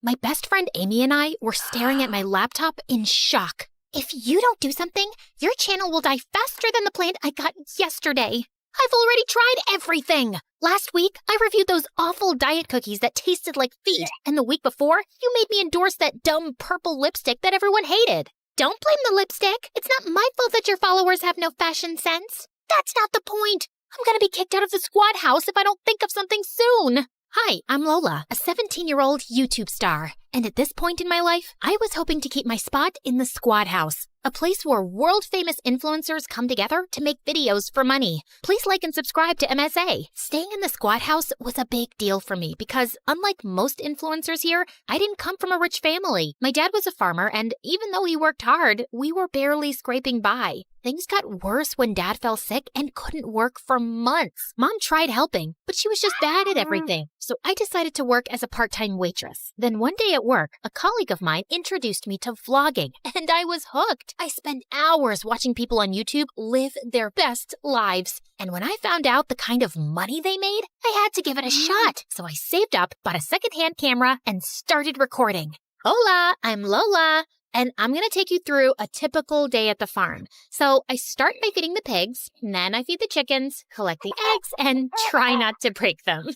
My best friend Amy and I were staring at my laptop in shock. If you don't do something, your channel will die faster than the plant I got yesterday. I've already tried everything. Last week, I reviewed those awful diet cookies that tasted like feet, and the week before, you made me endorse that dumb purple lipstick that everyone hated. Don't blame the lipstick. It's not my fault that your followers have no fashion sense. That's not the point. I'm gonna be kicked out of the squad house if I don't think of something soon. Hi, I'm Lola, a 17-year-old YouTube star, And at this point in my life, I was hoping to keep my spot in the Squad House, a place where world-famous influencers come together to make videos for money. Please like and subscribe to MSA. Staying in the Squad House was a big deal for me because, unlike most influencers here, I didn't come from a rich family. My dad was a farmer, and even though he worked hard, we were barely scraping by. Things got worse when Dad fell sick and couldn't work for months. Mom tried helping, but she was just bad at everything. So I decided to work as a part-time waitress. Then one day at work, a colleague of mine introduced me to vlogging, and I was hooked. I spent hours watching people on YouTube live their best lives. And when I found out the kind of money they made, I had to give it a shot. So I saved up, bought a secondhand camera, and started recording. Hola, I'm Lola. And I'm going to take you through a typical day at the farm. So I start by feeding the pigs, and then I feed the chickens, collect the eggs, and try not to break them.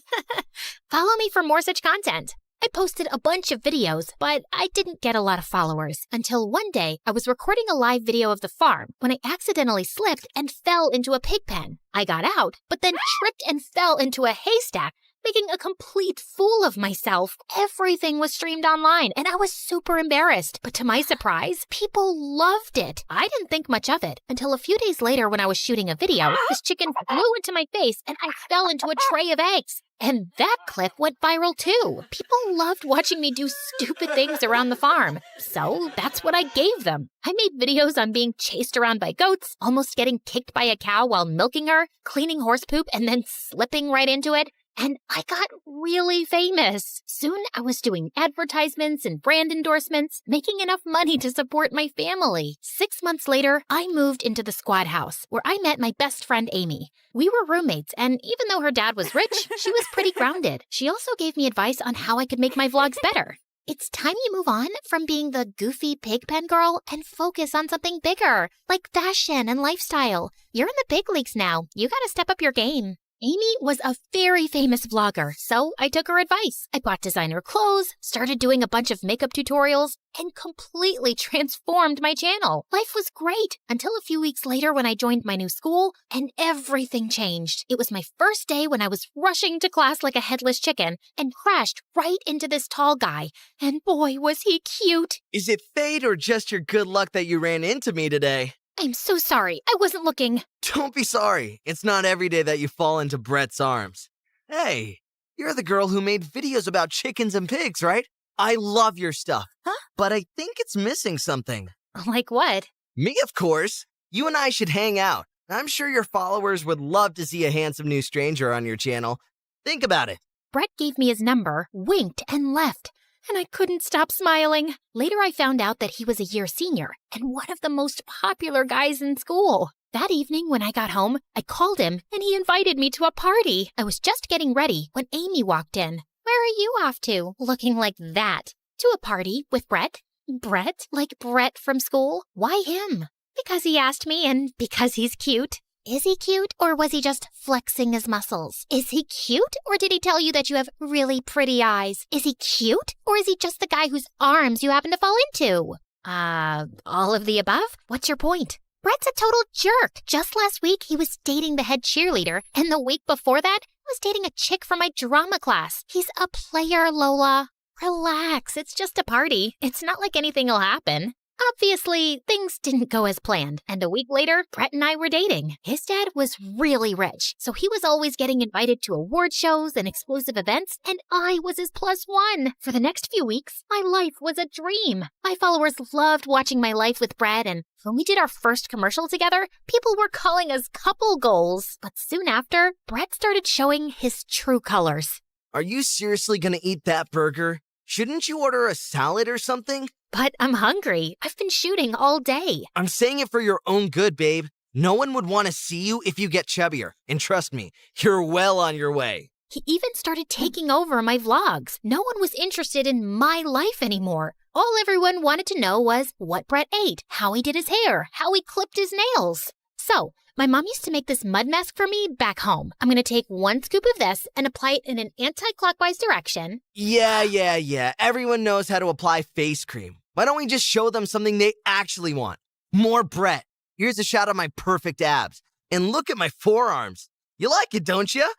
Follow me for more such content. I posted a bunch of videos, but I didn't get a lot of followers. Until one day, I was recording a live video of the farm when I accidentally slipped and fell into a pig pen. I got out, but then tripped and fell into a haystack, making a complete fool of myself. Everything was streamed online, and I was super embarrassed. But to my surprise, people loved it. I didn't think much of it until a few days later when I was shooting a video, this chicken flew into my face, and I fell into a tray of eggs. And that clip went viral too. People loved watching me do stupid things around the farm. So that's what I gave them. I made videos on being chased around by goats, almost getting kicked by a cow while milking her, cleaning horse poop, and then slipping right into it. And I got really famous. Soon I was doing advertisements and brand endorsements, making enough money to support my family. 6 months later, I moved into the Squad House, where I met my best friend Amy. We were roommates, and even though her dad was rich, she was pretty grounded. She also gave me advice on how I could make my vlogs better. It's time you move on from being the goofy pigpen girl and focus on something bigger, like fashion and lifestyle. You're in the big leagues now. You gotta step up your game. Amy was a very famous vlogger, so I took her advice. I bought designer clothes, started doing a bunch of makeup tutorials, and completely transformed my channel. Life was great until a few weeks later when I joined my new school, and everything changed. It was my first day when I was rushing to class like a headless chicken and crashed right into this tall guy. And boy, was he cute. Is it fate or just your good luck that you ran into me today? I'm so sorry. I wasn't looking. Don't be sorry. It's not every day that you fall into Brett's arms. Hey, you're the girl who made videos about chickens and pigs, right? I love your stuff. Huh? But I think it's missing something. Like what? Me, of course. You and I should hang out. I'm sure your followers would love to see a handsome new stranger on your channel. Think about it. Brett gave me his number, winked, and left. And I couldn't stop smiling. Later, I found out that he was a year senior and one of the most popular guys in school. That evening, when I got home, I called him and he invited me to a party. I was just getting ready when Amy walked in. Where are you off to, looking like that? To a party with Brett. Brett? Like Brett from school? Why him? Because he asked me and because he's cute. Is he cute, or was he just flexing his muscles? Is he cute, or did he tell you that you have really pretty eyes? Is he cute, or is he just the guy whose arms you happen to fall into? All of the above? What's your point? Brett's a total jerk. Just last week, he was dating the head cheerleader, and the week before that, he was dating a chick from my drama class. He's a player, Lola. Relax, it's just a party. It's not like anything will happen. Obviously, things didn't go as planned, and a week later, Brett and I were dating. His dad was really rich, so he was always getting invited to award shows and exclusive events, and I was his +1. For the next few weeks, my life was a dream. My followers loved watching my life with Brett, and when we did our first commercial together, people were calling us couple goals. But soon after, Brett started showing his true colors. Are you seriously gonna eat that burger? Shouldn't you order a salad or something? But I'm hungry. I've been shooting all day. I'm saying it for your own good, babe. No one would want to see you if you get chubbier. And trust me, you're well on your way. He even started taking over my vlogs. No one was interested in my life anymore. All everyone wanted to know was what Brett ate, how he did his hair, how he clipped his nails. So, my mom used to make this mud mask for me back home. I'm going to take 1 scoop of this and apply it in an anti-clockwise direction. Yeah. Everyone knows how to apply face cream. Why don't we just show them something they actually want? More Brett. Here's a shot of my perfect abs. And look at my forearms. You like it, don't you?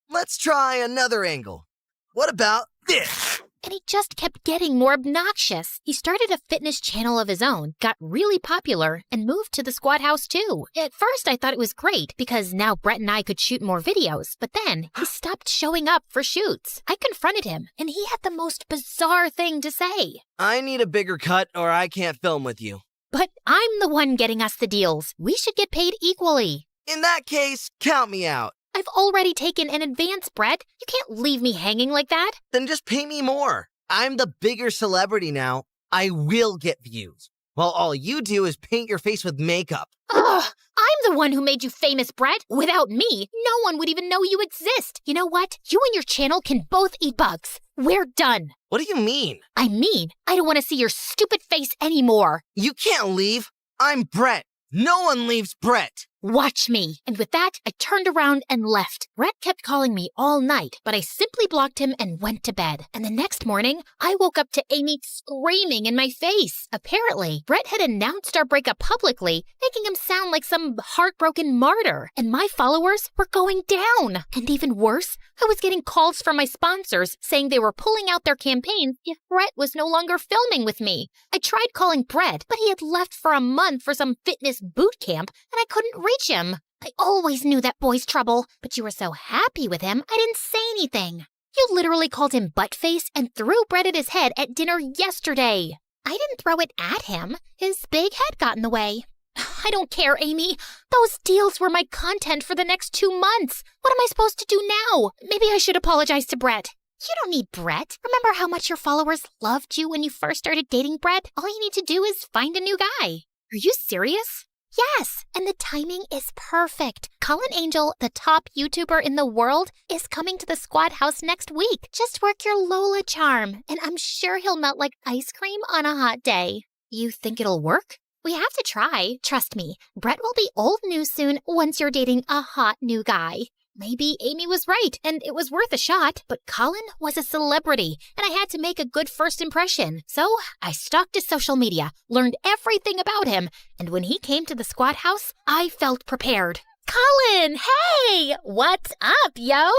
Let's try another angle. What about this? and he just kept getting more obnoxious. He started a fitness channel of his own, got really popular, and moved to the squad house too. At first, I thought it was great because now Brett and I could shoot more videos, but then he stopped showing up for shoots. I confronted him, and he had the most bizarre thing to say. I need a bigger cut or I can't film with you. But I'm the one getting us the deals. We should get paid equally. In that case, count me out. I've already taken an advance, Brett. You can't leave me hanging like that. Then just pay me more. I'm the bigger celebrity now. I will get views. While all you do is paint your face with makeup. Ugh, I'm the one who made you famous, Brett. Without me, no one would even know you exist. You know what? You and your channel can both eat bugs. We're done. What do you mean? I mean, I don't want to see your stupid face anymore. You can't leave. I'm Brett. No one leaves Brett. Watch me. And with that, I turned around and left. Brett kept calling me all night, but I simply blocked him and went to bed. And the next morning, I woke up to Amy screaming in my face. Apparently, Brett had announced our breakup publicly, making him sound like some heartbroken martyr. And my followers were going down. And even worse, I was getting calls from my sponsors saying they were pulling out their campaigns if Brett was no longer filming with me. I tried calling Brett, but he had left for a month for some fitness boot camp, and I couldn't reach him. I always knew that boy's trouble, but you were so happy with him, I didn't say anything. You literally called him buttface and threw bread at his head at dinner yesterday. I didn't throw it at him. His big head got in the way. I don't care, Amy. Those deals were my content for the next 2 months. What am I supposed to do now? Maybe I should apologize to Brett. You don't need Brett. Remember how much your followers loved you when you first started dating Brett? All you need to do is find a new guy. Are you serious? Yes, and the timing is perfect. Colin Angel, the top YouTuber in the world, is coming to the squad house next week. Just work your Lola charm, and I'm sure he'll melt like ice cream on a hot day. You think it'll work? We have to try. Trust me, Brett will be old news soon once you're dating a hot new guy. Maybe Amy was right, and it was worth a shot, but Colin was a celebrity, and I had to make a good first impression. So I stalked his social media, learned everything about him, and when he came to the squad house, I felt prepared. Colin, hey! What's up, yo?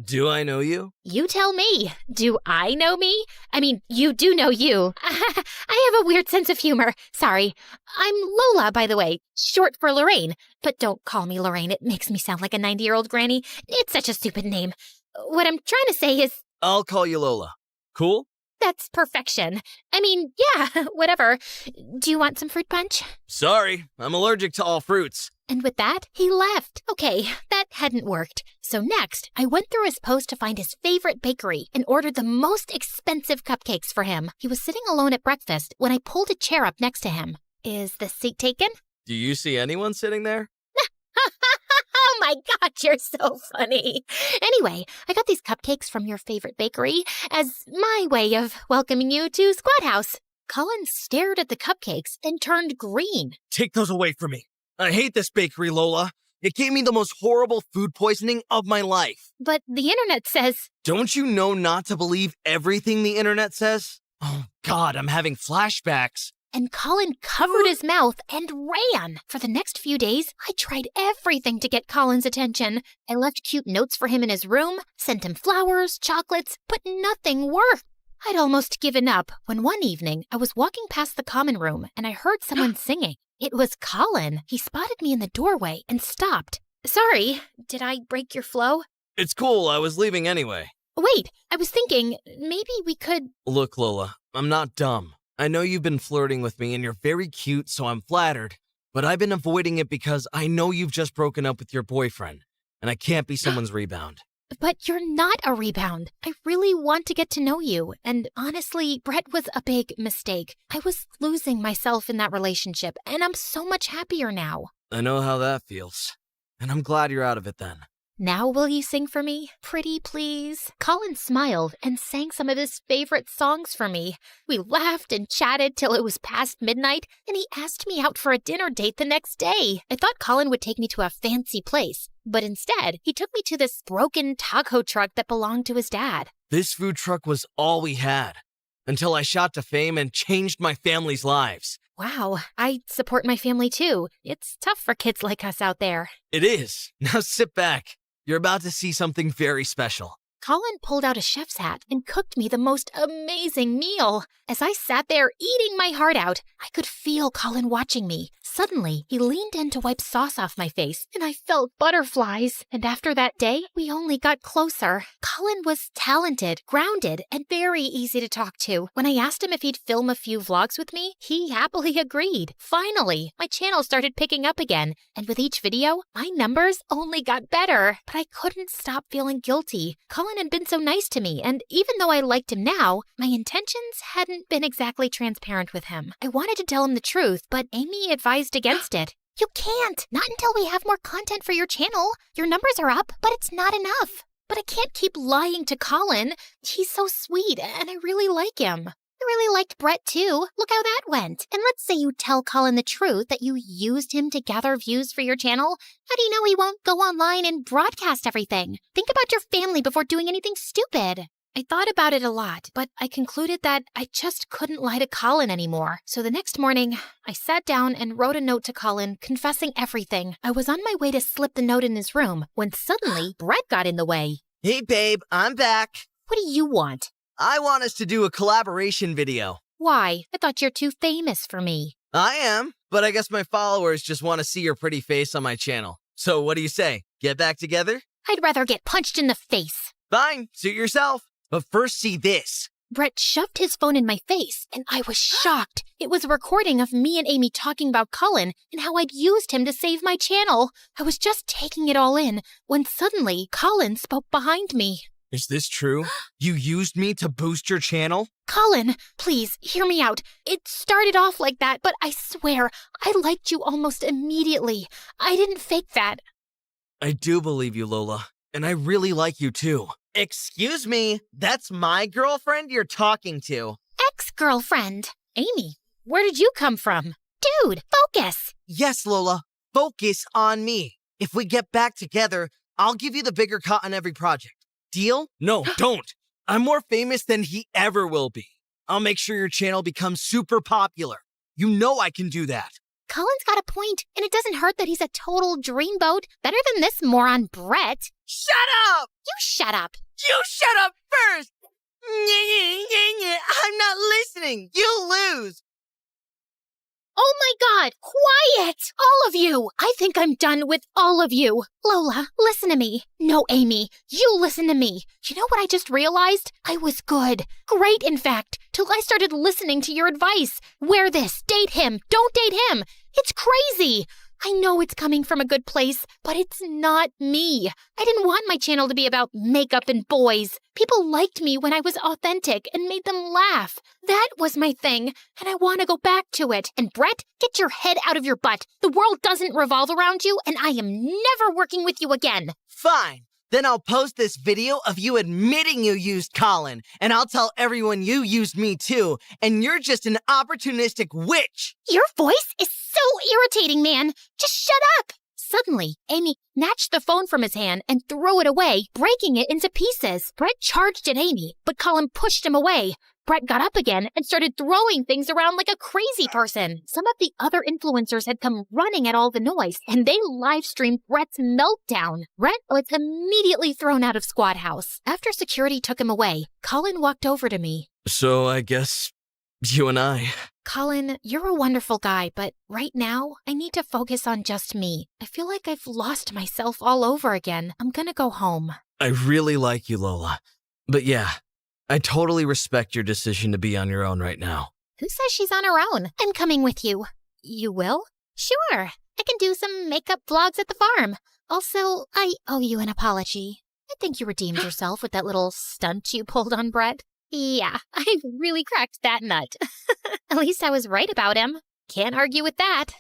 Do I know you? You tell me. Do I know me? I mean, you do know you. I have a weird sense of humor. Sorry. I'm Lola, by the way, short for Lorraine. But don't call me Lorraine. It makes me sound like a 90-year-old granny. It's such a stupid name. What I'm trying to say is... I'll call you Lola. Cool? That's perfection. I mean, yeah, whatever. Do you want some fruit punch? Sorry, I'm allergic to all fruits. And with that, he left. Okay, that hadn't worked. So next, I went through his post to find his favorite bakery and ordered the most expensive cupcakes for him. He was sitting alone at breakfast when I pulled a chair up next to him. Is the seat taken? Do you see anyone sitting there? Oh my God, you're so funny. Anyway, I got these cupcakes from your favorite bakery as my way of welcoming you to Squad House. Colin stared at the cupcakes and turned green. Take those away from me. I hate this bakery, Lola. It gave me the most horrible food poisoning of my life. But the internet says... Don't you know not to believe everything the internet says? Oh God, I'm having flashbacks. And Colin covered his mouth and ran. For the next few days, I tried everything to get Colin's attention. I left cute notes for him in his room, sent him flowers, chocolates, but nothing worked. I'd almost given up when one evening I was walking past the common room and I heard someone singing. It was Colin. He spotted me in the doorway and stopped. Sorry, did I break your flow? It's cool, I was leaving anyway. Wait, I was thinking maybe we could... Look, Lola, I'm not dumb. I know you've been flirting with me and you're very cute, so I'm flattered. But I've been avoiding it because I know you've just broken up with your boyfriend, and I can't be someone's rebound. But you're not a rebound. I really want to get to know you. And honestly, Brett was a big mistake. I was losing myself in that relationship, and I'm so much happier now. I know how that feels. And I'm glad you're out of it then. Now will you sing for me? Pretty please. Colin smiled and sang some of his favorite songs for me. We laughed and chatted till it was past midnight, and he asked me out for a dinner date the next day. I thought Colin would take me to a fancy place, but instead, he took me to this broken taco truck that belonged to his dad. This food truck was all we had, until I shot to fame and changed my family's lives. Wow, I support my family too. It's tough for kids like us out there. It is. Now sit back. You're about to see something very special. Colin pulled out a chef's hat and cooked me the most amazing meal. As I sat there eating my heart out, I could feel Colin watching me. Suddenly, he leaned in to wipe sauce off my face, and I felt butterflies. And after that day, we only got closer. Colin was talented, grounded, and very easy to talk to. When I asked him if he'd film a few vlogs with me, he happily agreed. Finally, my channel started picking up again, and with each video, my numbers only got better. But I couldn't stop feeling guilty. Colin had been so nice to me, and even though I liked him now, my intentions hadn't been exactly transparent with him. I wanted to tell him the truth, but Amy advised against it. You can't! Not until we have more content for your channel. Your numbers are up, but it's not enough. But I can't keep lying to Colin. He's so sweet, and I really like him. I really liked Brett too. Look how that went. And let's say you tell Colin the truth that you used him to gather views for your channel. How do you know he won't go online and broadcast everything? Think about your family before doing anything stupid. I thought about it a lot, but I concluded that I just couldn't lie to Colin anymore. So the next morning, I sat down and wrote a note to Colin confessing everything. I was on my way to slip the note in his room when suddenly Brett got in the way. Hey babe, I'm back. What do you want? I want us to do a collaboration video. Why? I thought you're too famous for me. I am, but I guess my followers just want to see your pretty face on my channel. So what do you say? Get back together? I'd rather get punched in the face. Fine, suit yourself. But first see this. Brett shoved his phone in my face, and I was shocked. It was a recording of me and Amy talking about Colin and how I'd used him to save my channel. I was just taking it all in when suddenly Colin spoke behind me. Is this true? You used me to boost your channel? Colin, please, hear me out. It started off like that, but I swear, I liked you almost immediately. I didn't fake that. I do believe you, Lola. And I really like you too. Excuse me, that's my girlfriend you're talking to. Ex-girlfriend. Amy, where did you come from? Dude, focus. Yes, Lola, focus on me. If we get back together, I'll give you the bigger cut on every project. Deal? No, don't. I'm more famous than he ever will be. I'll make sure your channel becomes super popular. You know I can do that. Colin's got a point, and it doesn't hurt that he's a total dreamboat. Better than this moron Brett. Shut up! You shut up. You shut up first! I'm not listening. You lose. Oh my God, quiet! All of you! I think I'm done with all of you. Lola, listen to me. No, Amy, you listen to me. You know what I just realized? I was good. Great, in fact, till I started listening to your advice. Wear this, date him, don't date him. It's crazy. I know it's coming from a good place, but it's not me. I didn't want my channel to be about makeup and boys. People liked me when I was authentic and made them laugh. That was my thing, and I want to go back to it. And Brett, get your head out of your butt. The world doesn't revolve around you, and I am never working with you again. Fine. Then I'll post this video of you admitting you used Colin, and I'll tell everyone you used me too, and you're just an opportunistic witch. Your voice is so irritating, man. Just shut up. Suddenly, Amy snatched the phone from his hand and threw it away, breaking it into pieces. Brett charged at Amy, but Colin pushed him away. Brett got up again and started throwing things around like a crazy person. Some of the other influencers had come running at all the noise, and they live-streamed Brett's meltdown. Brett was immediately thrown out of Squad House. After security took him away, Colin walked over to me. So I guess you and I... Colin, you're a wonderful guy, but right now, I need to focus on just me. I feel like I've lost myself all over again. I'm gonna go home. I really like you, Lola. But yeah, I totally respect your decision to be on your own right now. Who says she's on her own? I'm coming with you. You will? Sure. I can do some makeup vlogs at the farm. Also, I owe you an apology. I think you redeemed yourself with that little stunt you pulled on Brett. Yeah, I really cracked that nut. At least I was right about him. Can't argue with that.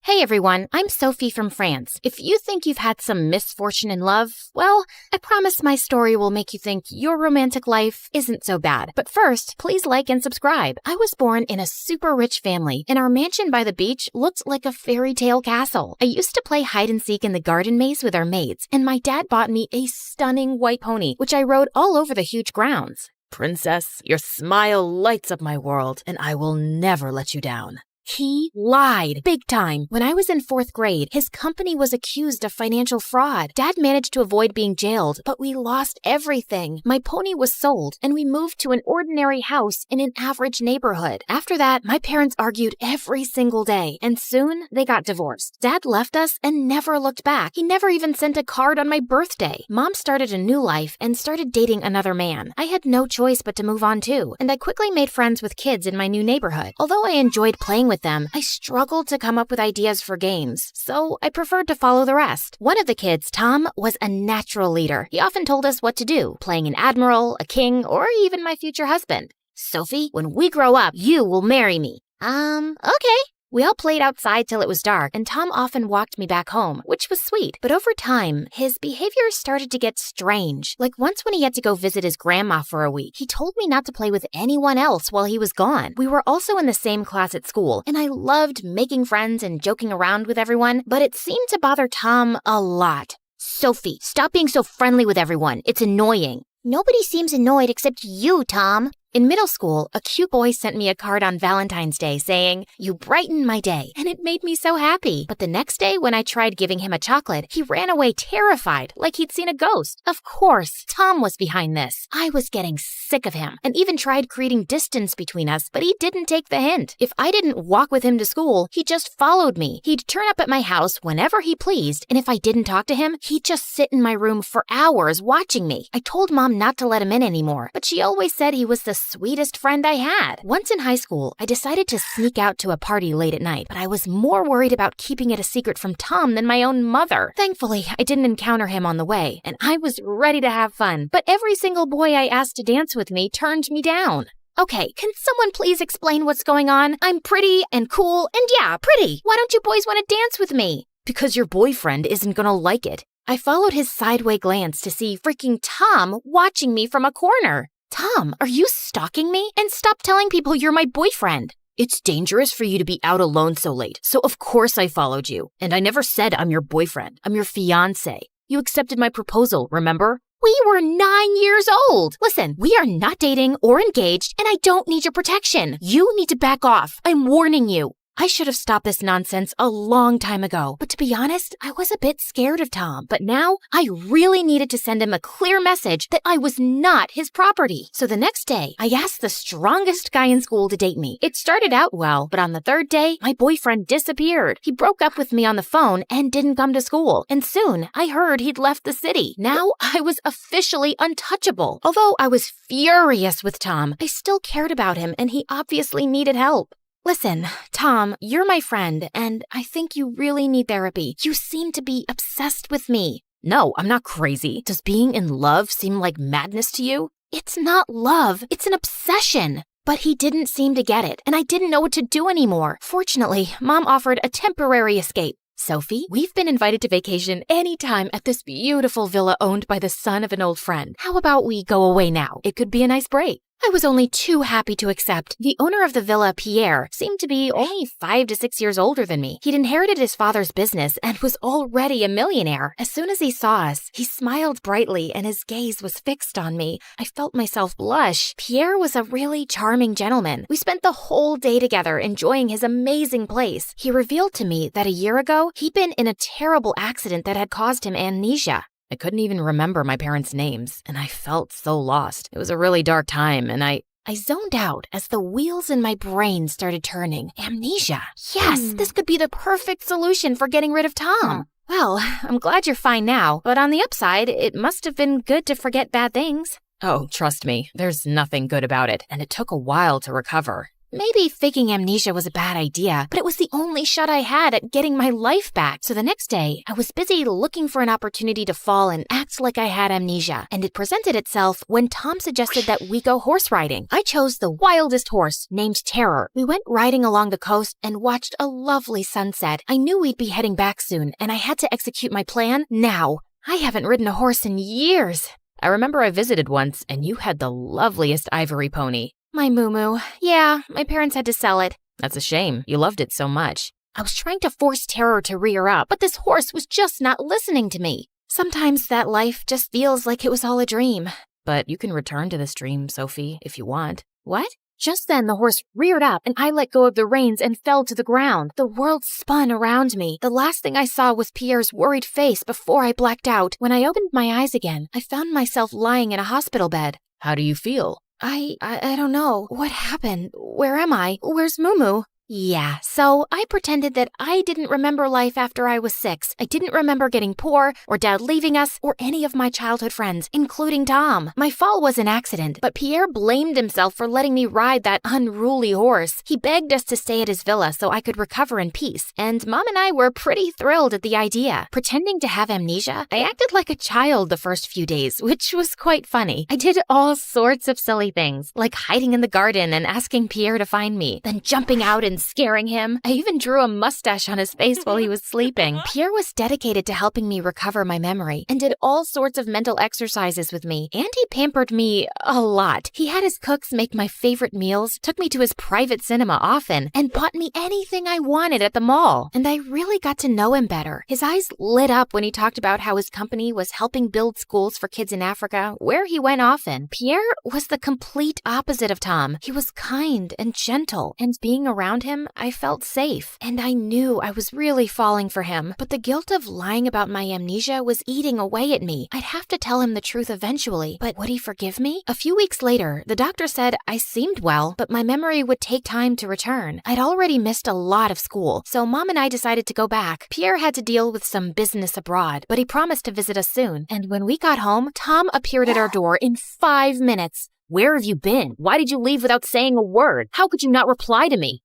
Hey everyone, I'm Sophie from France. If you think you've had some misfortune in love, well, I promise my story will make you think your romantic life isn't so bad. But first, please like and subscribe. I was born in a super rich family, and our mansion by the beach looked like a fairy tale castle. I used to play hide and seek in the garden maze with our maids, and my dad bought me a stunning white pony, which I rode all over the huge grounds. Princess, your smile lights up my world, and I will never let you down. He lied. Big time. When I was in 4th grade, his company was accused of financial fraud. Dad managed to avoid being jailed, but we lost everything. My pony was sold, and we moved to an ordinary house in an average neighborhood. After that, my parents argued every single day, and soon they got divorced. Dad left us and never looked back. He never even sent a card on my birthday. Mom started a new life and started dating another man. I had no choice but to move on too, and I quickly made friends with kids in my new neighborhood. Although I enjoyed playing with them, I struggled to come up with ideas for games, so I preferred to follow the rest. One of the kids, Tom, was a natural leader. He often told us what to do, playing an admiral, a king, or even my future husband. Sophie, when we grow up, you will marry me. Okay. We all played outside till it was dark, and Tom often walked me back home, which was sweet. But over time, his behavior started to get strange. Like once when he had to go visit his grandma for a week, he told me not to play with anyone else while he was gone. We were also in the same class at school, and I loved making friends and joking around with everyone, but it seemed to bother Tom a lot. Sophie, stop being so friendly with everyone. It's annoying. Nobody seems annoyed except you, Tom. In middle school, a cute boy sent me a card on Valentine's Day saying, "You brighten my day," and it made me so happy. But the next day, when I tried giving him a chocolate, he ran away terrified, like he'd seen a ghost. Of course, Tom was behind this. I was getting sick of him, and even tried creating distance between us, but he didn't take the hint. If I didn't walk with him to school, he just followed me. He'd turn up at my house whenever he pleased, and if I didn't talk to him, he'd just sit in my room for hours watching me. I told Mom not to let him in anymore, but she always said he was the sweetest friend I had. Once in high school, I decided to sneak out to a party late at night, but I was more worried about keeping it a secret from Tom than my own mother. Thankfully, I didn't encounter him on the way, and I was ready to have fun, but every single boy I asked to dance with me turned me down. Okay, can someone please explain what's going on? I'm pretty and cool and yeah, pretty. Why don't you boys want to dance with me? Because your boyfriend isn't gonna like it. I followed his sideway glance to see freaking Tom watching me from a corner. Tom, are you stalking me? And stop telling people you're my boyfriend. It's dangerous for you to be out alone so late, so of course I followed you. And I never said I'm your boyfriend. I'm your fiancé. You accepted my proposal, remember? We were 9 years old. Listen, we are not dating or engaged, and I don't need your protection. You need to back off. I'm warning you. I should have stopped this nonsense a long time ago, but to be honest, I was a bit scared of Tom. But now, I really needed to send him a clear message that I was not his property. So the next day, I asked the strongest guy in school to date me. It started out well, but on the third day, my boyfriend disappeared. He broke up with me on the phone and didn't come to school. And soon, I heard he'd left the city. Now, I was officially untouchable. Although I was furious with Tom, I still cared about him and he obviously needed help. Listen, Tom, you're my friend, and I think you really need therapy. You seem to be obsessed with me. No, I'm not crazy. Does being in love seem like madness to you? It's not love, it's an obsession. But he didn't seem to get it, and I didn't know what to do anymore. Fortunately, Mom offered a temporary escape. Sophie, we've been invited to vacation anytime at this beautiful villa owned by the son of an old friend. How about we go away now? It could be a nice break. I was only too happy to accept. The owner of the villa, Pierre, seemed to be only 5 to 6 years older than me. He'd inherited his father's business and was already a millionaire. As soon as he saw us, he smiled brightly and his gaze was fixed on me. I felt myself blush. Pierre was a really charming gentleman. We spent the whole day together enjoying his amazing place. He revealed to me that a year ago, he'd been in a terrible accident that had caused him amnesia. I couldn't even remember my parents' names, and I felt so lost. It was a really dark time, and I zoned out as the wheels in my brain started turning. Amnesia. Yes, this could be the perfect solution for getting rid of Tom. Well, I'm glad you're fine now, but on the upside, it must have been good to forget bad things. Oh, trust me, there's nothing good about it, and it took a while to recover. Maybe faking amnesia was a bad idea, but it was the only shot I had at getting my life back. So the next day, I was busy looking for an opportunity to fall and act like I had amnesia. And it presented itself when Tom suggested that we go horse riding. I chose the wildest horse, named Terror. We went riding along the coast and watched a lovely sunset. I knew we'd be heading back soon, and I had to execute my plan now. I haven't ridden a horse in years. I remember I visited once, and you had the loveliest ivory pony. My moo-moo. Yeah, my parents had to sell it. That's a shame. You loved it so much. I was trying to force Terror to rear up, but this horse was just not listening to me. Sometimes that life just feels like it was all a dream. But you can return to this dream, Sophie, if you want. What? Just then, the horse reared up, and I let go of the reins and fell to the ground. The world spun around me. The last thing I saw was Pierre's worried face before I blacked out. When I opened my eyes again, I found myself lying in a hospital bed. How do you feel? I don't know. What happened? Where am I? Where's Mumu? Yeah, so I pretended that I didn't remember life after I was 6. I didn't remember getting poor, or Dad leaving us, or any of my childhood friends, including Tom. My fall was an accident, but Pierre blamed himself for letting me ride that unruly horse. He begged us to stay at his villa so I could recover in peace, and Mom and I were pretty thrilled at the idea. Pretending to have amnesia, I acted like a child the first few days, which was quite funny. I did all sorts of silly things, like hiding in the garden and asking Pierre to find me, then jumping out and scaring him. I even drew a mustache on his face while he was sleeping. Pierre was dedicated to helping me recover my memory and did all sorts of mental exercises with me, and he pampered me a lot. He had his cooks make my favorite meals, took me to his private cinema often, and bought me anything I wanted at the mall. And I really got to know him better. His eyes lit up when he talked about how his company was helping build schools for kids in Africa, where he went often. Pierre was the complete opposite of Tom. He was kind and gentle, and being around him, I felt safe, and I knew I was really falling for him, but the guilt of lying about my amnesia was eating away at me. I'd have to tell him the truth eventually, but would he forgive me? A few weeks later, the doctor said I seemed well, but my memory would take time to return. I'd already missed a lot of school, so Mom and I decided to go back. Pierre had to deal with some business abroad, but he promised to visit us soon, and when we got home, Tom appeared at our door in 5 minutes. Where have you been? Why did you leave without saying a word? How could you not reply to me?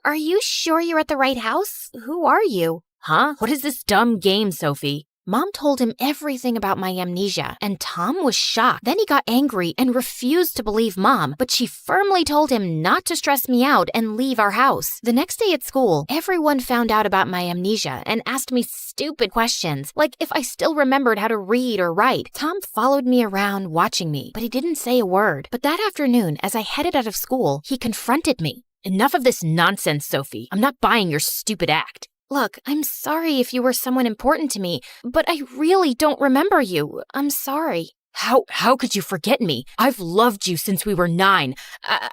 Are you sure you're at the right house? Who are you? Huh? What is this dumb game, Sophie? Mom told him everything about my amnesia, and Tom was shocked. Then he got angry and refused to believe Mom, but she firmly told him not to stress me out and leave our house. The next day at school, everyone found out about my amnesia and asked me stupid questions, like if I still remembered how to read or write. Tom followed me around watching me, but he didn't say a word. But that afternoon, as I headed out of school, he confronted me. Enough of this nonsense, Sophie. I'm not buying your stupid act. Look, I'm sorry if you were someone important to me, but I really don't remember you. I'm sorry. How could you forget me? I've loved you since we were 9.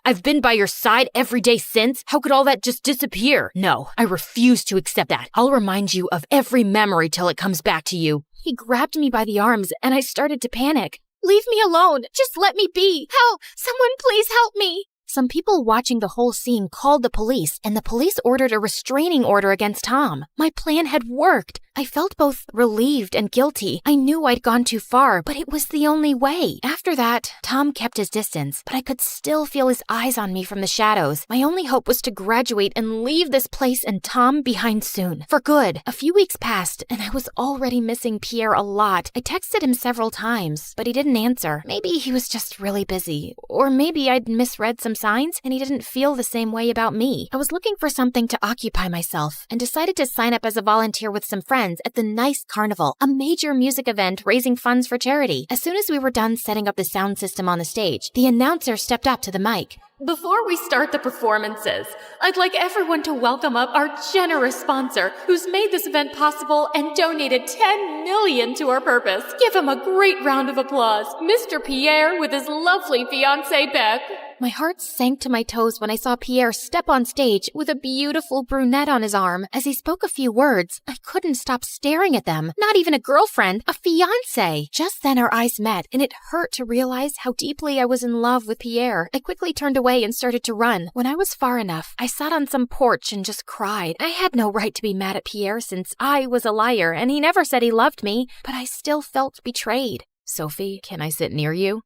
I've been by your side every day since. How could all that just disappear? No, I refuse to accept that. I'll remind you of every memory till it comes back to you. He grabbed me by the arms, and I started to panic. Leave me alone. Just let me be. Help! Someone please help me. Some people watching the whole scene called the police, and the police ordered a restraining order against Tom. My plan had worked. I felt both relieved and guilty. I knew I'd gone too far, but it was the only way. After that, Tom kept his distance, but I could still feel his eyes on me from the shadows. My only hope was to graduate and leave this place and Tom behind soon. For good. A few weeks passed, and I was already missing Pierre a lot. I texted him several times, but he didn't answer. Maybe he was just really busy, or maybe I'd misread some signs and he didn't feel the same way about me. I was looking for something to occupy myself and decided to sign up as a volunteer with some friends at the Nice Carnival, a major music event raising funds for charity. As soon as we were done setting up the sound system on the stage, the announcer stepped up to the mic. Before we start the performances, I'd like everyone to welcome up our generous sponsor who's made this event possible and donated $10 million to our purpose. Give him a great round of applause. Mr. Pierre with his lovely fiancée, Beth. My heart sank to my toes when I saw Pierre step on stage with a beautiful brunette on his arm. As he spoke a few words, I couldn't stop staring at them. Not even a girlfriend, a fiancé. Just then our eyes met, and it hurt to realize how deeply I was in love with Pierre. I quickly turned away and started to run. When I was far enough, I sat on some porch and just cried. I had no right to be mad at Pierre since I was a liar, and he never said he loved me, but I still felt betrayed. Sophie, can I sit near you?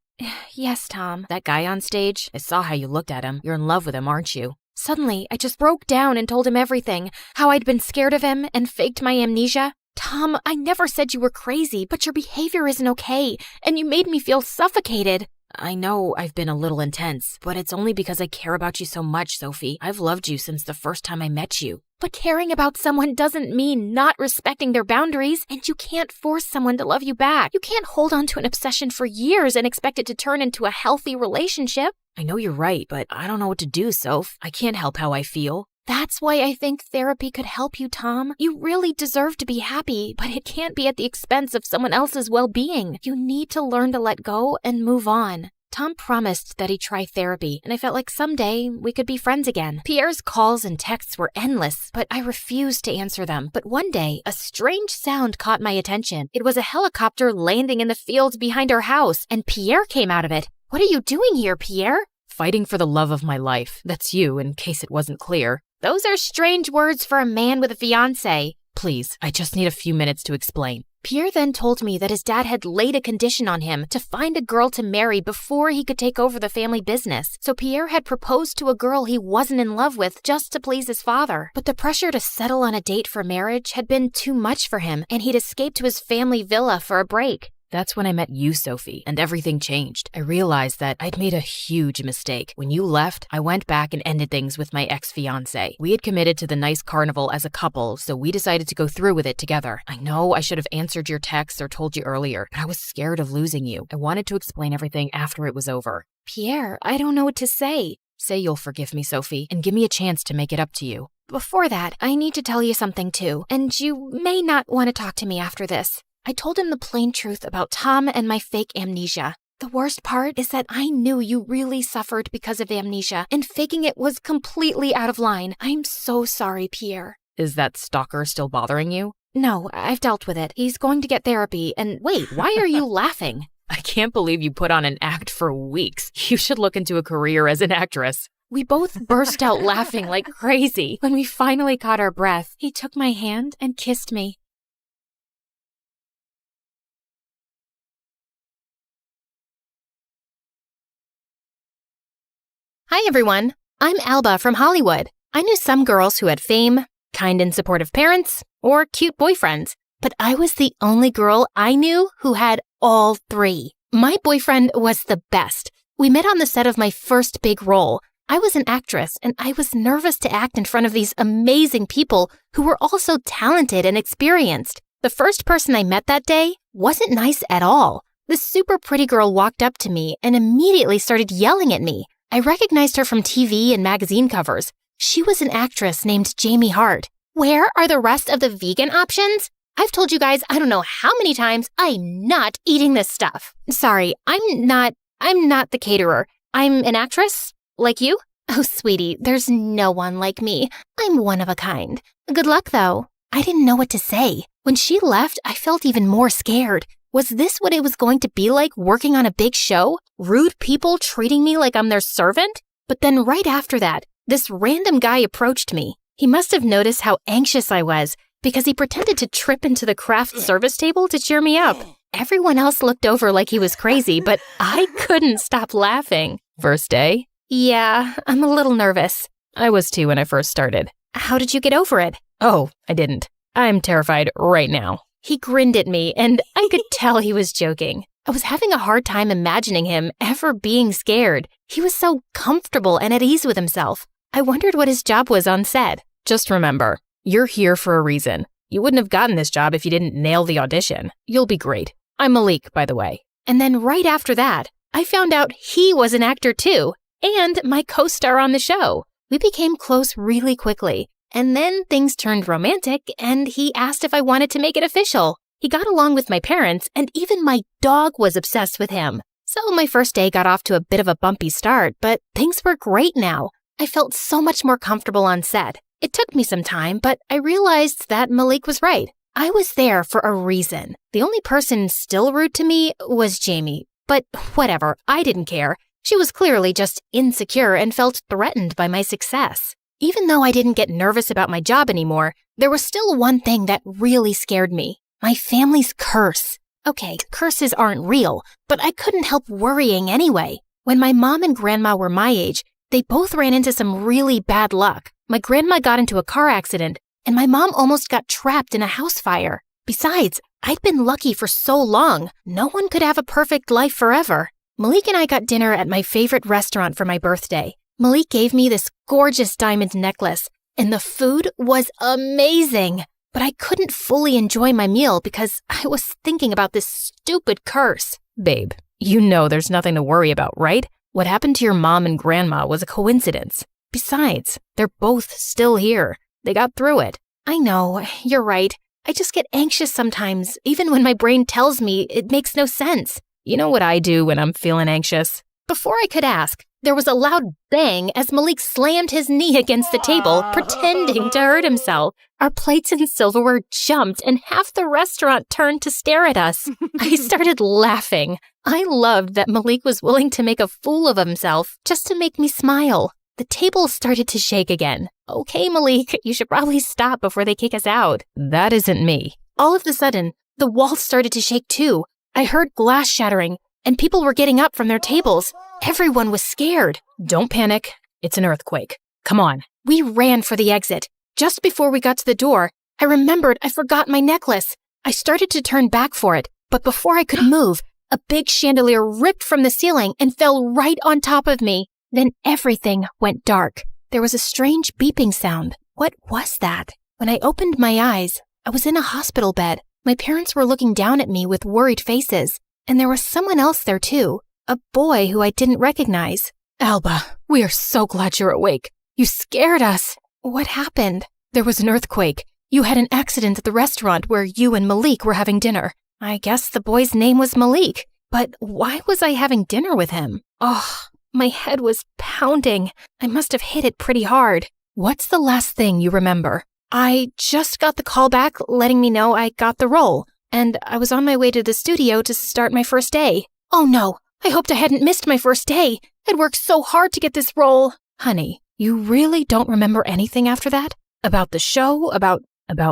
Yes, Tom. That guy on stage? I saw how you looked at him. You're in love with him, aren't you? Suddenly, I just broke down and told him everything. How I'd been scared of him and faked my amnesia. Tom, I never said you were crazy, but your behavior isn't okay, and you made me feel suffocated. I know I've been a little intense, but it's only because I care about you so much, Sophie. I've loved you since the first time I met you. But caring about someone doesn't mean not respecting their boundaries, and you can't force someone to love you back. You can't hold on to an obsession for years and expect it to turn into a healthy relationship. I know you're right, but I don't know what to do, Soph. I can't help how I feel. That's why I think therapy could help you, Tom. You really deserve to be happy, but it can't be at the expense of someone else's well-being. You need to learn to let go and move on. Tom promised that he'd try therapy, and I felt like someday we could be friends again. Pierre's calls and texts were endless, but I refused to answer them. But one day, a strange sound caught my attention. It was a helicopter landing in the field behind our house, and Pierre came out of it. What are you doing here, Pierre? Fighting for the love of my life. That's you, in case it wasn't clear. Those are strange words for a man with a fiancé. Please, I just need a few minutes to explain. Pierre then told me that his dad had laid a condition on him to find a girl to marry before he could take over the family business. So Pierre had proposed to a girl he wasn't in love with just to please his father. But the pressure to settle on a date for marriage had been too much for him, and he'd escaped to his family villa for a break. That's when I met you, Sophie, and everything changed. I realized that I'd made a huge mistake. When you left, I went back and ended things with my ex-fiancé. We had committed to the nice carnival as a couple, so we decided to go through with it together. I know I should have answered your texts or told you earlier, but I was scared of losing you. I wanted to explain everything after it was over. Pierre, I don't know what to say. Say you'll forgive me, Sophie, and give me a chance to make it up to you. Before that, I need to tell you something too, and you may not want to talk to me after this. I told him the plain truth about Tom and my fake amnesia. The worst part is that I knew you really suffered because of amnesia, and faking it was completely out of line. I'm so sorry, Pierre. Is that stalker still bothering you? No, I've dealt with it. He's going to get therapy, and wait, why are you laughing? I can't believe you put on an act for weeks. You should look into a career as an actress. We both burst out laughing like crazy. When we finally caught our breath, he took my hand and kissed me. Hi, everyone. I'm Alba from Hollywood. I knew some girls who had fame, kind and supportive parents, or cute boyfriends, but I was the only girl I knew who had all three. My boyfriend was the best. We met on the set of my first big role. I was an actress, and I was nervous to act in front of these amazing people who were also talented and experienced. The first person I met that day wasn't nice at all. This super pretty girl walked up to me and immediately started yelling at me. I recognized her from TV and magazine covers. She was an actress named Jamie Hart. Where are the rest of the vegan options? I've told you guys I don't know how many times I'm not eating this stuff. Sorry, I'm not the caterer. I'm an actress, like you. Oh, sweetie, there's no one like me. I'm one of a kind. Good luck, though. I didn't know what to say. When she left, I felt even more scared. Was this what it was going to be like working on a big show? Rude people treating me like I'm their servant? But then right after that, this random guy approached me. He must have noticed how anxious I was because he pretended to trip into the craft service table to cheer me up. Everyone else looked over like he was crazy, but I couldn't stop laughing. First day? Yeah, I'm a little nervous. I was too when I first started. How did you get over it? Oh, I didn't. I'm terrified right now. He grinned at me, and I could tell he was joking. I was having a hard time imagining him ever being scared. He was so comfortable and at ease with himself. I wondered what his job was on set. Just remember, you're here for a reason. You wouldn't have gotten this job if you didn't nail the audition. You'll be great. I'm Malik, by the way. And then right after that, I found out he was an actor too, and my co-star on the show. We became close really quickly. And then things turned romantic, and he asked if I wanted to make it official. He got along with my parents, and even my dog was obsessed with him. So my first day got off to a bit of a bumpy start, but things were great now. I felt so much more comfortable on set. It took me some time, but I realized that Malik was right. I was there for a reason. The only person still rude to me was Jamie. But whatever, I didn't care. She was clearly just insecure and felt threatened by my success. Even though I didn't get nervous about my job anymore, there was still one thing that really scared me. My family's curse. Okay, curses aren't real, but I couldn't help worrying anyway. When my mom and grandma were my age, they both ran into some really bad luck. My grandma got into a car accident, and my mom almost got trapped in a house fire. Besides, I'd been lucky for so long. No one could have a perfect life forever. Malik and I got dinner at my favorite restaurant for my birthday. Malik gave me this gorgeous diamond necklace, and the food was amazing. But I couldn't fully enjoy my meal because I was thinking about this stupid curse. Babe, you know there's nothing to worry about, right? What happened to your mom and grandma was a coincidence. Besides, they're both still here. They got through it. I know, you're right. I just get anxious sometimes, even when my brain tells me it makes no sense. You know what I do when I'm feeling anxious? Before I could ask, there was a loud bang as Malik slammed his knee against the table, pretending to hurt himself. Our plates and silverware jumped, and half the restaurant turned to stare at us. I started laughing. I loved that Malik was willing to make a fool of himself just to make me smile. The table started to shake again. Okay, Malik, you should probably stop before they kick us out. That isn't me. All of a sudden, the walls started to shake too. I heard glass shattering, and people were getting up from their tables. Everyone was scared. Don't panic. It's an earthquake. Come on. We ran for the exit. Just before we got to the door, I remembered I forgot my necklace. I started to turn back for it, but before I could move, a big chandelier ripped from the ceiling and fell right on top of me. Then everything went dark. There was a strange beeping sound. What was that? When I opened my eyes, I was in a hospital bed. My parents were looking down at me with worried faces, and there was someone else there too, a boy who I didn't recognize. Alba, we are so glad you're awake. You scared us. What happened? There was an earthquake. You had an accident at the restaurant where you and Malik were having dinner. I guess the boy's name was Malik, but why was I having dinner with him? Oh, my head was pounding. I must have hit it pretty hard. What's the last thing you remember? I just got the call back letting me know I got the role, and I was on my way to the studio to start my first day. Oh no, I hoped I hadn't missed my first day. I'd worked so hard to get this role. Honey, you really don't remember anything after that? About the show? About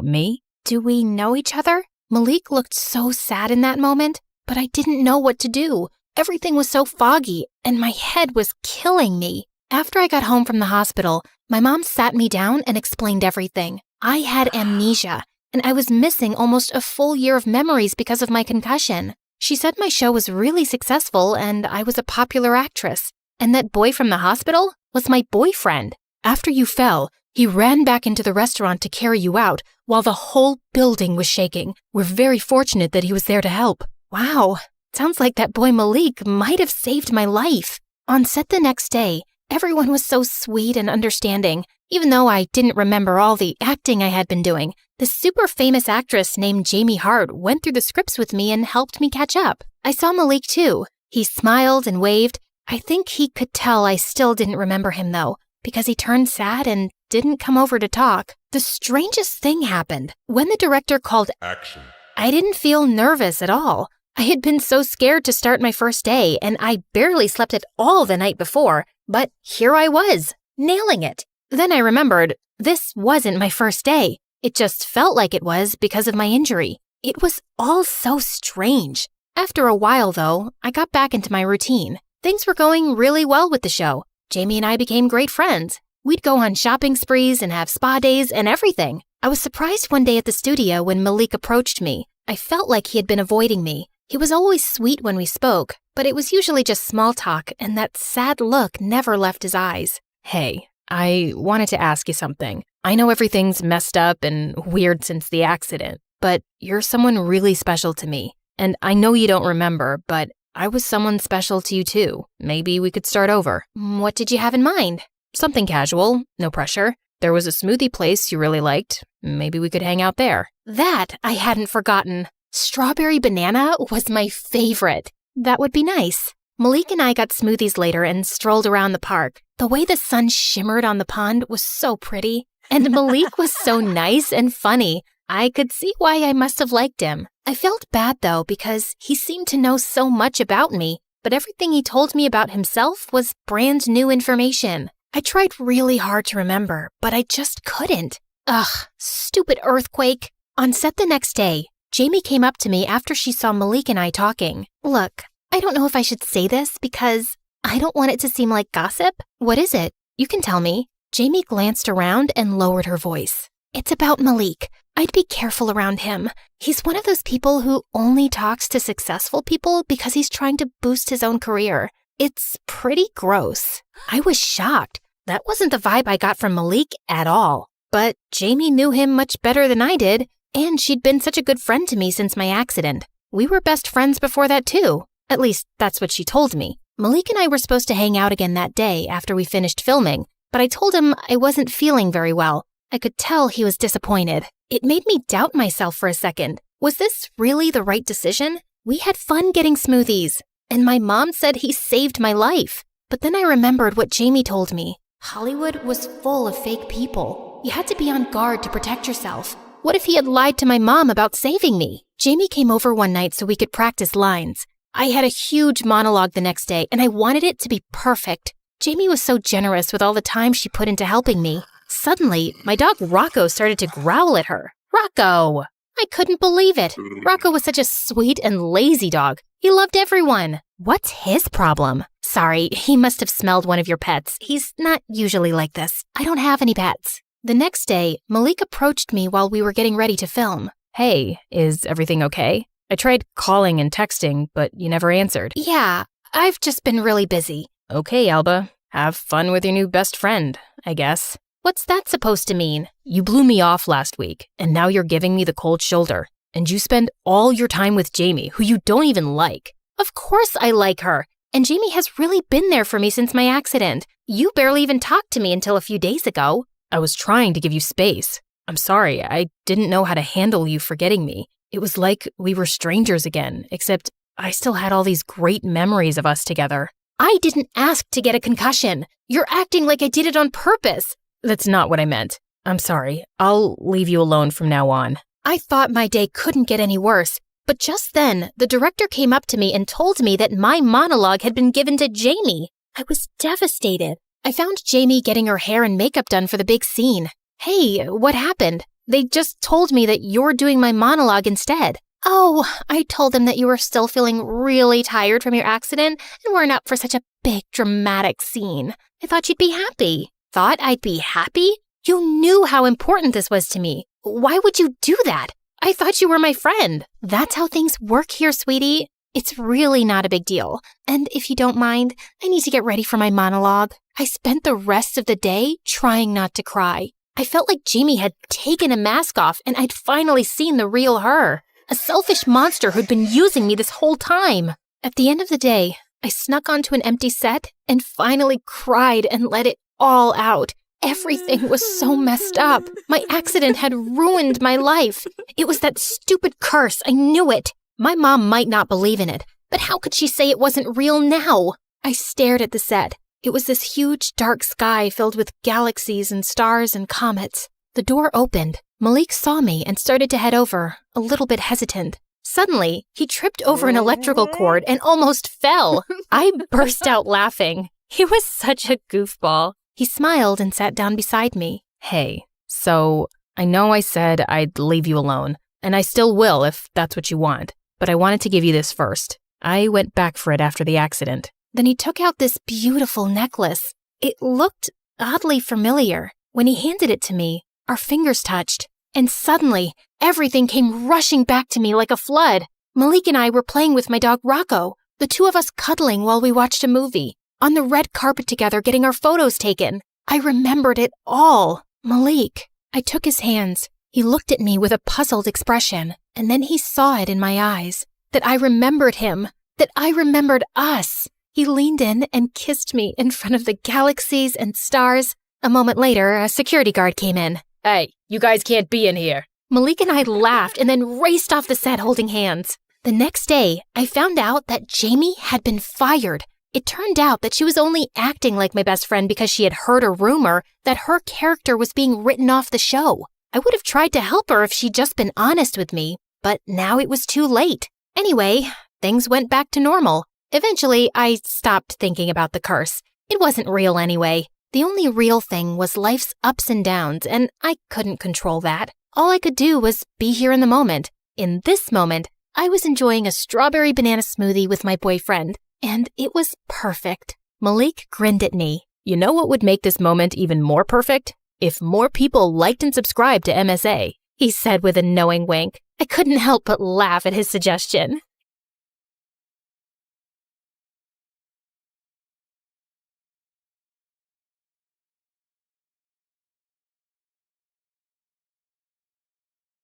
me? Do we know each other? Malik looked so sad in that moment, but I didn't know what to do. Everything was so foggy, and my head was killing me. After I got home from the hospital, my mom sat me down and explained everything. I had amnesia, and I was missing almost a full year of memories because of my concussion. She said my show was really successful and I was a popular actress, and that boy from the hospital was my boyfriend. After you fell, he ran back into the restaurant to carry you out while the whole building was shaking. We're very fortunate that he was there to help. Wow, sounds like that boy Malik might have saved my life. On set the next day, everyone was so sweet and understanding. Even though I didn't remember all the acting I had been doing, the super famous actress named Jamie Hart went through the scripts with me and helped me catch up. I saw Malik too. He smiled and waved. I think he could tell I still didn't remember him though, because he turned sad and didn't come over to talk. The strangest thing happened. When the director called action, I didn't feel nervous at all. I had been so scared to start my first day, and I barely slept at all the night before, but here I was, nailing it. Then I remembered, this wasn't my first day. It just felt like it was because of my injury. It was all so strange. After a while, though, I got back into my routine. Things were going really well with the show. Jamie and I became great friends. We'd go on shopping sprees and have spa days and everything. I was surprised one day at the studio when Malik approached me. I felt like he had been avoiding me. He was always sweet when we spoke, but it was usually just small talk, and that sad look never left his eyes. Hey, I wanted to ask you something. I know everything's messed up and weird since the accident, but you're someone really special to me. And I know you don't remember, but I was someone special to you too. Maybe we could start over. What did you have in mind? Something casual, no pressure. There was a smoothie place you really liked. Maybe we could hang out there. That I hadn't forgotten. Strawberry banana was my favorite. That would be nice. Malik and I got smoothies later and strolled around the park. The way the sun shimmered on the pond was so pretty. And Malik was so nice and funny. I could see why I must have liked him. I felt bad though because he seemed to know so much about me, but everything he told me about himself was brand new information. I tried really hard to remember, but I just couldn't. Ugh, stupid earthquake. On set the next day, Jamie came up to me after she saw Malik and I talking. Look, I don't know if I should say this because I don't want it to seem like gossip. What is it? You can tell me. Jamie glanced around and lowered her voice. It's about Malik. I'd be careful around him. He's one of those people who only talks to successful people because he's trying to boost his own career. It's pretty gross. I was shocked. That wasn't the vibe I got from Malik at all. But Jamie knew him much better than I did, and she'd been such a good friend to me since my accident. We were best friends before that too. At least, that's what she told me. Malik and I were supposed to hang out again that day after we finished filming, but I told him I wasn't feeling very well. I could tell he was disappointed. It made me doubt myself for a second. Was this really the right decision? We had fun getting smoothies. And my mom said he saved my life. But then I remembered what Jamie told me. Hollywood was full of fake people. You had to be on guard to protect yourself. What if he had lied to my mom about saving me? Jamie came over one night so we could practice lines. I had a huge monologue the next day, and I wanted it to be perfect. Jamie was so generous with all the time she put into helping me. Suddenly, my dog Rocco started to growl at her. Rocco! I couldn't believe it. Rocco was such a sweet and lazy dog. He loved everyone. What's his problem? Sorry, he must have smelled one of your pets. He's not usually like this. I don't have any pets. The next day, Malik approached me while we were getting ready to film. Hey, is everything okay? I tried calling and texting, but you never answered. Yeah, I've just been really busy. Okay, Alba. Have fun with your new best friend, I guess. What's that supposed to mean? You blew me off last week, and now you're giving me the cold shoulder. And you spend all your time with Jamie, who you don't even like. Of course I like her. And Jamie has really been there for me since my accident. You barely even talked to me until a few days ago. I was trying to give you space. I'm sorry, I didn't know how to handle you forgetting me. It was like we were strangers again, except I still had all these great memories of us together. I didn't ask to get a concussion. You're acting like I did it on purpose. That's not what I meant. I'm sorry. I'll leave you alone from now on. I thought my day couldn't get any worse, but just then, the director came up to me and told me that my monologue had been given to Jamie. I was devastated. I found Jamie getting her hair and makeup done for the big scene. Hey, what happened? They just told me that you're doing my monologue instead. Oh, I told them that you were still feeling really tired from your accident and weren't up for such a big dramatic scene. I thought you'd be happy. Thought I'd be happy? You knew how important this was to me. Why would you do that? I thought you were my friend. That's how things work here, sweetie. It's really not a big deal. And if you don't mind, I need to get ready for my monologue. I spent the rest of the day trying not to cry. I felt like Jamie had taken a mask off and I'd finally seen the real her. A selfish monster who'd been using me this whole time. At the end of the day, I snuck onto an empty set and finally cried and let it all out. Everything was so messed up. My accident had ruined my life. It was that stupid curse. I knew it. My mom might not believe in it, but how could she say it wasn't real now? I stared at the set. It was this huge, dark sky filled with galaxies and stars and comets. The door opened. Malik saw me and started to head over, a little bit hesitant. Suddenly, he tripped over an electrical cord and almost fell. I burst out laughing. He was such a goofball. He smiled and sat down beside me. Hey, so I know I said I'd leave you alone, and I still will if that's what you want, but I wanted to give you this first. I went back for it after the accident. Then he took out this beautiful necklace. It looked oddly familiar. When he handed it to me, our fingers touched, and suddenly, everything came rushing back to me like a flood. Malik and I were playing with my dog Rocco, the two of us cuddling while we watched a movie. On the red carpet together getting our photos taken. I remembered it all. Malik. I took his hands. He looked at me with a puzzled expression, and then he saw it in my eyes. That I remembered him. That I remembered us. He leaned in and kissed me in front of the galaxies and stars. A moment later, a security guard came in. Hey, you guys can't be in here. Malik and I laughed and then raced off the set holding hands. The next day, I found out that Jamie had been fired. It turned out that she was only acting like my best friend because she had heard a rumor that her character was being written off the show. I would have tried to help her if she'd just been honest with me, but now it was too late. Anyway, things went back to normal. Eventually, I stopped thinking about the curse. It wasn't real anyway. The only real thing was life's ups and downs, and I couldn't control that. All I could do was be here in the moment. In this moment, I was enjoying a strawberry banana smoothie with my boyfriend. And it was perfect. Malik grinned at me. You know what would make this moment even more perfect? If more people liked and subscribed to MSA, he said with a knowing wink. I couldn't help but laugh at his suggestion.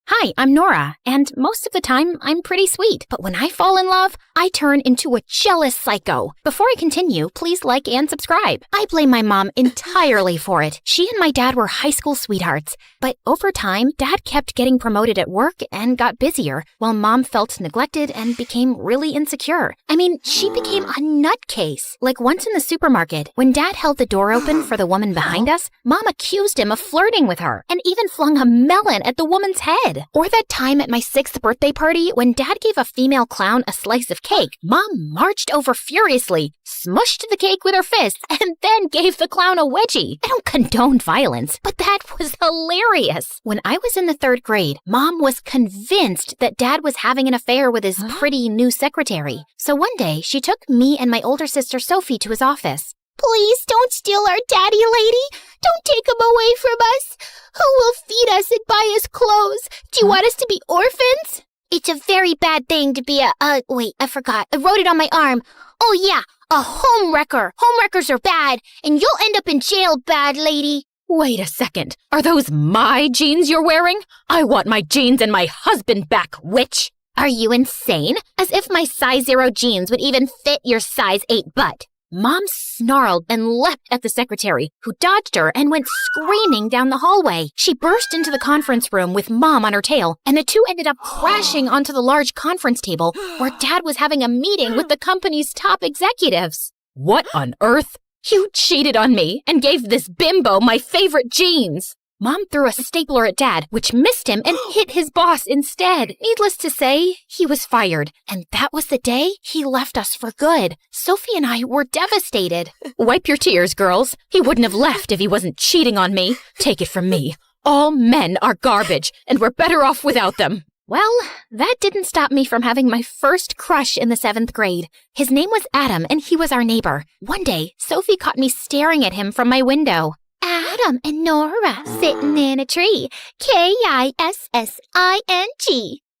Hi, I'm Nora, and most of the time, I'm pretty sweet. But when I fall in love, I turn into a jealous psycho. Before I continue, please like and subscribe. I blame my mom entirely for it. She and my dad were high school sweethearts. But over time, Dad kept getting promoted at work and got busier, while Mom felt neglected and became really insecure. I mean, she became a nutcase. Like once in the supermarket, when Dad held the door open for the woman behind us, Mom accused him of flirting with her and even flung a melon at the woman's head. Or that time at my 6th birthday party when Dad gave a female clown a slice of cake. Mom marched over furiously, smushed the cake with her fists, and then gave the clown a wedgie. I don't condone violence, but that was hilarious. When I was in the 3rd grade, Mom was convinced that Dad was having an affair with his pretty new secretary. So one day, she took me and my older sister Sophie to his office. Please don't steal our daddy, lady. Don't take him away from us. Who will feed us and buy us clothes? Do you want us to be orphans? It's a very bad thing to be wait, I forgot. I wrote it on my arm. Oh yeah, a homewrecker. Homewreckers are bad, and you'll end up in jail, bad lady. Wait a second. Are those my jeans you're wearing? I want my jeans and my husband back, witch. Are you insane? As if my size 0 jeans would even fit your size 8 butt. Mom snarled and leapt at the secretary, who dodged her and went screaming down the hallway. She burst into the conference room with Mom on her tail, and the two ended up crashing onto the large conference table where Dad was having a meeting with the company's top executives. What on earth? You cheated on me and gave this bimbo my favorite jeans. Mom threw a stapler at Dad, which missed him and hit his boss instead. Needless to say, he was fired. And that was the day he left us for good. Sophie and I were devastated. Wipe your tears, girls. He wouldn't have left if he wasn't cheating on me. Take it from me. All men are garbage, and we're better off without them. Well, that didn't stop me from having my first crush in the 7th grade. His name was Adam, and he was our neighbor. One day, Sophie caught me staring at him from my window. Adam and Nora sitting in a tree. Kissing.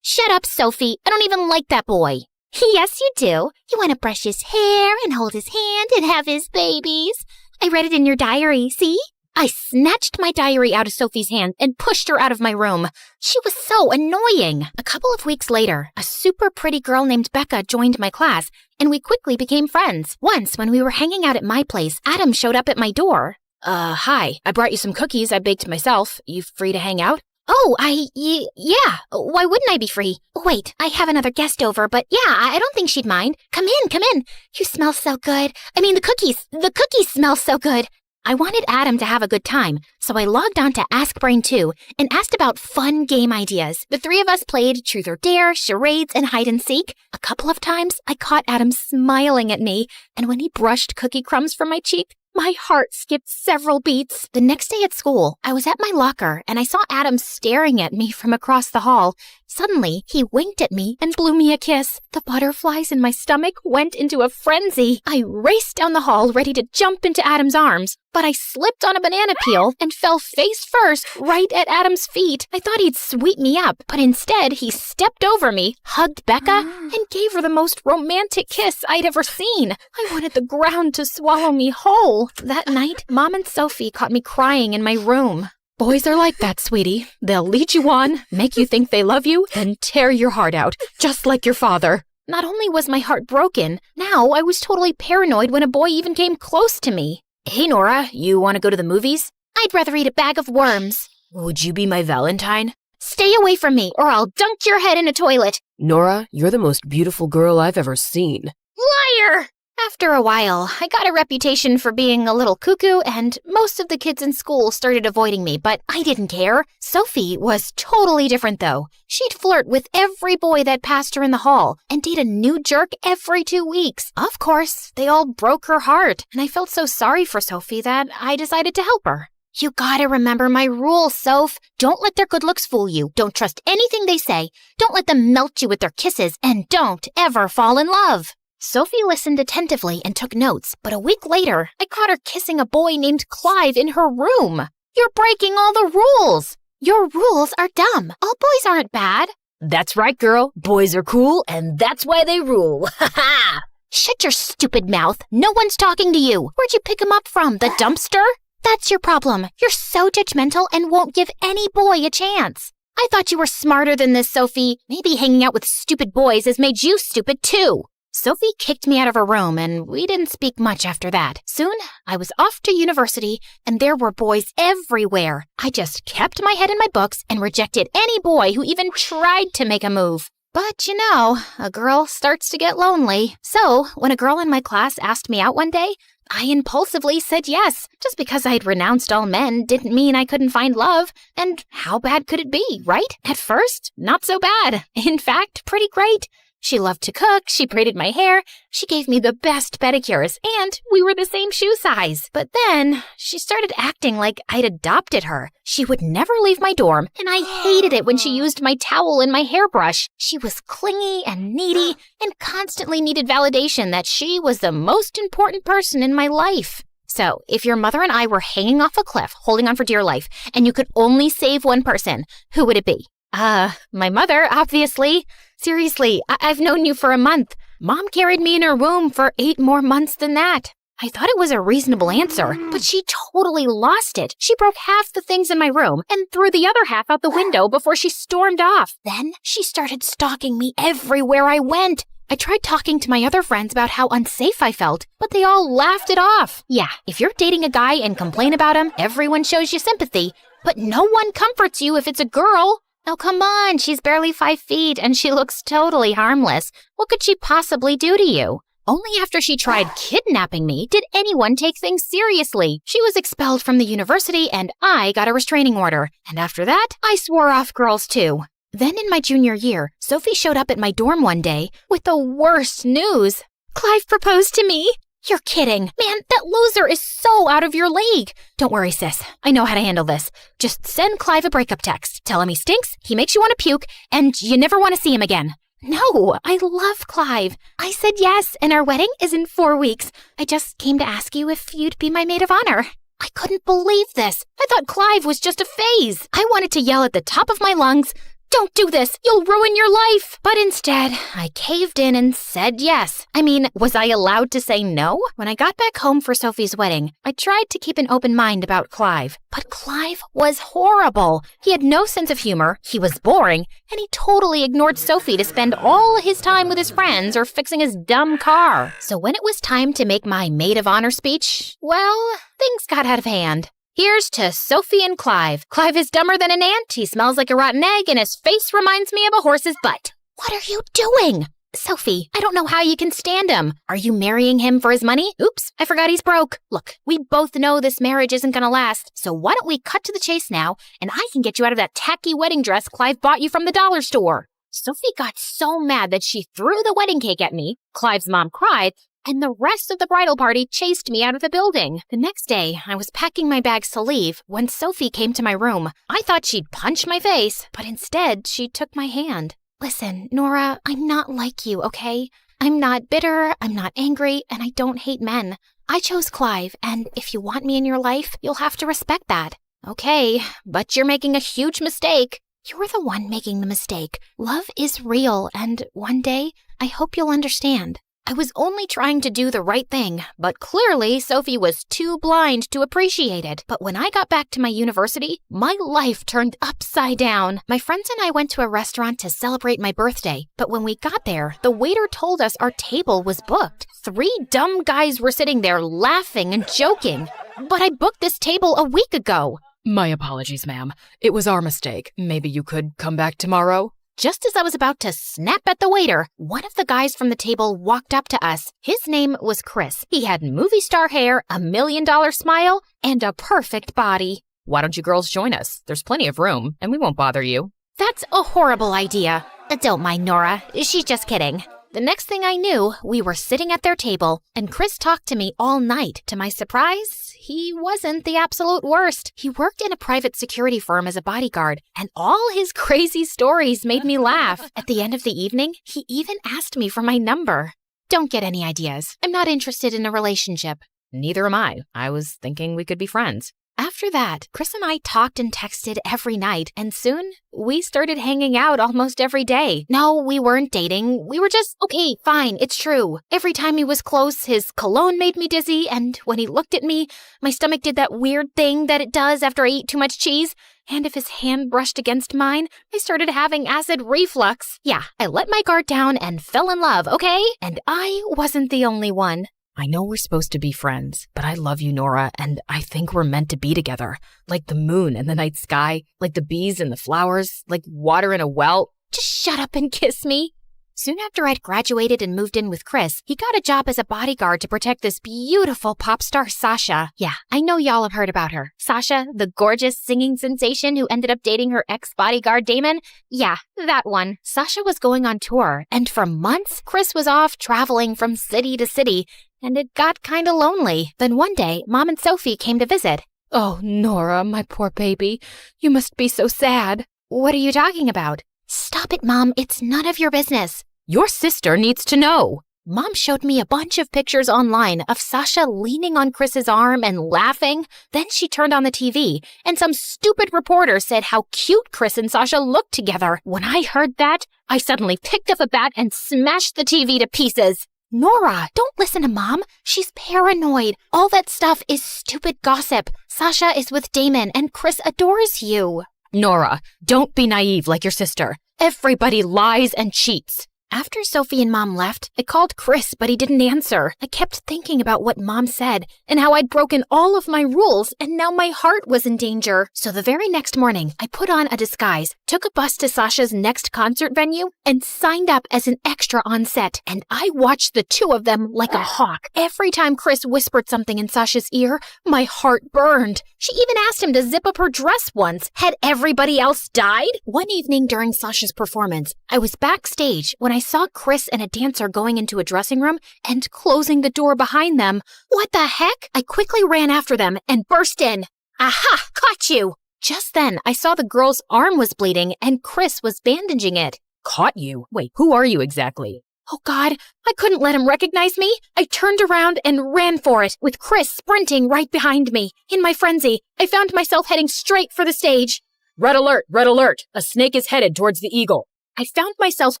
Shut up, Sophie. I don't even like that boy. Yes, you do. You want to brush his hair and hold his hand and have his babies. I read it in your diary, see? I snatched my diary out of Sophie's hand and pushed her out of my room. She was so annoying. A couple of weeks later, a super pretty girl named Becca joined my class, and we quickly became friends. Once, when we were hanging out at my place, Adam showed up at my door. Hi. I brought you some cookies I baked myself. You free to hang out? Oh, yeah. Why wouldn't I be free? Wait, I have another guest over, but yeah, I don't think she'd mind. Come in. You smell so good. I mean, the cookies smell so good. I wanted Adam to have a good time, so I logged on to Ask Brain 2 and asked about fun game ideas. The three of us played Truth or Dare, charades, and hide and seek. A couple of times, I caught Adam smiling at me, and when he brushed cookie crumbs from my cheek, my heart skipped several beats. The next day at school, I was at my locker and I saw Adam staring at me from across the hall. Suddenly, he winked at me and blew me a kiss. The butterflies in my stomach went into a frenzy. I raced down the hall ready to jump into Adam's arms, but I slipped on a banana peel and fell face first right at Adam's feet. I thought he'd sweep me up, but instead he stepped over me, hugged Becca, and gave her the most romantic kiss I'd ever seen. I wanted the ground to swallow me whole. That night, Mom and Sophie caught me crying in my room. Boys are like that, sweetie. They'll lead you on, make you think they love you, then tear your heart out, just like your father. Not only was my heart broken, now I was totally paranoid when a boy even came close to me. Hey, Nora, you want to go to the movies? I'd rather eat a bag of worms. Would you be my Valentine? Stay away from me, or I'll dunk your head in a toilet. Nora, you're the most beautiful girl I've ever seen. Liar! After a while, I got a reputation for being a little cuckoo, and most of the kids in school started avoiding me, but I didn't care. Sophie was totally different, though. She'd flirt with every boy that passed her in the hall and date a new jerk every 2 weeks. Of course, they all broke her heart, and I felt so sorry for Sophie that I decided to help her. You gotta remember my rule, Soph. Don't let their good looks fool you. Don't trust anything they say. Don't let them melt you with their kisses, and don't ever fall in love. Sophie listened attentively and took notes, but a week later, I caught her kissing a boy named Clive in her room. You're breaking all the rules. Your rules are dumb. All boys aren't bad. That's right, girl. Boys are cool, and that's why they rule. Ha ha! Shut your stupid mouth. No one's talking to you. Where'd you pick him up from? The dumpster? That's your problem. You're so judgmental and won't give any boy a chance. I thought you were smarter than this, Sophie. Maybe hanging out with stupid boys has made you stupid too. Sophie kicked me out of her room, and we didn't speak much after that. Soon, I was off to university, and there were boys everywhere. I just kept my head in my books and rejected any boy who even tried to make a move. But you know, a girl starts to get lonely. So, when a girl in my class asked me out one day, I impulsively said yes. Just because I'd renounced all men didn't mean I couldn't find love. And how bad could it be, right? At first, not so bad. In fact, pretty great. She loved to cook, she braided my hair, she gave me the best pedicures, and we were the same shoe size. But then, she started acting like I'd adopted her. She would never leave my dorm, and I hated it when she used my towel and my hairbrush. She was clingy and needy, and constantly needed validation that she was the most important person in my life. So, if your mother and I were hanging off a cliff, holding on for dear life, and you could only save one person, who would it be? My mother, obviously. Seriously, I've known you for a month. Mom carried me in her womb for 8 more months than that. I thought it was a reasonable answer, but she totally lost it. She broke half the things in my room and threw the other half out the window before she stormed off. Then she started stalking me everywhere I went. I tried talking to my other friends about how unsafe I felt, but they all laughed it off. Yeah, if you're dating a guy and complain about him, everyone shows you sympathy, but no one comforts you if it's a girl. Now come on, she's barely 5 feet and she looks totally harmless. What could she possibly do to you? Only after she tried kidnapping me did anyone take things seriously. She was expelled from the university and I got a restraining order. And after that, I swore off girls too. Then in my junior year, Sophie showed up at my dorm one day with the worst news. Clive proposed to me. You're kidding. Man, that loser is so out of your league. Don't worry, sis. I know how to handle this. Just send Clive a breakup text. Tell him he stinks, he makes you want to puke, and you never want to see him again. No, I love Clive. I said yes, and our wedding is in 4 weeks. I just came to ask you if you'd be my maid of honor. I couldn't believe this. I thought Clive was just a phase. I wanted to yell at the top of my lungs, "Don't do this! You'll ruin your life!" But instead, I caved in and said yes. I mean, was I allowed to say no? When I got back home for Sophie's wedding, I tried to keep an open mind about Clive. But Clive was horrible. He had no sense of humor, he was boring, and he totally ignored Sophie to spend all his time with his friends or fixing his dumb car. So when it was time to make my maid of honor speech, well, things got out of hand. Here's to Sophie and Clive. Clive is dumber than an ant, he smells like a rotten egg, and his face reminds me of a horse's butt. What are you doing? Sophie, I don't know how you can stand him. Are you marrying him for his money? Oops, I forgot he's broke. Look, we both know this marriage isn't gonna last, so why don't we cut to the chase now, and I can get you out of that tacky wedding dress Clive bought you from the dollar store. Sophie got so mad that she threw the wedding cake at me. Clive's mom cried, and the rest of the bridal party chased me out of the building. The next day, I was packing my bags to leave when Sophie came to my room. I thought she'd punch my face, but instead, she took my hand. Listen, Nora, I'm not like you, okay? I'm not bitter, I'm not angry, and I don't hate men. I chose Clive, and if you want me in your life, you'll have to respect that. Okay, but you're making a huge mistake. You're the one making the mistake. Love is real, and one day, I hope you'll understand. I was only trying to do the right thing, but clearly Sophie was too blind to appreciate it. But when I got back to my university, my life turned upside down. My friends and I went to a restaurant to celebrate my birthday, but when we got there, the waiter told us our table was booked. 3 dumb guys were sitting there laughing and joking. But I booked this table a week ago. My apologies, ma'am. It was our mistake. Maybe you could come back tomorrow? Just as I was about to snap at the waiter, one of the guys from the table walked up to us. His name was Chris. He had movie star hair, a $1 million smile, and a perfect body. Why don't you girls join us? There's plenty of room, and we won't bother you. That's a horrible idea. Don't mind Nora. She's just kidding. The next thing I knew, we were sitting at their table, and Chris talked to me all night. To my surprise, he wasn't the absolute worst. He worked in a private security firm as a bodyguard, and all his crazy stories made me laugh. At the end of the evening, he even asked me for my number. Don't get any ideas. I'm not interested in a relationship. Neither am I. I was thinking we could be friends. After that, Chris and I talked and texted every night, and soon we started hanging out almost every day. No, we weren't dating. We were just, okay, fine, it's true. Every time he was close, his cologne made me dizzy, and when he looked at me, my stomach did that weird thing that it does after I eat too much cheese. and if his hand brushed against mine, I started having acid reflux. Yeah, I let my guard down and fell in love, okay? And I wasn't the only one. I know we're supposed to be friends, but I love you, Nora, and I think we're meant to be together. Like the moon and the night sky, like the bees and the flowers, like water in a well. Just shut up and kiss me. Soon after I'd graduated and moved in with Chris, he got a job as a bodyguard to protect this beautiful pop star Sasha. Yeah, I know y'all have heard about her. Sasha, the gorgeous singing sensation who ended up dating her ex-bodyguard Damon? Yeah, that one. Sasha was going on tour, and for months, Chris was off traveling from city to city, and it got kinda lonely. Then one day, Mom and Sophie came to visit. Oh, Nora, my poor baby. You must be so sad. What are you talking about? Stop it, Mom. It's none of your business. Your sister needs to know. Mom showed me a bunch of pictures online of Sasha leaning on Chris's arm and laughing. Then she turned on the TV, and some stupid reporter said how cute Chris and Sasha looked together. When I heard that, I suddenly picked up a bat and smashed the TV to pieces. Nora, don't listen to Mom. She's paranoid. All that stuff is stupid gossip. Sasha is with Damon, and Chris adores you. Nora, don't be naive like your sister. Everybody lies and cheats. After Sophie and Mom left, I called Chris, but he didn't answer. I kept thinking about what Mom said and how I'd broken all of my rules, and now my heart was in danger. So the very next morning, I put on a disguise, took a bus to Sasha's next concert venue, and signed up as an extra on set. And I watched the two of them like a hawk. Every time Chris whispered something in Sasha's ear, my heart burned. She even asked him to zip up her dress once. Had everybody else died? One evening during Sasha's performance, I was backstage when I saw Chris and a dancer going into a dressing room and closing the door behind them. What the heck? I quickly ran after them and burst in. Aha! Caught you! Just then, I saw the girl's arm was bleeding and Chris was bandaging it. Caught you? Wait, who are you exactly? Oh God, I couldn't let him recognize me. I turned around and ran for it, with Chris sprinting right behind me. In my frenzy, I found myself heading straight for the stage. Red alert, red alert. A snake is headed towards the eagle. I found myself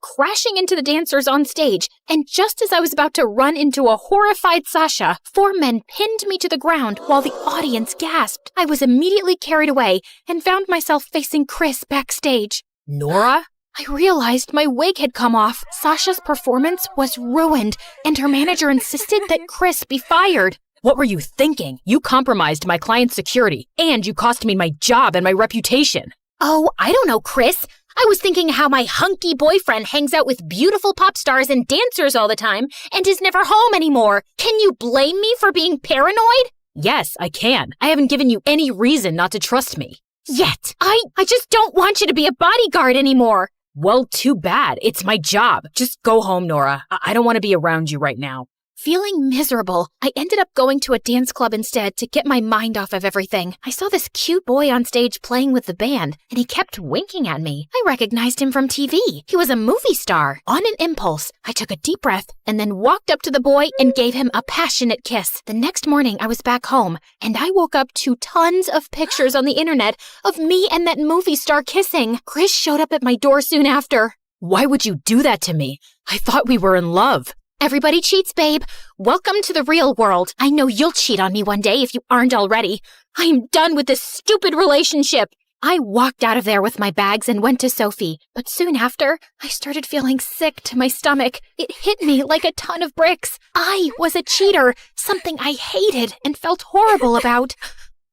crashing into the dancers on stage, and just as I was about to run into a horrified Sasha, 4 men pinned me to the ground while the audience gasped. I was immediately carried away and found myself facing Chris backstage. Nora? I realized my wig had come off. Sasha's performance was ruined, and her manager insisted that Chris be fired. What were you thinking? You compromised my client's security, and you cost me my job and my reputation. Oh, I don't know, Chris. I was thinking how my hunky boyfriend hangs out with beautiful pop stars and dancers all the time and is never home anymore. Can you blame me for being paranoid? Yes, I can. I haven't given you any reason not to trust me. Yet. I just don't want you to be a bodyguard anymore. Well, too bad. It's my job. Just go home, Nora. I don't want to be around you right now. Feeling miserable, I ended up going to a dance club instead to get my mind off of everything. I saw this cute boy on stage playing with the band, and he kept winking at me. I recognized him from TV. He was a movie star. On an impulse, I took a deep breath and then walked up to the boy and gave him a passionate kiss. The next morning, I was back home, and I woke up to tons of pictures on the internet of me and that movie star kissing. Chris showed up at my door soon after. Why would you do that to me? I thought we were in love. Everybody cheats, babe. Welcome to the real world. I know you'll cheat on me one day if you aren't already. I am done with this stupid relationship. I walked out of there with my bags and went to Sophie. But soon after, I started feeling sick to my stomach. It hit me like a ton of bricks. I was a cheater, something I hated and felt horrible about.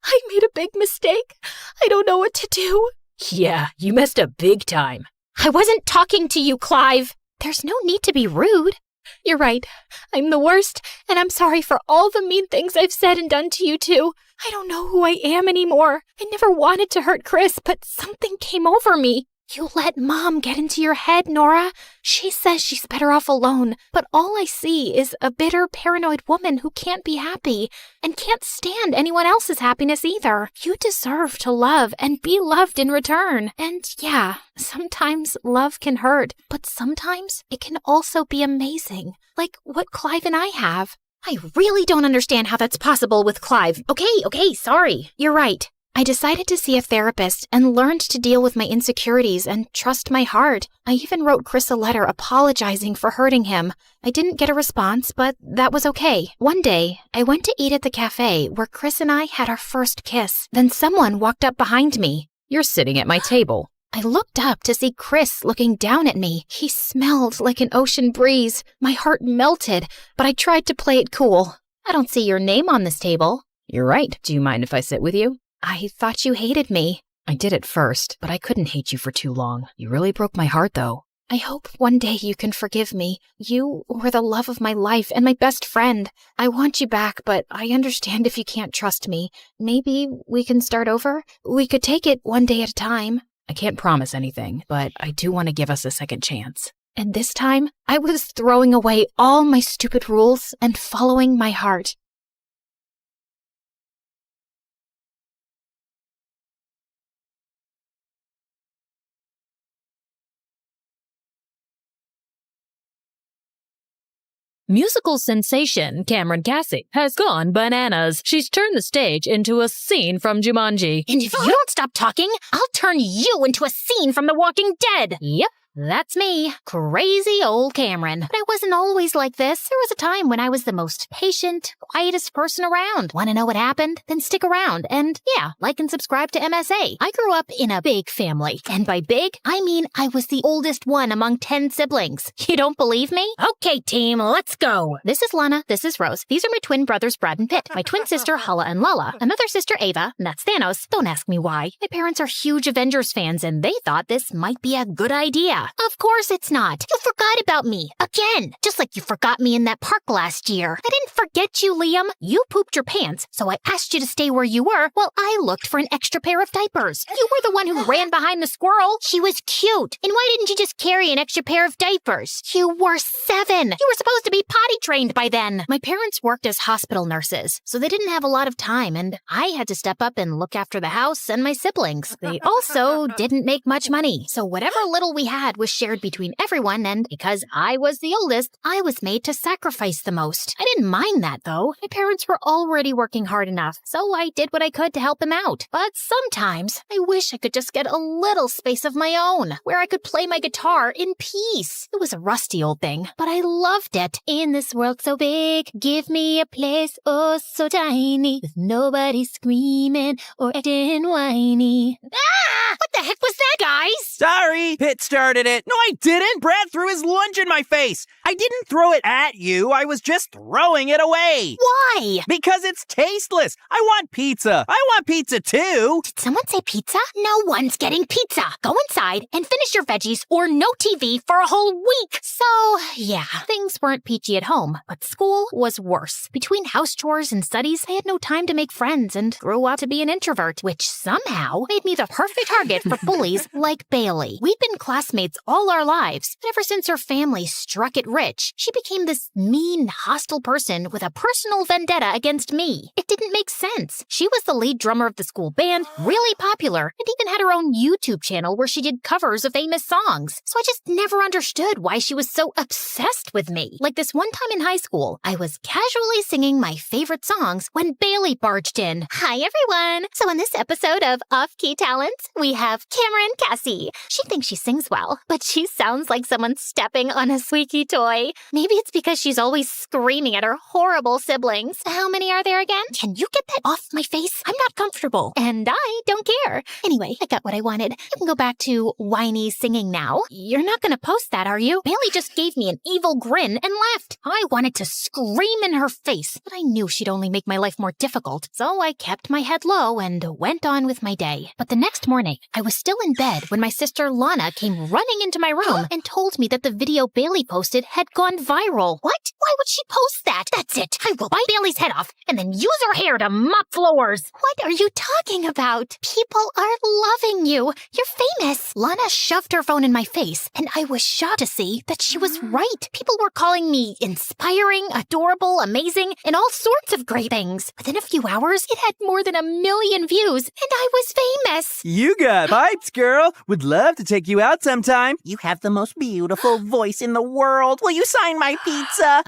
I made a big mistake. I don't know what to do. Yeah, you messed up big time. I wasn't talking to you, Clive. There's no need to be rude. You're right. I'm the worst, and I'm sorry for all the mean things I've said and done to you two. I don't know who I am anymore. I never wanted to hurt Chris, but something came over me. You let Mom get into your head, Nora. She says she's better off alone, but all I see is a bitter, paranoid woman who can't be happy and can't stand anyone else's happiness either. You deserve to love and be loved in return. And yeah, sometimes love can hurt, but sometimes it can also be amazing, like what Clive and I have. I really don't understand how that's possible with Clive. Okay, sorry. You're right. I decided to see a therapist and learned to deal with my insecurities and trust my heart. I even wrote Chris a letter apologizing for hurting him. I didn't get a response, but that was okay. One day, I went to eat at the cafe where Chris and I had our first kiss. Then someone walked up behind me. You're sitting at my table. I looked up to see Chris looking down at me. He smelled like an ocean breeze. My heart melted, but I tried to play it cool. I don't see your name on this table. You're right. Do you mind if I sit with you? I thought you hated me. I did at first, but I couldn't hate you for too long. You really broke my heart, though. I hope one day you can forgive me. You were the love of my life and my best friend. I want you back, but I understand if you can't trust me. Maybe we can start over? We could take it one day at a time. I can't promise anything, but I do want to give us a second chance. And this time, I was throwing away all my stupid rules and following my heart. Musical sensation Cameron Cassie has gone bananas. She's turned the stage into a scene from Jumanji. And if you don't stop talking, I'll turn you into a scene from The Walking Dead. Yep. That's me, crazy old Cameron. But I wasn't always like this. There was a time when I was the most patient, quietest person around. Want to know what happened? Then stick around. And yeah, like and subscribe to MSA. I grew up in a big family. And by big, I mean I was the oldest one among 10 siblings. You don't believe me? Okay, team, let's go. This is Lana, this is Rose. These are my twin brothers, Brad and Pitt. My twin sister, Hala and Lala. Another sister, Ava, and that's Thanos. Don't ask me why. My parents are huge Avengers fans, and they thought this might be a good idea. Of course it's not. You forgot about me. Again. Just like you forgot me in that park last year. I didn't forget you, Liam. You pooped your pants, so I asked you to stay where you were while I looked for an extra pair of diapers. You were the one who ran behind the squirrel. She was cute. And why didn't you just carry an extra pair of diapers? You were 7. You were supposed to be potty trained by then. My parents worked as hospital nurses, so they didn't have a lot of time, and I had to step up and look after the house and my siblings. They also didn't make much money, so whatever little we had was shared between everyone, and because I was the oldest, I was made to sacrifice the most. I didn't mind that, though. My parents were already working hard enough, so I did what I could to help them out. But sometimes, I wish I could just get a little space of my own, where I could play my guitar in peace. It was a rusty old thing, but I loved it. In this world so big, give me a place oh so tiny, with nobody screaming or acting whiny. Ah! What the heck was that, guys? Sorry, Pitt started it. No, I didn't. Brad threw his lunch in my face. I didn't throw it at you. I was just throwing it away. Why? Because it's tasteless. I want pizza. I want pizza too. Did someone say pizza? No one's getting pizza. Go inside and finish your veggies or no TV for a whole week. So, yeah, things weren't peachy at home, but school was worse. Between house chores and studies, I had no time to make friends and grew up to be an introvert, which somehow made me the perfect target for bullies like Bailey. We'd been classmates all our lives, but ever since her family struck it rich, she became this mean, hostile person with a personal vendetta against me. It didn't make sense. She was the lead drummer of the school band, really popular, and even had her own YouTube channel where she did covers of famous songs. So I just never understood why she was so obsessed with me. Like this one time in high school, I was casually singing my favorite songs when Bailey barged in. Hi, everyone. So in this episode of Off-Key Talents, we have Cameron Cassie. She thinks she sings well, but she sounds like someone stepping on a squeaky toy. Maybe it's because she's always screaming at her horrible siblings. How many are there again? Can you get that off my face? I'm not comfortable, and I don't care. Anyway, I got what I wanted. You can go back to whiny singing now. You're not gonna post that, are you? Bailey just gave me an evil grin and left. I wanted to scream in her face, but I knew she'd only make my life more difficult, so I kept my head low and went on with my day. But the next morning, I was still in bed when my sister Lana came running into my room and told me that the video Bailey posted had gone viral. What? Why would she post that? That's it. I will bite Bailey's head off and then use her hair to mop floors. What are you talking about? People are loving you. You're famous. Lana shoved her phone in my face, and I was shocked to see that she was right. People were calling me inspiring, adorable, amazing, and all sorts of great things. Within a few hours, it had more than 1 million views, and I was famous. You got pipes, girl. Would love to take you you out sometime. You have the most beautiful voice in the world. Will you sign my pizza?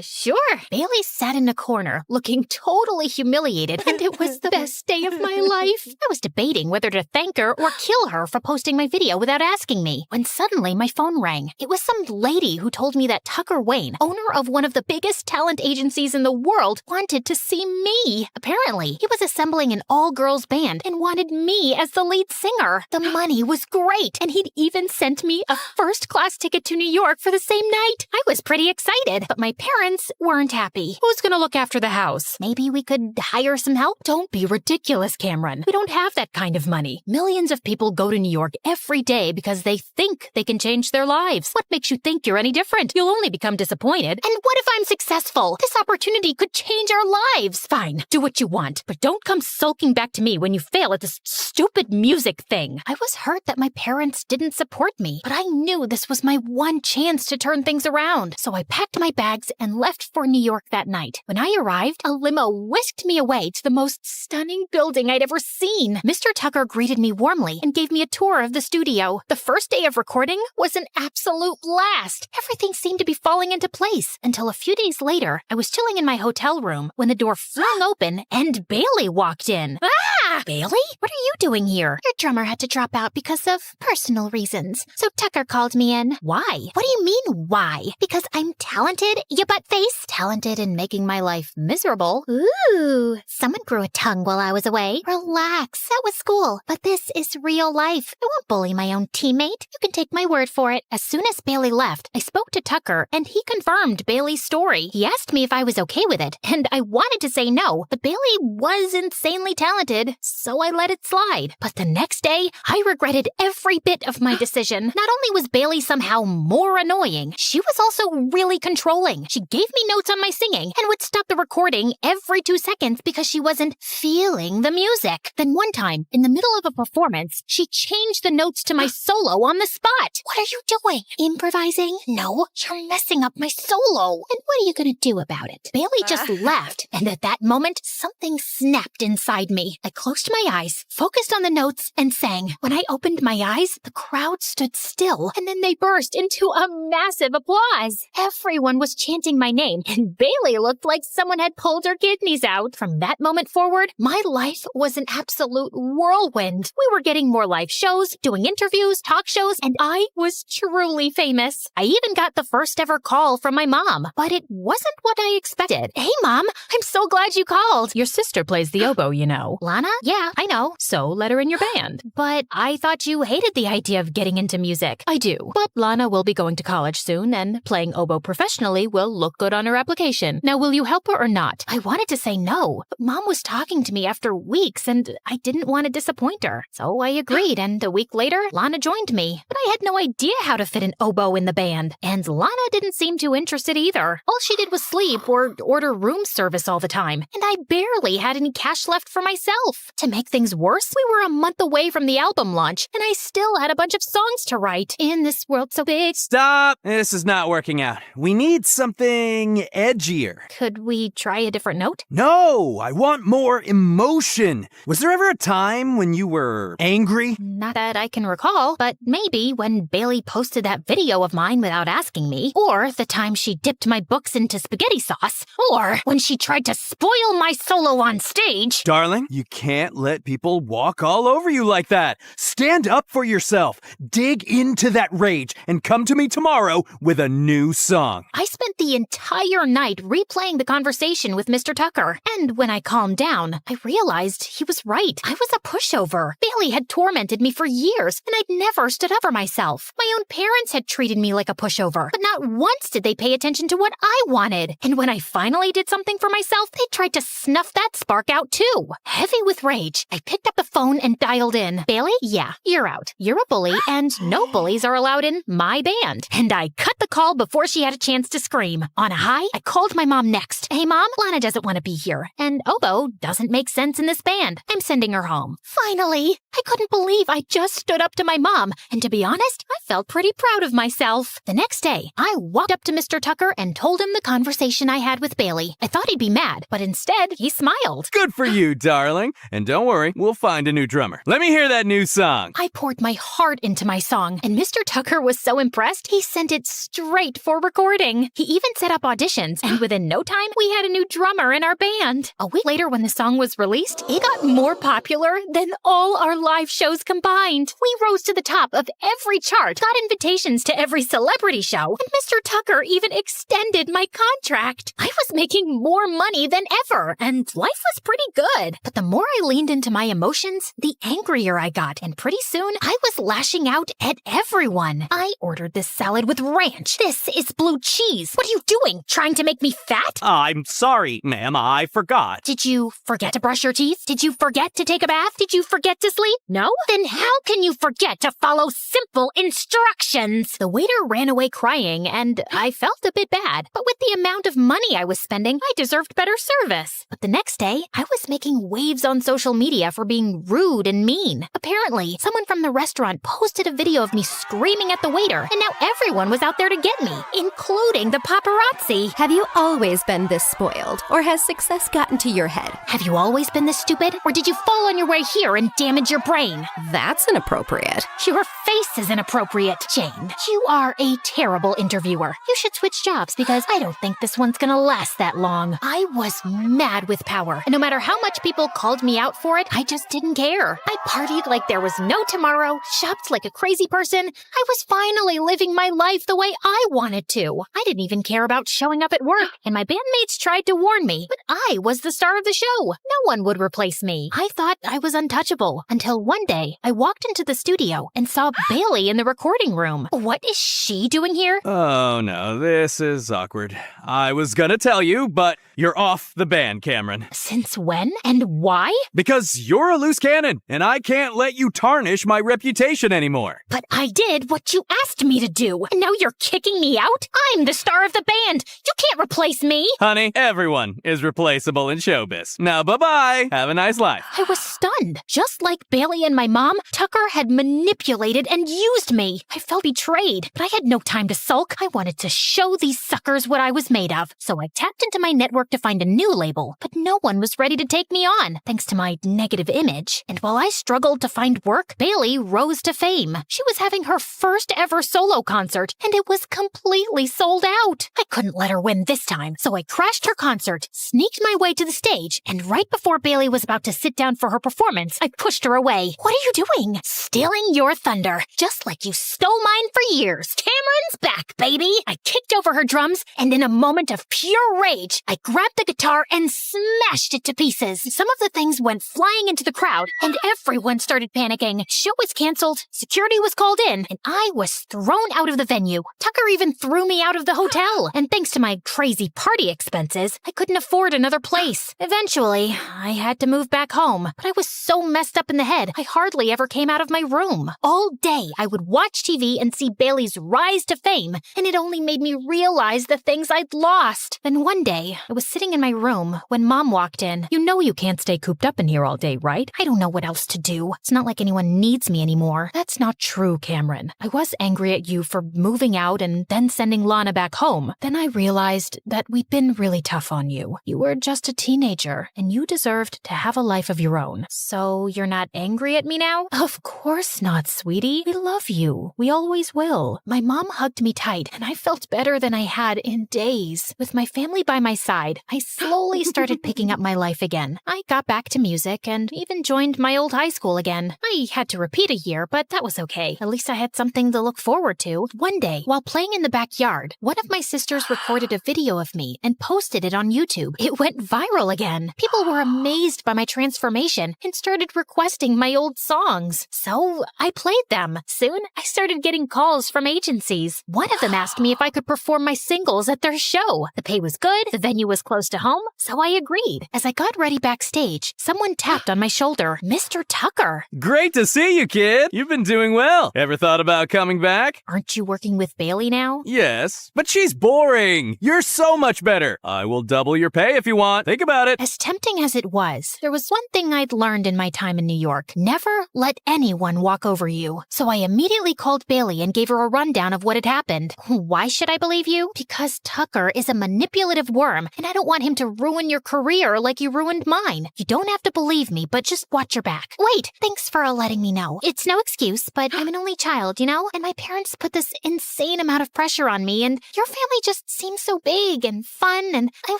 Sure. Bailey sat in a corner, looking totally humiliated, and it was the best day of my life. I was debating whether to thank her or kill her for posting my video without asking me, when suddenly my phone rang. It was some lady who told me that Tucker Wayne, owner of one of the biggest talent agencies in the world, wanted to see me. Apparently, he was assembling an all-girls band and wanted me as the lead singer. The money was great, and he'd even sent me a first-class ticket to New York for the same night. I was pretty excited, but my parents weren't happy. Who's gonna look after the house? Maybe we could hire some help? Don't be ridiculous, Cameron. We don't have that kind of money. Millions of people go to New York every day because they think they can change their lives. What makes you think you're any different? You'll only become disappointed. And what if I'm successful? This opportunity could change our lives. Fine, do what you want, but don't come sulking back to me when you fail at this stupid music thing. I was hurt that my parents didn't support me, but I knew this was my one chance to turn things around. So I packed my bags and left for New York that night. When I arrived, a limo whisked me away to the most stunning building I'd ever seen. Mr. Tucker greeted me warmly and gave me a tour of the studio. The first day of recording was an absolute blast. Everything seemed to be falling into place until a few days later, I was chilling in my hotel room when the door flung open and Bailey walked in. Ah! Bailey? What are you doing here? Your drummer had to drop out because of personal reasons. So Tucker called me in. Why? What do you mean, why? Because I'm talented, you butt face? Talented in making my life miserable. Ooh, someone grew a tongue while I was away. Relax, that was school. But this is real life. I won't bully my own teammate. You can take my word for it. As soon as Bailey left, I spoke to Tucker and he confirmed Bailey's story. He asked me if I was okay with it, and I wanted to say no, but Bailey was insanely talented, so I let it slide. But the next day, I regretted every bit of my decision. Not only was Bailey somehow more annoying, she was also really controlling. She gave me notes on my singing and would stop the recording every 2 seconds because she wasn't feeling the music. Then one time, in the middle of a performance, she changed the notes to my solo on the spot. What are you doing? Improvising? No, you're messing up my solo. And what are you gonna do about it? Bailey just laughed, and at that moment, something snapped inside me. I closed my eyes, focused on the notes, and sang. When I opened my eyes, the crowd stood still, and then they burst into a massive applause. Everyone was chanting my name, and Bailey looked like someone had pulled her kidneys out. From that moment forward, my life was an absolute whirlwind. We were getting more live shows, doing interviews, talk shows, and I was truly famous. I even got the first ever call from my mom, but it wasn't what I expected. Hey, Mom, I'm so glad you called. Your sister plays the oboe, you know. Lana? Yeah, I know. So let her in your band. But I thought you hated the idea of getting into music. I do. But Lana will be going to college soon, and playing oboe professionally will look good on her application. Now, will you help her or not? I wanted to say no, but Mom was talking to me after weeks, and I didn't want to disappoint her. So I agreed, and a week later, Lana joined me. But I had no idea how to fit an oboe in the band. And Lana didn't seem too interested either. All she did was sleep or order room service all the time, and I barely had any cash left for myself. To make things worse, we were a month away from the album launch, and I still had a bunch of songs to write. In this world so big. Stop! This is not working out. We need something edgier. Could we try a different note? No! I want more emotion. Was there ever a time when you were angry? Not that I can recall, but maybe when Bailey posted that video of mine without asking me, or the time she dipped my books into spaghetti sauce, or when she tried to spoil my solo on stage. Darling, you can't let people walk all over you like that. Stand up for yourself. Dig into that rage and come to me tomorrow with a new song. I spent the entire night replaying the conversation with Mr. Tucker, and when I calmed down, I realized he was right. I was a pushover. Bailey had tormented me for years, and I'd never stood up for myself. My own parents had treated me like a pushover, but not once did they pay attention to what I wanted. And when I finally did something for myself, they tried to snuff that spark out too. Heavy with rage, I picked up the phone and dialed in. Bailey? Yeah, you're out. You're a bully, and no bullies are allowed in my band. And I cut the call before she had a chance to scream. On a high, I called my mom next. Hey, Mom, Lana doesn't want to be here, and oboe doesn't make sense in this band. I'm sending her home. Finally! I couldn't believe I just stood up to my mom, and to be honest, I felt pretty proud of myself. The next day, I walked up to Mr. Tucker and told him the conversation I had with Bailey. I thought he'd be mad, but instead, he smiled. Good for you, darling. And And don't worry, we'll find a new drummer. Let me hear that new song. I poured my heart into my song, and Mr. Tucker was so impressed, he sent it straight for recording. He even set up auditions, and within no time, we had a new drummer in our band. A week later, when the song was released, it got more popular than all our live shows combined. We rose to the top of every chart, got invitations to every celebrity show, and Mr. Tucker even extended my contract. I was making more money than ever, and life was pretty good. But the more I leaned into my emotions, the angrier I got, and pretty soon I was lashing out at everyone. I ordered this salad with ranch. This is blue cheese. What are you doing? Trying to make me fat? I'm sorry, ma'am, I forgot. Did you forget to brush your teeth? Did you forget to take a bath? Did you forget to sleep? No? Then how can you forget to follow simple instructions? The waiter ran away crying, and I felt a bit bad. But with the amount of money I was spending, I deserved better service. But the next day, I was making waves on social media for being rude and mean. Apparently, someone from the restaurant posted a video of me screaming at the waiter, and now everyone was out there to get me, including the paparazzi. Have you always been this spoiled, or has success gotten to your head? Have you always been this stupid, or did you fall on your way here and damage your brain? That's inappropriate. Your face is inappropriate, Jane. You are a terrible interviewer. You should switch jobs because I don't think this one's gonna last that long. I was mad with power, and no matter how much people called me out for it, I just didn't care. I partied like there was no tomorrow, shopped like a crazy person. I was finally living my life the way I wanted to. I didn't even care about showing up at work, and my bandmates tried to warn me, but I was the star of the show. No one would replace me. I thought I was untouchable until one day I walked into the studio and saw Bailey in the recording room. What is she doing here? Oh no, this is awkward. I was gonna tell you, but you're off the band, Cameron. Since when? And why? Because you're a loose cannon, and I can't let you tarnish my reputation anymore. But I did what you asked me to do, and now you're kicking me out? I'm the star of the band. You can't replace me. Honey, everyone is replaceable in showbiz. Now bye-bye. Have a nice life. I was stunned. Just like Bailey and my mom, Tucker had manipulated and used me. I felt betrayed, but I had no time to sulk. I wanted to show these suckers what I was made of. So I tapped into my network to find a new label, but no one was ready to take me on, thanks to my negative image. And while I struggled to find work, Bailey rose to fame. She was having her first ever solo concert, and it was completely sold out. I couldn't let her win this time, so I crashed her concert, sneaked my way to the stage, and right before Bailey was about to sit down for her performance, I pushed her away. What are you doing? Stealing your thunder, just like you stole mine for years. Cameron's back, baby! I kicked over her drums, and in a moment of pure rage, I grabbed the guitar and smashed it to pieces. Some of the things went flying into the crowd, and everyone started panicking. Show was canceled, security was called in, and I was thrown out of the venue. Tucker even threw me out of the hotel, and thanks to my crazy party expenses, I couldn't afford another place. Eventually, I had to move back home, but I was so messed up in the head, I hardly ever came out of my room. All day, I would watch TV and see Bailey's rise to fame, and it only made me realize the things I'd lost. Then one day, I was sitting in my room when Mom walked in. You know you can't stay cooped up in here all day, right? I don't know what else to do. It's not like anyone needs me anymore. That's not true, Cameron. I was angry at you for moving out and then sending Lana back home. Then I realized that we'd been really tough on you. You were just a teenager, and you deserved to have a life of your own. So you're not angry at me now? Of course not, sweetie. We love you. We always will. My mom hugged me tight, and I felt better than I had in days. With my family by my side, I slowly started picking up my life again. I got back to music and even joined my old high school again. I had to repeat a year, but that was okay. At least I had something to look forward to. One day, while playing in the backyard, one of my sisters recorded a video of me and posted it on YouTube. It went viral again. People were amazed by my transformation and started requesting my old songs. So I played them. Soon, I started getting calls from agencies. One of them asked me if I could perform my singles at their show. The pay was good, the venue was close to home, so I agreed. As I got ready backstage, someone tapped on my shoulder. Mr. Tucker. Great to see you, kid. You've been doing well. Ever thought about coming back? Aren't you working with Bailey now? Yes, but she's boring. You're so much better. I will double your pay if you want. Think about it. As tempting as it was, there was one thing I'd learned in my time in New York. Never let anyone walk over you. So I immediately called Bailey and gave her a rundown of what had happened. Why should I believe you? Because Tucker is a manipulative worm, and I don't want him to ruin your career like you ruined mine. You don't have to believe me, but just watch your back. Wait, thanks for letting me know. It's no excuse, but I'm an only child, you know? And my parents put this insane amount of pressure on me, and your family just seems so big and fun, and I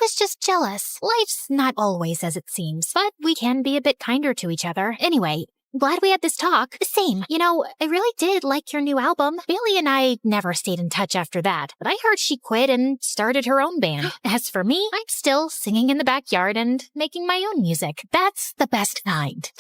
was just jealous. Life's not always as it seems, but we can be a bit kinder to each other. Anyway, glad we had this talk. Same. You know, I really did like your new album. Bailey and I never stayed in touch after that, but I heard she quit and started her own band. As for me, I'm still singing in the backyard and making my own music. That's the best kind.